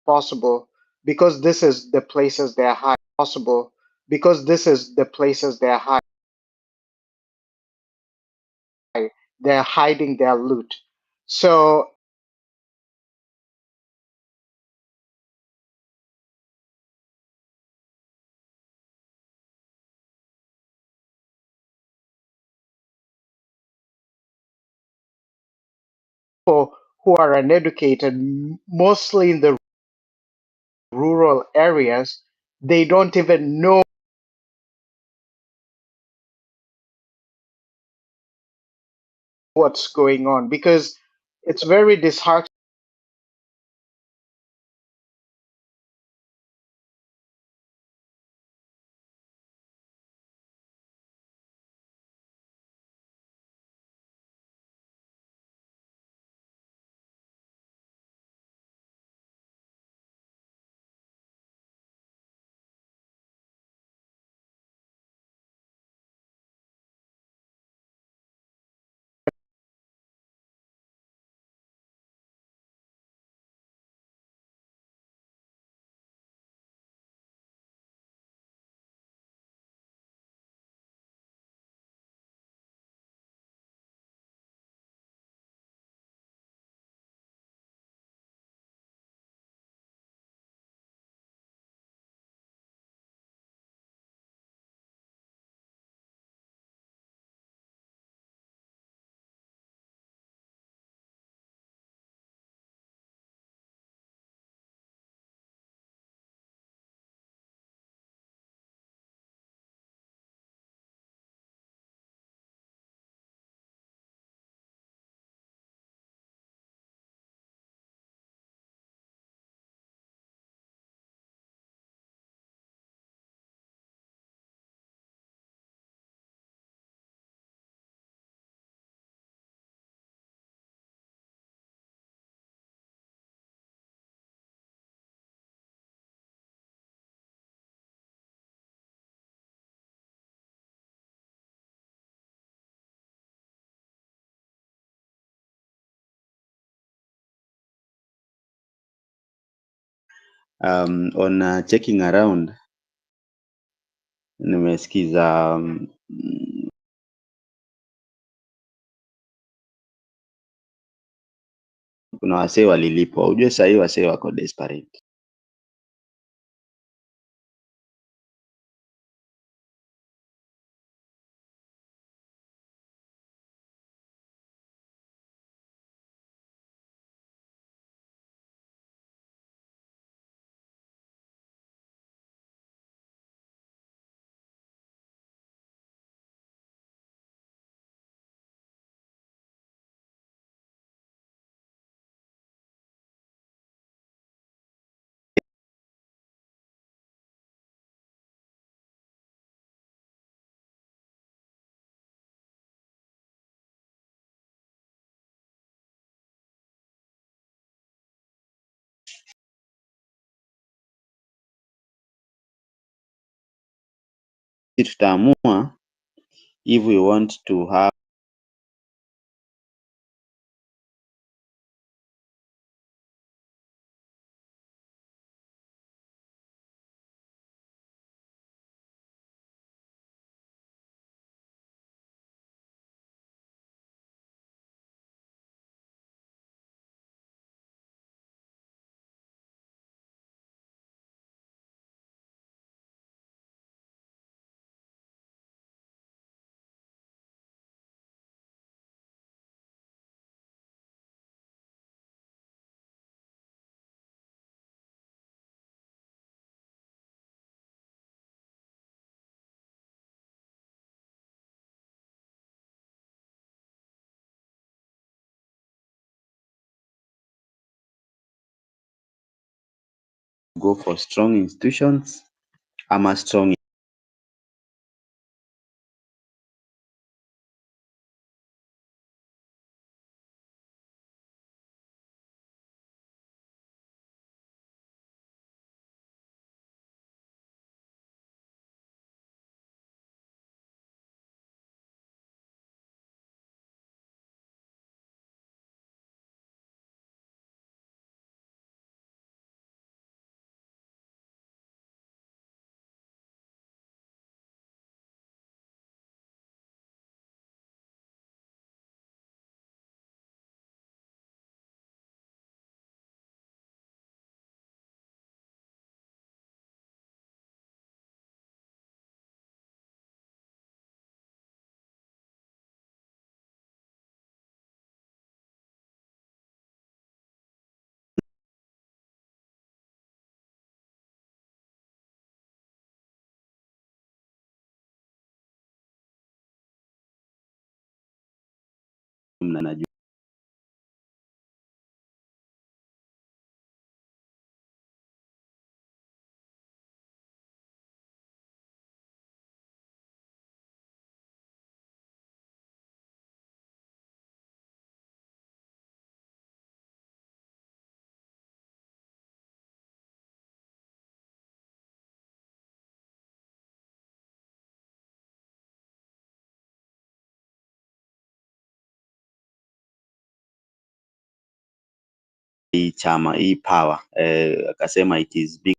possible because this is the places they're hiding. Possible because this is the places they're hiding. They're hiding their loot. So people who are uneducated, mostly in the rural areas, they don't even know what's going on because it's very disheartening On checking around nimesikiza kuna wasee walilipwa. Ujue sahii wasee wako desperate. Tutaamua if we want to have go for strong institutions ama strong mnajua hii chama hii power akasema it is big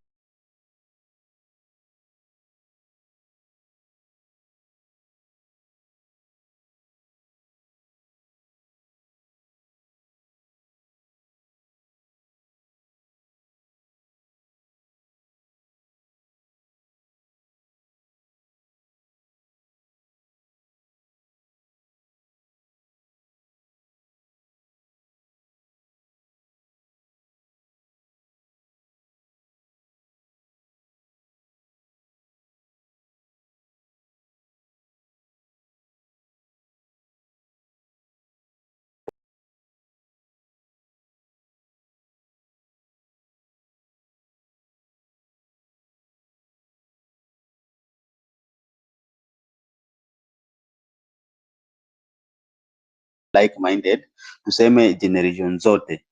like minded, tuseme generation zote,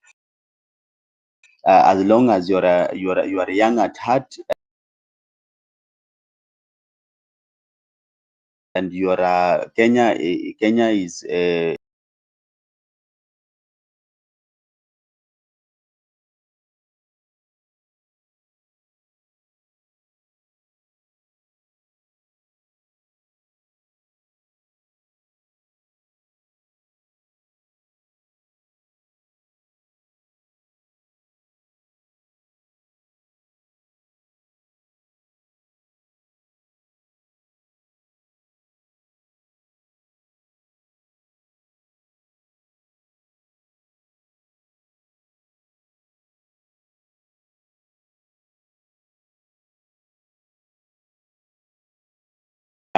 as long as you are young at heart and you are Kenya is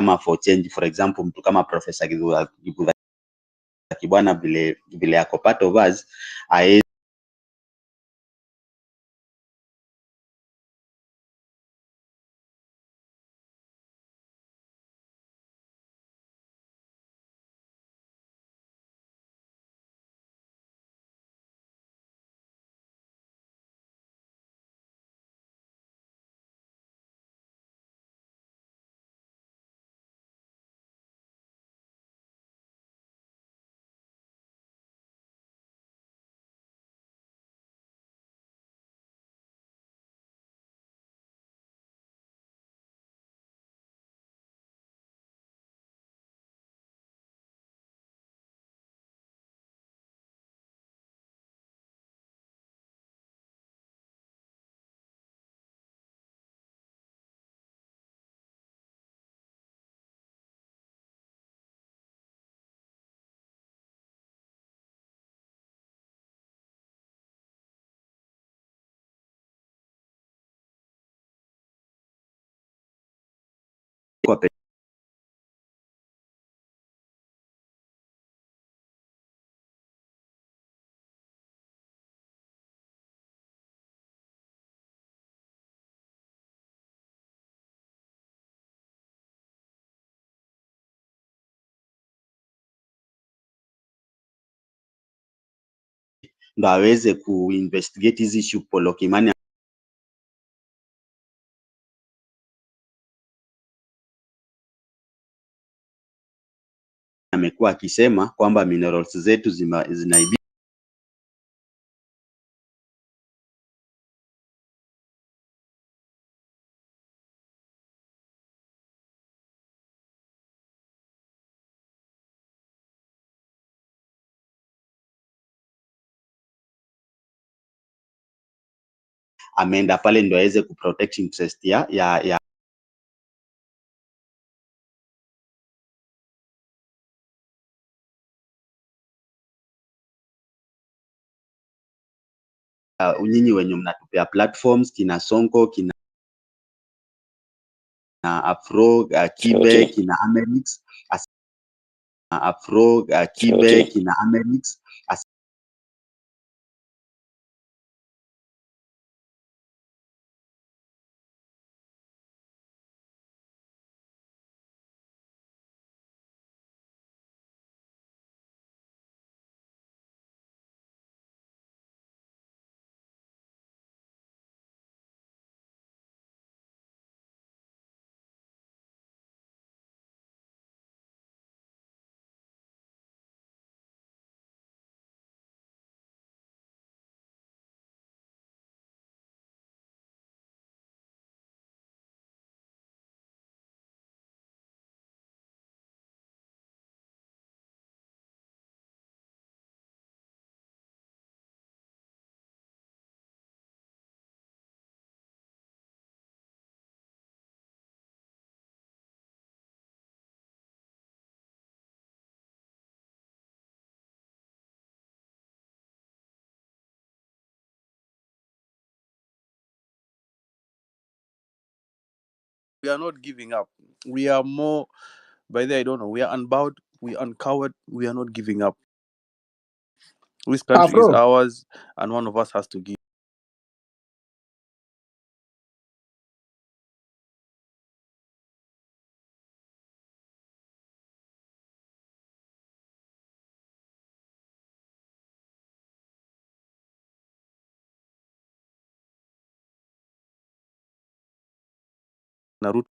kama for change, for example mtu kama Professor Kibwana vile ako part of us kwa ndo aweze kuinvestigate hizi issue. Polo Kimani amekuwa akisema kwamba minerals zetu zinaibiwa ameenda pale ndo aweze kuprotect interest ya nyinyi wenye mnatupea platforms kina Sonko kina Afro Kibe kina Amerix Afro Kibe kina Amerix We are not giving up. We are more, by the I don't know, we are unbowed, we are uncowed, we are not giving up. This country is Bro, ours, and one of us has to give. Ruto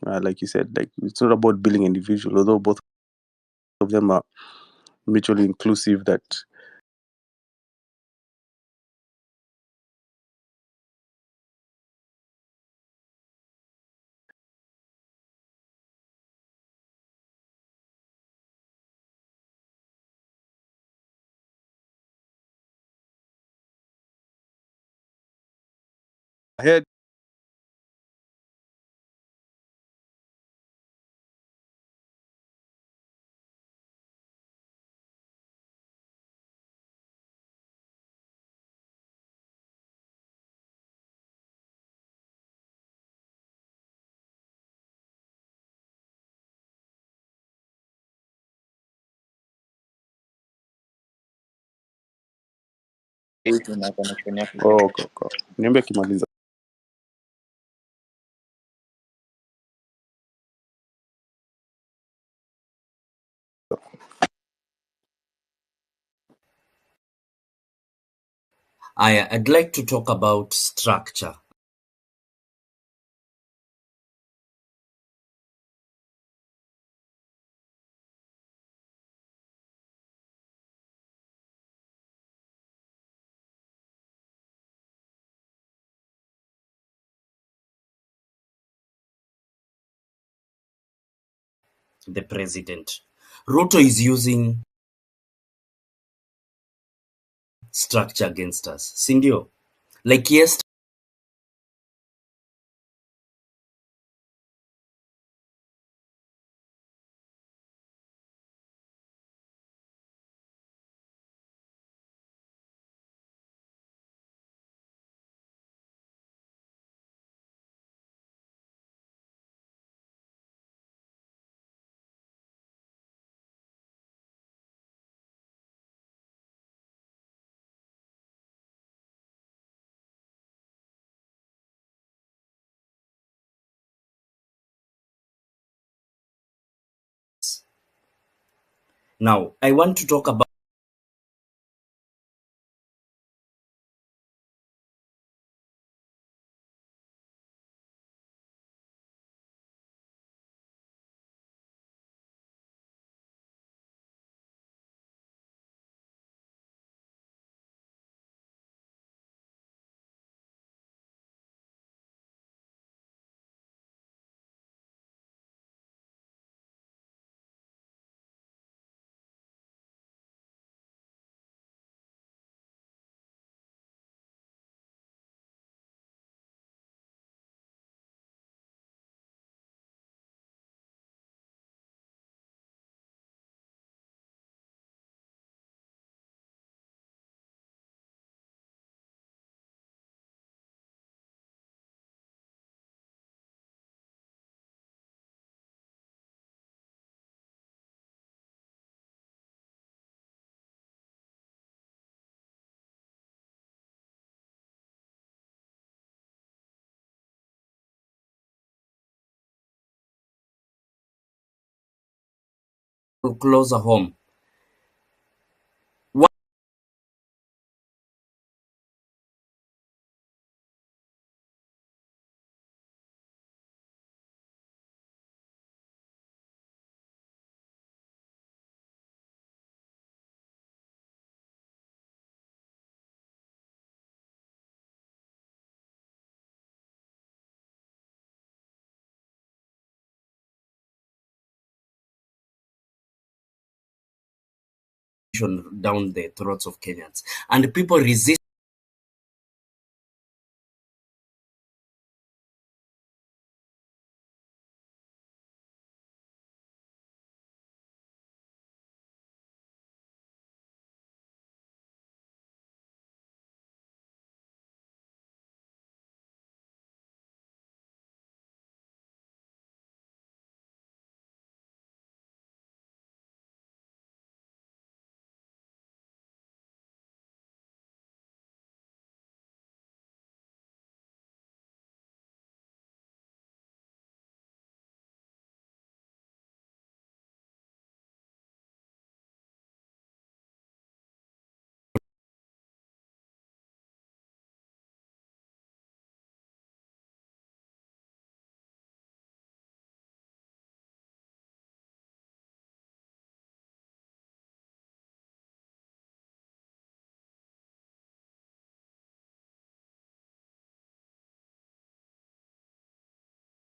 like you said, like it's not about billing individual, although both of them are mutually inclusive. That ahead. Na connection yake iko Oh, okay, okay. Niambie kimaliza. I'd like to talk about structure. The president. Ruto is using structure against us. Sindio? Like yesterday, now I want to talk about closer home. What down the throats of Kenyans and people resist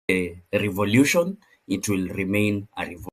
a revolution, it will remain a revolution.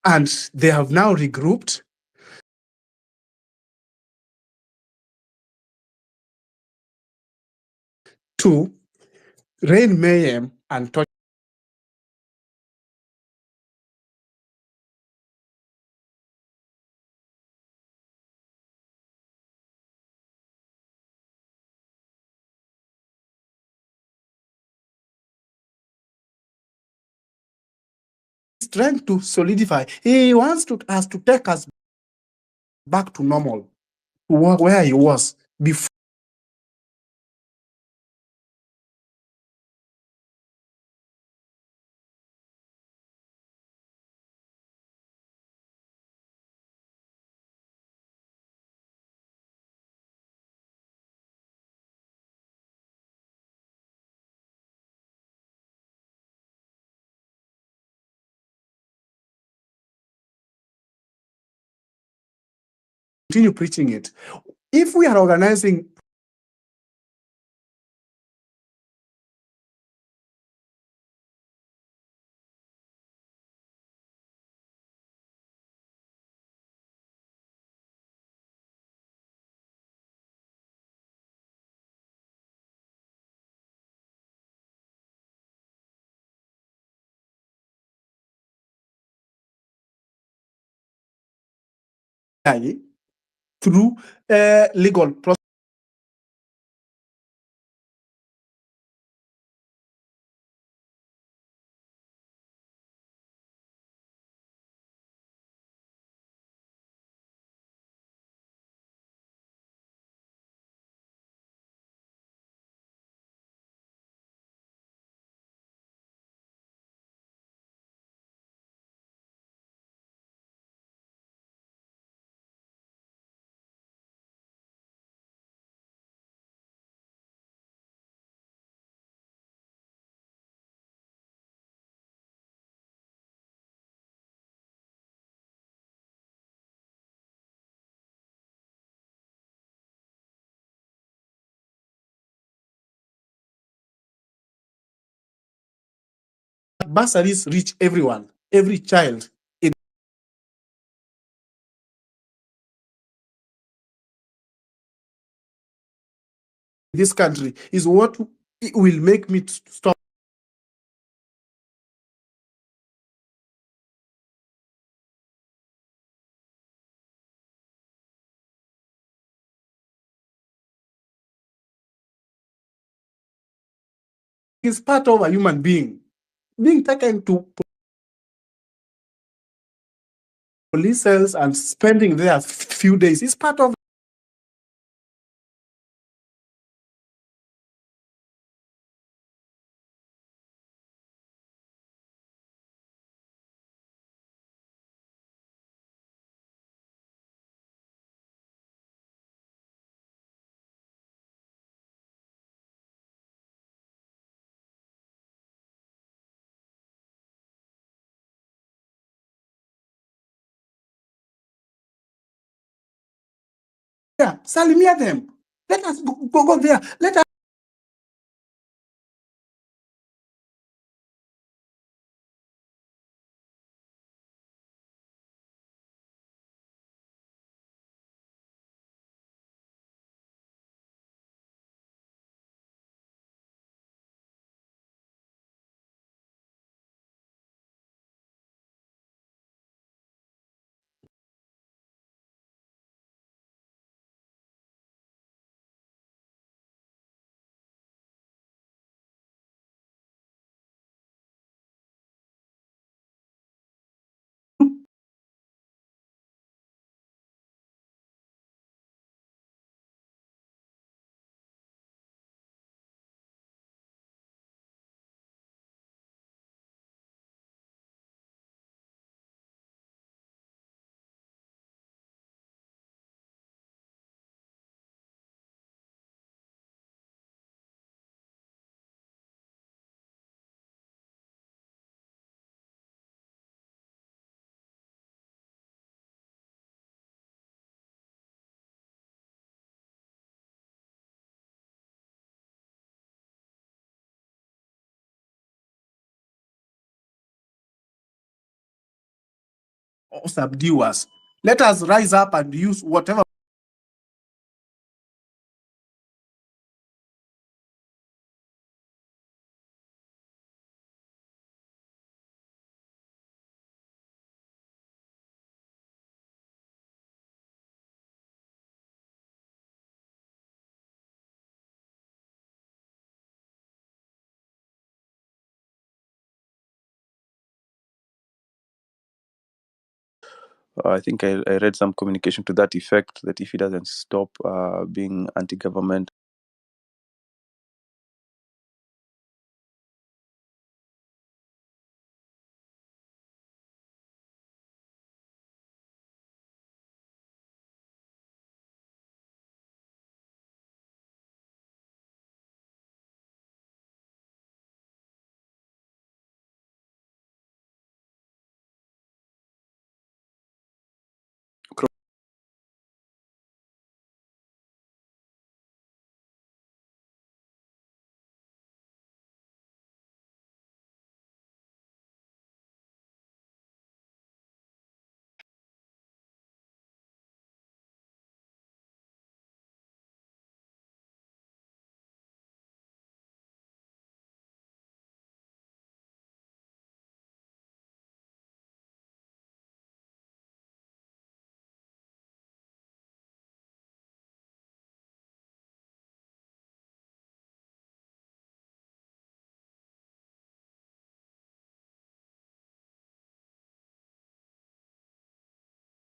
And they have now regrouped to rain mayhem and torture. He's trying to solidify. He wants us to take us back to normal, to where he was before. Continue preaching it. If we are organizing through legal process, bursaries reach everyone, every child in this country is what will make me stop. It's part of a human being. Being taken to police cells and spending there a few days is part of yeah, salimia them. Let us go there. Let us or subdue us. Let us rise up and use whatever I think I read some communication to that effect, that if he doesn't stop being anti-government,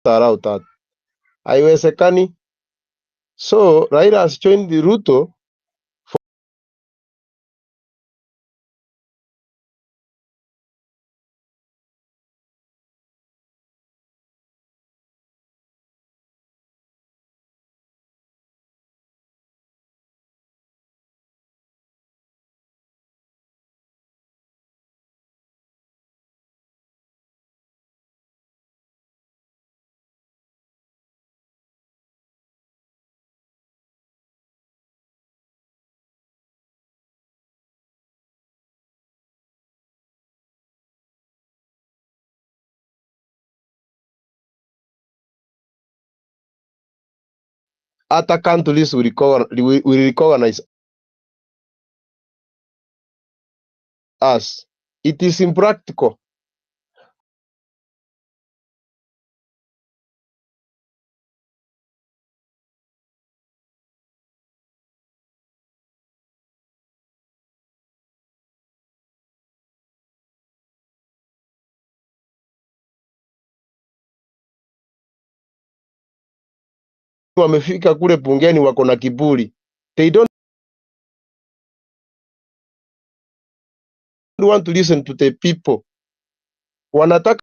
Dharau that. Haiwezekani. So Raila has joined the Ruto. Other countries will recognize us. It is impractical. Wamefika kule bungeni wako na kiburi. They don't want to listen to the people. Wanataka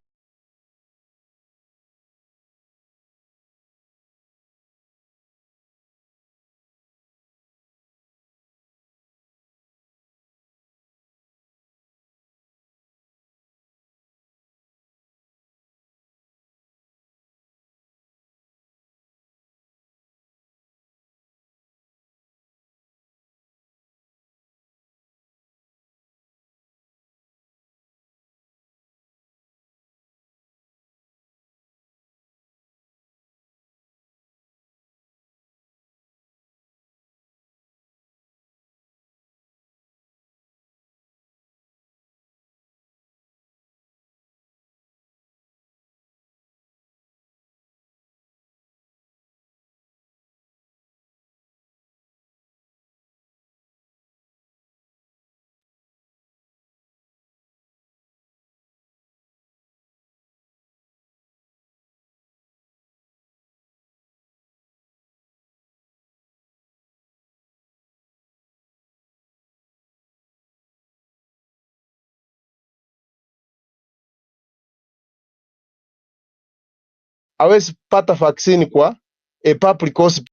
hawezi pata vaccine kwa a public hospital.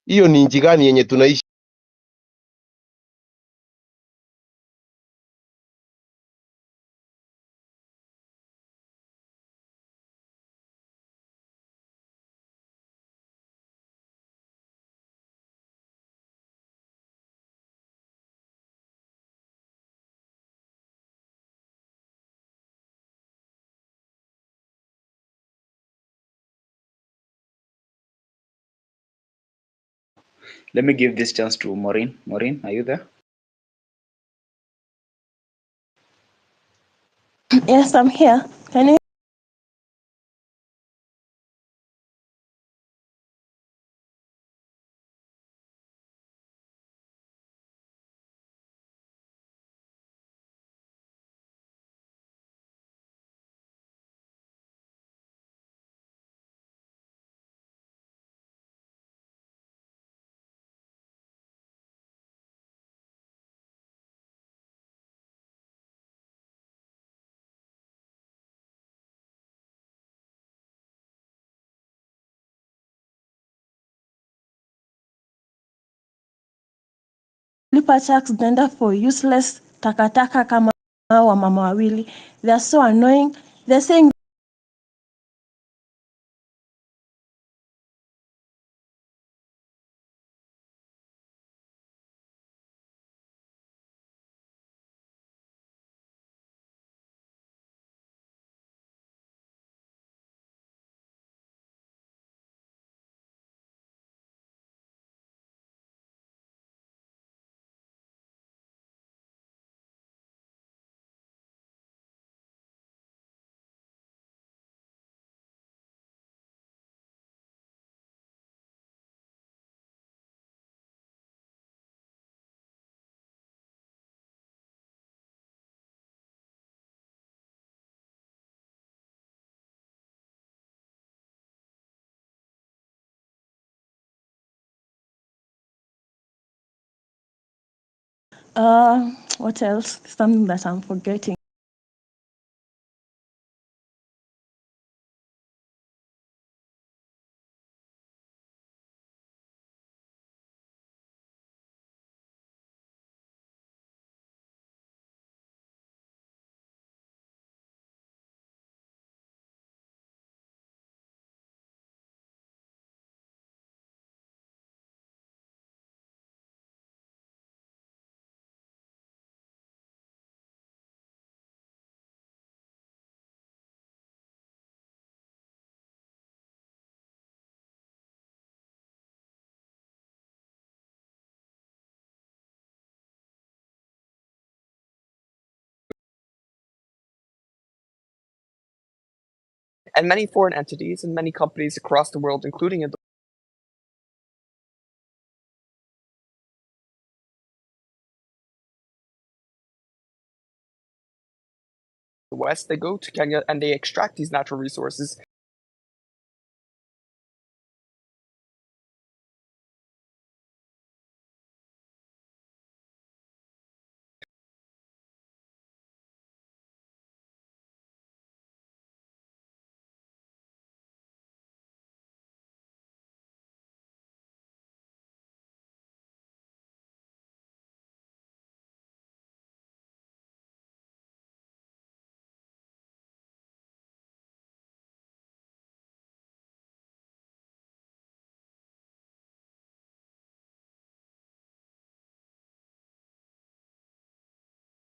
Hiyo ni nchi gani yenye tunaishi? Let me give this chance to Maureen. Maureen, are you there? Yes, I'm here. Can you? Lipa tax zinaenda for useless takataka kama wamama wawili. They are so annoying. They're saying what else? Something that I'm forgetting. And many foreign entities and many companies across the world, including in the West, they go to Kenya and they extract these natural resources.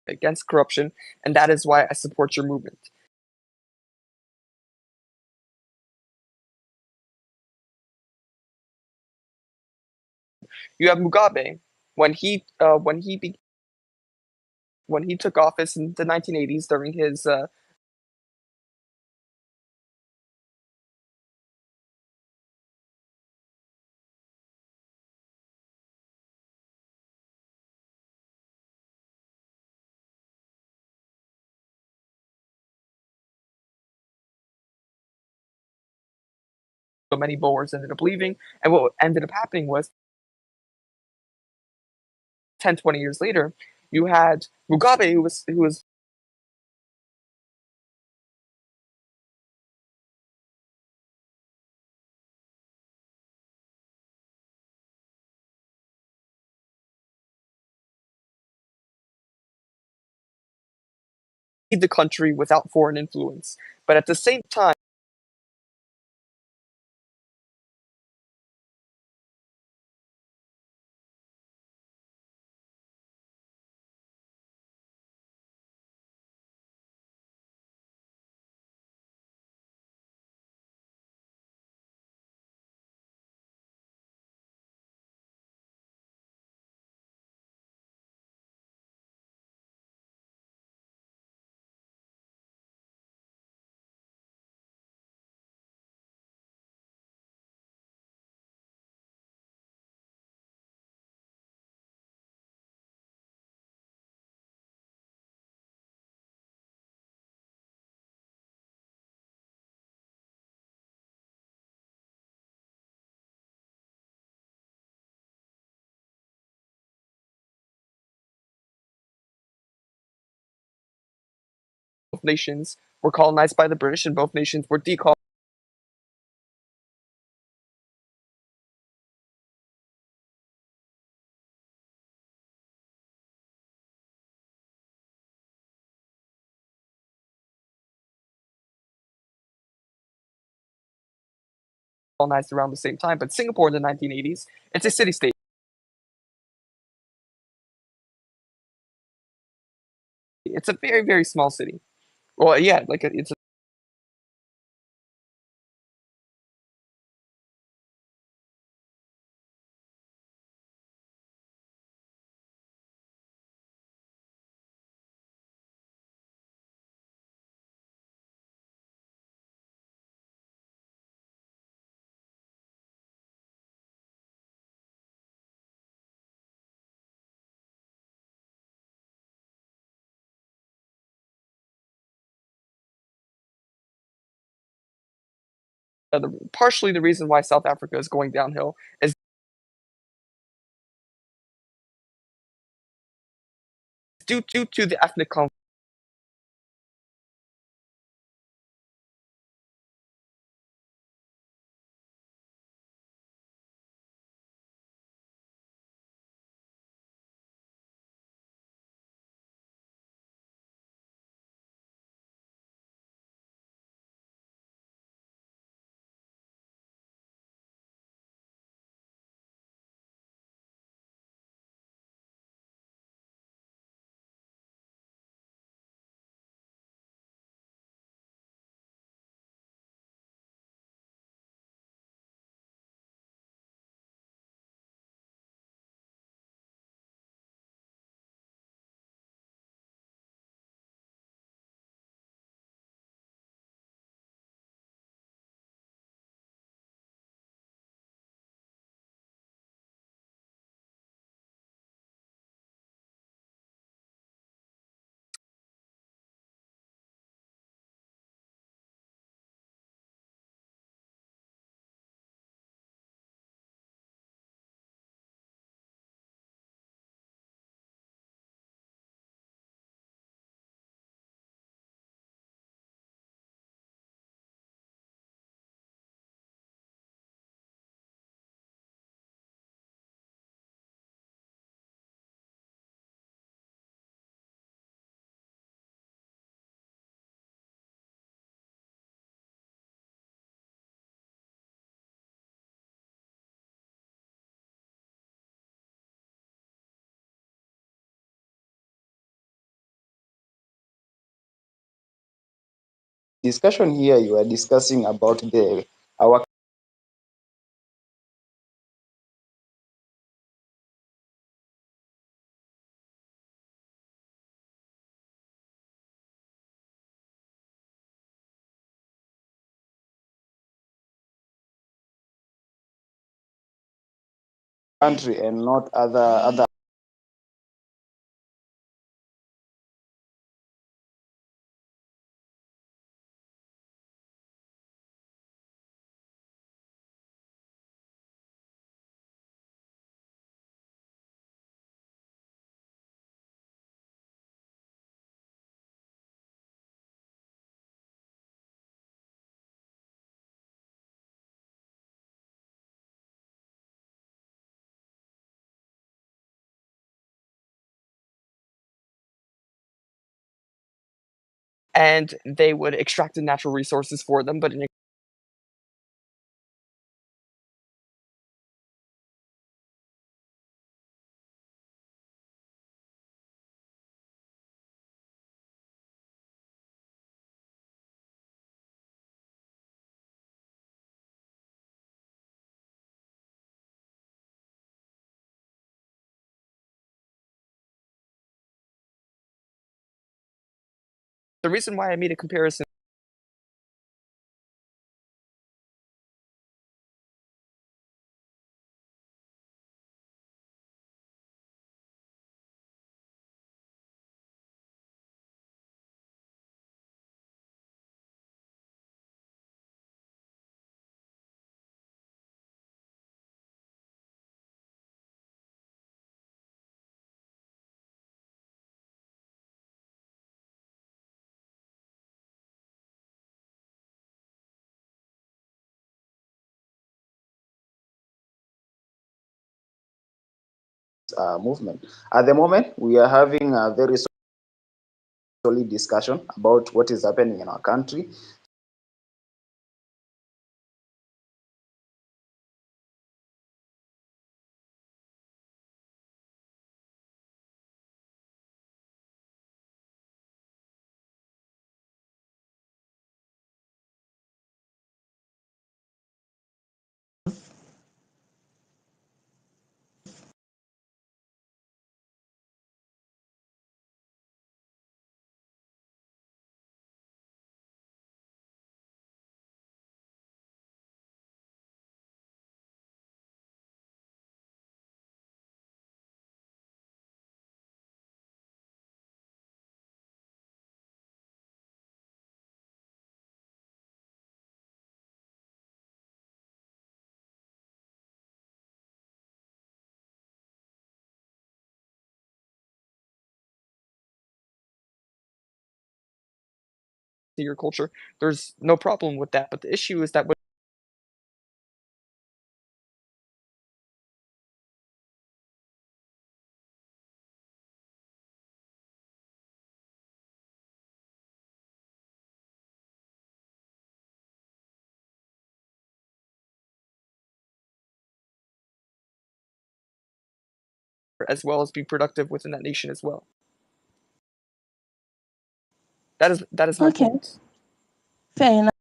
Against corruption, and that is why I support your movement. You have Mugabe when he took office in the 1980s during his so many Boers ended up leaving, and what ended up happening was 10, 20 years later, you had Mugabe who was the country without foreign influence, but at the same time nations were colonized by the British, and both nations were decolonized around the same time. But Singapore in the 1980s, it's a city-state. It's a very, very small city. Well, yeah, like it's partially the reason why South Africa is going downhill is due to the ethnic conflict. Discussion here, you are discussing about our country and not other. And they would extract the natural resources for them, but in the reason why I made a comparison movement. At the moment, we are having a very solid discussion about what is happening in our country. your culture. There's no problem with that. But the issue is that when as well as be productive within that nation as well. That is my Okay, point. fair enough.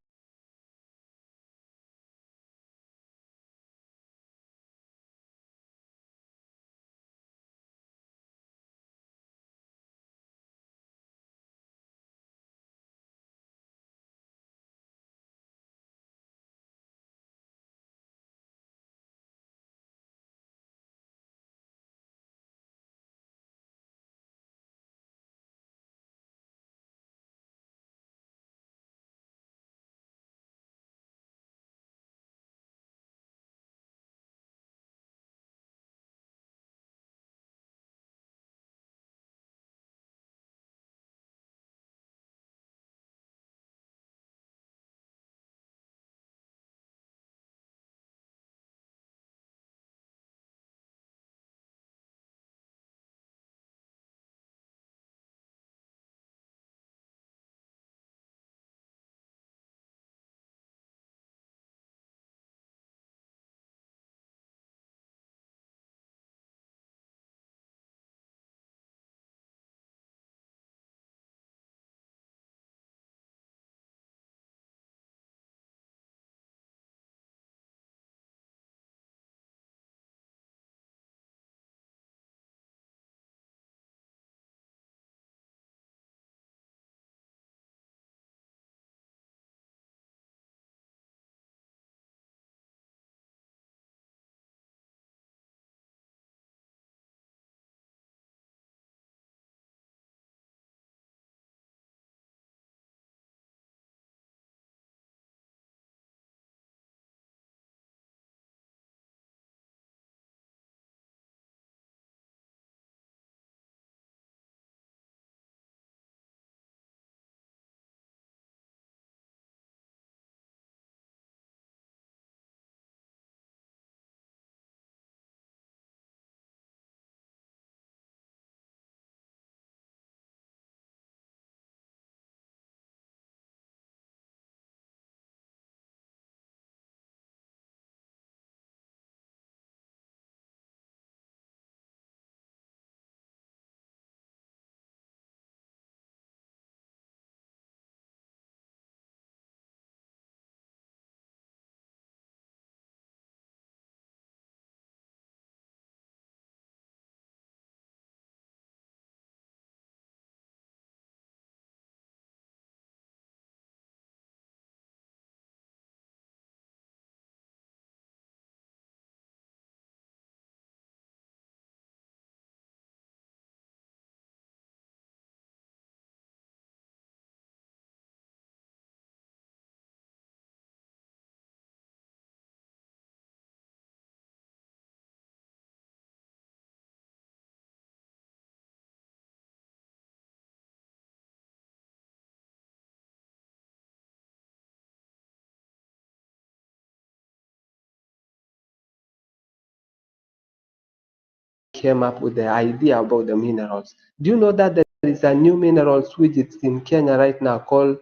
came up with the idea about the minerals. Do you know that there is a new minerals which is in Kenya right now called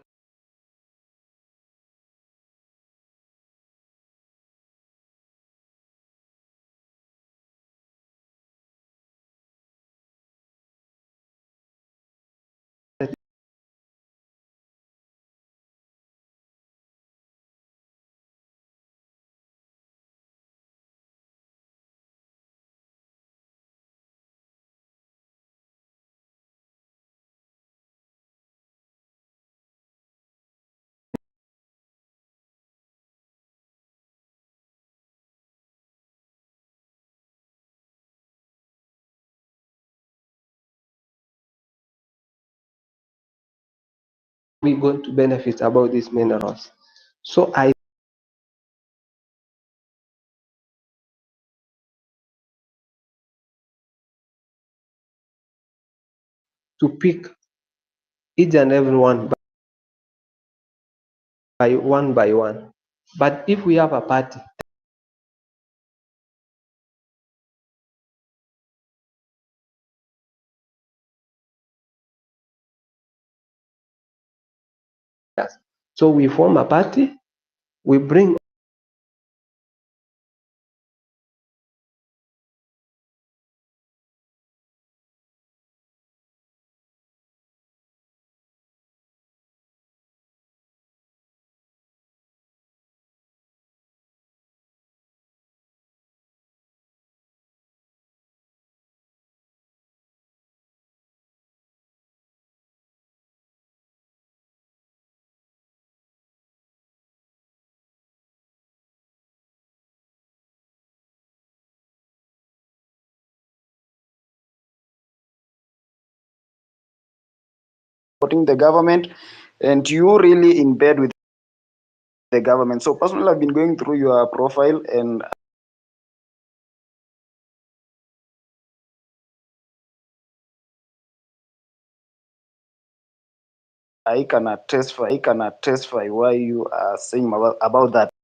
we going to benefit about these minerals? So I to pick each and every one by one. But if we have a party, yes. So we form a party, we bring supporting the government, and you really in bed with the government. So personally, I've been going through your profile, and I can attest for why you are saying about that.